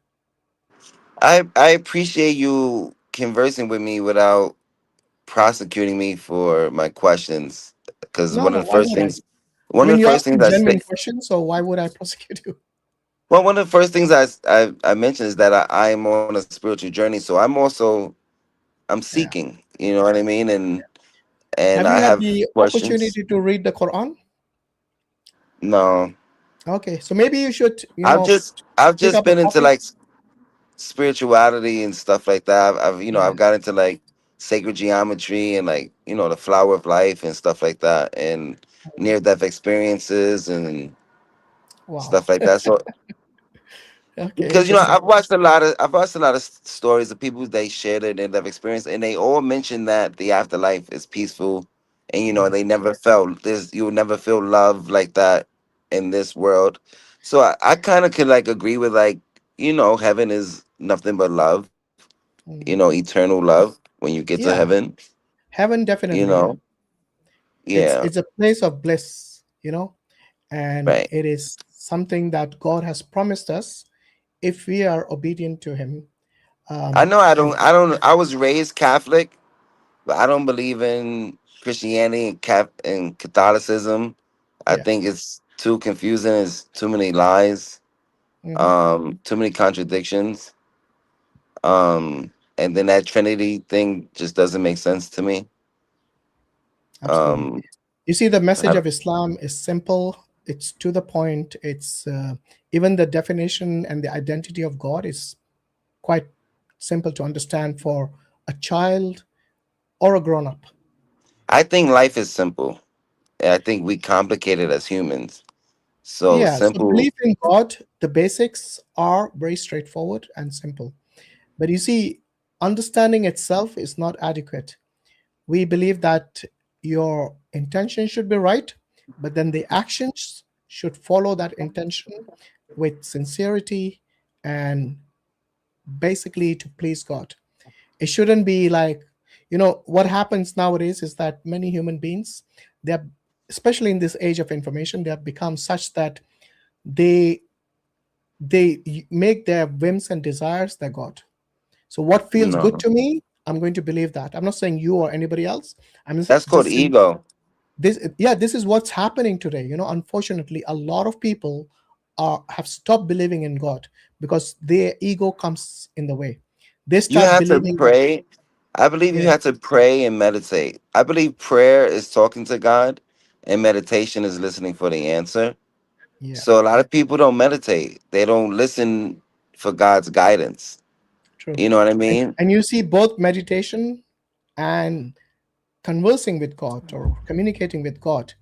Speaker 18: I appreciate you conversing with me without prosecuting me for my questions, because
Speaker 1: No, no, why would I? I
Speaker 18: one of
Speaker 1: mean,
Speaker 18: the
Speaker 1: you're
Speaker 18: first things
Speaker 1: asking
Speaker 18: I say,
Speaker 1: genuine questions, so why would I prosecute you?
Speaker 18: well, one of the first things I mentioned is that I am on a spiritual journey, so I'm
Speaker 1: Yeah.
Speaker 18: seeking, you know what I mean, and
Speaker 1: Have
Speaker 18: I
Speaker 1: you had
Speaker 18: have
Speaker 1: the
Speaker 18: questions.
Speaker 1: opportunity to read the Quran?
Speaker 18: No,
Speaker 1: Okay, so maybe you should,
Speaker 18: I've
Speaker 1: pick
Speaker 18: just
Speaker 1: up a
Speaker 18: been into
Speaker 1: copy.
Speaker 18: like spirituality and stuff like that.
Speaker 1: Yeah.
Speaker 18: I've got into like sacred geometry and like the flower of life and stuff like that, and near death experiences and
Speaker 1: Wow.
Speaker 18: stuff like that. So
Speaker 1: Okay,
Speaker 18: because
Speaker 1: interesting.
Speaker 18: I've watched a lot of stories of people they share their near death experience, and they all mention that the afterlife is peaceful, and they never felt this. You will never feel love like that in this world. So I kind of could like agree with like heaven is nothing but love, eternal love when you get to
Speaker 1: Yeah,
Speaker 18: heaven,
Speaker 1: heaven
Speaker 18: you
Speaker 1: definitely, yeah.
Speaker 18: know. Yeah,
Speaker 1: It's a place of bliss, and
Speaker 18: right.
Speaker 1: it is something that God has promised us if we are obedient to Him.
Speaker 18: I know
Speaker 1: And
Speaker 18: I was raised Catholic, but I don't believe in Christianity and Catholicism. I
Speaker 1: yeah,
Speaker 18: think it's too confusing. It's too many lies,
Speaker 1: mhm.
Speaker 18: too many contradictions. And then that Trinity thing just doesn't make sense to me.
Speaker 1: Absolutely. You see, the message
Speaker 18: I-
Speaker 1: of Islam is simple. It's to the point. It's even the definition and the identity of God is quite simple to understand for a child or a grown-up.
Speaker 18: I think life is simple. I think we complicate it as humans. So
Speaker 1: Yeah, so
Speaker 18: simple.
Speaker 1: belief in God, the basics are very straightforward and simple. But you see, understanding itself is not adequate. We believe that your intention should be right, but then the actions should follow that intention with sincerity and basically to please God. It shouldn't be like, what happens nowadays is that many human beings, they're, especially in this age of information, they have become such that they make their whims and desires their God. So what feels good
Speaker 18: No,
Speaker 1: to me, I'm going to believe that. I'm not saying you or anybody else. I'm
Speaker 18: that's called
Speaker 1: just saying
Speaker 18: ego.
Speaker 1: this is what's happening today. Unfortunately, a lot of people have stopped believing in God because their ego comes in the way. They
Speaker 18: You
Speaker 1: start
Speaker 18: have to
Speaker 1: believing that,
Speaker 18: pray. I believe you
Speaker 1: yeah,
Speaker 18: have to pray and meditate. I believe prayer is talking to God and meditation is listening for the answer.
Speaker 1: yeah,
Speaker 18: So a lot of people don't meditate. They don't listen for God's guidance.
Speaker 1: true.
Speaker 18: You know what I
Speaker 1: and,
Speaker 18: mean?
Speaker 1: and you see both meditation and conversing with God or communicating with God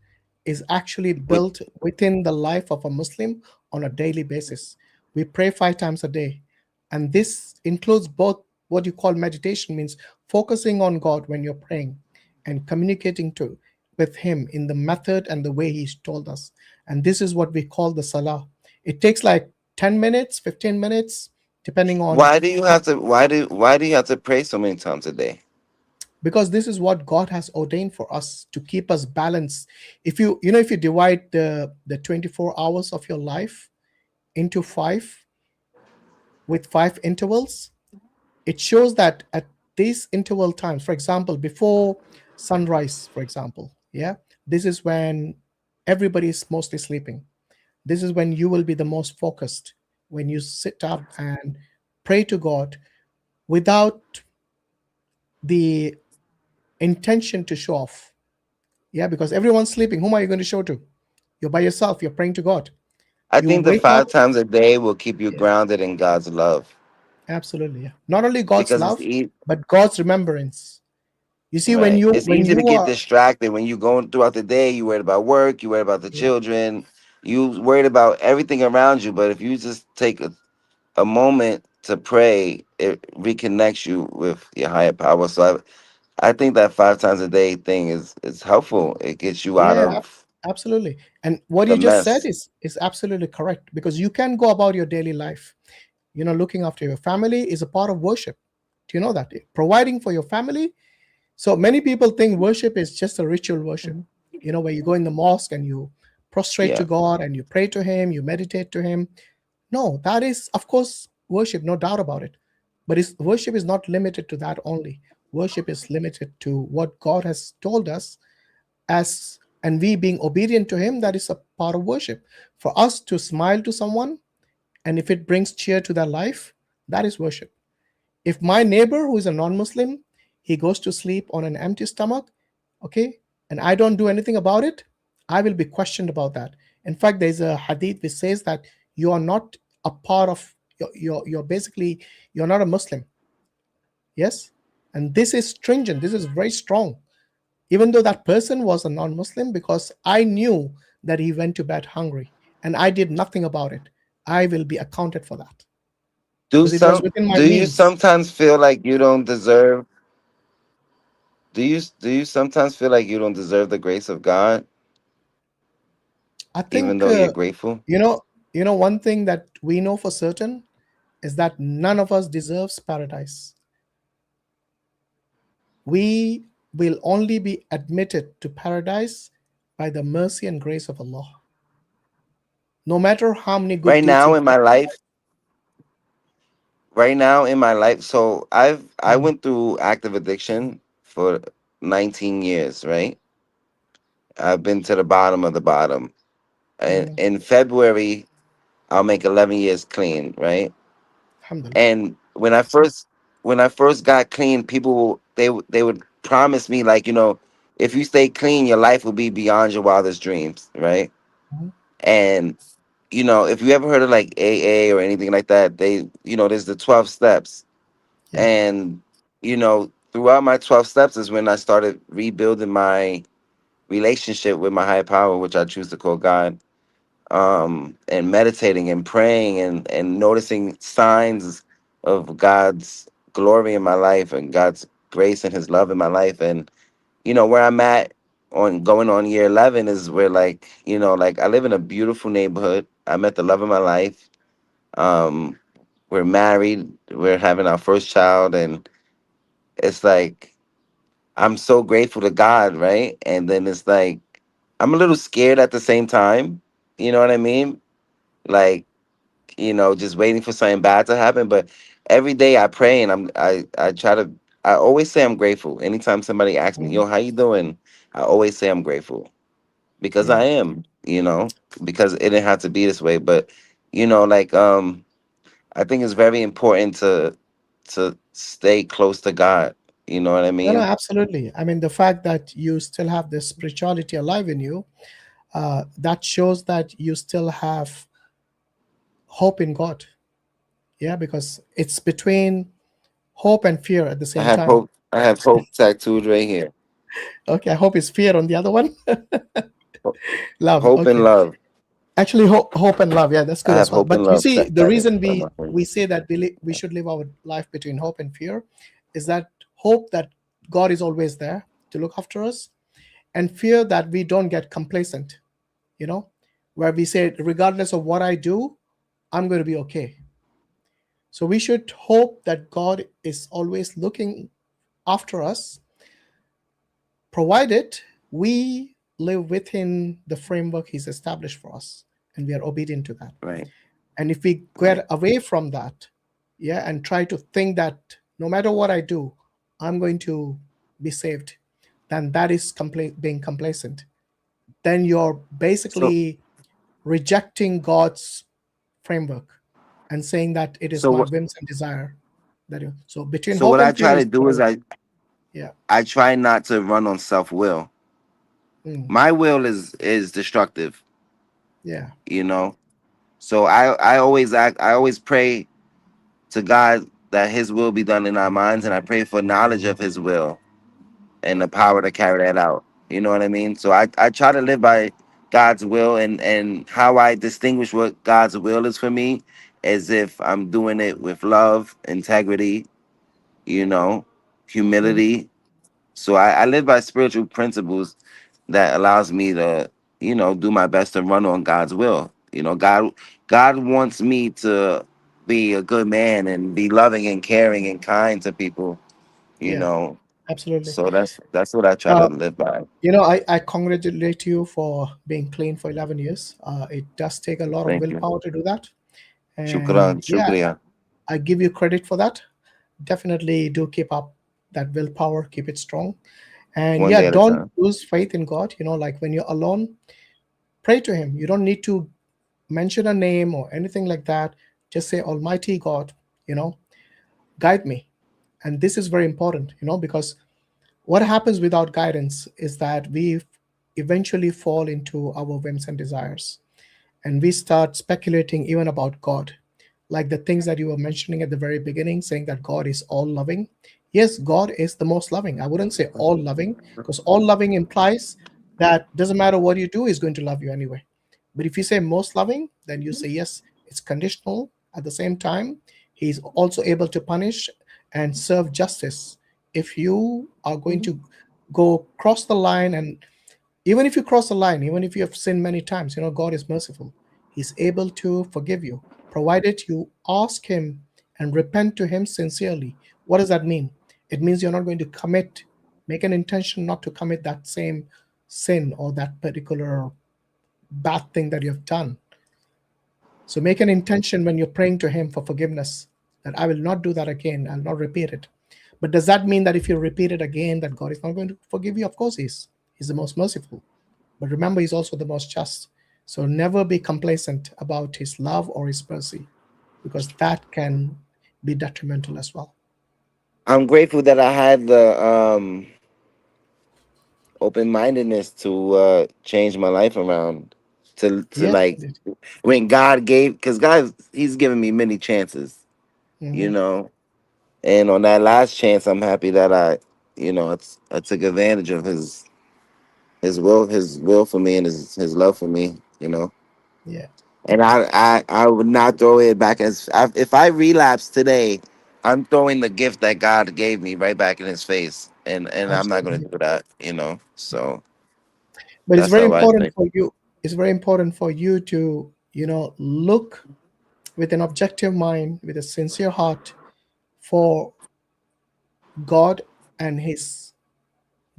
Speaker 1: is actually
Speaker 18: We-
Speaker 1: built within the life of a Muslim on a daily basis. We pray 5 times a day, and this includes both what you call meditation, means focusing on God when you're praying and communicating with Him in the method and the way He's told us. And this is what we call the Salah. It takes like 10 minutes, 15 minutes, depending on
Speaker 18: Why do you
Speaker 1: how,
Speaker 18: have to why do you have to pray so many times a day?
Speaker 1: because this is what God has ordained for us to keep us balanced. If you divide the 24 hours of your life into 5 with 5 intervals, it shows that at these interval times, for example, before sunrise, for example, yeah, this is when everybody is mostly sleeping. This is when you will be the most focused, when you sit up and pray to God without the intention to show off. Yeah, because everyone's sleeping. Whom are you going to show to? You're by yourself. You're praying to God.
Speaker 18: I
Speaker 1: You
Speaker 18: think the
Speaker 1: wake up.
Speaker 18: 5 times a day will keep you
Speaker 1: Yeah,
Speaker 18: grounded in God's love
Speaker 1: absolutely. Yeah. Not only God's
Speaker 18: because
Speaker 1: love, but God's remembrance. You see, when
Speaker 18: right.
Speaker 1: you
Speaker 18: It's
Speaker 1: when
Speaker 18: easy to
Speaker 1: you
Speaker 18: get
Speaker 1: are,
Speaker 18: distracted when you going throughout the day. You worried about work. You worried about the
Speaker 1: yeah,
Speaker 18: children. You worried about everything around you. But if you just take a moment to pray, it reconnects you with your higher power. So I think that 5 times a day thing is helpful. It gets you out
Speaker 1: yeah,
Speaker 18: of
Speaker 1: absolutely. And what
Speaker 18: the
Speaker 1: you just said
Speaker 18: mess.
Speaker 1: is absolutely correct, because you can go about your daily life. Looking after your family is a part of worship. Do you know that? Providing for your family. So many people think worship is just a ritual worship, where you go in the mosque and you prostrate to
Speaker 18: Yeah.
Speaker 1: God and you pray to Him, you meditate to Him. No, that is, of course, worship, no doubt about it. But worship is not limited to that only. Worship is limited to what God has told us, and we being obedient to Him, that is a part of worship. For us to smile to someone, and if it brings cheer to their life, that is worship. If my neighbor who is a non-Muslim, he goes to sleep on an empty stomach, okay, and I don't do anything about it, I will be questioned about that. In fact, there's a hadith which says that you are not a part of you're basically, you're not a Muslim. Yes, and this is stringent. This is very strong. Even though that person was a non-Muslim, because I knew that he went to bed hungry, and I did nothing about it, I will be accounted for that
Speaker 18: Do
Speaker 1: because it was
Speaker 18: some
Speaker 1: within my
Speaker 18: do you
Speaker 1: means.
Speaker 18: sometimes feel like you don't deserve do you sometimes feel like you don't deserve the grace of God
Speaker 1: I
Speaker 18: even
Speaker 1: think
Speaker 18: though you're grateful?
Speaker 1: one thing that we know for certain is that none of us deserves paradise. We will only be admitted to paradise by the mercy and grace of Allah. No matter how many good
Speaker 18: Right
Speaker 1: deeds
Speaker 18: now
Speaker 1: you've
Speaker 18: in my
Speaker 1: done.
Speaker 18: life, right now in my life, so I
Speaker 1: Mm,
Speaker 18: went through active addiction for 19 years, right? I've been to the bottom of the bottom. And
Speaker 1: mm,
Speaker 18: in February, I'll make 11 years clean, right?
Speaker 1: Alhamdulillah.
Speaker 18: And when I first got clean, people they would promise me like, if you stay clean, your life will be beyond your wildest dreams, right?
Speaker 1: Mhm.
Speaker 18: And you know, if you ever heard of like AA or anything like that, they, you know, there's the 12 steps.
Speaker 1: Yeah.
Speaker 18: And, you know, throughout my 12 steps is when I started rebuilding my relationship with my higher power, which I choose to call God, and meditating and praying and noticing signs of God's glory in my life and God's grace and his love in my life. And, you know, where I'm at on going on year 11 is where, like, you know, like I live in a beautiful neighborhood. I met the love of my life. Um, we're married. We're having our first child. And it's like, I'm so grateful to God, right? And then it's like, I'm a little scared at the same time. You know what I mean? Like, you know, just waiting for something bad to happen. But every day I pray and I try to, I always say I'm grateful. Anytime somebody asks me,
Speaker 1: Mhm.
Speaker 18: yo, how you doing? I always say I'm grateful because
Speaker 1: Yeah.
Speaker 18: I am, you know, because it didn't have to be this way. But, you know, like, I think it's very important to stay close to God. You know what I
Speaker 1: No, no,
Speaker 18: mean?
Speaker 1: absolutely. I mean, the fact that you still have this spirituality alive in you, that shows that you still have hope in God. Yeah, because it's between hope and fear at the
Speaker 18: I
Speaker 1: same
Speaker 18: have
Speaker 1: time.
Speaker 18: hope. I have hope tattooed right here.
Speaker 1: Okay, I hope it's fear on the other one. Love.
Speaker 18: Hope and
Speaker 1: Okay.
Speaker 18: love.
Speaker 1: Actually, hope and love. Yeah, that's
Speaker 18: I
Speaker 1: good
Speaker 18: have
Speaker 1: as well.
Speaker 18: hope and
Speaker 1: But you
Speaker 18: love
Speaker 1: see, the
Speaker 18: tatted
Speaker 1: reason
Speaker 18: on my
Speaker 1: we
Speaker 18: finger.
Speaker 1: say that we should live our life between hope and fear is that hope that God is always there to look after us, and fear that we don't get complacent. You know, where we say, regardless of what I do, I'm going to be okay. So we should hope that God is always looking after us, provided we live within the framework He's established for us and we are obedient to that.
Speaker 18: Right.
Speaker 1: And if we
Speaker 18: Right.
Speaker 1: get away from that, yeah, and try to think that no matter what I do, I'm going to be saved, then that is being complacent. Then you're
Speaker 18: So
Speaker 1: basically rejecting God's framework and saying that it is
Speaker 18: so
Speaker 1: my
Speaker 18: what
Speaker 1: whims and desire. So between
Speaker 18: so
Speaker 1: hope
Speaker 18: what I
Speaker 1: and fear
Speaker 18: try
Speaker 1: is
Speaker 18: to do
Speaker 1: what I
Speaker 18: is
Speaker 1: would. Yeah.
Speaker 18: I try not to run on self-will.
Speaker 1: Mm.
Speaker 18: My will is destructive,
Speaker 1: Yeah.
Speaker 18: you know. So I always act I always pray to God that his will be done in our minds, and I pray for knowledge of his will and the power to carry that out. You know what I mean? So I try to live by God's will, and how I distinguish what God's will is for me as if I'm doing it with love, integrity, you know,
Speaker 1: Mm.
Speaker 18: humility. So I live by spiritual principles that allows me to, you know, do my best to run on God's will. You know, God wants me to be a good man and be loving and caring and kind to people, you
Speaker 1: Yeah.
Speaker 18: know.
Speaker 1: Absolutely.
Speaker 18: So that's what I try to
Speaker 1: Uh,
Speaker 18: live by.
Speaker 1: I congratulate you for being clean for 11 years. It does take a lot of
Speaker 18: Thank you.
Speaker 1: willpower to do that. And
Speaker 18: Shukran,
Speaker 1: yeah,
Speaker 18: shukriya.
Speaker 1: I give you credit for that. Definitely do keep up that willpower, keep it strong. And
Speaker 18: One
Speaker 1: yeah,
Speaker 18: day at a
Speaker 1: don't
Speaker 18: time.
Speaker 1: lose faith in God. Like when you're alone, pray to Him. You don't need to mention a name or anything like that. Just say, Almighty God, guide me. And this is very important, because what happens without guidance is that we eventually fall into our whims and desires, and we start speculating even about God, like the things that you were mentioning at the very beginning, saying that God is all loving. Yes, God is the most loving. I wouldn't say all loving, because all loving implies that doesn't matter what you do, He's going to love you anyway. But if you say most loving, then you say yes, it's conditional. At the same time, He's also able to punish and serve justice if you are going to go cross the line. And even if you cross the line, even if you have sinned many times, God is merciful. He's able to forgive you, provided you ask Him and repent to Him sincerely. What does that mean? It means you're not going to make an intention not to commit that same sin or that particular bad thing that you have done. So make an intention when you're praying to Him for forgiveness, that I will not do that again, I'll not repeat it. But does that mean that if you repeat it again, that God is not going to forgive you? Of course He is. He's the most merciful. But remember, He's also the most just. So never be complacent about His love or His mercy, because that can be detrimental as well.
Speaker 18: I'm grateful that I had open-mindedness to change my life around. To
Speaker 1: Yes,
Speaker 18: like
Speaker 1: indeed.
Speaker 18: when God gave, because God, He's given me many chances, you
Speaker 1: Mhm.
Speaker 18: know. And on that last chance, I'm happy that I took advantage of his will for me and his love for me, you know.
Speaker 1: Yeah.
Speaker 18: And I would not throw it back if I relapse today, I'm throwing the gift that God gave me right back in His face, and I'm not going
Speaker 1: Absolutely.
Speaker 18: to do that, you know. So
Speaker 1: But it's
Speaker 18: that's
Speaker 1: very
Speaker 18: how I
Speaker 1: important
Speaker 18: think.
Speaker 1: for you. It's very important for you to, look with an objective mind, with a sincere heart for God and His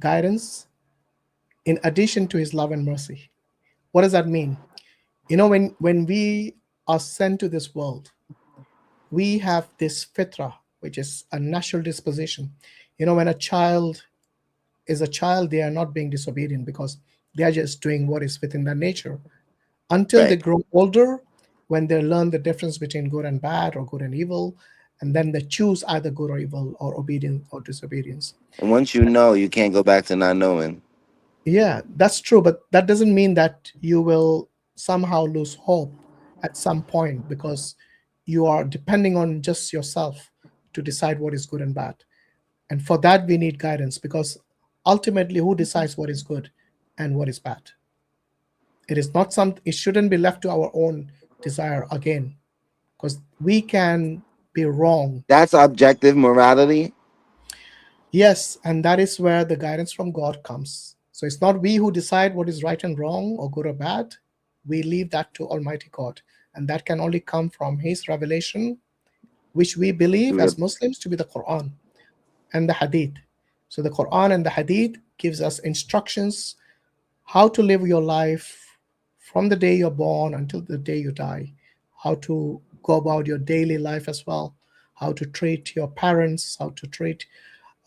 Speaker 1: guidance in addition to His love and mercy. What does that mean? When we are sent to this world, we have this fitra, which is a natural disposition. When a child is a child, they are not being disobedient because they are just doing what is within their nature. Until they
Speaker 18: Right.
Speaker 1: grow older, when they learn the difference between good and bad or good and evil, and then they choose either good or evil or obedience or disobedience.
Speaker 18: And once you know, you can't go back to not knowing.
Speaker 1: Yeah, that's true, but that doesn't mean that you will somehow lose hope at some point because you are depending on just yourself to decide what is good and bad. And for that, we need guidance because ultimately, who decides what is good and what is bad? It is not something, it shouldn't be left to our own desire again because we can be wrong.
Speaker 18: That's objective morality.
Speaker 1: Yes, and that is where the guidance from God comes. So it's not we who decide what is right and wrong or good or bad. We leave that to Almighty God. And that can only come from His revelation, which we believe
Speaker 18: Through the
Speaker 1: as Muslims to be the Quran and the Hadith. So the Quran and the Hadith gives us instructions how to live your life from the day you're born until the day you die, how to go about your daily life as well, how to treat your parents, how to treat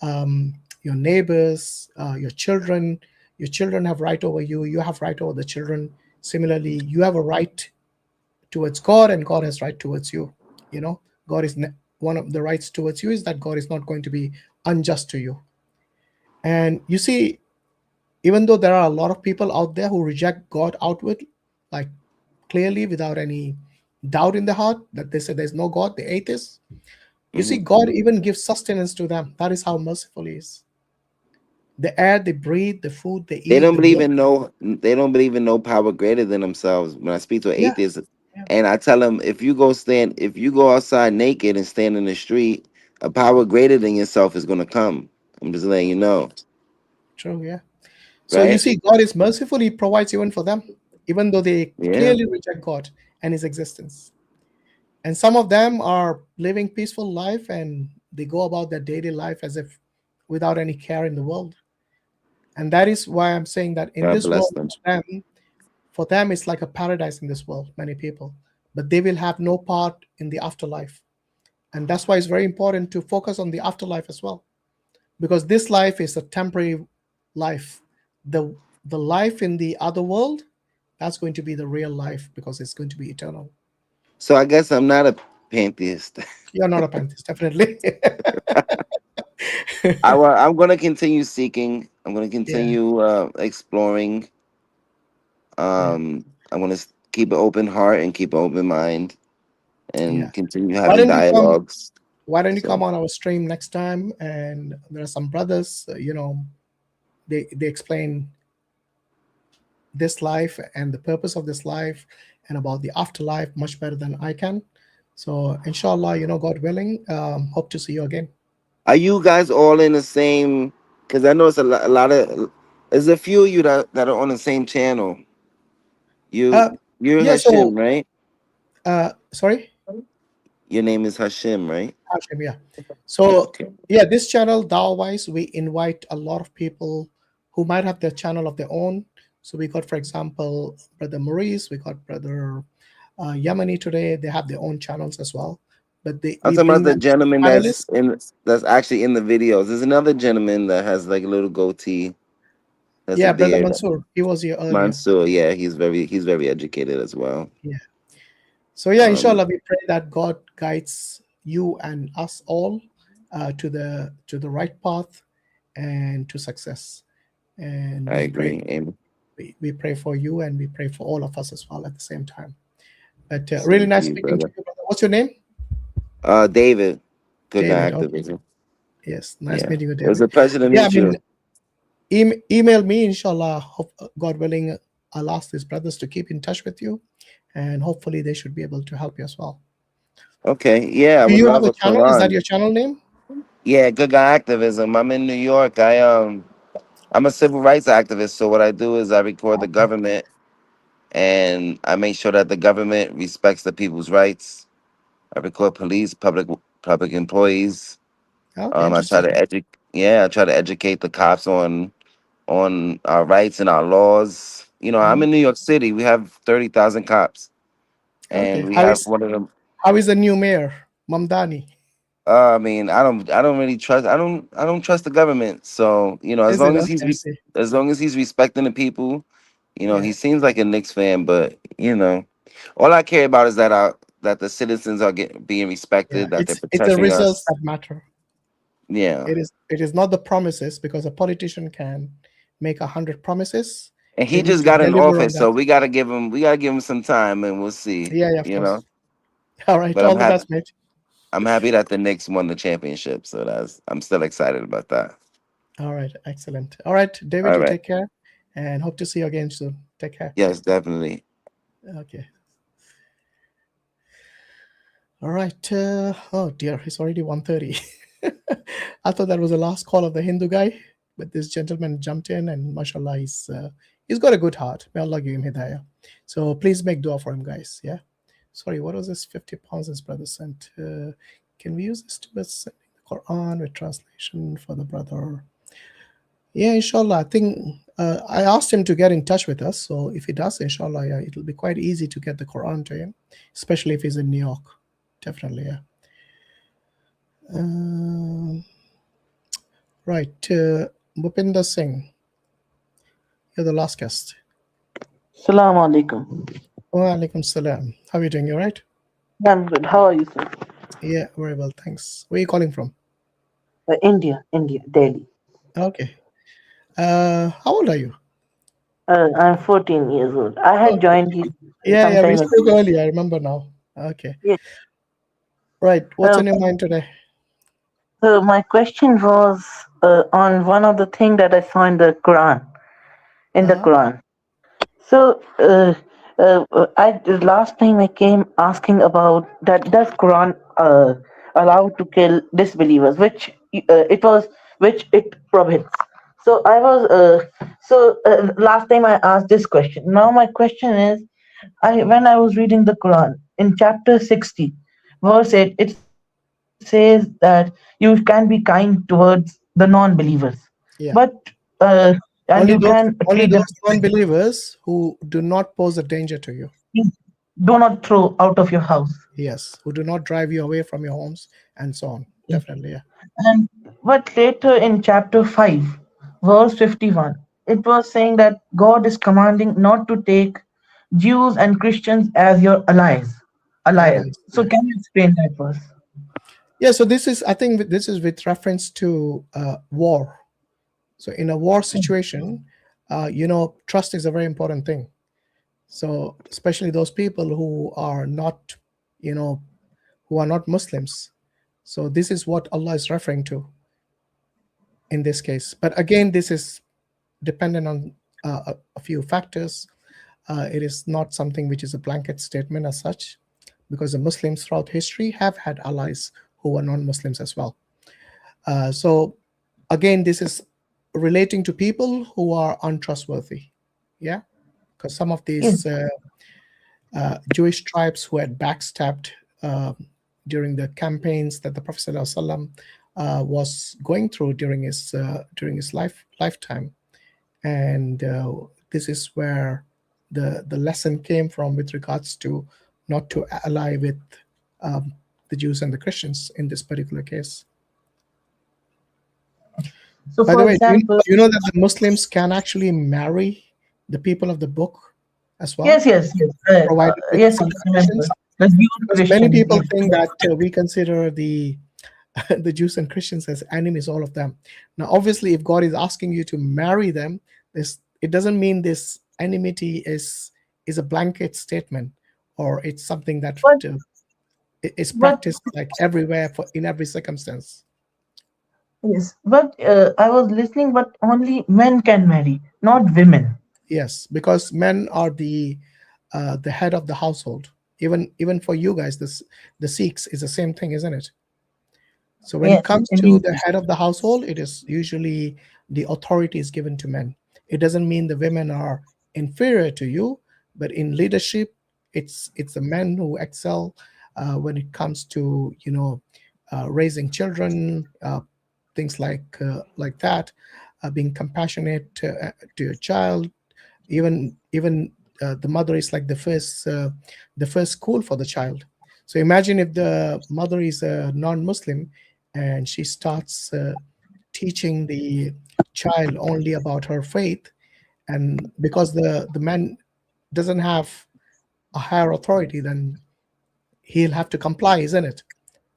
Speaker 1: your neighbors, your children. Your children have right over you. You have right over the children. Similarly, you have a right towards God, and God has right towards you. God is one of the rights towards you is that God is not going to be unjust to you. And you see, even though there are a lot of people out there who reject God outward, like clearly without any doubt in the heart that they say there's no God, the atheists, you see,
Speaker 18: Mhm.
Speaker 1: God even gives sustenance to them. That is how merciful He is. The air they breathe, the food they
Speaker 18: They
Speaker 1: eat,
Speaker 18: don't
Speaker 1: the
Speaker 18: believe
Speaker 1: water.
Speaker 18: in no. They don't believe in no power greater than themselves. When I speak to an
Speaker 1: Yeah,
Speaker 18: atheist,
Speaker 1: yeah,
Speaker 18: and I tell them, if you go outside naked and stand in the street, a power greater than yourself is gonna come. I'm just letting you know,
Speaker 1: true, yeah. So you
Speaker 18: right?
Speaker 1: see, God is merciful. He provides even for them, even though they
Speaker 18: Yeah,
Speaker 1: clearly reject God and His existence. And some of them are living peaceful life and they go about their daily life as if without any care in the world. And that is why I'm saying that in
Speaker 18: God
Speaker 1: this
Speaker 18: bless
Speaker 1: world,
Speaker 18: them.
Speaker 1: for them, it's like a paradise in this world, many people, but they will have no part in the afterlife. And that's why it's very important to focus on the afterlife as well, because this life is a temporary life. The life in the other world, that's going to be the real life because it's going to be eternal.
Speaker 18: So I guess I'm not a pantheist.
Speaker 1: You're not a pantheist, definitely.
Speaker 18: I'm gonna continue seeking. I'm gonna
Speaker 1: Yeah,
Speaker 18: continue exploring.
Speaker 1: yeah,
Speaker 18: I'm gonna keep an open heart and keep an open mind
Speaker 1: yeah.
Speaker 18: and continue
Speaker 1: Why
Speaker 18: having
Speaker 1: don't you come?
Speaker 18: dialogues.
Speaker 1: Why don't you
Speaker 18: So.
Speaker 1: come on our stream next time? And there are some brothers, they explain this life and the purpose of this life and about the afterlife much better than I can. So, inshallah, God willing, hope to see you again.
Speaker 18: Are you guys all in the same? Because I know it's a lot of. There's a few of you that are on the same channel.
Speaker 1: Uh,
Speaker 18: You're
Speaker 1: yeah. So,
Speaker 18: Hashim, right?
Speaker 1: sorry,
Speaker 18: Your name is Hashim, right?
Speaker 1: Hashim. Yeah. So,
Speaker 18: Okay.
Speaker 1: yeah, this channel, Dawah wise, we invite a lot of people who might have their channel of their own. So we got, for example, Brother Muris, we got Brother Yemeni today. They have their own channels as well, but
Speaker 18: I'm
Speaker 1: we
Speaker 18: talking about
Speaker 1: bring
Speaker 18: the
Speaker 1: them
Speaker 18: gentleman
Speaker 1: tireless.
Speaker 18: that's actually in the videos. There's another gentleman that has like a little goatee, has a
Speaker 1: Yeah, Brother
Speaker 18: beard.
Speaker 1: Mansur, he was here earlier.
Speaker 18: Mansur, yeah, he's very educated as well.
Speaker 1: Yeah. So yeah,
Speaker 18: Um,
Speaker 1: inshallah, we pray that God guides you and us all to the right path and to success. And
Speaker 18: I agree. Amen.
Speaker 1: we pray for you, and we pray for all of us as well at the same time. But
Speaker 18: Same
Speaker 1: really
Speaker 18: to
Speaker 1: nice
Speaker 18: you,
Speaker 1: speaking to
Speaker 18: brother.
Speaker 1: you, brother. What's your name?
Speaker 18: David. Good guy
Speaker 1: David. Okay.
Speaker 18: activism.
Speaker 1: Yes, nice
Speaker 18: Yeah.
Speaker 1: meeting you,
Speaker 18: It was
Speaker 1: David.
Speaker 18: a pleasure to
Speaker 1: Yeah, I
Speaker 18: meet
Speaker 1: mean,
Speaker 18: you.
Speaker 1: email me, inshallah. God willing, I'll ask these brothers to keep in touch with you, and hopefully they should be able to help you as well.
Speaker 18: Okay. Yeah, I
Speaker 1: Do
Speaker 18: would
Speaker 1: you
Speaker 18: love
Speaker 1: have a channel? Is that
Speaker 18: Quran.
Speaker 1: your channel name?
Speaker 18: Yeah, good guy activism. I'm in New York. I'm a civil rights activist. So what I do is I record the government, and I make sure that the government respects the people's rights. I record police, public employees.
Speaker 1: Okay,
Speaker 18: I try
Speaker 1: interesting.
Speaker 18: to I try to educate the cops on our rights and our laws. You know, I'm in New York City. We have 30,000 cops, and
Speaker 1: Okay.
Speaker 18: we have one of them.
Speaker 1: How is the new mayor, Mamdani?
Speaker 18: I mean, I don't really trust. I don't trust the government. So you know,
Speaker 1: Is it okay? I see.
Speaker 18: as long as he's respecting the people, you know,
Speaker 1: Yeah.
Speaker 18: he seems like a Knicks fan. But you know, all I care about is that the citizens are being respected, that they're
Speaker 1: It's the
Speaker 18: protecting
Speaker 1: results
Speaker 18: us.
Speaker 1: that matter.
Speaker 18: Yeah.
Speaker 1: It is not the promises, because a politician can make 100 promises.
Speaker 18: And
Speaker 1: They
Speaker 18: he
Speaker 1: need
Speaker 18: just
Speaker 1: to
Speaker 18: got in
Speaker 1: deliver on
Speaker 18: office,
Speaker 1: that.
Speaker 18: so we gotta give him some time, and we'll see.
Speaker 1: Yeah, of
Speaker 18: You
Speaker 1: course.
Speaker 18: know.
Speaker 1: All right.
Speaker 18: But
Speaker 1: All the best, mate.
Speaker 18: I'm happy that the Knicks won the championship, so I'm still excited about that.
Speaker 1: All right. Excellent. All right, David,
Speaker 18: All
Speaker 1: you
Speaker 18: right.
Speaker 1: take care, and hope to see you again soon. Take care.
Speaker 18: Yes, definitely.
Speaker 1: Okay. All right. Oh dear, it's already 1:30. I thought that was the last call of the Hindu guy, but this gentleman jumped in, and mashallah, he's got a good heart. May Allah give him hidayah. So please make dua for him, guys. Yeah. Sorry, what was this 50 pounds this brother sent? Can we use this to send the Quran with translation for the brother? Yeah, inshallah. I think I asked him to get in touch with us. So if he does, inshallah, yeah, it'll be quite easy to get the Quran to him, especially if he's in New York. Definitely, yeah. Right. Bhupinder Singh, you're the last guest.
Speaker 19: Assalamu alaikum.
Speaker 1: Wa alaikum salam. How are you doing? You all right?
Speaker 19: I'm good. How are you, sir?
Speaker 1: Yeah, very well, thanks. Where are you calling from?
Speaker 19: India, Delhi.
Speaker 1: Okay. How old are you?
Speaker 19: I'm 14 years old. I had joined you
Speaker 1: Yeah, we
Speaker 19: sometime
Speaker 1: spoke
Speaker 19: ago.
Speaker 1: earlier. I remember now. Okay.
Speaker 19: Yes.
Speaker 1: Right. What's on your mind today?
Speaker 19: So my question was on one of the things that I saw in the Quran. The Quran. So last time I came asking about that, does Quran allow to kill disbelievers, which it prohibits. So I was last time I asked this question. Now my question is, when I was reading the Quran in chapter 60, verse 8, it says that you can be kind towards the non-believers,
Speaker 1: Yeah.
Speaker 19: but and
Speaker 1: Only
Speaker 19: you can
Speaker 1: only
Speaker 19: treat them.
Speaker 1: those non-believers who do not pose a danger to you.
Speaker 19: Do not throw out of your house.
Speaker 1: Yes, who do not drive you away from your homes and so on. Definitely, yeah.
Speaker 19: But later in chapter 5, verse 51, it was saying that God is commanding not to take Jews and Christians as your allies. So can you explain that verse?
Speaker 1: Yeah, so I think this is with reference to war. So in a war situation, trust is a very important thing. So especially those people who are not, who are not Muslims. So this is what Allah is referring to in this case. But again, this is dependent on a few factors. It is not something which is a blanket statement as such, because the Muslims throughout history have had allies who were non-Muslims as well. So again, this is relating to people who are untrustworthy. Yeah, because some of these Jewish tribes who had backstabbed during the campaigns that the Prophet ﷺ was going through during his lifetime, and this is where the lesson came from with regards to not to ally with the Jews and the Christians in this particular case.
Speaker 19: So,
Speaker 1: by
Speaker 19: for
Speaker 1: the way,
Speaker 19: example,
Speaker 1: do you know that the Muslims can actually marry the people of the book as well?
Speaker 19: Yes.
Speaker 1: Provided with
Speaker 19: Yes,
Speaker 1: some
Speaker 19: I remember.
Speaker 1: conditions.
Speaker 19: The Jewish
Speaker 1: Because many
Speaker 19: Christians,
Speaker 1: people
Speaker 19: yes.
Speaker 1: think that we consider the the Jews and Christians as enemies, all of them. Now, obviously, if God is asking you to marry them, it doesn't mean this enmity is a blanket statement, or it's something that is practiced like everywhere in every circumstance.
Speaker 19: Yes, but I was listening, but only men can marry, not women.
Speaker 1: Yes, because men are the head of the household. Even for you guys, the Sikhs is the same thing, isn't it? So when it comes to the head of the household, it is usually the authority is given to men. It doesn't mean the women are inferior to you, but in leadership, it's the men who excel when it comes to raising children, things like that, being compassionate to your child. Even the mother is like the first school for the child. So imagine if the mother is a non-Muslim and she starts teaching the child only about her faith, and because the man doesn't have a higher authority, then he'll have to comply, isn't it?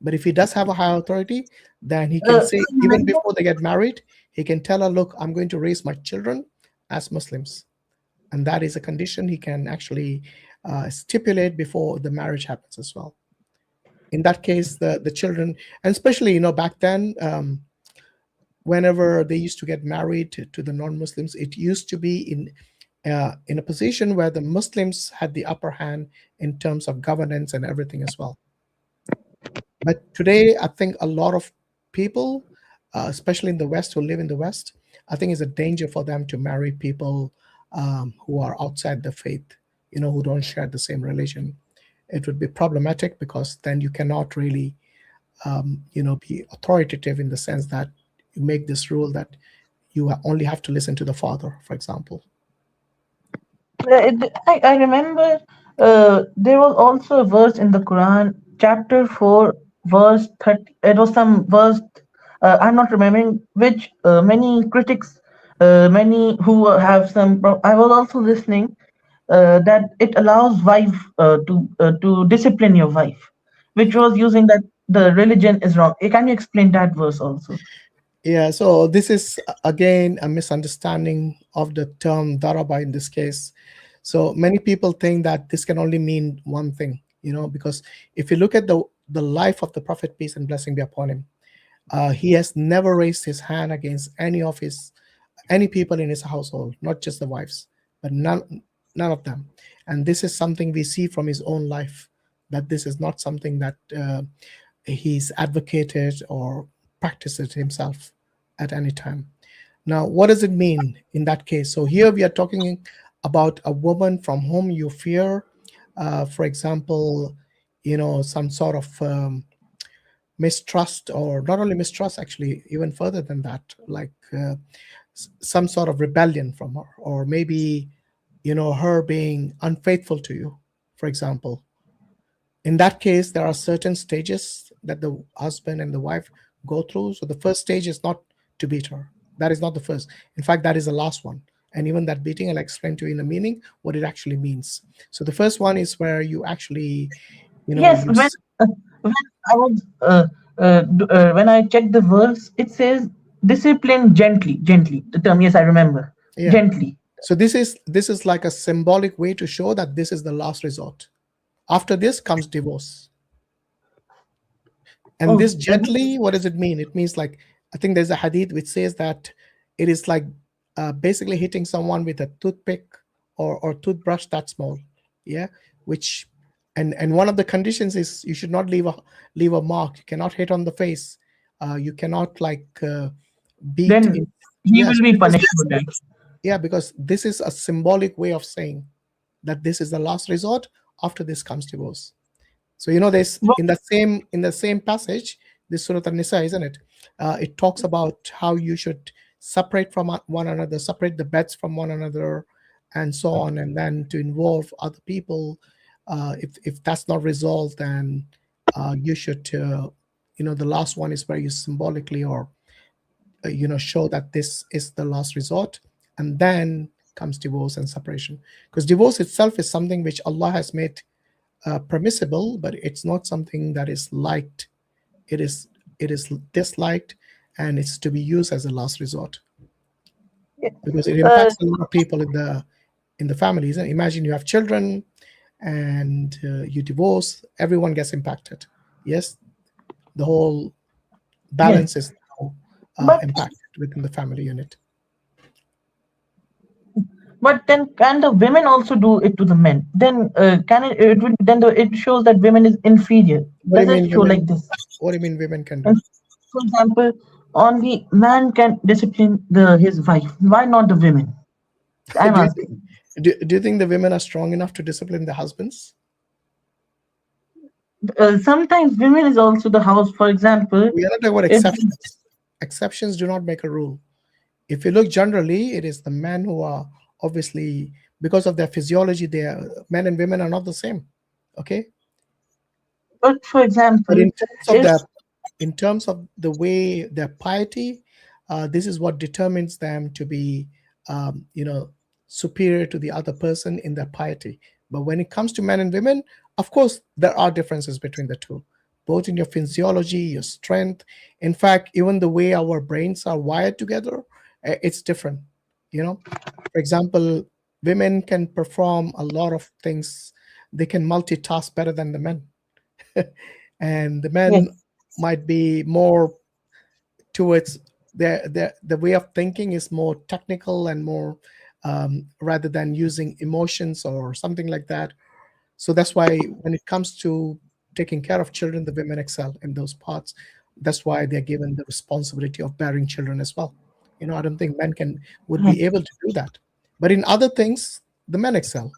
Speaker 1: But if he does have a higher authority, then he can say, even before they get married, he can tell her, look, I'm going to raise my children as Muslims. And that is a condition he can actually stipulate before the marriage happens as well. In that case, the children, and especially back then, whenever they used to get married to the non-Muslims, it used to be in a position where the Muslims had the upper hand in terms of governance and everything as well. But today, I think a lot of people, especially in the West, who live in the West, I think it's a danger for them to marry people who are outside the faith, who don't share the same religion. It would be problematic because then you cannot really, be authoritative in the sense that you make this rule that you only have to listen to the father, for example.
Speaker 19: I remember there was also a verse in the Quran, chapter 4, verse 30. It was some verse, I'm not remembering, which many critics, many who have some. I was also listening that it allows wife to discipline your wife, which was using that the religion is wrong. Can you explain that verse also?
Speaker 1: Yeah, so this is again a misunderstanding of the term daraba in this case. So many people think that this can only mean one thing, because if you look at the life of the Prophet, peace and blessing be upon him, he has never raised his hand against any people in his household, not just the wives, but none of them. And this is something we see from his own life, that this is not something that he's advocated or practiced it himself at any time. Now, what does it mean in that case? So here we are talking about a woman from whom you fear, for example, some sort of mistrust, or not only mistrust, actually, even further than that, like some sort of rebellion from her, or maybe, her being unfaithful to you, for example. In that case, there are certain stages that the husband and the wife go through. So the first stage is not to beat her. That is not the first. In fact, that is the last one. And even that beating, I'll explain to you in a meaning what it actually means. So the first one is where you actually,
Speaker 19: yes, when I was when I checked the verse, it says discipline gently. The term, yes, I remember.
Speaker 1: Yeah.
Speaker 19: Gently.
Speaker 1: So this is like a symbolic way to show that this is the last resort. After this comes divorce. And this gently, what does it mean? It means, like, I think there's a hadith which says that it is like basically hitting someone with a toothpick or toothbrush that small. Yeah. Which, and one of the conditions is you should not leave a mark. You cannot hit on the face. You cannot beat.
Speaker 19: Then he will be punished for that.
Speaker 1: Yeah, because this is a symbolic way of saying that this is the last resort. After this comes divorce. So there's in the same passage, this Surah An-Nisa, isn't it? It talks about how you should separate from one another, separate the beds from one another, and so on, and then to involve other people. If that's not resolved, then you should, the last one is where you symbolically or show that this is the last resort, and then comes divorce and separation. Because divorce itself is something which Allah has made permissible, but it's not something that is liked. It is it is disliked, and it's to be used as a last resort, because it impacts a lot of people in the families. And imagine you have children and you divorce, everyone gets impacted. Yes, the whole balance is impacted within the family unit.
Speaker 19: But then, can the women also do it to the men? Then can it? It shows that women is inferior.
Speaker 1: What do
Speaker 19: Does
Speaker 1: you mean
Speaker 19: it show
Speaker 1: women?
Speaker 19: like this?
Speaker 1: What do you mean women can do?
Speaker 19: And for example, only man can discipline his wife. Why not the women? I'm
Speaker 1: do, you
Speaker 19: asking.
Speaker 1: think, do you think the women are strong enough to discipline their husbands?
Speaker 19: Sometimes women is also the house. For example,
Speaker 1: We are not talking about exceptions. Exceptions do not make a rule. If you look generally, it is the men who are obviously, because of their physiology, men and women are not the same. Okay.
Speaker 19: But for example,
Speaker 1: but in terms of the way their piety, this is what determines them to be, superior to the other person in their piety. But when it comes to men and women, of course, there are differences between the two, both in your physiology, your strength. In fact, even the way our brains are wired together, it's different. For example, women can perform a lot of things. They can multitask better than the men. And the men might be more towards the way of thinking is more technical and more rather than using emotions or something like that. So that's why when it comes to taking care of children, the women excel in those parts. That's why they're given the responsibility of bearing children as well. I don't think men would be able to do that. But in other things, the men excel.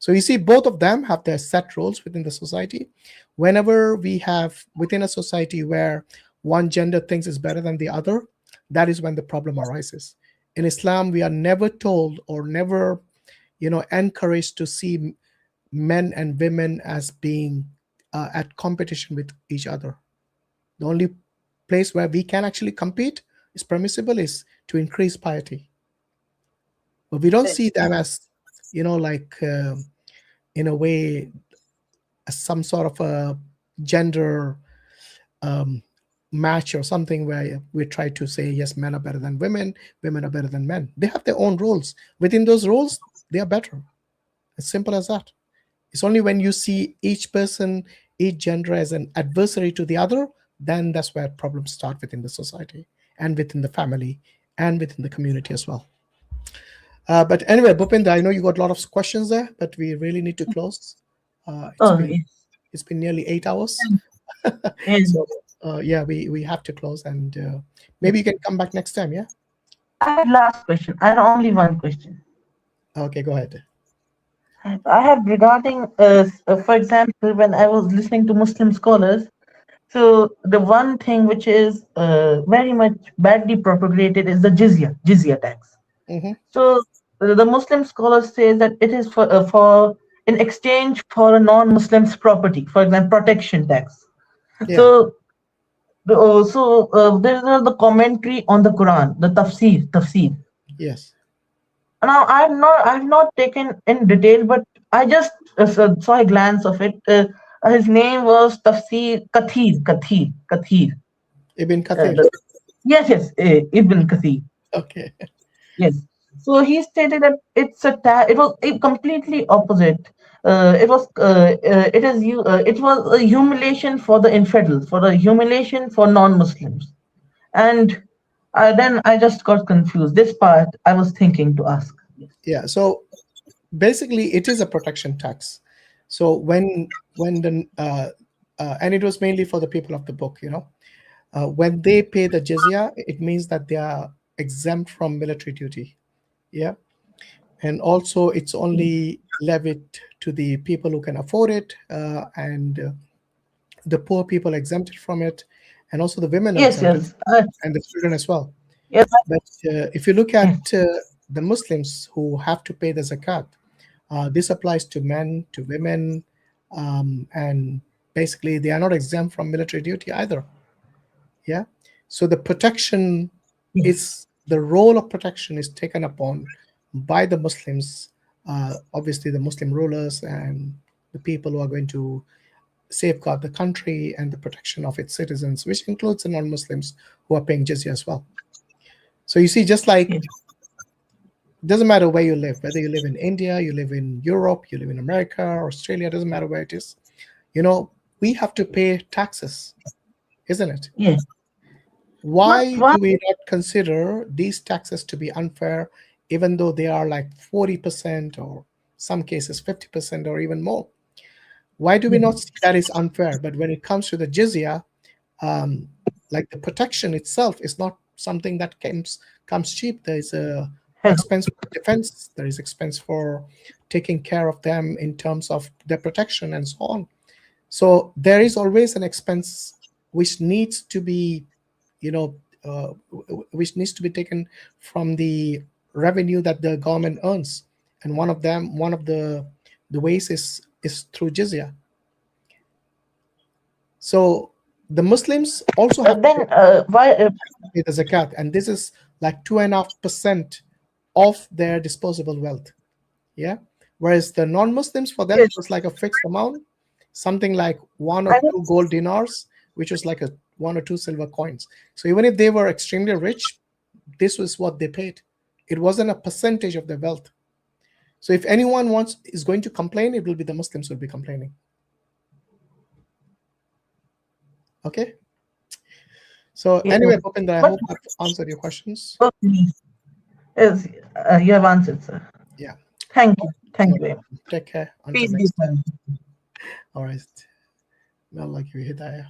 Speaker 1: So you see, both of them have their set roles within the society. Whenever we have within a society where one gender thinks is better than the other, that is when the problem arises. In Islam, we are never told or never, encouraged to see men and women as being at competition with each other. The only place where we can actually compete is permissible is to increase piety. But we don't see them as, in a way, as some sort of a gender match or something where we try to say, yes, men are better than women are better than men. They have their own roles. Within those roles, they are better. As simple as that. It's only when you see each person, each gender as an adversary to the other, then that's where problems start within the society and within the family and within the community as well. But anyway, Bhupinder, I know you got a lot of questions there, but we really need to close. It's been nearly 8 hours. So we have to close, and maybe you can come back next time. Yeah.
Speaker 19: I have last question. I have only one question.
Speaker 1: Okay, go ahead.
Speaker 19: I have regarding, for example, when I was listening to Muslim scholars, so the one thing which is very much badly propagated is the jizya tax.
Speaker 1: Mm-hmm.
Speaker 19: So the Muslim scholars say that it is for in exchange for a non-Muslim's property, for example, protection tax.
Speaker 1: Yeah.
Speaker 19: So there is the commentary on the Quran, the tafsir.
Speaker 1: Yes.
Speaker 19: Now I've not taken in detail, but I just saw a glance of it. His name was Tafsir Kathir.
Speaker 1: Ibn Kathir.
Speaker 19: Yes, Ibn Kathir.
Speaker 1: Okay.
Speaker 19: Yes. So he stated that it was completely opposite. It was a humiliation for the infidels, for a humiliation for non-Muslims, and then I just got confused. This part I was thinking to ask.
Speaker 1: Yeah. So basically, it is a protection tax. So when the and it was mainly for the people of the book, when they pay the jizya, it means that they are exempt from military duty. Yeah. And also it's only levied to the people who can afford it, and the poor people exempted from it, and also the women are exempted, and the children as well.
Speaker 19: Yes.
Speaker 1: But if you look at the Muslims who have to pay the zakat, this applies to men, to women, and basically they are not exempt from military duty either. Yeah. So the protection is, the role of protection is taken upon by the Muslims, obviously the Muslim rulers and the people who are going to safeguard the country and the protection of its citizens, which includes the non-Muslims who are paying jizya as well. So you see, just like, it doesn't matter where you live, whether you live in India, you live in Europe, you live in America, Australia, doesn't matter where it is. We have to pay taxes, isn't it?
Speaker 19: Yes.
Speaker 1: Why do we not consider these taxes to be unfair, even though they are like 40% or some cases 50% or even more? Why do we not see that is unfair? But when it comes to the jizya, like the protection itself is not something that comes cheap. There is a expense for defense. There is expense for taking care of them in terms of their protection and so on. So there is always an expense which needs to be, which needs to be taken from the revenue that the government earns, and one of the ways is through jizya. So the Muslims also have the zakat, and this is like 2.5% of their disposable wealth. Yeah, whereas the non-Muslims, for them, it was like a fixed amount, something like 1 or 2 gold dinars, which was like 1 or 2 silver coins. So even if they were extremely rich, this was what they paid. It wasn't a percentage of their wealth. So if anyone is going to complain, it will be the Muslims who will be complaining. Okay. So anyway, Bhupinder, I hope I've answered your questions.
Speaker 19: Okay. Yes, you have answered, sir.
Speaker 1: Yeah.
Speaker 19: Thank you. Thank you very much.
Speaker 1: Take care. Until
Speaker 19: Peace be
Speaker 1: next
Speaker 19: upon
Speaker 1: time.
Speaker 19: you.
Speaker 1: All right. May Allah give you hidayah.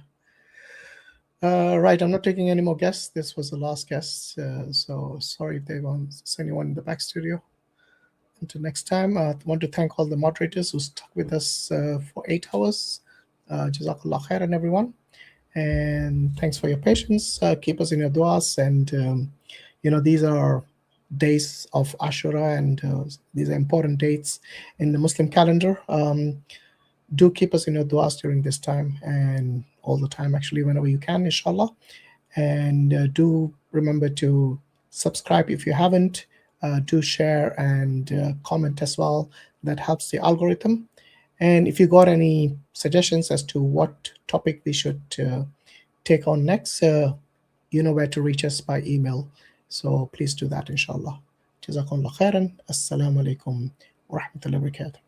Speaker 1: Right, I'm not taking any more guests. This was the last guest. So sorry if they want anyone in the back studio. Until next time, I want to thank all the moderators who stuck with us for 8 hours. Jazakallah khairan, everyone. And thanks for your patience. Keep us in your du'as. And, these are days of Ashura, and these are important dates in the Muslim calendar. Do keep us in your du'as during this time, and all the time, actually, whenever you can, inshallah. And do remember to subscribe if you haven't. Do share and comment as well. That helps the algorithm. And if you got any suggestions as to what topic we should take on next, you know where to reach us by email. So please do that, inshallah. Jazakumullah khairan. Assalamu alaikum wa rahmatullahi wa barakatuh.